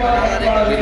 Number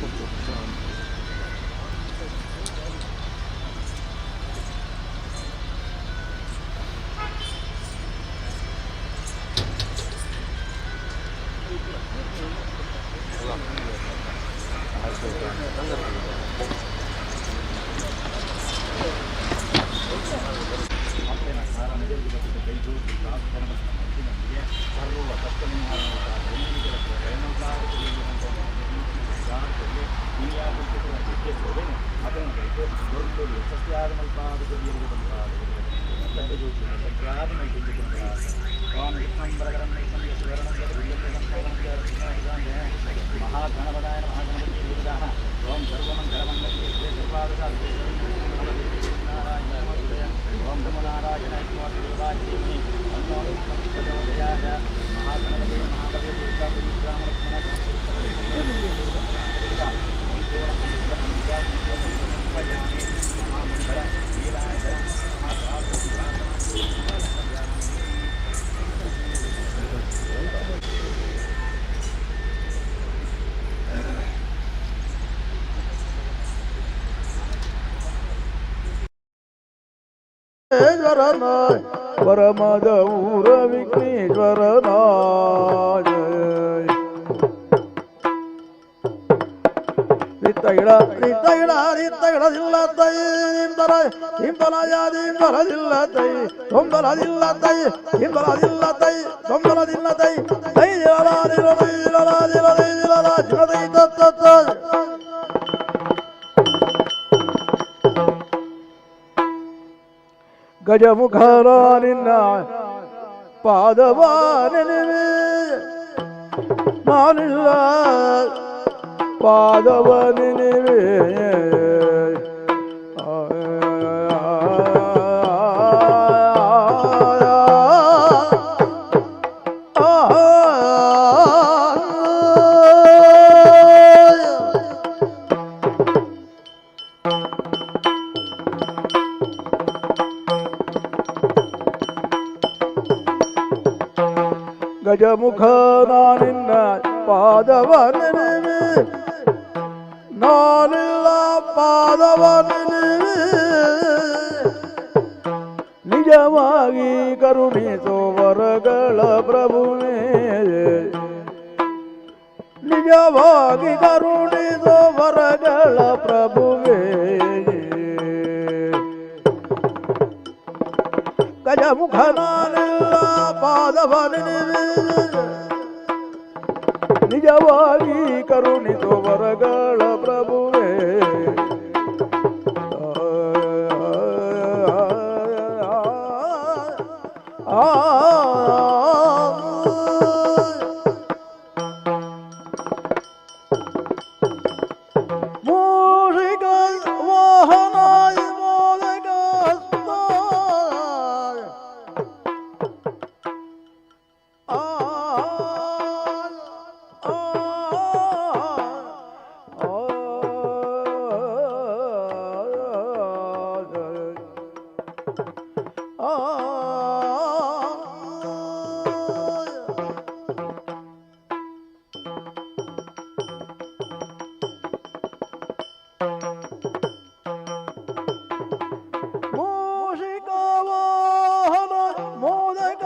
1 ಪರಮದ ಊರ ವಿಘ್ನೇಶ್ವರನಾಯ ರಿತ್ತಗಿಡ ರಿತ್ತಗಿಡ ರಿತ್ತಗಿಡದಿಲ್ಲ ತೈ ಇಂಬಲಯಾದಿ ಇಂಬಲದಿಲ್ಲ ತೈ ತೊಂಬಲದಿಲ್ಲ ತೈ ಇಂಬಲದಿಲ್ಲ ತೈ ತೊಂಬಲದಿಲ್ಲ ತೈ ತೈ ದಿಲಲಾದಿಲ ತೈ ದಿಲಲಾದಿಲ ತೈ ದಿಲಲಾದಿಲ ತೈ ತತ್ತ ಗಜಮುಖರ ನಿನ್ನ ಪಾದವಾನೆನಿವೆ ನಾನಿಲ್ಲ ಪಾದವನೆನಿವೆ ಗಜಮುಖ ನಾನಿನ್ನ ಪಾದವನೆನಿವೆ ನಾನಿಲ್ಲ ಪಾದವನೆನಿವೆ ನಿಜವಾಗಿ ಕರುಣಿಸೋ ವರಗಳ ಪ್ರಭುವೇ ನಿಜವಾಗಿ ಕರುಣಿಸೋ ವರಗಳ ಪ್ರಭುವೇ ಗಜಮುಖ ನಾನಿಲ್ಲ ಪಾದವನೆನಿವೆ ನಿಜವಾಗಿ ಕರುಣಿಸೋ ವರಗಳ ಪ್ರಭುವೇ ಮೂಷಿಕ ವಾಹನಾಯ ಮೋದಕ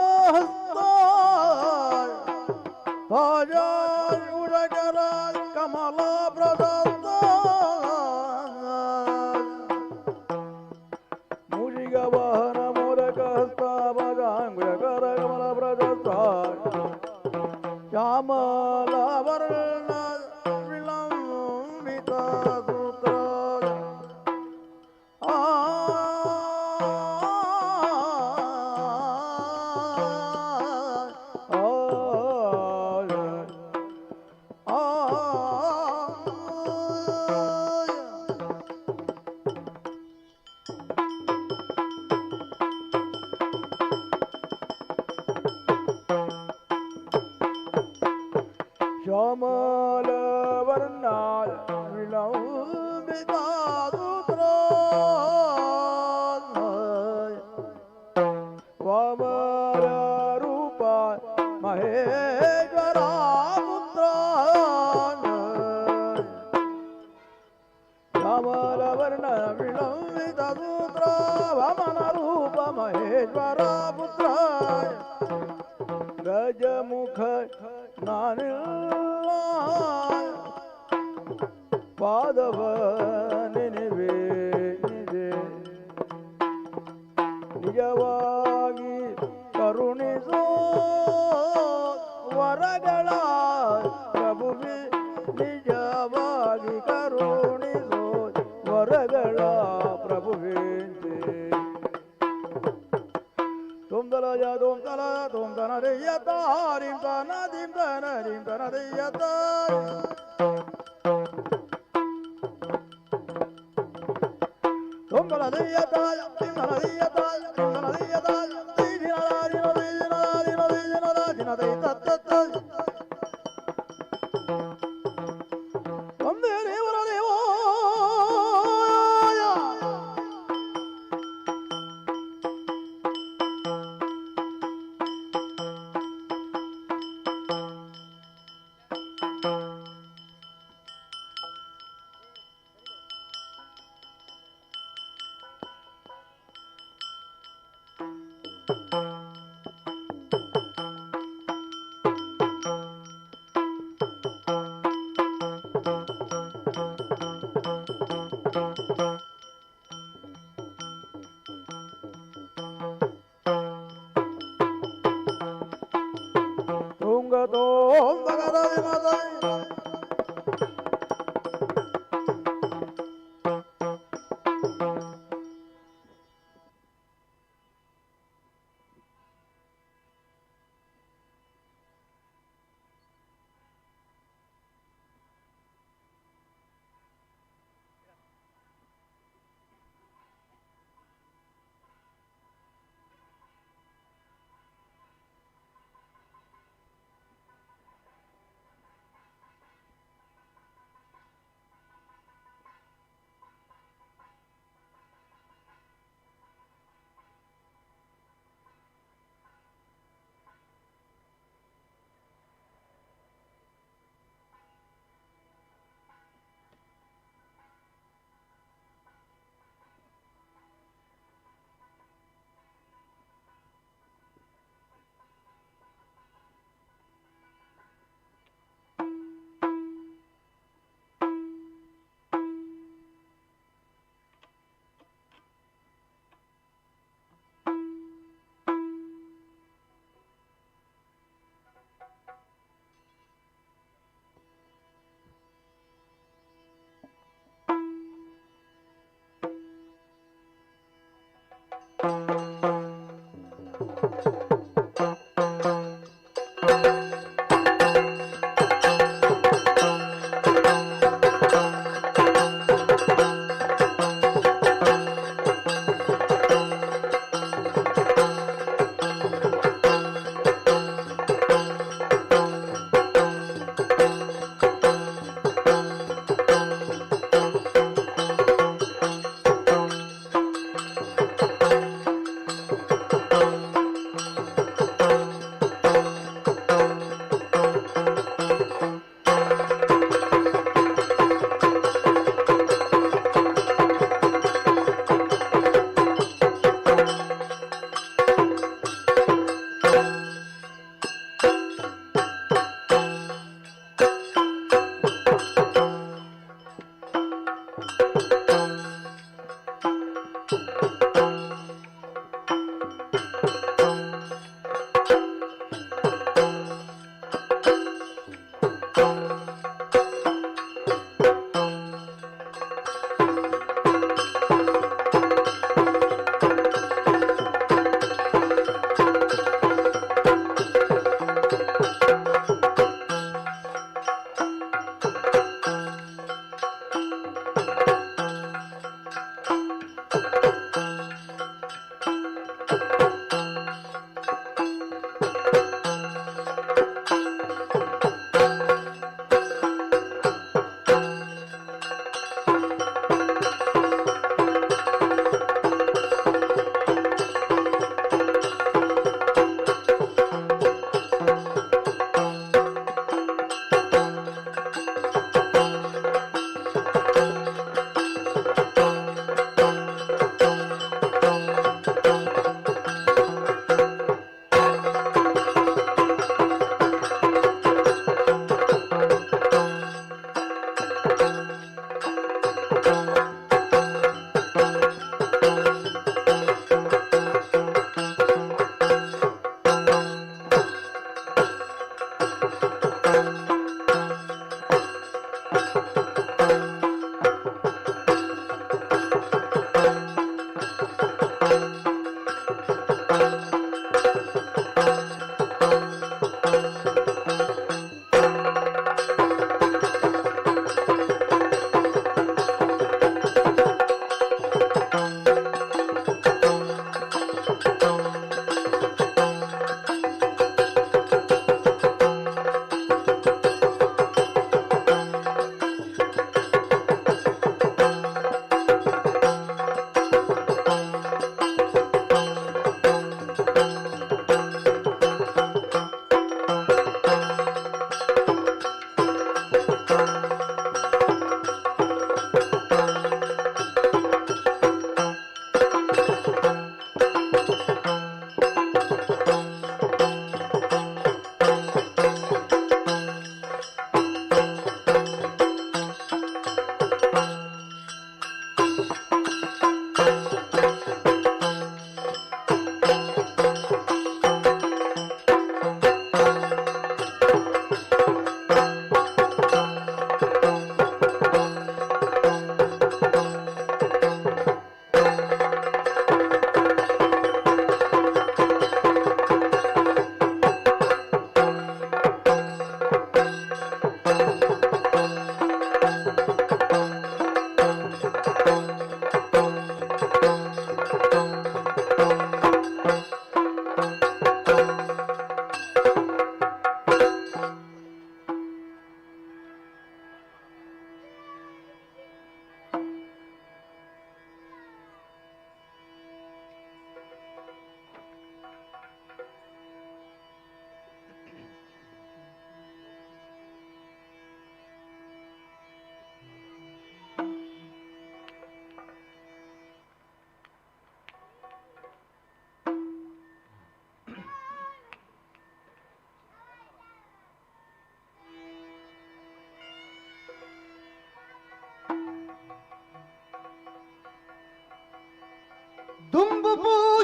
ಶ್ಯಾಮಲವರ್ಣ ವಿಳಂಬಿತ ಸೂತ್ರ ಶ್ಯಾಮಲವರ್ಣಾಯ ವಿಳಂಬಿತ ಸೂತ್ರ ವಾಮನ ರೂಪ ಮಹೇಶ್ವರ ಪುತ್ರ ಮಹೇಶ್ವರ ಪುತ್ರ ಗಜಮುಖ ನಾನಿಲ್ಲ ಪಾದವ ನೆನೆವೆ ನಿಜವಾಗಿ ಕರುಣಿಸೋ ವರಗಳ ಪ್ರಭುವೆ ನಿಜವಾಗಿ ಕರುಣಿಸೋ ವರಗಳ ಪ್ರಭುವೆ ತುಂದಲಯ ತುಂದಲ ತುಂದನ ದೆಯ್ಯತ ರಿಂತನ ದಿಂದನ ರಿಂತನ ದೆಯ್ಯತ ತುಂದಲ ದೆಯ್ಯತ ದಿಂದನ ದೆಯ್ಯತ ದಿಂದನ ದೆಯ್ಯತ ದಿನ ದೈತತ್ತ ಒಂದೇ ದೇವರ ದೇವೋ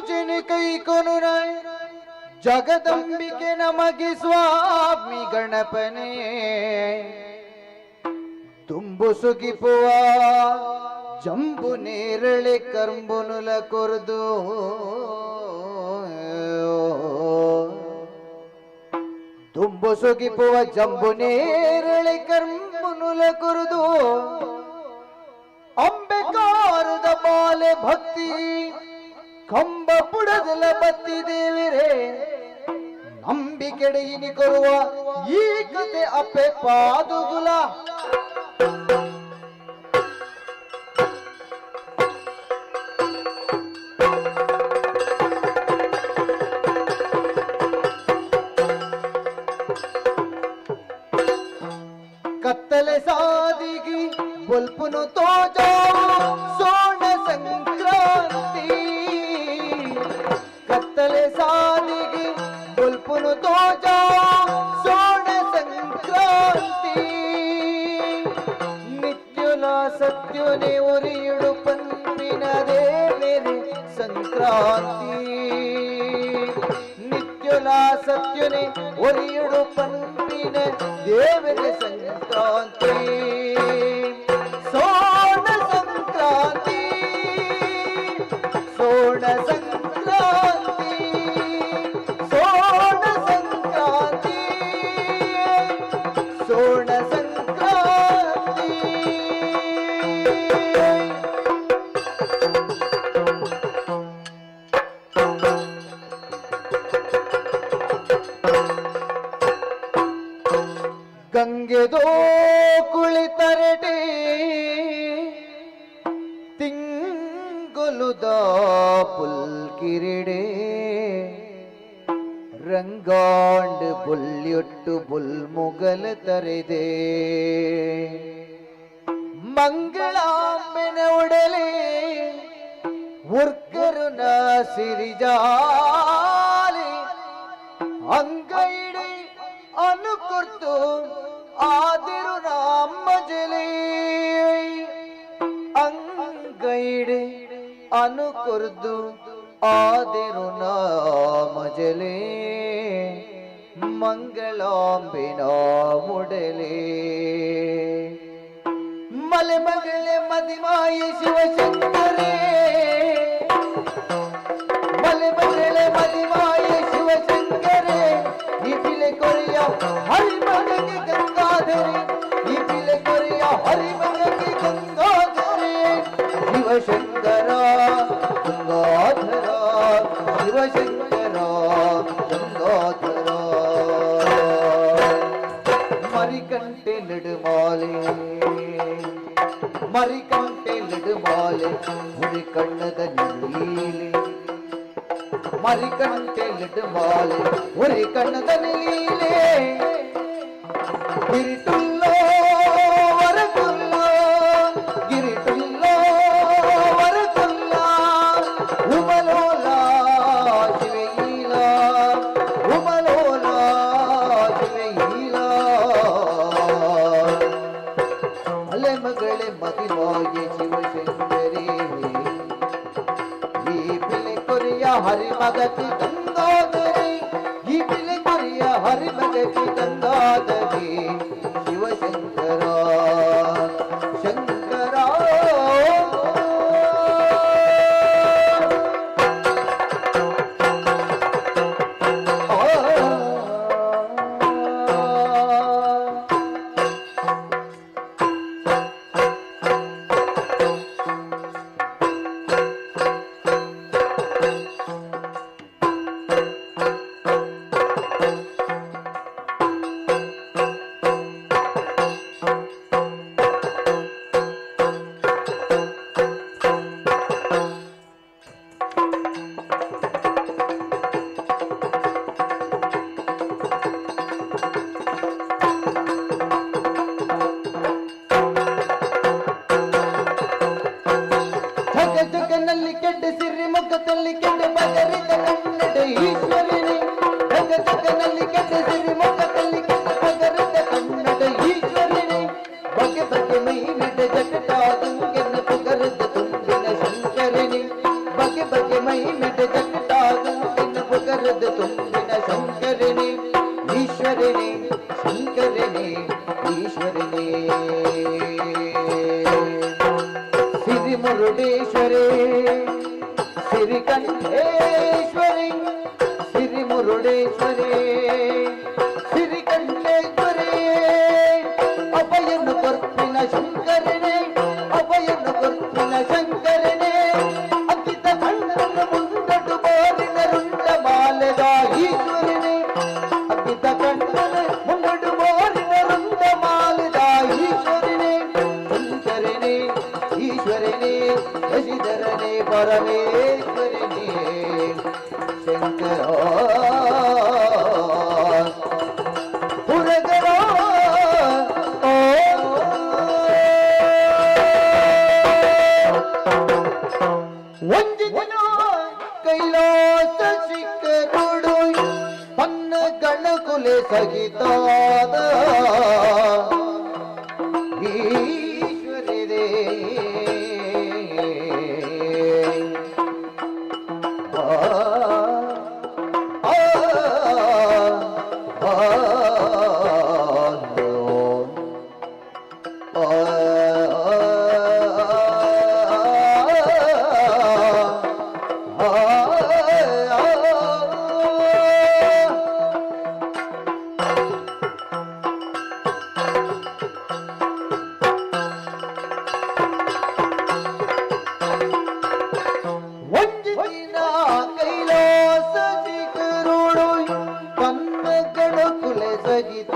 ಪೂಜನೆ ಕೈಕೊನುನ ಜಗದಂಬಿಕೆ ನಮಗೆ ಸ್ವಾಮಿ ಗಣಪನೇ ತುಂಬು ಸುಗಿಪುವ ಜಂಬು ನೇರಳೆ ಕರ್ಬುನುಲ ಕೊರ್ದು ತುಂಬು ಸುಗಿಪುವ ಜಂಬು ನೇರಳೆ ಕರ್ಬುನುಲ ಕೊರ್ದು ಅಂಬೆಕಾರದ ಬಾಲೆ ಭಕ್ತಿ ಕಂಬ ಪುಡದಲ ಬತ್ತಿ ದೇವಿರೇ ನಂಬಿಕೆಡೆಯಿನಿ ಕೊರುವ ಈ ಕತೆ ಅಪ್ಪೆ ಪಾದುಗುಲ ಕತ್ತಲೆ ಸಾದಿಗಿ ಬೊಲ್ಪುನು ತೋಜಾವು ಸೋಣ ಸಂಕ್ರಾಂತಿ ಕತ್ತಲೆ ಸಾದಿಗಿ ಬೊಲ್ಪುನು ತೋಜಾವು ಸೋಣ ಸಂಕ್ರಾಂತಿ ನಿತ್ಯುಲ ಸತ್ಯುನೆ ಉರಿಯುಡು ಪಂಪಿನ ದೇವರೆ ಸಂಕ್ರಾಂತಿ ನಿತ್ಯುಲ ಸತ್ಯುನೆ ಉರಿಯುಡು ಪಂಪಿನ ದೇವರೆ ಸಂಕ್ರಾಂತಿ ಸೋಣ ಸಂಕ್ರಾಂತಿ ಸೋಣ ಸಂಕ್ರಾಂತಿ ಸೋಣ ಸಂಕ್ರಾಂತಿ ಸೋಣ ಸಂಕ್ರಾಂತಿ ಗಂಗೆದೋ ಕುಳಿತರಟೆ ತಿಂಗೊಲುದ ಪುಲ್ಕಿರಿಡೆ ರಂಗಾಂಡ್ ಬುಲ್ಯೊಟ್ಟು ಬುಲ್ಮುಗಲ ತರೆದೆ ಮಂಗಳಾಂಬೆನ ಉಡಲೆ ಉರ್ಕರುನ ಸಿರಿಜಾಲಿ ಅಂಗೈಡಿ ಅನುಕುರ್ತು ಆದಿರು ನಮ್ಮ ಜಲೆ ಅಂಗೈಡೆ ಅನುಕುರ್ದು ಆದಿರು ನಾಮ ಜಲೆ ಮಂಗಳಾಂಬಿನ ಮುಡಲೆ ಮಲೆ ಮಗಳೇ ಮದಿಮಾಯ ಶಿವಶಂಕರೇ ಮಲೆ ಮಗಳೇ ಮದಿಮಾಯ ಶಿವಶಂಕರೇ ಈ ಪಿಲೆ ಕೊರಿಯ ಹರಿಮಗಗೆ ಗಂಗಾಧರಿ ಈ ಪಿಲೆ ಕೊರಿಯ ಹರಿಮಗಗೆ ಗಂಗಾಧರಿ ಶಿವಶಂಕರ ಗಂಗಾಧರ ಶಿವಶಂಕರ ಗಂಗಾಧರ ಮರಿಕಂಟೆ ನಡುಮಾಲೆ ಮರಿಕಂಟೆ ನಡುಮಾಲೆ ಹುಡಿ ಕಣ್ಣದ ನೀಲಿ ಮರಿಕಂಟೆ ನಡುಮಾಲೆ ಹುಡಿ ಕಣ್ಣದ ನೀಲೆ ಗಿರಿಟುಲ್ಲೋ ವರಕುಲ್ಲೋ ಗಿರಿಟುಲ್ಲೋ ವರಕುಲ್ಲ ಉಮಲೋಲ ಶಿವೈಲ ಉಮಲೋಲ ಶಿವೈಲ ಅಲೆ ಮಗಳೇ ಮದಿಮಾಯೆ ಶಿವಶಂಕರೇ ಈ ಪಿಲೆ ಕೊರಿಯ ಹರಿಮಗತಿ ಗಂಗಾಧರಿ ಈ ಪಿಲೆ ಕೊರಿಯ ಹರಿಮಗತಿ ಗಂಗಾಧರಿ ಶಿವಶಂಕರ ಶಂಕರ ಜಗನಲ್ಲಿ ಕೆಡ್ಡ ಸಿರಿ ಮುಖದಲ್ಲಿ ಕೆಡ್ಡ ಬಗರಿದ ಕನ್ನಡ ಈಶ್ವರನೇ ಜಗನಲ್ಲಿ ಕೆಡ್ಡ ಸಿರಿ ಮುಖದಲ್ಲಿ ಕೆಡ್ಡ ಬಗರಿದ ಕನ್ನಡ ಈಶ್ವರನೇ ಬಗೆ ಬಗೆ ಮೈ ನಡ ಜಗಟಾದಂಗೆನ್ನ ಪುಗರದ ತುಂಬಿನ ಶಂಕರನೇ ಬಗೆ ಬಗೆ ಮೈ ನಡ ಜಗಟ ಮಕರದ ತುಂಬಿನ ಶಂಕರನೇ ಈಶ್ವರನೇ ಶಂಕರನೇ ಈಶ್ವರನೇ ಸಿರಿ ಮುರುಡೇಶ್ವರೇ ಸಿರಿಕಂಠೇಶ್ವರಿ ಸಿರಿ ಮುರುಡೇಶ್ವರೇ ಸಿರಿಕಂಠೇಶ್ವರೇ ಅಭಯನ್ನು ಕೊರ್ಪಿನ ಶಂಕರನೇ ಅಭಯನ್ನು ಕೊರ್ಪಿನ ಶಂಕರನೇ ಅಗಿತ ಕಣ್ಣನ ಮುಂದಡು ಬೋರಿನ ರುಂಡ ಮಾಲೆದ ಈಶ್ವರನೇ ಅಗಿತ ಕಣ್ಣನ ಮುಂದಡು ಬೋರಿನ ರುಂಡ ಮಾಲೆದ ಈಶ್ವರನೇ ಶಂಕರನೇ ಈಶ್ವರನೇ ಶಶಿಧರನೇ ಪರಮೇಶ್ವರನೇ ಶಂಕರ ಪುರಗರ ಒಂದು ದಿನ ಕೈಲಾಸ ಶಿಖರುಡು ತನ್ನ ಗಣಕುಲೆ ಸಹಿತಾದ ಈಶ್ವರನೇ ಕೈಲಾಸ ಶಿಖರುಡು ತನ್ನ ಗಣಕುಲೆ ಸಹಿತ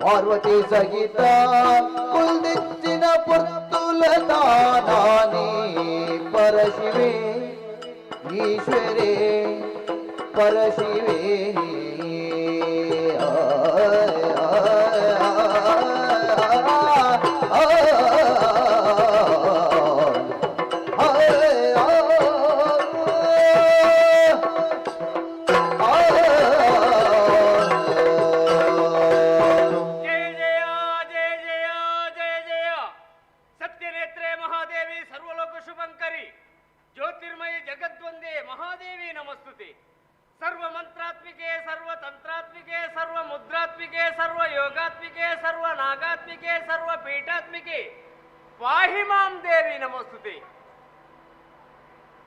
ಪಾರ್ವತಿ ಸಹಿತ ಕುಲ್ದಿಚ್ಚಿನ ಪುರ್ತುಲದಾನಾನೇ ಪರಶಿವೆ ಈಶ್ವರೇ ಪರಶಿವೆ ज्योतिर्मयी जगद्वंदे महादेवी नमस्तुते सर्व मंत्रात्मिके सर्व तंत्रात्मिके सर्व मुद्रात्मिके सर्व योगात्मिके सर्व नागात्मिके सर्व पीठात्मिके पाहि मां देवी नमस्तुते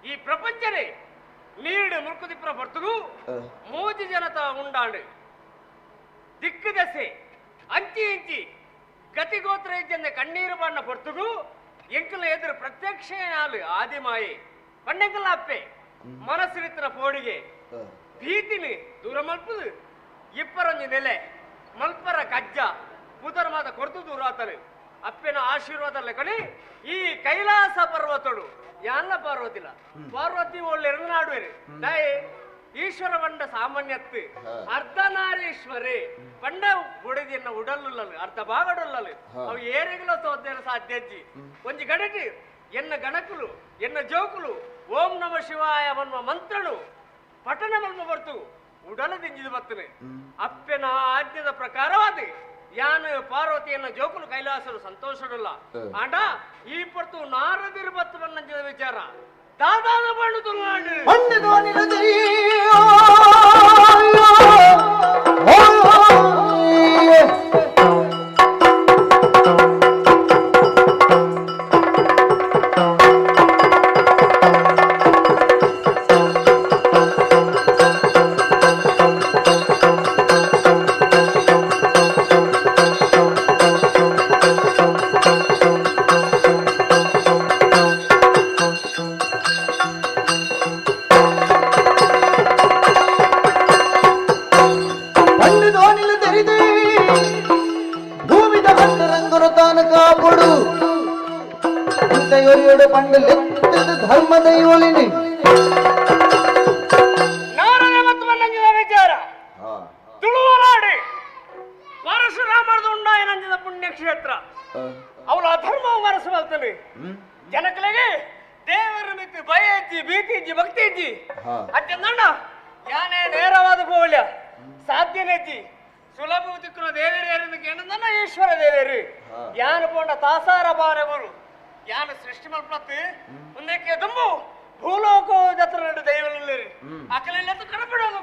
ಈ ಪ್ರಪಂಚನೇ ನೀಡು ಮುರುಕುದಿಪ್ಪರ ಬರ್ತುಗು ಮೂಜಿ ಜನತ ಉಂಡಾಂಡು ದಿಕ್ಕು ದಸೆ ಅಂಚಿ ಇಂಚಿ ಗತಿಗೋತ್ರ ಇದ್ದಂದೆ ಕಣ್ಣೀರು ಬಣ್ಣ ಪೊರ್ತುಗು ಎಂಕಲ ಎದುರು ಪ್ರತ್ಯಕ್ಷ ನಾಲು ಆದಿಮಾಯೆ ಪಣ್ಣೆಂಕಲ ಅಪ್ಪೆ ಮನಸ್ಸಿರಿತ್ತಿನ ಪೋಡಿಗೆ ಭೀತಿನಿ ದೂರ ಮಲ್ಪುದು ಇಪ್ಪರೊಂದು ನೆಲೆ ಮಲ್ಪರ ಕಜ್ಜ ಪುದರ ಮಾತ ಕೊರ್ತು ದೂರ ಆತನು ಅಪ್ಪೆನ ಆಶೀರ್ವಾದಲ್ಲ ಕಣಿ ಈ ಕೈಲಾಸ ಪರ್ವತಡು ಯಾನ್ನ ಪಾರ್ವತಿಲ್ಲ ಪಾರ್ವತಿ ಒಳ್ಳೆ ನಾಡುವೇರು ದಾಯಿ ಈಶ್ವರ ಬಂಡ ಸಾಮಾನ್ಯತ್ತು ಅರ್ಧನಾರೀಶ್ವರೇ ಬಂಡ ಬುಡದಿಯನ್ನ ಉಡಲ್ಲುಲ್ಲಲು ಅರ್ಧ ಭಾಗಡುಲ್ಲಲು ಅವು ಏರಿಗಲೋ ತೋದ್ದೇನ ಸಾಧ್ಯಜ್ಜಿ ಒಂಜಿ ಗಡಟಿ ಎನ್ನ ಗಣಕುಲು ಎನ್ನ ಜೋಕುಲು ಓಂ ನಮ ಶಿವಾಯ ಮನ್ಮ ಮಂತ್ರಳು ಪಠಣ ಮನ್ಮ ಬರ್ತು ಉಡಲ ದಿಂಜಿದು ಬರ್ತನೆ ಅಪ್ಪೆನ ಆಜ್ಞದ ಪ್ರಕಾರವಾದ ಯಾನ ಪಾರ್ವತಿಯನ್ನ ಜೋಕುಲು ಕೈಲಾಸರು ಸಂತೋಷಡುಲ್ಲ ಆಂಡ ಈ ಪರ್ತು ನಾರದಿರು ಬತ್ತು ಬನ್ನಂಜಿದ ವಿಚಾರ ದಾದಾದ ಬಣ್ಣು ತುಳುನಾಡು ಧರ್ಮದ ಯೋಲಿನಿ ನಾರದ ಮತ್ತು ಬನ್ನಂಜಿದ ವಿಚಾರ ತುಳುವನಾಡಿ ಪರಶುರಾಮರದ ಉಂಡಾಯನಂಜಿದ ಪುಣ್ಯಕ್ಷೇತ್ರ ಅವಳ ಅಧರ್ಮವು ಮರೆಸಬಲ್ತವೆ ಜನಕಲೆಗೆ ದೇವರ ಮಿತಿ ಭಯ ಇಜ್ಜಿ ಭೀತಿ ಇಜ್ಜಿ ಭಕ್ತಿ ಇಜ್ಜಿ ಅಜ್ಜಂದಣ್ಣ ಯಾನೇ ನೇರವಾದ ಪೋಲ್ಯ ಸಾಧ್ಯನೆಜ್ಜಿ ಸುಲಭ ದಿಕ್ಕುನ ದೇವೇರೇರಿಂದ ಕೇಂದ್ರ ಈಶ್ವರ ದೇವೇರಿ ಯಾನು ಪೋಂಡ ತಾಸಾರ ಬಾರವರು ಯಾನ ಸೃಷ್ಟಿ ಮಲ್ಪತ್ತು ಒಂದಕ್ಕೆ ದುಂಬು ಭೂಲೋಕ ಜತ್ರ ಎರಡು ದೈವನಲ್ಲಿ ಅಕಲೆಲ್ಲ ಕಣಬಿಡೋದು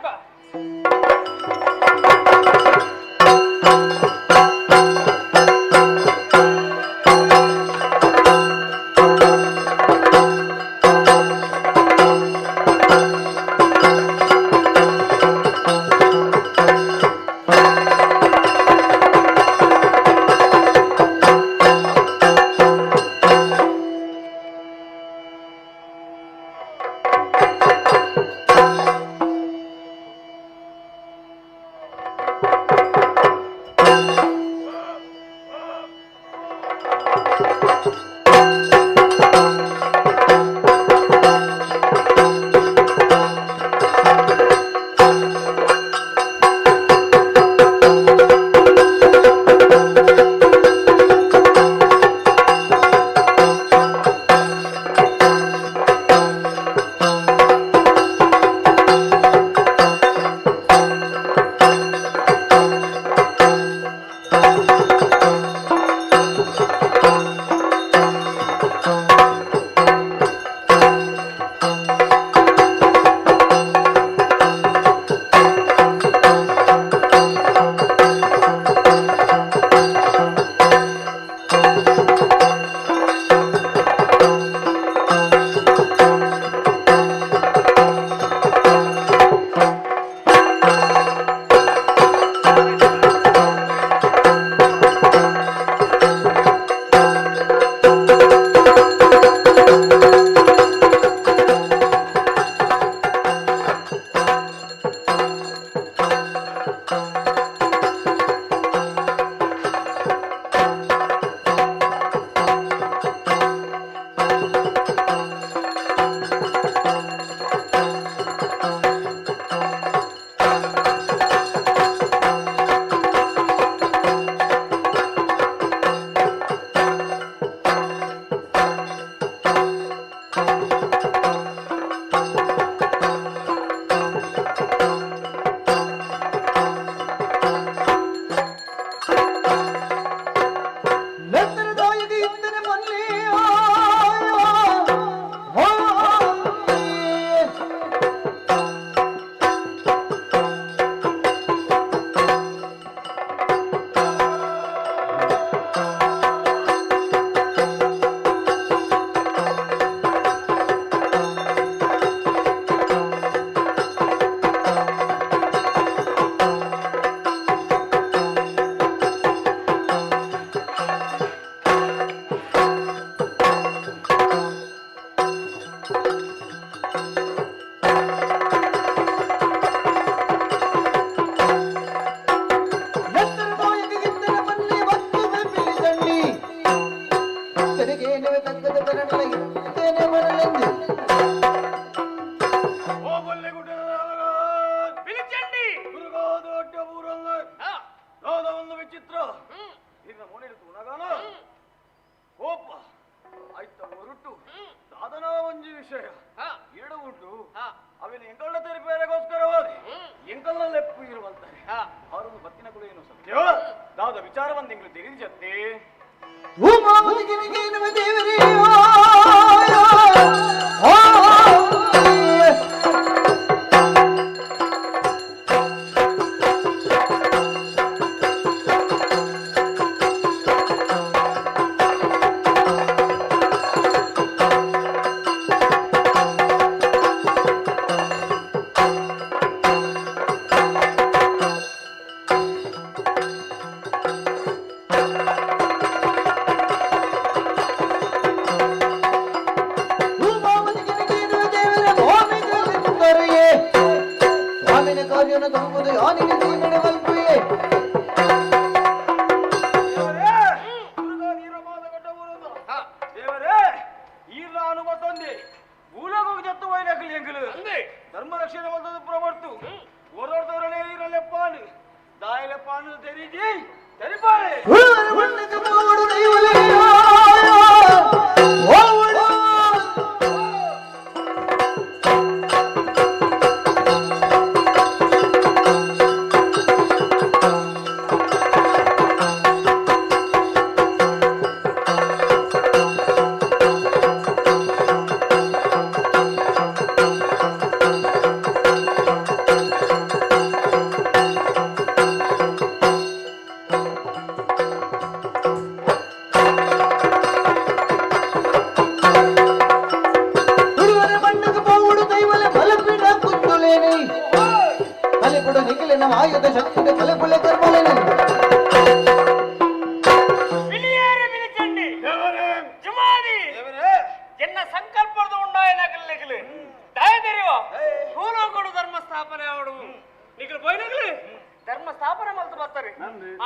ಬರ್ತಾರೆ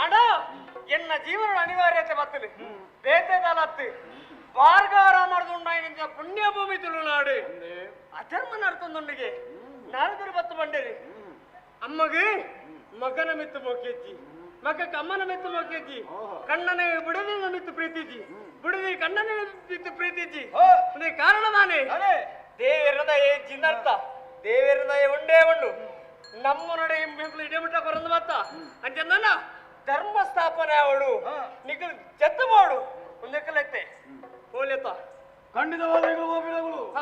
ಅಣ್ಣ ಎನ್ನ ಜೀವನ ಅನಿವಾರ್ಯತೆ ಬರ್ತದೆ ಬೇತೆದಲತ್ತು ಬಾರ್ಗಾರ ಮಾಡಿದ ಪುಣ್ಯ ಭೂಮಿ ತುಳುನಾಡು ಅಧರ್ಮ ನಡ್ತೊಂದೊಂದಿಗೆ ನಾಲ್ಕರು ಬತ್ತು ಬಂಡೇರಿ ಅಮ್ಮಗೆ ಮಗನ ಮಿತ್ತು ಮೋಕೆಜ್ಜಿ ಮಗಕ್ಕೆ ಅಮ್ಮನ ಮಿತ್ತು ಮೋಕೆಜ್ಜಿ ಕಣ್ಣನೆ ಬಿಡದಿನ ಮಿತ್ತು ಪ್ರೀತಿಜಿ ಬಿಡದಿ ಕಣ್ಣನೆ ಮಿತ್ತು ಪ್ರೀತಿಜಿ ಕಾರಣ ನಾನೇ ದೇವರದಯ ಜಿನ್ನರ್ಥ ದೇವರದಯ ಉಂಡೇ ಉಂಡು ನಮ್ಮ ನಡೆ ಇಡಮಿಟ ಕೊರಂದು ಮತ್ತ ಅಂಚಂದನ ಧರ್ಮ ಸ್ಥಾಪನೆ ಅವಳು ನಿಖಲ್ ಜತ್ತು ಮಾಡು ಒಂದೆಕ್ಕಲೆತ್ತೆ ಹೋಲೆತ್ತ ಖಂಡಿತವಾದ ಗೋಪಿಗಳು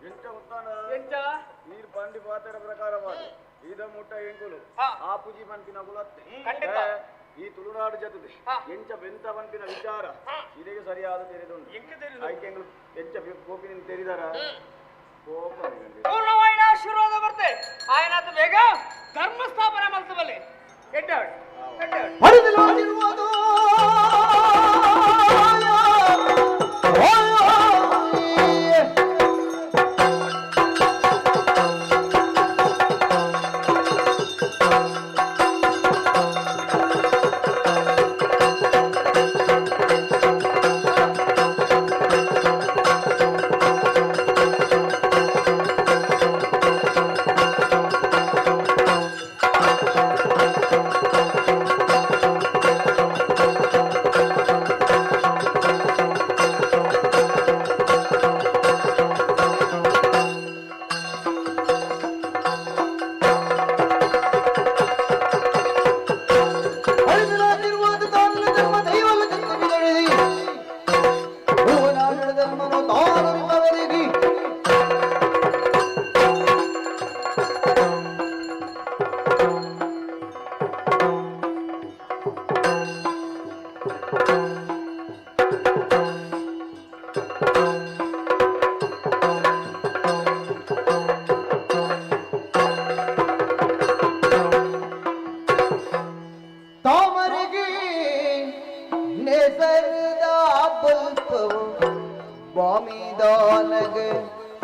ಎಂಚ ಗೊತ್ತಾನ ಎಂಚ ನೀರು ಬಂಡಿ ಪಾತ್ರ ಪ್ರಕಾರವಾಗಿ ಇದ ಮುಟ್ಟ ಎಂಕುಲು ಆ ಪೂಜಿ ಪಂಪಿನ ಕುಲತ್ತೆ ಖಂಡಿತ ಈ ತುಳುನಾಡು ಜತದೆ ಎಂಚ ಬೆಂತ ಪಂಪಿನ ವಿಚಾರ ಇದಕ್ಕೆ ಸರಿಯಾದ ತೆರೆದುಂಟು ಆಯ್ಕೆಗಳು ಎಂಚ ಗೋಪಿನ ತೆರಿದಾರ ಪೂರ್ಣವಾಯಿನ ಆಶೀರ್ವಾದ ಬರ್ತೆ ಆಯ್ನಾತು ಬೇಗ ಧರ್ಮ ಸ್ಥಾಪನೆ ಮಲ್ಸಬಲ್ಲೆ ಎಡ್ಡಾಡು ಹರಿದಿರುವುದು ಬಾಮಿದಾನಗ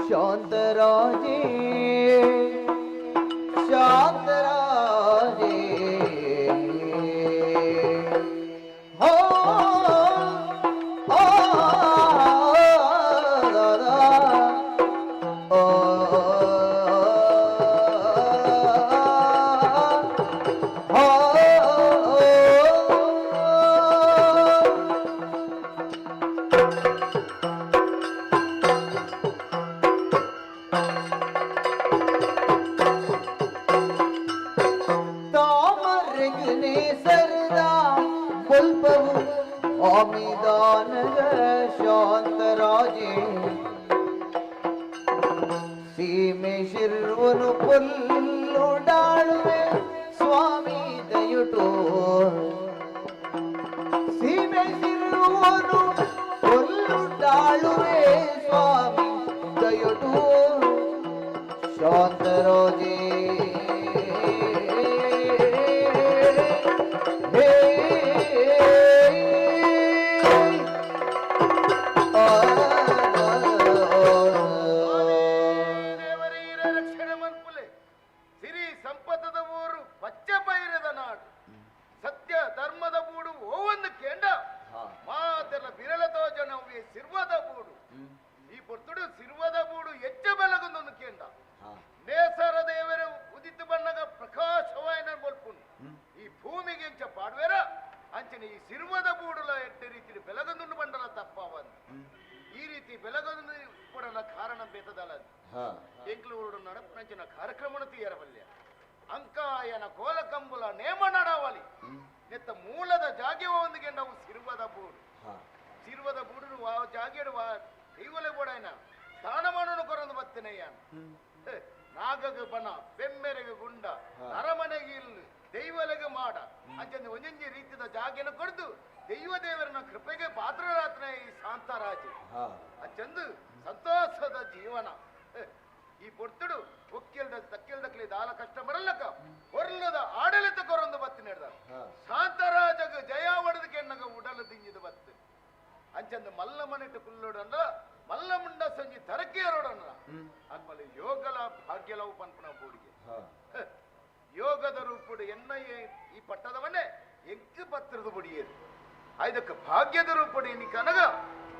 ಶಾಂತರಾಜೇ ಶಾಂತರಾಜೇ ಹೋ ಆಮಿದಾನಗ ಶಾಂತರಾಜೇ ಸೀಮೆ ಶಿರ್ವನು ಪುಲ್ಲುಡಾಳುವೆ ಸ್ವಾಮಿ ದಯುಟು ಸೀಮೆ ಶಿರ್ವನು ಪುಲ್ಲುಡಾಳುವೆ ಸ್ವಾಮಿ ದಯುಟು ಶಾಂತರಾಜೇ ಕಾರ್ಯಕ್ರಮ ತೀಯರವಲ್ಯ ಅಂಕಾಯನ ಕೋಲಕಂಬುಲ ನೇಮ ನಡಾವಲಿ ನೆತ್ತ ಮೂಲದ ಜಾಗೆ ಒಂದಿಗೆ ನಾವು ಸಿರುವದ ಬೂಡು ಆ ಜಾಗೆಡು ದೈವಲೆ ಬೋಡಾಯನ ಸ್ಥಾನಮಾನನು ಕೊರಂದು ಬತ್ತನೆಯ್ಯ ನಾಗಗ ಬನ ಬೆಮ್ಮೆರೆಗೆ ಗುಂಡ ನರಮನೆಗೆ ಇಲ್ಲಿ ದೈವಲೆಗೆ ಮಾಡ ಅಂಚಂದು ಒಂಜೊಂಜಿ ರೀತಿಯ ಜಾಗೆನ ಕೊಡ್ದು ದೈವ ದೇವರನ ಕೃಪೆಗೆ ಪಾತ್ರರಾತ್ನ ಈ ಶಾಂತರಾಜ ಅಂಚಂದು ಸಂತೋಷದ ಜೀವನ ಈ ಪೊರ್ತುಡು ಒಕ್ಕಿಲ್ದ ತಕ್ಕಿಲ್ದಕ್ಲಿ ದಾಲ ಕಷ್ಟ ಬರಲ್ಲಕ ಹೊರ್ಲದ ಆಡಳಿತ ಕೊರೊಂದು ಬತ್ತಿ ನಡೆದ ಶಾಂತರಾಜಗ ಜಯ ಒಡೆದಕ್ಕೆ ಎನ್ನಗ ಉಡಲು ದಿಂಜಿದ ಬತ್ತು ಅಂಚಂದು ಮಲ್ಲ ಮನೆಟ್ಟು ಕುಲ್ಲೋಡಂದ್ರ ಮಲ್ಲ ಮುಂಡ ಸಂಜಿ ತರಕಿಯರೋಡಂದ್ರ ಆಮೇಲೆ ಯೋಗಲ ಭಾಗ್ಯಲವು ಪನ್ಪನ ಬೋಡಿಗೆ ಯೋಗದ ರೂಪುಡು ಎನ್ನ ಈ ಪಟ್ಟದವನ್ನೇ ಪತ್ರದ ಬಡಿಯೇರು ಐದಕ್ಕೆ ಭಾಗ್ಯದ ರೂಪಡಿ ನೀ ಕನಗ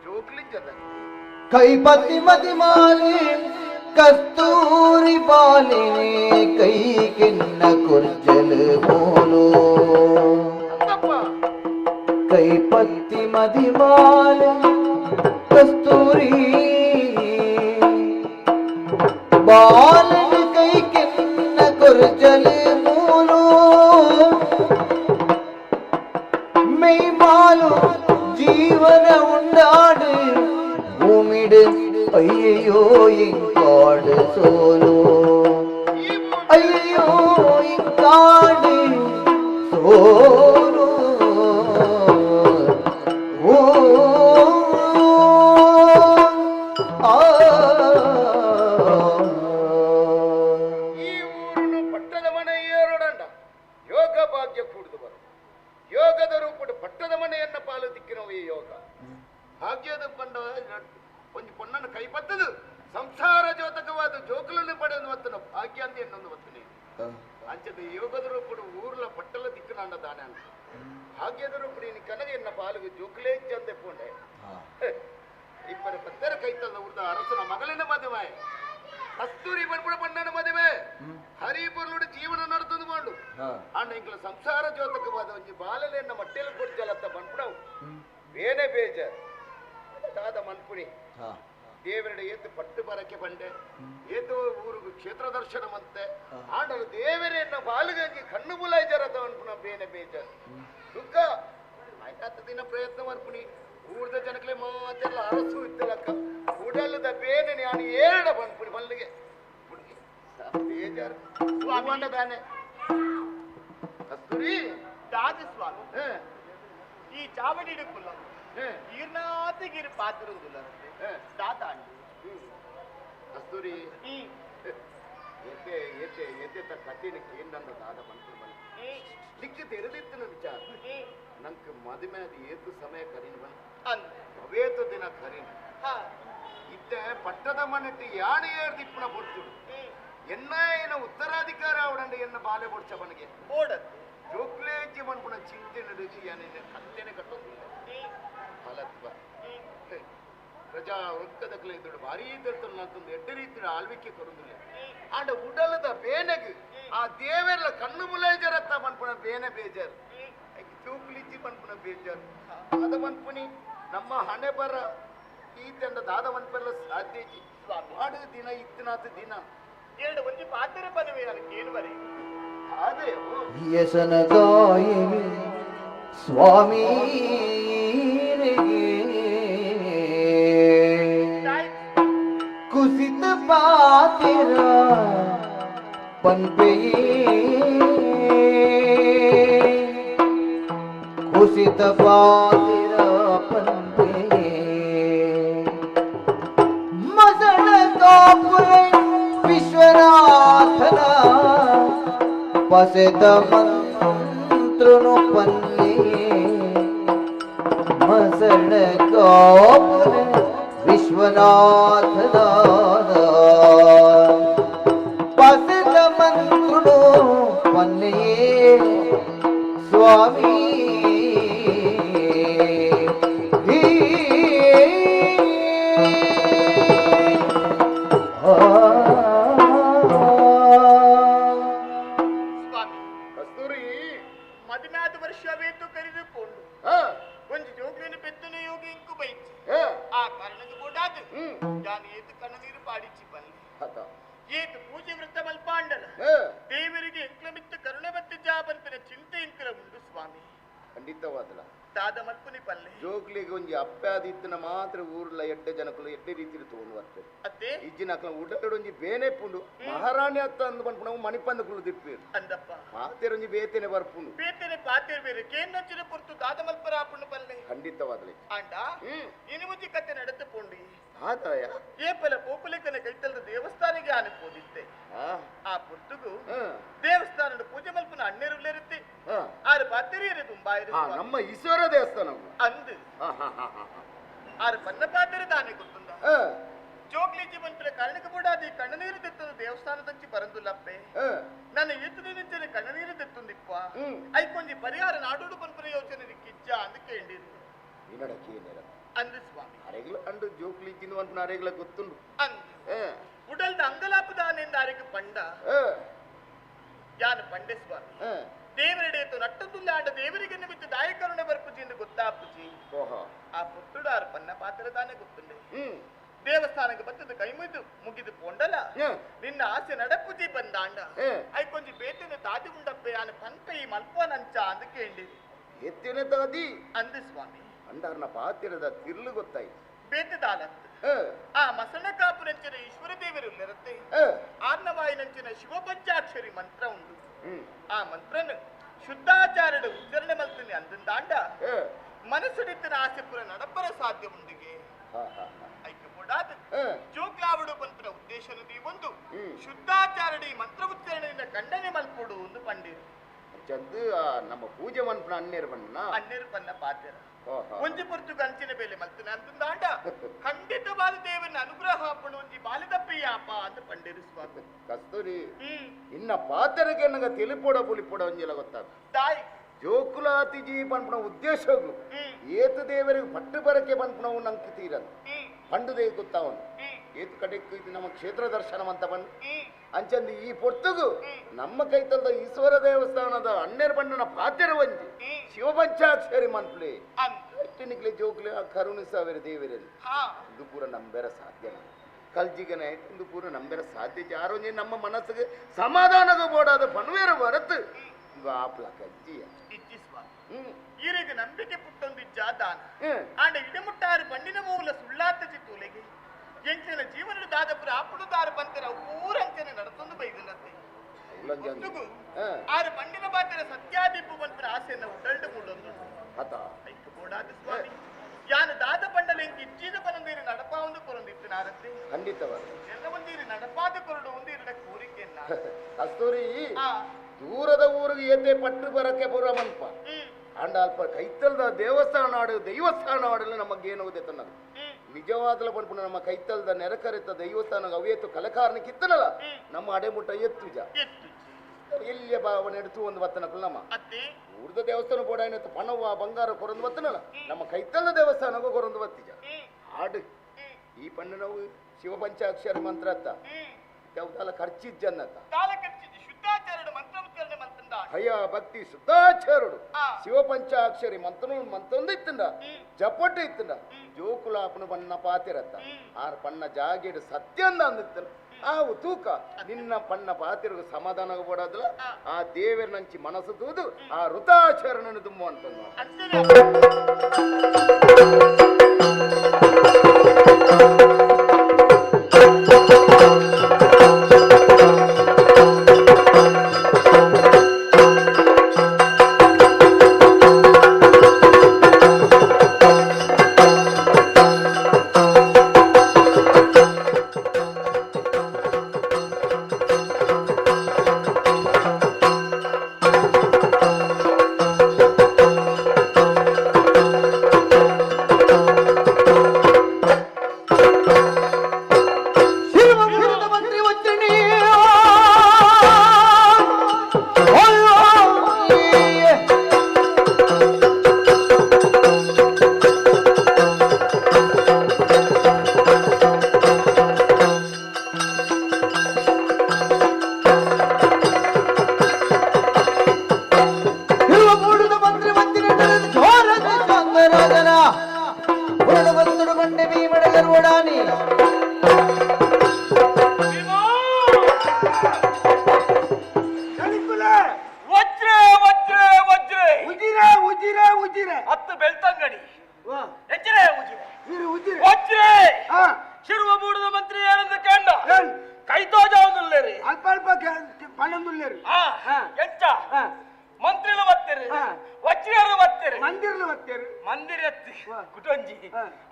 ಜೋಕ್ಲಿ ಜದ ಕೈಪತಿ ಮದಿಮಾಲೆ ಕಸ್ತೂರಿ ಬಾಲಿನೇ ಕೈ ಕಿನ್ನ ಕುರ್ಜಲ್ ಬೋಲೋ ಅಂತಪ್ಪ ಕೈಪತಿ ಮದಿಮಾಲೆ ಕಸ್ತೂರಿ ಬಾಲನ ಕೈ ಕಿನ್ನ ಕುರ್ಜಲ್ ಬೋಲೋ மெய்மாலு ஜீவன உண்டாடு பூமிடு ஐயோ இங்காடு சோலோ ஐயோ இங்காடு சோலோ ஓ ಆ ಈ ಊರನ್ನು ಪಟ್ಟದ ಮನೆ ಏರೋಡಂಡ ಯೋಗ ಭಾಗ್ಯ ಕೂಡಿದು ಬರು ಯೋಗದ ರೂಪಡು ಪಟ್ಟದ ಮನೆಯನ್ನ ಪಾಲು ದಿಕ್ಕಿನವು ಈ ಯೋಗ ಭಾಗ್ಯದ ಪಂಡ ಒಂದು ಪೊಣ್ಣನ್ನು ಕೈಪತ್ತದು ಸಂಸಾರ ಜೋತಕವಾದ ಜೋಕಲನ್ನು ಪಡೆದು ವತ್ತನ ಭಾಗ್ಯ ಅಂತ ಎನ್ನೊಂದು ವತ್ತನೆ ಅಂಚದ ಯೋಗದ ರೂಪಡು ಊರ್ಲ ಪಟ್ಟಲ ದಿಕ್ಕನಾಂಡ ದಾನೆ ಅಂತ ಭಾಗ್ಯದ ರೂಪಡಿ ನೀ ಕನಗ ಎನ್ನ ಪಾಲಿಗೆ ಜೋಕಲೇ ಚಂದೆ ಪೋಂಡೆ ಇಬ್ಬರ ಪತ್ತರ ಕೈತದ ಊರ್ದ ಅರಸನ ಮಗಳಿನ ಮದುವೆ ಕಸ್ತೂರಿ ಬರ್ಪುಡ ಪಣ್ಣನ ಮದುವೆ ಹರಿಪುರ್ಲುಡು ಜೀವನ ನಡೆದು ಮಾಡು ಅಣ್ಣ ಇಂಗ್ಲ ಸಂಸಾರ ಜೋತಕವಾದ ಒಂಜಿ ಬಾಲಲೆನ್ನ ಮಟ್ಟೆಲು ಕೊಡ್ಜಲತ್ತ ಬಂದ್ಬಿಡವು ಬೇನೆ ಬೇಜಾರ್ ತಾದ ಮನ್ಪುಣಿ ದೇವರಡೆ ಏತು ಪಟ್ಟು ಬರಕ್ಕೆ ಬಂಡೆ ಏತು ಊರಿಗೆ ಕ್ಷೇತ್ರ ದರ್ಶನ ಮಂತೆ ಆಂಡಲು ದೇವರೆನ್ನ ಬಾಲಗಂಜಿ ಕಣ್ಣು ಬುಲಾಯ್ಜರದ ಅನ್ಪುಣ ಬೇನೆ ಬೇಜಾರ್ ದುಃಖ ಆಯ್ತಾತ ದಿನ ಪ್ರಯತ್ನ ಮನ್ಪುಣಿ ಊರ್ದ ಜನಕ್ಲೆ ಮಾತೆಲ್ಲ ಅರಸು ಇತ್ತಲಕ್ಕ ಉಡಲದ ಬೇನೆ ನಾನು ಏರಡ ಬಂದ್ಪುಣಿ ಮಲ್ಲಿಗೆ ಬೇಜಾರು ಸ್ವಾಮಿ ಕಸ್ತೂರಿ ರಾಜಸ್ವಾಮಿ ಈ ಚಾವಡಿ ಕುಲ್ಲ ಈರ್ನಾತಿಗಿರಿ ಪಾತಿರುವುದಿಲ್ಲ ದಾತಾಂಡಿ ಕಸ್ತೂರಿ ಎತ್ತೆ ಎತ್ತೆ ಎತ್ತೆ ತ ಕಟ್ಟಿನ ಕೇಂದ್ರ ದಾದ ಬಂತು ದಿಕ್ಕು ತೆರೆದಿತ್ತು ವಿಚಾರ ನಂಗೆ ಮದುವೆ ಅದು ಏತು ಸಮಯ ಕರೀನು ಬಂದು ಅವೇತು ದಿನ ಕರೀನು ಇತ್ತೆ ಪಟ್ಟದ ಮನೆಟ್ಟು ಯಾಣೆ ಏರ್ದಿಪ್ಪನ ಬೊಡ್ತುಡು ಎನ್ನ ಏನ ಉತ್ತರಾಧಿಕಾರ ಅವಡಂಡೆ ಎನ್ನ ಬಾಲೆ ಬೊಡ್ಚ ಮನೆಗೆ ಓಡದ್ದು ಜೋಕ್ಲೇಜಿ ಮನ್ಪುಣ ಚಿಂತೆ ನಡುಜಿ ಯಾನೇನೆ ಕತ್ತೆನೆ ಕಟ್ಟೋದಿಲ್ಲ ಫಲತ್ವ ಪ್ರಜಾ ಒಕ್ಕದಕ್ಲೆ ಇದ್ದಳು ಭಾರೀ ತರ್ತಲ್ಲ ಅಂತಂದು ಎಡ್ಡ ರೀತಿಯ ಆಳ್ವಿಕೆ ಕೊರುದಿಲ್ಲ ಆಂಡ ಉಡಲದ ಬೇನೆಗೆ ಆ ದೇವೆಲ್ಲ ಕಣ್ಣು ಮುಲಾಯ್ಜರತ್ತ ಮನ್ಪುಣ ಬೇನೆ ಬೇಜಾರು ಜೋಕ್ಲಿಜ್ಜಿ ಮನ್ಪುಣ ಬೇಜಾರು ಅದ ಮನ್ಪುಣಿ ನಮ್ಮ ಹಣೆ ಬರ ಈ ತಂಡ ದಾದ ಮನ್ಪೆಲ್ಲ ಸಾಧ್ಯ ಮಾಡು ದಿನ ಇತ್ತನಾಥ ದಿನ ಎರಡು ಒಂಜಿ ಪಾತ್ರೆ ಪದವಿ ನನಗೆ ಏನು ಬರೀ ಅದೇ ಯಸನ ಗಾಯಿನಿ ಸ್ವಾಮಿ ಕುಸಿತ ಪಾತಿರ ಪನ್ಪೆಯೇ ಕುಸಿತ ಪಾತಿರ ಪನ್ಪೆಯೇ ಮಸಳ ಗೋಪುರ ವಿಶ್ವನಾಥನ ಪಸೆದ ಮಂತ್ರನು ಪನ್ನೆ ಮಸಳ ಗೋಪುರ ವಿಶ್ವನಾಥನ ಪಸೆದ ಮಂತ್ರನು ಪನ್ನೆ ಸ್ವಾಮಿ ಕಸ್ತೂರಿ ಮದುವೆಯಾದ ವರ್ಷವೇತು ಕರೆದುಕೊಂಡು ಒಂದು ಜೋಗ್ಲಿನ ಪೆತ್ತನ ಯೋಗಿ ಇಂಕು ಬೈಚಿ ಆ ಕಾರಣದ ಕೂಡಾದು ನಾನು ಏತು ಕಣ್ಣನೀರು ಪಾಡಿಚ್ಚಿ ಬಲ್ಲೆ ಏತು ಪೂಜೆ ವೃತ್ತ ಮಲ್ಪಾಂಡಲ ದೇವರಿಗೆ ಎಂಕ್ಲಮಿತ್ತ ಕರುಣೆ ಮತ್ತು ಜಾಬಂತನ ಚಿಂತೆ ಇಂಕಲ ಉಂಡು ಸ್ವಾಮಿ ಖಂಡಿತವಾದಲ್ಲ ದಾದ ಮಲ್ಪುನಿ ಪಲ್ಲೆ ಜೋಗ್ಲಿಗೆ ಒಂಜಿ ಅಪ್ಪಾದಿತ್ತನ ಮಾತ್ರ ಊರ್ಲ ಎಡ್ಡೆ ಜನಕುಲು ಎಡ್ಡೆ ರೀತಿ ತಗೊಂಡು ಬರ್ತದೆ ಅತ್ತೆ ಇಜ್ಜಿನ ಅಕ್ಲ ಉಡೊಂಜಿ ಬೇನೆ ಪುಂಡು ಮಹಾರಾಣಿ ಅತ್ತ ಅಂದ್ ಬಂದ್ಪುಣ ಮಣಿಪಂದ ಕುಳು ದಿಪ್ಪಿರು ಅಂದಪ್ಪ ಮಾತೆರೊಂಜಿ ಬೇತೆನೆ ಬರ್ಪುಂಡು ಬೇತನೆ ಪಾತಿರ್ ಬೇರೆ ಕೇನ್ನೊಚ್ಚಿನ ಪುರ್ತು ದಾದ ಮಲ್ಪರ ಆಪುಂಡು ಪಲ್ಲೆ ಖಂಡಿತವಾದಲೆ ಆಂಡ ಇನುಮುಜಿ ಕತೆ ನಡೆದು ಪೋಂಡಿ ಆದಾಯ ಏಪಲ ಪೋಪುಲಿಕನ ಕೈತಲ್ದ ದೇವಸ್ಥಾನಿಗೆ ಆನಪೋದಿತ್ತೆ ಆ ಪುರ್ತುಗು ದೇವಸ್ಥಾನದ ಪೂಜೆ ಮಲ್ಪನ ಅಣ್ಣೆರುಲ್ಲಿರುತ್ತೆ ಆರು ಪಾತಿರಿಯರು ತುಂಬಾ ನಮ್ಮ ಈಶ್ವರ ದೇವಸ್ಥಾನ ಅಂದು ಆರು ಪನ್ನ ಪಾತಿರ ದಾನೆ ಗೊತ್ತುಂದ ಜೋಗ್ಲಿಜಿ ಬಂದ್ರೆ ಕಾರಣಕ್ಕೆ ಬೂಡಾದಿ ಕಣ್ಣನೀರು ತೆತ್ತದು ದೇವಸ್ಥಾನದಂಚಿ ಬರಂದುಲ್ಲಪ್ಪೆ ನನ್ನ ಎತ್ತದ ನಿಂಚನೆ ಕಣ್ಣನೀರು ತೆತ್ತುಂದಿಪ್ಪ ಐಕೊಂಜಿ ಪರಿಹಾರ ನಾಡೋಡು ಪನ್ಪುರ ಯೋಚನೆ ಕಿಜ್ಜ ಅಂದಕ್ಕೆ ಎಂಡಿರು ಅಂದು ಸ್ವಾಮಿ ಅರೆಗ್ಲ ಅಂಡು ಜೋಕ್ಲಿಜಿನ ಅಂತ ಅರೆಗ್ಲ ಗೊತ್ತುಂಡು ಅಂದು ಉಡಲ್ದ ಅಂಗಲಾಪದಾನೆಂದ ಅರೆಗೆ ಪಂಡ ಯಾನು ಪಂಡೆ ಸ್ವಾಮಿ ದೇವರೆಡೆಯತ್ತು ನಟ್ಟದುಲ್ಲ ಆಂಡ ದೇವರಿಗೆ ನಿಮಿತ್ತ ದಾಯಕರುಣೆ ಬರ್ಪುಜಿ ಎಂದು ಗೊತ್ತಾಪುಜಿ ಆ ಪುತ್ತುಡಾರು ಪನ್ನ ಪಾತ್ರ ತಾನೇ ಗೊತ್ತುಂಡೆ ದೇವಸ್ಥಾನಕ್ಕೆ ಬತ್ತದ ಕೈ ಮುಗಿದು ಪೊಂಡಲ ನಿನ್ನ ಆಸೆ ನಡಪುಜಿ ಬಂದಾಂಡ ಐಕೊಂಜಿ ಬೇತಿನ ತಾದಿ ಉಂಡಪ್ಪೆ ಆನ ಪಂಪೈ ಮಲ್ಪನಂಚ ಅಂದಕ್ಕೆ ಎಂಡಿರಿ ಎತ್ತಿನ ತಾದಿ ಅಂದು ಸ್ವಾಮಿ ಅಂಡರ್ನ ಪಾತಿರದ ತಿರ್ಲು ಗೊತ್ತಾಯ್ತು ಬೇತದಾಲತ್ತು ಆ ಮಸಣ ಕಾಪುನಂಚಿನ ಈಶ್ವರ ದೇವರು ನಿರತ್ತೆ ಆರ್ನವಾಯಿನಂಚಿನ ಶಿವಪಂಚಾಕ್ಷರಿ ಮಂತ್ರ ಉಂಟು ಆ ಮಂತ್ರನು ಶುದ್ಧಾಚಾರ್ಯದ ಉಚ್ಚರಣೆ ಮಲ್ತೀನಿ ಅಂದಂದಾಂಡ ಮನಸ್ಸುಡಿತ್ತಿನ ಆಸೆ ಪುರ ನಡಪರ ಸಾಧ್ಯ ಉಂಡಿಗೆ ಐಕ್ಯಪೂಡಾದ ಜೋಗ್ಲಾವಡು ಪಂತ್ರ ಉದ್ದೇಶನದಿ ಒಂದು ಶುದ್ಧಾಚಾರ್ಯಡಿ ಮಂತ್ರ ಉಚ್ಚರಣೆಯಿಂದ ಖಂಡನೆ ಮಲ್ಪುಡು ಒಂದು ಪಂಡಿರು ಚಂದು ನಮ್ಮ ಪೂಜೆ ಮನ್ಪನ ಅನ್ನೇರು ಪನ್ನ ಪಾತ್ರ ಒಂಜಿ ಪುರ್ತು ಗಂಚಿನ ಬೇಲೆ ಮಲ್ತನ ಅಂತಂದಾಂಡ ಖಂಡಿತವಾದ ದೇವನ ಅನುಗ್ರಹ ಹಾಪುಡು ಒಂಜಿ ಬಾಲಿದಪ್ಪಯ್ಯಪ್ಪ ಅಂತ ಪಂಡಿರು ಸ್ವಾಮಿ ಕಸ್ತೂರಿ ಇನ್ನ ಪಾತ್ರಕ್ಕೆ ನಂಗೆ ತಿಳಿಪೋಡ ಪುಲಿಪೋಡ ಒಂಜಿಲ ಗೊತ್ತಾಗ ತಾಯಿ ಜೋಕುಲಾತಿಜಿ ಪನ್ಪನ ಉದ್ದೇಶಗಳು ಏತು ದೇವರಿಗೆ ಪಟ್ಟು ಬರಕ್ಕೆ ಪನ್ಪನವು ನಂಗೆ ತೀರದು ಪಂಡುದೇ ಗೊತ್ತಾವನು ಏತು ಕಡೆಗೆ ಇದು ನಮ್ಮ ಕ್ಷೇತ್ರ ದರ್ಶನ ಅಂತ ಬಂದು ಅಂಚಂದು ಈ ಪೊರ್ತುಗು ನಮ್ಮ ಕೈತಲ್ದ ಈಶ್ವರ ದೇವಸ್ಥಾನದ ಅನ್ನೇರು ಬಣ್ಣನ ಪಾತ್ರ ಒಂಜಿ ಶಿವಪಂಚಾಕ್ಷರಿ ಮಂತ್ಲಿ ಎಟ್ಟಿನಿಕ್ಲೆ ಜೋಕ್ಲೆ ಕರುಣಿಸಾವೇರಿ ದೇವರಲ್ಲಿ ಇದು ಪೂರ ನಂಬೆರ ಸಾಧ್ಯ ಕಲ್ಜಿಗನೆ ಇದು ಪೂರ ನಂಬೆರ ಸಾಧ್ಯ ಯಾರೊಂಜಿ ನಮ್ಮ ಮನಸ್ಸಿಗೆ ಸಮಾಧಾನದ ಬೋಡಾದ ಪನ್ವೇರ ಹೊರತು ಇದು ಆಪ್ಲ ಕಜ್ಜಿಯ ಈರಿಗೆ ನಂಬಿಕೆ ಪುಟ್ಟೊಂದಿಜ್ಜ ದಾನ ಆಂಡ ಇಡಮುಟ್ಟಾರು ಬಂಡಿನ ಮೂಲ ಸುಳ್ಳಾತ ಚಿತ್ತೂಲೆಗೆ ಎಂಚಿನ ಜೀವನದ ದಾದಪುರ ಆಪುಡುದಾರು ಬಂತರ ಊರಂಚನೆ ನಡತೊಂದು ಬೈದಿಲ್ಲತ್ತೆ ಆರು ಬಂಡಿನ ಬಾತರ ಸತ್ಯಾದಿಪ್ಪು ಬಂತರ ಆಸೆಯನ್ನ ಉಡಲ್ಡು ಮೂಡೊಂದು ಐಕ್ಯ ಬೋಡಾದ ಸ್ವಾಮಿ ಯಾನು ದಾದ ಬಂಡಲ ಎಂಕಿ ಇಚ್ಚಿದ ಪನಂದೀರಿ ನಡಪಾ ಒಂದು ಕೊರೊಂದಿತ್ತು ನಾರತ್ತೆ ಖಂಡಿತವಾಗಿ ಎಲ್ಲ ಒಂದೀರಿ ನಡಪಾದ ಕೊರಡು ಒಂದು ಇರಡ ಕೋರಿಕೆಯನ್ನ ಕಸ್ತೂರಿ ದೂರದ ಊರಿಗೆ ಎದ್ದೆ ಪಟ್ಟು ಬರಕ್ಕೆ ಪುರ ಮನ್ಪ ಅಂಡ ಅಲ್ಪ ಕೈತಲ್ದ ದೇವಸ್ಥಾನ ಆಡು ದೈವಸ್ಥಾನ ಆಡಲು ನಮಗೆ ಏನುವುದೇ ತನ್ನದು ನಿಜವಾದಲ ಪಡ್ಪುಣ ನಮ್ಮ ಕೈತಲ್ದ ನೆರಕರಿತ ದೈವಸ್ಥಾನ ಅವೇತು ಕಲಕಾರನಿಕ್ಕಿತ್ತನಲ್ಲ ನಮ್ಮ ಅಡೆಮುಟ್ಟ ಎತ್ತುಜ ಎಲ್ಲಿಯ ಭಾವನೆ ಎಡ್ತು ಒಂದು ವತ್ತನ ನಮ್ಮ ಊರ್ದ ದೇವಸ್ಥಾನ ಬೋಡ ಏನತ್ತು ಪಣವ ಬಂಗಾರ ಕೊರೊಂದು ವತ್ತನಲ್ಲ ನಮ್ಮ ಕೈತಲ್ದ ದೇವಸ್ಥಾನಗೂ ಕೊರೊಂದು ವತ್ತಿಜ ಆಡು ಈ ಪಣ್ಣು ನಾವು ಶಿವಪಂಚಾಕ್ಷರ ಮಂತ್ರ ಅತ್ತ ಯಾವ್ದಲ್ಲ ಖರ್ಚಿಜ್ಜನ್ನತ್ತ ಭಯ ಭಕ್ತಿ ಶುದ್ಧಾಚಾರ್ಯುಡು ಶಿವಪಂಚಾಕ್ಷರಿ ಮಂತೊಂದು ಇತ್ತಂಡ ಜಪಟ್ಟು ಇತ್ತಂಡ ಜೋಕುಲಾಪನ ಬಣ್ಣ ಪಾತಿರತ್ತ ಆರ್ ಪಣ್ಣ ಜಾಗೇಡು ಸತ್ಯಂದ ಅಂದಿತ್ತಲ್ಲ ಆವು ತೂಕ ನಿನ್ನ ಪಣ್ಣ ಪಾತಿರಗು ಸಮಾಧಾನ ಬೋಡಾದಲ್ಲ ಆ ದೇವರ ನಂಚಿ ಮನಸ್ಸು ತೂದು ಆ ಋತಾಚರಣೆ ತುಂಬ ಅಂತಂದ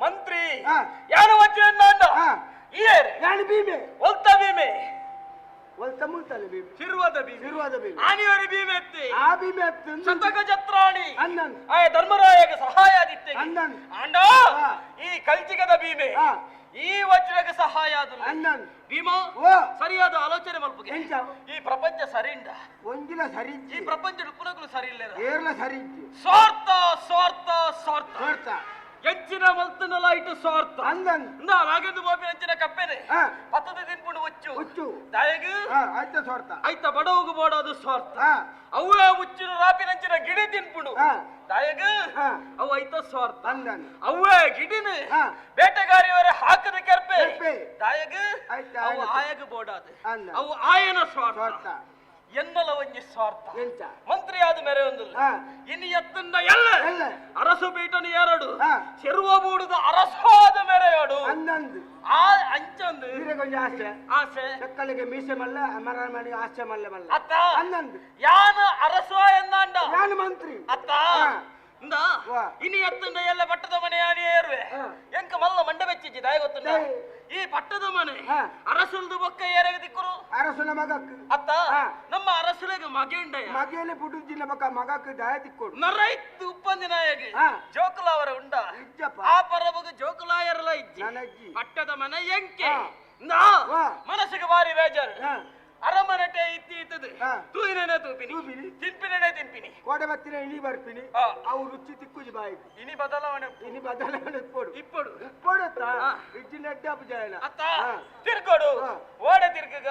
ಮಂತ್ರಿ ಯಾರು ಧರ್ಮರಾಯಗೆ ಸಹಾಯ ಆದಿತ್ತೆ ಅಂಡ ಈ ಕಲ್ಚಿಗದ ಭೀಮೆ ಈ ವಜ್ರಕ್ಕೆ ಸಹಾಯ ಆದನು ಅಂದನ್ ಭೀಮಾ ಓ ಸರಿಯಾದ ಆಲೋಚನೆ ಮಲ್ಪಗೆ ಎಂಚ ಈ ಪ್ರಪಂಚ ಸರಿಯಿಂದ ಒಂಜಿಲ ಈ ಸರಿಜ್ಜಿ ಪ್ರಪಂಚದ ಪುನಗಳು ಸರಿ ಇಲ್ಲ ಏರ್ಲ ಸರಿಜ್ಜಿ ಸ್ವಾರ್ಥ ಸ್ವಾರ್ಥ ಸ್ವಾರ್ಥ ನೋಡ್ತ ಎಂಚಿನ ಮಲ್ತನಲ್ಲ ಇಟ್ಟು ಸ್ವಾರ್ಥ ಅಂದನ್ ನಾಗೆಂದು ಬೋಪಿ ಎಂಚಿನ ಕಪ್ಪೆನೆ ಹಾ ಪತ್ತದ ತಿನ್ಕೊಂಡು ಹುಚ್ಚು ಹುಚ್ಚು ದಯಗ ಹಾ ಆಯ್ತ ಸೋರ್ತ ಆಯ್ತ ಬಡವಗು ಬೋಡೋದು ಸ್ವಾರ್ಥ ಹಾ ಅವೇ ಹುಚ್ಚಿನ ರಾಪಿನಂಚಿನ ಗಿಡಿ ತಿನ್ಪುಡು ಹಾ ದಯಗ ಹಾ ಅವು ಆಯ್ತ ಸ್ವಾರ್ಥ ಅಂದನ್ ಅವೇ ಗಿಡಿನ ಹಾ ಬೇಟೆಗಾರಿಯವರ ಹಾಕದ ಕೆರ್ಪೆ ಕೆರ್ಪೆ. ದಯಗ ಆಯ್ತ ಅವು ಆಯ್ತು. ಆಯಗ ಬೋಡಾದ ಅಂದ ಅವು ಆಯನ ಸ್ವಾರ್ಥ ಸೋರ್ತ ಎನ್ನಲ ಒಂಜಿ ಸ್ವಾರ್ಥ ಎಂಚ ಮಂತ್ರಿ ಆದ ಮೇರೆ ಒಂದಿಲ್ಲ ಹಾ ಇನ್ನು ಎತ್ತನ್ನ ಎಲ್ಲ ಎಲ್ಲ ಅರಸು ಪೀಠನು ಎರಡು ಹಾ ಚೆರುವ ಬೂಡುದ ಅರಸಾದ ಮೇರೆಯೋಡು ಅಂದಂದು ಆ ಅಂಚಂದು ನೀರೆ ಕೊಂಚ ಆಸೆ ಆಸೆ ಚಕ್ಕಲಿಗೆ ಮೀಸೆ ಮಲ್ಲ ಅಮರ ಮಣಿ ಆಸೆ ಮಲ್ಲ ಮಲ್ಲ ಅತ್ತ ಅಂದಂದು ಯಾನ ಅರಸು ಎಂದಾಂಡ ನಾನು ಮಂತ್ರಿ ಅತ್ತ ಹಾ. ಇಂದ ವಾ. ಇನಿ ಎತ್ತಂಡ ಎಲ್ಲ ಪಟ್ಟದ ಮನೆ ಯಾನಿ ಏರುವೆ ಹಾ. ಎಂಕ ಮಲ್ಲ ಮಂಡ ಬೆಚ್ಚಿಚ್ಚಿ ದಾಯ ಗೊತ್ತುಂಡ ದೈ. ಈ ಪಟ್ಟದ ಮನೆ ಹಾ. ಅರಸುಲ್ದು ಬೊಕ್ಕ ಏರೆಗೆ ದಿಕ್ಕರು ಅರಸುನ ಮಗಕ್ಕೆ ಅತ್ತ ಹಾ. ನಮ್ಮ ಅರಸುಲೆಗೆ ಮಗೆಂಡಯ ಮಗೇನೆ ಪುಡುಜಿನ ಬಕ್ಕ ಮಗಕ್ಕೆ ದಯ ತಿಕ್ಕೊಡು ನರೈತ್ತು ಉಪ್ಪಂದಿನಾಯಗೆ ಹಾ. ಜೋಕುಲ ಅವರ ಉಂಡ ಇಜ್ಜಪ್ಪ ಆ ಪರಬಗ ಜೋಕುಲಾಯರಲ್ಲ ಇಜ್ಜಿ ನನಜ್ಜಿ ಪಟ್ಟದ ಮನೆ ಎಂಕೆ ಹಾ. ನಾ ವಾ. ಮನಸ್ಸಿಗೆ ಬಾರಿ ಬೇಜಾರು ಹಾ ಅರಮನೆಟೆ ಇತ್ತಿ ಇತ್ತದು ಹಾ. ತೂಯಿನೇ ತೂಪಿನಿ ತೂಪಿನಿ. ತಿನ್ಪಿನೇ ತಿನ್ಪಿನಿ ಕೋಡೆ ಬತ್ತಿನ ಇನಿ ಬರ್ಪಿನಿ ಹಾ. ಅವು ರುಚಿ ತಿಕ್ಕುಜಿ ಬಾಯಿ ಇನಿ ಬದಲಾವಣೆ ಇನಿ ಬದಲಾವಣೆ ಇಪ್ಪಡು ಇಪ್ಪಡು ಇಪ್ಪಡುತ್ತ ಹಾ. ಇಜ್ಜಿನ ಅಡ್ಡ ಅಪಜಾಯನ ಅತ್ತ ತಿರ್ಗೋಡು ಹಾ. ಓಡೆ ತಿರ್ಗಗ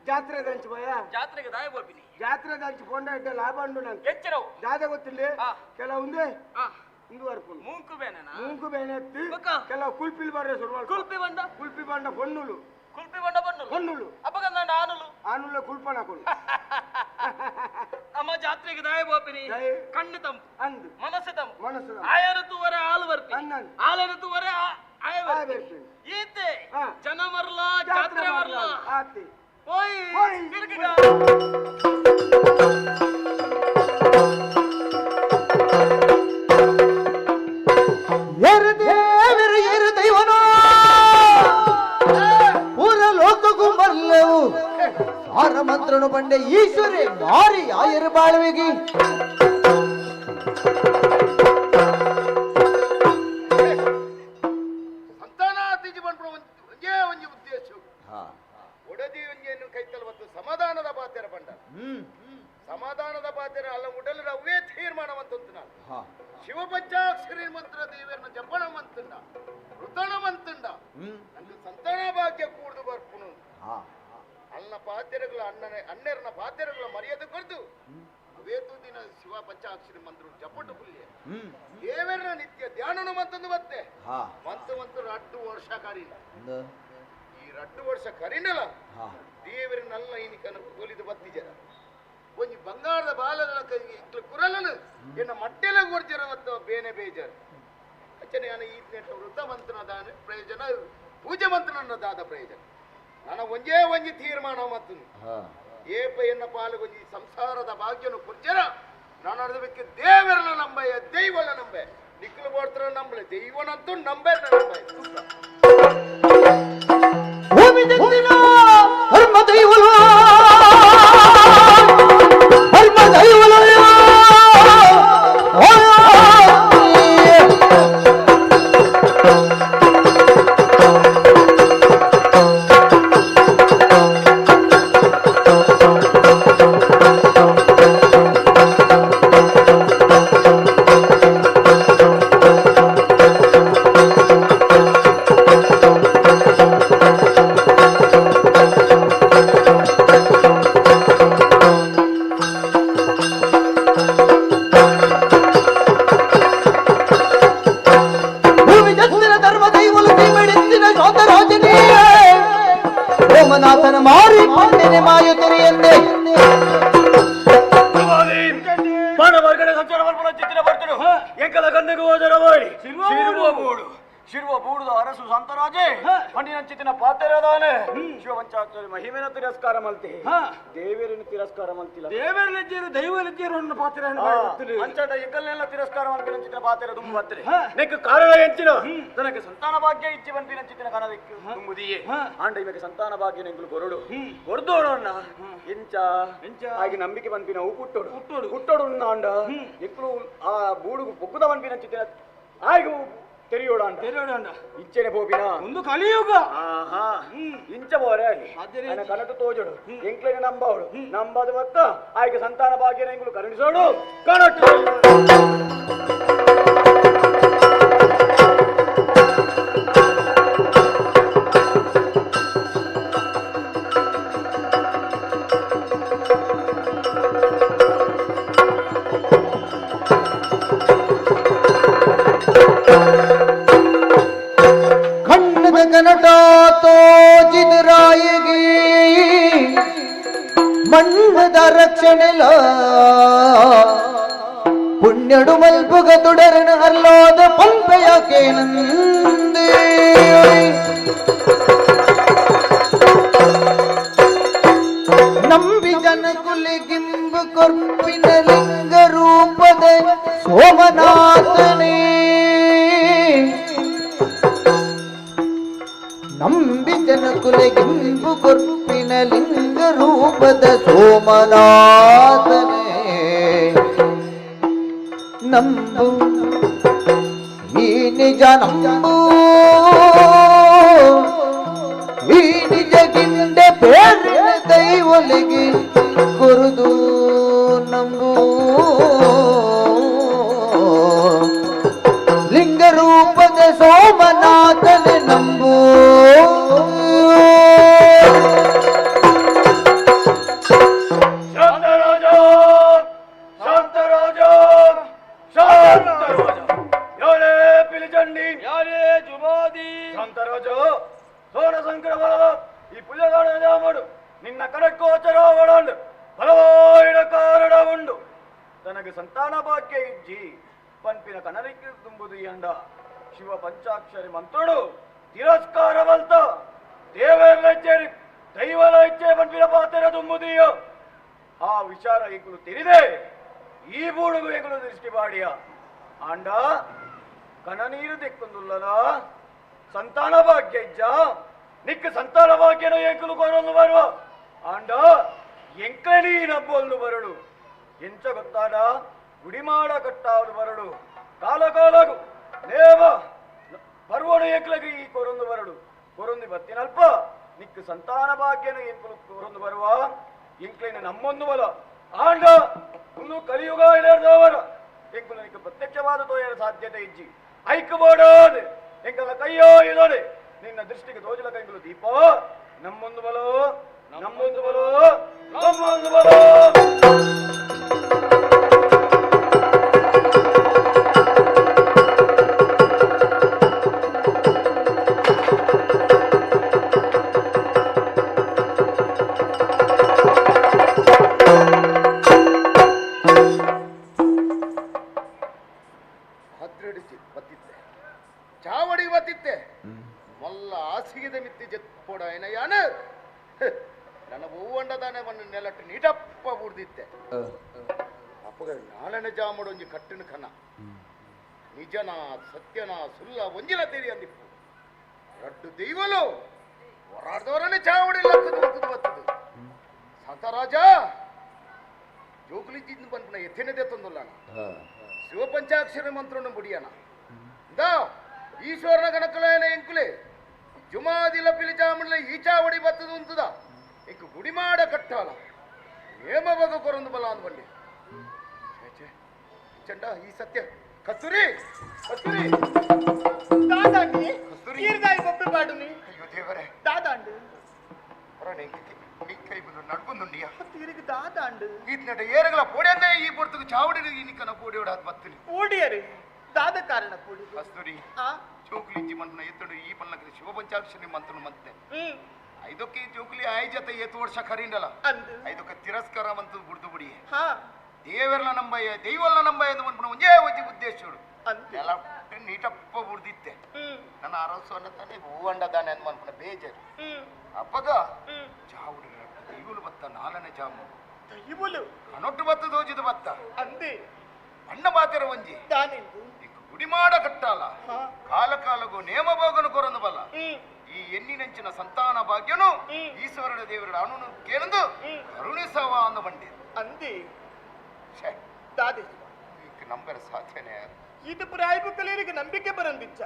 ಜಾತ್ರೆ ದಂಚು ಭಯ ಜಾತ್ರೆಗೆ ದಾಯ ಬೋಪಿನಿ ಜಾತ್ರೆ ದಂಚು ಕೊಂಡ ಇಡ್ಡ ಲಾಭ ಉಂಡು ನಂಗೆ ಎಚ್ಚರವು ಜಾದ ಗೊತ್ತಿಲ್ಲ ಹಾ. ಕೆಲವುಂದೆ ಹಾ ಇಂದು ಬರ್ಪುಂಡು ಮೂಂಕು ಬೇನೆನಾ ಮೂಂಕು ಬೇನೆ ಎತ್ತಿ ಬೊಕ್ಕ? ಕೆಲವು ಕುಲ್ಪಿಲ್ ಬರ್ರೆ ಸುರುವಲ್ ಕುಲ್ಪಿ ಬಂದ ಕುಲ್ಪಿ ಬಂಡ ಹೊನ್ನುಲು ಕುಲ್ಪಿ ಬಂಡ ಬಣ್ಣಲು ಹೊನ್ನುಲು ಅಪ್ಪಗಂದ ಆನುಲು ಆನುಲ್ಲ ಕುಲ್ಪಣ ಕೊಡು ನಮ್ಮ ಜಾತ್ರೆಗೆ ದಾಯ ಬೋಪಿನಿ ದಯ. ಕಣ್ಣು ತಂಪು ಅಂದು ಮನಸ್ಸು ತಂಪು ಮನಸ್ಸು ಆಯನ ತೂವರೆ ಹಾಲು ಬರ್ಪಿ ಅನ್ನನ್ ಹಾಲನ ತೂವರೆ ಆಯ ಬರ್ಪಿ ಬರ್ತೀನಿ ಈತೆ ಹಾ. ಜನ ಮರ್ಲ ಜಾತ್ರೆ ಮರ್ಲ ಆತಿ ಹೋಯ್ ಹೋಯ್. ತಿರ್ಗಗ ಏರು ದೇವರು ಏರು ದೈವನೋ ಊರ ಲೋಕಕ್ಕೂ ಬರ್ಲೆವು ಆರ ಮಂತ್ರನು ಬಂಡೆ ಈಶ್ವರಿ ಮಾರಿ ಆಯರು ಬಾಳುವಿಗೆ ಸಂತಾನ ತಿಜಿ ಬಂದ್ಬಿಡು ಒಂಜೇ ಒಂಜಿ ಉದ್ದೇಶ ಒಡದಿ ಒಂಜೆಯನ್ನು ಕೈತಲ್ ಮತ್ತು ಸಮಾಧಾನದ ಪಾತೆರ ಬಂಡ ಸಮಾಧಾನದ ಪಾತೆರ ಅಲ್ಲ ಉಡಲಿನ ಅವೇ ತೀರ್ಮಾನವಂತಂತು ನಾನು ಶಿವ ಪಂಚಾಕ್ಷರಿ ಮಂತ್ರ ದೇವರನ್ನ ಜಪಣ ಮಂತುಂಡ ಋತಣ ಮಂತುಂಡ ನಂಗೆ ಸಂತಾನ ಭಾಗ್ಯ ಕೂಡ್ದು ಬರ್ಪುನು ಅಲ್ಲ ಪಾತೆರಗಳ ಅಣ್ಣರನ ಪಾತೆರಗಳ ಮರ್ಯಾದೆ ಕೊಡ್ದು ಅವೇತು ದಿನ ಶಿವ ಪಂಚಾಕ್ಷರಿ ಮಂತ್ರ ಜಪಟು ಪುಲ್ಯ ದೇವರನ್ನ ನಿತ್ಯ ಧ್ಯಾನನು ಮಂತಂದು ಮತ್ತೆ ಮಂತು ರಡ್ಡು ವರ್ಷ ಕರೀನ ಈ ರಡ್ಡು ವರ್ಷ ಕರೀನಲ್ಲ ದೇವರನ್ನೆಲ್ಲ ಇನಿಕನ ಕೊಲಿದು ಬತ್ತಿ ಜನ ಒಂಜಿ ಬಂಗಾರದ ಬಾಲಗಳ ಕೈಗೆ ಇಕ್ಲು ಕುರಲನು ಎನ್ನ ಮಟ್ಟೆಲ್ಲ ಕೊಡ್ತಿರ ಮತ್ತು ಬೇನೆ ಬೇಜಾರು ಅಚ್ಚನೆ ನಾನು ಈ ವೃತ ಮಂತ್ರನದಾನ ಪ್ರಯೋಜನ ಪೂಜೆ ಮಂತ್ರನದಾದ ಪ್ರಯೋಜನ ನನ್ನ ಒಂಜೇ ಒಂಜಿ ತೀರ್ಮಾನ ಮತ್ತು ಏಪ ಎನ್ನ ಪಾಲು ಒಂಜಿ ಸಂಸಾರದ ಭಾಗ್ಯನು ಕೊಡ್ಜರ ನಾನು ಅರ್ಧಕ್ಕೆ ದೇವರನ್ನ ನಂಬೆಯ ದೈವನ ನಂಬೆ ನಿಕ್ಕಲು ಬೋಡ್ತಾರ ನಂಬಲೆ ದೈವನಂತೂ ನಂಬೆ ನಂಬೆ ಧರ್ಮ ದೈವಲು ಧರ್ಮ ದೈವಲು ಸೋಮನಾಥನ ಮಾರಿ ಪಾಂಡೆನೆ ಮಾಯುತರಿ ಎಂದೆ ಹೊರಗಡೆ ಸಂಚಾರ ಮಾಡ್ಕೊಂಡು ಚಿತ್ರ ಬರ್ತಾರೆ ಎಂಕಲ ಕಣ್ಣಿಗೆ ಹೋದರ ಮಾಡಿ ಶಿರುವ ಬೂಡುದ ಅರಸು ಸಂತರಾಜೆ ಮಣ್ಣಿನ ಚಿತ್ತಿನ ಪಾತ್ರದಾನೆ ಶಿವ ಪಂಚಾಕ್ಷರಿ ಮಹಿಮೆನ ತಿರಸ್ಕಾರ ಮಲ್ತಿ ದೇವರನ್ನು ತಿರಸ್ಕಾರ ಮಲ್ತಿಲ್ಲ ದೇವರಲ್ಲಿದ್ದೀರು ದೈವಲಿದ್ದೀರು ಪಾತ್ರ ಅಂಚಟ ಎಂಕಲ್ನೆಲ್ಲ ತಿರಸ್ಕಾರ ಮಲ್ಪಿನ ಚಿತ್ರ ಪಾತ್ರ ತುಂಬ ಬರ್ತದೆ ನೆಕ್ಕ ಕಾರಣ ಎಂಚಿನ ತನಗೆ ಸಂತಾನ ಭಾಗ್ಯ ಇಚ್ಚಿ ಬಂಪಿನ ಚಿತ್ತಿನ ಕಣ ತುಂಬುದಿಯೇ ಆಂಡ ಇವಾಗ ಸಂತಾನ ಭಾಗ್ಯ ನೆಂಕಲು ಕೊರಡು ಕೊರ್ದೋಡಣ್ಣ ಇಂಚ ಹಾಗೆ ನಂಬಿಕೆ ಬಂಪಿನ ಹೂ ಹುಟ್ಟೋಡು ಆಂಡ ನೆಕ್ಕಲು ಆ ಬೂಡುಗು ಬೊಕ್ಕುದ ಬಂಪಿನ ಚಿತ್ತಿನ ಹಾಗೆ ತೆರೆಯೋಡ ಇಚ್ಚೆನೆ ಪೋಪಿನ ಒಂದು ಕಲಿಯುಗ ಆಹಾ ಇಂಚ ಬೋರೆ ಅಲ್ಲಿ ನನ್ನ ಕನಟು ತೋಜೋಡು ಎಂಕ್ಲೆನೆ ನಂಬವಳು ನಂಬದ ಮತ್ತ ಆಯ್ಕೆ ಸಂತಾನ ಭಾಗ್ಯನ ಎಂಗಳು ಕರುಣಿಸೋಡು ಕನಟು ಖಂಡದ ಕನಟಾತೋ ಜಿದರಾಯಿಗಿ ಮಣ್ಣದ ರಕ್ಷಣೆಲ ಪುಣ್ಯಡು ಮಲ್ಪುಗ ತುಡರನ ಅರ್ಲಾದ ಪಂಪೆಯಾಕೇನಂದೇ ನಂಬಿ ಜನಕುಲಿಗಿಂಬು ಕೊರ್ಪಿನ ಲಿಂಗ ರೂಪದ ಸೋಮನಾಥನೇ ನಂಬಿ ಜನಕುಲಿಗಿಂಬು ಕೊರ್ಪಿನ ಲಿಂಗ ರೂಪದ ಸೋಮನಾಥನೇ ನಂಬು ಈ ನಿಜ ನಂಬು ಈ ನಿಜಗಿಂದ ಬೇರೆ ದೈವಲಿಗೆ ಕುರುದು ನಂಬು ಲಿಂಗ ರೂಪದ ಸೋಮನಾಥನ ನಂಬು ನಿನ್ನ ಕಡಕೋಚರ ಒಡಂಡು ಫಲವಾಯಿನ ಕಾರಣ ಉಂಡು ತನಗೆ ಸಂತಾನ ಭಾಗ್ಯ ಇಜ್ಜಿ ಪಂಪಿನ ಕನರಿಕೆ ತುಂಬುದು ಎಂಡ ಶಿವ ಪಂಚಾಕ್ಷರಿ ಮಂತ್ರುಡು ತಿರಸ್ಕಾರವಲ್ತ ದೇವರ ಇಚ್ಛೆ ದೈವಲ ಇಚ್ಛೆ ಪಂಪಿನ ಪಾತ್ರ ತುಂಬುದಿಯೋ ಆ ವಿಚಾರ ಈಗಲು ತಿಳಿದೆ ಈ ಬೂಡುಗು ಎಗಲು ದೃಷ್ಟಿ ಮಾಡಿಯ ಆಂಡ ಕಣ ನೀರು ದಿಕ್ಕೊಂದುಲ್ಲದ ಸಂತಾನ ಭಾಗ್ಯ ಇಜ್ಜ ನಿಕ್ಕ ಸಂತಾನ ಭಾಗ್ಯನ ಎಂಕಲು ಕೊರೊಂದು ಬರುವ ಆಂಡ ಎಂಕಲಿ ನಬ್ಬೊಂದು ಬರಡು ಎಂಚ ಗೊತ್ತಾದ ಗುಡಿಮಾಡ ಕಟ್ಟಾವಲು ಬರಡು ಕಾಲ ಕಾಲಗು ನೇವ ಬರುವನು ಎಂಕ್ಲಗೆ ಈ ಕೊರೊಂದು ಬರಡು ಕೊರೊಂದು ಬತ್ತಿನಲ್ಪ ನಿಕ್ಕ ಸಂತಾನ ಭಾಗ್ಯನ ಎಂಕಲು ಕೊರೊಂದು ಬರುವ ಎಂಕ್ಲಿನ ನಮ್ಮೊಂದು ಬಲ ಆಂಡ ಒಂದು ಕಲಿಯುಗ ಇಲ್ಲದವರ ಎಂಕಲು ನಿಕ್ಕ ಪ್ರತ್ಯಕ್ಷವಾದ ತೋಯರ ಸಾಧ್ಯತೆ ಇಜ್ಜಿ ಐಕ್ಯಬೋಡೋದೆ ಎಂಕಲ ಕೈಯೋ ಇಲ್ಲೋದೆ ನಿನ್ನ ದೃಷ್ಟಿಗೆ ತೋಜಲ ಕೈಗಳು ದೀಪ ನಮ್ಮೊಂದು ಬಲೋ ನಮ್ಮೊಂದು ಬಲೋ ನಮ್ಮೊಂದು ಬಲೋ ಬತ್ತಿತ್ತೆ ಚಾವಡಿ ಬತ್ತಿತ್ತೆ ಮಲ್ಲ ಆಸಿಗೆದ ಮಿತ್ತಿ ಜೆತ್ಪೋಡ ಏನಯ್ಯಾನ ನನ್ನ ಹೂವಂಡದಾನೆ ಒಂದು ನೆಲಟ್ಟು ನೀಟಪ್ಪ ಬುಡ್ದಿತ್ತೆ ಅಪ್ಪಗ ನಾಳನೆ ಜಾಮಡು ಒಂಜಿ ಕಟ್ಟಿನ ಕನ ನಿಜನ ಸತ್ಯನ ಸುಲ್ಲ ಒಂಜಿಲ ತೆರಿ ಅಂದಿಪ್ಪು ರಡ್ಡು ದೈವಲು ಹೋರಾಡ್ದವರನ್ನೇ ಚಾವಡಿ ಲಕ್ಕದು ಬರ್ತದೆ ಸಂತರಾಜ ಜೋಗುಲಿದ್ದ ಬಂದ ಎತ್ತಿನದೇ ತಂದುಲ್ಲ ಶಿವ ಪಂಚಾಕ್ಷರ ಮಂತ್ರನ ಬುಡಿಯನ ಈಶ್ವರನ ಗಣಕಲಯನ ಎಂಕುಲೆ ಜುಮಾದಿಲ ಪಿಲಿಚಾಮಣ್ಣ ಈ ಚಾವಡಿ ಬತ್ತದು ಅಂತದ ಇಂಕ ಗುಡಿ ಮಾಡ ಕಟ್ಟಾಲ ನೇಮ ಬಗ ಕೊರೊಂದು ಬಲ ಅಂದ್ ಬಂಡಿ ಚಂಡ ಈ ಸತ್ಯ ಕಸ್ತೂರಿ ಕಸ್ತೂರಿ ದಾದಾಂಡಿ ಕಸ್ತೂರಿ ಈರ್ದಾಯಿ ಬೊಬ್ಬೆ ಪಾಡುನಿ ಅಯ್ಯೋ ದೇವರೇ ದಾದಾಂಡು ಹೊರನೆ ಕೈ ಬಂದು ನಡ್ಕೊಂಡುಂಡಿಯ ತಿರುಗಿ ದಾದಾಂಡು ಈತ್ನಟ ಏರಗಳ ಪೋಡಿಯಂದೇ ಈ ಪೊರ್ತುಕು ಚಾವಡಿ ನಿಕ್ಕನ ಪೋಡಿ ಓಡಾದ ಬತ್ತಲಿ ಓಡಿಯರು ದಾದ ಕಾರಣ ಪೋಡಿ ಕಸ್ತೂರಿ ಆ ಚೌಕಲಿ ಮಂತ್ರನ ಎತ್ತಡು ಈ ಪಲ್ಲಕ್ಕೆ ಶಿವ ಪಂಚಾಕ್ಷರಿ ಮಂತ್ರನ ಮತ್ತೆ ಐದಕ್ಕೆ ಚೌಕಲಿ ಆಯ್ ಜೊತೆ ಏತು ವರ್ಷ ಕರಿಂಡಲ್ಲ ಅಂದು ಐದಕ್ಕೆ ತಿರಸ್ಕಾರ ಮಂತ್ರ ಬುಡ್ದು ಬಿಡಿ ಹಾ ದೇವರನ ನಂಬಯ್ಯ ದೈವಲ್ನ ನಂಬಯ್ಯ ಎಂದು ಮನ್ಪಣ ಒಂಜೇ ಒಂಜಿ ಉದ್ದೇಶೋಡು ಅಂದು ಎಲ್ಲ ನೀಟಪ್ಪ ಬುಡ್ದಿತ್ತೆ ನನ್ನ ಅರಸು ಅನ್ನ ತಾನೆ ಹೂವಂಡದಾನೆ ಅಂತ ಮನ್ಪಣ ಬೇಜಾರು ಅಪ್ಪಗ ಚಾವುಡು ದೈವಲು ಬತ್ತ ನಾಲನೆ ಜಾಮು ದೈವಲು ಕನೊಟ್ಟು ಬತ್ತ ದೋಜಿದ ಬತ್ತ ಅಂದೆ ಅಣ್ಣ ಮಾತೆರ ಒಂಜಿ ದಾನಿಂದು ಗುಡಿಮಾಡ ಕಟ್ಟಾಲ ಹಾ ಕಾಲ ಕಾಲಗೂ ನೇಮ ಭೋಗನು ಕೊರೊಂದು ಬಲ್ಲ ಈ ಎನ್ನಿನಂಚಿನ ಸಂತಾನ ಭಾಗ್ಯನು ಈಶ್ವರನ ದೇವರ ಅಣುನು ಕೇಳಂದು ಕರುಣಿಸವ ಅಂದ ಬಂಡಿ ಅಂದೆ ಛೇ ದಾದೆ ನಂಬರ ಸಾಧ್ಯನೇ ಇದು ಪ್ರಾಯಬು ಕಲಿಯರಿಗೆ ನಂಬಿಕೆ ಬರಂದಿಚ್ಚ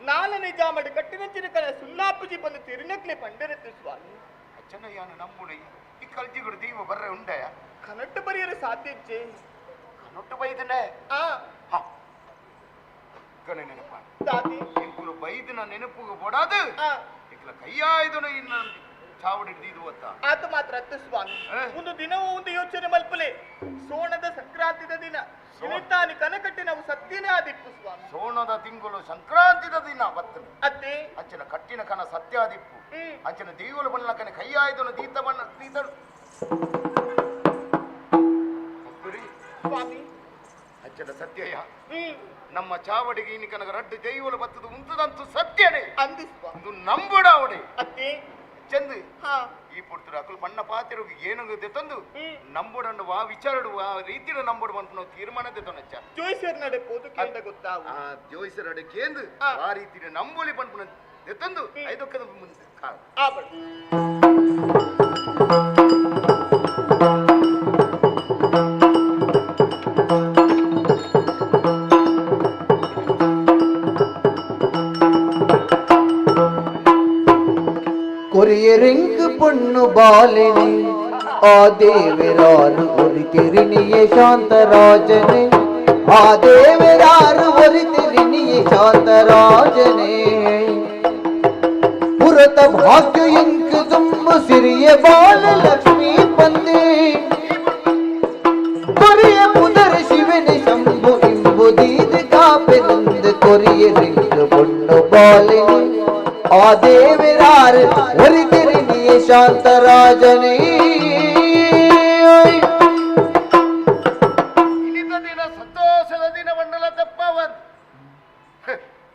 ನಾಲನೇ ಜಾಮಡಿ ಕಟ್ಟಿನಂಚಿನ ಕಲ ಸುಲ್ಲಾಪುಜಿ ಬಂದು ತಿರುನಕ್ಲೆ ಪಂಡರತ್ತು ಸ್ವಾಮಿ ಅಚ್ಚನಯ್ಯನ ನಮ್ಮುಡಿ ಈ ಕಲ್ಜಿಗುಡು ದೀವ ಬರ್ರೆ ಉಂಡೆ ಕನಟ್ಟು ಬರೆಯಲು ಸಾಧ್ಯ ಇಜ್ಜೆ ಕನೊಟ್ಟು ಬೈದನೆ ಆ ಕನೆ ನೆನಪ ದಾದಿ ಇಂಕುಲು ಬೈದಿನ ನೆನಪುಗೆ ಬೋಡಾದು ಆ ಇಕ್ಲ ಕೈಯಾಯ್ದನ ಇನ್ನ ಚಾವಡಿ ಹಿಡಿದು ಒತ್ತ ಆತ ಮಾತ್ರ ಅತ್ತ ಸ್ವಾಮಿ ಒಂದು ದಿನವೂ ಒಂದು ಯೋಚನೆ ಮಲ್ಪಲೆ ಸೋಣದ ಸಂಕ್ರಾಂತಿದ ದಿನ ಇನಿತಾನಿ ಕನಕಟ್ಟಿ ನಾವು ಸತ್ಯನೇ ಆದಿಪ್ಪು ಸ್ವಾಮಿ ಸೋಣದ ತಿಂಗಳು ಸಂಕ್ರಾಂತಿದ ದಿನ ಬತ್ತನು ಅತ್ತೆ ಅಂಚನ ಕಟ್ಟಿನ ಕನ ಸತ್ಯಾದಿಪ್ಪು ಅಂಚನ ದೇವಲು ಬಣ್ಣ ಕನೆ ಕೈಯಾಯ್ದನು ದೀತ ಬಣ್ಣ ದೀತನು ಸ್ವಾಮಿ ಅಂಚನ ಸತ್ಯಯ ನಮ್ಮ ಚಾವಡಿಗೆ ಇನಿ ಕನಗ ರಡ್ಡು ದೈವಲು ಬತ್ತದು ಉಂಟದಂತೂ ಸತ್ಯನೇ ಅಂದಿ ಸ್ವಾಮಿ ಇದು ನಂಬುಡ ಅವಡೆ ಅತ್ತೆ ಚಂದು ಹಾ ಈ ಪುಡ್ತರು ಅಕಲ್ ಬಣ್ಣ ಪಾತಿರೋಗಿ ಏನಂಗದೆ ತಂದು ನಂಬೋಡನ್ನು ಆ ವಿಚಾರಡು ಆ ರೀತಿಯ ನಂಬೋಡು ಬಂತು ನಾವು ತೀರ್ಮಾನದೆ ತೊನಚ್ಚ ಜೋಯಿಸರ್ ನಡೆ ಪೋದು ಕೇಂದ್ರ ಗೊತ್ತಾವು ಆ ಜೋಯಿಸರ ಅಡೆ ಕೇಂದು ಆ ರೀತಿಯ ನಂಬೋಲಿ ಬಂತು ತಂದು ಐದೊಕ್ಕದ ಮುಂದೆ ಕಾಲ ಆ ಬಡ கொரியரிங்கு பொண்ணு பாலினி ஆ தேவராறு ஒரு திருநிய சாந்தராஜனே ஆ தேவராறு ஒரு திருநிய சாந்தராஜனே புறத்த ಭಾಗ್ಯ ಇಂಕು ತುಂಬ ಸಿರಿಯ ಬಾಲಲಕ್ಷ್ಮಿ ಬಂದೆ ಕೊರಿಯ ಮುದರ ಶಿವನ ಶಂಭು ಇಂಬುದೀದ ಕಾಪೆನಂದ ಕೊರಿಯರಿಂಗು பொண்ணு ಬಾಲಿನಿ ಆ ದೇವರಾರು ஒரு திருநிய ಶಾಂತರಾಜನೇ ಇನಿತ ದಿನ ಸಂತೋಷದ ದಿನ ಬಣ್ಣಲ ತಪ್ಪವನ್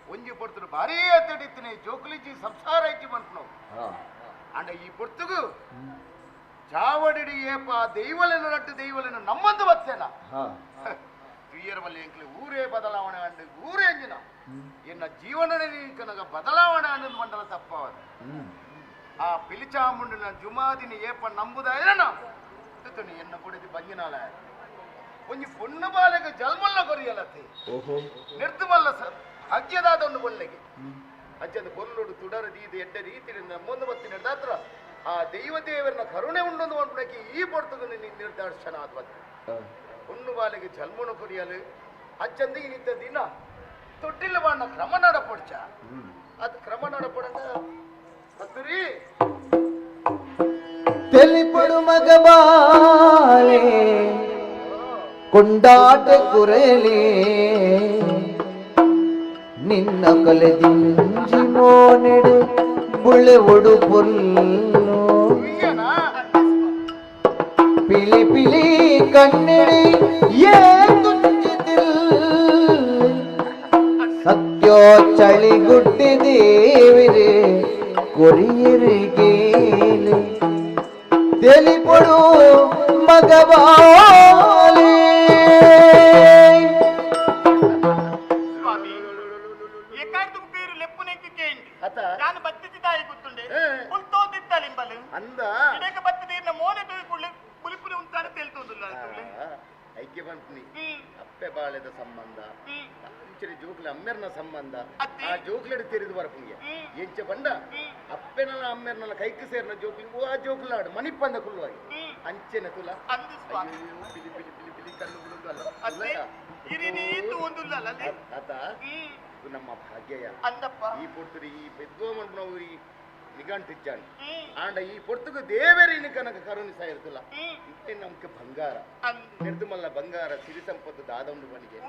ಒಂಜಿ ಪೊರ್ತರು ಭಾರೀ ತಡಿತನೆ ಜೋಕುಲಿಜಿ ಸಂಸಾರ ಇಜ್ಜಿ ಬಂತು ಅಂಡ ಈ ಪೊರ್ತುಗು ಚಾವಡಿಡಿ ಏಪ ದೈವಲೆನ ರಟ್ಟು ದೈವಲೆನ ನಮ್ಮಂದು ಬತ್ತೇನ ತುಯ್ಯರವಲ್ಲಿ ಎಂಕ್ಲೆ ಊರೇ ಬದಲಾವಣೆ ಅಂಡು ಊರೇ ಅಂಜಿನ ಎನ್ನ ಜೀವನದಲ್ಲಿ ಕನಗ ಬದಲಾವಣೆ ಅನ್ನೋದು ಮಂಡಲ ತಪ್ಪವದ ಆ ಪಿಲಿಚಾಮುಂಡಿನ ಜುಮಾದಿನ ಏಪ ನಂಬುದಾಯನ ಎನ್ನ ಕೊಡಿದು ಬಂಜಿನಾಲ ಒಂಜಿ ಪೊಣ್ಣು ಬಾಲೆಗೆ ಜಲ್ಮಲ್ಲ ಕೊರಿಯಲತ್ತೆ ನಿರ್ದುಮಲ್ಲ ಸರ್ ಅಜ್ಜದಾದ ಒಂದು ಬೊಳ್ಳೆಗೆ ಅಜ್ಜದ ಕೊಲ್ಲೋಡು ತುಡರ ದೀದು ಎಡ್ಡ ರೀತಿಯಿಂದ ಮುಂದೆ ಬತ್ತಿನ ಹತ್ರ ಆ ದೈವ ದೇವರನ್ನ ಕರುಣೆ ಉಂಡೊಂದು ಮಾಡ್ಬಿಡಕ್ಕೆ ಈ ಪೊರ್ತದ ನಿರ್ದಾರ್ಶನ ಆದ್ವತ್ತು ಪೊಣ್ಣು ಬಾಲೆಗೆ ಜಲ್ಮನ ಕೊರಿಯಲು ಅಜ್ಜಂದಿ ನಿಂತ ದಿನ ತೊಟ್ಟಿಲ್ಲ ಬಾಣ ಕ್ರಮ ನಡಪಡ್ಚ ಅದು ಕ್ರಮ ನಡಪಡಂಗ ಹತ್ತುರಿ తెలిపడు మగబాలే ಕೊಂಡಾಟ ಕುರಲಿ ನಿನ್ನ ಕಲೆದಿಂಜಿ ಮೋನೆಡು ಬುಳೆ ಒಡು ಪೊಲ್ಲು ಪಿಲಿ ಪಿಲಿ ಕಣ್ಣೆಡಿ ಏ ತುಂಜಿದಿಲ್ ಸತ್ಯೋ ಚಳಿಗುಟ್ಟಿ ದೇವಿರೆ ಕೊರಿಯರಿಗೆ తెలిపడు మగవాలే స్వామి ఏకాంతకు పేరు లెప్పునెక్కి కేండి దాని బత్తిచి దాయి గుర్తుండే పుల్తో దిత్తలింబలు ಅಂದ ఇడక బత్తి తీరిన మోనే తోయకుళ్ళు పులిపుని ఉంటాను తెలుతుందిಲ್ಲ ಐಕ್ಯ ಬಂತ್ನಿ ಅಪ್ಪೆ ಬಾಳೆದ ಸಂಬಂಧ ಅಂಚನೆ ಜೋಕ್ಲ ಅಮ್ಮೆರ್ನ ಸಂಬಂಧ ಆ ಜೋಕ್ಲೆಡ್ ತೆರೆದು ಬರಪುಂಗೆ ಎಂಚ ಬಂಡ ಅಪ್ಪೆನಲ್ಲ ಅಮ್ಮೆರ್ನಲ್ಲ ಕೈക്ക് ಸೇರ್ನ ಜೋಕ್ಲಿ ಆ ಜೋಕ್ಲಾಡು ಮನಿಪ್ಪಂದ ಕುಲ್ವಾಗಿ ಅಂಚೆನ ತುಲ ಅಂದು ಸ್ವಾಮಿ ಪಿಲಿ ಪಿಲಿ ಪಿಲಿ ಪಿಲಿ ಕಣ್ಣು ಬಿಡುಗಲ್ಲ ಅತ್ತೆ ಇರಿನೀತು ಒಂದುಲ್ಲ ಆತ ಇದು ನಮ್ಮ ಭಾಗ್ಯಯ ಅಂದಪ್ಪ ಈ ಪೊರ್ತುರಿ ಈ ಪೆದ್ದೋಮಂಡ್ನವು ಈ ನಿಗಂಟಿಚ್ಚಾಂಡ್ ಆಂಡ ಈ ಪೊರ್ತುಗು ದೇವರಿನ ಕನಕ ಕರುಣಿಸ ಇರ್ತಲ್ಲ ಇತ್ತೆ ನಮ್ಗೆ ಬಂಗಾರ ನಿರ್ದುಮಲ್ಲ ಬಂಗಾರ ಸಿರಿ ಸಂಪತ್ತು ದಾದೊಂದು ಬನಿಗೆ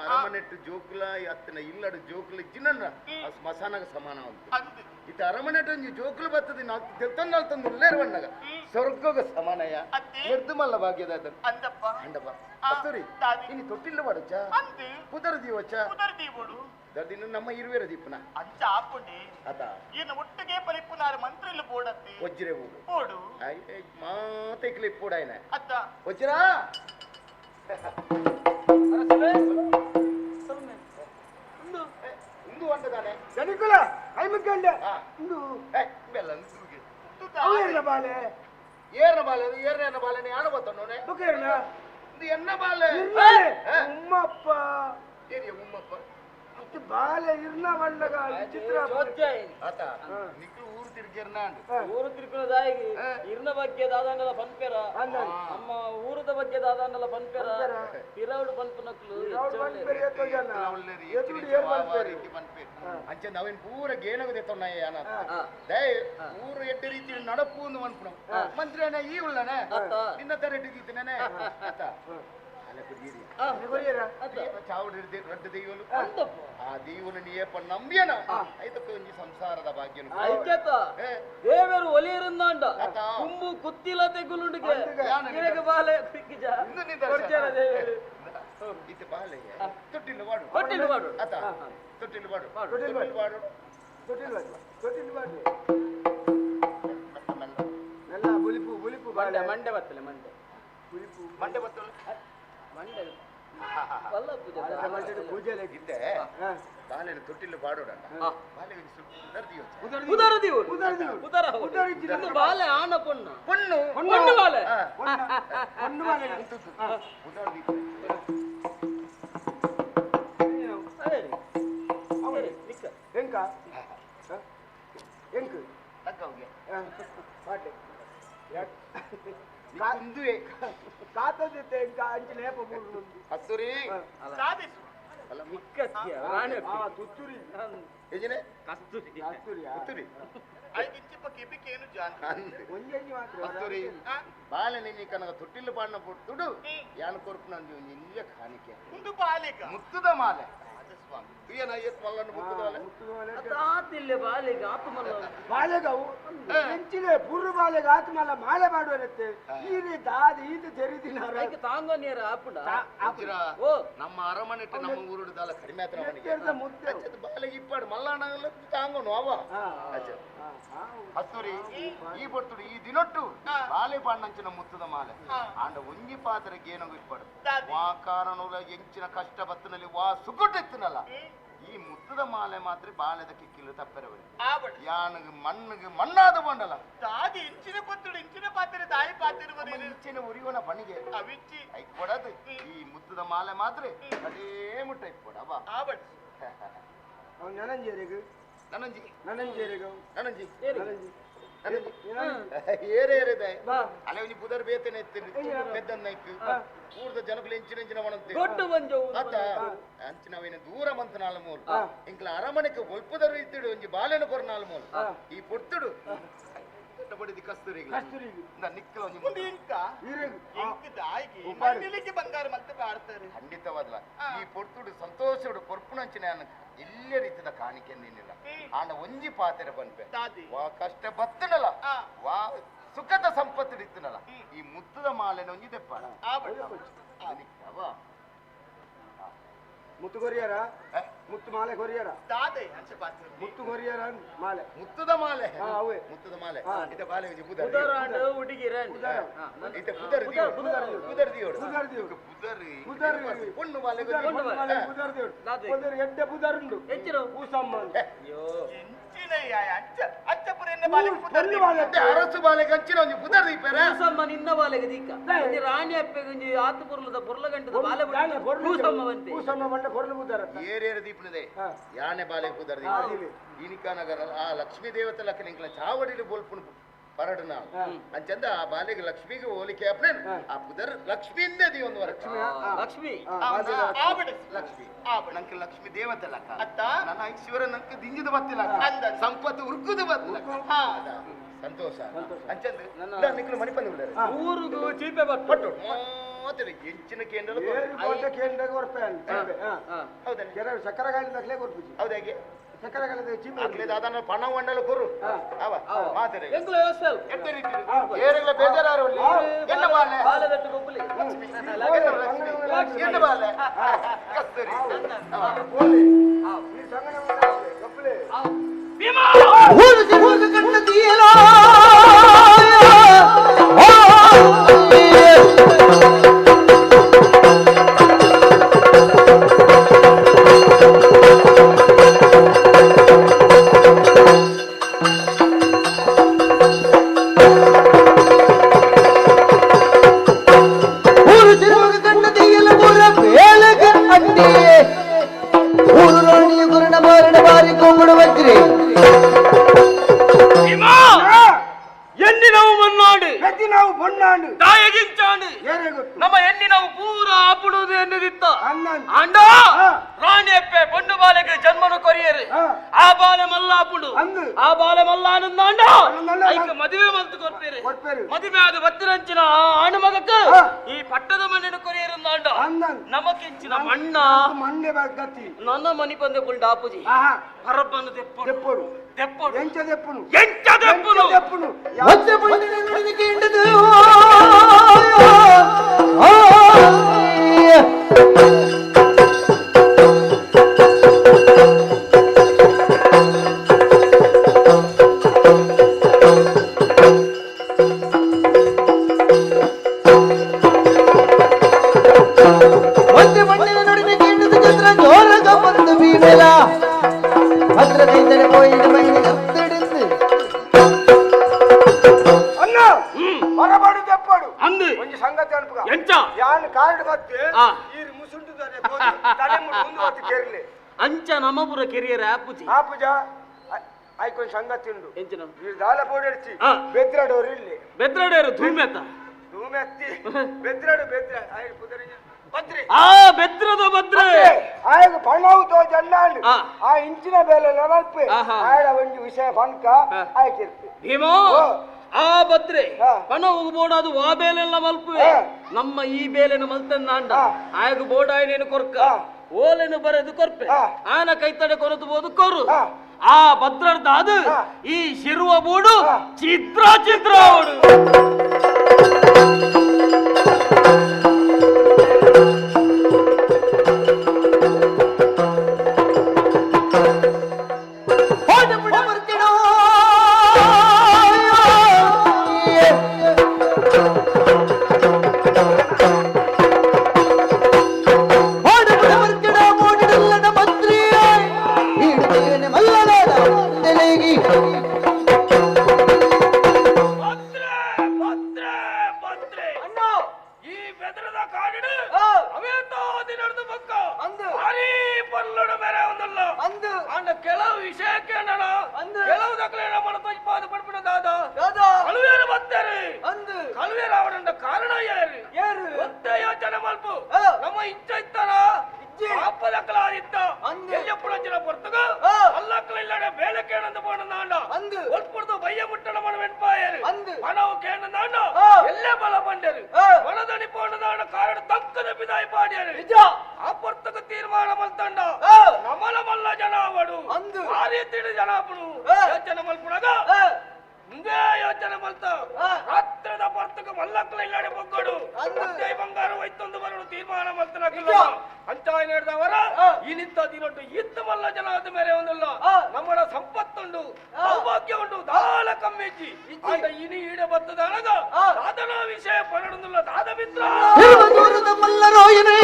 ಅರಮನೆಟ್ಟು ಜೋಕುಲ ಅತ್ತನ ಇಲ್ಲಡು ಜೋಕುಲ ಇಜ್ಜಿನನ್ನ ಆ ಸ್ಮಶಾನಗ ಸಮಾನ ಅಂತ ಇತ್ತ ಅರಮನೆಟ್ಟು ಒಂಜಿ ಜೋಕುಲು ಬರ್ತದೆ ತೆಲ್ತಂದು ತಂದು ಉಲ್ಲೇರುವಣ್ಣಗ ಸ್ವರ್ಗಗ ಸಮಾನಯ ನಿರ್ದುಮಲ್ಲ ಭಾಗ್ಯದ ಅಂದಪ್ಪ ಅಂಡಪ್ಪ ಸರಿ ಇನ್ನು ತೊಟ್ಟಿಲ್ಲ ಬಡಚ ಪುದರ ದೀವಚ್ಚ ದರ್ದಿನ ನಮ್ಮ ಇರುವೆರ ದೀಪನ ಅಂಚ ಆಪುಂಡೆ ಅತ ಈನ ಒಟ್ಟಿಗೆ ಪರಿಪುನಾರು ಮಂತ್ರಿಲು ಬೋಡತ್ತೆ ವಜ್ರೆ ಹೋಗು ಬೋಡು ಮಾತೆ ಕ್ಲಿಪ್ ಪೂಡಾಯ್ನ ಅತ್ತ ವಜ್ರ ಇಂದು ಅಂಟದಾನೆ ಜನಿಕುಲ ಕೈ ಮುಕ್ಕಂಡೆ ಇಂದು ಬೆಲ್ಲ ಇಂದುಗೆ ಅವೇರ್ನ ಬಾಲೆ ಏರ್ನ ಬಾಲೆ ಏರ್ನ ಬಾಲೆನೆ ಯಾಣ ಬತ್ತಣ್ಣೋನೆ ಬುಕೇರ್ನ ಇದು ಎನ್ನ ಬಾಲೆ ಉಮ್ಮಪ್ಪ ಏರಿಯ ಉಮ್ಮಪ್ಪ ಬಾಲೆ ಇರ್ನ ಬಣ್ಣಗ ವಿಚಿತ್ರ ಆತ ನಿಕ್ಲು ಊರು ತಿರ್ಗಿರ್ನ ಊರು ತಿರುಕುಳದಾಗಿ ಇರ್ನ ಬಗ್ಗೆ ದಾದಾನೆಲ್ಲ ಪನ್ಪೆರ ನಮ್ಮ ಊರದ ಬಗ್ಗೆ ದಾದಾನೆಲ್ಲ ಪನ್ಪೆರ ಪಿರೌಡು ಪನ್ಪನಕ್ಲು ಅಂಚೆ ನಾವೇನ್ ಪೂರ ಗೇಣಗದೆ ತೊನ್ನಯ್ಯ ಯಾನ ದಯ ಊರು ಎಡ್ಡ ರೀತಿ ನಡಪು ಒಂದು ಅನ್ಪುಣ ಮಂತ್ರಿ ಅಣ್ಣ ಈ ಉಳ್ಳನ ನಿನ್ನ ತರ ಇಟ್ಟಿದ್ದೇನೆ ಆತ ಚಾವಡಿ ರಡ್ಡು ದೈವಲು ಆ ದೈವಲು ನೀ ಏಪ ನಂಬ್ಯನ ಐತಕ್ಕೆ ಒಂಜಿ ಸಂಸಾರದ ಭಾಗ್ಯನು ದೇವರು ಒಲಿಯರುಂದಾಂಡ ಕುಂಬು ಕುತ್ತಿಲ ತೆಗುಲುಂಡಿಗೆ ನಿನಗೆ ಬಾಲೆ ಪಿಕ್ಕಿಜ ಕೊಡ್ಚಾರ ದೇವರು ಇದು ಬಾಲೆ ತೊಟ್ಟಿಲು ಮಾಡು ತೊಟ್ಟಿಲು ಮಾಡು ಆತ ತೊಟ್ಟಿಲು ಮಾಡು ತೊಟ್ಟಿಲು ಮಾಡು ಎಲ್ಲ ಬುಲಿಪು ಬುಲಿಪು ಮಂಡೆ ಮಂಡೆ ಬತ್ತಲೆ ಮಂಡೆ ಮಂಡೆ ಬತ್ತಲು ಮಂಡೆ ವಲ್ಲ ಪೂಜೆ ಪೂಜೆ ಇದ್ದೆ ಬಾಲೆನ ತೊಟ್ಟಿಲು ಬಾಡೋಡ ಬಾಲೆಗೆ ಉದರ ಬಾಲೆ ಆನ ಪೊಣ್ಣು ಪೊಣ್ಣು ಪೊಣ್ಣು ಬಾಲೆ ಎಂಕ ಎಂಕು ಮುಂದುವೆ ಕಾತದಿತ್ತೆ ಎಂಕ ಅಂಚಿ ಲೇಪ ಮೂರು ಹತ್ತುರಿ ಸಾಧಿಸು ಮಿಕ್ಕಸ್ಯ ರಾಣೆ ತುತ್ತೂರಿ ಏಜನೆ ಕಸ್ತೂರಿ ಕಸ್ತೂರಿಯಾ ಹತ್ತುರಿ ಐದಿಂಚಿಪ್ಪ ಕಿಪಿಕೇನು ಜಾನ್ ಒಂಜಿ ಮಾತ್ರ ಹತ್ತುರಿ ಬಾಲೆ ನೀ ಕನಗ ತೊಟ್ಟಿಲು ಬಾಣ ಕೊಟ್ಟು ಯಾನ್ ಕೊರ್ಪು ನಂದಿ ಒಂದು ಇಲ್ಲಿಯ ಕಾಣಿಕೆ ಮುಂದು ಬಾಲಿಕ ಮುತ್ತದ ಮಾಲೆ ಸ್ವಾಮಿ ತುಯ್ಯನ ಐಯತ್ ಮಲ್ಲನ್ನು ಮುತ್ತದ ಮಾಲೆ ಆತಿಲ್ಲೆ ಬಾಲೆಗೆ ಆತ್ಮಲ್ಲ ಬಾಲೆಗವು ಹೆಂಚಿನ ಪುರ್ರು ಬಾಲೆಗೆ ಆತ್ಮಲ್ಲ ಮಾಲೆ ಮಾಡುವರತ್ತೆ ಈ ರೀತಿ ಆದ ಇದು ತೆರಿದಿನಾರ ಅದಕ್ಕೆ ತಾಂಗೋ ನೀರ ಆಪುಡ ಅಂಚಿರ ಓ ನಮ್ಮ ಅರಮನೆ ಇಟ್ಟು ನಮ್ಮ ಊರುಡದಲ್ಲ ಕಡಿಮೆ ಆತ್ರ ಅವನಿಗೆ ಎತ್ತರದ ಮುತ್ತೆ ಬಾಲೆಗೆ ಇಪ್ಪಾಡು ಮಲ್ಲಾಣ ತಾಂಗೋನು ಅವ ಹತ್ತುರಿ ಈ ಬರ್ತುಡು ಈ ದಿನೊಟ್ಟು ಬಾಲೆ ಬಾಂಡಂಚಿನ ಮುತ್ತದ ಮಾಲೆ ಆಂಡ ಒಂಜಿ ಪಾತ್ರೆಗೆ ಏನೋ ಇಪ್ಪಾಡು ವಾ ಕಾರಣುಲ ಎಂಚಿನ ಕಷ್ಟ ಬತ್ತನಲ್ಲಿ ವಾ ಸುಗುಟ್ಟಿತ್ತನಲ್ಲ ಈ ಮುತ್ತದ ಮಾಲೆ ಮಾತ್ರ ಬಾಲೆದ ಕಿಕ್ಕಿಲು ತಪ್ಪರವಳಿ ಯಾನಗೆ ಮಣ್ಣಿಗೆ ಮಣ್ಣಾದ ಬಂಡಲ್ಲ ದಾದಿ ಇಂಚಿನ ಪತ್ತುಡು ಇಂಚಿನ ಪಾತ್ರೆ ತಾಯಿ ಪಾತಿರುವುದು ಇಂಚಿನ ಉರಿಯೋನ ಬಣಿಗೆ ಅವಿಚ್ಚಿ ಐಕೊಡದು ಈ ಮುತ್ತದ ಮಾಲೆ ಮಾತ್ರ ಅದೇ ಮುಟ್ಟ ಇಟ್ಕೊಡವ ಆಬಡ್ ಅವನು ನನಂಜೇರಿಗು ನನಂಜಿ ನನಂಜೇರಿಗು ನನಂಜಿ ನನಂಜಿ ಏರೇರಿದೆ ಅಲೆ ಒಂಜಿ ಪುದರ್ ಬೇತನೆ ಎತ್ತಿರಿ ಪೆದ್ದನ್ನ ಇಕ್ಕು ಊರ್ದ ಜನಗಳು ಎಂಚಿನ ಮಣಂತೆ ದೊಡ್ಡ ಬಂಜು ಆತ ಅಂಚಿನವೇನ ದೂರ ಮಂತನಾಲ ಮೂಲ ಇಂಕ್ಲ ಅರಮನೆಗೆ ಒಲ್ಪದರು ಇತ್ತಿಡು ಒಂಜಿ ಬಾಲೆನ ಕೊರ್ನಾಲ ಮೂಲ ಈ ಪೊರ್ತುಡು ಬಡಿದಿ ಕಸ್ತೂರಿಗೆ ನಿಕ್ಕಲ ಒಂಜಿ ಮುಂದೆ ಇಂಕ ಇಂಕ ದಾಯಿಗೆ ಮಣ್ಣಿಲಿಕ್ಕೆ ಬಂಗಾರ ಮತ್ತೆ ಆಡ್ತಾರೆ ಖಂಡಿತವಾದ್ಲ ಈ ಪೊರ್ತುಡು ಸಂತೋಷಡು ಕೊರ್ಪುಣಂಚಿನ ಇಲ್ಲೇ ರೀತಿಯ ಕಾಣಿಕೆ ನೀನಿಲ್ಲ ಆಂಡ ಒಂಜಿ ಪಾತ್ರೆ ಬಂದ್ಬೆ ವಾ ಕಷ್ಟ ಬತ್ತನಲ್ಲ ವಾ ಸುಖದ ಸಂಪತ್ತು ಇತ್ತನಲ್ಲ ಈ ಮುತ್ತದ ಮಾಲೆನ ಒಂಜಿ ತೆಪ್ಪಾಡ ಮುತ್ತು ಕೊರಿಯಾರ ಮುತ್ತು ಮಾಲೆ ಕೊರಿಯಾರ ದಾದೆ ಅಂಚೆ ಪಾತ್ರೆ ಮುತ್ತು ಕೊರಿಯಾರ ಮಾಲೆ ಮುತ್ತದ ಮಾಲೆ ಅವೇ ಮುತ್ತದ ಮಾಲೆ ಇದ ಬಾಲೆ ಒಂಜಿ ಬುದರ್ ಉದರಾಂಡು ಹುಡುಗಿರನ್ ಇದ ಬುದರ್ ದಿಯೋಡು ಬುದರ್ ದಿಯೋಡು ಬುದರ್ ದಿಯೋಡು ಬುದರ್ ಪೊಣ್ಣು ಮಾಲೆ ಬುದರ್ ದಿಯೋಡು ಒಂದು ಎಡ್ಡೆ ಬುದರುಂಡು ಹೆಚ್ಚಿರು ಕೂಸಮ್ಮ ಅಯ್ಯೋ ಇಂಚಿನ ಅಂಚ ಅಚ್ಚಪುರ ಎನ್ನ ಬಾಲಿಗೆ ಪೊಣ್ಣು ಮಾಲೆ ಅರಸು ಬಾಲೆ ಗಂಚಿನ ಒಂಜಿ ಬುದರ್ ದೀಪರ ಕೂಸಮ್ಮ ನಿನ್ನ ಬಾಲೆಗೆ ದೀಕ ಒಂಜಿ ರಾಣಿ ಅಪ್ಪೆಗೆ ಒಂಜಿ ಆತು ಪುರ್ಲದ ಪುರ್ಲಗಂಟದ ಬಾಲೆ ಕೂಸಮ್ಮ ಬಂತೆ ಕೂಸಮ್ಮ ಬಂಡ ಕೊರ್ಲು ಬುದರ ಏರೇರ ದೀಪನದೆ ಯಾನೆ ಬಾಲೆ ಬುದರ್ ದೀಪ ಈನಿಕಾ ನಗರ ಆ ಲಕ್ಷ್ಮೀ ದೇವತೆ ಲಕ್ಕ ನಿಂಕಲ ಚಾವಡಿಲು ಬೋಲ್ಪುಣು ಪರಡನ ಅಂಚಂದ ಆ ಬಾಲೆಗೆ ಲಕ್ಷ್ಮಿಗೆ ಹೋಲಿಕೆ ಅಪ್ನೆ ಆ ಪುದರ್ ಲಕ್ಷ್ಮಿಯಿಂದ ದಿ ಒಂದು ವರ ಲಕ್ಷ್ಮಿ ಲಕ್ಷ್ಮಿ ನಂಗೆ ಲಕ್ಷ್ಮಿ ದೇವತೆ ಲಕ್ಕ ಅತ್ತ ನನ್ನ ಶಿವರ ನಂಗೆ ದಿಂಜಿದ ಬತ್ತಿಲ್ಲ ಸಂಪತ್ತು ಉರ್ಕುದು ಬತ್ತಿಲ್ಲ ಸಂತೋಷ ಅಂಚಂದ ನಿಕ್ಲು ಮಣಿಪಲ್ಲಿ ಉಳ್ಳಾರೆ ಊರುಗೂ ಚೀಪೆ ಪಟ್ಟು ಮಾತ್ರ ಎಂಚಿನ ಕೇಂದ್ರ ಕೇಂದ್ರ ಹೌದಾ ಸಕ್ಕರಗಾಲಿ ತಕ್ಲೇ ಕೊರ್ಪುಜಿ ಹೌದಾಗೆ ಸಕ್ಕರಗಾಲದ ಚೀಪ ಆಗ್ಲೇ ದಾದನ ಪಣ ಮಂಡಲ ಕೊರು ಅವ ಮಾತರೆ ಎಂಗ್ಲ ಯೋಸಲ್ ಎತ್ತ ರೀತಿ ಏರೆಲ್ಲ ಬೇಜಾರು ಅಲ್ಲಿ ಎನ್ನ ಬಾಲೆ ಬಾಲೆದಟ್ಟು ಗೊಬ್ಬಲಿ ಎನ್ನ ಬಾಲೆ ಕಸ್ತೂರಿ ಬೋಲೆ ಈ ಸಂಗಣ ಕಪ್ಪಲೆ ಭೀಮಾ ಕಣ್ಣ ಮಂತ್ರಿ భీమా ಎನ್ನಿ ನಾವು ಮನ್ನಾಡು ಪ್ರತಿ ನಾವು ಬೊಣ್ಣಾಂಡು ದಾಯಗಿಂಚಾಂಡು ಏನೇ ಗೊತ್ತು ನಮ್ಮ ಎನ್ನಿ ನಾವು ಪೂರ ಆಪುಡುವುದು ಎನ್ನುದಿತ್ತ ಅಣ್ಣಾಂಡು ಅಂಡ ರಾಣಿ ಅಪ್ಪೆ ಪೊಂಡು ಬಾಲೆಗೆ ಜನ್ಮನು ಕೊರಿಯರು ಆ ಬಾಲೆ ಮಲ್ಲ ಆಪುಡು ಅಂದು ಆ ಬಾಲೆ ಮಲ್ಲ ಆನಂದ ಅಂಡ ಆನಂದ ಐಕ ಮದುವೆ ಮಲ್ತು ಕೊರ್ಪೇರು ಕೊರ್ಪೇರು ಮದುವೆ ಆದ ಬತ್ತಿರಂಚಿನ ಆಣು ಮಗಕ್ಕ ಈ ಪಟ್ಟದ ಮಣ್ಣಿನ ಕೊರಿಯರು ಅಂಡ ಅಂದಂದು ನಮಕಿಂಚಿನ ಮಣ್ಣ ಮಂಡೆ ಗತಿ ನನ್ನ ಮನಿ ಬಂದೆ ಕೊಂಡ ಆಪುಜಿ ಆಹಾ ಹೊರಬನ್ನು ತೆಪ್ಪಡು ತೆಪ್ಪಡು ತೆಪ್ಪಡು ಎಂಚ ತೆಪ್ಪುನು ಎಂಚ ತೆಪ್ಪುನು ತೆಪ್ಪುನು ಮತ್ತೆ ಬಂದಿನ ನುಡಿದಕ್ಕೆ ಹಿಂಡದು ಮತ್ತೆ ಬಂದಿನ ನುಡಿದಕ್ಕೆ ಹಿಂಡದು ಚಂದ್ರ ಜೋರಗ ಬಂದು ಬೀಮೆಲ ಭದ್ರ ಕೈತಡೆ ಹೋಯಿನ ಮೈನಿ ಕತ್ತಿಡಿಂದು ಅಣ್ಣ ಹೊರಬಾಡು ತೆಪ್ಪಡು ಅಂದು ಒಂದು ಸಂಗತಿ ಅನ್ಪಗ ಎಂಚ ಯಾನ್ ಕಾರ್ಡ್ ಮತ್ತೆ ಆ. ಈರು ಮುಸುಂಟು ತಲೆ ಮುಟ್ಟು ಒಂದು ಹೊತ್ತು ಕೇರಲಿ ಅಂಚ ನಮಪುರ ಕೆರಿಯರ ಆಪುಜಿ ಆ ಪೂಜಾ ಆಯ್ಕೊಂದು ಸಂಗತಿ ಉಂಡು ಎಂಚಿನ ಈ ದಾಲ ಬೋಡಿಡ್ಸಿ ಆ. ಬೆದ್ರಾಡೋರು ಇಲ್ಲಿ ಬೆದ್ರಡೇರು ಧೂಮೆತ ಧೂಮೆತ್ತಿ ಬೆದ್ರಾಡು ಬೆದ್ರ ಆಯ್ತು ಪುದರಿನ ಬದ್ರಿ ಆ ಬೆದ್ರದ ಬದ್ರೆ ಆಯ್ಗ ಪಣವು ತೋ ಜಲ್ಲಾಂಡು ಆ. ಆ ಇಂಚಿನ ಬೇಲೆ ನಲ್ಪೆ ಆಹಾ. ಆಯ್ಡ ಒಂದು ವಿಷಯ ಪಂಕ ಆಯ್ಕಿರ್ತಿ ಭೀಮೋ ಓ. ಆ ಬದ್ರೆ ಆ. ಪಣ ಹೋಗ್ಬೋಡದು ಆ ಬೇಲೆಲ್ಲ ಮಲ್ಪುವೆ ಆ. ನಮ್ಮ ಈ ಬೇಲೆನ ಮಲ್ತನ್ನ ಅಂಡ ಆ. ಆಗ ಬೋಡಾಯನೇನು ಕೊರ್ಕ ಆ. ಓಲೆನು ಬರೆದು ಕೊರ್ಪೆ ಆ. ಆನ ಕೈತಡೆ ಕೊರತು ಬೋದು ಕೊರು ಆ. ಆ ಭದ್ರದ ಅದು ಆ. ಈ ಶಿರುವ ಬೋಡು ಆ. ಚಿತ್ರ ಚಿತ್ರ ಓಡು ಹೋದ ಬಿಡ ಬರ್ತಿಡೋ ಹೋದ ಬಿಡ ಬರ್ತಿಡೋ ಮೋಡಿಡಲ್ಲನ ಮಂತ್ರಿ ಹಿಡಿದೇನೆ ಮಲ್ಲನಾದ ತಲೆಗಿ ಅಣ್ಣ ಈ ಬೆದರದ ಕಾಡಿಡು ಅವೇಂತೋ ದಿನದ ಪಕ್ಕ ಅಂದು ಭಾರಿ ಪಲ್ಲಡ ಬೇರೆ ಒಂದಲ್ಲ ಅಂದು ಅಂಡ ಕೆಲವು ವಿಷಯಕ್ಕೆ ಅಣ್ಣ ಅಂದು ಕೆಲವು ದಕ್ಕಲೇನ ಮನಪಜ್ಪಾದ ಪಡ್ಬಿಡದಾದ ಯಾದ ಕಳುವೇರು ಬತ್ತೇರಿ ಅಂದು ಕಳುವೇರು ಅವನಂದ ಕಾರಣ ಯಾರು ಏರು ಒತ್ತೆ ಯೋಚನೆ ಮಲ್ಪು ಆ. ನಮ್ಮ ಇಚ್ಛೆ ಇತ್ತಾನ ಇಜ್ಜಿ ಪಾಪದಕ್ಕಲಾದಿತ್ತ ಅಂದು ಎಲ್ಲಿಯಪ್ಪುರ ಜನ ಬರ್ತಗ ಆ. ಅಲ್ಲಕ್ಕಲ ಇಲ್ಲಡೆ ಬೇಲೆ ಕೇಳಂದ ಬೋಣ ನಾಂಡ ಅಂದು ಒಲ್ಪುರ್ದು ಬಯ್ಯ ಮುಟ್ಟಣ ಮನ ವೆಂಪಾಯರು ಅಂದು ಪಣವು ಕೇಣ ನಾಂಡ ಆ. ಎಲ್ಲೇ ಬಲ ಬಂಡರು ಆ. ಮನದನಿ ಪೋಣ ನಾಂಡ ಕಾರಣ ತಕ್ಕದ ಬಿದಾಯಿ ಪಾಡ್ಯರು ನಿಜ ಆ ಪುರ್ತಕ ತೀರ್ಮಾನ ಮಲ್ತಂಡ ಆ. ನಮಲ ಮಲ್ಲ ಜನ ಅವಡು ಅಂದು ಆ ರೀತಿ ಜನ ಅಪ್ಪನು ಆ. ಯೋಚನೆ ಮಲ್ಪುಣಗ ಆ. ಮುಂದೆ ಯೋಚನೆ ಮಲ್ತ ಆ. ರಾತ್ರದ ಪರ್ತಕ ಮಲ್ಲಕ್ಕಲ ಇಲ್ಲಾಡೆ ಬೊಗ್ಗಡು ಅಂದು. ಮತ್ತೆ ಬಂಗಾರ ಒಯ್ತೊಂದು ಬರಡು ತೀರ್ಮಾನ ಮಲ್ತನಕ್ಕಿಲ್ಲ ನಿಜ. ಅಂಚಾಯ್ ನಡೆದವರ ಆ. ಇನಿತ್ತ ದಿನೊಟ್ಟು ಇತ್ತ ಮಲ್ಲ ಜನ ಆದ ಮೇಲೆ ಒಂದಲ್ಲ ಆ. ನಮ್ಮಳ ಸಂಪತ್ತುಂಡು ಆ. ಸೌಭಾಗ್ಯ ಉಂಟು ದಾಲ ಕಮ್ಮಿಜ್ಜಿ ಇಜ್ಜಿ. ಆಟ ಇನಿ ಈಡ ಬತ್ತದ ಅಳಗ ಆ. ಸಾಧನ ವಿಷಯ ಪರಡುದಿಲ್ಲ ದಾದ ಮಿತ್ರ ದೂರದ ಮಲ್ಲರೋಯನೇ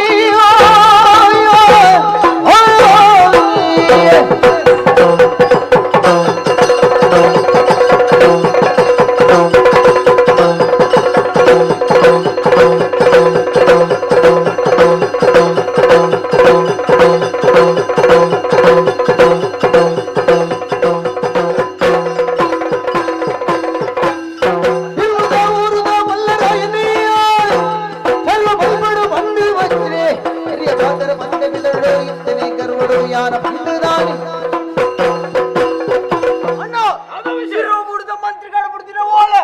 ಊರದ ಮಲ್ಲರಾಯನೇ ಎಲ್ಲ ಬಲ್ಬಡು ಬಂದು ವಜ್ರೆ ಹಿರಿಯ ಬಾದರ ಬಂದೆ ಬಿದಳು ಇತ್ತನೆ ಗರುವಡು ಯಾನ ಪಂಡದಾನಿ ಅಣ್ಣ ಶಿರೋ ಮುಡಿದ ಮಂತ್ರಿಗಳ ಬಿಡ್ದಿನ ಓಲೆ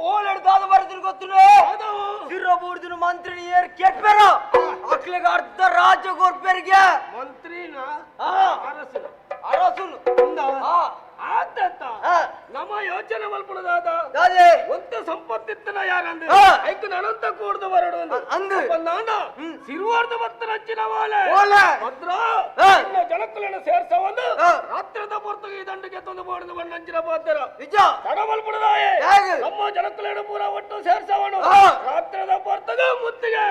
ಓಲೆ ಹಿಡ್ದಾದ ಬರ್ದಿನ ಗೊತ್ತಿನ ಶಿರೋ ಮುಡಿದಿನ ಮಂತ್ರಿ ಏರ್ ಕೆಟ್ಬೇರ ಅಕ್ಲಿಗೆ ಅರ್ಧ ರಾಜ್ಯ ಕೊರ್ಪೇರಿಗೆ ಮಂತ್ರಿನ ಅರಸುನು ಅರಸುನು ಆತ ಆ. ನಮ್ಮ ಯೋಚನೆ ಮಲ್ಪುಣದಾದ ಯಾವ್ದೇ ಒಂತ ಸಂಪತ್ತಿತ್ತನ ಯಾರಂದ್ರೆ ಆ. ಐಕ ಅನಂತ ಕೂಡ್ದು ಬರಡು ಅಂದು ನಾಂಡ ಸಿರುವಾರ್ದ ಬತ್ತನ ಹಚ್ಚಿನ ಓಲೆ ಓಲೆ ಭದ್ರ ಆ. ಜನಕ್ಕಲನ್ನು ಸೇರ್ಸ ಒಂದು ಆ. ರಾತ್ರದ ಪೊರ್ತಗೆ ಈ ದಂಡಕ್ಕೆ ತಂದು ಬೋಡಿದ ಬಣ್ಣ ಹಂಚಿನ ಬಾದ್ದರ ನಿಜ ತಡ ಮಲ್ಪುಣದಾಯೆ ಹೇಗೆ? ನಮ್ಮ ಜನಕ್ಕಲನ್ನು ಪೂರ ಒಟ್ಟು ಸೇರ್ಸವನು ಆ. ರಾತ್ರದ ಪೊರ್ತಗ ಮುತ್ತಿಗೆ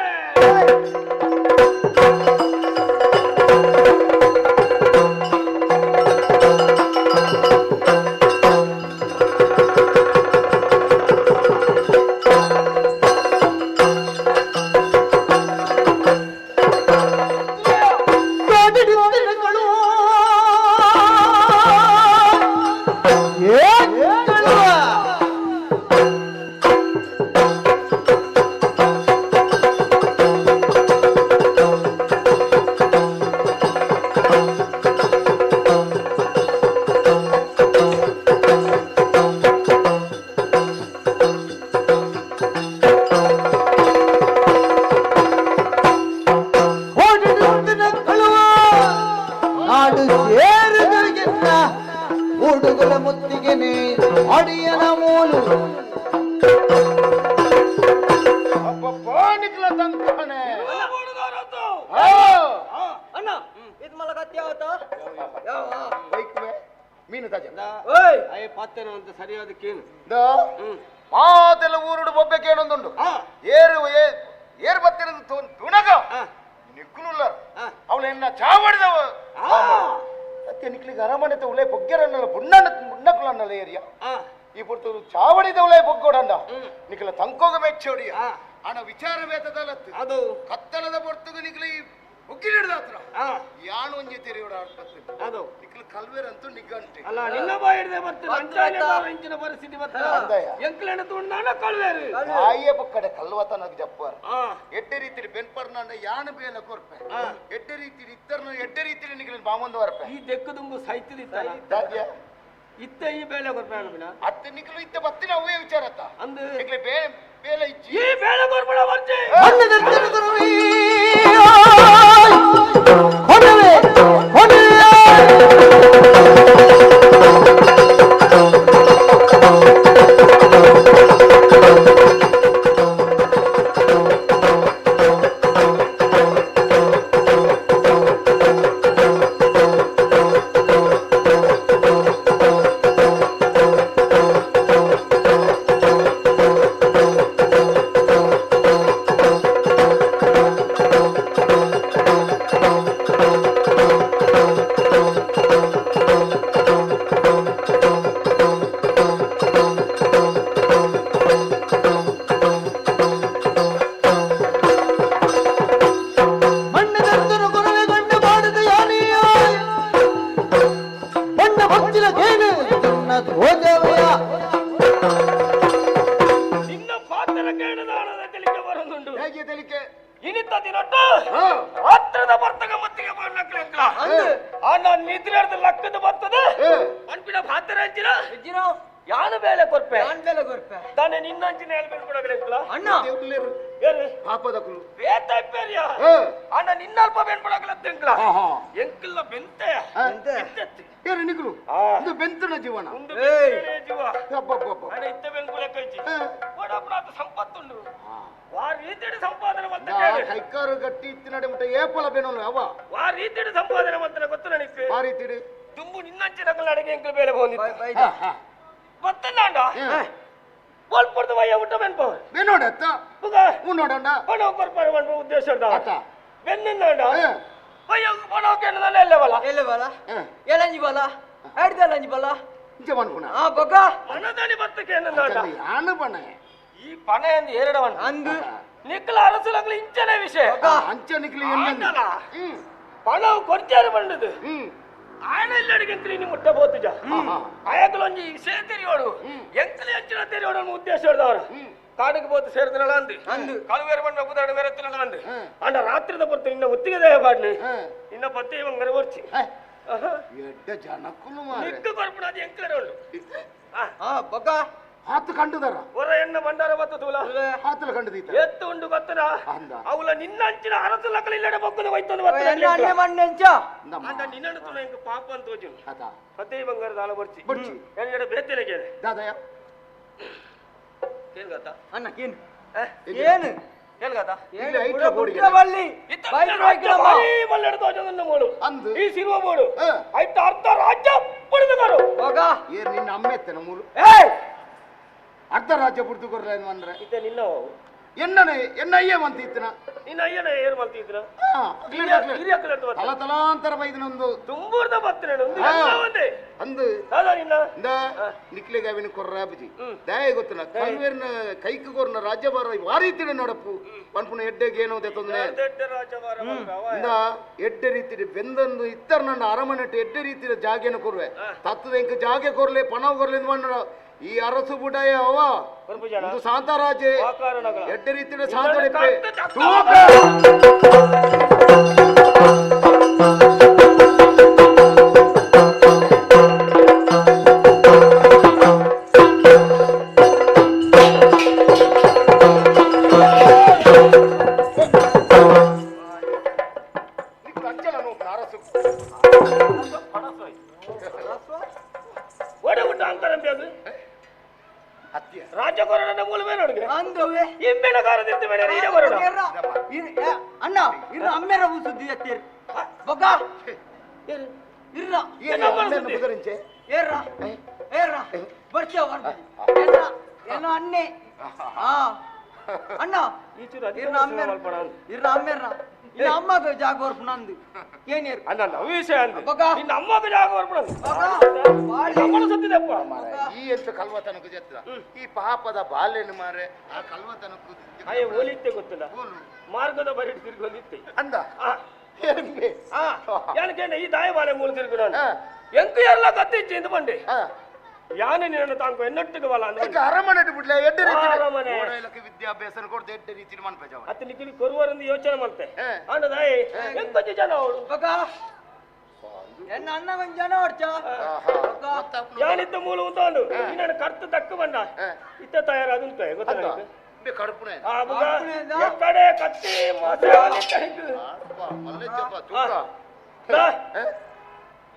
ಮಾಡು ಸೇರುಗಳಿಗೆನ್ನ ಹುಡುಗರ ಮುತ್ತಿಗೆನೆ ಅಡಿಯನ ಮೂಲು ನಿಕ್ಲ ತಂತಾನೆ ಅಣ್ಣ ಇದು ಮಲಗತ್ತಿ ಯಾವತ್ತ ಮೀನು ತಾಜ ಅಯ್ಯ ಪತ್ತನ ಅಂತ ಸರಿಯಾದಕ್ಕೇನು ಮಾತೆಲ್ಲ ಊರುಡು ಬೊಬ್ಬೆಗೆ ಏನೊಂದುಂಡು ಏರು ಬತ್ತಿನ ತುಣಗ ನಿಕ್ಕುನುಲ್ಲ ಅವಳು ಎನ್ನ ಚಾವಡಿದವ ಸತ್ಯ ನಿಕ್ಲಿಗೆ ಅರಮನೆ ಉಳೆ ಬೊಗ್ಗೆರನ್ನಲ್ಲ ಬುಣ್ಣಕ್ಕಲನ್ನಲ್ಲ ಏರಿಯ ಈ ಪುರ್ತು ಚಾವಡಿದ ಉಳೆ ಬೊಗ್ಗೋಡಂಡ ನಿಕ್ಲ ತಂಕೋಗ ಮೆಚ್ಚೋಡಿಯ ಹಣ ವಿಚಾರ ವೇತದಲ್ಲತ್ತು ಅದು ಕತ್ತಲದ ಪೊರ್ತುಗ ನಿಕ್ಲಿ ಬೊಗ್ಗಿಲಿಡ್ದ ಹತ್ರ ಯಾನು ಒಂಜಿ ತೆರೆಯೋಡ ಅದು ನಿಕ್ಲು ಕಲ್ವೇರಂತೂ ನಿಗಂಟೆ ಅಲ್ಲ ನಿನ್ನ ಬಾಯಿಡ್ದೆ ಬರ್ತದೆ ಅಂಚಾನೆ ಇಂಚಿನ ಪರಿಸ್ಥಿತಿ ಬರ್ತದೆ ಎಂಕ್ಲೆನ ತುಣ್ಣಾನ ಕಳ್ವೇರು ಆಯ್ಯ ಪಕ್ಕಡೆ ಕಲ್ವತನಗ ಜಪ್ಪರ್ ಎಡ್ಡೆ ರೀತಿ ಬೆನ್ಪರ್ನ ಯಾನು ಬೇಲ ಕೊರ್ಪೆ ಎಡ್ಡೆ ರೀತಿ ಇತ್ತರ್ನ ಎಡ್ಡೆ ರೀತಿ ನಿಕ್ಲಿನ ಬಾಮಂದು ವರ್ಪೆ ಈ ದೆಕ್ಕದುಂಬು ಸೈತಿದಿತ್ತ ದಾದ್ಯ ಇತ್ತ ಈ ಬೇಳೆ ಕೊರ್ಪೇಣ ಅತ್ತೆ ನಿಕ್ಲು ಇತ್ತ ಬತ್ತಿನ ಅವೇ ವಿಚಾರತ್ತ ಅಂದು ನಿಕ್ಲೆ ಬೇಲೆ ಇಚ್ಚಿ ಈ ಬೇಳೆ ಕೊರ್ಪಡ ಬರ್ಜೆ ನಿನ್ನ ಪಾತ್ರ ಕೇಳದಾಳದ ತೆಲಿಕೆ ಬರೋದುಂಡು ಹೇಗೆ ತೆಲಿಕೆ ಇನಿತ್ತ ದಿನೊಟ್ಟು ರಾತ್ರದ ಬರ್ತಗ ಮತ್ತಿಗೆ ಮಾಡ್ಲಕ್ಲೆಂಕ್ಲ ಅಣ್ಣ ನಿದ್ರೆ ಹಿಡ್ದು ಲಕ್ಕದ ಬರ್ತದೆ ಅನ್ಪಿನ ಪಾತ್ರ ಹಂಚಿನ ಯಾನು ಬೇಳೆ ಕೊರ್ಪೆ ತಾನೆ ನಿನ್ನ ಹಂಚಿನ ಹೇಳ್ಬೇಕು ಕೊಡಬೇಕಲ್ಲ ಅಣ್ಣ ಏರಿ ಪಾಪದ ಕುಲು ಬೇತ ಬೇರಿಯ ಅಣ್ಣ ನಿನ್ನ ಅಲ್ಪ ಬೆನ್ಪಡಕ್ಲತ್ತೆಂಕ್ಲ ಎಂಕ್ಲ ಬೆಂತೆ ಏರು ನಿಕ್ಲು ಇದು ಬೆಂತನ ಜೀವನ ಒಂದು ಬೇರೆ ಜೀವ ಅಬ್ಬಬ್ಬಬ್ಬ ಅಣ್ಣ ಇತ್ತ ಬೆಂಕುಲೆ ಕೈಚಿ ಕೊಡಪ್ರಾತ ಸಂಪತ್ತುಂಡು ವಾ ರೀತಿಯ ಸಂಪಾದನೆ ಮತ್ತೆ ಕೈಕಾರು ಗಟ್ಟಿ ಇತ್ತಿನಡೆ ಮುಟ್ಟ ಏಪಲ ಬೆನೋನು ಅವ ವಾ ರೀತಿಯ ಸಂಪಾದನೆ ಮತ್ತೆ ಗೊತ್ತು ನನಗೆ ಆ ರೀತಿ ತುಂಬು ನಿನ್ನಂಚಿನ ಅಡಿಗೆ ಎಂಕ್ಲ ಬೇಳೆ ಬಂದಿತ್ತು ಬತ್ತಲ್ಲ ಬೋಲ್ಪಡ್ದು ವಯ್ಯ ಊಟ ಬೆನ್ಪ ಬೆನ್ನೋಡ ಅತ್ತ ನೋಡಂಡ ಪಣ ಕೊರ್ಪಾರ ಮಾಡ್ಬೋ ಉದ್ದೇಶ ಅತ್ತ ಬೆನ್ನಿಂದ ವಯ್ಯ ಪಣ ಕೆಣ್ಣದಲ್ಲ ಎಲ್ಲವಲ್ಲ ಎಲಂಜಿ ಬಲ ಅಡ್ದಲಂಜಿ ಬಲ ಇಂಚ ಮನ್ಪುಣ ಆ ಬೊಗ ಮನದನಿ ಬತ್ತಕ್ಕೆ ಎನ್ನದಾಡ ಯಾನು ಪಣ ಈ ಪಣ ಎಂದು ಎರಡವನ್ ಅಂದು ನಿಕ್ಕಲ ಅರಸಲಗ್ಲಿ ಇಂಚನೆ ವಿಷಯ ಅಂಚ ನಿಕ್ಲಿ ಆಯ್ತಲ್ಲ ಪಣ ಕೊರ್ಚಾರು ಬಂದದು ಆಯನಲ್ಲಡಿಗೆ ನೀನು ಮುಟ್ಟ ಬೋತುಜ ಆಯಕಲೊಂಜಿ ಸೇತಿರಿಯೋಡು ಎಂಕಲಿ ಹಂಚಿನ ತೆರಿಯೋಡು ಉದ್ದೇಶ ಹಿಡ್ದವರು ಕಾಡಿಗೆ ಬೋತು ಸೇರಿದ್ರಲ್ಲ ಅಂದು ಕಳುವೇರು ಬಣ್ಣ ಕುದಾಡ ಮೆರೆತ್ತಿನಲ್ಲ ಅಂದು ಅಂಡ ರಾತ್ರಿದ ಬರ್ತು ನಿನ್ನ ಒತ್ತಿಗೆ ದೇಹ ಬಾಡ್ಲಿ ನಿನ್ನ ಪತ್ತೆ ಇವಂಗ ನೆರವರ್ಚಿ ಎಡ್ಡ ಜನಕ್ಕೂ ನಿಕ್ಕ ಕೊರ್ಪಣ ಅದು ಎಂಕಲೇ ಉಂಡು ಬೊಗ ಹಾತು ಕಂಡುದಾರ ಹೊರ ಎಣ್ಣ ಭಂಡಾರ ಬತ್ತದೂಲ ಹಾತಲ ಕಂಡುದೀತ ಎತ್ತು ಉಂಡು ಗೊತ್ತನ ಅಂದ ಅವಳ ನಿನ್ನ ಹಂಚಿನ ಅರಸ ಲಕ್ಕಲ ಇಲ್ಲಡೆ ಬೊಕ್ಕದ ಹೋಯ್ತಂದು ಅಣ್ಣೆ ಮಣ್ಣೆಂಚ ಅಂಡ ನಿನ್ನನ್ನು ತುಳ ಎಂಕ ಪಾಪ ಅಂತ ಹೋಜು ಆತ ಪತ್ತೆ ಬಂಗಾರದ ಆಳ ಬರ್ಚಿ ಬರ್ಚಿ ಎನ್ನಡೆ ಬೇತೆಲೆ ಕೇಳಿ ದಾದಯ ಕೇಳ್ಗತ್ತ ಅಣ್ಣ ಏನು ಏನು ಕೇಳ್ಗತ್ತ ಇಲ್ಲಿ ಐಟ್ಲ ಬೋಡಿಗೆ ಬಲ್ಲಿ ಮಲ್ಲೆಡ ತೋಜನ ಮೂಳು ಅಂದು ಈ ಸಿರುವ ಬೋಡು ಐತ ಅರ್ಧ ರಾಜ್ಯ ಪಡೆದವರು ಬೊಗ ಏರ್ ನಿನ್ನ ಅಮ್ಮೆತ್ತನ ಮೂರು ಅರ್ಧ ರಾಜ್ಯ ಪುಡ್ತು ಕೊರ್ರ ಅಂದ್ರೆ ಇತ್ತೆ ನಿನ್ನ ಎನ್ನ ಅಯ್ಯ ಮಂತ ಇತ್ತನ ನಿನ್ನ ಅಯ್ಯನ ಏನ್ ಮಾಡ್ತಿದ್ರ ತಲಾಂತರ ಬೈದನೊಂದು ತುಂಬೂರ್ದ ಬತ್ತನೆ ಒಂದೇ ಅಂದು ಅದ ನಿನ್ನ ನಿಕ್ಲಿಗೆ ಅವಿನ ಕೊರ್ರಾಬಜಿ ದಯ ಗೊತ್ತನ ಕಲ್ವೇರ್ನ ಕೈಕ ಕೊರ್ನ ರಾಜ್ಯಭಾರ ವಾರೀತಿನ ನೋಡಪ್ಪು ಪನ್ಪುನ ಎಡ್ಡೆಗೆ ಏನೋ ತೊಂದ್ರೆ ಎಡ್ಡೆ ರೀತಿ ಬೆಂದೊಂದು ಇತ್ತರ ನನ್ನ ಅರಮನೆ ಎಡ್ಡೆ ರೀತಿಯ ಜಾಗೆನ ಕೊರ್ವೆ ತತ್ತದ ಎಂಕ ಜಾಗೆ ಕೊರ್ಲೆ ಪಣವ ಕೊರ್ಲೆ ಮಣ್ಣ ಈ ಅರಸು ಬುಡಾಯ ಅವ ಒಂದು ಸಾಂತರಾಜೆ ಎಡ್ಡೆ ರೀತಿಯ ಸಾಂತಡಿಪ್ಪೆ ಅರಸು ಒಡೆ ಊಟ ಅಂತಾರೆ ಬೇಗ ಹತ್ಯ ರಾಜಕೋರನ ಮೂಲವೇ ನೋಡಿಗೆ ಅಂದವೆ ಇಮ್ಮೆನ ಕಾರದಿತ್ತು ಬೇಡ ಇಡೆ ಬರೋಣ ಅಣ್ಣ ಇನ್ನು ಅಮ್ಮೆರ ಸುದ್ದಿ ಎತ್ತೀರಿ ಬೊಗ್ಗ ಇರ್ರ ಬುದರಿಂಚೆ ಏರ್ರ ಏರ್ರ ಬರ್ತೀವ ಏನೋ ಅನ್ನೆ ಹಾ ಅಣ್ಣ ಇರ್ನ ಅಮ್ಮೆರ್ರ ಇನ್ನು ಅಮ್ಮಗ ಜಾಗ ಹೊರ್ಪು ನಂದು ಏನೇರು ಅಣ್ಣ ವಿಷಯ ಅಂದ ಬೊಗ್ಗ ನಿನ್ನ ಅಮ್ಮಗೆ ಜಾಗ ಹೊರಪಡೋದು ಅಮ್ಮನ ಸತ್ತಿದಪ್ಪ ಈ ಎಂತ ಕಲ್ವತನಕ್ಕೂ ಜೆತ್ತದ ಈ ಪಾಪದ ಬಾಲ್ಯನ ಮಾರೆ ಆ ಕಲ್ವತನಕ್ಕೂ ಅಯ್ಯ ಹೋಲಿತ್ತೆ ಗೊತ್ತಿಲ್ಲ ಮಾರ್ಗದ ಬರಿ ತಿರುಗಿ ಹೋಲಿತ್ತೆ ಅಂದ ಏನಕ್ಕೆ ಈ ದಾಯ ಬಾಲೆ ಮೂಲ ತಿರುಗಿ ನಾನು ಎಂಕ ಎಲ್ಲ ಕತ್ತಿಚ್ಚಿ ಇಂದು ಬಂಡೆ ಯಾನೆ ನಿನ್ನ ತಾಂಕು ಎನ್ನೊಟ್ಟಿಗೆ ಬಲ ಅಂದ್ರೆ ಅರಮನೆ ಬಿಡ್ಲೆ ಎಡ್ಡೆ ರೀತಿ ಅರಮನೆ ವಿದ್ಯಾಭ್ಯಾಸ ಕೊಡ್ದೆ ಎಡ್ಡೆ ರೀತಿ ಮನ್ಪೇಜವ ಅತ್ತ ನಿಖಿಲಿ ಕೊರುವರಿಂದ ಯೋಚನೆ ಮಾಡ್ತೆ ಅಣ್ಣ ದಾಯಿ ಎಂಕೊಂಚ ಜನ ಅವಳು ಬೊಗ್ಗ ಎನ್ನ ಅಣ್ಣ ಒಂದು ಜನ ಹೊಡ್ಚ ಯಾನಿದ್ದ ಮೂಲ ಉಂಟು ಇನ್ನೇನು ಕರ್ತು ತಕ್ಕ ಬಂದ ಇತ್ತ ತಯಾರಾದುಂಟ ಗೊತ್ತಾಗ ಕಡುಪುನೆ ಕಡೆ ಕತ್ತಿ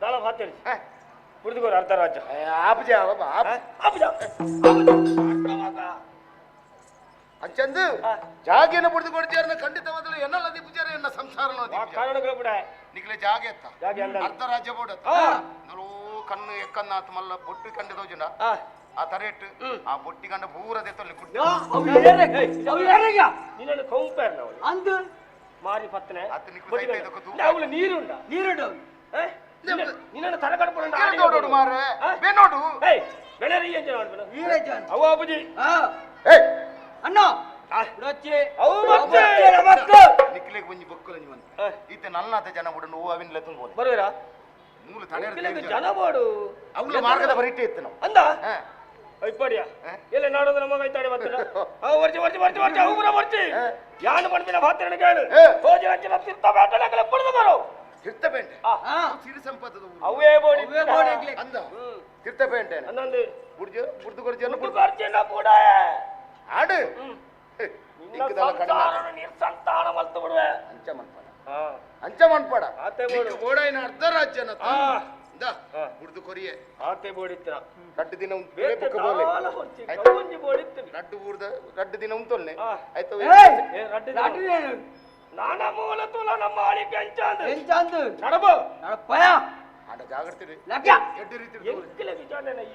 ದಾಳ ಭಾತ ಕುಡಿದುಕೋರ ಅರ್ಧ ರಾಜ್ಯ ಅಂಚಂದು ಜಾಗೇನ ಬುಡ್ದು ಕೊಡ್ತೀರ ಖಂಡಿತವಾದಲು ಎನ್ನಲ್ಲ ದಿಪ್ಪುಚಾರ ಎನ್ನ ಸಂಸಾರ ಕಾರಣ ಬಿಡ ನಿಕ್ಲೆ ಜಾಗ ಎತ್ತ ಜಾಗ ಅಂದ ಅರ್ಧ ರಾಜ್ಯ ಬೋಡತ್ತ ನಲೋ ಕಣ್ಣು ಎಕ್ಕನ್ನ ಆತ ಮಲ್ಲ ಬೊಟ್ಟು ಕಂಡು ತೋಜುಂಡ ಆ ತರೇಟ್ ಆ ಬೊಟ್ಟಿ ಕಂಡ ಪೂರದೆ ತೊಲ್ಲಿ ಕುಟ್ಟ ನಿನ್ನ ಕೌಂಪೇರ್ ನಾವು ಅಂದು ಮಾರಿ ಪತ್ತನೆ ಅತ್ತ ನಿಕ್ಲು ಸೈತ ಇದಕ್ಕೆ ದೂರ ಅವಳು ನೀರುಂಡ ನೀರುಂಡು ನಿನ್ನ ತಲೆ ಕಡ್ಕೊಂಡು ನೋಡು ಮಾರೆ ಬೇನೋಡು ಬೆಳೆರಿ ಏನ್ ಜನ ಮಾಡ್ಬೇಡ ವೀರಜನ್ ಅವ ಅಬ್ಬುಜಿ ಅಣ್ಣ ರೊಚ್ಚಿ ಅವು ನಿಕ್ಲೆಗೆ ಒಂಜಿ ಬೊಕ್ಕಲ ನಿಮ್ಮಂತ ಈತ ನಲ್ನಾತ ಜನ ಬಿಡನು ಓ ಅವಿನ್ಲೆ ತುಂಬೋದು ಬರುವಿರಾ ಮೂಲ ತಡೆ ಜನ ಮಾಡು ಅವಳ ಮಾರ್ಗದ ಬರಿಟೆ ಇತ್ತು ನಾವು ಅಂದ ಇಪ್ಪಡಿಯ ಎಲ್ಲ ನಾಡೋದು ನಮಗ ಐತಾಡಿ ಬರ್ತೀರ ವರ್ಜಿ ವರ್ಜಿ ವರ್ಜಿ ವರ್ಜಿ ಅವ್ರ ವರ್ಜಿ ಯಾನು ಬಂದಿನ ಭಾತ್ರಣೆ ಕೇಳು ಹೋಜಿ ಹಂಚಿನ ತೀರ್ಥ ಬ್ಯಾಟಲ ಪಡೆದು ಬರೋ ತೀರ್ಥಪೇಂಟೆ ಸಿರಿ ಸಂಪತ್ತದ ಅವೇ ಬೋಡಿ ಅಂದ ತೀರ್ಥಪೇಂಟೆ ಅನ್ನೊಂದು ಬುಡ್ದು ಕೊಡ್ಜನ ಖರ್ಚಿನ ಕೂಡ ಆಡು ಸಂತಾನ ಮಲ್ತು ಬಿಡುವೆ ಅಂಚ ಮನ್ಪಡ ಗೋಡಾಯಿನ ಅರ್ಧ ರಾಜ್ಯನ ಬುಡ್ದು ಕೊರಿಯೆ ಆತೆ ಬೋಡಿತ್ರ ರಡ್ಡು ದಿನ ರಡ್ಡು ಊರ್ದ ರಡ್ಡು ದಿನ ಉಂಟೊಲ್ಲೆ ಆಯ್ತು ನಾನ ಮೂಲ ತುಲ ನಮ್ಮ ಆಳಿಕೆ ಎಂಚಾಂದು ನಡಬೋ ನಡಪ್ಪಯ ಆಡ ಜಾಗ್ರತೆ ಲಕ್ಯ ಎಡ್ಡೆ ರೀತಿ ಎಂಕಿಲೆ ವಿಚಾರಣೆ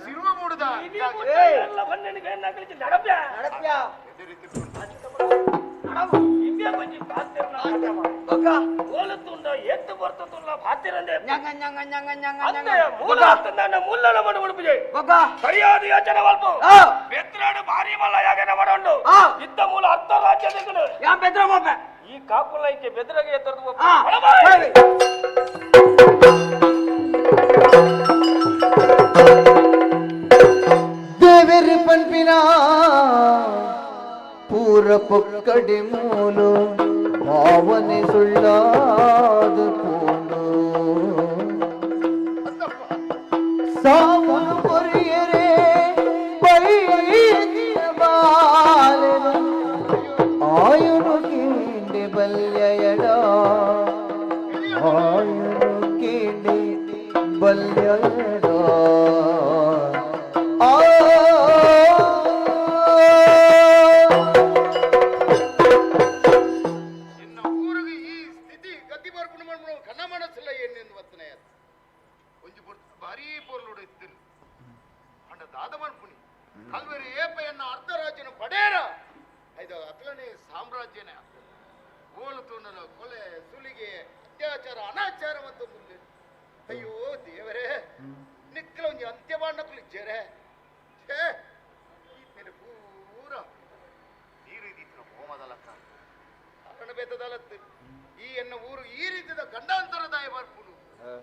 ಸಿರುವ ಮೂಡುದ ಎಲ್ಲ ಬನ್ನೆನಿಗೆ ಏನಾಗಲಿಕ್ಕೆ ನಡಪ್ಯ ನಡಪ್ಯ ಎಡ್ಡೆ ರೀತಿ ನಡವು ಇವ್ಯ ಬಂಜಿ ಭಾತಿರನ ಬೊಗ್ಗ ಓಲುತ್ತುಂಡ ಎತ್ತು ಬರ್ತುಲ್ಲ ಭಾತಿರಂದೆ ஞங்க ஞங்க ஞங்க ஞங்க ಅಂದೆ ಮೂಲ ತಂದನ ಮುಲ್ಲನ ಮಡ ಉಡುಪಿಗೆ ಬೊಗ್ಗ ಸರಿಯಾದ ಯೋಚನೆ ಮಲ್ಪ ಬೆತ್ರಾಡು ಭಾರಿ ಮಲ್ಲ ಯಾಗನ ಮಾಡೋಂಡು ಇದ್ದ ಮೂಲ ಅರ್ಧ ರಾಜ್ಯ ತೆಗೆದು ಯಾ ಬೆದ್ರ ಮೊಬ್ಬೆ ಈ ಕಾಪುಲೈಕೆ ಬೆದ್ರಗೆ ಎತ್ತರದು ದೇವರಿ ಪನ್ಪಿನ ಪೂರ ಪೊಕ್ಕಡೆ ಮೂಲು ಭಾವನೆ ಸುಳ್ಳಾದ ಪೂನು ಸಾವನು ಕೊರಿಯರೆ ಪೈಯ ಬಾಲೆನು ಆಯುನು ಕೀಂಡೆ ಬಲ್ಯಯಡ ಆಯುನು ಕೀಂಡೆ ಬಲ್ಯಯಡ ಸಾಮ್ರಾಜ್ಯನೇ ಓಲುತುಂಡನ ಕೊಲೆ ಸುಲಿಗೆ ಅತ್ಯಾಚಾರ ಅನಾಚಾರ ಮತ್ತು ಮುಂದೆ ಅಯ್ಯೋ ದೇವರೇ ನಿಕ್ಕಲ ಒಂಜಿ ಅಂತ್ಯವಾಂಡಕ್ಕೂ ಇಜ್ಜೇರೆ ಪೂರ ನೀರು ಇದ್ದಿತ್ತು ಹೋಮದಲಕ್ಕ ಕಾರಣ ಬೇತದಲತ್ತು ಈ ಎನ್ನ ಊರು ಈ ರೀತಿಯ ಗಂಡಾಂತರ ದಾಯ ಬರ್ಪುನು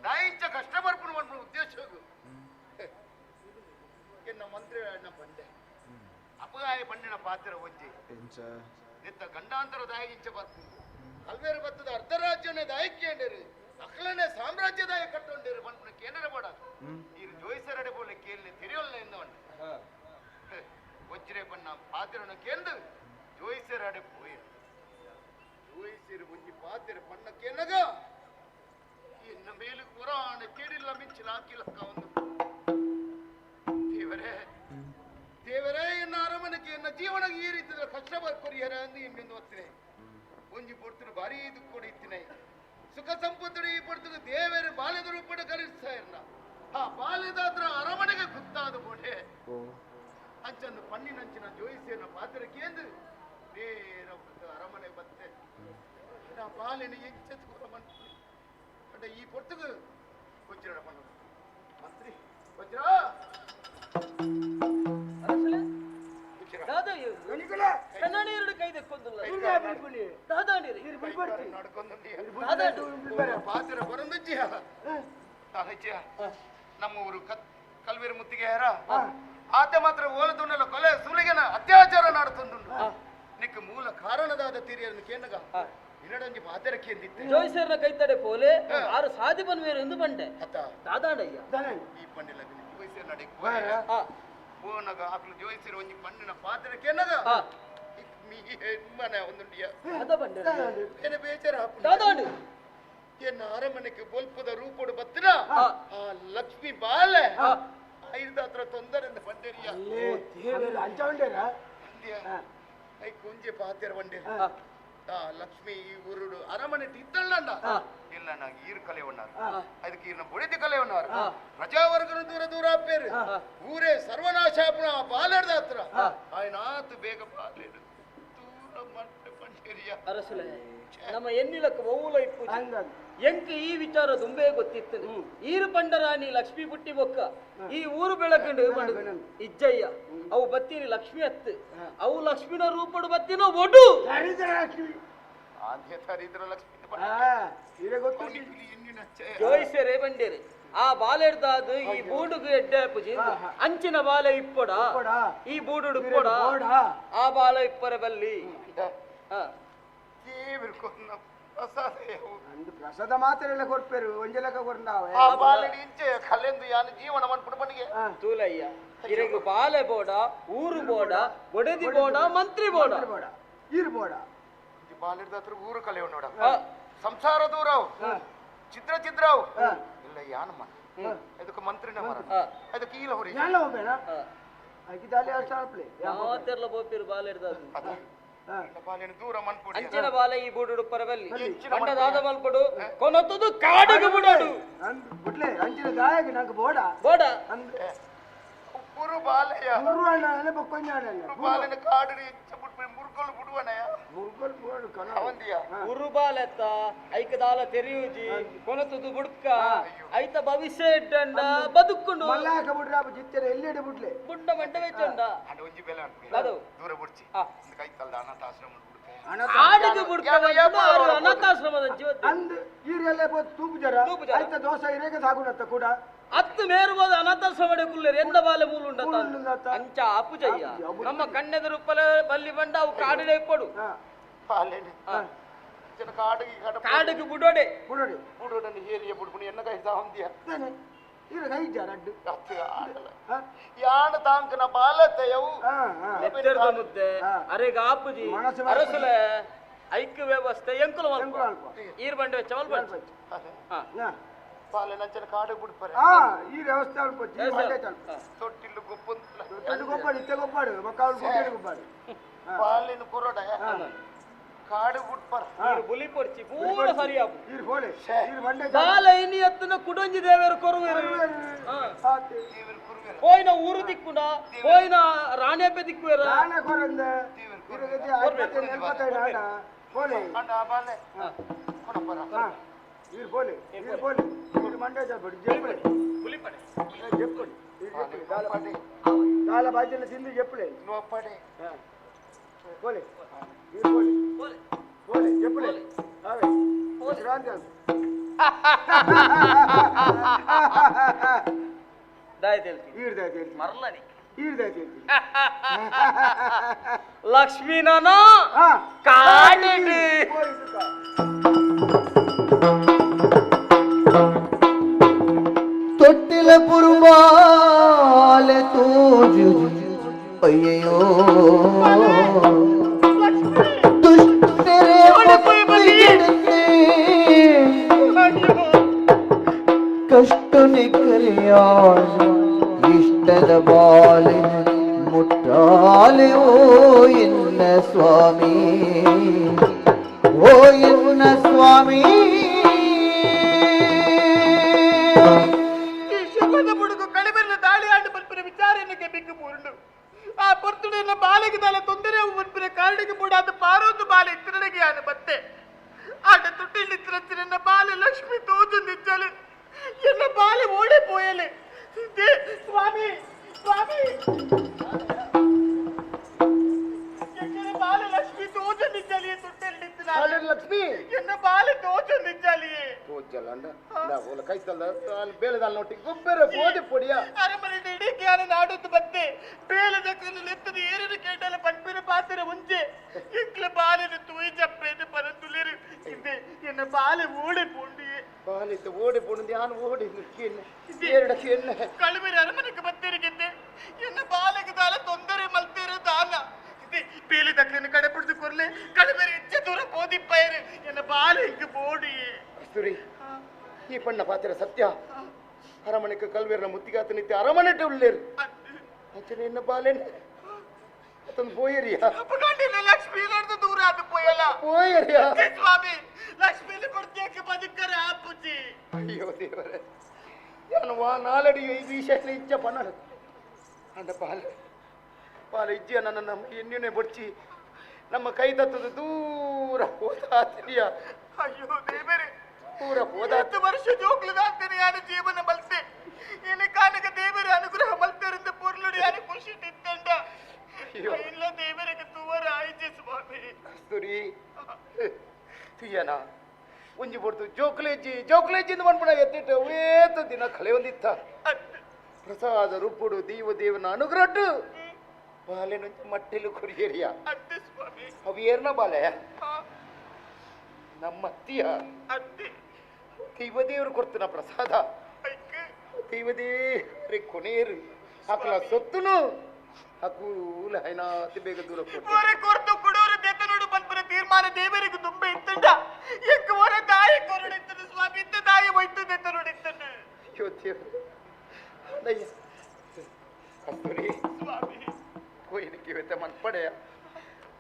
ದಾಯಿಂಚ ಕಷ್ಟ ಬರ್ಪುನು ಮಾಡ್ಬಿಡು ಉದ್ದೇಶಗೂ ಎನ್ನ ಮಂತ್ರಿ ಅಣ್ಣ ಬಂಡೆ ಅಪಗಾಯ ಪಂಡಿನ ಪಾತ್ರ ಒಂಜಿ ಎತ್ತ ಗಂಡಾಂತರ ದಾಯಗಿಂಚ ಬರ್ಪುನು ಕಲ್ವೇರು ಬತ್ತದ ಅರ್ಧ ರಾಜ್ಯನೇ ದಾಯಕ್ಕೇಂಡರು ಅಕ್ಲನೆ ಸಾಮ್ರಾಜ್ಯದಾಯ ಕಟ್ಟೊಂಡೇರು ಬಂದ್ಬಿಡ ಕೇಂದ್ರ ಬೇಡ ಈಗ ಜೋಯಿಸರಡೆ ಬೋಲೆ ಕೇಳಿ ತಿರಿಯೋಲ್ಲ ಎಂದವಣ್ಣ ವಜ್ರೆ ಬಣ್ಣ ಪಾತ್ರನ ಕೇಂದ್ರ ಜೋಯಿಸರಡೆ ಪೋಯ ಜೋಯಿಸಿರು ಒಂಜಿ ಪಾತ್ರ ಪಾತೆರೆ ಪಣ್ಣಕ್ಕೆ ಎನ್ನಗ ಇನ್ನು ಮೇಲು ಪುರಾಣ ಕೇಳಿಲ್ಲ ಮಿಂಚಿನ ಹಾಕಿಲಕ್ಕ ಒಂದು ದೇವರೇ ದೇವರೇ ಎನ್ನ ಅರಮನೆಗೆ ಎನ್ನ ಜೀವನಕ್ಕೆ ಈ ರೀತಿ ಕಷ್ಟ ಬರ್ಕೊರಿಯರ ಅಂದು ಇನ್ನೊಂದು ಹೊತ್ತಿನ ಒಂಜಿ ಪೊಡ್ತರು ಭಾರಿ ಇದು ಕೂಡ ಇತ್ತಿನ ಸುಖ ಸಂಪತ್ತು ಈ ಪಡ್ತದ ದೇವರ ಬಾಲ್ಯದ ರೂಪದ ಕಲಿಸ್ತಾ ಇರಲ್ಲ ಆ ಬಾಲ್ಯದ ಹತ್ರ ಅರಮನೆಗೆ ಗೊತ್ತಾದ ಬೋಡೆ ಅಂಚನ್ನು ಪಣ್ಣಿನಂಚಿನ ಜೋಯಿಸಿನ ಪಾತ್ರಕ್ಕೆ ಎಂದು ನೇರ ಅರಮನೆ ಬತ್ತೆ ನಾ ಬಾಲಿನ ಎಂಚೆತ್ಕೊರ ಮಂತ್ರಿ ಈ ಪೊರ್ತುಗು ವಜ್ರ ಪಣ್ಣ ಮಂತ್ರಿ ವಜ್ರ ಕನ್ನಡಿಯರು ಕೈ ತೆಕ್ಕೊಂದಿಲ್ಲ ಪಾತ್ರ ಬರಂದಜ್ಜಿಯ ನಮ್ಮ ಊರು ಕಲ್ವೇರು ಮುತ್ತಿಗೆ ಯಾರ ಆತ ಮಾತ್ರ ಓಲದುಂಡಲ ಕೊಲೆ ಸುಲಿಗೆನ ಅತ್ಯಾಚಾರ ನಾಡುತ್ತೊಂದುಂಡು ನಿಕ್ಕ ಮೂಲ ಕಾರಣದಾದ ತಿರಿಯನ್ನು ಕೇನಗ ಇನ್ನಡಂಜಿ ಪಾತ್ರಕ್ಕೆ ಎಂದಿತ್ತೆ ಜೋಯಿಸರ್ನ ಕೈತಡೆ ಪೋಲೆ ಆರು ಸಾಧಿ ಬನ್ವೇರು ಎಂದು ಬಂಡೆ ಅತ್ತ ದಾದಾಂಡಯ್ಯ ಈ ಪಣ್ಣಿಲ್ಲ ಜೋಯಿಸೇರ್ ನಡೆ ಓನಗ ಆಕಲು ಜೋಯಿಸಿರ ಒಂಜಿ ಪಣ್ಣಿನ ಪಾತ್ರಕ್ಕೆ ಎನ್ನಗ ಮನೆ ಒಂದುಂಡಿಯ ಅದ ಬಂಡೆ ಏನ ಬೇಚಾರ ದಾದಾಂಡು ಎನ್ನ ಅರಮನೆಗೆ ಬೊಲ್ಪದ ರೂಪಡು ಬತ್ತಿನ ಆ ಲಕ್ಷ್ಮಿ ಬಾಲೆ ಐದ ಹತ್ರ ತೊಂದರೆಂದ ಬಂಡೇರಿಯ ಐ ಕುಂಜೆ ಪಾತೆರ ಬಂಡೇರಿ ಲಕ್ಷ್ಮಿ ಈ ಊರುಡು ಅರಮನೆ ತಿತ್ತಳ್ಳಂಡ ಇಲ್ಲ ನಾ ಈರು ಕಲೆ ಉన్నారు ಅದಕ್ಕೆ ಈರ್ನ ಬುಡಿದಿ ಕಲೆ ಉన్నారు ಪ್ರಜಾವರ್ಗನ ದೂರ ದೂರ ಆಪೇರು ಊರೇ ಸರ್ವನಾಶ ಆಪಣ ಬಾಲೆಡ್ದ ಹತ್ರ ಆಯ್ನಾತು ಬೇಗ ಬಾಲೆಡು ದೂರ ಮಟ್ಟ ಬಂಡೇರಿಯ ಅರಸಲೆ ನಮ್ಮ ಎನ್ನಿಲಕ್ಕ ಮೌಲ ಇಪ್ಪು ಎಂಕ ಈ ವಿಚಾರ ದುಂಬೆ ಗೊತ್ತಿರ್ತದೆ ಈರು ಪಂಡರಾಣಿ ಲಕ್ಷ್ಮಿ ಬುಟ್ಟಿ ಬೊಕ್ಕ ಈ ಊರು ಬೆಳಕಂಡು ಇಜ್ಜಯ್ಯ ಅವು ಬತ್ತೀನಿ ಲಕ್ಷ್ಮಿ ಅತ್ತು ಅವು ಲಕ್ಷ್ಮಿನ ರೂಪಡು ಬತ್ತಿನ ಒಡು ಜೋಯಿಸರೆ ಬಂಡೇರಿ ಆ ಬಾಲೆಡ್ದಾದು ಈ ಬೂಡುಗು ಎಡ್ಡೆ ಪೂಜಿ ಅಂಚಿನ ಬಾಲೆ ಇಪ್ಪೊಡ ಈ ಬೂಡು ಇಪ್ಪೊಡ ಆ ಬಾಲೆ ಇಪ್ಪರ ಬಲ್ಲಿ ಪ್ರಸಾದ ಮಾತ್ರ ಕೊಡ್ಪೇರು ಒಂಜಲಕ ಕೊಡ್ನಾವೆ ಆ ಬಾಲೆಡಿ ಇಂಚೆ ಕಲೆಂದು ಯಾನು ಜೀವನ ಮನ್ಪುಡು ಬನಿಗೆ ತೂಲಯ್ಯ ಇರಗು ಬಾಲೆ ಬೋಡ ಊರು ಬೋಡ ಒಡೆದಿ ಬೋಡ ಮಂತ್ರಿ ಬೋಡ ಈರು ಬೋಡ ಬಾಲೆಡ್ದ ಹತ್ರ ಊರು ಕಲೆ ನೋಡ ಸಂಸಾರ ದೂರವು ಚಿತ್ರ ಚಿತ್ರವು ಇಲ್ಲ ಯಾನು ಮನ ಇದಕ್ಕೆ ಮಂತ್ರಿನ ಮರ ಅದಕ್ಕೆ ಈಲ ಹೊರಿ ಎಲ್ಲ ಹೋಗ್ಬೇಡ ಆಗಿದ್ದಾಲೆ ಅಷ್ಟು ಅಲ್ಪ್ಲೆ ಯಾವತ್ತೆಲ್ಲ ಬೋಪಿರು ಬಾಲೆ ಹಿಡ್ದದು ಬಾಲೆನ ದೂರ ಮನ್ಪುಡಿ ಅಂಚಿನ ಬಾಲೆ ಈ ಬೂಡು ಪರಬಲ್ಲಿ ಮಂಡದಾದ ಮಲ್ಪಡು ಕೊನೊತ್ತದು ಕಾಡಿಗೆ ಬಿಡೋಡು ಬಿಡ್ಲೆ ಅಂಚಿನ ಗಾಯಗೆ ನಂಗೆ ಬೋಡ ಬೋಡ ಅಂದ್ರೆ ಪುರು ಬಾಲೆಯ ಮುರುವಣ್ಣ ಬಕ್ಕೊಂಜಾಡಲ್ಲ ಬಾಲೆನ ಕಾಡಿನ ಇಂಚ ಬಿಟ್ಬಿಡಿ ಮುರ್ಕೊಳು ಬಿಡುವಣಯ ಮುರುಗೋಲ್ ಬೋಡು ಕಣ ಅವಂದಿಯ ಉರುಬಾಲೆತ್ತ ಐಕದಾಲ ತೆರೆಯೂಜಿ ಕೊನತದು ಬುಡ್ಕ ಐತ ಭವಿಷ್ಯ ಇಟ್ಟಂಡ ಬದುಕೊಂಡು ಮಲ್ಲಾಕ ಬಿಡ್ರ ಜಿತ್ತೆರ ಎಲ್ಲೆಡೆ ಬಿಡ್ಲೆ ಬುಡ್ಡ ಮಂಡ ವೆಚ್ಚಂಡ ಅಡ ಒಂಜಿ ಬೆಲೆ ಅನ್ಪಿ ಅದು ದೂರ ಬಿಡ್ಚಿ ಕೈ ತಲ್ದ ಅನಾಥಾಶ್ರಮ ಬಿಡುತ್ತೆ ಆಡಿಗೆ ಬುಡ್ಕ ಅನಾಥಾಶ್ರಮದ ಜೀವತಿ ಅಂದ್ ಈರೆಲ್ಲ ಬೋದು ತೂಪುಜರ ಐತ ದೋಸ ಇರೇಗ ಸಾಗುಣತ್ತ ಕೂಡ ಹತ್ತು ಮೇರುವುದು ಅನಾಥಾಶ್ರಮಡೆ ಕುಲ್ಲೇರು ಎಂದ ಬಾಲೆ ಮೂಲುಂಡ ಅಂಚ ಅಪುಜಯ್ಯ ನಮ್ಮ ಕಣ್ಣೆದುರು ಬಲ್ಲಿ ಬಂಡ ಅವು ಕಾಡಿಡೆ ಇಪ್ಪಡು ಬಾಲೆನ ಜನ ಕಾಡಿಗೆ ಕಾಡಿಗೆ ಬುಡೋಡೆ ಬಿಡೋಡಿ ಬುಡುಡನ್ನು ಹೇರಿಯ ಬಿಡ್ಬಿಡಿ ಎನ್ನ ಕೈ ಸಾವಂದಿಯ ಈಗ ಕೈ ಜಾರಡ್ಡು ಯಾಣ ತಾಂಕನ ಬಾಲತೆಯವು ನೆತ್ತೆರ್ದ ಮುದ್ದೆ ಅರೆಗ ಆಪುಜಿ ಅರಸುಲೆ ಐಕ್ಯ ವ್ಯವಸ್ಥೆ ಎಂಕುಲು ಈರ್ ಬಂಡೆ ಚವಲ್ ಬಂಡೆ ಬಾಲೆ ನಂಚನ ಕಾಡು ಬಿಡ್ಪರೆ ಈ ವ್ಯವಸ್ಥೆ ಅಲ್ಪ ತೊಟ್ಟಿಲು ಗೊಪ್ಪಂತಲ ದೊಡ್ಡ ಗೊಬ್ಬಾಡು ಇತ್ತೆ ಗೊಬ್ಬಾಡು ಮಕ್ಕಳು ಗೊಬ್ಬಾಡು ಗೊಬ್ಬಾಡು ಬಾಲಿನ ಕೊರಡ ಕಾಡು ಬಿಡ್ಪರ ಈರು ಬುಲಿ ಪೊರ್ಚಿ ಪೂರ ಸರಿಯಾಪು ಈರು ಬೋಳೆ ಈರು ಬಂಡೆ ಬಾಲ ಇನಿ ಎತ್ತನ ಕುಡಂಜಿ ದೇವರು ಕೊರುವೇರು ದೇವರು ಕುರುವೆರ ಹೋಯ್ನ ಊರು ದಿಕ್ಕುಂಡ ಹೋಯ್ನ ರಾಣಿಯಬ್ಬೆ ದಿಕ್ಕುವೇರ ನಾನ ಕೊರಂದ ಇರುಗತಿ 45 ಆಡ ಬೋಳೆ ಅಂಡ ಬಾಲೆ ಕೊನಪರ ಈರು ಬೋಳೆ ಈರು ಮಂಡೆ ಜಾಬಡಿ ಜೆಪ್ಪಳೆ ಬುಲಿ ಪಡೆ ಜೆಪ್ಪಡಿ ದಾಲ ಬಾಜಿನ ತಿಂದು ಜೆಪ್ಪಳೆ ನೋಪಡೆ ಬೋಳೆ ಈರು ಬೋಳೆ ಜೆಪ್ಪಳೆ ಅವೇ ಶ್ರಾಂತಿ ದಾಯ್ತೇಳ್ತಿ ಈರ್ದಾಯ್ತು ಮರ್ಲನಿ ಈರ್ದಾಯ್ತು ಲಕ್ಷ್ಮೀನನ ಕಾಡಿಡಿ ತೊಟ್ಟಿಲ ಪುರುಮಾಲೆ ತೋಜು ಅಯ್ಯೋ ದುಷ್ಟರೆ ಕಷ್ಟು ನಿಖರಿಯಾಶ ಇಷ್ಟದ ಬಾಳೆ ಮುಟ್ಟಾಲೆ ಓ ಎನ್ನ ಸ್ವಾಮಿ ಓ ಎನ್ನ ಸ್ವಾಮಿ ಈ ಶುಭದ ಬುಡುಗು ಕಡಿಮೆಲ್ಲ ದಾಳಿ ಆಡು ಬರ್ಪಿನ ವಿಚಾರವನ್ನು ಗೆಬ್ಬಿಕ್ಕು ಪೂರ್ಣು ಆ ಪೊರ್ತುಡೆಯನ್ನು ಬಾಲೆಗೆ ದಾಳ ತೊಂದರೆ ಬರ್ಪಿನ ಕಾರಣಿಗೆ ಕೂಡ ಅದು ಪಾರೊಂದು ಬಾಲೆ ಇತ್ತಿರಡೆಗೆ ಆನು ಬತ್ತೆ ಆಟ ತುಟ್ಟಿಲ್ ಇತ್ತಿರಚ್ಚಿನ ಎನ್ನ ಬಾಲೆ ಲಕ್ಷ್ಮಿ ತೋಜು ನಿಜ್ಜಲು ಎನ್ನ ಬಾಲೆ ಓಡೆ ಪೋಯಲೆ ಸ್ವಾಮಿ ಸ್ವಾಮಿ ಎನ್ನ ಬಾಲೆ ಲಕ್ಷ್ಮಿ ತೋಜು ನಿಜ್ಜಲಿಯೇ ತುಟ್ಟಿಲ್ ನಿಂತಿನ ಲಕ್ಷ್ಮಿ ಎನ್ನ ಬಾಲೆ ತೋಜು ನಿಜ್ಜಲಿಯೇ ತೋಜಲ್ಲ ಕೈತಲ್ಲ ಬೇಳೆದಾಲ್ ನೋಟಿ ಗೊಬ್ಬರ ಬೋಧಿ ಪೊಡಿಯ ಅರಮನೆ ಇಡೀ ಜ್ಞಾನ ನಾಡುದು ಬತ್ತೆ ಬೇಲದ ಕಲ್ಲು ಲೆತ್ತದ ಏರಿನ ಕೇಟಲ ಪಂಪಿನ ಪಾತ್ರ ಮುಂಚೆ ಇಂಕ್ಲ ಬಾಲಿನ ತೂಯಿ ಚಪ್ಪೆಯನ್ನು ಪರಂತುಲಿರು ಇದೆ ಎನ್ನ ಬಾಲೆ ಓಡಿ ಪೂಂಡಿಯೇ ಬಾಲಿತ್ತು ಓಡಿ ಪುಣದಿ ನಾನು ಓಡಿ ಎರಡಕ್ಕೆ ಎಣ್ಣೆ ಕಳುವಿನ ಅರಮನೆಗೆ ಬತ್ತೇರಿಗಿದ್ದೆ ಎನ್ನ ಬಾಲೆಗೆ ದಾಲ ತೊಂದರೆ ಮಲ್ತೇರ ದಾನ ಇದೆ ಬೇಲೆ ದಕ್ಕನ್ನು ಕಡೆಪಿಡಿದು ಕೊರ್ಲೆ ಕಳುವೆರೆ ಹೆಚ್ಚೆ ದೂರ ಬೋದಿ ಪೈರು ಎನ್ನ ಬಾಲೆ ಇಂಕ ಬೋಡಿಯೇ ಕಸ್ತೂರಿ ಈ ಪಣ್ಣ ಪಾತ್ರ ಸತ್ಯ ಅರಮನೆಗೆ ಕಲ್ವೇರ್ನ ಮುತ್ತಿಗಾತ ನಿತ್ಯ ಅರಮನೆ ಉಳ್ಳೇರು ಅಂಚನೆ ಎನ್ನ ಬಾಲೆನ ಅದೊಂದು ಪೋಯರಿಯ ಅಪ್ಪಗಂಡಿನ ಲಕ್ಷ್ಮಿ ನಡೆದು ದೂರ ಅದು ಪೋಯಲ್ಲ ಪೋಯರಿಯ ಸ್ವಾಮಿ ಲಕ್ಷ್ಮಿಲಿ ಕೊಡ್ತೀಯಕ್ಕೆ ಬದುಕರ ಅಪ್ಪುಜಿ ಅಯ್ಯೋ ದೇವರೇ ನಾನು ನಾಲಡಿ ಈ ವಿಷಯ ಇಚ್ಛ ಪಣ ಅಂದ ಪಾಲ ಇಜ್ಜಿಯ ನನ್ನ ನಮ್ಮ ಎಣ್ಣೆ ಬಡ್ಚಿ ನಮ್ಮ ಕೈ ತತ್ತದ ದೂರ ಹೋದಾತಿಯ ಅಯ್ಯೋ ದೇವರೇ ದೂರ ಹೋದ 10 ವರ್ಷ ಜೋಗ್ಲದಾಗ್ತೇನೆ ಯಾರು ಜೀವನ ಮಲ್ತೆ ಇನ್ನು ಕಾನಕ ದೇವರ ಅನುಗ್ರಹ ಮಲ್ತರಿಂದ ಪೊರ್ಲುಡಿ ಯಾರು ಖುಷಿ ನಿಂತಂಡ ಇಲ್ಲ ದೇವರಿಗೆ ತುವರ ಆಯ್ಜೆ ಸ್ವಾಮಿ ಕಸ್ತೂರಿ ತುಯ್ಯನ ಒಂಜಿ ಬಡ್ತು ಜೋಕ್ಲೇಜಿಂದ ಬಂದ್ಬಿಡ ಎತ್ತಿಟ್ಟು ಅವೇತ ದಿನ ಕಳೆ ಒಂದಿತ್ತ ಪ್ರಸಾದ ರುಪ್ಪುಡು ದೇವನ ಅನುಗ್ರಹಟ್ಟು ಬಾಲೆನ ಮಟ್ಟೆಲು ಕುರಿಯರಿಯ ಅತ್ತೆ ಸ್ವಾಮಿ ಅವು ಏರ್ನ ಬಾಲೆ ನಮ್ಮ ಅತ್ತಿಯ ಅತ್ತೆ ದೇವರು ಕೊಡ್ತನ ಪ್ರಸಾದ ಐಕೆ ದೇವರೇ ಕೊನೆಯರು ಹಾಕಲ ಸೊತ್ತುನು ಹಾಕೂಲ ಹೈನಾತಿ ಬೇಗ ದೂರ ಇವರೇ ಕೊರ್ತು ಕುಡೋರು ದೆತ್ತ ನೋಡು ಬಂದ್ಬರ ತೀರ್ಮಾನ ದೇವರಿಗೆ ತುಂಬ ಇತ್ತಂಡ ಎಂಕ ವರ ತಾಯಿ ಕೊರಡಿತ್ತನು ಸ್ವಾಮಿ ಇತ್ತ ತಾಯಿ ಹೋಯ್ತು ದೆತ್ತ ನೋಡಿತ್ತನು ಕಸ್ತೂರಿ ಸ್ವಾಮಿ ಕೋಯಿನಿಕೆ ವೆತ್ತ ಮನ್ಪಡೆಯ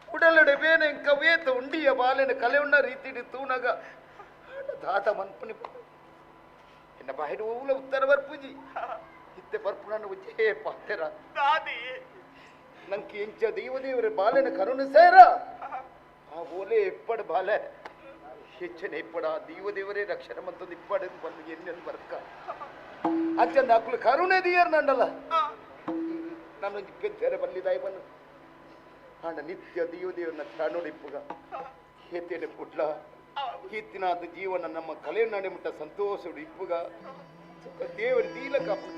ಉಡಲಡೆ ಬೇನೆ ಕವೇತ ಉಂಡಿಯ ಬಾಲೆನ ಕಲೆ ಉಣ್ಣ ರೀತಿ ತೂನಗ ದಾತ ಮನ್ಪನಿ ಎನ್ನ ಬಾಹಿಡು ಊಲ ಉತ್ತರ ಬರ್ಪುಜಿ ಇತ್ತೆ ಬರ್ಪುಣನ ಉಜ್ಜೆ ಪಾತೆರ ದಾದಿ ನಂಗೆ ಎಂಚ ದೇವರೇ ಬಾಲೆನ ಕರುಣ ಸೇರ ಆ ಓಲೆ ಇಪ್ಪಡ ಬಾಲೆ ಹೆಚ್ಚನೆ ಇಪ್ಪಡ ದೇವರೇ ರಕ್ಷಣೆ ಮಂತೊಂದು ಇಪ್ಪಡ ಬಂದು ಎಣ್ಣೆಂದು ಬರ್ಕ ಅಂಚಂದ ಹಾಕಲು ಕರುಣೆ ದಿಯರ್ ನಂಡಲ್ಲ ನಾನು ಗೆದ್ದರೆ ಬಲ್ಲಿದಾಯಿ ಬನ್ನು ಆಂಡ ನಿತ್ಯ ದೇವರನ್ನ ಕಾಣೋಡಿ ಇಪ್ಪುಗ ಹೇತೇನೆ ಪುಟ್ಲ ಕೀರ್ತಿನಾದ ಜೀವನ ನಮ್ಮ ಕಲೆ ನಡೆ ಮುಟ್ಟ ಸಂತೋಷಡು ಇಪ್ಪುಗ ದೇವರ ದೀಲ ಕಾಪು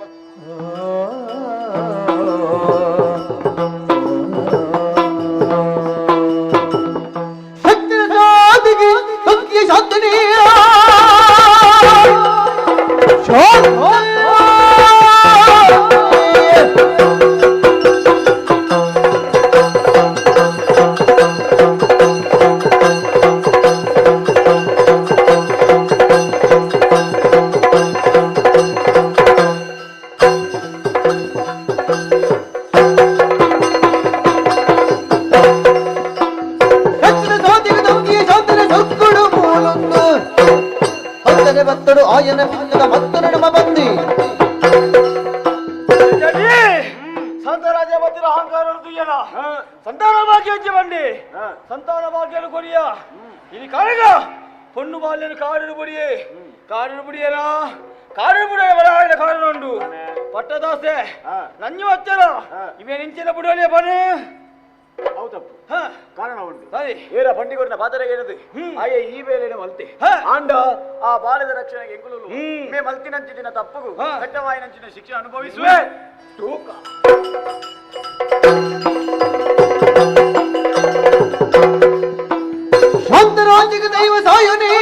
ಭಕ್ತರು ಆಯನ ಪಿಂಗದ ಭಕ್ತರು ನಮ್ಮ ಬಂದಿ ಸಂತರಾಜ ಬತ್ತಿರ ಅಹಂಕಾರ ತುಯ್ಯನ ಸಂತಾನ ಭಾಗ್ಯ ಹೆಚ್ಚು ಬಂಡಿ ಸಂತಾನ ಭಾಗ್ಯನು ಕೊರಿಯ ಇದು ಕಾರಣ பொண்ணு பாலியன் காடு புடியனா காடு புடிய வராயின காரணம் உண்டு పట్టదాసే నన్ను వచ్చారు ఇవే నించిన బుడోలే పని అవుతప్పు ಕಾರಣ ಉಂಟು ಸರಿ ಏರ ಪಂಡಿಗೊರಿನ ಪಾತರೆಗೇನದು ಆಯೆ ಈ ಬೇಲೆನೆ ಮಲ್ತೆ ಆಂಡ ಆ ಬಾಲದ ರಕ್ಷಣೆಗೆ ಎಂಕುಲು ಮೇ ಮಲ್ತಿನಂಚಿನ ತಪ್ಪುಗು ಕಟ್ಟವಾಯಿನಂಚಿನ ಶಿಕ್ಷೆ ಅನುಭವಿಸುವೆ ತೂಕ ಶಾಂತರಾಜಿಗೆ ದೈವ ಸಾಯುನೇ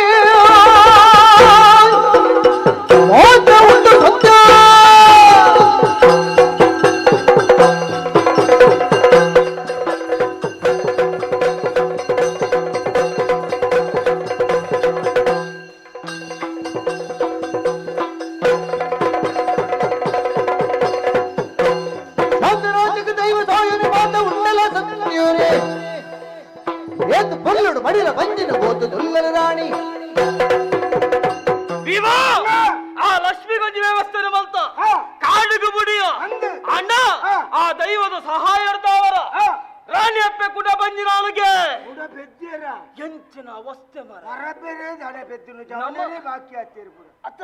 ಮಡಿಲ ಬಂಜಿನ ಬೋತು ದುಲ್ಲರ ರಾಣಿ ವಿವಾ ಆ ಲಕ್ಷ್ಮೀಗಂಜ ವ್ಯವಸ್ಥೆ ಮಲ್ತ ಕಾಡಿಗೆ ಬುಡಿಯ ಅಣ್ಣ ಆ ದೈವದ ಸಹಾಯಾರ್ಥವರ ರಾಣಿ ಅಪ್ಪೆ ಕುಡ ಬಂದಿ ನಾಳಿಗೆ ಎಂಚಿನ ಅವಸ್ಥೆ ಅತ್ತ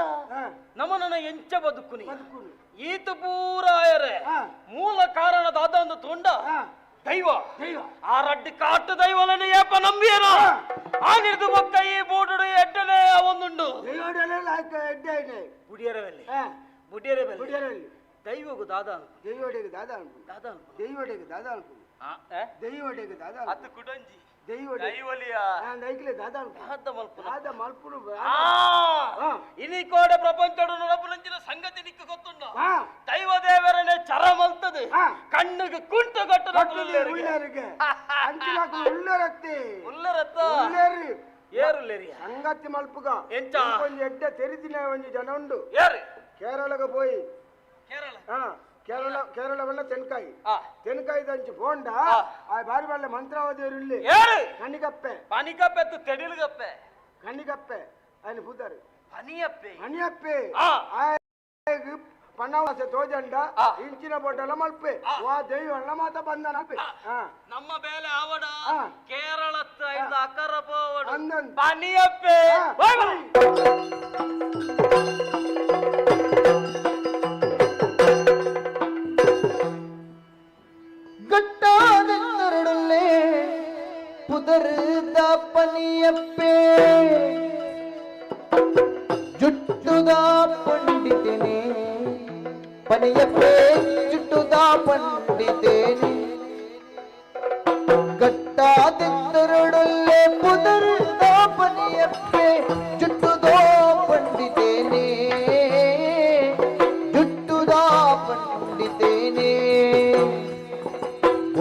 ನಮ್ಮನ ಎಂಚ ಬದುಕುನಿ ಈತ ಪೂರ ಆಯರೆ ಮೂಲ ಕಾರಣದ ಅದೊಂದು ತುಂಡ ದೈವ ಆ ರಡ್ಡಿ ಕಾಟ್ಟು ದೈವಲನೆ ಏಪ ನಂಬಿಯನ ಆ ನಿರ್ದು ಬೊಕ್ಕ ಈ ಬೂಟುಡು ಎಡ್ಡನೆ ಅವೊಂದುಂಡು ಬುಡಿಯರವಲ್ಲಿ ಬುಡಿಯರವಲ್ಲಿ ದೈವಗೂ ದಾದ ದೈವಡೆಗೆ ದಾದ ಅತ್ತು ಕುಡಂಜಿ ಇನಿ ಕೋಡ ಪ್ರಪಂಚಡು ನೊಡಪುನಂಚಿನ ಸಂಗತಿ ನಿಕ್ಕ ಗೊತ್ತುಂಡ ದೈವ ದೇವರನೆ ಚರ ಮಲ್ತದೆ ಕಣ್ಣಿಗೆ ಕುಂಟ ಗಟ್ಟು ಸಂಗತಿ ಮಲ್ಪುಗ ಎಂಚ ಒಂದು ಎಡ್ಡ ತೆರಿದಿನ ಒಂದು ಜನ ಉಂಡು ಯಾರು ಕೇರಳಗೆ ಪೋಯಿ ಕೇರಳ ಕೇರಳವನ್ನ ತೆನ್ಕಾಯಿ ದಂಚು ಬೋಂಡ ಆ ಬಾರಿ ಬಳ್ಳೆ ಮಂತ್ರಾವಧಿಯವರು ಇಲ್ಲಿ ಕಣಿಗಪ್ಪೆ ಪನಿಕಪ್ಪೆ ತೆಡಿಲ್ಗಪ್ಪೆ ಕಣಿಗಪ್ಪೆ ఆయన పూతారు పనియప్పే పనియప్పే పన్నవాస తోజండ ఇంచిన బొడ్డల మల్పే వా దైవన్న మాత బంధనప్పే ನಮ್ಮ ಬೇಲೆ ಆವಡ ಕೇರಳತ್ತ ಇಂದ ಅಕರ ಪೋವಡ ಪನಿಯಪ್ಪೆ ಗಟ್ಟಾದೆತ್ತರಡಲ್ಲೇ ಪುದರ್ದ ಪನಿಯಪ್ಪೆ ಜುಟ್ಟುದ ಪಂಡಿತೇನೆ ಪನಿಯಪ್ಪೆ ಜುಟ್ಟುದ ಪಂಡಿತೇನೆ ಗಟ್ಟಾದೆತ್ತರಡಲ್ಲೇ ಪುದರ್ದ ಪನಿಯಪ್ಪೆ ಜುಟ್ಟುದ ಪಂಡಿತೇನೆ ಜುಟ್ಟುದ ಪಂಡಿತೇನೆ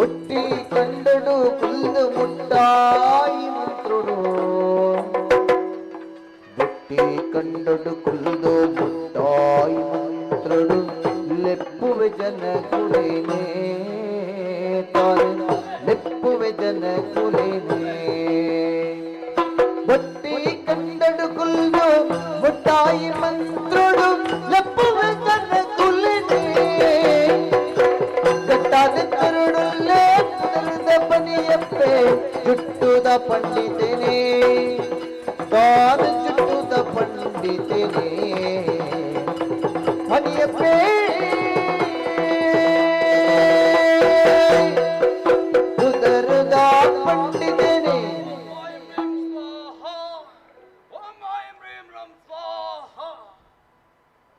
ಒಟ್ಟಿ ಕಂಡಡು ಕುಲ್ದು ಮುಟ್ಟಾಯಿ ಮಂತ್ರುಡು ಒಟ್ಟಿ ಕಂಡಡು ಕುಲ್ದು ಮುಟ್ಟಾಯಿ ಮಂತ್ರುಡು ಲೆಪ್ಪುವೆ ಜನ ಕುಲೇನೆ ತಾನೆ ಲೆಪ್ಪುವೆ ಜನ ಕುಲೇನೆ ಒಟ್ಟಿ ಕಂಡಡು ಕುಲ್ದು ಮುಟ್ಟಾಯಿ ಮಂತ್ರುಡು ಲೆಪ್ಪುವೆ ಜನ ಕುಲೇನೆ ಗಟ್ಟಾದೆತ್ತರಡಲ್ಲೇ ಪುದರ್ದ ಪನಿಯಪ್ಪೆ ಜುಟ್ಟುದ ಪಂಡಿತೇನೆ ತಾನು ಜುಟ್ಟುದ ಪಂಡಿತೇನೆ ಪನಿಯಪ್ಪೆ ಪುದರ್ದ ಪಂಡಿತೇನೆ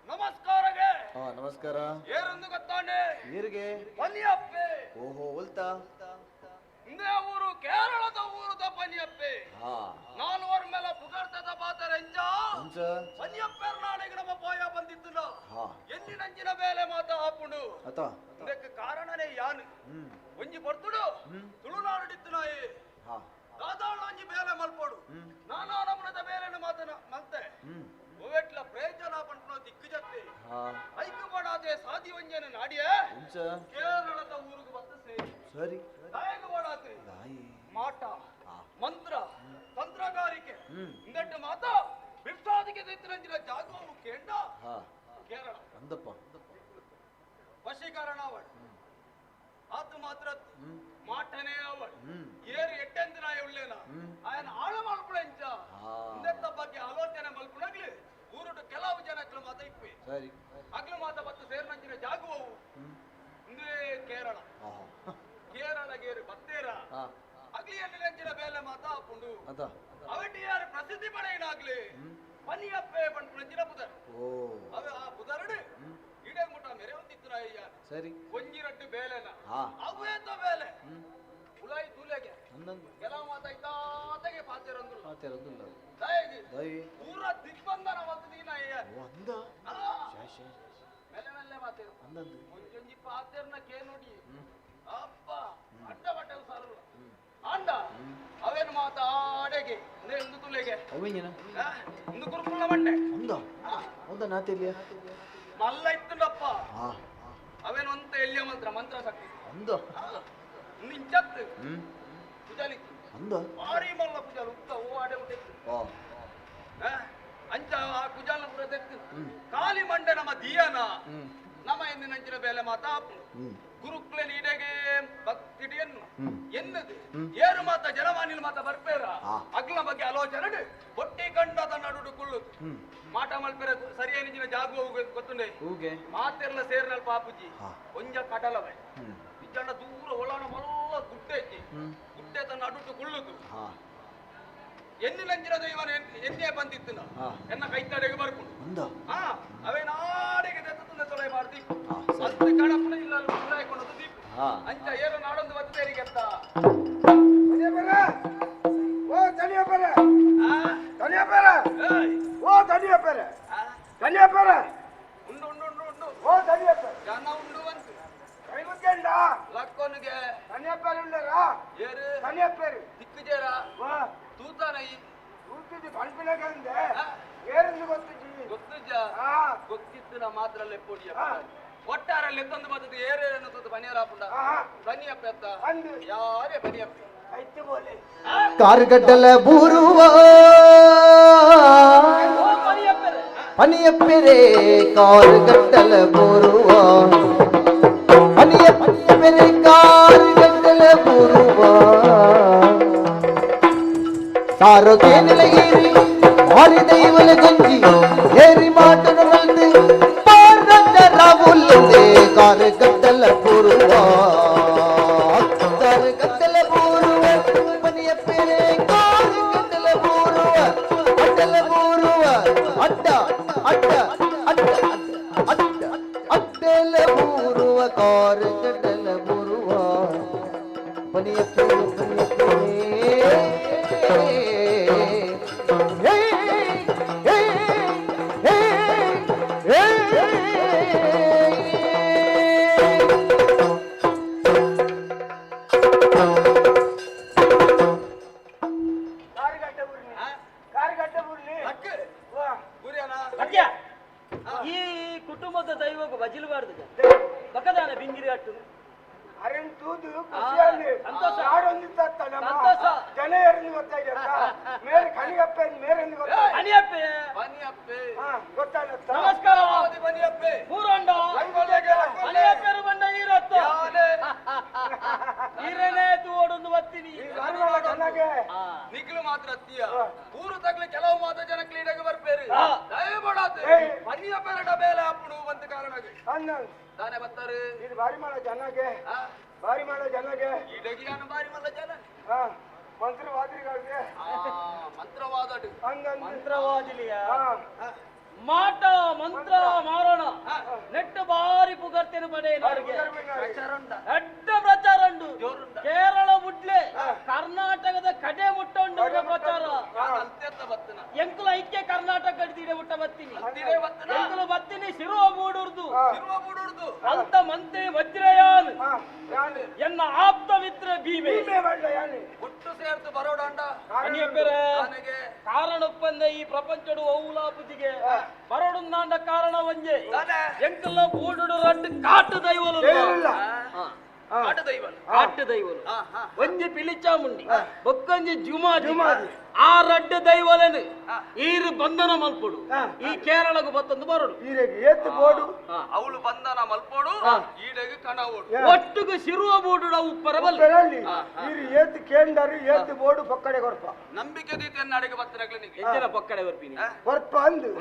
ನಮಸ್ಕಾರಗೆ ನಮಸ್ಕಾರ ಏರೊಂದು ಗೊತ್ತಾಂಡೆ ನೀರಿಗೆ ಪನಿಯಪ್ಪೆ ಓಹೋ ಉಲ್ತಾ ಇಂದೇ ಊರು ಕೇರಳದ ಊರುದ ಪನಿಯಪ್ಪೆ ನಾಲ್ವರ ಮೇಲೆ ಪುಗಾರ್ತದ ಬಾತರೆಂಜ ಪನಿಯಪ್ಪೆರ್ ನಾಳೆಗೆ ನಮ್ಮ ಪೋಯ ಬಂದಿದ್ದು ಎನ್ನಿನಂಚಿನ ಬೇಲೆ ಮಾತ ಹಾಪುಂಡು ಇದಕ್ಕೆ ಕಾರಣನೇ ಯಾನು ಒಂಜಿ ಬರ್ತುಡು ತುಳುನಾಡಿತ್ತು ನಾಯಿ ದಾದಾಳ ಒಂಜಿ ಬೇಲೆ ಮಲ್ಪೋಡು ನಾನಾ ನಮನದ ಬೇಲೆನ ಮಾತನ ಮಲ್ತೆ ಓವೆಟ್ಲ ಪ್ರಯೋಜನ ಪಂಪನ ದಿಕ್ಕು ಜತ್ತೆ ಐಕು ಬಡಾದೆ ಸಾದಿ ಒಂಜನ ನಾಡಿಯೇ ಕೇರಳದ ಊರಿಗೆ ಬಂದು ಸೇರಿ ಸರಿ ನಾಯಕ ಬಡಾತ್ರಿ ಮಾಟ ಮಂತ್ರ ತಂತ್ರಗಾರಿಕೆ ಇಂದಟ್ಟು ಮಾತ ಬಿಪ್ಸಾದಿಗೆ ದೈತ್ರಂಜಿನ ಜಾಗವು ಕೇಂಡ ಕೇರಳ ಅಂದಪ್ಪ ವಶೀಕರಣ ಅವಳು ಆತು ಮಾತ್ರ ಮಾಟನೇ ಅವಳು ಏರು ಎಟ್ಟೆಂದಿನ ಉಳ್ಳೇನ ఆయన ಆಳ ಮಲ್ಪುಳೆಂಚ ಇಂದೆತ್ತ ಬಗ್ಗೆ ಆಲೋಚನೆ ಮಲ್ಪುಣಗ್ಲಿ ಊರುಡು ಕೆಲವು ಜನಕ್ಲು ಮಾತ ಇಪ್ಪೆ ಸರಿ ಅಗ್ಲು ಮಾತ ಬತ್ತು ಸೇರ್ನಂಚಿನ ಜಾಗುವವು ಇಂದೇ ಕೇರಳ ಕೇರಳಗೇರು ಬತ್ತೇರ ಅಗ್ಲಿಯಲ್ಲಿ ನೆಂಚಿನ ಬೇಲೆ ಮಾತ ಹಾಪುಂಡು ಅವಟಿ ಯಾರು ಪ್ರಸಿದ್ಧಿ ಪಡೆಯನಾಗ್ಲಿ ಪನಿಯಪ್ಪೆ ಪಂಡು ನೆಂಚಿನ ಬುಧರ್ ಅವ ಆ ಬುಧರಡು ಇಡೇ ಮುಟ ಮೆರೆ ಹೊಂದಿತ್ತು ಅಯ್ಯ ಸರಿ ಒಂಜಿರಟ್ಟು ಬೇಲೆನ ಅವೇತ ಬೇಲೆ ಉಲಾಯಿ ತೂಲೆಗೆ ಕೆಲವು ಮಾತ ಇದ್ದಾತೆಗೆ ಪಾತಿರಂದ್ರು ದಯಗೆ ಪೂರ ದಿಗ್ಬಂಧನ ವರ್ತದೀನ ಅಯ್ಯ ಮೆಲ್ಲ ಮೆಲ್ಲ ಮಾತೇರು ಒಂಜೊಂಜಿ ಪಾತೆರ್ನ ಕೇನೋಡಿ ಅಪ್ಪ ಅಡ್ಡ ಬಟ್ಟೆ ಸಾರು ಅಂಡ ಅವೇನು ಮಾತ ಆಡೆಗೆ ಒಂದು ತುಲೆಗೆ ಒಂದು ಕುರುಕುಳ ಬಂಡೆ ಮಲ್ಲ ಇತ್ತುಂಡಪ್ಪ ಅವೇನು ಅಂತ ಎಲ್ಲಿಯ ಮಂತ್ರ ಶಕ್ತಿ ಇಂಚತ್ತು ಪುಜಲಿತ್ತು ಅಂದ ಭಾರಿ ಮಲ್ಲ ಕುಜಾಲ ಉತ್ತ ಓ ಆಡೆ ಉಂಟು ಆ ಅಂಚ ಆ ಕುಜಾಲ ಪುರ ತೆತ್ತು ಕಾಲಿ ಮಂಡೆ ನಮ್ಮ ದಿಯನ ನಮ್ಮ ಎಂದಿನಂಚಿನ ಬೇಲೆ ಮಾತಾಪು ಗುರುಕ್ಲೆ ನೀಡೆಗೆ ಭಕ್ತಿಡಿಯನ್ನು ಎನ್ನದು ಏರು ಮಾತ ಜನಮಾನಿಲ್ ಮಾತ ಬರ್ಪೇರ ಅಗ್ಲ ಬಗ್ಗೆ ಆಲೋಚನೆ ಹೊಟ್ಟಿ ಕಂಡ ತನ್ನ ನಡುಡು ಕುಳ್ಳುದು ಮಾಟ ಮಲ್ಪೇರ ಸರಿಯಾನಿಜಿನ ಜಾಗು ಗೊತ್ತುಂಡೆ ಮಾತೆರ್ಲ ಸೇರ್ನಲ್ ಪಾಪುಜಿ ಒಂಜ ಕಡಲವೇ ಇಜ್ಜಂಡ ದೂರ ಒಳನ ಮಲ್ಲ ಗುಡ್ಡೆ ಗುಡ್ಡೆ ತನ್ನ ನಡುಟು ಕುಳ್ಳುದು ಎನ್ನಿನಂಚಿನ ದೈವನ ಎನ್ನೇ ಬಂದಿತ್ತು ಎನ್ನ ಕೈತಡೆಗೆ ಬರ್ಕೊಂಡು ಅವೇ ನಾಡಿಗೆ ತೆತ್ತುಂದ ತೊಳೆ ಮಾಡ್ತಿ ಅತ್ತೆ ಕಣಪುಣ ಇಲ್ಲ ಹಾಕೊಂಡು ದೀಪ ಅಂಚ ಏನು ನಾಡೊಂದು ಬತ್ತೇರಿಗೆ ಅಂತ ಓ ತನಿಯಪ್ಪರ ತನಿಯಪ್ಪರ ಓ ತನಿಯಪ್ಪರ ತನಿಯಪ್ಪರ ಉಂಡು ಉಂಡು ಉಂಡು ಉಂಡು ಓ ತನಿಯಪ್ಪ ಜನ ಉಂಡು ಅಂತ ಕೈಗುತ್ತೇಂಡ ಲಕ್ಕೋನಿಗೆ ತನಿಯಪ್ಪರ ಉಳ್ಳರ ಏರು ತನಿಯಪ್ಪರು ದಿಕ್ಕುಜೇರ ವಾ ತೂತಾನೈ ಕೂತಿದ್ದು ಪಂಪಿನಗಂದೆ ಏರೆಂದು ಗೊತ್ತಿದ್ದಿ ಗೊತ್ತುಜ್ಜ ಗೊತ್ತಿತ್ತು ನಾ ಮಾತ್ರ ಲೆಪ್ಪೋಡಿಯ ಒಟ್ಟಾರಲ್ಲಿ ಎತ್ತೊಂದು ಬರ್ತದೆ ಏರೇನು ತೂತು ಬನಿಯರಾಪುಂಡ ಬನಿಯಪ್ಪ ಎತ್ತ ಅಂದು ಯಾರೇ ಬನಿಯಪ್ಪ ಐತೆ ಬೋಲೆ ಕಾರ್ಗಡ್ಡಲ ಬೂರುವ ಪನಿಯಪ್ಪೆರೆ ಕಾರ್ಗಡ್ಡಲ ಬೂರುವ ಪನಿಯಪ್ಪೆರೆ ಕಾರ್ಗಡ್ಡಲ ಬೂರುವ ಸಾರೋಗೇನಲಗೇರಿ ಮಾರಿ ದೈವಲ ಗಂಜಿ ಏರಿ ಮಾಟನ ಮಲ್ದೆ ಪಾರದ ರಾವುಲ್ಲದೆ ಕಾರ್ಗಡ್ಡಲ ಬೂರುವ ಕಾರ್ಗಡ್ಡಲ ಬೂರುವ ಪನಿಯಪ್ಪೆರೆ ಕಾರ್ಗಡ್ಡಲ ಬೂರುವ ಅಡ್ಡಲ ಬೂರುವ ಅಡ್ಡ ಅಡ್ಡ ಅಡ್ಡ ಅಡ್ಡ ಅಡ್ಡಲ ಬೂರುವ ಕಾರ್ಗಡ್ಡಲ ಬೂರುವ ಪನಿಯಪ್ಪೆರೆ ಈ ಕುಟುಂಬದ ದೈವಕ್ಕೆ ಬಜಿಲಬಾರ್ದು ಬಕದಾನ ಬಿಂಗಿರಿ ಅಟ್ಟು ಅರೆನ್ ತೂದು ಖುಷಿಯಲ್ಲಿ ಸಂತೋಷ. ನಾಡೊಂದಿತ್ತ ನಮ್ಮ ಸಂತೋಷ. ಜನ ಏರೆಂದು ಗೊತ್ತಾಯ್ತಾ ಮೇರೆ ಕಣಿಗಪ್ಪೆ ಮೇರೆಂದು ಗೊತ್ತಾಯ್ತು ಅನಿಯಪ್ಪೆ ಬನಿಯಪ್ಪೆ ಗೊತ್ತಾಯ್ತ ನಮಸ್ಕಾರ ಬನಿಯಪ್ಪೆ ಮೂರಂಡ ಅನಿಯಪ್ಪೆರು ಬಂಡ ಈರತ್ತ ಈರನೇ ತೋಡೊಂದು ಬತ್ತೀನಿ ಚೆನ್ನಾಗೆ ನಿಗ್ಲು ಮಾತ್ರ ಅತ್ತಿಯ ಊರು ತಗ್ಲಿ ಕೆಲವು ಮಾತ ಜನ ಕ್ಲೀಡಾಗಿ ಬರ್ಪೇರಿ ದಯಮಾಡಾತೆ ಬನಿಯಪ್ಪೆರಡ ಬೇಲೆ ಅಪ್ಪಡು ಬಂತ ಕಾರಣಗೆ ಅನ್ನ ತಾನೇ ಬರ್ತಾರೆ ಇದು ಬಾರಿ ಮಾಡೋ ಚೆನ್ನಾಗೆ ಬಾರಿ ಮಾಡೋ ಚೆನ್ನಾಗೆ ಇಡಗಿಯಾನು ಬಾರಿ ಮಲ್ಲ ಜನ ಮಂತ್ರವಾದಿಗಳಿಗೆ ಮಂತ್ರವಾದಡು ಹಂಗಂದು ಮಂತ್ರವಾದಿಲಿಯ ಮಾಟ ಮಂತ್ರ ಮಾರೋಣ ನೆಟ್ಟು ಬಾರಿ ಪುಗರ್ತಿನ ಬಡೆ ನಾಡಿಗೆ ದೊಡ್ಡ ಪ್ರಚಾರ ಉಂಟು ಕೇರಳ ಮುಟ್ಲೆ ಕರ್ನಾಟಕದ ಕಡೆ ಮುಟ್ಟುಂಡು ಪ್ರಚಾರ ಎಂಕುಲ ಐಕ್ಯ ಕರ್ನಾಟಕ ಕಡಿದಿಡೆ ಮುಟ್ಟ ಬತ್ತೀನಿ ಎಂಕುಲು ಬತ್ತೀನಿ ಶಿರುವ ಮೂಡುರ್ದು ಅಂತ ಮಂತ್ರಿ ವಜ್ರಯಾನ್ ಎನ್ನ ಆಪ್ತ ಮಿತ್ರ ಭೀಮೆ ಹುಟ್ಟು ಸೇರ್ತು ಬರೋಡಂಡ ಕಾರಣ ಒಪ್ಪಂದ ಈ ಪ್ರಪಂಚಡು ಔಲಾಪುಜಿಗೆ ಬರೋಡುಂದಾಂಡ ಕಾರಣ ಒಂಜೆ ಎಂಕಲ್ಲ ಬೂಡುಡು ರಡ್ಡು ಕಾಟು ದೈವಲು ಕಾಟು ದೈವಲು ಒಂಜಿ ಪಿಲಿಚಾಮುಂಡಿ ಬೊಕ್ಕೊಂಜಿ ಜುಮಾದಿ ಆ ರಡ್ಡು ದೈವಲನು ಈರು ಬಂಧನ ಮಲ್ಪೊಡು ಈ ಕೇರಳಗೂ ಬತ್ತೊಂದು ಬರೋಡು ಏತ್ತು ಬೋಡು ಅವಳು ಬಂಧನ ಮಲ್ಪೋಡು ಈಡೆಗೆ ಕಣ ಓಡು ಒಟ್ಟುಗು ಶಿರುವ ಬೂಡು ಉಪ್ಪರಬಲ್ಲ ಇರು ಏತ್ತು ಕೇಂಡರು ಏತ್ತು ಬೋಡು ಪಕ್ಕಡೆ ಕೊರ್ಪ ನಂಬಿಕೆ ದೀತೆ ನಾಡಿಗೆ ಬತ್ತರಾಗ್ಲಿ ನಿಂಗೆ ಎಂಜಿನ ಪಕ್ಕಡೆ ಬರ್ತೀನಿ ಕೊರ್ಪ ಅಂದು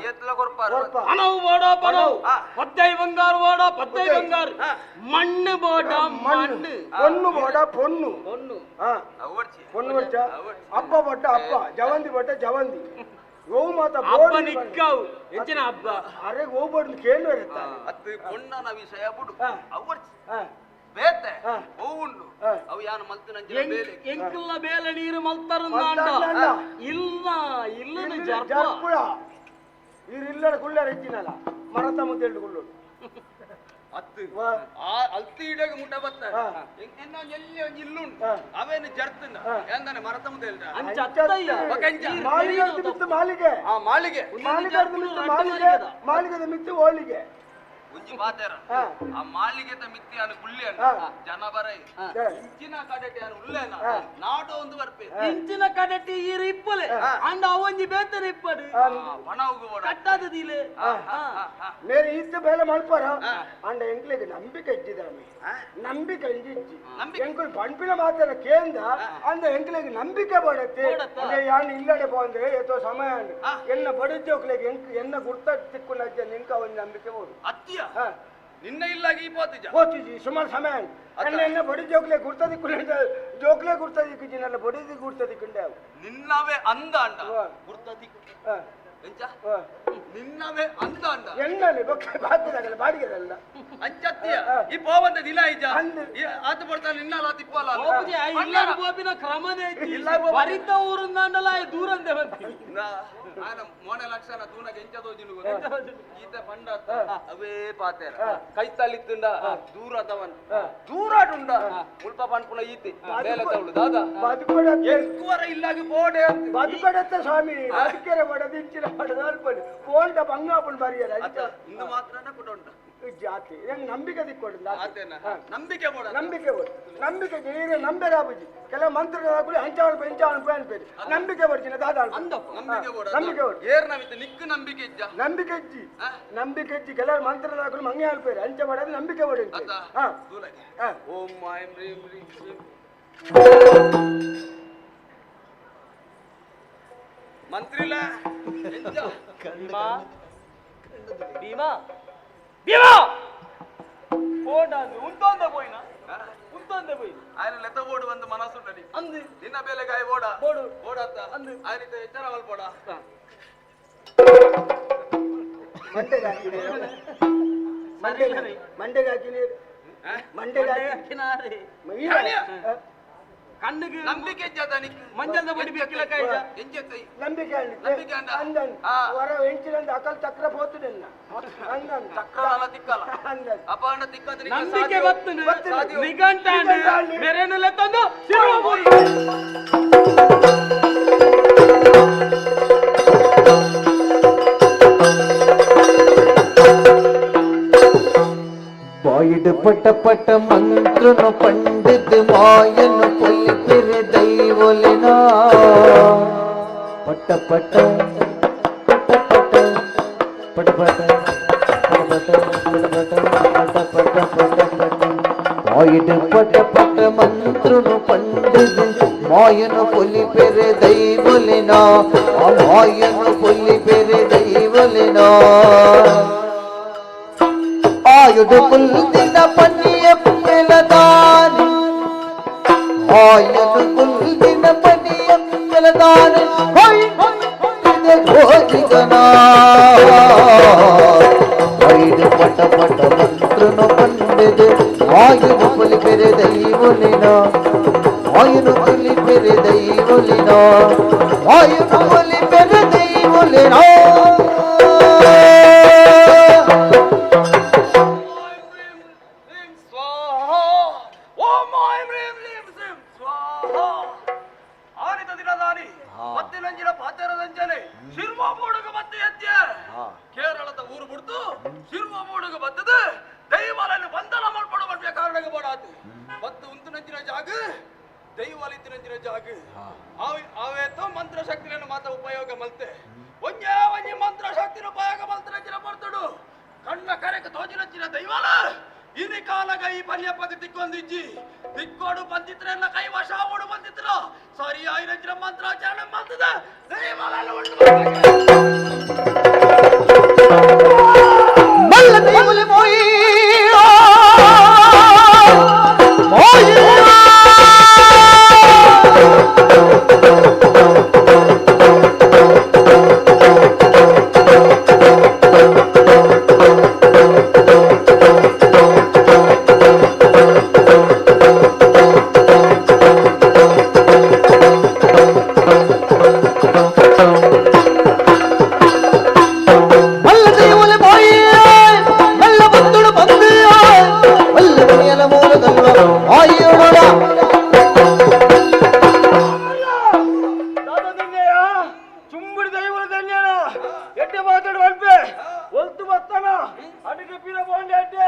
ಎತ್ತಲ ಕೊರ್ಪಾರು ಪಣವು ಬೋಡ ಪಣವು ಪದ್ದೈ ಬಂಗಾರು ಬೋಡ ಪದ್ದೈ ಬಂಗಾರು ಮಣ್ಣು ಬೋಡ ಮಣ್ಣು பொண்ணு போடா பொண்ணு பொண்ணு பொண்ணு வச்சா அப்பா போட்ட அப்பா ஜவந்தி போட்ட ஜவந்தி ಗೋವು ಮಾತ ಹಬ್ಬ ನಿಕ್ಕಾವು ಎಂಚಿನ ಹಬ್ಬ ಅರೆ ಗೋವು ಬಡ್ಲು ಕೇಳಿ ಇರ್ತಾರೆ ಅದು ಪೊಣ್ಣನ ವಿಷಯ ಬಿಡು ಅವರ್ಚಿ ಬೇತೆ ಗೋವುಂಡು ಅವು ಯಾನು ಮಲ್ತಿನ ಬೇಲೆ ಎಂಕಲ್ಲ ಬೇಲೆ ನೀರು ಮಲ್ತಾರಂದಾಂಡ ಇಲ್ಲ ಇಲ್ಲನ ಜರ್ಪುಳ ಇರು ಇಲ್ಲಡ ಕುಳ್ಳರ ಇಚ್ಚಿನಲ್ಲ ಮರತ ಮುದ್ದೆಲ್ಡು ಕುಳ್ಳೋಡು ಅತ್ತು ಅಲ್ತಿ ಇಡಗ ಮುಟ್ಟ ಬತ್ತ ಎನ್ನ ಎಲ್ಲಿ ಇಲ್ಲುಂಡು ಅವೇನು ಜರ್ತನ ಎಂದನೆ ಮರತ ಮುದ್ದೆ ಹೇಳ್ದ ಅಂಚ ಅತ್ತಯ್ಯ ಬಕಂಜ ಮಾಲಿಗೆ ಮಿತ್ತು ಮಾಲಿಗೆ ಮಾಲಿಗೆ ಮಾಲಿಗೆ ಮಿತ್ತು ಓಳಿಗೆ ಒಂಜಿ ಬಾತೇರ ಹಾ. ಆ ಮಾಳಿಗೆತ ಮಿತ್ತಿ ಅನು ಗುಳ್ಳಿ ಹಾ. ಜನ ಬರೈ ಹಾ. ಇಂಚಿನ ಕಡೆಟಿ ಅನು ಉಲ್ಲೇನ ಹಾ. ನಾಡು ಒಂದು ಬರ್ಪೆ ಇಂಚಿನ ಕಡಟಿ ಈರು ಇಪ್ಪಲೆ ಅಂಡ ಅವೊಂಜಿ ಬೇತರೆ ಇಪ್ಪಡು ಪಣ ಹೋಗುವಡ ಕಟ್ಟಾದದಿಲೆ ಮೇರೆ ಇತ್ತು ಬೇಲೆ ಮಲ್ಪರ ಅಂಡ ಎಂಕ್ಲಿಗೆ ನಂಬಿಕೆ ಇದ್ದಿದ್ದಾನೆ ನಂಬಿಕೆ ಇದ್ದಿಜ್ಜಿ ಎಂಕುಲ್ ಪಂಪಿನ ಮಾತ್ರ ಕೇಂದ್ರ ಅಂದ ಎಂಕ್ಲಿಗೆ ನಂಬಿಕೆ ಬಡತ್ತೆ ಯಾನ್ ಇಲ್ಲಡೆ ಬಂದ್ರೆ ಎತ್ತೋ ಸಮಯ ಎನ್ನ ಬಡಿದ್ದೋಕ್ಲಿಗೆ ಎನ್ನ ಗುರ್ತ ತಿಕ್ಕೊಂಡ ನಿಂಕ ಒಂದು ನಂಬಿಕೆ ಬೋದು ಅತ್ತಿಯ ನಿನ್ನ ಇಲ್ಲಾಗಿ ಈ ಪೋತಿಜ ಹೋಗ್ತಿದ್ವಿ ಸುಮಾರು ಸಮಯ ಎನ್ನ ಬಡಿ ಜೋಕ್ಲೆ ಗುರ್ತ ದಿಕ್ಕುಂಡ ಜೋಕ್ಲೆ ಗುರ್ತ ದಿಕ್ಕಿಜಿನಲ್ಲ ಬಡಿದಿ ಗುರ್ತ ದಿಕ್ಕುಂಡೆ ನಿನ್ನವೇ ಅಂದ ಅಂಡ ಗುರ್ತ ದಿಕ್ಕು ಎಂಚ ನಿನ್ನವೇ ಅಂದ ಅಂಡ ಎಣ್ಣಲ್ಲಿ ಬೊಕ್ಕೆ ಬಾಕಿದಾಗಲ್ಲ ಬಾಡಿಗೆದಲ್ಲ ಅಂಚತ್ತಿಯ ಈ ಪೋವಂದ ದಿನ ಇಜ್ಜ ಅಂದ್. ಆತ ಬರ್ತಾ ನಿನ್ನಲ್ಲ ತಿಪ್ಪಲ್ಲ ಇಲ್ಲಾರ ಬೋಪಿನ ಕ್ರಮನೇ ಬರಿತ ಊರುಂದಾಂಡಲ ದೂರಂದೆ ಬಂದಿ ನಾನು ಮೋನೆ ಲಕ್ಷಣ ತೂನಗೆ ಎಂಚ ತೋಜಿನು ಈತ ಪಂಡ ಅವೇ ಪಾತೇರ ಕೈತಲ್ಲಿತ್ತುಂಡ ದೂರ ಅದವನ್ ದೂರಾಡುಂಡ ಮುಲ್ಪ ಪಂಪುನ ಈತಿ ಮೇಲೆ ತವಳು ದಾದ ಬದುಕೊಡತ್ತೆ ఎక్కువರ ಇಲ್ಲಾಗಿ ಬೋಡೆ ಅಂತ ಬದುಕೊಡತ್ತೆ ಸ್ವಾಮಿ ಬದುಕೆರೆ ಬಡದಿಂಚಿನ ಬಡದಾಡ್ಕೊಂಡು ಕೋಲ್ಡ ಬಂಗಾಪುಲ್ ಬರಿಯಲ್ಲ ಇಂದು ಮಾತ್ರನ ಕೊಡೋಂಟ ಜಾತಿ ಹೆಂಗ್ ನಂಬಿಕೆ ದಿಕ್ಕೊಡಲ್ಲ ಆತೇನ ನಂಬಿಕೆ ಬೋಡ ನಂಬಿಕೆ ನಂಬಿಕೆ ನೀರೇ ನಂಬೆ ರಾಬುಜಿ ಕೆಲವು ಮಂತ್ರಗಳು ಹಂಚಾವಳು ಪೆಂಚಾವಳು ಪೇನ್ ಪೇರಿ ನಂಬಿಕೆ ಬರ್ತೀನಿ ದಾದ ನಂಬಿಕೆ ಬೋಡ ನಂಬಿಕೆ ಬೋಡ ಏರ್ ನಾವಿತ್ತು ನಿಕ್ಕು ನಂಬಿಕೆ ಇಜ್ಜ ನಂಬಿಕೆ ಇಜ್ಜಿ ನಂಬಿಕೆ ಇಜ್ಜಿ ಕೆಲವು ಮಂತ್ರಗಳು ಮಂಗೆ ಅಲ್ಪೇರಿ ಹಂಚ ಮಾಡೋದು ನಂಬಿಕೆ ಬೋಡಿ ಅತ್ತ ದೂಲಗೆ ಓಂ ಮಾಯಂ ರೀಂ ರೀಂ ಶ್ರೀಂ ಮಂತ್ರಿಲ ಎಂಚ ಭೀಮಾ ಭೀಮಾ ಭೀಮಾ ಓಡಾದು ಉಂಟೊಂದೆ ಪೋಯಿನ ಉಂಟೊಂದೆ ಪೋಯಿ ఆయన లెత్త బోడు వంద మనసుండని ಅಂದು నిన్న బేలగాయ బోడా ಬೋಡು బోడత్త ಅಂದು ఆయన ఎచ్చరవల్ బోడా ಮಂಡೆಗೆ ಹಾಕಿ ನೀರು ಮಂಡೆಗೆ ಹಾಕಿ ಹಾಕಿನಾರೆ ಕಣ್ಣಿಗೆ ನಂಬಿಕೆ ಇಜ್ಜದಾನಿಕ್ ಮಂಜಲ್ದ ಬಡಿ ಬೇಕಿಲ್ಲ ಕಾಯ್ದ ಎಂಜೆ ಕೈ ನಂಬಿಕೆ ನಂಬಿಕೆ ಅಂದ. ಅಂದನ್ ಹೊರ ಹೆಂಚಿನಂದ ಅಕಲ್ ಚಕ್ರ ಹೋತುದನ್ನ ಅಂದನ್ ಚಕ್ರಲ ತಿಕ್ಕಲ ಅಂದನ್ ಅಪಾಂಡ ತಿಕ್ಕದ ನಂಬಿಕೆ ಬತ್ತನು ಬತ್ತನು. ನಿಘಂಟಾಂಡು ನಿಘಂಟಾಂಡು. ಮೇರೇನೆಲ್ಲ ತಂದು ಶಿರೋಮಣಿ ಬಾಯಿಡು ಪಟ ಪಟ ಮಂತ್ರನು ಪಂಡಿತ್ ಮಾಯನು ಪೊಲಿಪಿರೆ ದೈವಲಿನ ಪಟ ಪಟ ಪಟ ಪಟ ಪಟ ಬಾಯಿಡು ಪಟ ಪಟ ಮಂತ್ರನು ಪಂಡಿತ್ ಮಾಯನು ಪೊಲಿಪಿರೆ ದೈವಲಿನ ಆ ಮಾಯನು ಪೊಲಿಪಿರೆ ದೈವಲಿನ ಆಯುಡು ಕುಲ್ದಿನ ಪನಿಯ ಬೆಲದಾನಿ ಆಯುಡು ಕುಲ್ದಿನ ಪನಿಯ ಬೆಲದಾನಿ ಘೋಜಿಗನ ಐದು ಪಟ ಪಟ ಮಂತ್ರನು ಪಂಡಿದೆ ಆಯುಡು ಪುಲಿಪೆರೆ ದೈವಲಿನ ಆಯುಡು ಪುಲಿಪೆರೆ ದೈವಲಿನ ಆಯುಡು ಪುಲಿಪೆರೆ ದೈವಲಿನ ಕೇರಳದ ಊರು ಬಿಡ್ತು ಶಿರ್ವ ಮೂಡುಗ ಬತ್ತದು ದೈವಾಲನ್ನು ಬಂಧನ ಮಾಡ್ಕೊಂಡು ಬರ್ಬೇಕ ಕಾರಣಕ್ಕೆ ಬೋಡಾತು ಬತ್ತು ಉಂಟು ನಂಚಿನ ಜಾಗ ದೈವಾಲಿತ್ತು ನಂಚಿನ ಜಾಗ ಅವೇತೋ ಮಂತ್ರ ಶಕ್ತಿಯನ್ನು ಮಾತ್ರ ಉಪಯೋಗ ಮಲ್ತೆ ಒಂಜಿ ಮಂತ್ರ ಶಕ್ತಿನ ಉಪಯೋಗ ಮಲ್ತ ನಂಚಿನ ಬರ್ತಡು ಕಣ್ಣ ಕರೆಗೆ ತೋಜಿನಂಚಿನ ದೈವಾಲ ಇನಿ ಕಾಲಗ ಈ ಪಲ್ಯಪ್ಪಗೆ ತಿಕ್ಕೊಂದಿಜ್ಜಿ ತಿಕ್ಕೋಡು ಬಂದಿದ್ರೆಲ್ಲ ಕೈವಶ ಓಡು ಬಂದಿದ್ರು ಸರಿ ಐನಂಚಿನ ಮಂತ್ರಾಚರಣೆ ಮಾಡ್ತದ ದೈವಾಲನ್ನು ಮಲ್ಲ ದೈವಲೆ ಮೋಯಿ ಮೋಯಿ ಚುಂಬುಡಿ ದೈವರ ಧನ್ಯನ ಎಟ್ಟೆ ಮಾತಾಡು ಅಲ್ಪೆ ಒಲ್ತು ಬತ್ತಾನ ನನಗೆ ಪೀರ ಬೋಂಡೆ ಅಡ್ಡೆ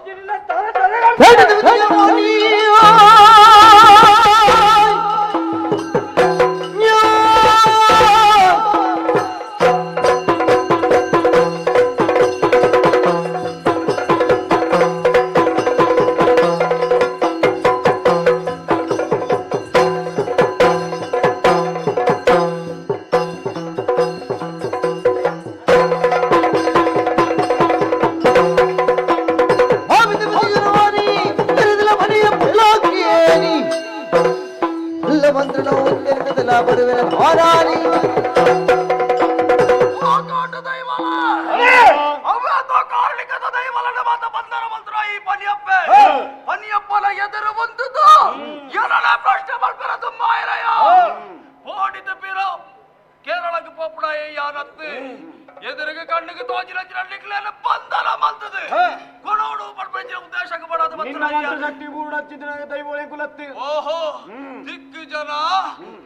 ಇದನ್ನ ತರ ಎದುರಿಗೆ ಕಣ್ಣಿಗೆ ತೋಜಿನ ಬಂದಲ ಮಲ್ತದೆ ಕೊನೋಡು ಪರ್ಪಂಚಿನ ಉದ್ದೇಶಕ್ಕೆ ಬಡಾದ ಓಹೋ ದಿಕ್ಕು ಜನ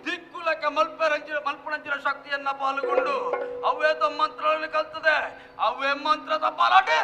ದಿಕ್ಕುಲಕ್ಕೆ ಮಲ್ಪರಂಚಿನ ಶಕ್ತಿಯನ್ನ ಪಾಲ್ಗೊಂಡು ಅವೇ ತಮ್ಮ ಮಂತ್ರಗಳನ್ನು ಕಲ್ತದೆ ಅವೇ ಮಂತ್ರದ ಪಾಲಾಟೆ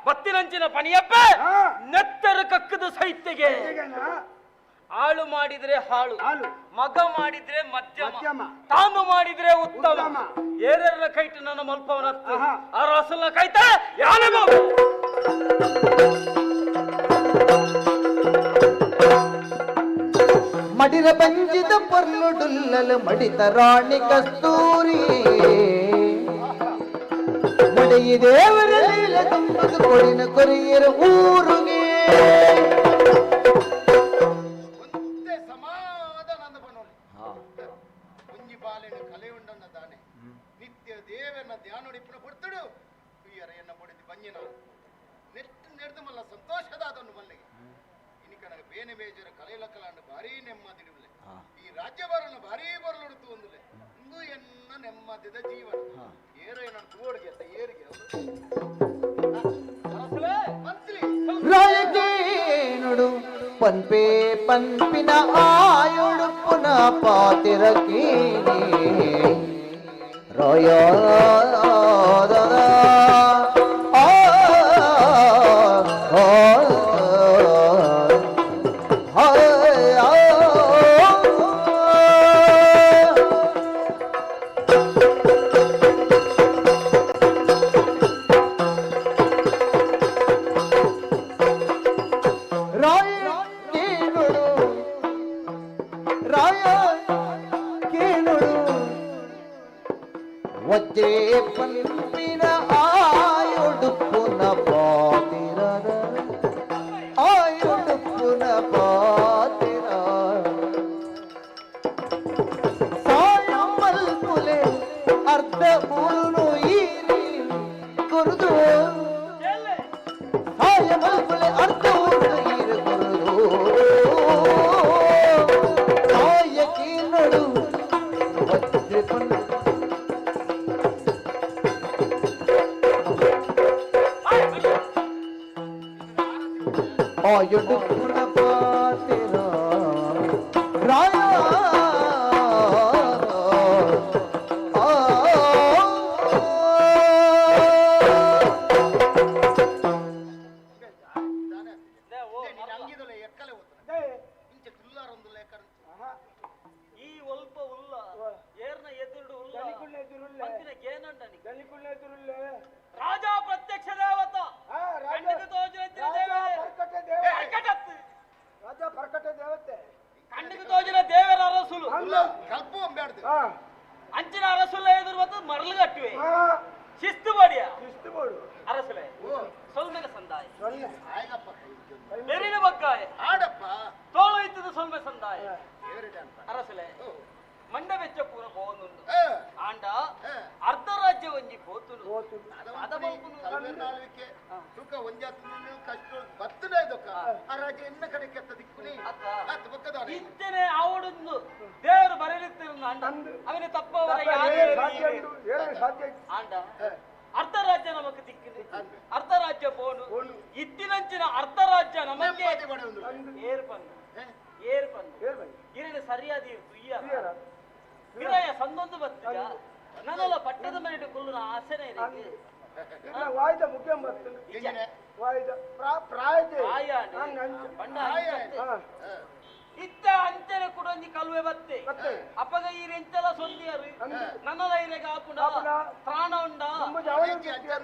ಬತ್ತಿನಂಚಿನ ಪನಿಯಪ್ಪೆ ನೆತ್ತರ ಕಕ್ಕದ ಸೈತ್ಯಗೆ ಆಳು ಮಾಡಿದ್ರೆ ಹಾಳು ಮಗ ಮಾಡಿದ್ರೆ ಮಧ್ಯಮ ತಾನು ಮಾಡಿದ್ರೆ ಉತ್ತಮ ಏರರ ಕೈಟ ನನ್ನ ಮಲ್ಪವನತ್ತು ಆ ರಸಲ ಕೈತ ಯಾನೆ ಮಡಿರ ಬಂಜಿದ ಪರ್ಲುಡುಲ್ಲಲು ಮಡಿತ ರಾಣಿ ಕಸ್ತೂರಿ ಮಡೆಯ ದೇವರ ಲೀಲ ತುಂಬದು ಕೊಡಿನ ಕೊರಿಯರ ಊರುಗೆ ಒಂದೇ ಸಮಾಧಾನದ ಬನ್ನೋಳಿ ಕುಂಜಿ ಬಾಲಿನ ಕಲೆ ಉಂಡನ್ನ ತಾನೆ ನಿತ್ಯ ದೇವರನ್ನ ಧ್ಯಾನೋಡಿಪ್ಪನ ಕೊಡ್ತಡು ಕುಯ್ಯರೆಯನ್ನ ಬಡಿದು ಬಂಜಿನ ನೆಟ್ಟು ನೆಡ್ದು ಮಲ್ಲ ಸಂತೋಷದಾದನ್ನು ಮಲ್ಲಿಗೆ ಇನಿಕ ನನಗೆ ಬೇನೆ ಬೇಜರ ಕಲೆಲಕ್ಕಲಾಂಡು ಭಾರಿ ನೆಮ್ಮದಿಡುವುಲೆ ಈ ರಾಜ್ಯಭಾರನ ಭಾರಿ ಬರಲುಡುತ್ತು ಒಂದುಲೆ ಇಂದು ಎನ್ನ ನೆಮ್ಮದಿದ ಜೀವನ ಏರೋ ನನ್ನ ತೋಡಿಗೆ ಅಂತ ಏರಿಗೆ ರಾಯಕೇನುಡು ಪನ್ಪೆ ಪನ್ಪಿನ ಆಯುಡು ಪುನಃ ಪಾತಿರಕೀನಿ ರಾಯ ವಜ್ರೇ ಪನ್ಪಿನ ಆಯುಡು ಪುನಃ ಪಾತಿರದ ಆಯುಡು ಪುನಃ ಪಾತಿರ ಸಾಯಮ್ಮಲ್ ಪುಲೆ ಅರ್ಧ ಊರುನು ಈರಿ ಕುರುದು ಸಾಯಮ್ಮಲ್ ಪುಲೆ ಅರ್ಧ ಊರು ಈರು ಕುರುದು ಸಾಯಕಿ ನಡು ವಜ್ರ ಪನ್ ಆಯುಡುಕುನ ಪಾತೆರ ರಾಯ ಅಂಗಿದೊಲೆ ಎಕ್ಕಲೆ ಹೋಗ್ತಾನೆ ಇಂಚ ಕುಲ್ಲಾರೊಂದು ಲೇಖನ ಈ ಒಲ್ಪ ಉಲ್ಲ ಏರ್ನ ಎದುರು ಉಲ್ಲ ಅಂತಿನ ಗೇನಂಡನಿ ರಾಜ ಪ್ರತ್ಯಕ್ಷ ದೇವತ ಕಣ್ಣಿಗೆ ತೋಚಿನ ಕಣ್ಣಿಗೆ ತೋಚಿನ ದೇವರ ಅರಸುಲು ಕಲ್ಪ ಒಂಬ್ಯಾಡ್ದು ಅಂಚಿನ ಅರಸುಲ್ಲ ಎದುರು ಬಂದು ಮರಳು ಕಟ್ಟಿವೆ ಶಿಸ್ತು ಬಡಿಯ ಅರಸುಲೆ ಸೊಲ್ಮೆಗ ಸಂದಾಯ ಆಯ್ಗಪ್ಪ ಬೆರಿನ ಬಕ್ಕಾಯ ಆಡಪ್ಪ ತೋಳು ಇದ್ದದ ಸೊಲ್ಮೆ ಸಂದಾಯ ಏರಿದೆ ಅಂತ ಅರಸುಲೆ ಮಂಡ ವೆಚ್ಚ ಪೂರ ಬೋನುಂಡು ಏ, ಆಂಡ ಏ. ಅರ್ಧ ರಾಜ್ಯ ಒಂಜಿ ಪೋತುನು ನಾಲ್ವಿಕೆ ತೂಕ ಒಂಜಾತು ಕಷ್ಟ ಬತ್ತದ ಇದಕ್ಕ ಆ ರಾಜ್ಯ ಎನ್ನ ಕಡೆ ಕೆತ್ತ ದಿಕ್ಕುನಿ ಅತ್ತ. ಅತ್ತ ಬಕ್ಕದಾನೆ ಇಂಚನೆ ಅವಡನ್ನು ದೇವರು ಬರೆಯುತ್ತಿರುന്ന ಅಂಡ ಅವನ ತಪ್ಪವರ ಆಂಡ ಅರ್ಧ ರಾಜ್ಯ ನಮಕ್ ದಿಕ್ಕಿದೆ ಅರ್ಧ ರಾಜ್ಯ ಬೋನು ಇತ್ತಿನಂಚಿನ ಅರ್ಧ ರಾಜ್ಯ ನಮಗೆ ಏರ್ ಬಂದು ಏರ್ ಬಂದು ಇರಣ ಸರಿಯಾದ ತುಯ್ಯ ವಿರಯ ಸಂದೊಂದು ಬತ್ತಿಗ ನನ್ನಲ್ಲ ಪಟ್ಟದ ಮೇಲೆ ಕೊಲ್ಲುನ ಆಸೆನೇ ಇದೆ ವಾಯ್ದ ಮುಖ್ಯ ಎಂಜಿನೆ ವಾಯ್ದ ಪ್ರಾಯದ ಪಂಡ ಇತ್ತ ಅಂಚನೆ ಕೂಡ ಒಂಜಿ ಕಲ್ವೆ ಬತ್ತೆ ಅಪ್ಪಗ ಈ ರೆಂಚಲ ಸೊಂದಿಯರು ನನ್ನ ಧೈರ್ಯಗ ಆಪುಂಡ ಪ್ರಾಣ ಉಂಡ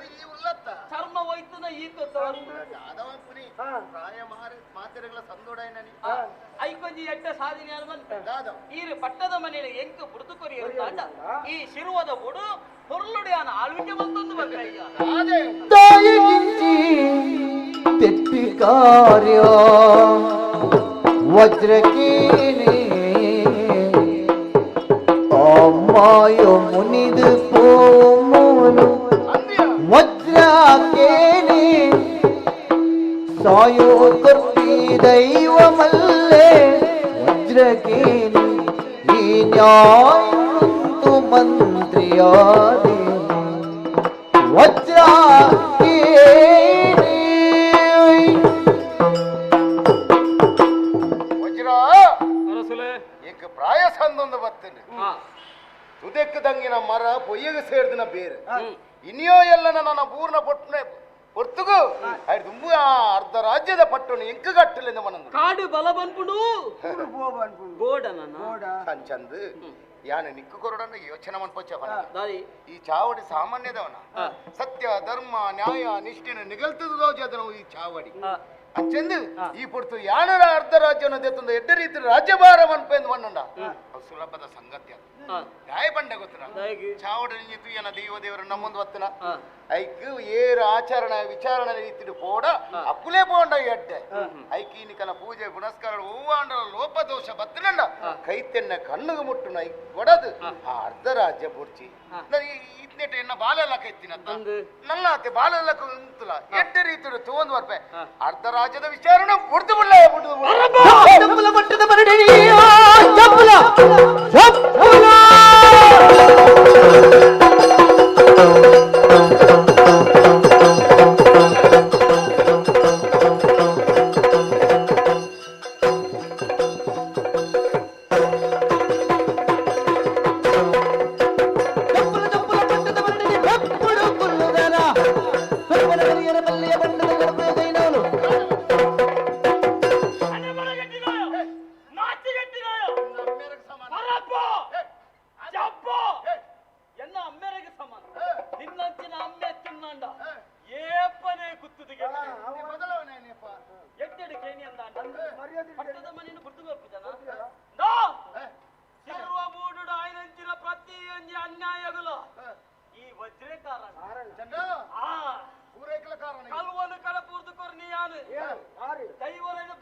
ಈ ಉಲ್ಲತ್ತ ಚರ್ಮ ಹೋಯ್ತದ ಈ ತೊತ್ತವರು ಯಾದವಪ್ಪನಿ ಪ್ರಾಯ ಮಾತೆರೆಗಳ ಸಂದೋಡಾಯನನಿ ಐಕೊಂಜಿ ಎಡ್ಡ ಸಾಧಿನಿ ಅನ್ಬಂತ ದಾದ ಈ ಪಟ್ಟದ ಮನೆಯಲ್ಲಿ ಎಂಕ ಬುಡುದುಕೊರಿ ಅಂಡ ಈ ಶಿರುವದ ಬುಡು ಹೊರಳುಡಿಯಾನ ಆಳ್ವಿಕೆ ಬಂದೊಂದು ಬಕ್ಕಯ್ಯ ಅದೇ ತಾಯಿಗಿಂಚಿ ತೆಟ್ಟಿ ಕಾರ್ಯ ವಜ್ರಕೇನೆ ಅಮ್ಮಾಯೋ ಮುನಿದು ಪೋಮೋನು ವಜ್ರಕೇನೆ ಸಾಯೋ ಕೊಟ್ಟಿ ದೈವಮಲ್ಲೇ ವಜ್ರಕೇನೆ ಈ ನ್ಯಾಯಂತು ಮಂತ್ರಿಯಾದೆ ವಜ್ರಕೇನೆ ವಜ್ರ ಅರಸುಲೆ ಈಗ ಪ್ರಾಯ ಸಂದೊಂದು ಬತ್ತನೆ ತುದೆಕ್ಕದಂಗಿನ ಮರ ಪೊಯ್ಯಗೆ ಸೇರ್ದಿನ ಬೇರೆ ಇನ್ನಿಯೋ ಎಲ್ಲ ನನ್ನ ಪೂರ್ಣ ಪೊಟ್ಟನೆ ಹೊರ್ತುಗು ಆಯ್ತು ತುಂಬು ಅರ್ಧ ರಾಜ್ಯದ ಪಟ್ಟಣ ಎಂಕ ಗಟ್ಟಲಿಂದ ಮನಂದು ಕಾಡು ಬಲ ಬಂದ್ಬಿಡು ಗೋಡ ಸಂಚಂದ್ ಯಾನ ನಿಕ್ಕು ಕೊರಡನ್ನ ಯೋಚನೆ ಮಾಡ್ಪಚ್ಚ ದಾರಿ ಈ ಚಾವಡಿ ಸಾಮಾನ್ಯದವನ ಸತ್ಯ ಧರ್ಮ ನ್ಯಾಯ ನಿಷ್ಠೆನ ನಿಗಲ್ತದ ಅದನ್ನು ಈ ಚಾವಡಿ ಅಂಚಂದು ಈ ಪುರ್ತು ಯಾನರ ಅರ್ಧ ರಾಜ್ಯನ ದೆತ್ತೊಂದು ಎಡ್ಡ ರೀತಿ ರಾಜ್ಯಭಾರ ಮನ್ಪೆಂದು ಮಣ್ಣಂಡ ಅವು ಸುಲಭದ ಸಂಗತಿ ಅದು ನ್ಯಾಯ ಬಂಡೆ ಗೊತ್ತನ ಚಾವಡಿ ನಿಂತು ಏನ ದೇವರ ನಮ್ಮೊಂದು ಒತ್ತನ ಐಕ್ ಏರ ಆಚರಣ ವಿಚಾರಣ ರೀತಿ ಪೋಡ ಅಕ್ಕುಲೇ ಪೋಂಡ ಎಡ್ಡೆ ಐಕೀನಿಕನ ಪೂಜೆ ಪುನಸ್ಕಾರ ಹೂವಾಂಡ ಲೋಪದೋಷ ಬತ್ತನಂಡ ಕೈತೆನ್ನ ಕಣ್ಣುಗೆ ಮುಟ್ಟುನ ಐಕ್ ಕೊಡದು ಆ ಅರ್ಧ ರಾಜ್ಯ ಬುಡ್ಚಿ ಇತ್ನೆಟ ಎನ್ನ ಬಾಲೆಲ್ಲ ಕೈತಿನತ್ತ ನನ್ನ ಅತ್ತೆ ಬಾಲೆಲ್ಲ ಕುಂತಲ ಎಡ್ಡ ರೀತಿ ತಗೊಂಡು ಬರ್ಪೆ ಅರ್ಧ ರಾಜ್ಯದ ವಿಚಾರಣ ಬುಡ್ದು ಬಿಡ್ಲ ಚಪ್ಪಲ ಮಟ್ಟದ ಮರಡಿಯ ಚಪ್ಪಲ ಚಪ್ಪಲ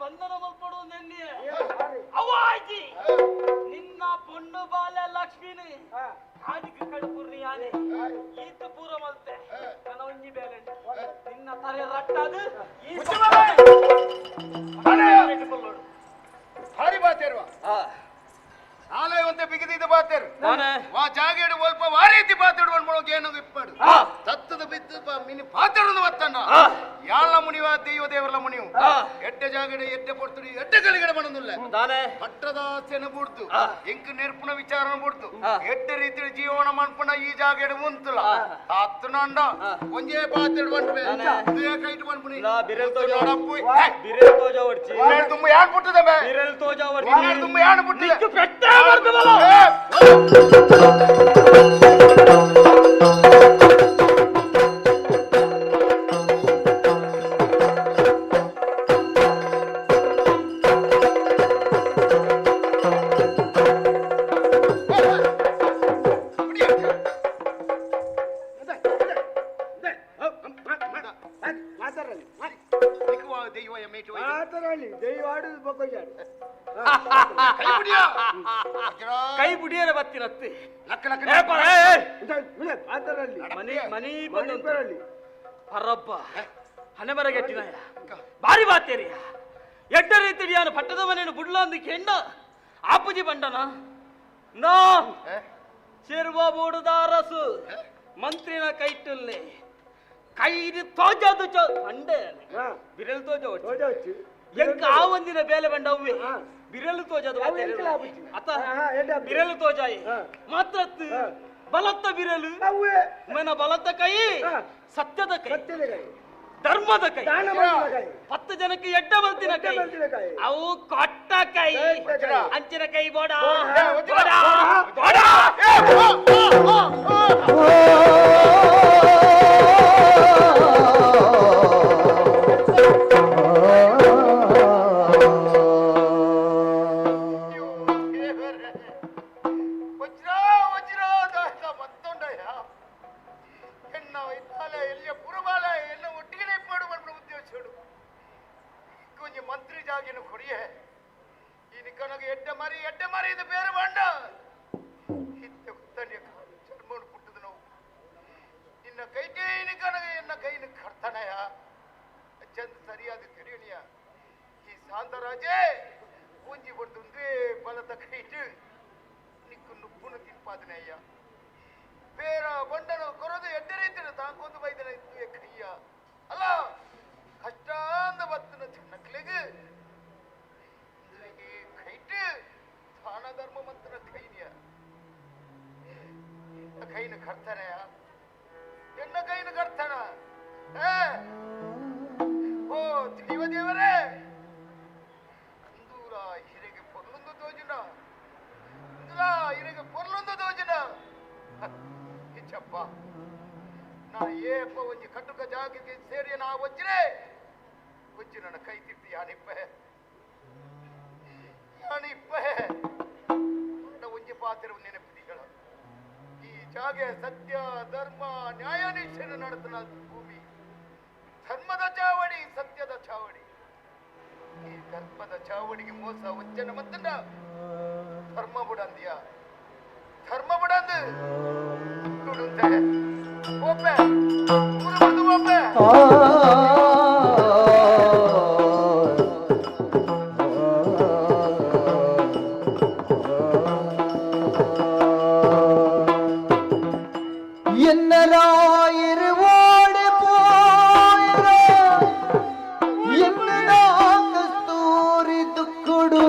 ಬಂಧನ ಮಲ್ಪಡು ನೆನ್ನೆ ಅವಾಜಿ ನಿನ್ನ ಪೊಣ್ಣು ಬಾಲ ಲಕ್ಷ್ಮಿನಿ ಆದಿಗೆ ಕಡುಪುರ್ನಿ ಯಾನೆ ಈತ ಪೂರ ಮಲ್ತೆ ನನ್ನ ಒಂಜಿ ಬೇಲೆ ನಿನ್ನ ತಲೆ ರಟ್ಟದು ಈ ಭಾರಿ ಬಾತೇರ್ವ ನಾಳೆ ಒಂದೇ ಬಿಗಿದಿದ್ದ ಬಾತೇರು ವಾ ಜಾಗೇಡು ಒಲ್ಪ ವಾರೀತಿ ಬಾತೇಡು ಮಾಡ್ಬೋದು ಏನೋ ಇಪ್ಪಡು ತತ್ತದ ಬಿದ್ದು ಮಿನಿ ಪಾತಾಡೋದು ಮತ್ತಣ್ಣ ಯಾಳ ಮುನಿವ ದೈವ ದೇವರ ಮುನಿವು ಎಡ್ಡೆ ಜಾಗಡೆ ಎಡ್ಡೆ ಪೊರ್ತುಡಿ ಎಡ್ಡೆ ಗಳಿಗಡೆ ಮನದುಲ್ಲ ಪಟ್ಟದ ಆಸೆನ ಬುಡ್ತು ಎಂಕ್ ನೆರ್ಪುನ ವಿಚಾರನ ಬುಡ್ತು ಎಡ್ಡೆ ರೀತಿಯ ಜೀವನ ಮನ್ಪುನ ಈ ಜಾಗಡೆ ಮುಂತುಲ ಅತ್ತನಂಡ ಒಂಜೇ ಪಾತೆಡ್ ಬಂಟ್ವೆ ದುಯ ಕೈಟ್ ಬಂಟ್ಪುನಿ ಬಿರಲ್ ತೋಜಾ ನೋಡಪ್ಪು ಬಿರಲ್ ತೋಜಾ ಹೊಡ್ಚಿ ಇನ್ನೆರಡು ತುಂಬ ಯಾನ್ ಪುಟ್ಟದ ಬೇ ಬಿರಲ್ ತೋಜಾ ಹೊಡ್ಚಿ ಇನ್ನೆರಡು ತುಂಬ ಯಾನ್ ಪುಟ್ಟದ ನಿಕ್ಕು ಪೆಟ್ಟೆ ಮಾಡ್ದವಲ್ಲ ಕೈ ಬುಡಿಯರ ಬತ್ತಿರತ್ತೆ ಮನಿ ಬಂದಲ್ಲಿ ಪರಬ್ಬ ಹಣೆ ಬರಗೆಟ್ಟಿನ ಬಾರಿ ಬಾತೇರಿಯ ಎಡ್ಡ ರೀತಿ ನಾನು ಪಟ್ಟದ ಮನೆಯನ್ನು ಬುಡ್ಲ ಅಂದು ಕೆಂಡ ಆಪುಜಿ ಬಂಡನ ನಾ ಚೆರುವ ಬೂಡುದಾರಸು ಮಂತ್ರಿನ ಕೈಟುಲ್ಲೆ ಕೈದು ತೋಜದು ಅಂಡೆ ಬಿರಲ್ ತೋಜ ಎಂಕ ಆ ಒಂದಿನ ಬೇಲೆ ಬಂಡ ಅವ್ವೆ ಬಿರಲು ತೋಜದು ಅತ್ತ ಬಿರಲು ತೋಜಾಯಿ ಮಾತ್ರ ಬಲತ್ತ ಬಿರಲು ಮನ ಬಲತ್ತ ಕೈ ಸತ್ಯದ ಕೈ ಧರ್ಮದ ಕೈ 10 ಜನಕ್ಕೆ ಎಡ್ಡ ಬಲ್ತಿನ ಕೈ ಅವು ಕೊಟ್ಟ ಕೈ ಅಂಚಿನ ಕೈ ಬೋಡ ಬೋಡ ಬೋಡ ಮಂತ್ರಿ ಜಾಗಿನ ಕೊಡಿಯೇ ಇನಿಕನಗೆ ಎಡ್ಡೆ ಮರಿ ಇದು ಬೇರೆ ಬಂಡ ಇತ್ತೆ ಕುತ್ತನೆ ಚರ್ಮೋಡು ಪುಟ್ಟದು ನಾವು ನಿನ್ನ ಕೈಟೇ ಇನಿಕನಗೆ ಎನ್ನ ಕೈನ ಕರ್ತನಯ ಚಂದ ಸರಿಯಾದ ತಿಳಿಯಣಿಯ ಈ ಸಾಂತರಾಜೇ ಪೂಂಜಿ ಬಡ್ದುಂದೇ ಬಲದ ಕೈಟು ನಿಕ್ಕು ನುಪ್ಪುನು ತಿಂಪಾದನಯ್ಯ ಬೇರ ಬಂಡನು ಕೊರದು ಎಡ್ಡೆ ರೀತಿಯ ತಾಂಕೊಂದು ಬೈದನ ಇತ್ತು ಕೈಯ ಅಲ್ಲ ಕಷ್ಟಾಂದ ಬತ್ತನ ಚೆನ್ನಕ್ಲೆಗೆ ಕೈಟ್ ದಾನ ಧರ್ಮ ಮಂತ್ರ ಕೈನಿಯ ಕೈನ ಕರ್ತನಯ ಎನ್ನ ಕೈನ ಕರ್ತನ ಓ ದೈವ ದೇವರೇ ಇಂದೂರ ಹಿರೆಗೆ ಪೊರ್ಲೊಂದು ತೋಜುನ ಇಂದೂರ ಹಿರೆಗೆ ಪೊರ್ಲೊಂದು ತೋಜುನ ಇಚ್ಚಪ್ಪ ನಾ ಏಪ ಒಂಜಿ ಕಟುಕ ಜಾಗಿಗೆ ಸೇರಿ ನಾ ವಜ್ರೆ ವಜ್ಜಿ ನನ್ನ ಕೈ ತಿಪ್ಪಿ ಯಾನಿಪ್ಪೆ ಒಂಜಿ ಪಾತ್ರ ನೆನಪಿದಿಗಳ ಈ ಜಾಗೆ ಸತ್ಯ ಧರ್ಮ ನ್ಯಾಯ ನಿಶ್ಚಯ ನಡೆತನ ಭೂಮಿ ಧರ್ಮದ ಚಾವಡಿ ಸತ್ಯದ ಚಾವಡಿ ಈ ಧರ್ಮದ ಚಾವಡಿಗೆ ಮೋಸ ವಜ್ಜನ ಮತ್ತನ್ನ ಧರ್ಮ ಬುಡಂದಿಯ ಧರ್ಮ ಬುಡಂದು ನುಡುಂತೆ ಒಪ್ಪೆ ಮುರುಬದು ಒಪ್ಪೆ என்னலாயிருவோடு போயிர என்னடா கஸ்தூரி துக்குಡು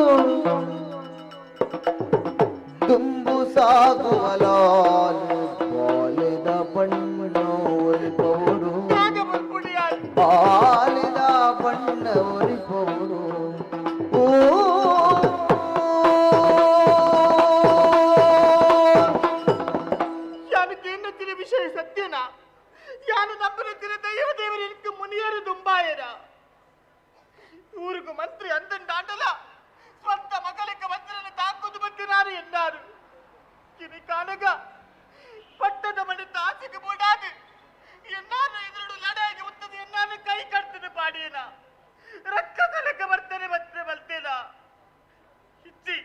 ದುಂಬು ಸಾಗುವಲಾಲು ಬಾಲಿದ ಬಣ್ಣವರಿ ಪೌಡು ಬಾಲಿದ ಬಣ್ಣವರಿ ಪೌಡು ವಿಷಯ ಸತ್ಯನಾ ಯಾನು ನಂಬುತ್ತಿನ ದೈವ ದೇವರಿಗೆ ಮುನಿಯರು ದುಂಬಾಯರ ಊರಿಗೂ ಮಂತ್ರಿ ಅಂದಂಡಾಟಲ ಸ್ವಂತ ಮಗಳಿಗೆ ಮಂತ್ರಿಯನ್ನು ತಾಕುದು ಬಂದಿರಾರು ಎನ್ನಾರು ಕಿನಿ ಕಾಣಗ ಪಟ್ಟದ ಮನೆ ತಾಸಿಗೆ ಬೋಡಾದು ಎನ್ನಾರು ಎದುರು ಲಡಾಯಿಗೆ ಉತ್ತದ ಎನ್ನಾರು ಕೈ ಕಟ್ತದೆ ಪಾಡಿಯನ ರಕ್ಕಸಲಕ್ಕೆ ಬರ್ತೇನೆ ಮತ್ತೆ ಬಲ್ತೇನ ಹಿಚ್ಚಿ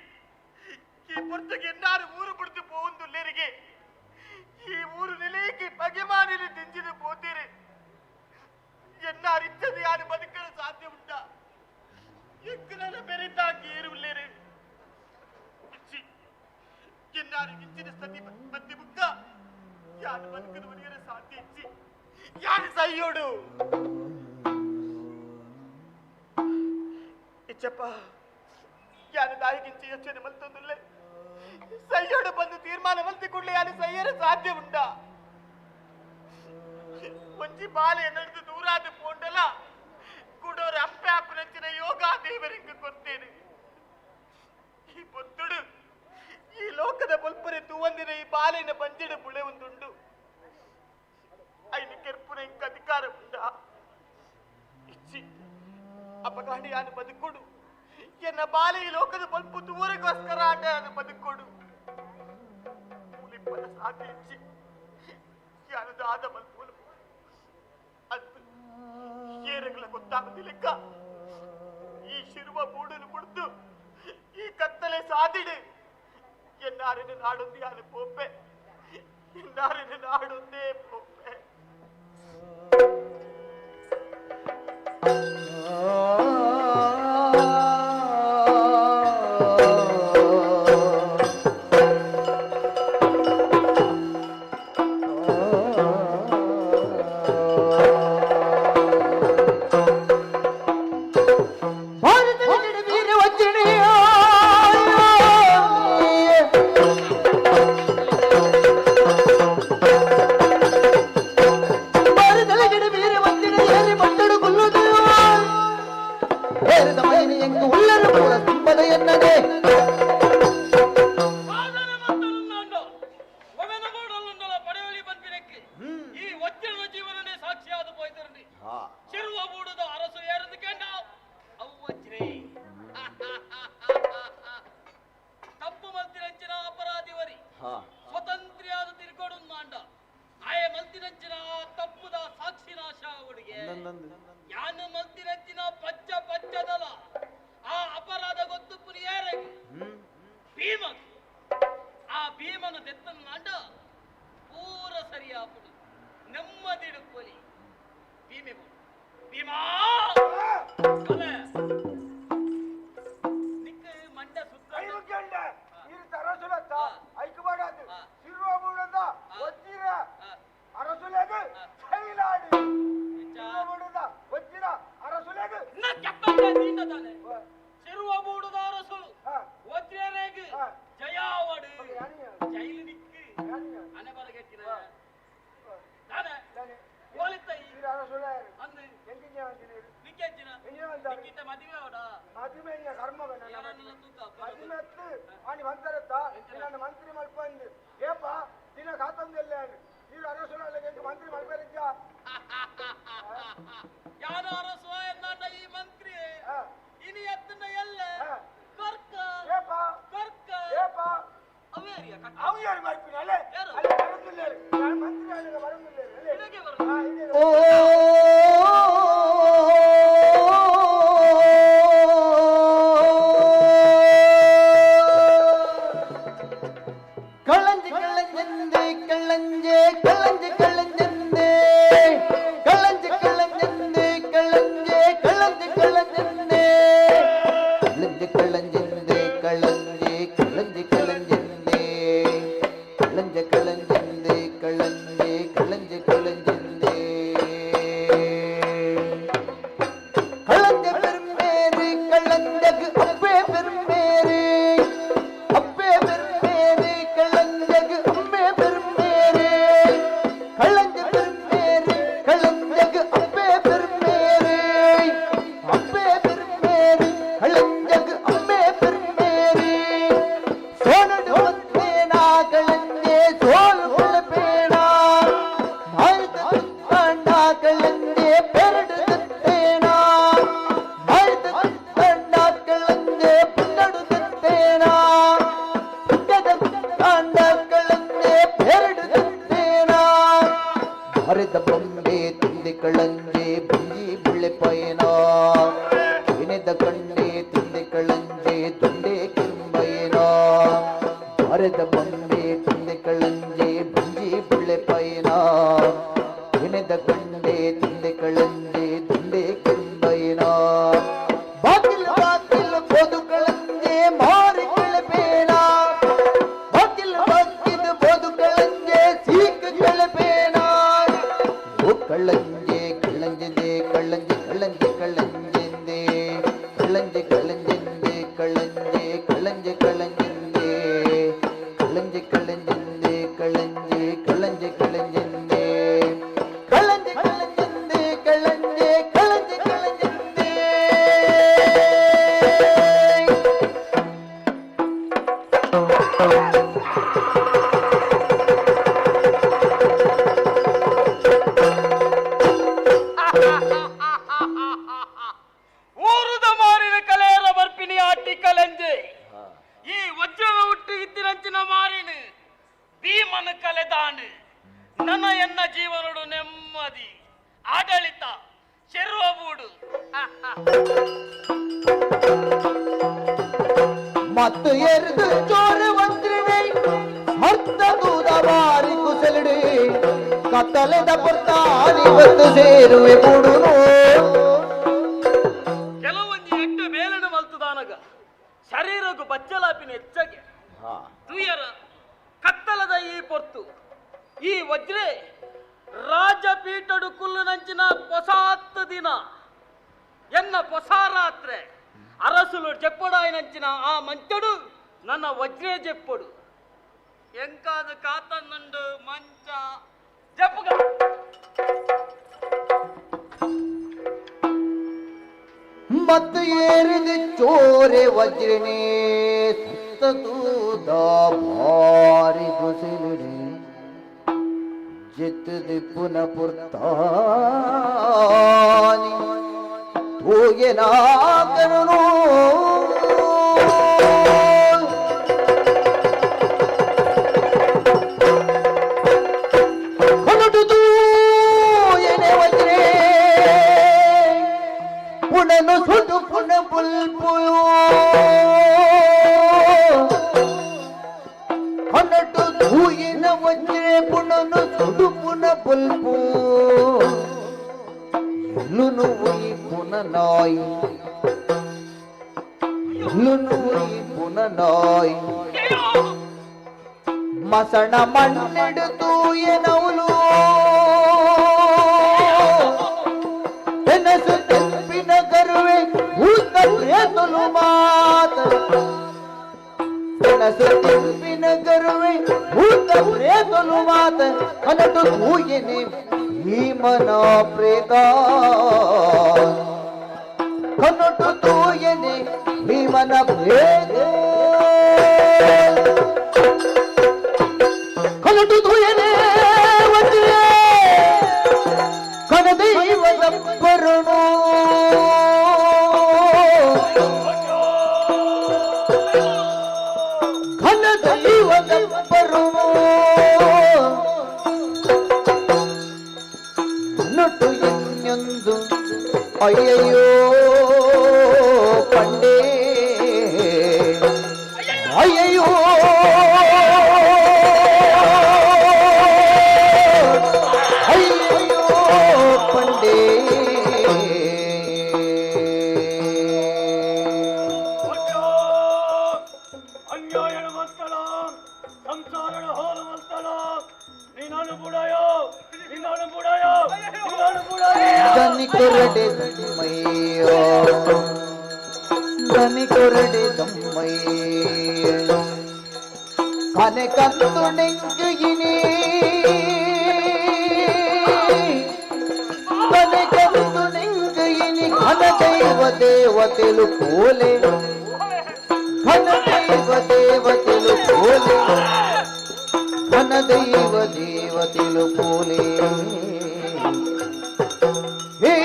ಈ ಪುರ್ತಗೆ ಎನ್ನಾರು ಊರು ಬಿಡ್ತು ಪೋಂದು ಲೇರಿಗೆ ಈ ಊರು ನಿಲಯಕ್ಕೆ ಬಗೆಮಾನಿನ ತಿಂಜಿದು ಪೋತೀರಿ ಎನ್ನಾರಿದ್ದದು ಯಾರು ಬದುಕಲು ಸಾಧ್ಯ ಉಂಟಾ ಎಕ್ಕನ ಬೆರೆತಾಕಿ ಏರುಳ್ಳೇರಿ ಎನ್ನಾರು ಇಂಚಿನ ಸ್ಥಿತಿ ಮತ್ತೆ ಮುಕ್ಕ ಯಾರು ಬದುಕಲು ಮನೆಯರ ಸಾಧ್ಯ ಇಚ್ಚಿ ಯಾರು ಸೈಯೋಡು చెప్పా యాని దాయికించి వచ్చిన మల్తుందులే సయ్యోడు బంధు తీర్మానం మల్తి కుళ్ళే యాని సయ్యర సాధ్యం ఉండా ಒಂಜಿ ಬಾಲೆ ನಡೆದು ದೂರಾದ ಪೋಂಡಲ ಕುಡೋರು ಅಪ್ಪೆ ಅಪ್ಪನಂಚಿನ ಯೋಗ ದೇವರಿಗೆ ಕೊಡ್ತೇನೆ ಈ ಬೊತ್ತುಡು ಈ ಲೋಕದ ಬಲ್ಪರೆ ತೂವಂದಿನ ಈ ಬಾಲೆನ ಬಂಜಿಡ ಬುಳೆ ಒಂದುಂಡು ಐನು ಕೆರ್ಪುನ ಇಂಕ ಅಧಿಕಾರ ಉಂಡ ಇಚ್ಚಿ ಅಪಗಾಡಿ ಯಾನು ಬದುಕೊಡು ಎನ್ನ ಬಾಲೆ ಈ ಲೋಕದ ಬಲ್ಪು ದೂರಗೋಸ್ಕರ ಆಟ ಯಾನು ಬದುಕೊಡು ಮುಲಿಪ್ಪನ ಸಾಧ್ಯ ಇಚ್ಚಿ ಯಾನದು ಆದ ಬಲ್ಪು ಅದು ಏರಗಳ ಗೊತ್ತಾಗುದಿಲ್ಲಕ್ಕ ಈ ಶಿರುವ ಮೂಡಲು ಮುಡ್ದು ಈ ಕತ್ತಲೆ ಸಾದಿಡು ಎನ್ನಾರಿನ ನಾಡೊಂದು ಯಾನು ಪೋಪೆ ಎನ್ನಾರಿನ ನಾಡೊಂದೇ ಪೋಪೆ ಯಾನು ಮಲ್ತಿನಂಚಿನ ಪಚ್ಚ ಪಚ್ಚದಲ ಆ ಅಪರಾಧ ಗೊತ್ತು ಪುರಿಯಾರಗೆ ಭೀಮ ಆ ಭೀಮನ ದೆತ್ತನ್ನು ನಾಂಡ ಪೂರ ಸರಿಯಾಪುಡು ನೆಮ್ಮದಿಡು ಪೊಲಿ ಭೀಮೆ ಭೀಮಾ ನಿಕ್ಕ ಮಂಡ ಸುತ್ತ ಐಕಬಾಡದು ಸಿರುವಬುಡದ ವಜ್ಜಿರ ಅರಸುಲೆಗೆ ಕೈಲಾಡಿ ಸಿರುವಬುಡದ ವಜ್ಜಿರ ಅರಸುಲೆಗೆ ನ ಕೆಪ್ಪಂಗ ನೀಂದದಾನೆ ಸಿರುವಬುಡದ ಅರಸುಲು ವಜ್ರರೇಗೆ ಜಯಾವಡು ಜೈಲು ನಿಕ್ಕೆ ಅನೆ ಬರಗೆಟ್ಟಿನ ತಾನೆ ಓಲಿತೈ ಅರಸುಲೆ ಅಂದು ಎಂಗಿನ ಅಂದಿನಿ ನಿಕ್ಕೆಂಚಿನ ನಿಕ್ಕಿತ ಮದುವೆ ಅವಡ ಮದುವೆಯ ಕರ್ಮವನ್ನ ಯಾರನ್ನೆಲ್ಲ ತೂಕ ಮದುವೆತ್ತು ಆನಿ ಬಂದರತ್ತ ನಿನ್ನ ಮಂತ್ರಿ ಮಲ್ಪಂದು ಏಪ ದಿನ ಖಾತಂದೆಲ್ಲ ನೀವು ಅರಸುಲಗೆ ಮಂತ್ರಿ ಮಲ್ಪರಿದ್ದ ಯಾರ ಅರಸು ಎಂದಾಂಡ ಈ ಮಂತ್ರಿ ಇನಿ ಎತ್ತನ ಎಲ್ಲ ಕರ್ಕ ಏಪ ಕರ್ಕ ಏಪ ಅವೇರಿಯ ಕಟ್ಟ ಅವು ಯಾರು ಮಲ್ಪಿನ ಅಲ್ಲೇ ಯಾರು? ಅಲ್ಲೇ ಬರುತ್ತಿಲ್ಲ ನಾನು ಮಂತ್ರಿ ಅಲ್ಲಿಗೆ ಬರುತ್ತಿಲ್ಲ ಅಲ್ಲೇ ಇಲ್ಲಿಗೆ ಬರು. ಕಳ್ಳಂಜೆ ಕಳ್ಳಂಜಂದೆ ಕಳ್ಳಂಜೆ ಕಳ್ಳಂಜೆ ಕಳ್ಳಂಜಂದೆ ಕಳ್ಳಂಜೆ ಕಳ್ಳಂಜಂದೆ ಕಳ್ಳಂಜೆ ಕಳ್ಳಂಜೆ ಕಳ್ಳಂಜಂದೆ ಕಳ್ಳಂಜೆ ಕಳ್ಳಂಜಂದೆ ಕಳ್ಳಂಜೆ ಕಳ್ಳಂಜೆ ಕಳ್ಳಂಜಂದೆ ಕಳ್ಳಂಜೆ ಕಳ್ಳಂಜಂದೆ ಕಳ್ಳಂಜೆ ಕಳ್ಳಂಜೆ ಕಳ್ಳಂಜಂದೆ ಕಳ್ಳಂಜೆ ಬೆರ್ಮೇರಿ ಕಳ್ಳಂಜಗ್ ಅಪ್ಪೆ ಬೆರ್ಮೇರಿ ಅಪ್ಪೆ ಬೆರ್ಮೇರಿ ಕಳ್ಳಂಜಗ್ ಅಮ್ಮೆ ಬೆರ್ಮೇರಿ ಕಳ್ಳಂಜೆ ಬೆರ್ಮೇರಿ ಕಳ್ಳಂಜಗ್ ಅಪ್ಪೆ ಬೆರ್ಮೇರಿ ಅಪ್ಪೆ ಬೆರ್ಮೇರಿ ಕಳ್ಳಂಜಗ್ ಅಮ್ಮೆ ಬೆರ್ಮೇರಿ ಸೋನಡು ಮತ್ತೇನ ಕಳ್ಳಂಜೆ ಸೋಲು ಬೆಳಬೇಡ ಭಾರತ ಕಂಡ ಕಳ್ಳಂಜೆ ಬೆರಡು ತತ್ತೇನ ಭಾರತ ಕಂಡ ಕಳ್ಳಂಜೆ ಪುನ್ನಡು ತತ್ತೇನ ಪುಟ್ಟದ ಕಂಡ ಕಳ್ಳಂಜೆ ಬೆರಡು ತತ್ತೇನ ಹರಿದ ಬೊಂಬೆ ತಿಂದೆ ಕಳ್ಳಂಜೆ ಬುಂಜಿ ಬುಳ್ಳೆ ಪಯನ ಕೆನೆದ ಕಂಡೆ ತಿಂದೆ ಕಳ್ಳಂಜೆ ದೊಂಡೆ ಕಿಂಬಯನ ಹರಿದ ಬೊಂಬೆ ತಿಂದೆ ಕಳ್ಳಂಜೆ ಬುಂಜಿ ಬುಳ್ಳೆ ಪಯನ ಕೆನೆದ ಕಂಡೆ ತಿಂದೆ ಕಳ್ಳಂಜೆ ದೊಂಡೆ ಕಿಂಬಯನ ಬಾಗಿಲು ಬಾಗಿಲು ಬೋದು ಕಳ್ಳಂಜೆ ಮಾರಿ ಕಳಬೇಡ ಬಾಗಿಲು ಬಾಗಿಲು ಬೋದು ಕಳ್ಳಂಜೆ ಸೀಕ ಕಳಬೇಡ ಓ ಕಳ್ಳಂಜೆ ಕಳ್ಳಂಜೆ ಕಳ್ಳಂಜೆ ಕಳ್ಳಂಜೆ ಕಳ್ಳಂಜೆಂದೆ ಕಳ್ಳಂಜೆ ನನ್ನ ಎನ್ನ ಜೀವನಡು ನೆಮ್ಮದಿ ಆಡಳಿತ ಶೆರ್ವಬೂಡು ಮತ್ತು ಎರಿದು ಚೋರ ವಂದ್ರಿಣೆ ಮರ್ತ ದೂದ ಬಾರಿ ಕುಸಲಡಿ ಕತ್ತಲೆದ ಪುರ್ತಾನಿವತ್ತು ಸೇರುವೆ ಬುಡುನು ಕೆಲವೊಂದು ಎಟ್ಟು ಬೇಲನು ಮಲ್ತುದಾನಗ ಶರೀರಗೂ ಬಚ್ಚಲಾಪಿನ ಹೆಚ್ಚಗೆ ತುಯರ ಕತ್ತಲದ ಈ ಪೊರ್ತು ಈ ವಜ್ರೆ ರಾಜಪೀಠಡು ಕುಲ್ಲು ನಂಚಿನ ಪೊಸಾತ್ತ ದಿನ ಎನ್ನ ಪೊಸಾರಾತ್ರೆ ಅರಸುಲು ಜೆಪ್ಪಡಾಯಿನಂಚಿನ ಆ ಮಂಚಡು ನನ್ನ ವಜ್ರೇ ಜೆಪ್ಪಡು ಎಂಕಾದ ಕಾತನ್ನಂಡು ಮಂಚ ಜಪ್ಪುಗ ಮತ್ತು ಏರಿದು ಚೋರೆ ವಜ್ರನೇ ಸತ್ತದೂದ ಭಾರಿ ಕುಸಲಡಿ जितदि पुनः पुरतानि तोये ना करनो खनटु तू येने वज्रे पुननु सुटु पुन बुलबुलो खनटु तू येने वज्रे पुननु सुटु पुन बुलबु लुनुई पुन नाई लुनुई पुन नाई मसण मण्णिडु तूये नवलु तेनसु तेप्पिन करुवे भूत प्रेतुलु मात तेनसु तेप्पिन करुवे भूत प्रेतुलु मात खनटु तूयेने भीमन प्रेत खनटु तूयेने भीमन प्रेत खनटु तूयेने वज्रे कनदैवद परुणो कनदैवद परुणो ನುಟ್ಟು ಎನ್ನೊಂದು ಅಯ್ಯಯ್ಯೋ ಪಂಡೇ ಅಯ್ಯಯ್ಯೋ ಅಯ್ಯಯ್ಯೋ ಪಂಡೇ ಅನ್ಯಾಯನ ಮಸ್ತಳ ಸಂಸಾರನ ಹೋಲು ಮಸ್ತಳ ನೀನಾನು ಬುಡಾಯೋ ನೀನಾನು ಬುಡಾಯೋ ನೀನಾನು ಬುಡಾಯೋ ದನಿ ಕೊರಡೆ ದಮ್ಮಯ್ಯೋ ದನಿ ಕೊರಡೆ ದಮ್ಮಯ್ಯೋ ಕನೆ ಕಂತು ನೆಂಗಿನಿ ಕನೆ ಕಂತು ನೆಂಗಿನಿ ಘನ ದೈವ ದೇವತೆಲು ಕೋಲೆ ಘನ ದೈವ ದೇವತೆಲು ಕೋಲೆ ಘನ ದೈವ ದೇವತೆಲು ಕೋಲೆ ಹೇ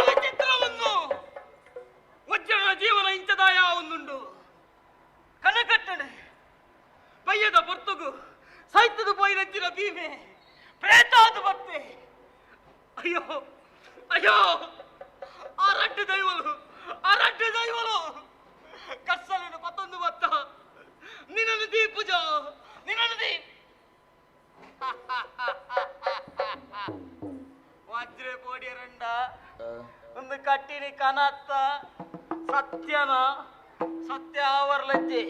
ವಿಚಿತ್ರವನ್ನು ವಜ್ರನ ಜೀವನ ಇಂಚದಾಯ ಒಂದುಂಡು ಕನಕಟ್ಟಣೆ ಪಯ್ಯದ ಪೊರ್ತುಗು ಸಾಯ್ತದು ಪೈರಜ್ಜಿನ ಭೀಮೆ ಪ್ರೇತಾದು ಬತ್ತೆ ಅಯ್ಯೋ ಅಯ್ಯೋ ಆ ರಡ್ಡು ದೈವಲು ಕರ್ಸಲಿನ ಮತ್ತೊಂದು ಬತ್ತ ನಿನ್ನನ್ನು ದೀಪುಜ ನಿನ್ನನ್ನು ದೀಪ್ ವಜ್ರೆ ಪೋಡಿಯರಂಡ ಒಂದು ಕಟ್ಟಿನಿ ಕನತ್ತ ಸತ್ಯ ಆವರ್ಲಜ್ಜಿ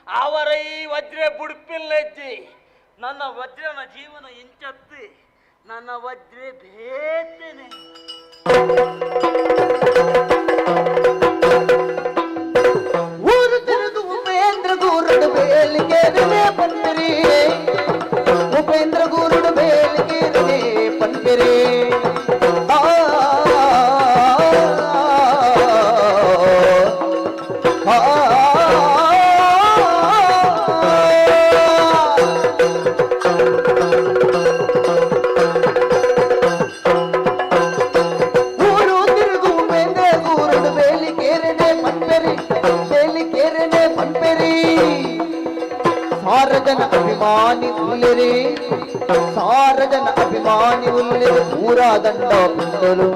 ಅವರೈ ವಜ್ರೆ ಬುಡುಪಿಲ್ಲಜ್ಜಿ ನನ್ನ ವಜ್ರನ ಜೀವನ ಎಂಚತ್ತು ನನ್ನ ವಜ್ರೆ ಬೇತೇನೆ ಊರು ತಿರುದು ಉಪೇಂದ್ರ ಗೂರುಡು ಬೇಲಿಗೆರನೆ ಪನ್ಪಿರಿ ಉಪೇಂದ್ರ ಗೂರುಡು ಬೇಲಿಗೆರನೆ ಪನ್ಪಿರಿ ಸಾರಜನ ಅಭಿಮಾನಿ ಉಲ್ಲಿರಿ ಸಾರಜನ ಅಭಿಮಾನಿ ಉಲ್ಲಿರಿ ಊರಾದಂಡ ಪಿಂಡಲು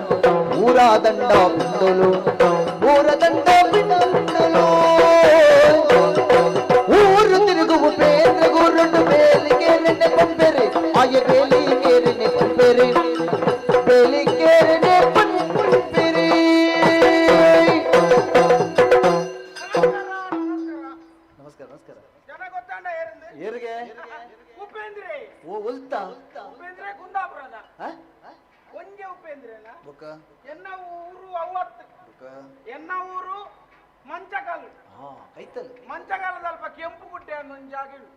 ಊರಾದಂಡ ಪಿಂಡಲು ಊರದಂಡ ಪಿಂಡಲು ಊರು ತಿರುಗುವ ಬೇಂದ್ರ ಗುರುಡು ಬೇಲಿಗೆ ನೆನೆ ಪಂಪೆರೆ ಆಯ ಬೇಲಿಗೆ ನೆನೆ ಪಂಪೆರೆ ಬೇಲಿಗೆ ನೆನೆ ಪಂಪೆರೆ ನಮಸ್ಕಾರ ನಮಸ್ಕಾರ ಜನ ಗೊತ್ತಾಂಡ ಏರಂದು ಏರಿಗೆ ಉಪೇಂದ್ರೆ ಓ ಉಲ್ತಾ ಉಪೇಂದ್ರೆ ಕುಂದಾಪುರದ ಹ ಒಂಜೆ ಉಪೇಂದ್ರನ ಬುಕ್ಕ ಎನ್ನ ಊರು ಅವತ್ತು ಬುಕ್ಕ ಎನ್ನ ಊರು ಮಂಚಕಲ್ ಹಾ ಐತಲ್ ಮಂಚಕಾಲದ ಅಲ್ಪ ಕೆಂಪು ಗುಡ್ಡೆ ಅನ್ನೊಂದು ಜಾಗ ಉಂಟು.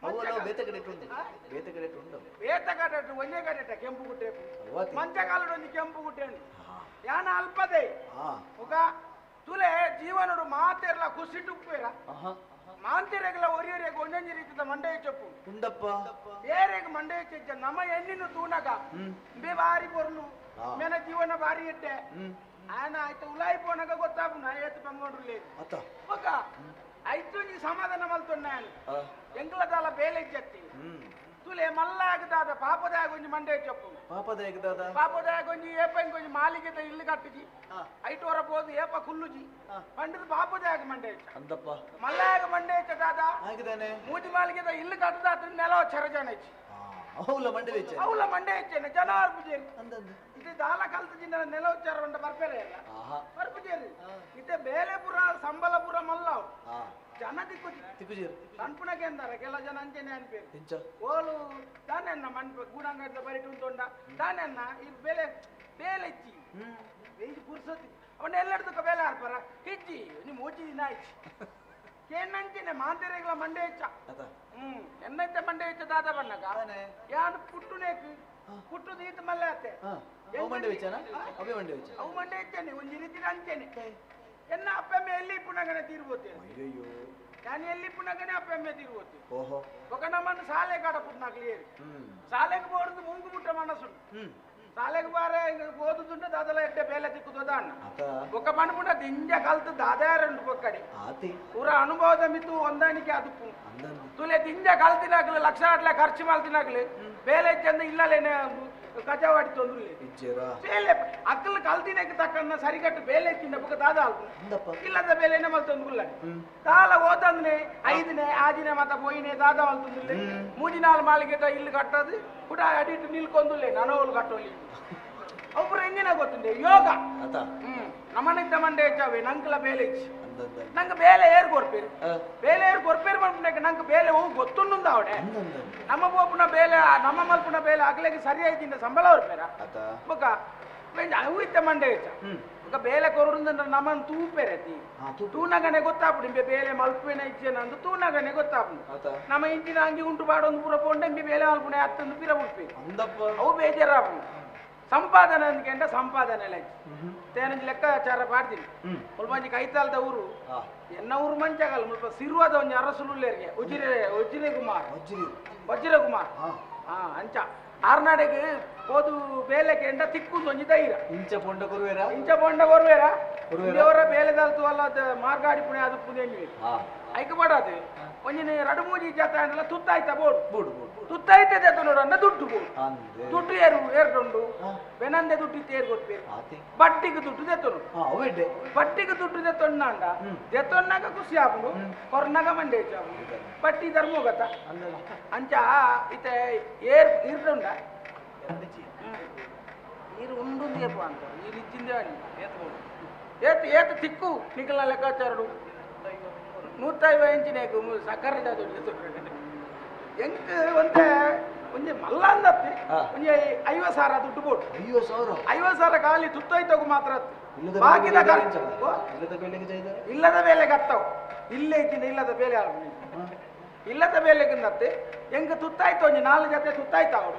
ಅವಲ್ಲ ಬೇತೆ ಕಡೆ ಉಂಟು ಬೇತೆ ಕಡೆ ಉಂಟು ಏತ ಕಡೆ ಒಂದೇ ಕಡೆ ಕೆಂಪು ಗುಡ್ಡೆ ಅವತ್ತಿ ಮಂಚಕಾಲದ ಒಂದು ಕೆಂಪು ಗುಡ್ಡೆ ಉಂಟು ಯಾನ ಅಲ್ಪದೆ ಹಾ ಒಗ ತುಲೆ ಜೀವನಡು ಮಾತೆರ್ಲ ಕುಸಿಟ್ಟು ಉಪ್ಪೇರ ಆಹಾ ಮಾಂತೆರೆಗಳ ಒರಿಯರಿಗೆ ಒಂದೊಂದು ರೀತಿಯ ಮಂಡೆ ಚೊಪ್ಪು ಉಂಡಪ್ಪ ಬೇರೆಗೆ ಮಂಡೆ ಚೆಚ್ಚ ನಮ್ಮ ಹೆಣ್ಣಿನ ತೂನಗ ಬೇ ಬಾರಿ ಬರ್ಲು ಮೇನ ಜೀವನ ಬಾರಿ ಇಟ್ಟೆ ಆನ ಆಯ್ತು ಉಲಾಯಿ ಪೋನಗ ಗೊತ್ತಾಪು ನಾ ಏತು ಬಂಗೊಂಡ್ರು లేదు ಅತ್ತ ಒಗ ಆಯ್ತು ನೀ ಸಮಾಧಾನ ಮಲ್ತೊನ್ನ ಎಂಗ್ಲ ದಾಲ ಬೇಲೆ ಜತ್ತಿ ತುಲೆ ಮಲ್ಲಾಗದಾದ ಪಾಪದಾಗ ಒಂಜಿ ಮಂಡೆ ಚೊಪ್ಪು ಪಾಪದ ಹೇಗದಾದ ಪಾಪದಾಗ ಒಂಜಿ ಏಪನ್ ಕೊಂಜಿ ಮಾಲಿಗೆದ ಇಲ್ಲು ಕಟ್ಟಿಜಿ ಐಟು ವರ ಪೋದು ಏಪ ಕುಲ್ಲುಜಿ ಪಂಡದ ಪಾಪದಾಗ ಮಂಡೆ ಅಂದಪ್ಪ ಮಲ್ಲಾಗ ಮಂಡೆ ದಾದ ಆಗಿದಾನೆ ಮೂಜಿ ಮಾಲಿಗೆದ ಇಲ್ಲು ಕಟ್ಟದಾದ ನೆಲ ಚರಜನ ಇಚ್ಚಿ ಅವಲ್ಲ ಮಂಡೆ ವೆಚ್ಚ ಅವಳ ಮಂಡೆ ಹೆಚ್ಚೇನೆ ಜನಾರ್ ಪೂಜೇರಿ ಅಂದಂದು ಇದು ದಾಲ ಕಲ್ತಜಿನ ನೆಲ ಉಚ್ಚಾರ ಉಂಟ ಬರ್ಬೇರೆ ಅಲ್ಲ ಆಹಾ ಬರ್ಪುಜೇರಿ ಇತ್ತೆ ಬೇಲೆಪುರ ಸಂಬಲಪುರ ಮಲ್ಲವ್ ಹಾ ಜನ ದಿಕ್ಕು ತಿಕ್ಕುಜೀರ್ ಸಣ್ಪುಣಗೆ ಅಂದಾರ ಕೆಲ ಜನ ಅಂಚೆನೆ ಅನ್ಪೇರು ಇಂಚ ಓಲು ದಾನೆನ್ನ ಮನ್ಪ ಗೂಡಂಗದ ಬರಿಟು ಉಂಟೊಂಡ ದಾನೆನ್ನ ಈ ಬೇಲೆ ಬೇಲೆ ಇಚ್ಚಿ ಬೇಜಿ ಪುರ್ಸತಿ ಅವನ್ನ ಎಲ್ಲೆಡ್ದಕ್ಕ ಬೇಲೆ ಹಾರ್ಪಾರ ಹಿಜ್ಜಿ ನಿಮ್ಮ ಮೂಜಿ ದಿನ ಇಚ್ಚಿ ಕೇನಂಚಿನೆ ಮಾಂತೆರೆಗಳ ಮಂಡೆ ಹೆಚ್ಚ ಅದ ಎನ್ನೈತೆ ಮಂಡೆ ಹೆಚ್ಚ ದಾದ ಬಣ್ಣಗ ಯಾನು ಪುಟ್ಟು ನೇಕು ಪುಟ್ಟು ದೀತ ಮಲ್ಲೆ ಅತ್ತೆ ಹಾ ಅವು ಮಂಡೆ ವೆಚ್ಚನ ಅವೇ ಮಂಡೆ ವೆಚ್ಚ ಅವು ಮಂಡೆ ಹೆಚ್ಚೇನೆ ಒಂಜಿ ರೀತಿ ಅಂಚೆನೆ ಎನ್ನ ಅಪ್ಪಮ್ಮೆ ಎಲ್ಲಿ ಪುನಗನೆ ತೀರ್ಬೋತೆ ಅಯ್ಯಯ್ಯೋ ನಾನು ಎಲ್ಲಿ ಪುನಗನೆ ಅಪ್ಪಮ್ಮೆ ತೀರ್ಬೋತೆ ಓಹೋ ఒక నమ్మని సాలే కాడ పుట్టినాకలేరు సాలేకి పోడుతు ముంగు పుట్ట మనసు సాలేకి బారే పోతుంటే దాదాలో ఎట్టే బేల తిక్కుతుందా అన్న అత ఒక పనుకుంట దింజ కలుతు దాదా రెండు పొక్కడి ఆతి పూర అనుభవం ఇత్తు ಒಂದಾನಿಕೆ ಅದುಪ್ಪು ಅಂದಂದು ತುಲೆ ದಿಂಜ ಕಲ್ತಿನಾಕಲು ಲಕ್ಷ ಗಟ್ಲೆ ಖರ್ಚು ಮಾಡ್ತಿನಾಕಲು ಬೇಲೆ ಚೆಂದ ಇಲ್ಲಲೇನೆ ಕಜಾವಾಡಿ ತೊಂದ್ರೆ ಇಜ್ಜೇರಾ ಬೇಲೆ ಅಕ್ಕಲು ಕಲ್ತಿನಕ್ಕೆ ತಕ್ಕನ್ನ ಸರಿಗಟ್ಟು ಬೇಲೆ ತಿನ್ನ ಬುಕ್ಕ ದಾದ ಅಲ್ಪು ಅಂದಪ್ಪ ಇಲ್ಲದ ಬೇಲೆನೆ ಮಲ್ತೊಂದುಲ್ಲ ದಾಲ ಓತಂದ್ರೆ ಐದನೇ ಆದಿನ ಮತ ಪೋಯಿನೇ ದಾದ ಮಲ್ತೊಂದುಲ್ಲ ಮೂಜಿ ನಾಲ್ ಮಾಳಿಗೆ ಇಲ್ಲು ಕಟ್ಟದು ಕೂಡ ಅಡಿಟ್ಟು ನಿಲ್ಕೊಂದುಲ್ಲೇ ನನವಲು ಕಟ್ಟೋಲಿ ಒಬ್ಬರು ಎಂಜಿನ ಗೊತ್ತುಂಡೆ ಯೋಗ ಅತ ನಮ್ಮನಿದ್ದ ಮಂಡೆ ಹೆಚ್ಚಾವೆ ನಂಕಲ ಬೇಲೆ ಇಚ್ಚಿ ಅಂದಂದು ನಂಗೆ ಬೇಲೆ ಏರ್ ಕೊರ್ಪೇರು ಬೇಲೆ ಏರ್ ಕೊರ್ಪೇರು ಮಾಡ್ಬಿಟ್ಟಾಗ ನಂಗೆ ಬೇಲೆ ಹೋಗಿ ಗೊತ್ತುಂಡು ಅವಡೆ ಅಂದಂದು ನಮ್ಮ ಪೋಪುನ ಬೇಲೆ ನಮ್ಮ ಮಲ್ಪುನ ಬೇಲೆ ಆಗ್ಲಿಕ್ಕೆ ಸರಿಯಾಯ್ತಿಂದ ಸಂಬಳ ಹೊರ್ಪೇರ ಅತ ಬೊಕ್ಕ ಅವು ಇತ್ತ ಮಂಡೆ ಹೆಚ್ಚ ఒక ಬೇಲೆ ಕೊರಡುಂದ ನಮ್ಮನ್ನು ತೂಪೆರೆತಿ ತೂನಗನೆ ಗೊತ್ತಾಪುಡು ಇಂಬೆ ಬೇಲೆ ಮಲ್ಪುವೆನ ಇಚ್ಚೇನಂದು ತೂನಗನೆ ಗೊತ್ತಾಪುಡು ಅತ ನಮ್ಮ ಇಂಚಿನ ಅಂಗಿ ಉಂಟು ಬಾಡೊಂದು ಪೂರ ಪೋಂಡೆ ಇಂಬೆ ಬೇಲೆ ಮಲ್ಪುನೆ ಹತ್ತೊಂದು ಪಿರ ಉಳ್ಪೇರು ಅಂದಪ್ಪ ಅವು ಬೇಜಾರಾಪುಡು ಸಂಪಾದನೆ ಅಂದ್ಕೆಂಡ ಸಂಪಾದನೆ ಎಲ್ಲ ತೇನಂಜಿ ಲೆಕ್ಕಾಚಾರ ಪಾಡ್ತೀನಿ ಸ್ವಲ್ಪ ಮಂಜಿ ಕೈತಾಲ್ದ ಊರು ಎನ್ನ ಊರು ಮಂಚಾಗಲ್ಲ ಸ್ವಲ್ಪ ಸಿರುವಾದ ಒಂಜಿ ಅರಸುಲುಲ್ಲೇರಿಗೆ ಉಜಿರೆ ಕುಮಾರ್ ವಜ್ರ ಕುಮಾರ್ ಹಾ ಅಂಚ ಆರ್ನಾಡೆಗೆ ಹೋದು ಬೇಲೆಗೆ ಎಂಡ ತಿಕ್ಕುದು ಒಂಜಿ ಧೈರ್ಯ ಇಂಚ ಪೊಂಡ ಕೊರುವೆರಾ ಇಂಚ ಬೊಂಡ ಕೊರ್ವೇರ ದೇವರ ಬೇಲೆ ದಲ್ತು ಅಲ್ಲ ಮಾರ್ಗಾಡಿ ಪುಣೆ ಅದು ಪುಣೆ ಐಕ ಬಡದು ಒಂಜಿನ ರಡು ಮೂಜಿ ಜಾತ ಅಂಡಲ್ಲ ತುತ್ತಾಯ್ತ ಬೋಡು ಬೋಡು ಬೋಡು ತುತ್ತಾಯ್ತ ಜಾತ ನೋಡನ್ನ ದುಡ್ಡು ಬೋಡು ಅಂದೆ ದುಡ್ಡು ಏರುಂಡು ಬೆನಂದೆ ದುಡ್ಡು ತೇರು ಕೊಡ್ಬೇರು ಆತಿ ಬಟ್ಟಿಗೆ ದುಡ್ಡು ತೆತ್ತನು ಅವೆಡ್ಡೆ ಬಟ್ಟಿಗೆ ದುಡ್ಡು ತೆತ್ತೊಂಡ ತೆತ್ತೊನ್ನಾಗ ಖುಷಿ ಆಪುಡು ಕೊರ್ನಾಗ ಮಂಡೆ ಹೆಚ್ಚಾಪುಡು ಬಟ್ಟಿ ಧರ್ಮೋಗತ ಅಂಚ ಇತ ಏರ್ ಇರ್ದುಂಡ ನೀರು ಉಂಡು ಏಪ ಅಂತ ನೀರು ಇಚ್ಚಿಂದೆ ಏತು ಏತು ತಿಕ್ಕು ನಿಖಲ ಲೆಕ್ಕಾಚಾರಡು 150 ಇಂಚಿನೇಕು ಸಕ್ಕರೆ ದುಡ್ಡು ಎಂಕ್ ಒಂದೇ ಒಂಜಿ ಮಲ್ಲ ಅಂದತ್ತಿ ಒಂಜಿ 50,000 ದುಡ್ಡು ಬೋಡು 50,000 ಖಾಲಿ ತುತ್ತೈತಗು ಮಾತ್ರ ಬಾಕಿದ ಇಲ್ಲದ ಬೇಲೆಗೆ ಹತ್ತವು ಇಲ್ಲೇ ಇಚ್ಚಿನ ಇಲ್ಲದ ಬೇಲೆ ಇಲ್ಲದ ಬೇಲೆಗಿಂದತ್ತೆ ಎಂಗ ತುತ್ತಾಯ್ತು ಒಂಜಿ 4 ಜೊತೆ ತುತ್ತಾಯ್ತ ಅವಡು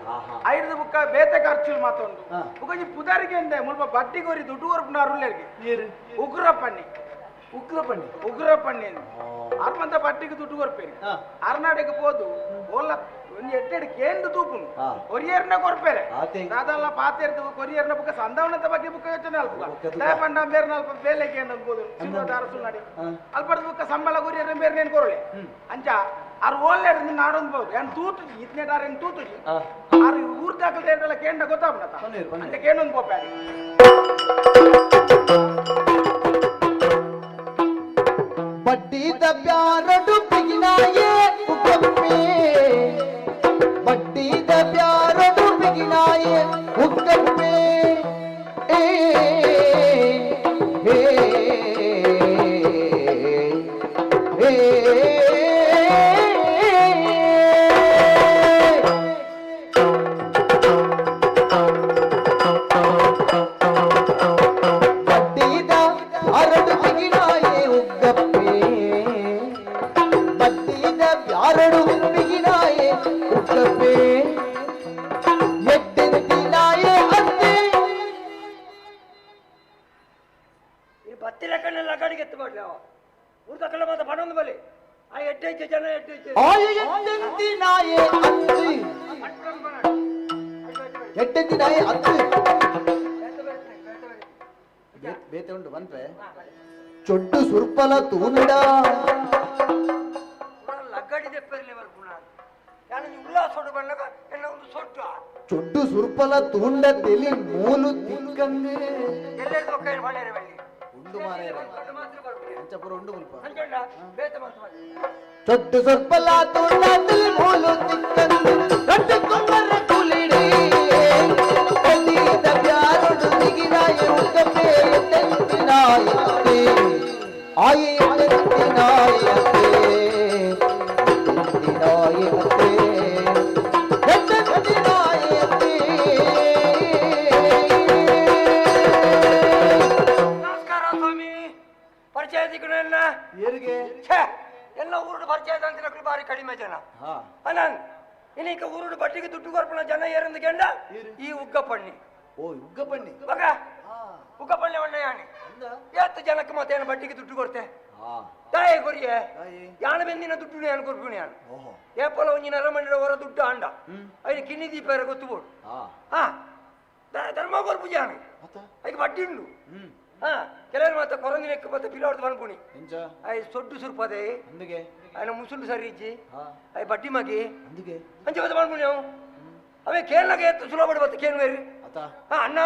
5 ಬುಕ್ಕ ಬೇತೆ ಖರ್ಚು ಮಾತೊಂದು ಬುಕೊಂಜಿ ಪುದರಿಗೆ ಎಂದೆ ಮುಲ್ಪ ಬಡ್ಡಿ ಕೊರಿ ದುಡ್ಡು ಕೊರ್ಪುನಾರುಲ್ಲೇರಿಗೆ ಉಗ್ರಪಣ್ಣಿ ಆರ್ಮಂತ ಬಟ್ಟಿಗೆ ದುಡ್ಡು ಕೊರ್ಪೇರಿ ಆರ್ನಾಡೆಗೆ ಹೋದು ಓಲ್ಲ ಒಂಜಿ ಎಟ್ಟೆಡ್ ಕೇಂದು ತೂಪುನು ಕೊರಿಯರ್ನ ಕೊರ್ಪೇರೆ ದಾದಲ್ಲ ಪಾತೆರ್ದು ಕೊರಿಯರ್ನ ಬುಕ್ಕ ಸಂದವನದ ಬಗ್ಗೆ ಬುಕ್ಕ ಯೋಚನೆ ಅಲ್ಪ ಪಂಡ ಬೇರೆ ಅಲ್ಪ ಬೇಲೆಗೆ ಅನ್ಬೋದು ಸಿಂಹದ ಅರಸು ನಡಿ ಅಲ್ಪದ ಬುಕ್ಕ ಸಂಬಳ ಕೊರಿಯರ್ನ ಬೇರೆ ನೇನು ಕೊರಳೆ ಅಂಚ ಅವ್ರು ಓಲ್ಲೇರು ನಿನ್ನ ಆಡೊಂದ್ಬೋದು ಏನು ತೂತುಜಿ ಇದ್ನೇಟಾರ ಏನು ತೂತುಜಿ ಅವ್ರು ಊರ್ ದಾಖಲೆ ಕೇಂದ್ರ ಗೊತ್ತಾಗ್ಬಿಡತ್ತ ಅಂತ ಕೇನೊಂದು ಗೋಪಾಡಿ ಬಡ್ಡಿದ ಬ್ಯಾರಡು ಬಿಗಿನಾಯೇ ಉಕ್ಕಪ್ಪೆ ಬಡ್ಡಿದ ಬ್ಯಾರಡು ಬಿಗಿನಾಯೇ ಉಕ್ಕಪ್ಪೆ ಏ ಹೇ ಹೇ ಬಡ್ಡಿದ ಅರಡು ಬಿಗಿನಾಯೇ ಉಕ್ಕಪ್ಪೆ ಬಡ್ಡಿದ ಬ್ಯಾರಡು ಬಿಗಿನಾಯೇ ಉಕ್ಕಪ್ಪೆ ಎಟ್ಟೆಂತಿನಾಯೇ ಅತ್ತೆ ಈ ಬತ್ತಿ ಲೆಕ್ಕನೆಲ್ಲ ಕಡೆಗೆ ಎತ್ತು ಮಾಡ್ಲಿ ಅವ ಊರ್ದ ಕಲ್ಲ ಮಾತ ಪಣೊಂದು ಬಲಿ ಆ ಎಡ್ಡೆಚ್ಚು ಜನ ಎಡ್ಡೆಚ್ಚು ಎಟ್ಟೆಂತಿನಾಯೇ ಅತ್ತೆ ಎಟ್ಟೆಂತಿನಾಯೇ ಅತ್ತೆ ಬೇತೆ ಉಂಟು ಬಂತ್ರೆ ಚೊಡ್ಡು ಸುರ್ಪಲ ತೂಂಡ ಲಗ್ಗಡಿ ದೆಪ್ಪರ್ಲಿ ಬರ್ಪುಣ ಯಾನು ಉಲ್ಲಾಸೋಡು ಬಣ್ಣಗ ಎಲ್ಲ ಒಂದು ಸೊಟ್ಟ ಚೊಡ್ಡು ಸುರ್ಪಲ ತೂಂಡ ತೆಲಿ ಮೂಲು ತಿಕ್ಕಂಗೆ ಎಲ್ಲೆದ್ದು ಕೈ ಮಾಡ್ಯಾರ ಬಳ್ಳಿ ಉಂಡು ಮಾರೇ ಮಾತ್ರ ಬರ್ಪುಣ ಅಂಚಪುರ ಉಂಡು ಮುಲ್ಪ ಅಂಚಂಡ ಬೇತ ಮಾತ್ರ ಮಾಡಿ ಚೊಡ್ಡು ಸುರ್ಪಲ ತೂಂಡ ತೆಲಿ ಮೂಲು ತಿಕ್ಕಂಗೆ ರಟ್ಟು ಕೊಮ್ಮರ ಕುಲಿಡಿ ಬಡ್ಡಿದ ಬ್ಯಾರಡು ಬಿಗಿನಾಯ ಉಕ್ಕಪ್ಪೆ ಎಟ್ಟೆಂತಿನಾಯತ್ತೆ ಆಯೆ ಎಟ್ಟೆಂತಿನಾಯತ್ತೆ ಎಟ್ಟೆಂತಿನಾಯತ್ತೆ ಎಟ್ಟೆಂತಿನಾಯತ್ತೆ ನಮಸ್ಕಾರ ಸ್ವಾಮಿ ಪರಿಚಯ ಸಿಕ್ಕಣ ಏರಿಗೆ ಎಲ್ಲ ಊರುಡು ಪರಿಚಯ ಅಂತ ಬಾರಿ ಕಡಿಮೆ ಜನ ಹಾ ಅನಂದ್ ಇನ್ನೀಗ ಊರುಡು ಬಟ್ಟಿಗೆ ದುಡ್ಡು ಕೊರ್ಪಣ ಜನ ಏರಂದು ಕೆಂಡ ಈ ಉಗ್ಗ ಪಣ್ಣಿ ಓ ಯುಗ್ಗ ಬನ್ನಿ ಮಗ ಉಗ್ಗ ಪಣ್ಣೆ ಒಳ್ಳೆ ಯಾಣಿ ಎತ್ತು ಜನಕ್ಕೆ ಮತ್ತೇನು ಬಟ್ಟಿಗೆ ದುಡ್ಡು ಕೊಡ್ತೆ ಹಾ ತಾಯಿ ಕೊರಿಯೆ ತಾಯಿ. ಯಾಣ ಬೆಂದಿನ ದುಡ್ಡು ಏನು ಕೊರ್ಪುಣಿ ಯಾನು ಓಹೋ ಏಪಲ ಒಂಜಿನ ಅರಮನೆ ಹೊರ ದುಡ್ಡು ಅಂಡ ಐದು ಕಿನ್ನಿ ದೀಪ ಗೊತ್ತುಬೋಡು ಹಾ ಹಾ ಧರ್ಮ ಕೊರ್ಪು ಜಾಣಿ ಮತ್ತ ಐದು ಬಡ್ಡಿ ಉಂಡು ಹಾ ಕೆಲವರು ಮತ್ತೆ ಕೊರಂಗಿನಕ್ಕೆ ಮತ್ತೆ ಪಿಲಾಡ್ದು ಬಂದ್ಪುಣಿ ಎಂಚ ಐದು ಸೊಡ್ಡು ಸುರ್ಪದೆ ಅಂದಿಗೆ ఆయన ముసుండు సరిచ్చి ಹಾ అవి బట్టి మాకి ಅಂದಿಗೆ మంచి పెద్ద పడుకున్నాం అవే కేరళకి ఎత్తు సులభడి పోతే కేను వేరు ಅತ್ತ అన్నా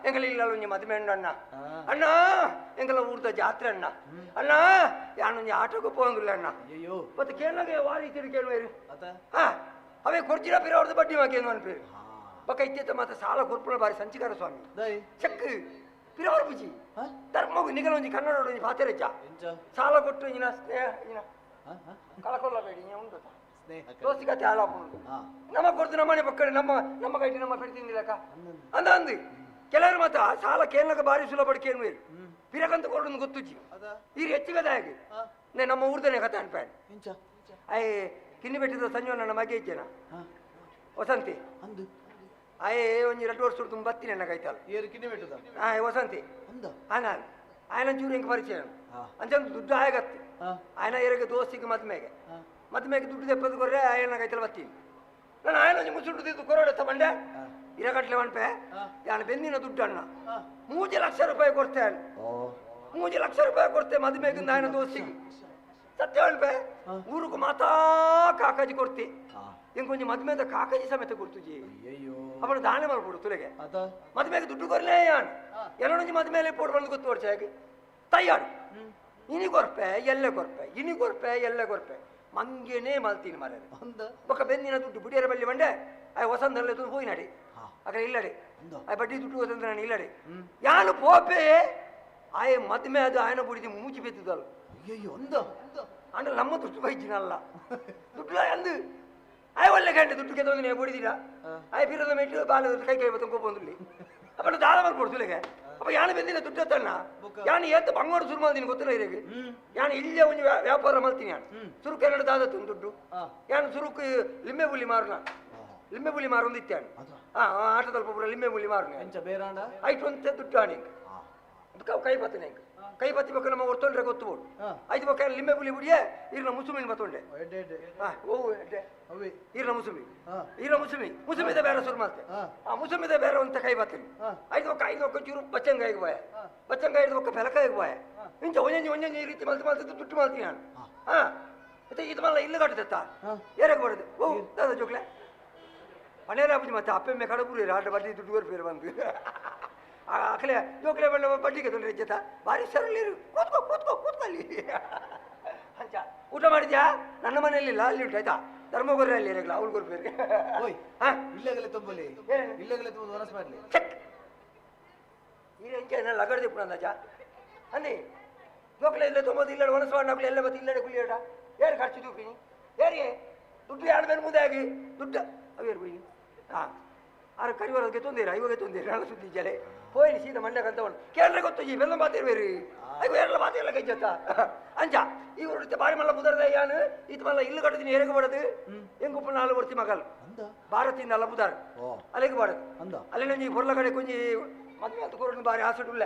ఎంగళ ఇళ్ళ నుంచి మతిమేండు అన్న అన్నా ఎంగళ ఊరితో జాతర అన్న అన్నా యా నుంచి ఆటోకు పోంగులు అన్న ಅಯ್ಯೋ పోతే కేరళకి వారి ఇద్దరు కేను వేరు ಅತ್ತ అవే కొర్చిన పిరవడదు బట్టి మాకేందు అని పేరు ಹಾ బొక్క ఇచ్చే మాత సాల కొర్పుల బారి సంచికార స్వామి ದೈ చెక్ పిరవరు బుజి ಹಾ ధర్మకు నిగల నుంచి కన్నడ నుంచి పాతేరచ్చ ಎಂಚ సాల కొట్టు ఇన స్నేహ ఇన ಹಾ ಹಾ కళకొల్ల ಬೇಡಿ ಉಂಟು ಸ್ನೇಹ దోస్తిగా తేడా ఉంటుంది ಹಾ ನಮ್ಮ ಕೊಡ್ತು ನಮ್ಮನೆ ಪಕ್ಕಡೆ ನಮ್ಮ ಕೈಟಿ ನಮ್ಮ ಪಡಿತೀನಿ ಲೆಕ್ಕ ಅಂದ ಅಂದು ಕೆಲವರು ಮಾತ್ರ ಸಾಲ ಕೇಳಕ ಬಾರಿ ಸುಲಭ ಕೇನು ಬೇರು ಪಿರಕಂತ ಕೊಡೋದು ಗೊತ್ತುಜ್ಜಿ ಅದ ಈಗ ಹೆಚ್ಚಿಗದ ಹಾಗೆ ನೇ ನಮ್ಮ ಊರ್ದನೆ ಕತೆ ಅನ್ಪ್ಯಾಡ್ ಎಂಚ ಅಯ್ಯ ಕಿನ್ನಿ ಬೆಟ್ಟಿದ ಸಂಜೆ ನನ್ನ ಮಗೆ ಇದ್ದೇನ ಹಾ ವಸಂತಿ ಅಂದು ಅಯ್ಯ ಒಂಜಿ 2 ವರ್ಷ ತುಂಬ ಬತ್ತೀನಿ ನನ್ನ ಕೈತಲ್ಲ ಏರು ಕಿನ್ನಿ ಬೆಟ್ಟದ ವಸಂತಿ ಅಂದ ನಾನು ఆయన చూడు ఇంక పరిచయం ಹಾ అంతే దుడ్డు ఆయగత్తి ಹಾ ఆయన ఎరగ దోస్తికి మధ్యమేಗೆ ಹಾ మధ్యమేಗೆ ದುಡ್ಡು తెప్పదు కొర్రే ఆయన కైతలు బత్ತೀನಿ ನಾನು ఆయన నుంచి ముసుంటు తీసు కొరడెత్త బండే ఇరగట్లే అనిపే ఆయన బెందిన దుడ్డు అన్న 3 లక్ష రూపాయలు కొడితే ఆయన ಓ 3 లక్ష రూపాయలు కొడితే మధ్యమేకింది ఆయన దోస్తికి సత్యం అనిపే ఊరుకు మాతా కాకాజీ కొడితే ಹಾ ఇంకొంచెం మధ్యమేద కాకాజీ సಮೇತ గుర్తుజీ ಅಯ್ಯಯ್ಯೋ అప్పుడు దానే మరపడు తులగే ಅದ మధ్యమేకి దుడ్డు కొరలే ఆయన ಎಲ್ಲ నుంచి మధ్యమేಲೆ పోడు ಬಂದು ಗೊತ್ತು ವರ್ಷಾಗಿ ತಯ್ಯಾಡು ಇನಿ ಕೊರ್ಪೆ ಎಲ್ಲೆ ಕೊರ್ಪೆ ಇನಿ ಕೊರ್ಪೆ ಎಲ್ಲೆ ಕೊರ್ಪೆ ಮಂಗೇನೇ ಮಲ್ತೀನಿ ಮರ ಅಂದ ఒక బెందిన దుడ్డు బుడియర బల్లి వండే అవి వసంతలు ఎదురు పోయినాడు అక్కడ ఇల్లడి అవి బడ్డీ దుడ్డు వసంత ఇల్లడి యాను పోపే ఆయ మధ్య మీద ఆయన బుడిది మూచి పెట్టుదలు ಅಯ್ಯಯ್ಯೋ ಅಂದ అంటే నమ్మ దుడ్డు పోయించినల్ల దుడ్డులో అందు అవి వాళ్ళ కంటే దుడ్డుకి ఎదో నేను బుడిదిరా అవి పిల్లల మెట్టు బాగా కై కై పోతాం కోపొందుల్లి అప్పుడు దాదాపు కొడుతులేగా ಅಪ್ಪ ಯಾನು ಬೆಂದಿನ ದುಡ್ಡು ತಣ್ಣ ಯಾನು ಏತ್ ಬಂಗೋಡು ಶುರು ಮಾಡ್ತೀನಿ ಗೊತ್ತಿಲ್ಲ ಇರಿಗೆ ಯಾನು ಇಲ್ಲೇ ಒಂದು ವ್ಯಾಪಾರ ಮಾಡ್ತೀನಿ ಯಾನು ಸುರು ಕನ್ನಡ ದಾದತ್ತು ದುಡ್ಡು ಯಾನು ಸುರುಕು ಲಿಂಬೆ ಬುಲಿ ಮಾರುನ ಲಿಂಬೆ ಬುಲಿ ಮಾರೊಂದು ಇತ್ತಾನು ಆಟದಲ್ಲಿ ಪೂರ ಲಿಂಬೆ ಬುಲಿ ಮಾರುನ ಆಯ್ತು ಅಂತ ದುಡ್ಡು ಆಣಿ ಕೈ ಬತ್ತನೆ ಕೈ ಬತ್ತಿ ಬೇಕು ನಮ್ಮ ಹೊರ್ತೊಂಡ್ರೆ ಗೊತ್ತುಬೋಡು ಐದು ಬೇಕಾದ್ರೆ ಲಿಂಬೆ ಬುಲಿ ಬಿಡಿಯೇ ಇರ್ನ ಮುಸುಮಿನ್ ಬತ್ತೊಂಡೆ ಇರ್ನ ಮುಸುಮಿ ಇರ್ನ ಮುಸುಮಿದೆ ಬೇರೆ ಶುರು ಮಾಡ್ತೆ ಮುಸುಮಿದೆ ಬೇರೆ ಅಂತ ಕೈ ಬತ್ತೀನಿ ಐದು ಒಕ್ಕ ಚೂರು ಬಚ್ಚಂಗಾಯಿಗೆ ಬಾಯ ಬಚ್ಚಂಗಾಯಿದ ಒಕ್ಕ ಬೆಲಕಾಯಿಗೆ ಬಾಯ ಇಂಚ ಒಂಜಂಜಿ ಈ ರೀತಿ ಮಲ್ತಿ ದುಡ್ಡು ಮಾಡ್ತೀನಿ ನಾನು ಇದು ಮಲ್ಲ ಇಲ್ಲು ಕಟ್ಟುತ್ತಾ ಏರಕ್ಕೆ ಬರೋದು ಓ ದಾದ ಜೋಕ್ಲೆ ಪನೇರಾಪುಜಿ ಮತ್ತೆ ಅಪ್ಪೆಮ್ಮೆ ಕಡಪುರಿ ಆಟ ಬಡ್ಡಿ ದುಡ್ಡು ಪೇರು ಬಂದು ಅಕಲೆ ಜೋಕ್ಲೆ ಬಣ್ಣ ಬಡ್ಡಿಗೆ ತೊಂದರೆ ಜೊತೆ ಭಾರಿ ಸರಳಿರು ಕೂತ್ಕೋ ಕೂತ್ಕೋ ಕೂತ್ಕೊಳ್ಳಿ ಅಂಚ ಊಟ ಮಾಡಿದ್ಯಾ ನನ್ನ ಮನೆಯಲ್ಲಿಲ್ಲ ಅಲ್ಲಿ ಉಂಟು ಆಯ್ತಾ ಧರ್ಮಗೊರ್ರೆ ಅಲ್ಲಿ ಇರಲ್ಲ ಅವ್ಳು ಕೊರ್ಬೇರಿ ಓಯ್ ಇಲ್ಲಗಲೆ ತುಂಬಲಿ ಇಲ್ಲಗಲೆ ತುಂಬ ಮನಸ್ಸು ಮಾಡಲಿ ಈ ಎಂಚ ಲಗಡ್ದೆ ಪುಣ ಅಂದಾಜ ಅನ್ನಿ ಜೋಕ್ಲೆ ಇಲ್ಲ ತೊಂಬತ್ತು ಇಲ್ಲ ಮನಸ್ಸು ಮಾಡಿ ನಕ್ಲೆ ಎಲ್ಲ ಮತ್ತೆ ಇಲ್ಲಡೆ ಕುಳಿಯಟ ಏರು ಖರ್ಚು ತೂಪಿನಿ ಏರಿಗೆ ದುಡ್ಡು ಎರಡು ಮೇಲೆ ಮುಂದೆ ಆಗಿ ದುಡ್ಡು ಅವೇರು ಬಿಡಿ ಹಾಂ ಆರು ಕರಿವರಕ್ಕೆ ತೊಂದರೆ ಇವಾಗ ತೊಂದರೆ ನಾನು ಸುದ್ದಿ ಜಲೆ ಹೋಯ್ನಿ ಸೀದಾ ಮಂಡ್ಯಕ್ಕೆ ಅಂತವನು ಕೇಳ್ರೆ ಗೊತ್ತು ಈ ಬೆಲ್ಲ ಮಾತಿರ್ಬೇರಿ ಅಯ್ಯೋ ಎಲ್ಲ ಮಾತಿರಲ್ಲ ಕೈ ಜೊತ್ತ ಅಂಚ ಈ ಉಳಿತೆ ಬಾರಿ ಮಲ್ಲ ಬುದರ್ದ ಯಾನು ಇದು ಮಲ್ಲ ಇಲ್ಲು ಕಟ್ಟದಿನಿ ಹೇಗೆ ಬಡದು ಹೆಂಗುಪ್ಪ ನಾಲ್ಕು ಬರ್ತಿ ಮಗಲ್ ಭಾರತಿಂದ ಅಲ್ಲ ಬುದಾರ್ ಅಲ್ಲಿಗೆ ಬಾಡದು ಅಲ್ಲಿ ನಂಜಿ ಹೊರ್ಲ ಕಡೆ ಕೊಂಜಿ ಮದ್ವೆ ಅಂತ ಕೊರಡು ಬಾರಿ ಹಾಸಡುಲ್ಲ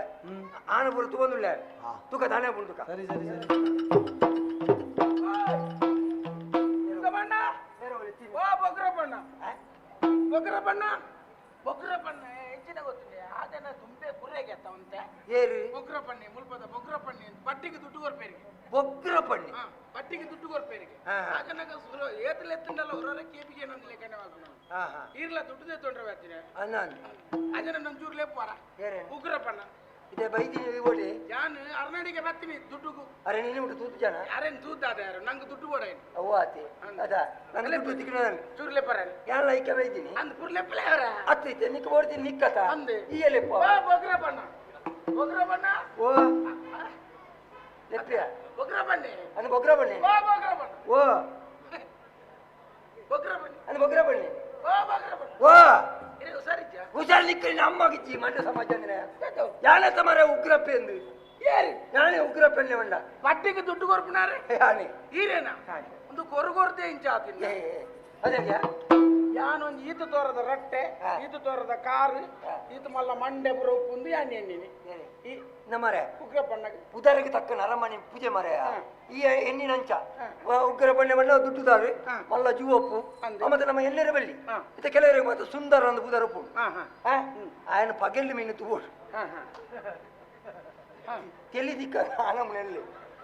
ಆನ ಪುರ ತುಗೊಂದುಲ್ಲ ತುಕ ತಾನೇ ಪುಂಡು ತುಕ ಸರಿ ಸರಿ ಸರಿ ಬೊಗ್ರಪಣ್ಣ ಹೆಚ್ಚಿನ ಗೊತ್ತಿಲ್ಲ ಅದನ್ನ ತುಂಬೆ ಕುರ್ರೆಗೆ ಅತ್ತವಂತೆ ಏರು ಬೊಗ್ರಪಣ್ಣೆ ಮುಲ್ಪದ ಬೊಗ್ರಪಣ್ಣೆ ಬಟ್ಟಿಗೆ ದುಡ್ಡು ಕೊರ್ಪೇರಿಗೆ ಬೊಗ್ರಪಣ್ಣೆ ಬಟ್ಟಿಗೆ ದುಡ್ಡು ಕೊರ್ಪೇರಿಗೆ ಅದನ್ನ ಏತಲೆ ಎತ್ತಂಡಲ್ಲ ಹೊರ ಕೇಪಿಗೆ ಏನಂತ ಲೆಕ್ಕನೆ ಇರ್ಲ ದುಡ್ಡು ತೊಂದ್ರೆ ಬರ್ತೀನಿ ಅದನ್ನ ನಂಜೂರ್ ಲೇಪಾರ ಉಗ್ರಪಣ್ಣ ಇದೇ ಬೈದಿನಿ ಓಡಿ ನಾನು ಅರ್ನಾಡಿಗೆ ಬರ್ತೀನಿ ದುಡ್ಡುಗೂ ಅರೆ ನೀನು ಉಂಟು ತೂತು ಜನ ಯಾರೇನು ತೂದಾದ ಯಾರು ನಂಗೆ ದುಡ್ಡು ಕೊಡ ಅವ್ವ ಆತಿ ಅದಾ ನನ್ನ ದುಡ್ಡು ತಿಕ್ಕಿನ ಚೂರ್ ಲೇಪಾರ ಯಾರ ಐಕೆ ಬೈದಿನಿ ಅಂದ್ ಪುರ್ ಲೇಪಲೆ ಅವರ ಅತ್ತೈತೆ ನಿಕ್ಕ ಓಡ್ತೀನಿ ನಿಕ್ಕತ ಅಂದೆ ಈ ಲೆಪ್ಪ ಬೊಗ್ರಪಣ್ಣ ಬೊಗ್ರಪಣ್ಣ ಓ ಲೆಪ್ಪಿಯ ಬೊಗ್ರಪಣ್ಣೆ ಅನ್ನ ಬೊಗ್ರಪಣ್ಣೆ ಬೊಗ್ರಪಣ್ಣ ಓ ಬೊಗ್ರಪಣ್ಣೆ ಅನ್ನ ಬೊಗ್ರಪಣ್ಣೆ ಬೊಗ್ರಪಣ್ಣ ಓ ಇದು ಹುಷಾರಿದ್ದ ಹುಷಾರ್ ನಿಕ್ಕರಿ ಅಮ್ಮಗಿಚ್ಚಿ ಮಂಡ್ಯ ಸಮಾಜ ಅಂದ್ರೆ ಯಾನೆ ತಮರ ಉಗ್ರಪ್ಪೆ ಎಂದು ಏರಿ ನಾನೇ ಉಗ್ರಪ್ಪೆಣ್ಣೆ ಮಂಡ ಬಟ್ಟಿಗೆ ದುಡ್ಡು ಕೊರ್ಪಿನಾರೆ ಯಾನೆ ಈರೇನಾ ಒಂದು ಕೊರಗೊರ್ದೆ ಇಂಚಾತಿಲ್ಲ ಅದೇ ಯಾನೊಂದು ಈತ ತೋರದ ರಟ್ಟೆ ಈತ ತೋರದ ಕಾರು ಈತ ಮಲ್ಲ ಮಂಡೆ ಬುರ ಉಪ್ಪುಂದು ಯಾನ್ ಎಣ್ಣಿನಿ ಈ ನಮ್ಮರೆ ಉಗ್ರಪಣ್ಣಗೆ ಉದರಿಗೆ ತಕ್ಕ ಅರಮನೆ ಪೂಜೆ ಮರೆ ಈ ಎಣ್ಣಿನಂಚ ಉಗ್ರಪಣ್ಣೆ ಮಂಡ ದುಡ್ಡುದಾರು ಮಲ್ಲ ಜೀವಪ್ಪು ಮತ್ತೆ ನಮ್ಮ ಎಣ್ಣೆರೆ ಬಳ್ಳಿ ಇತ ಕೆಲವರಿಗೆ ಮತ್ತೆ ಸುಂದರ ಒಂದು ಉದರ ಉಪ್ಪು ఆయన పగళ్ళు మీను తూడు తెలిదిక్క ఆనములెల్లి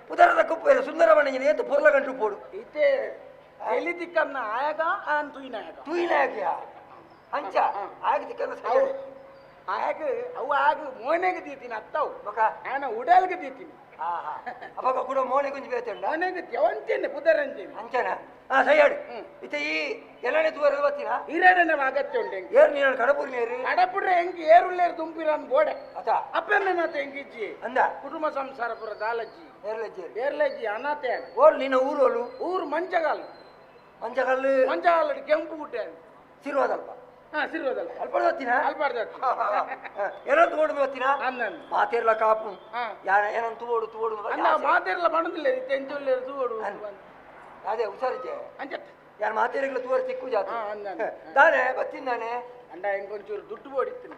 ఉదರದ కుప్పేరు సుందరమణి నేత పొర్ల గంటు పోడు ఇతే తెలిదిక్కన్న ఆయಗ ಆನ್ ತುಯಿನಾಯಗ ತುಯಿನಾಯಗ ಅಂಚ ಆಗ ದಿಕ್ಕನ್ನ ಸರಿ ಆಯಗ ಅವು ಆಗ ಮೋನೆಗೆ ದೀತೀನಿ ಅತ್ತವು ಮಕ ಆನ ಉಡಲ್ಗೆ ದೀತೀನಿ ಅವಾಗ ಕೂಡ ಮೋನೆ ಗುಂಜಿ ಬೇತಂಡ ಮೋನೆಗೆ ತ್ಯವಂತೇನೆ ಪುದರಂಜೇನೆ ಅಂಚನ ಸೈಯಾಡು ಇತ್ತೆ ಈ ಎಲ್ಲನೇ ತೂವರೆ ಬತ್ತಿನ ಈರೇಡನೆ ಅಗತ್ಯ ಉಂಟು ಏರು ನೀನು ಕಡಪುರಿ ನೀರು ಕಡಪುಡ್ರೆ ಹೆಂಗೆ ಏರುಳ್ಳೇರು ತುಂಬಿರನ್ ಬೋಡೆ ಅತ ಅಪ್ಪೆಮ್ಮೆ ಮತ್ತೆ ಹೆಂಗಿಜ್ಜಿ ಅಂದ ಕುಟುಂಬ ಸಂಸಾರ ಪುರ ದಾಲಜ್ಜಿ ಏರ್ಲಜ್ಜಿ ಏರ್ಲಜ್ಜಿ ಅನಾಥೆ ಓಲ್ ನಿನ್ನ ಊರೋಲು ಊರು ಮಂಚಗಾಲ್ ಮಂಚಗಲ್ಲು ಮಂಚಗಾಲ್ ಕೆಂಪು ಗುಡ್ಡೆ ಸಿರುವಾದಲ್ಪ ಸಿರುವುದಲ್ಲ ಅಲ್ಪ ಬತ್ತಿನ ಅಲ್ಪಾಡ್ದ ಏನೋ ತೋಡು ಬತ್ತಿನ ಅನ್ನನ್ ಮಾತೇರ್ಲ ಕಾಪು ಏನಂತ ತೋಡು ತೋಡು ಅನ್ನ ಮಾತೆರ್ಲ ಬಣದಿಲ್ಲ ತೆಂಜುಲ್ಲೆ ತೂಡು ಅದೇ ಹುಷಾರಿದ್ದೆ ಅಂಜತ್ ಯಾರು ಮಾತೇರಿಗ್ಲ ತೂವರೆ ಸಿಕ್ಕು ಜಾತ ಅಂದನ್ ದಾನೆ ಬತ್ತಿಂದಾನೆ ಅಂಡ ಹೆಂಗೊಂಚೂರು ದುಡ್ಡು ಬೋಡಿತ್ತೀನಿ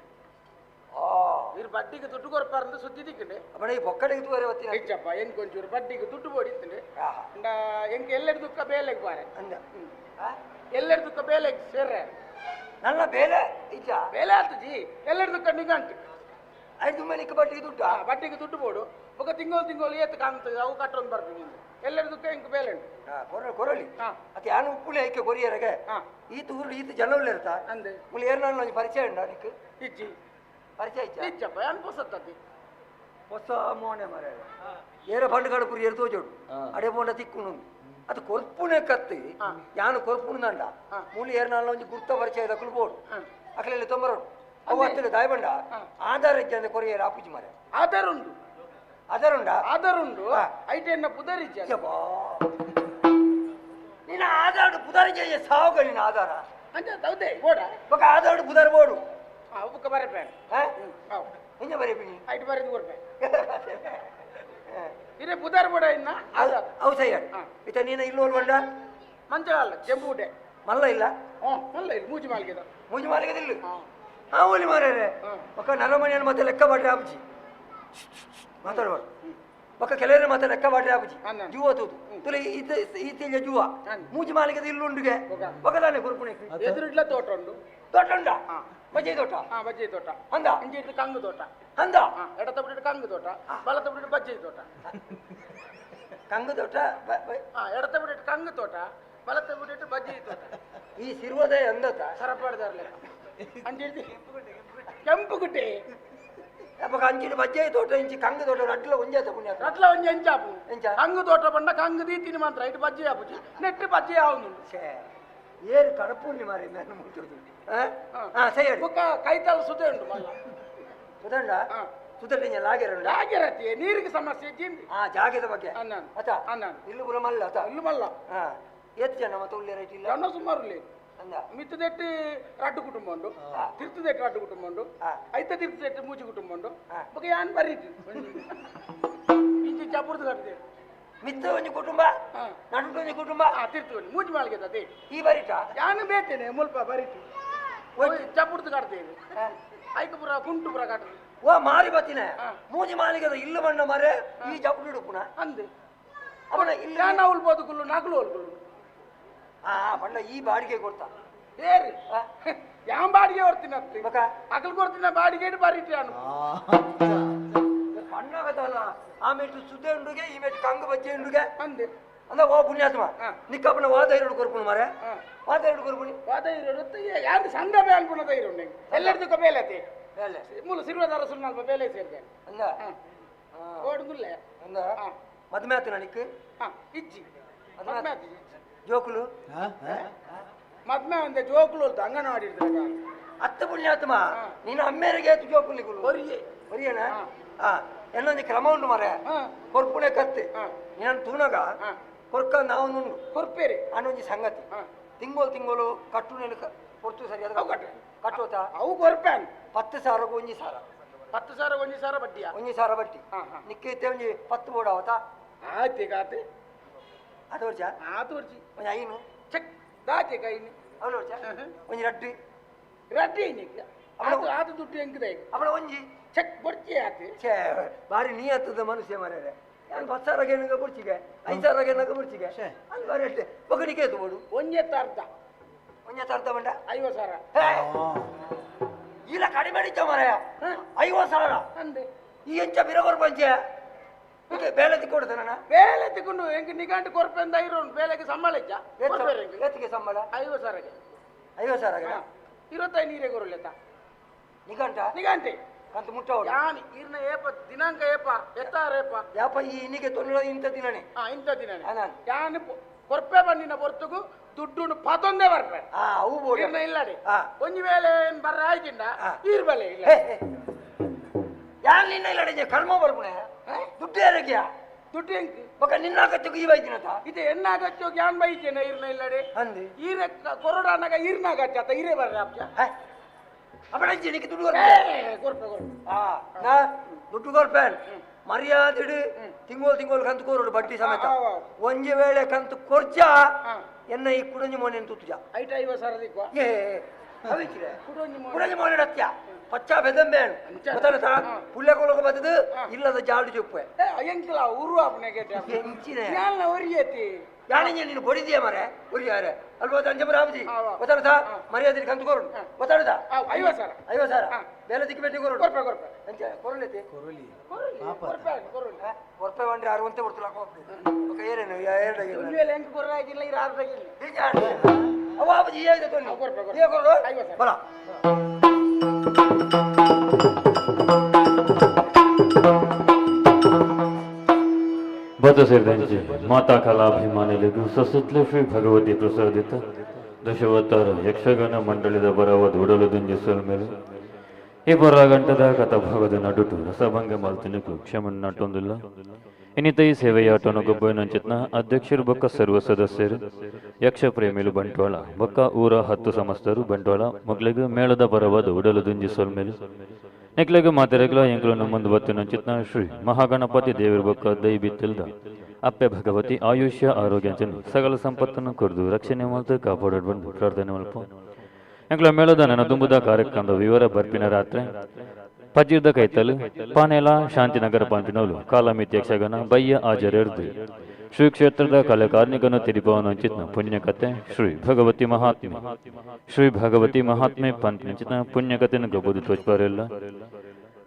ಇವ್ರು ಬಡ್ಡಿಗೆ ದುಡ್ಡು ಕೊರಪಾರಂತ ಸುದ್ದಿ ದಿಕ್ಕಂಡೆ ಅಪ್ಪಣ ಈ ಪೊಕ್ಕಡಿಗೆ ತೂವರೆ ಬತ್ತಿನ ಹೆಚ್ಚಪ್ಪ ಹೆಂಗೊಂಚೂರು ಬಡ್ಡಿಗೆ ದುಡ್ಡು ಬೋಡಿತ್ತೀನಿ ಅಂಡ ಹೆಂಗೆ ಎಲ್ಲೆಡ್ ದುಃಖ ಬೇಲೆಗೆ ಬಾರೆ ಅಂದ ಎಲ್ಲೆಡ್ ದುಃಖ ಬೇಲೆಗೆ ಸೇರ್ರೆ ನನ್ನ ಬೇಲೆ ಇಜ್ಜ ಬೇಲೆ ಆತಜಿ ಎಲ್ಲೆಡ್ ದುಃಖ ನಿಗಂಟು 5 ಮನಿಗೆ ಬಡ್ಡಿಗೆ ದುಡ್ಡು ಬಡ್ಡಿಗೆ ದುಡ್ಡು ಬೋಡು ఒక ತಿಂಗಳು ಏತ್ ಕಾಣ್ತದೆ ಅವು ಕಟ್ಟೊಂದು ಬರ್ತೀನಿ ಎಲ್ಲರದಕ್ಕ ಹೆಂಗೆ ಬೇಲೆ ಉಂಟು ಕೊರಳಿ ಅತ್ತೆ ಯಾನು ಉಪ್ಪುಳಿ ಐಕೆ ಕೊರಿಯರಗೆ ಈತ ಊರು ಈತ ಜನವಲ್ಲ ಇರ್ತಾ ಅಂದೆ ಮುಳಿ ಏರ್ನಾಳು ನಂಗೆ ಪರಿಚಯ ಉಂಡ ನಿಕ್ಕೆ ಇಜ್ಜಿ ಪರಿಚಯ ಇಚ್ಚ ಇಚ್ಚಪ್ಪ ಯಾನ್ ಪೊಸತ್ತತಿ ಹೊಸ ಮೋನೆ ಮರ ಏರ ಬಂಡು ಕಡಪುರಿ ಏರು ತೋಜೋಡು ಅಡೆ ಬೋಂಡ ತಿಕ್ಕುನು ಅದು ಕೊರ್ಪುನೆ ಕತ್ತಿ ಯಾನು ಕೊರ್ಪುಣಂಡ ಮುಳಿ ಏರ್ನಾಳು ಒಂಜಿ ಗುರ್ತ ಪರಿಚಯ ದಕ್ಕಲು ಬೋಡು ಅಕಲೆಲ್ಲಿ ತೊಂಬರೋಡು ಅವು ಹತ್ತಿರ ದಾಯ ಬಂಡ ಆಧಾರ ಇಜ್ಜಂದೆ ಕೊರಿಯರ ಆಪುಜಿ ಮರ ಆಧಾರುಂಡು ಆಧಾರುಂಡು ಐಟೆನ್ನ ಪುದರಿಜ್ಜ ನಿನ್ನ ಆಧಾರ ಪುದರಿಜ ಸಾವುಗ ನಿನ್ನ ಆಧಾರ ಅಂತ ಹೌದೇ ಬೋಡ ಬೊಕ ಆಧಾರ ಪುದರ್ ಬೋಡು ಅವಕ್ಕೆ ಬರಪೆ ಹಿಂಜ ಬರೀಬಿನಿ ಐಟ್ ಬರೆದು ಕೊಡ್ಪೆ ಇರೇ ಪುದರ್ ಬೋಡ ಇನ್ನ ಅವು ಸೈಡ್ ಇತ ನೀನ ಇಲ್ಲೋಲ್ ಬಂಡ ಮಂಚ ಅಲ್ಲ ಜಂಬೂಟೆ ಮಲ್ಲ ಇಲ್ಲ ಮಲ್ಲ ಇಲ್ಲ ಮೂಜಿ ಮಾಲ್ಗೆದ ಮೂಜಿ ಮಾಲಿಗೆದಿಲ್ಲ ಓಲಿ ಮಾರ್ಯಾರೆ ಬೊಕ ನರಮಣಿಯನ್ನು ಮತ್ತೆ ಲೆಕ್ಕ ಬಾಟ್ರಿ ಆಪುಜಿ ಮಾತಾಡ್ಬಾರ್ದು ಬೊಕ್ಕ ಕೆಲವರು ಮತ್ತೆ ಲೆಕ್ಕ ಬಾಟ್ರಿ ಆಪುಜಿ ಜೂವ ತೂತು ತುಲೆ ಈತಿಗೆ ಜೂವ ಮೂಜಿ ಮಾಲಿಗೆದ ಇಲ್ಲುಂಡುಗೆ ಬೊಕದಾನೆ ಗುರುಪುಣೆ ಎದುರಿಡ್ಲ ತೋಟ ಉಂಡು ತೋಟ ಉಂಡ ಬಜ್ಜಿ ತೋಟ ಬಜ್ಜಿ ತೋಟ ಅಂದ ಇಂಜಿ ಇಟ್ಟು ಕಂಗು ತೋಟ ಅಂದ ಎಡತ ಬಿಟ್ಟು ಕಂಗು ತೋಟ ಬಲತ ಬಿಟ್ಟು ಬಜ್ಜಿ ತೋಟ ಕಂಗು ತೋಟ ಎಡತ ಬಿಟ್ಟಿಟ್ಟು ಕಂಗು ತೋಟ ಬಲತ ಬಿಟ್ಟಿಟ್ಟು ಬಜ್ಜಿ ತೋಟ ಈ ಸಿರುವದೇ ಅಂದತ ಸರಪಾಡ್ದಾರ್ಲೆ ಅಂಜಿ ಕೆಂಪು ಗುಡ್ಡೆ ಅಪ್ಪ ಅಂಚಿನ ಬಜ್ಜೆ ತೋಟ ಇಂಚಿ ಕಂಗು ತೋಟ ರಡ್ಲ ಒಂಜಾತ ಪುಣ್ಯ ಅಟ್ಲ ಒಂಜಿ ಎಂಚಾಪು ಕಂಗು ತೋಟ ಬಂಡ ಕಂಗು ದೀತಿನಿ ಮಾತ್ರ ಇಟ್ಟು ಬಜ್ಜಿ ಆಪುಜಿ ನೆಟ್ಟು ಬಜ್ಜಿ ಆവുന്നു ಏರು ಕಡಪುಣ್ಣಿ ಮಾರಿ ನಾನು ಮುಟ್ಟುದು ಸರಿ ಬುಕ್ಕ ಕೈತಾಲ ಸುದೆ ಉಂಟು ಮಲ್ಲ ಸುದಂಡ ಸುದಟ್ಟಿಂಜ ಲಾಗೆರಂಡ ಲಾಗೆರತಿ ನೀರಿಗೆ ಸಮಸ್ಯೆ ಇಜ್ಜಿಂది ಜಾಗದ ಬಗ್ಗೆ ಅನ್ನಾನು ಅತ ಅನ್ನಾನು ಇಲ್ಲು ಬುಲ ಮಲ್ಲ ಅತ ಇಲ್ಲು ಮಲ್ಲ ಎತ್ತು ಜನ ಮತ್ತೆ ಉಳ್ಳೆ ರೈಟ್ ಇಲ್ಲ ಜನ ಸುಮಾರು లేదు ಅಂದ మిత్తుదెట్టి రడ్డు కుటుంబం ఉండు తిరుతుదెట్టి రడ్డు కుటుంబం ఉండు అయితే తిరుతుదెట్టి మూచి కుటుంబం ఉండు ఒక యాన్ బరీటి ఇంచి చప్పుడు కట్టే ಮಿತ್ತು ಒಂಜಿ ಕುಟುಂಬ ನಡುಟು ಒಂಜಿ ಕುಟುಂಬ ತಿರ್ತು ಮೂಜಿ ಮಾಲ್ಗೆ ಅದೇ ಈ ಬರಿಟ ಯಾನು ಬೇತೇನೆ ಮುಲ್ಪ ಬರೀತಿ ಚಪ್ಪುಡ್ದು ಕಟ್ತೇವೆ ಐಕ ಪುರ ಕುಂಟು ಪುರ ಕಟ್ಟ ಓ ಮಾರಿ ಬತ್ತಿನ ಮೂಜಿ ಮಾಲಿಗದ ಇಲ್ಲು ಬಣ್ಣ ಮರೆ ಈ ಜಪುಡು ಪುನ ಅಂದೆ ಅವನ ಇಲ್ಲ ಯಾನ ಉಳ್ಬೋದು ಕುಲ್ಲು ನಗಲು ಉಳ್ಕೊಳ್ಳು ಬಣ್ಣ ಈ ಬಾಡಿಗೆ ಕೊಡ್ತಾ ಏರಿ ಯಾನ್ ಬಾಡಿಗೆ ಹೊರ್ತೀನಿ ಅತ್ತಿ ಮಕ ಅಕಲ್ ಕೊಡ್ತೀನಿ ಬಾಡಿಗೆ ಬರೀತಿ ಅನು ಬಣ್ಣಗದಲ್ಲ ಆಮೇಲೆ ಸುದ್ದೆ ಉಂಡುಗೆ ಈ ಮೇಟ್ ಕಂಗ ಬಜ್ಜೆ ಉಂಡುಗೆ ಅಂದೆ ಅಂದ ಓ ಪುಣ್ಯಾತ್ಮ ನಿಕ್ಕಪ್ಪನ ವಾದ ಇರೋಡು ಕೊರ್ಪುಣ ಮಾರೆ ವಾದ ಇರೋಡು ಕೊರ್ಪುಣಿ ವಾದ ಇರೋಡು ಯಾರು ಸಂಘ ಬೇಲ್ಪುಣದ ಇರೋಣ ಎಲ್ಲರಿಗೂ ಬೇಲತಿ ಮೂಲ ಸಿರುವದಾರ ಸುಣ್ಣಲ್ಪ ಬೇಲೆ ಸೇರ್ಗೆ ಅಂದ ಓಡುಗುಲ್ಲೆ ಅಂದ ಮದ್ಮ್ಯಾತು ನನಕ್ಕೆ ಇಜ್ಜಿ ಜೋಕುಲು ಮದ್ಮೆ ಅಂದೆ ಜೋಕುಲು ಅಂತ ಅಂಗನವಾಡಿ ಇರ್ತಾರೆ ಅತ್ತ ಪುಣ್ಯಾತ್ಮ ನೀನು ಅಮ್ಮೇರಿಗೆ ಆಯ್ತು ಜೋಕುಲಿಗುಲು ಹೊರಿಯೇ ಹೊರಿಯೇನ ಎಲ್ಲೊಂದು ಕ್ರಮ ಉಂಟು ಮಾರೆ ಕೊರ್ಪುಣೆ ಕತ್ತೆ ನಾನು ತೂನಗ ಕೊರ್ಕ ನಾವು ಕೊರ್ಪೇರಿ ಅನ್ನೊಂದು ಸಂಗತಿ ತಿಂಗಳು ಕಟ್ಟು ಕೊಡ್ತು ಸರಿ ಅದು ಕಟ್ಟೋತ ಅವು ಕೊರ್ಪೇನ್ 10,000 ಒಂಜಿ ಸಾರ 10,000 ಒಂಜಿ ಸಾರ ಬಡ್ಡಿಯಾ ಒಂಜಿ ಸಾರ ಬಡ್ಡಿ ನಿಕ್ಕೈತೆ ಒಂಜಿ 10 ಬೋಡ ಅವತ ಆಯ್ತು ಕಾತೆ ಅದು ವರ್ಷ ಆತು ವರ್ಷಿ ಒಂಜಿ ಐನು ಚೆಕ್ ದಾಚೆ ಕೈನಿ ಅವಳು ವರ್ಷ ಒಂಜಿ ರಡ್ಡಿ ರಡ್ಡಿ ನಿಕ್ಕ ಅದು ಆತು ದುಡ್ಡು ಹೆಂಗಿದೆ ಅವಳ ಒಂಜಿ ಚೆಕ್ ಬಡ್ಚಿ ಆತು ಛೇ ಬಾರಿ ನೀ ಹತ್ತದ ಮನುಷ್ಯ ಮರ್ಯಾರೆ ನಾನು 10,000 ಏನಗ ಬುಡ್ಚಿಗೆ 5,000 ಏನಗ ಬುಡ್ಚಿಗೆ ಅಲ್ಲಿ ಬಾರಿ ಅಷ್ಟೇ ಬಗಡಿಗೆ ಎತ್ತು ಬೋಡು ಒಂಜೆತ್ತ ಅರ್ಧ ಬಂಡ 50,000 ಇಲ್ಲ ಕಡಿಮೆ ಅಡಿತ ಮಾರಾಯ 50,000 ಅಂದೆ ಈ ಎಂಚ ಬಿರಗೋರ್ ಪಂಚೆ ಬೇಲೆ ತಿಕ್ಕೊಡ್ತೆ ನಾನು ಬೇಲೆ ತಿಕ್ಕೊಂಡು ಹೆಂಗೆ ನಿಗಂಟು ಕೊರ್ಪೆಂದ ಇರೋನು ಬೇಲೆಗೆ ಸಂಬಳ ಇಜ್ಜ ಎತ್ತಿಗೆ ಸಂಬಳ 50,000ಗೆ 50,000 25 ನೀರೇ ಕೊರಲೆತ್ತ ನಿಗಂಟ ನಿಗಂಟೆ ಕಂತು ಮುಟ್ಟವಳು ಯಾನ್ ಇರ್ನ ಏಪ ದಿನಾಂಕ ಏಪ ಎತ್ತಾರ ಏಪ ಯಾಪ ಈ ಇನ್ನಿಗೆ ತೊಂದರೆ ಇಂಥ ದಿನನೇ ಇಂಥ ದಿನನೇ ಯಾನ್ ಕೊರ್ಪೆ ಬಣ್ಣಿನ ಹೊರತುಗು ದುಡ್ಡು ಪತೊಂದೇ ಬರ್ಪೆ ಅವು ಬೋಡಿ ಇರ್ನ ಇಲ್ಲಡೆ ಒಂಜಿ ವೇಳೆ ಏನ್ ಬರ್ರ ಆಯ್ತಿಂಡ ಇರ್ಬಲೆ ಇಲ್ಲ ಯಾನ್ ನಿನ್ನ ಇಲ್ಲಡೆ ಕರ್ಮ ಬರ್ಪುಣೆ ದುಡ್ಡು ಯಾರಕ್ಯಾ ದುಡ್ಡು ಹೆಂಗ್ ಬಕ ನಿನ್ನ ಕಚ್ಚೋಗಿ ಈ ಬೈತಿನತ ಇದು ಎನ್ನಾಗಚ್ಚೋಗಿ ಯಾನ್ ಬೈತೇನೆ ಇರ್ನ ಇಲ್ಲಡೆ ಅಂದಿ ಈರೆ ಕೊರಡಾನಾಗ ಈರ್ನಾಗಚ್ಚ ಇರೇ ಬರ್ರೆ ಅಪ್ಪ ಅಪ್ಪಣ ಜಿನಿಗೆ ದುಡ್ಡು ಕೊರ್ಪೆ ದುಡ್ಡು ಕೊರ್ಪೇನ್ ಮರ್ಯಾದಿಡು ತಿಂಗಳು ಕಂತು ಕೋರೋಡು ಬಡ್ಡಿ ಸಮೇತ ಒಂಜಿ ವೇಳೆ ಕಂತು ಕೊರ್ಜ ಎನ್ನ ಈ ಕುಡಂಜಿ ಮೋನೆ ತುತ್ತುಜ ಐಟ 50,000 ದಿಕ್ವಾ ಏ ಅವಿಚಿರೆ ಕುಡಂಜಿ ಮೋನೆ ರತ್ಯ ಪಚ್ಚ ಬೆದಂಬೇನ್ ಗೊತ್ತನತ ಪುಲ್ಲೆ ಕೊಲಕ ಬದದು ಇಲ್ಲದ ಜಾಡು ಚೊಪ್ಪೆ ಎಂಕಿಲ ಉರು ಅಪ್ಪನೆ ಕೇಟ ಎಂಚಿನೆ ಯಾಲ್ನ ಒರಿಯತಿ ಯಾನಿಂಜ ನೀನು ಬಡಿದಿಯ ಮರೆ ಒರಿಯಾರೆ ಅಲ್ವಾ ಅಂಜಮರಾಮಜಿ ಗೊತ್ತನತ ಮರ್ಯಾದೆ ಕಂತು ಕೋರೋಡು ಗೊತ್ತನತ 50,000 ಬೇಲೆ ದಿಕ್ಕಿ ಬೆಟ್ಟಿ ಕೋರೋಡು ಕೊರ್ಪೆ ಎಂಚ ಕೊರಲೆತಿ ಕೊರ್ಪೆ ಕೊರ್ಪೆ ಬಂದ್ರೆ 60 ಕೊಡ್ತಿಲ್ಲ ಓಕೆ ಏರೇನು ಎರಡಾಗಿ ಉಲ್ವೇಲೆ ಹೆಂಗ್ ಕೊರ್ರಾಗಿಲ್ಲ ಇರ ಆರ್ದಾಗಿಲ್ಲ ಅವಾಬಜಿ ಏಯ್ದೆ ತೊನ್ನಿ ಕೊರ್ಪೆ ಏ ಕೊರೋಡು 50,000 ಬಲ बद ಸೇರಿದಂತೆ ಮಾತಾ ಕಲಾಭಿಮಾನಿಗಳಿಗೂ ಸಸುತ್ಲೆ ಶ್ರೀ ಭಗವತಿ ಪ್ರಸಾದಿತ ದಶವತಾರ ಯಕ್ಷಗಾನ ಮಂಡಳಿದ ಬರವಾದ ಉಡಲು ದುಂಜಿಸುವ ಮೇಲೆ ಈ ಬರಗಂಟದ ಕಥಭಾಗದ ನಡುಟು ರಸಭಂಗ ಮಾಲ್ತಿನಕ್ಕೂ ಕ್ಷಮನ್ ನಟೊಂದಿಲ್ಲ ಇನ್ನಿತ ಈ ಸೇವೆಯಾಟನ ಗೊಬ್ಬನಂಚಿತ್ನ ಅಧ್ಯಕ್ಷರು ಬೊಕ್ಕ ಸರ್ವ ಸದಸ್ಯರು ಯಕ್ಷ ಪ್ರೇಮಿಲು ಬಂಟ್ವಾಳ ಬೊಕ್ಕ ಊರ 10 ಸಮಸ್ತರು ಬಂಟ್ವಾಳ ಮಗ್ಲಿಗೆ ಮೇಳದ ಬರವಾದ ಉಡಲು ದುಂಜಿಸುವ ಮೇಲೆ ನೆಕ್ಲೆಗೆ ಮಾತೆರೆಗ್ಲ ಎಂಕ್ಲನ್ನು ಮುಂದೆ ಬತ್ತಿನಂಚಿತ್ನ ಶ್ರೀ ಮಹಾಗಣಪತಿ ದೇವರ ಬೊಕ್ಕ ದೈ ಬಿತ್ತಿಲ್ದ ಅಪ್ಪೆ ಭಗವತಿ ಆಯುಷ್ಯ ಆರೋಗ್ಯ ಸಕಲ ಸಂಪತ್ತನ್ನು ಕೊರ್ದು ರಕ್ಷಣೆ ಮಾಡ್ತು ಕಾಪಾಡೋದು ಬಂದು ಪ್ರಾರ್ಥನೆ ಮಲ್ಪ ಎಂಕ್ಲ ಮೇಳದ ನನ್ನ ತುಂಬುದ ಕಾರ್ಯಕ್ರಮದ ವಿವರ ಬರ್ಪಿನ ರಾತ್ರಿ ಪಜ್ಜಿರ್ದ ಕೈತಲು ಪಾನೇಲ ಶಾಂತಿನಗರ ಪಂಪಿನೋಲು ಕಾಲಮಿತಿ ಯಕ್ಷಗಾನ ಬಯ್ಯ ಆಜರೆರ್ದು ಶ್ರೀ ಕ್ಷೇತ್ರದ ಕಲೆ ಕಾರ್ಮಿಕನು ತಿರುಪವನಂಚಿತ್ನ ಪುಣ್ಯಕಥೆ ಶ್ರೀ ಭಗವತಿ ಮಹಾತ್ಮೆ ಪಂಪಿನಂಚಿತ್ನ ಪುಣ್ಯಕಥೆನ ಗಬ್ಬುದು ತೋಚ್ಬಾರೆಲ್ಲ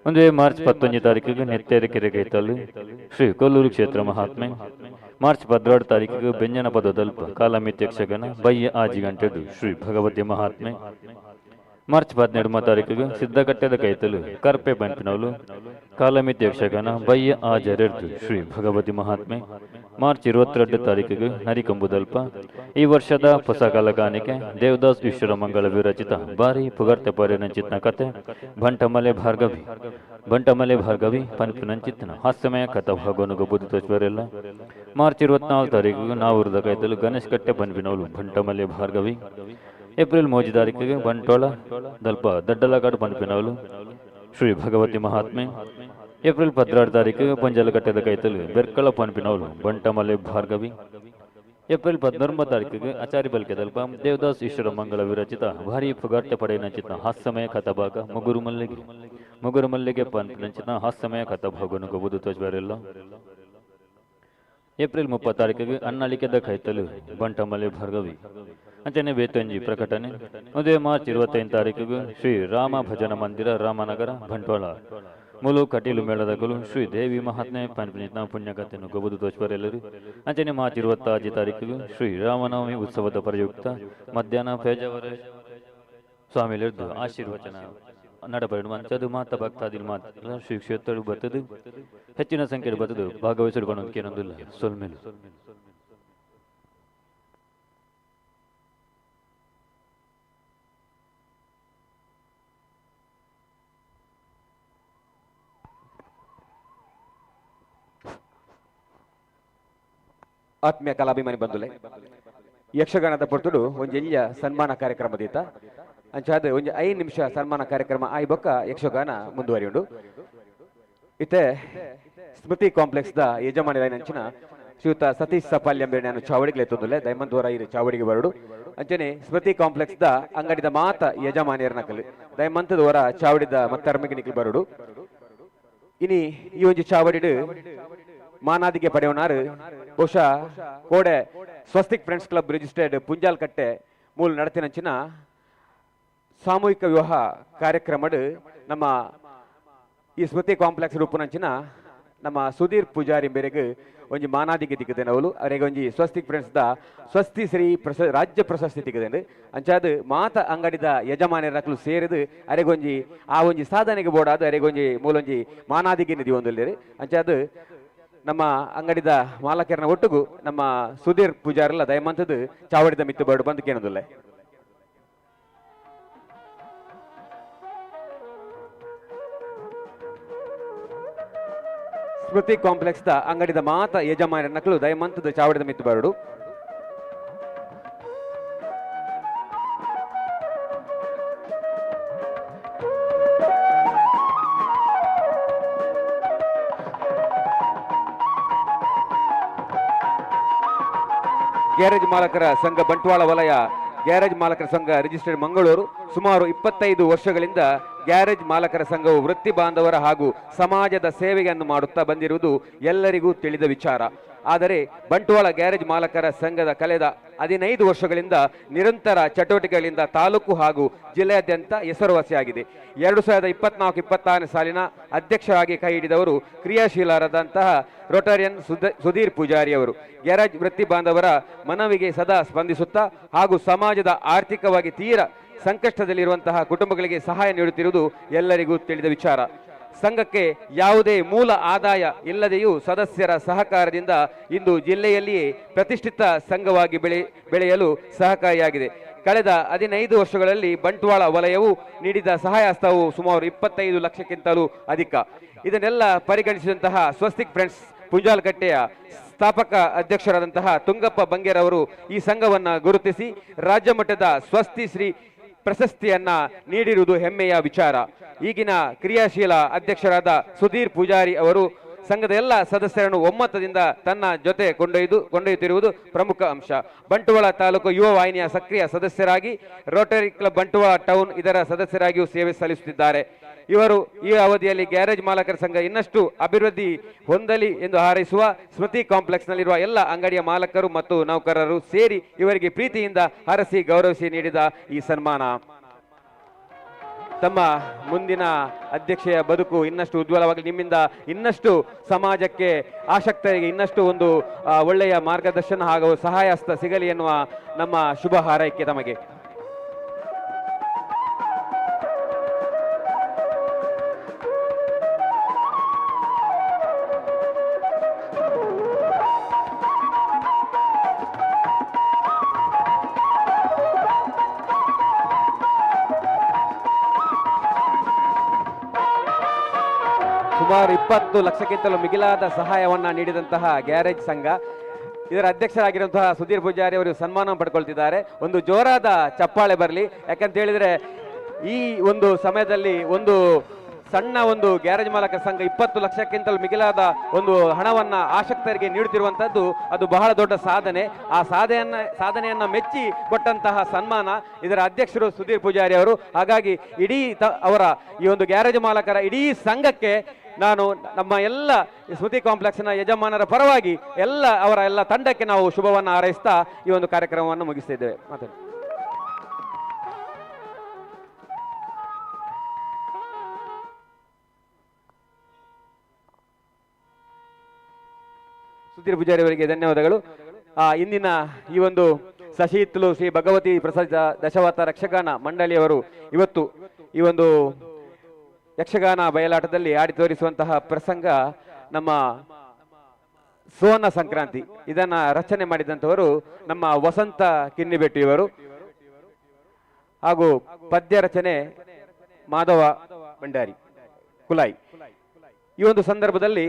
ಒಂದೇ ಮಾರ್ಚ್ 11 ತಾರೀಕಿಗೆ ನೆತ್ತೇರಿ ಕೆರೆಗೈತಲ್ಲಿ ಶ್ರೀ ಕೊಲ್ಲೂರು ಕ್ಷೇತ್ರ ಮಹಾತ್ಮೆ. ಮಾರ್ಚ್ 12 ತಾರೀಕಿಗೆ ಬೆಂಜನ ಪದದಲ್ಪ ಕಾಲಮಿತಿ ಯಕ್ಷಗಾನ ಬಯ್ಯ ಆಜಿಗಂಟೆದು ಶ್ರೀ ಭಗವತಿ ಮಹಾತ್ಮೆ. ಮಾರ್ಚ್ 12 ತಾರೀಕಿಗೆ ಸಿದ್ದಕಟ್ಟೆದ ಕೈತಲು ಕರ್ಪೆ ಪಂಪಿನವಲು ಕಾಲಮಿತಿ ಯಕ್ಷಗಾನ ಬಯ್ಯ ಆಜರೆರ್ದು ಶ್ರೀ ಭಗವತಿ ಮಹಾತ್ಮೆ. ಮಾರ್ಚ್ 22 ತಾರೀಕಿಗೆ ನರಿಕಂಬುದಲ್ಪ ಈ ವರ್ಷದ ಹೊಸ ಕಾಲಗಾನಿಕೆ ದೇವದಾಸ್ ಈಶ್ವರ ಮಂಗಳ ವಿರಚಿತ ಬಾರಿ ಪುಗರ್ತೆ ಪರಿನಂಚಿತ್ನ ಕತೆ ಬಂಟಮಲೆ ಭಾರ್ಗವಿ ಪಂಪಿನಂಚಿತ್ನ ಹಾಸ್ಯಮಯ ಕಥಾ ಭಾಗವನುಗ ಬುದ್ಧತ್ವರೆಲ್ಲ. ಮಾರ್ಚ್ 24 ತಾರೀಕಿಗೆ ನಾವೂರದ ಕೈತಲು ಗಣೇಶ್ ಕಟ್ಟೆ ಪಂಪಿನವಲು ಬಂಟಮಲೆ ಭಾರ್ಗವಿ. ಏಪ್ರಿಲ್ 3 ತಾರೀಕಿಗೆ ಬಂಟೋಳ ದಲ್ಪ ದಡ್ಡಲಗಾಡು ಪಂಪಿನವಲು ಶ್ರೀ ಭಗವತಿ ಮಹಾತ್ಮೆ. ಏಪ್ರಿಲ್ 16 ತಾರೀಕಿಗೆ ಪಂಜಲಗಟ್ಟೆದ ಕೈತಲು ಬೆರ್ಕಳ ಪಂಪಿನವಲು ಬಂಟಮಲೆ ಭಾರ್ಗವಿ. ಏಪ್ರಿಲ್ 19 ತಾರೀಕಿಗೆ ಆಚಾರಿ ಬಲ್ಕೆ ದಲ್ಪ ದೇವದಾಸ್ ಈಶ್ವರ ಮಂಗಳ ವಿರಚಿತ ಭಾರಿ ಪುಗಾರ್ಟೆ ಪಡೆಯನಂಚಿತ ಹಾಸ್ಯಮಯ ಕಥಾಭಾಗ ಮುಗುರು ಮಲ್ಲಿಗೆ ಪಂಪಿನಂಚಿತ ಹಾಸ್ಯಮಯ ಕಥಾಭಾಗವನ್ನು ಗೊಬ್ಬುದು ತೋಚಬಾರೆಲ್ಲ. ಏಪ್ರಿಲ್ 30 ತಾರೀಕಿಗೆ ಅಣ್ಣಳಿಕೆದ ಕೈತಲು ಬಂಟಮಲೆ ಭಾರ್ಗವಿ ಅಂಚನೆ ಬೇತಂಜಿ ಪ್ರಕಟಣೆ. ಅದೇ ಮಾರ್ಚ್ 25 ತಾರೀಕಿಗೆ ಶ್ರೀ ರಾಮ ಭಜನ ಮಂದಿರ ರಾಮನಗರ ಬಂಟ್ವಾಳ ಮುಲು ಕಟೀಲು ಮೇಳದಗಲು ಶ್ರೀ ದೇವಿ ಮಹಾತ್ಮೆ ಪಂಪಿನ ಪುಣ್ಯಕಥೆಯನ್ನು ಗೊಬ್ಬುದು ತೋಚಬಾರೆಲ್ಲರು. ಅಂಚನೆ ಮಾರ್ಚ್ 26 ತಾರೀಕಿಗೆ ಶ್ರೀ ರಾಮನವಮಿ ಉತ್ಸವದ ಪ್ರಯುಕ್ತ ಮಧ್ಯಾಹ್ನ ಪೇಜಾವರ ಸ್ವಾಮಿಲಿರ್ದು ಆಶೀರ್ವಚನ ನಡಪಡಿಡುವ ಅಂಚದು ಮಾತ ಭಕ್ತಾದಿಲ್ ಮಾತ್ರ ಶ್ರೀ ಕ್ಷೇತ್ರ ಬರ್ತದು ಹೆಚ್ಚಿನ ಸಂಖ್ಯೆಯಲ್ಲಿ ಬರ್ತದು ಭಾಗವಹಿಸಿಕೊಂಡು ಏನೊಂದಿಲ್ಲ ಸೊಲ್ಮೇಲು. ಆತ್ಮೀಯ ಕಲಾಭಿಮಾನಿ ಬಂಧುಲೆ, ಯಕ್ಷಗಾನದ ಪೊರ್ತುಡು ಒಂದು ಎಲ್ಲಿಯ ಸನ್ಮಾನ ಕಾರ್ಯಕ್ರಮದಿತ್ತ ಅಂಚಾದ ಒಂದು 5 ನಿಮಿಷ ಸನ್ಮಾನ ಕಾರ್ಯಕ್ರಮ ಆಯ್ಬಕ್ಕ ಯಕ್ಷಗಾನ ಮುಂದುವರಿಯುಂಡು. ಇತ್ತೆ ಸ್ಮೃತಿ ಕಾಂಪ್ಲೆಕ್ಸ್ ದ ಯಜಮಾನಿರಂಚಿನ ಶ್ರೀಯುತ ಸತೀಶ್ ಸಪಾಲ್ಯಂಬೇಣೆ ನಾನು ಚಾವಡಿಗೆ ಎತ್ತೊಂದುಲೆ ದೈಮಂದ್ವರ ಈ ಚಾವಡಿಗೆ ಬರಡು ಅಂಚನೆ ಸ್ಮೃತಿ ಕಾಂಪ್ಲೆಕ್ಸ್ ದ ಅಂಗಡಿದ ಮಾತ ಯಜಮಾನಿಯರ ನಕಲು ದೈಮಂತದವರ ಚಾವಡಿದ ಮತ್ತರ್ಮಿಗೆ ನಿಕ್ಲಿ ಬರಡು. ಇನಿ ಈ ಒಂದು ಚಾವಡಿಡು ಮಾನಾದಿಗೆ ಪಡೆಯೋನಾರು ಬಹುಶಃ ಕೋಡೆ ಸ್ವಸ್ತಿಕ್ ಫ್ರೆಂಡ್ಸ್ ಕ್ಲಬ್ ರಿಜಿಸ್ಟರ್ಡ್ ಪುಂಜಾಲ್ ಕಟ್ಟೆ ಮೂಲ ನಡತಿನಂಚಿನ ಸಾಮೂಹಿಕ ವಿವಾಹ ಕಾರ್ಯಕ್ರಮಡು ನಮ್ಮ ಈ ಸ್ಮೃತಿ ಕಾಂಪ್ಲೆಕ್ಸ್ ರೂಪುನಂಚಿನ ನಮ್ಮ ಸುಧೀರ್ ಪೂಜಾರಿ ಮೇರೆಗೆ ಒಂಜಿ ಮಾನಾದಿಗೆ ತಿಕ್ಕದೇನವಲು ಅವರಿಗೆ ಒಂಜಿ ಸ್ವಸ್ತಿಕ್ ಫ್ರೆಂಡ್ಸ್ ದ ಸ್ವಸ್ತಿ ಶ್ರೀ ರಾಜ್ಯ ಪ್ರಶಸ್ತಿ ತಿಕ್ಕದೇನು ಅಂಚಾದ ಮಾತ ಅಂಗಡಿದ ಯಜಮಾನಿಯ ನಕಲು ಸೇರಿದು ಅರೆಗೊಂಜಿ ಆ ಒಂಜಿ ಸಾಧನೆಗೆ ಬೋಡಾದ ಅರೆಗೊಂಜಿ ಮೂಲೊಂಜಿ ಮಾನಾದಿಗೆ ನಿಧಿ ಒಂದಿಲ್ಲೇರಿ ಅಂಚಾದ ನಮ್ಮ ಅಂಗಡಿದ ಮಾಲಕರನ ಒಟ್ಟಿಗೂ ನಮ್ಮ ಸುಧೀರ್ ಪೂಜಾರೆಲ್ಲ ದಯಮಂತದ್ದು ಚಾವಡಿದ ಮಿತ್ತು ಬರ್ಡು ಬಂದು ಕೇಳೋದಿಲ್ಲ. ಸ್ಮೃತಿ ಕಾಂಪ್ಲೆಕ್ಸ್ ದ ಅಂಗಡಿದ ಮಾತ ಯಜಮಾನ ನಕಲು ದಯಮಂತದ್ದು ಚಾವಡಿದ ಮಿತ್ತು ಬರ್ಡು. ಗ್ಯಾರೇಜ್ ಮಾಲಕರ ಸಂಘ ಬಂಟ್ವಾಳ ವಲಯ ಗ್ಯಾರೇಜ್ ಮಾಲಕರ ಸಂಘ ರಿಜಿಸ್ಟರ್ಡ್ ಮಂಗಳೂರು ಸುಮಾರು 25 ವರ್ಷಗಳಿಂದ ಗ್ಯಾರೇಜ್ ಮಾಲಕರ ಸಂಘವು ವೃತ್ತಿ ಬಾಂಧವರ ಹಾಗೂ ಸಮಾಜದ ಸೇವೆಯನ್ನು ಮಾಡುತ್ತಾ ಬಂದಿರುವುದು ಎಲ್ಲರಿಗೂ ತಿಳಿದ ವಿಚಾರ. ಆದರೆ ಬಂಟ್ವಾಳ ಗ್ಯಾರೇಜ್ ಮಾಲಕರ ಸಂಘದ ಕಳೆದ 15 ವರ್ಷಗಳಿಂದ ನಿರಂತರ ಚಟುವಟಿಕೆಗಳಿಂದ ತಾಲೂಕು ಹಾಗೂ ಜಿಲ್ಲೆಯಾದ್ಯಂತ ಹೆಸರುವಾಸಿಯಾಗಿದೆ. 2024-26 ಸಾಲಿನ ಅಧ್ಯಕ್ಷರಾಗಿ ಕೈ ಹಿಡಿದವರು ಕ್ರಿಯಾಶೀಲರಾದಂತಹ ರೋಟರಿಯನ್ ಸುಧೀರ್ ಪೂಜಾರಿ ಅವರು ಗ್ಯಾರೇಜ್ ವೃತ್ತಿ ಬಾಂಧವರ ಮನವಿಗೆ ಸದಾ ಸ್ಪಂದಿಸುತ್ತಾ ಹಾಗೂ ಸಮಾಜದ ಆರ್ಥಿಕವಾಗಿ ತೀರ ಸಂಕಷ್ಟದಲ್ಲಿರುವಂತಹ ಕುಟುಂಬಗಳಿಗೆ ಸಹಾಯ ನೀಡುತ್ತಿರುವುದು ಎಲ್ಲರಿಗೂ ತಿಳಿದ ವಿಚಾರ. ಸಂಘಕ್ಕೆ ಯಾವುದೇ ಮೂಲ ಆದಾಯ ಇಲ್ಲದೆಯೂ ಸದಸ್ಯರ ಸಹಕಾರದಿಂದ ಇಂದು ಜಿಲ್ಲೆಯಲ್ಲಿಯೇ ಪ್ರತಿಷ್ಠಿತ ಸಂಘವಾಗಿ ಬೆಳೆಯಲು ಸಹಕಾರಿಯಾಗಿದೆ. ಕಳೆದ 15 ವರ್ಷಗಳಲ್ಲಿ ಬಂಟ್ವಾಳ ವಲಯವು ನೀಡಿದ ಸಹಾಯ ಹಸ್ತವು ಸುಮಾರು 25 ಲಕ್ಷಕ್ಕಿಂತಲೂ ಅಧಿಕ. ಇದನ್ನೆಲ್ಲ ಪರಿಗಣಿಸಿದಂತಹ ಸ್ವಸ್ತಿಕ್ ಫ್ರೆಂಡ್ಸ್ ಪುಂಜಾಲಕಟ್ಟೆಯ ಸ್ಥಾಪಕ ಅಧ್ಯಕ್ಷರಾದಂತಹ ತುಂಗಪ್ಪ ಬಂಗೇರವರು ಈ ಸಂಘವನ್ನ ಗುರುತಿಸಿ ರಾಜ್ಯ ಮಟ್ಟದ ಸ್ವಸ್ತಿ ಶ್ರೀ ಪ್ರಶಸ್ತಿಯನ್ನ ನೀಡಿರುವುದು ಹೆಮ್ಮೆಯ ವಿಚಾರ. ಈಗಿನ ಕ್ರಿಯಾಶೀಲ ಅಧ್ಯಕ್ಷರಾದ ಸುಧೀರ್ ಪೂಜಾರಿ ಅವರು ಸಂಘದ ಎಲ್ಲ ಸದಸ್ಯರನ್ನು ಒಮ್ಮತದಿಂದ ತನ್ನ ಜೊತೆ ಕೊಂಡೊಯ್ಯುತ್ತಿರುವುದು ಪ್ರಮುಖ ಅಂಶ. ಬಂಟ್ವಾಳ ತಾಲೂಕು ಯುವ ವಾಹಿನಿಯ ಸಕ್ರಿಯ ಸದಸ್ಯರಾಗಿ ರೋಟರಿ ಕ್ಲಬ್ ಬಂಟ್ವಾಳ ಟೌನ್ ಇದರ ಸದಸ್ಯರಾಗಿಯೂ ಸೇವೆ ಸಲ್ಲಿಸುತ್ತಿದ್ದಾರೆ. ಇವರು ಈ ಅವಧಿಯಲ್ಲಿ ಗ್ಯಾರೇಜ್ ಮಾಲಕರ ಸಂಘ ಇನ್ನಷ್ಟು ಅಭಿವೃದ್ಧಿ ಹೊಂದಲಿ ಎಂದು ಹಾರೈಸುವ ಸ್ಮೃತಿ ಕಾಂಪ್ಲೆಕ್ಸ್ ನಲ್ಲಿರುವ ಎಲ್ಲ ಅಂಗಡಿಯ ಮಾಲಕರು ಮತ್ತು ನೌಕರರು ಸೇರಿ ಇವರಿಗೆ ಪ್ರೀತಿಯಿಂದ ಹರಸಿ ಗೌರವಿಸಿ ನೀಡಿದ ಈ ಸನ್ಮಾನ. ತಮ್ಮ ಮುಂದಿನ ಅಧ್ಯಕ್ಷೆಯ ಬದುಕು ಇನ್ನಷ್ಟು ಉಜ್ವಲವಾಗಿ ನಿಮ್ಮಿಂದ ಇನ್ನಷ್ಟು ಸಮಾಜಕ್ಕೆ ಆಸಕ್ತರಿಗೆ ಇನ್ನಷ್ಟು ಒಂದು ಒಳ್ಳೆಯ ಮಾರ್ಗದರ್ಶನ ಹಾಗೂ ಸಹಾಯ ಹಸ್ತ ಸಿಗಲಿ ಎನ್ನುವ ನಮ್ಮ ಶುಭ ಹಾರೈಕೆ ತಮಗೆ. ಸುಮಾರು 20 ಲಕ್ಷಕ್ಕಿಂತಲೂ ಮಿಗಿಲಾದ ಸಹಾಯವನ್ನ ನೀಡಿದಂತಹ ಗ್ಯಾರೇಜ್ ಸಂಘ ಇದರ ಅಧ್ಯಕ್ಷರಾಗಿರುವಂತಹ ಸುಧೀರ್ ಪೂಜಾರಿ ಅವರು ಸನ್ಮಾನ ಪಡ್ಕೊಳ್ತಿದ್ದಾರೆ. ಒಂದು ಜೋರಾದ ಚಪ್ಪಾಳೆ ಬರಲಿ. ಯಾಕಂತ ಹೇಳಿದ್ರೆ ಈ ಒಂದು ಸಮಯದಲ್ಲಿ ಒಂದು ಸಣ್ಣ ಒಂದು ಗ್ಯಾರೇಜ್ ಮಾಲಕರ ಸಂಘ 20 ಲಕ್ಷಕ್ಕಿಂತಲೂ ಮಿಗಿಲಾದ ಒಂದು ಹಣವನ್ನ ಆಸಕ್ತರಿಗೆ ನೀಡುತ್ತಿರುವಂತದ್ದು ಅದು ಬಹಳ ದೊಡ್ಡ ಸಾಧನೆ. ಆ ಸಾಧನೆಯನ್ನ ಮೆಚ್ಚಿ ಕೊಟ್ಟಂತಹ ಸನ್ಮಾನ ಇದರ ಅಧ್ಯಕ್ಷರು ಸುಧೀರ್ ಪೂಜಾರಿ ಅವರು. ಹಾಗಾಗಿ ಇಡೀ ಅವರ ಈ ಒಂದು ಗ್ಯಾರೇಜ್ ಮಾಲಕರ ಇಡೀ ಸಂಘಕ್ಕೆ ನಾನು ನಮ್ಮ ಎಲ್ಲ ಸ್ಮೃತಿ ಕಾಂಪ್ಲೆಕ್ಸ್ನ ಯಜಮಾನರ ಪರವಾಗಿ ಅವರ ಎಲ್ಲ ತಂಡಕ್ಕೆ ನಾವು ಶುಭವನ್ನು ಹಾರೈಸ್ತಾ ಈ ಒಂದು ಕಾರ್ಯಕ್ರಮವನ್ನು ಮುಗಿಸ್ತಿದ್ದೇವೆ. ಮಾತಾಡಿ. ಸುಧೀರ್ ಪೂಜಾರಿ ಅವರಿಗೆ ಧನ್ಯವಾದಗಳು. ಇಂದಿನ ಈ ಒಂದು ಸಶೀತ್ಲು ಶ್ರೀ ಭಗವತಿ ಪ್ರಸಾದ ದಶವತಾರ ಯಕ್ಷಗಾನ ಮಂಡಳಿಯವರು ಇವತ್ತು ಈ ಒಂದು ಯಕ್ಷಗಾನ ಬಯಲಾಟದಲ್ಲಿ ಆಡಿ ತೋರಿಸುವಂತಹ ಪ್ರಸಂಗ ನಮ್ಮ ಸೋನ ಸಂಕ್ರಾಂತಿ. ಇದನ್ನ ರಚನೆ ಮಾಡಿದಂಥವರು ನಮ್ಮ ವಸಂತ ಕಿನ್ನಿಬೆಟ್ಟಿಯವರು ಹಾಗೂ ಪದ್ಯ ರಚನೆ ಮಾಧವ ಭಂಡಾರಿ ಕುಲಾಯಿ. ಈ ಒಂದು ಸಂದರ್ಭದಲ್ಲಿ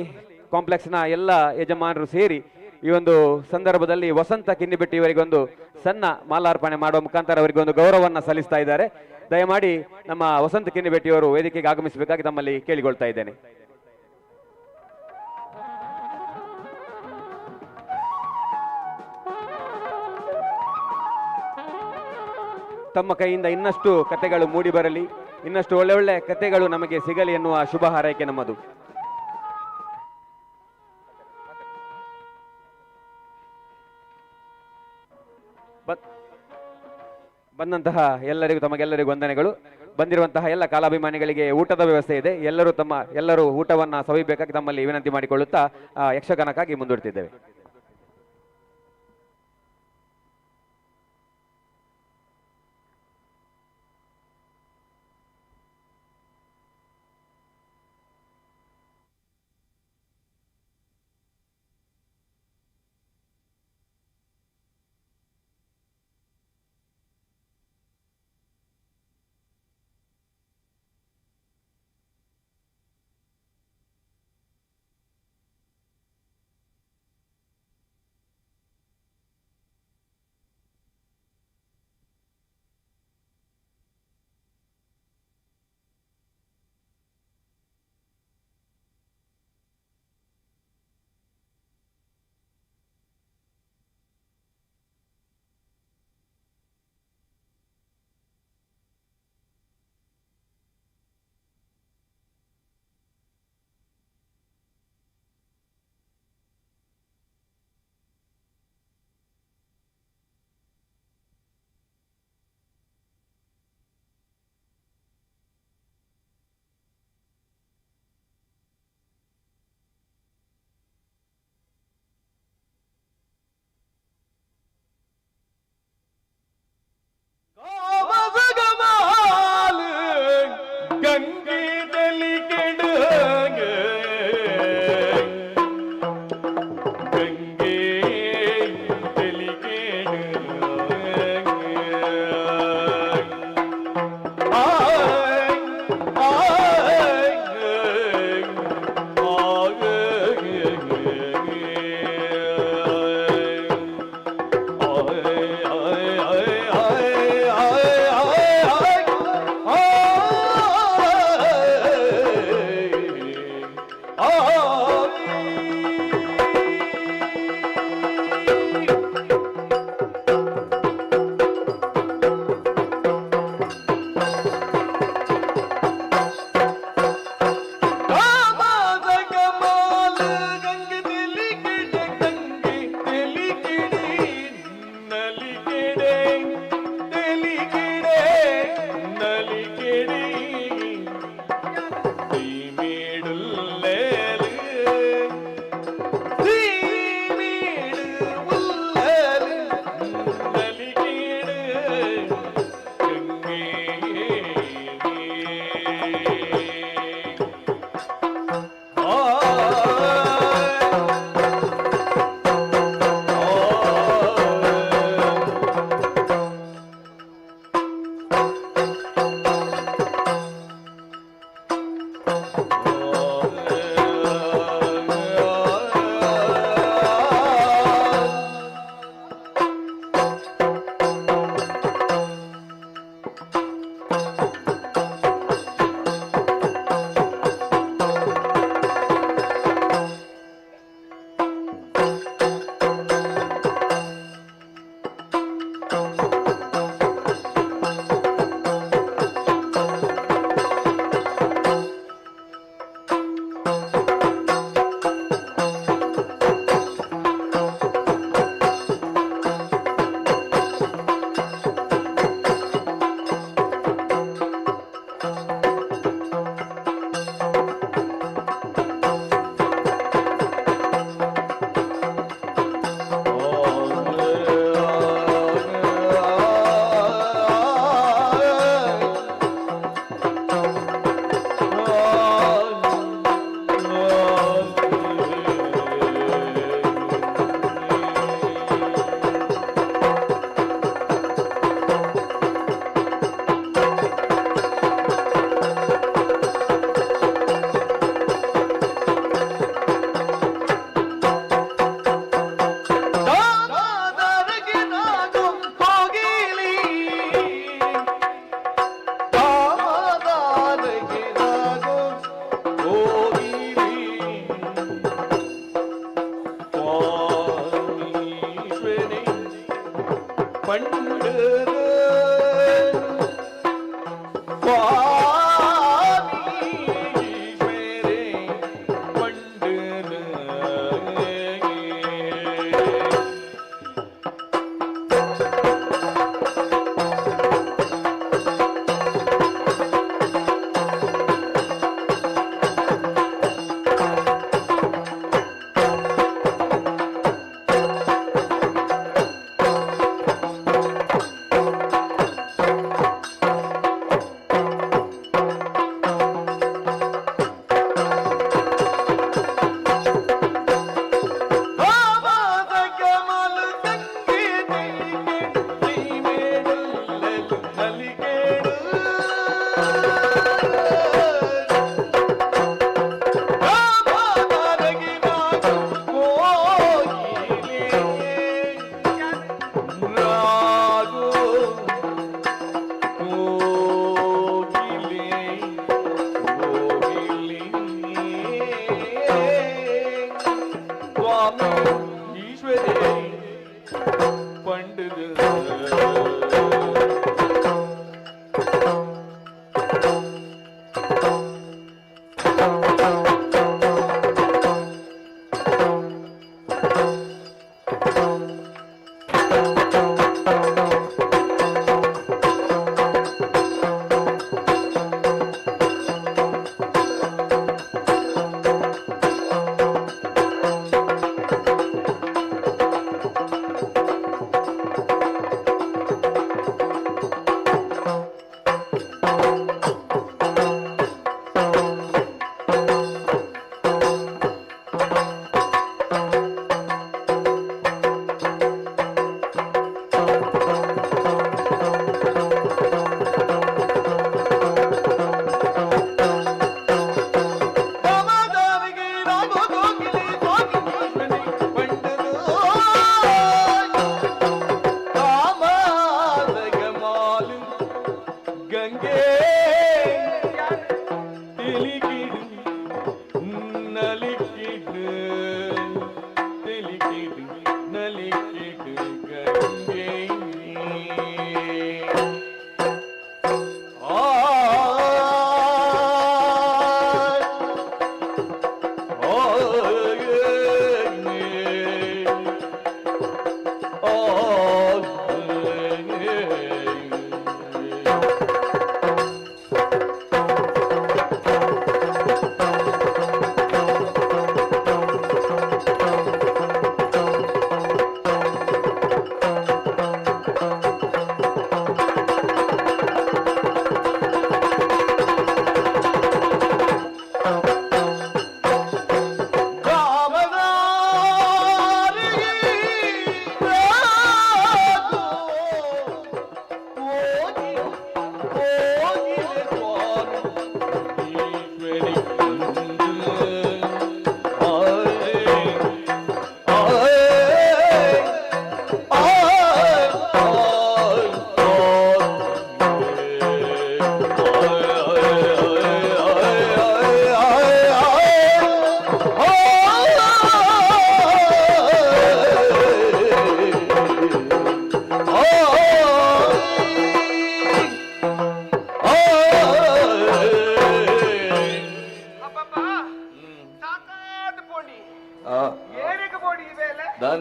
ಕಾಂಪ್ಲೆಕ್ಸ್ನ ಎಲ್ಲ ಯಜಮಾನರು ಸೇರಿ ಈ ಒಂದು ಸಂದರ್ಭದಲ್ಲಿ ವಸಂತ ಕಿನ್ನಿಬೆಟ್ಟಿಯವರಿಗೊಂದು ಸಣ್ಣ ಮಾಲಾರ್ಪಣೆ ಮಾಡುವ ಮುಖಾಂತರ ಅವರಿಗೆ ಒಂದು ಗೌರವವನ್ನು ಸಲ್ಲಿಸ್ತಾ ಇದ್ದಾರೆ. ದಯಮಾಡಿ ನಮ್ಮ ವಸಂತ ಕಿನ್ನಿಬೆಟ್ಟಿಯವರು ವೇದಿಕೆಗೆ ಆಗಮಿಸಬೇಕಾಗಿ ತಮ್ಮಲ್ಲಿ ಕೇಳಿಕೊಳ್ತಾ ಇದ್ದೇನೆ. ತಮ್ಮ ಕೈಯಿಂದ ಇನ್ನಷ್ಟು ಕಥೆಗಳು ಮೂಡಿ ಬರಲಿ, ಇನ್ನಷ್ಟು ಒಳ್ಳೆ ಒಳ್ಳೆ ಕಥೆಗಳು ನಮಗೆ ಸಿಗಲಿ ಎನ್ನುವ ಶುಭ ಹಾರೈಕೆ ನಮ್ಮದು. ಬಂದಂತಹ ಎಲ್ಲರಿಗೂ ತಮಗೆಲ್ಲರಿಗೂ ವಂದನೆಗಳು. ಬಂದಿರುವಂತಹ ಎಲ್ಲ ಕಾಲಾಭಿಮಾನಿಗಳಿಗೆ ಊಟದ ವ್ಯವಸ್ಥೆ ಇದೆ. ಎಲ್ಲರೂ ಊಟವನ್ನ ಸವಿಬೇಕಾಗಿ ತಮ್ಮಲ್ಲಿ ವಿನಂತಿ ಮಾಡಿಕೊಳ್ಳುತ್ತಾ ಯಕ್ಷಗಾನಕ್ಕಾಗಿ ಮುಂದೂಡ್ತಿದ್ದೇವೆ.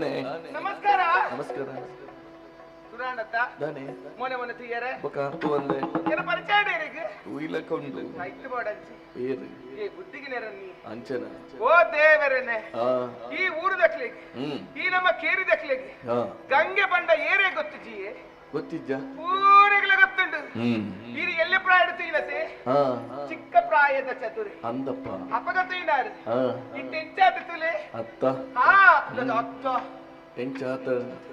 ದಾನೆ ನಮಸ್ಕಾರ ನಮಸ್ಕಾರ ಸುರಾಣತ್ತ ದಾನೆ ಮೊನೆ ಮೊನೆ ತೀಯರೆ ಬೊಕ ಅರ್ಥ ಒಂದೆ ಏನ ಪರಿಚಯ ಡೇರಿಗೆ ಉಯಿಲಕೊಂಡು ಐತು ಬೋಡಂಚಿ ಬೇರೆ ಏ ಬುದ್ಧಿಗೆ ನೆರನ್ನಿ ಅಂಚನ ಓ ದೇವರನೆ ಹಾ ಈ ಊರು ದಕ್ಲಿಗೆ ಈ ನಮ್ಮ ಕೇರಿ ದಕ್ಲಿಗೆ ಹಾ ಗಂಗೆ ಬಂಡ ಏರೇ ಗೊತ್ತು ಜಿಯೇ ಗೊತ್ತಿದ್ದ ಊರಿಗೆಲ್ಲ ಗೊತ್ತುಂಡು ಇದು ಎಲ್ಲ ಪ್ರಾಯದ ತೀನತೆ ಹಾ ಚಿಕ್ಕ ಪ್ರಾಯದ ಚತುರಿ ಅಂದಪ್ಪ ಅಪಗತ ಇನ್ನಾರು ಹಾ ಇಟ್ಟು ಹೆಚ್ಚಾದ ತುಲೆ ಅತ್ತ ಹಾ ಅತ್ತ ಎಂಚಾತ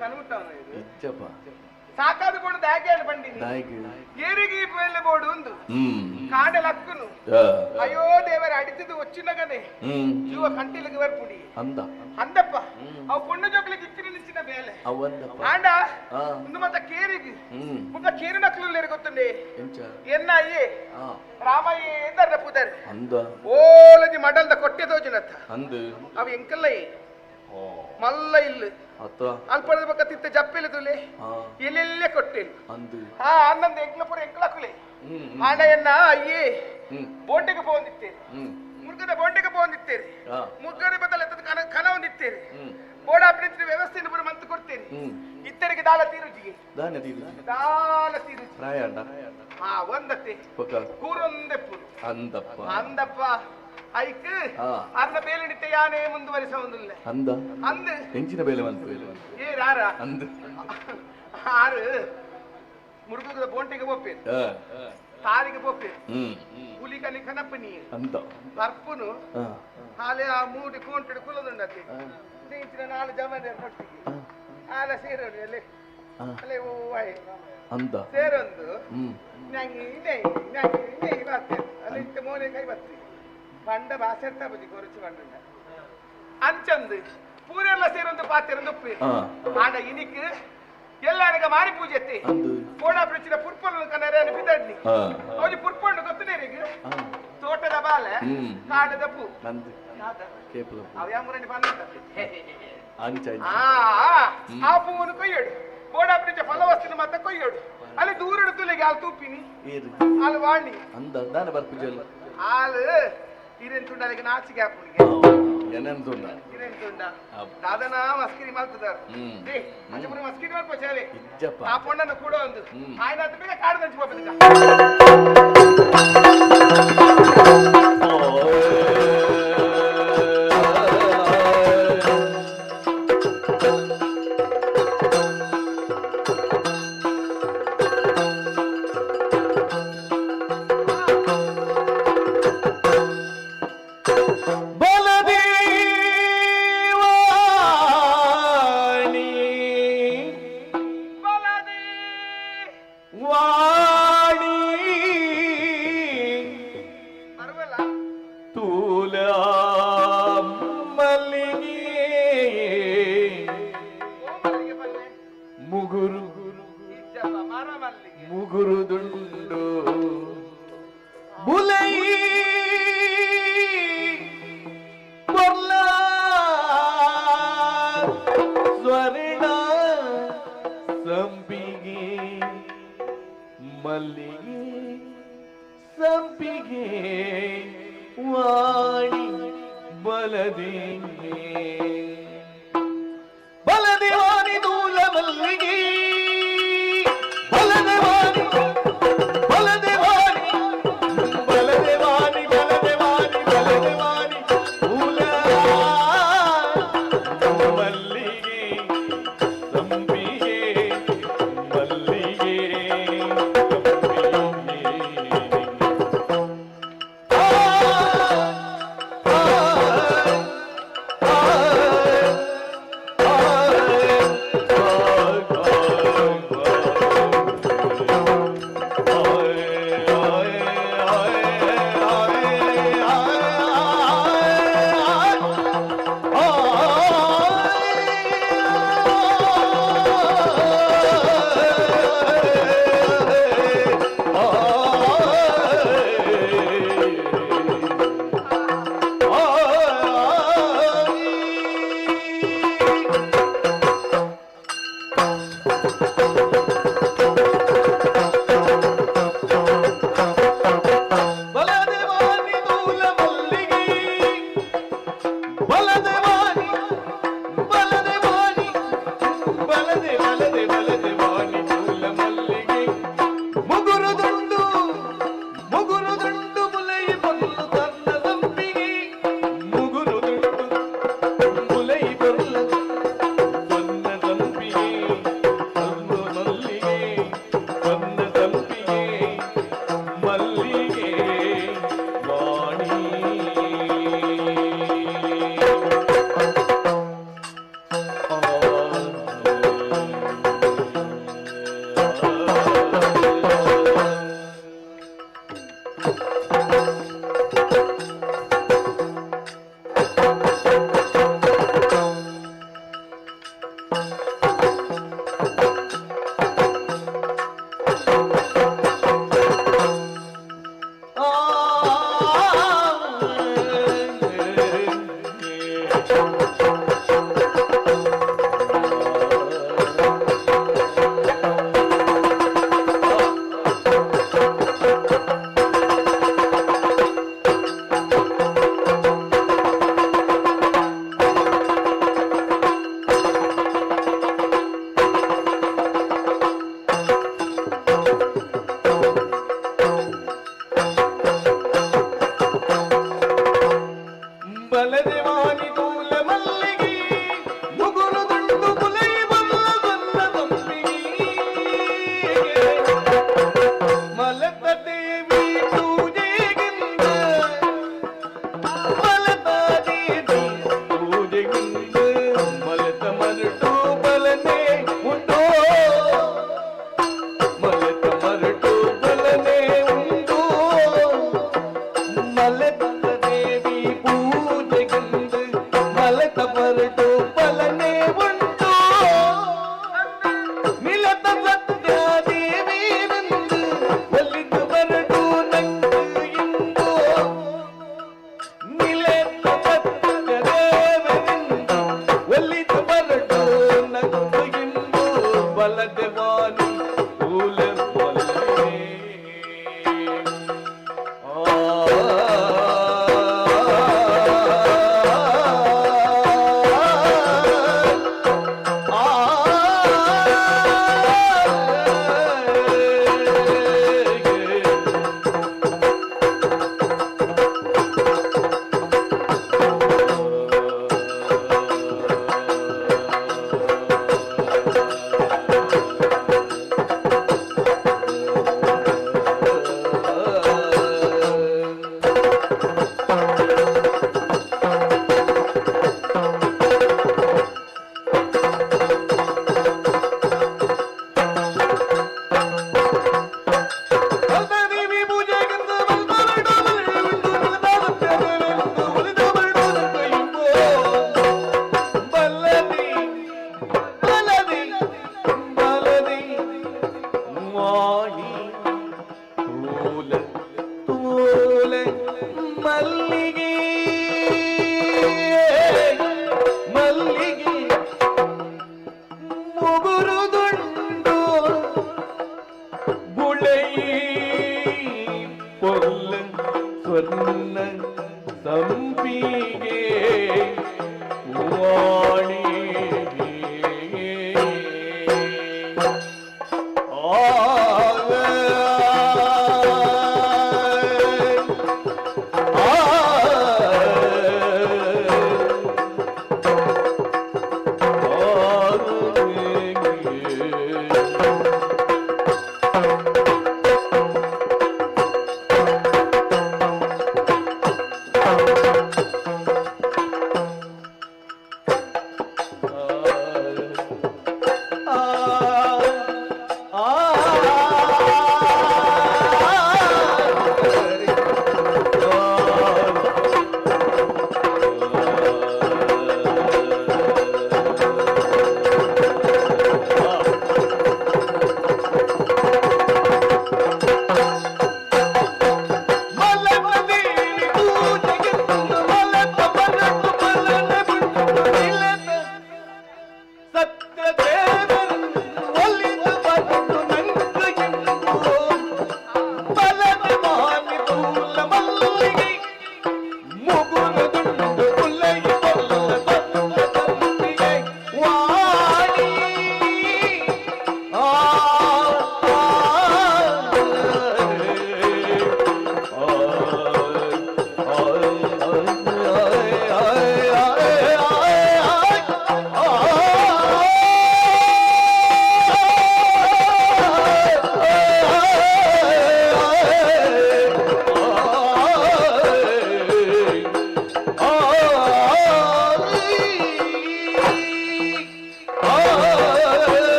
ಕನ್ಬಿಟ್ಟವನು ಇದು ಇಚ್ಚಪ್ಪ ಸಾಕಾದ ಬೋಡು ದಾಗೆ ಬಂಡಿನಿ ನಾಯಿಗೆ ಏರಿಗೆ ಈ ಮೇಲೆ ಬೋಡು ಒಂದು ಕಾಂಡೆ ಲಕ್ಕುನು ಅಯ್ಯೋ ದೇವರ ಅಡಿತಿದ್ದು ಒಚ್ಚಿನಗನೆ ಜೀವ ಕಂಟಿಲಿಗೆ ಬರ್ಪುಡಿ ಅಂದ ಅಂದಪ್ಪ ಅವು ಪುಣ್ಯ ಜೋಕ್ಲಿಗೆ ಇಚ್ಚಿನ ನಿಚ್ಚಿನ ಬೇಲೆ ಅವಂದಪ್ಪ ಆಂಡ ಒಂದು ಮತ್ತ ಕೇರಿಗೆ ಮುಖ ಕೇರಿನ ಕ್ಲೂಲೇರಿ ಗೊತ್ತುಂಡೆ ಎಂಚ ಎನ್ನ ಅಯ್ಯೇ ರಾಮಯ್ಯ ಎಂದರ್ನ ಪುದರ್ ಅಂದ ಓಲಜಿ ಮಡಲ್ದ ಕೊಟ್ಟೆ ದೋಜಿನತ್ತ ಅಂದ ಅವ ಎಂಕಲ್ಲ ಮಲ್ಲ ಇಲ್ಲ ಅತ್ತ ಅಲ್ಪದ ಬಕ್ಕ ತಿತ್ತ ಜಪ್ಪೆಲೆ ತುಲೆ ಎಲ್ಲೆಲ್ಲೇ ಕೊಟ್ಟೇನು ಅಂದ ಹಾ ಅನ್ನಂದ ಎಂಕ್ಲಪುರ ಎಂಕ್ಲಕುಲೆ ಆಂಡ ಎನ್ನ ಅಯ್ಯೇ ಬೋಂಡೆಗೆ ಪೋಂದಿತ್ತೇರಿ ಮುರ್ಗದ ಬೋಂಡೆಗೆ ಪೋಂದಿತ್ತೇರಿ ಮುಗ್ಗದ ಬದಲ ಕನ ಒಂದಿತ್ತೇರಿ ಬೋಡ ಅಪ್ರಿತ್ರ ವ್ಯವಸ್ಥೆಯನ್ನು ಬರ ಮಂತು ಕೊಡ್ತೇರಿ ಇತ್ತರಿಗೆ ದಾಲ ತೀರುಜಿಗೆ ದಾಲ ತೀರುಜಿ ಪ್ರಾಯಣ್ಣ ಹಾ ಒಂದತ್ತೆ ಕೂರೊಂದೆಪ್ಪು ಅಂದಪ್ಪ ಅಂದಪ್ಪ ಐಕ್ ಅರ್ನ ಬೇಲೆ ನಿಟ್ಟ ಯಾನೇ ಮುಂದುವರಿಸ ಒಂದಿಲ್ಲ ಅಂದ ಅಂದ್ ಹೆಂಚಿನ ಬೇಲೆ ಬಂತು ಏ ರಾರ ಅಂದ ಆರು ಮುರುಗುದ ಬೋಂಟೆಗೆ ಬೋಪೇರು ತಾರಿಗೆ ಬೋಪೇರು ಹುಲಿ ಕಲಿ ಕನಪ್ಪನಿ ಅಂದ ಬರ್ಪುನು ಹಾಲೆ ಆ ಮೂಡಿ ಕೋಂಟೆಡು ಕುಲದುಂಡತಿ ನೀಂಚಿನ ನಾಲು ಜಮದೆ ನೊಟ್ಟಿಗೆ ಆಲ ಸೇರೋದು ಎಲ್ಲಿ ಅಲ್ಲೇ ಓಯ್ ಅಂದ ಸೇರೊಂದು ನಂಗೆ ಇನ್ನೇ ಬರ್ತೇನೆ ಅಲ್ಲಿ ಇತ್ತ ಮೋನೆ ಕೈ ಬತ್ತಿ ಬಂಡ ಬಾಸೆತ್ತ ಬದಿ ಕೊರಚು ಬಂಡ ಅಂಚಂದು ಪೂರೆಲ್ಲ ಸೇರೊಂದು ಪಾತೆರೊಂದು ಉಪ್ಪಿ ಆಂಡ ಇನಿಕ್ ಎಲ್ಲಾನಗ ಮಾರಿ ಪೂಜೆತ್ತಿ ಕೋಡಾ ಪ್ರಚಿನ ಪುರ್ಪೊಂಡು ಕನ್ನಡ ಬಿದ್ದಡ್ನಿ ಅವಜಿ ಪುರ್ಪೊಂಡು ಗೊತ್ತನೇರಿಗೆ ತೋಟದ ಬಾಲೆ ಕಾಡದ ಪೂ ಅವ ಯಾಮೂರನಿ ಬಂದಂತೆ ಆ ಪೂವನ್ನು ಕೊಯ್ಯೋಡು ಕೋಡಾ ಪ್ರಚ ಫಲವಸ್ತಿನ ಮತ್ತೆ ಕೊಯ್ಯೋಡು ಅಲ್ಲಿ ದೂರ ತುಲೆಗೆ ಹಾಲು ತೂಪಿನಿ ಹಾಲು ವಾಣಿ ಅಂದ ದಾನೆ ಬರ್ಪುಜಲ್ಲ ಹಾಲು ಇರೆಂತುಂಡ ಅಲ್ಲಿಗೆ ನಾಚಿಗೆ ಹಾಪುಣಿಗೆ ಎನೆಂತುಂಡ ಇರೆಂತುಂಡ ದಾದನ ಮಸ್ಕಿರಿ ಮಾಡ್ತಿದ್ದಾರೆ ಅಂಜಪುರ ಮಸ್ಕಿರಿ ಮಾಡ್ಕೋ ಚಾವೆ ಆ ಪೊಣ್ಣನ್ನು ಕೂಡ ಒಂದು ಆಯ್ನ ಅದು ಬೇಗ ಕಾಡು ದಂಚಿ ಹೋಗ್ಬೇಕು ಮುಗುರುದುಂಡು ಬುಲೈ ಬರ್ಲ ಸ್ವರ್ಣ ಸಂಪಿಗೆ ಮಲ್ಲಿಗೆ ಸಂಪಿಗೆ ವಾಣಿ ಬಲದೆ ಬಲದೆ ವಾಣಿ ದೂಲ ಮಲ್ಲಿಗೆ ವಾಣಿ ತೂಲ ತೂಲ ಮಲ್ಲಿಗೆ ಮಲ್ಲಿಗೆ ಮುಗುರುದುಂಡು ಬುಳೈ ಪೊಲ್ಲ ಸ್ವರ್ಣ ಸಂಪಿಗೆ ವಾಣಿ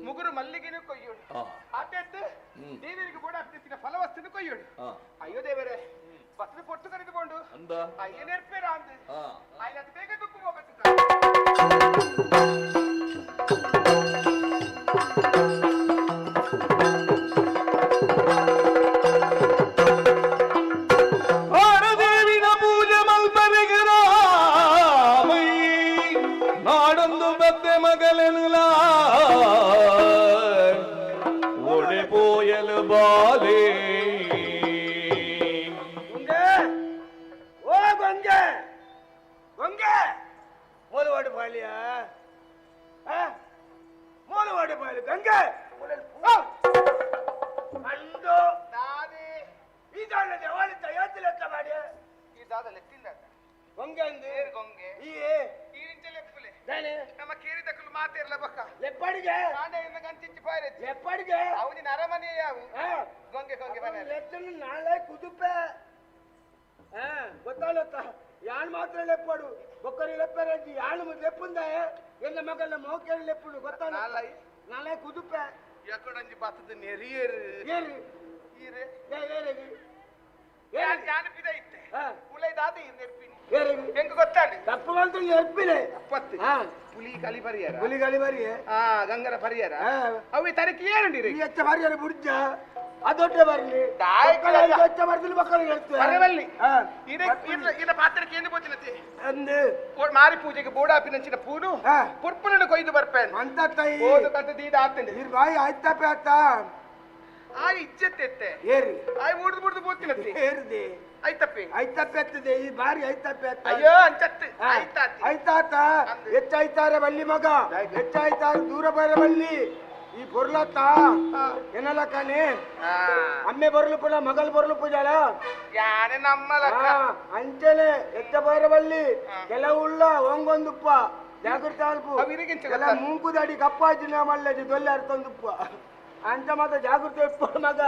ಮುಗುರು ಮಲ್ಲಿಗೆನು ಕೊಯ್ಯೋಡು ಆಟೆತ್ತು ದೇವರಿಗೆ ಕೂಡ ಹತ್ತಿನ ಫಲವಸ್ತನ್ನು ಕೊಯ್ಯೋಡು ಅಯ್ಯೋ ದೇವರೇ ಬಸ್ಲು ಕೊಟ್ಟು ಕರೆದುಕೊಂಡು ಅಯ್ಯ ನೆರ್ಪೇರ ಅಂದು ಆಯ್ನ ಅದು ಬೇಗ ದುಕ್ಕು ಹೋಗಬೇಕು ದೇವಿನ ಪೂಜೆ ಮಲ್ಪರಿಗೆ ನಾಡೊಂದು ಬದ್ದೆ ಮಗಲೆನುಲ ಒಡೆ ಪೋಯಲು ಬಾಲೆ ಓ ಗಂಗೆ ಗಂಗೆ ಮೂಲವಾಡಿ ಬಾಳಿಯ ಮೂಲವಾಡಿ ಬಾಳಿ ಗಂಗೆ ಅಂದು ನಾನೇ ಇದನ್ನ ದೇವಾಲಿತ ಯಾತಿ ಲೆಕ್ಕ ಮಾಡಿ ಇದಾದ ಲೆಕ್ಕಿಲ್ಲ ಗಂಗೆ ಅಂದು ಗೊಂಗೆ ಈ ಈರಿಂಚ ಲೆಪ್ಪುಲೆ ದಾನೆ ನಮ್ಮ ಕೇರಿದಕ್ಕಲು ಮಾತಿರ್ಲ ಬಕ್ಕ ಲೆಪ್ಪಡಿಗೆ ಕಾಂಡೆಯಿಂದ ಗಂಚಿಚ್ಚಿ ಪಾಯ್ರೆಚ್ಚಿ ಲೆಪ್ಪಡಿಗೆ ಅವನಿನ ಅರಮನೆ ಯಾವು ಗೊಂಗೆ ಗೊಂಗೆ ಬನ ಲೆಕ್ಕನು ನಾಳೆ ಕುದುಪೆ ಗೊತ್ತಾಲತ್ತ ಯಾನ್ ಮಾತ್ರ ಲೆಪ್ಪಡು ಬೊಕ್ಕರಿ ಲೆಪ್ಪರಂಜಿ ಯಾನು ಲೆಪ್ಪುಂದ ಎಲ್ಲ ಮಗನ ಮೋಕೇರಿ ಲೆಪ್ಪುಡು ಗೊತ್ತಾಲ ನಾಳೆ ಕುದುಪೆ ಎಕ್ಕಡಂಜಿ ಬತ್ತದ ನೆರಿಯೇರು ಏರಿ ಈರೆ ಏರಿ ಜಾನಪಿದ ಇತ್ತೆ ಉಲೈದಾದ ಈ ನೆರ್ಪಿನಿ ಏರಿ ಹೆಂಗ ಗೊತ್ತಾಡಿ ತಪ್ಪು ಅಂತ ಎರ್ಪಿಲೆ 70 ಪುಲಿ ಕಲಿ ಪರಿಯಾರ ಗುಲಿಗಲಿ ಬರಿ ಗಂಗರ ಪರಿಯಾರ ಅವಿ ತರಕಿ ಏನಂಡಿರಿ ಈ ಎಚ್ಚ ಬರಿಯಾರ ಬುಡ್ಜ ಅದೊಟ್ಟೆ ಬರ್ಲಿ ಎಚ್ಚ ಬರ್ದಿಲ್ಲ ಮಕ್ಕಳಿಗೆ ಹೇಳ್ತೇವೆ ಬರವಲ್ಲಿ ಇದ ಪಾತ್ರಕ್ಕೆ ಏನು ಗೊತ್ತಿಲ್ಲತಿ ಅಂದು ಮಾರಿ ಪೂಜೆಗೆ ಬೋಡಾಪಿನಂಚಿನ ಪೂನು ಪುರ್ಪುಲನ್ನು ಕೊಯ್ದು ಬರ್ಪೇನೆ ಅಂತ ತಾಯಿ ಓದು ಕತ್ತ ದೀದ ಆತಂದೆ ಇರ್ ಬಾಯಿ ಆಯ್ತಪ್ಪೆ ಆತ ಆ ಇಜ್ಜತ್ತೆತ್ತೆ ಏರಿ ಆಯ್ ಮುಡ್ದು ಮುಡ್ದು ಬೋತಿನತಿ ಏರ್ದಿ ಐತಪ್ಪೆ ಆಯ್ತಪ್ಪೆ ಆಗ್ತದೆ ಈ ಬಾರಿ ಆಯ್ತಪ್ಪೆ ಆಗ್ತದೆ ಅಯ್ಯೋ ಅಂಚತ್ತು ಆಯ್ತಾತಿ ಆಯ್ತಾತ ಹೆಚ್ಚಾಯ್ತಾರೆ ಬಲ್ಲಿ ಮಗ ಹೆಚ್ಚಾಯ್ತಾರೆ ದೂರ ಬರಬಲ್ಲಿ ಈ ಬೊರ್ಲತ್ತ ಏನಲ್ಲ ಕಾನೆ ಅಮ್ಮೆ ಬರಲು ಪುಡ ಮಗಲ್ ಬರಲು ಪೂಜಾಲ ಯಾನೆ ನಮ್ಮಲಕ್ಕ ಅಂಚನೆ ಹೆಚ್ಚ ಬರಬಲ್ಲಿ ಕೆಲವುಳ್ಳ ಒಂಗೊಂದುಪ್ಪ ಜಾಗೃತಿ ಅಲ್ಪ ಅವಿರಿಗಿಂಚ ಎಲ್ಲ ಮೂಂಕುದಾಡಿ ಕಪ್ಪಾಜಿನ ಮಲ್ಲಜಿ ದೊಲ್ಲೆ ಅರ್ಥೊಂದುಪ್ಪ ಅಂತ ಮಾತ್ರ ಜಾಗೃತಿ ಇಪ್ಪ ಮಗ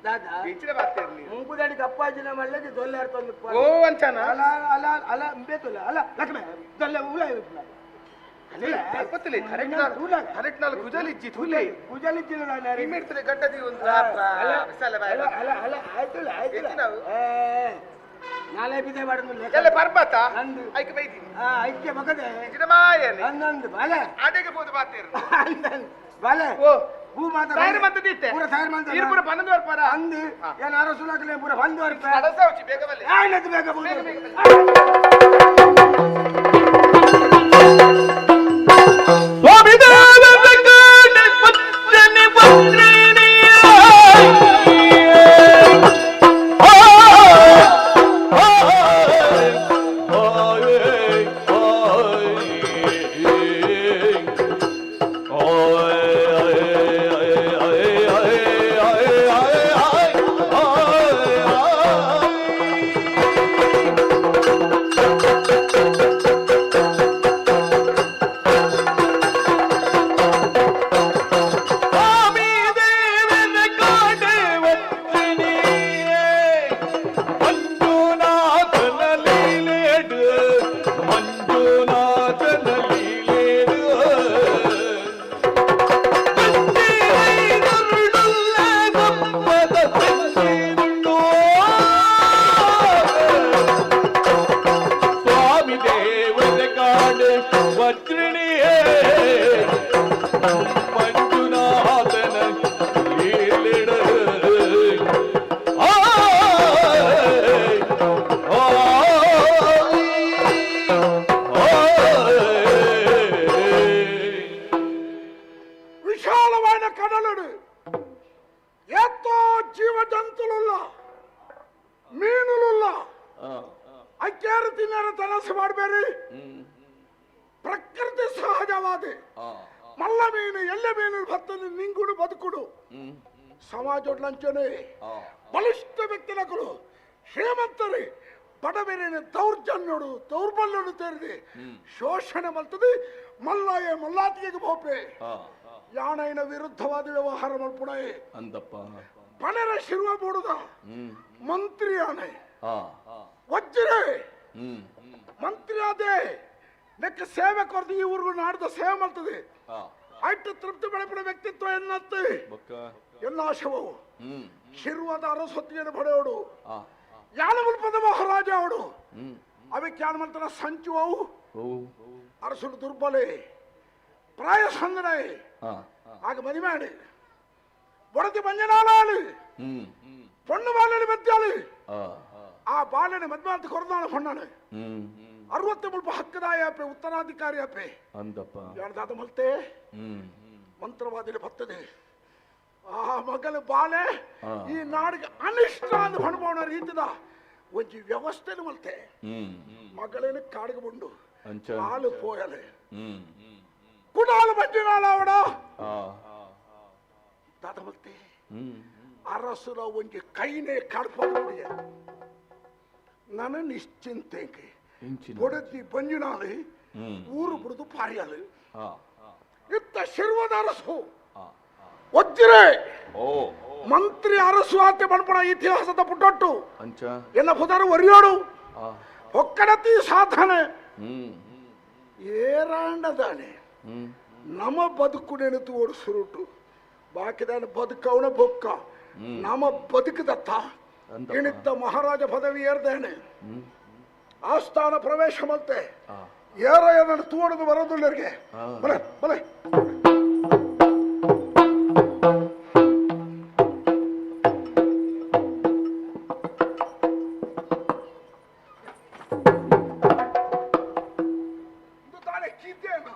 ದಾದಾ ಹೆಚ್ಚಿನ ಬಾರ್ತಿರ್ಲಿ ಮುಂಕುದಾಡಿ ಕಪ್ಪಾಜಿನ ಮಲ್ಲಜಿ ದೊಲ್ಲೆ ಅರ್ಥೊಂದುಪ್ಪ ಓ ಅಂಚನ ಅಲ ಅಲ ಅಲ ಬೇತುಲ್ಲ ಅಲ ಲಕ್ಷ್ಮೇ ದೊಲ್ಲೆ ಉಳ ಇರುತ್ತಲ್ಲ ಅಲ್ಪತ್ತಲೆ ಕರೆಕ್ಟ್ ನಾಲ್ ಕುಜಲಿಜ್ಜಿ ಥೂಲೆ ಕುಜಲಿಜ್ಜಿನ ನಾನು ಇಮಿಡ್ತಲೆ ಗಡ್ಡದಿ ಒಂದು ಅಲ್ಲ ಆಯ್ತುಲ್ಲ ಆಯ್ತುಲ್ಲ ನಾಳೆ ಬಿದೆ ಮಾಡಿದ್ಮೇಲೆ ಎಲ್ಲ ಪರ್ಬತ ನಂದು. ಐಕೆ ಬೈತೀನಿ ಐಕ್ಯ ಮಗದೆ ಇದ ಮಾಯನೆ ಅಂದಂದು ಬಾಲೆ ಆಡೆಗೆ ಬೋದು ಬಾತೇರು ಬಾಲೆ ಓ ಹೂ ಮಾತ ತಯಾರಿ ಮಂತ ದಿತ್ತೆ ಪೂರ ತಯಾರಿ ಮಂತ ಇರು ಪೂರ 12 ವರ್ಷ ಪರ ಅಂದು ಏನಾರು ಸುಲಾಕಲೆ ಪೂರ 12 ರೂಪಾಯಿ ಅಡಸೌಚಿ ಬೇಗ ಬಲ್ಲೆ ಆಯ್ತು ಬೇಗ ಬೋದು ಸ್ವಾಮಿ ದೇವರ ಕಾಣೆ ಪಚ್ಚನೆ ಪತ್ರಿನಿಯ విశాలమైన కడలుడు ఎంతో జీవ జంతువులుల్ల ಮೀನುಲುಲ್ಲ ಅಕ್ಕೇರು ತಿನ್ನರ ತನಸು ಮಾಡಬೇಡಿ ಪ್ರಕೃತಿ ಸಹಜವಾದ ಮಲ್ಲ ಮೀನು ಎಳ್ಳೆ ಮೀನು ಭತ್ತನು ನಿಂಗುಡು ಬದುಕುಡು ಸಮಾಜೋಡ್ಲಂಚನೆ ಬಲಿಷ್ಠ ವ್ಯಕ್ತಿಗಳು ಶ್ರೀಮಂತರು ಬಡವರಿನ ದೌರ್ಜನ್ಯಡು ದೌರ್ಬಲ್ಯಡು ತೆರೆದು ಶೋಷಣೆ ಮಲ್ತದೆ ಮಲ್ಲಾಯ ಮಲ್ಲಾತಿಗೆ ಬೋಪೆ ಯಾಣೈನ ವಿರುದ್ಧವಾದ ವ್ಯವಹಾರ ಮಲ್ಪುಣೆ ಅಂದಪ್ಪ ಪಣರ ಶಿರುವ ಮೂಡುದ ಮಂತ್ರಿ ಆನೆ ವಜ್ರೆ ಮಂತ್ರಿ ಆದೆ ನೆಕ್ಕ ಸೇವೆ ಕೊರದು ಈ ಊರಿಗೂ ನಾಡ್ದ ಸೇವೆ ಮಾಡ್ತದೆ ಆಯ್ತು ತೃಪ್ತಿ ಬೆಳೆಪಡ ವ್ಯಕ್ತಿತ್ವ ಎನ್ನತ್ತೆ ಎಲ್ಲಾಶವು ಶಿರುವಾದ ಅರಸ್ವತಿಯನ್ನು ಪಡೆಯೋಡು ಯಾನಮಲ್ಪದ ಮಹಾರಾಜ ಅವಡು ಅವಕ್ಕೆ ಯಾನ ಮಾಡ್ತಾನ ಸಂಚು ಅವು ಅರಸುಡು ದುರ್ಬಲೆ ಪ್ರಾಯ ಸಂದನೆ ಆಗ ಮದಿ ಮಾಡಿ ಬಡತಿ ಮಂಜನಾಳು பொண்ணு பாலனு மெத்தாளு ಆ ಬಾಲನ ಮದ್ವೆ ಅಂತ ಕೊರದಾಳು ಹೊಣ್ಣಾಳು 63 ಹಕ್ಕದಾಯಪೆ ಉತ್ತರಾಧಿಕಾರಿಯಪೆ ಅಂದಪ್ಪ ಯಾರ್ದಾದ ಮಲ್ತೆ ಮಂತ್ರವಾದಿಲಿ ಬರ್ತದೆ ಆ ಮಗಲ ಬಾಲೆ ಈ ನಾಡಿಗೆ ಅನಿಷ್ಟ ಅಂತ ಹೊಣಬೋಣ ರೀತಿದ ಒಂಜಿ ವ್ಯವಸ್ಥೆನು ಮಲ್ತೆ ಮಗಳೇನು ಕಾಡಿಗೆ ಬಂಡು ಹಾಲು ಪೋಯಲೆ ಕುಡಾಲು ಮಂಜನಾಳ ಅವಡ ದಾದ ಮಲ್ತೆ ಅರಸುರ ಒಂಜಿ ಕೈನೇ ಕಡ್ಪೋಡಿಯ ನನ್ನ ನಿಶ್ಚಿಂತೆಗೆ ಬೊಡತಿ ಬಂಜಿನಾಳು ಊರು ಬಿಡುದು ಪಾರಿಯಾಳು ಇತ್ತ ಶಿರ್ವದ ಅರಸು ಒಜ್ಜಿರೆ ಮಂತ್ರಿ ಅರಸು ಆತೆ ಬಣ್ಪಣ ಇತಿಹಾಸದ ಪುಟ್ಟೊಟ್ಟು ಎಲ್ಲ ಪುದರು ಒರಿಯೋಡು ಒಕ್ಕಡತಿ ಸಾಧನೆ ಏರಾಂಡದಾನೆ ನಮ್ಮ ಬದುಕು ನೆನೆತು ಓಡಿಸುರುಟು ಬಾಕಿದಾನ ಬದುಕವನ ಬೊಕ್ಕ ನಮ್ಮ ಬದುಕದತ್ತ ಇಣಿದ್ದ ಮಹಾರಾಜ ಪದವಿ ಏರ್ದೇನೆ ಆಸ್ಥಾನ ಪ್ರವೇಶ ಮಲ್ತೆ ಏರ ಏನನ್ನು ತೋಡದು ಬರೋದಿಲ್ಲರಿಗೆ ಬಲೆ ಬಲೆ ತಾಳೆ ಕಿದ್ದೇನ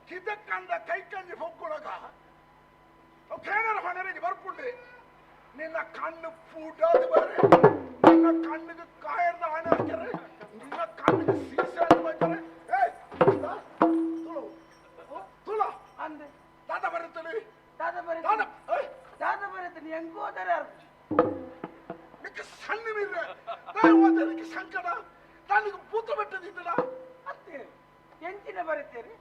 ಕಿದ್ದಕ್ಕಂದ ಕೈ ಕಂಜಿ ಹೊಕ್ಕೊಳಗ ಕೇಳರ ಹೊಣರಿಗೆ ಬರ್ಪುಂಡೆ ನಿನ್ನ ಕಣ್ಣು ಪೂಟಾದು ಬರೆ ನಿನ್ನ ಕಣ್ಣಿಗೆ ಕಾಯರ್ದ ಹಣ ಹಾಕ್ಯಾರೆ ನಿನ್ನ ಕಣ್ಣಿಗೆ ಸೀಸೆ ಹಾಕ್ಬೇಕಾರೆ ತುಳ ಅಂದೆ ದಾದ ಬರುತ್ತಲಿ ದಾದ ಬರುತ್ತಲಿ ಹೆಂಗ್ ಹೋದರೆ ನಿಕ್ಕೆ ಸಣ್ಣ ಮೀರ ನಾನು ಓದಲಿಕ್ಕೆ ಸಂಕಟ ನನಗೆ ಭೂತ ಬೆಟ್ಟದಿದ್ದಲ್ಲ ಅತ್ತೆ ಎಂಚಿನ ಬರುತ್ತೇರಿ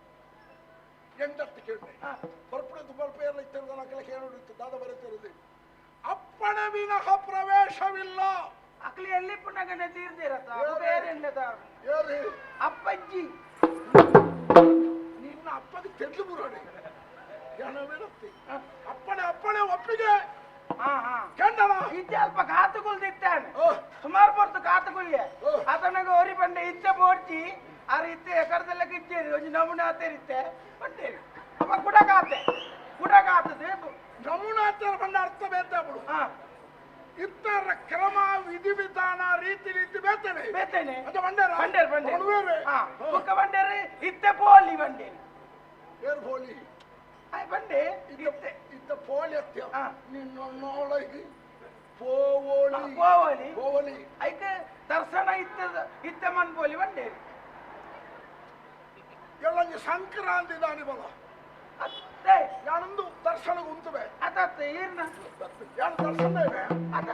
ಎಂಟತ್ತು ಕೇಳಿ ಬರ್ಪುಡದು ಬಲ್ಪ ಎಲ್ಲ ಇತ್ತಿರೋದನ್ನ ಕೆಲ ಕೇಳಿತ್ತು ದಾದ ಬರುತ್ತಿರೋದು ಅಪ್ಪಣ ವಿನಃ ಪ್ರವೇಶವಿಲ್ಲ ಅಕ್ಲಿ ಎಲ್ಲಿ ಪುನಗನೆ ತೀರ್ದಿರತ್ತ ಬೇರೆ ಅಪ್ಪಜ್ಜಿ ನಿನ್ನ ಅಪ್ಪಗೆ ತೆಗೆದು ಬರೋಡಿ ಅಪ್ಪಣೆ ಒಪ್ಪಿಗೆ ಕೆಂಡನ ಇತ್ತೆ ಅಲ್ಪ ಕಾತುಕೊಳ್ದಿತ್ತಾನೆ ಓ. ಸುಮಾರು ಬರ್ತು ಕಾತುಕೊಳ್ಯ ಓ. ಆತನಾಗ ಹೊರಿ ಬಂಡೆ ಇತ್ತೆ ಬೋಡ್ಚಿ ಆರು ಇತ್ತೆ ಎಕರದೆಲ್ಲ ಇಚ್ಚೇರಿ ಒಂದು ನಮೂನೆ ಆತೇರಿತ್ತೆ ಬಂಡೇರಿ ಅಪ್ಪ ಕುಡಕಾತದೆ ನಮೂನಾಚಾರ ಬಂದ ಅರ್ಥ ಬೇತ ಬಿಡು ಇತರ ಕ್ರಮ ವಿಧಿವಿಧಾನ ರೀತಿ ಬೇತೇನೆ ಬೇತೇನೆ ಅದು ಬಂಡೇರ ಬಂಡೇರ್ ಕುಕ್ಕ ಬಂಡೇರಿ ಇತ್ತೆ ಪೋಲಿ ಬಂಡೇರಿ ಏರ್ ಹೋಲಿ ಬಂಡೆ ಇತ್ತ ಪೋಲಿ ಅತ್ಯ ಹಾ. ನಿನ್ನೊಳಗೆ ಪೋವೋಲಿ ಪೋವಲಿ ಪೋವಲಿ ಐಕೆ ದರ್ಶನ ಇತ್ತೆ ಮನ್ ಪೋಲಿ ಬಂಡೇರಿ ಎಲ್ಲಂಗೆ ಸಂಕ್ರಾಂತಿ ದಾನಿ ಬಲ ಅತ್ತೆ ಯಾನೊಂದು ದರ್ಶನ ಉಂಟುವೆ ಅದತ್ತೆ ಈರ್ನ ಯಾನ್ ದರ್ಶನ ಇದೆ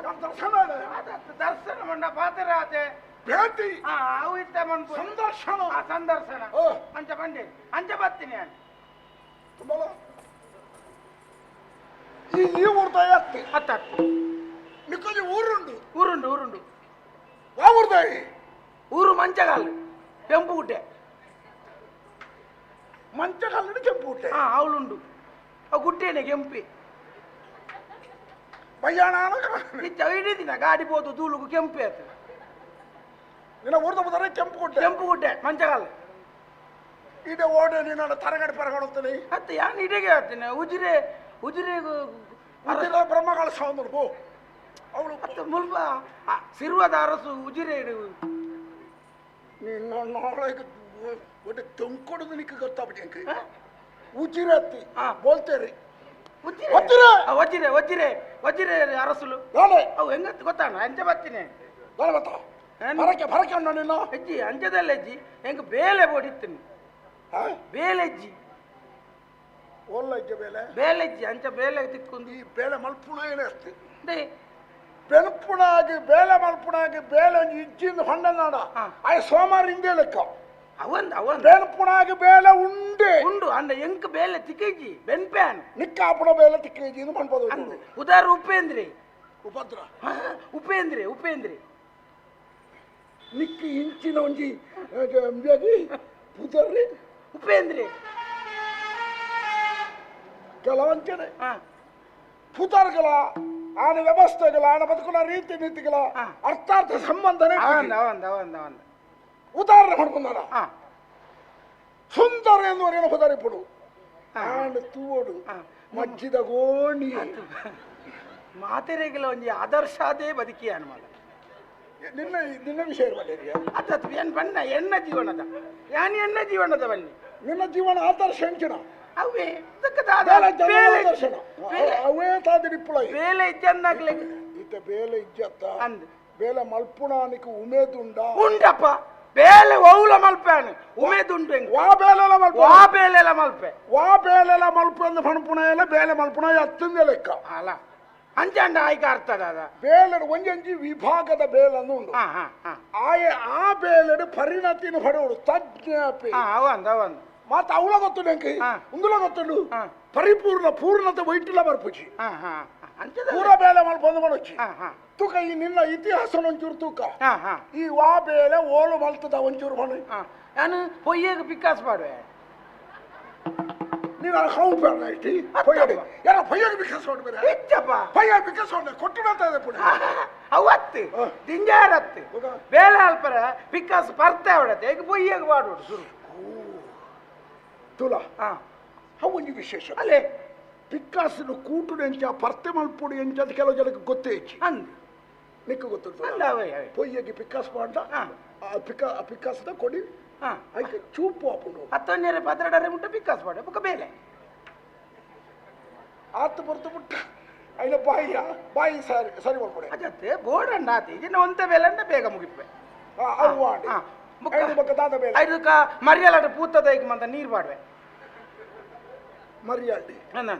ಯಾನ್ ದರ್ಶನ ಇದೆ ಅದತ್ತೆ ದರ್ಶನ ಮಂಡ ಪಾತರಾತೆ ಭೇಟಿ ಅವು ಇತ್ತೆ ಮನ್ ಪೋಲಿ ಸಂದರ್ಶನ ಸಂದರ್ಶನ ಓ. ಅಂಚ ಬಂಡೇರಿ ಅಂಚ ಬರ್ತೀನಿ ನಾನು ತುಂಬಲ ಈ ಊರ್ದ ಎತ್ತಿ ಹತ್ತು ನಿಕ್ಕಲ್ಲಿ ಊರುಂಡು ಊರುಂಡು ಯಾವ ಊರ್ದಾಯಿ ಊರು ಮಂಚಗಾಲು ಕೆಂಪುಗುಟ್ಟೆ ಮಂಚ ಕಲ್ಲಡಿ ಕೆಂಪು ಹುಟ್ಟೆ ಅವಳುಂಡು ಅವು ಗುಟ್ಟೇನೆ ಕೆಂಪಿ ಬಯ್ಯಾಣ ಇತ್ತ ಇಡೀ ದಿನ ಗಾಡಿ ಬೋದು ದೂಳುಗು ಕೆಂಪಿ ಆಯ್ತು ನಿನ್ನ ಊರ್ದ ಬುದರೆ ಕೆಂಪು ಹುಟ್ಟೆ ಕೆಂಪುಗುಟ್ಟೆ ಮಂಚಗಾಲು ಇದೆ ಓಡೆ ನೀನು ತರಗಡೆ ಪರಗಡುತ್ತಲಿ ಮತ್ತೆ ಯಾನ್ ಇಡೆಗೆ ಹೇಳ್ತೀನಿ ಉಜಿರೆ ಬ್ರಹ್ಮಗಳ ಸೌಂದರ್ಯ ಬೋ ಅವಳು ಮತ್ತೆ ಮುಲ್ಪ ಸಿರುವದ ಅರಸು ಉಜಿರೆ ನಿನ್ನ ನಾಳೆಗೆ ಒಟ್ಟು ತುಂಕೊಡುದು ನಿಕ್ಕೆ ಗೊತ್ತಾಗ್ಬಿಟ್ಟು ಉಜಿರತ್ತಿ ಬೋಲ್ತೇರಿ ವಜ್ರೆ ಅರಸುಲು ನಾಳೆ ಅವು ಹೆಂಗತ್ ಗೊತ್ತಾಣ ಅಂಚೆ ಬರ್ತೀನಿ ನಾಳೆ ಬತ್ತ ಭರಕೆ ಉಂಡ ನಿನ್ನ ಹೆಜ್ಜಿ ಅಂಚದಲ್ಲ ಹೆಜ್ಜಿ ಹೆಂಗ ಬೇಲೆ ಬೋಡಿತ್ತೀನಿ ಬೇಲೆಜ್ಜಿ ಒಳ್ಳೆ ಬೇಲೆ ಬೇಲೆಜ್ಜಿ ಅಂಚ ಬೇಲೆ ತಿಕ್ಕೊಂದು ಈ ಬೇಲೆ ಮಲ್ಪುಣ ಏನೇಸ್ತಿ ದೇ ಬೆಲ್ಪುಣಾಗಿ ಬೇಲೆ ಮಲ್ಪುಣಾಗಿ ಬೇಲೆ ಇಜ್ಜಿಂದ ಹೊಂಡನಾಡ ಆಯ್ ಸೋಮವಾರ ಹಿಂದೆ ಲೆಕ್ಕ ಅವಂದ್ ಬೆಲ್ಪುಣಾಗಿ ಬೇಲೆ ಉಂಡು ಅಂದ ಎಂಕ್ ಬೇಲೆ ತಿಕ್ಕೈಜಿ ಬೆನ್ಪ್ಯಾನ್ ನಿಕ್ಕಾಪುಣ ಬೇಲೆ ತಿಕ್ಕೈಜಿ ಇದು ಮಾಡ್ಬೋದು ಅಂದ್ ಉದಾರ ಉಪೇಂದ್ರಿ ಉಪದ್ರ ಉಪೇಂದ್ರಿ ನಿಕ್ಕಿ ಇಂಚಿನ ಒಂಜಿ ಪುದರ್ರಿ ಉಪೇಂದ್ರಿ ಕೆಲವಂಚನೆ ಪುದರ್ಗಳ ಆನ ವ್ಯವಸ್ಥೆಗಳ ಆನ ಬದುಕುನ ರೀತಿ ನೀತಿಗಳ ಅರ್ಥಾರ್ಥ ಸಂಬಂಧನೇ ಅವಂದ್ ಉದಾಹರಣೆ ಮಾಡ್ಕೊಂಡ ಸುಂದರ ಎನ್ನುವರೇನು ಪುದರಿಪುಡು ಆಂಡ್ ತೂವಡು ಮಜ್ಜಿದ ಗೋಣಿ ಮಾತೆರೆಗಳ ಒಂಜಿ ಆದರ್ಶಾದೇ ಬದುಕಿ ಅನ್ಮಾಲ ನಿನ್ನ ವಿಷಯ ಮಾಡಿರಿ ಅತ್ತ ಏನ್ ಬಣ್ಣ ಎಣ್ಣ ಜೀವನದ ಯಾನ್ ಎಣ್ಣ ಜೀವನದ ಬನ್ನಿ ನಿನ್ನ ಜೀವನ ಆದರ್ಶ ಹೆಂಚಿನ ಅವೇ ಅವೇ ತಾದಿರಿಪ್ಪುಳ ಬೇಲೆ ಇಜ್ಜನ್ನಾಗ್ಲಿ ಇತ್ತ ಬೇಲೆ ಇಜ್ಜತ್ತ ಅಂದ್ ಬೇಲೆ ಮಲ್ಪುಣಾನಿಕ ಉಮೇದುಂಡ ಉಂಡಪ್ಪ ಬೇಲೆ ಒವ್ಲ ಮಲ್ಪೆನು ಉಮೇದುಂಡು ವಾ ಬೇಲೆಲ ಮಲ್ಪ ವಾ ಬೇಲೆಲ ಮಲ್ಪೆ ವಾ ಬೇಲೆಲ ಮಲ್ಪ ಎಂದು ಮಲ್ಪುಣ ಎಲ್ಲ ಬೇಲೆ ಮಲ್ಪುಣ ಎತ್ತಿಂದ ಲೆಕ್ಕ ಅಲ್ಲ ಅಂಚಂಡ ಆಯ್ಕೆ ಅರ್ಥದ ಅದ ಬೇಲೆಡು ಒಂಜಿ ವಿಭಾಗದ ಬೇಲನ್ನು ಉಂಡು ಆ ಬೇಲೆಡು ಪರಿಣತಿನ ಪಡೆಯುವುದು ತಜ್ಞಾಪಿ ಅವಂದ್ ಮಾತ ಅವಳ ಗೊತ್ತು ನಂಗೆ ಉಂದುಲ ಗೊತ್ತುಂಡು ಪೂರ್ಣತೆ ವೈಟಿಲ ಬರ್ಪುಜಿ ಪೂರ ಬೇಲೆ ಮಲ್ಪೊಂದು ಮನೊಚ್ಚಿ ತೂಕ ಈ ನಿನ್ನ ಇತಿಹಾಸ ಒಂಚೂರು ತೂಕ ಈ ವಾ ಬೇಲೆ ಓಳು ಮಲ್ತದ ಒಂಚೂರು ಮನೆ ನಾನು ಪೊಯ್ಯಗೆ ಪಿಕ್ಕಾಸ್ ಮಾಡುವೆ ನೀನು ಹೌ ಬೇಡ ಇಟ್ಟಿ ಯಾರ ಪೊಯ್ಯಗೆ ಬಿಕಾಸ್ ಹೊಡ್ಬೇಡ ಹೆಚ್ಚಪ್ಪ ಪೊಯ್ಯ ಬಿಕಾಸ್ ಹೊಡ್ದೆ ಕೊಟ್ಟು ಪುಣ ಅವತ್ತು ದಿಂಜಾರತ್ತು ಬೇಲೆ ಅಲ್ಪರ ಪಿಕ್ಕಾಸ್ ಬರ್ತಾ ಹೊಡತ್ತೆ ಈಗ ಪೊಯ್ಯಗೆ ಮಾಡುವುದು ಶುರು ತುಲ ಒಂದು ವಿಶೇಷ ಅಲ್ಲೇ ಪಿಕ್ಕಾಸಿನ ಕೂಟು ಎಂಚ ಪರ್ತೆ ಮಲ್ಪುಡಿ ಎಂಚ ಅದು ಕೆಲವು ಜನಕ್ಕೆ ಗೊತ್ತೇ ಹೆಚ್ಚಿ ಅಂದ್ ನಿಕ್ಕ ಗೊತ್ತುಂಟು ಅಲ್ಲ ಪೊಯ್ಯಗೆ ಪಿಕ್ಕಾಸ್ ಮಾಡ ಪಿಕ್ಕಾಸ್ದ ಕೊಡಿ ಅದಕ್ಕೆ ಚೂಪು ಹಾಕೊಂಡು 1912 ಮುಟ್ಟ ಪಿಕ್ಕಾಸ್ ಮಾಡ ಬೊಕ್ಕ ಬೇಲೆ ಆತು ಬರ್ತು ಮುಟ್ಟ ಅಯ್ಯ ಬಾಯಿ ಸರಿ ಮಾಡ್ಕೊಡಿ ಅಜತ್ತೆ ಬೋರ್ಡ್ ಆತಿ ಇದನ್ನ ಒಂದೇ ಬೇಲೆಂದ ಬೇಗ ಮುಗಿಪ್ಪೆ ಅವು ಆಡಿ ಐದು ಬಕ್ಕ ದಾದ ಬೇಲೆ ಐದಕ್ಕ ಮರಿಯಲಾಟ ಪೂತದ ಈಗ ಮಂದ ನೀರು ಮಾಡುವೆ ಮರಿಯಾಡಿ ನಾನು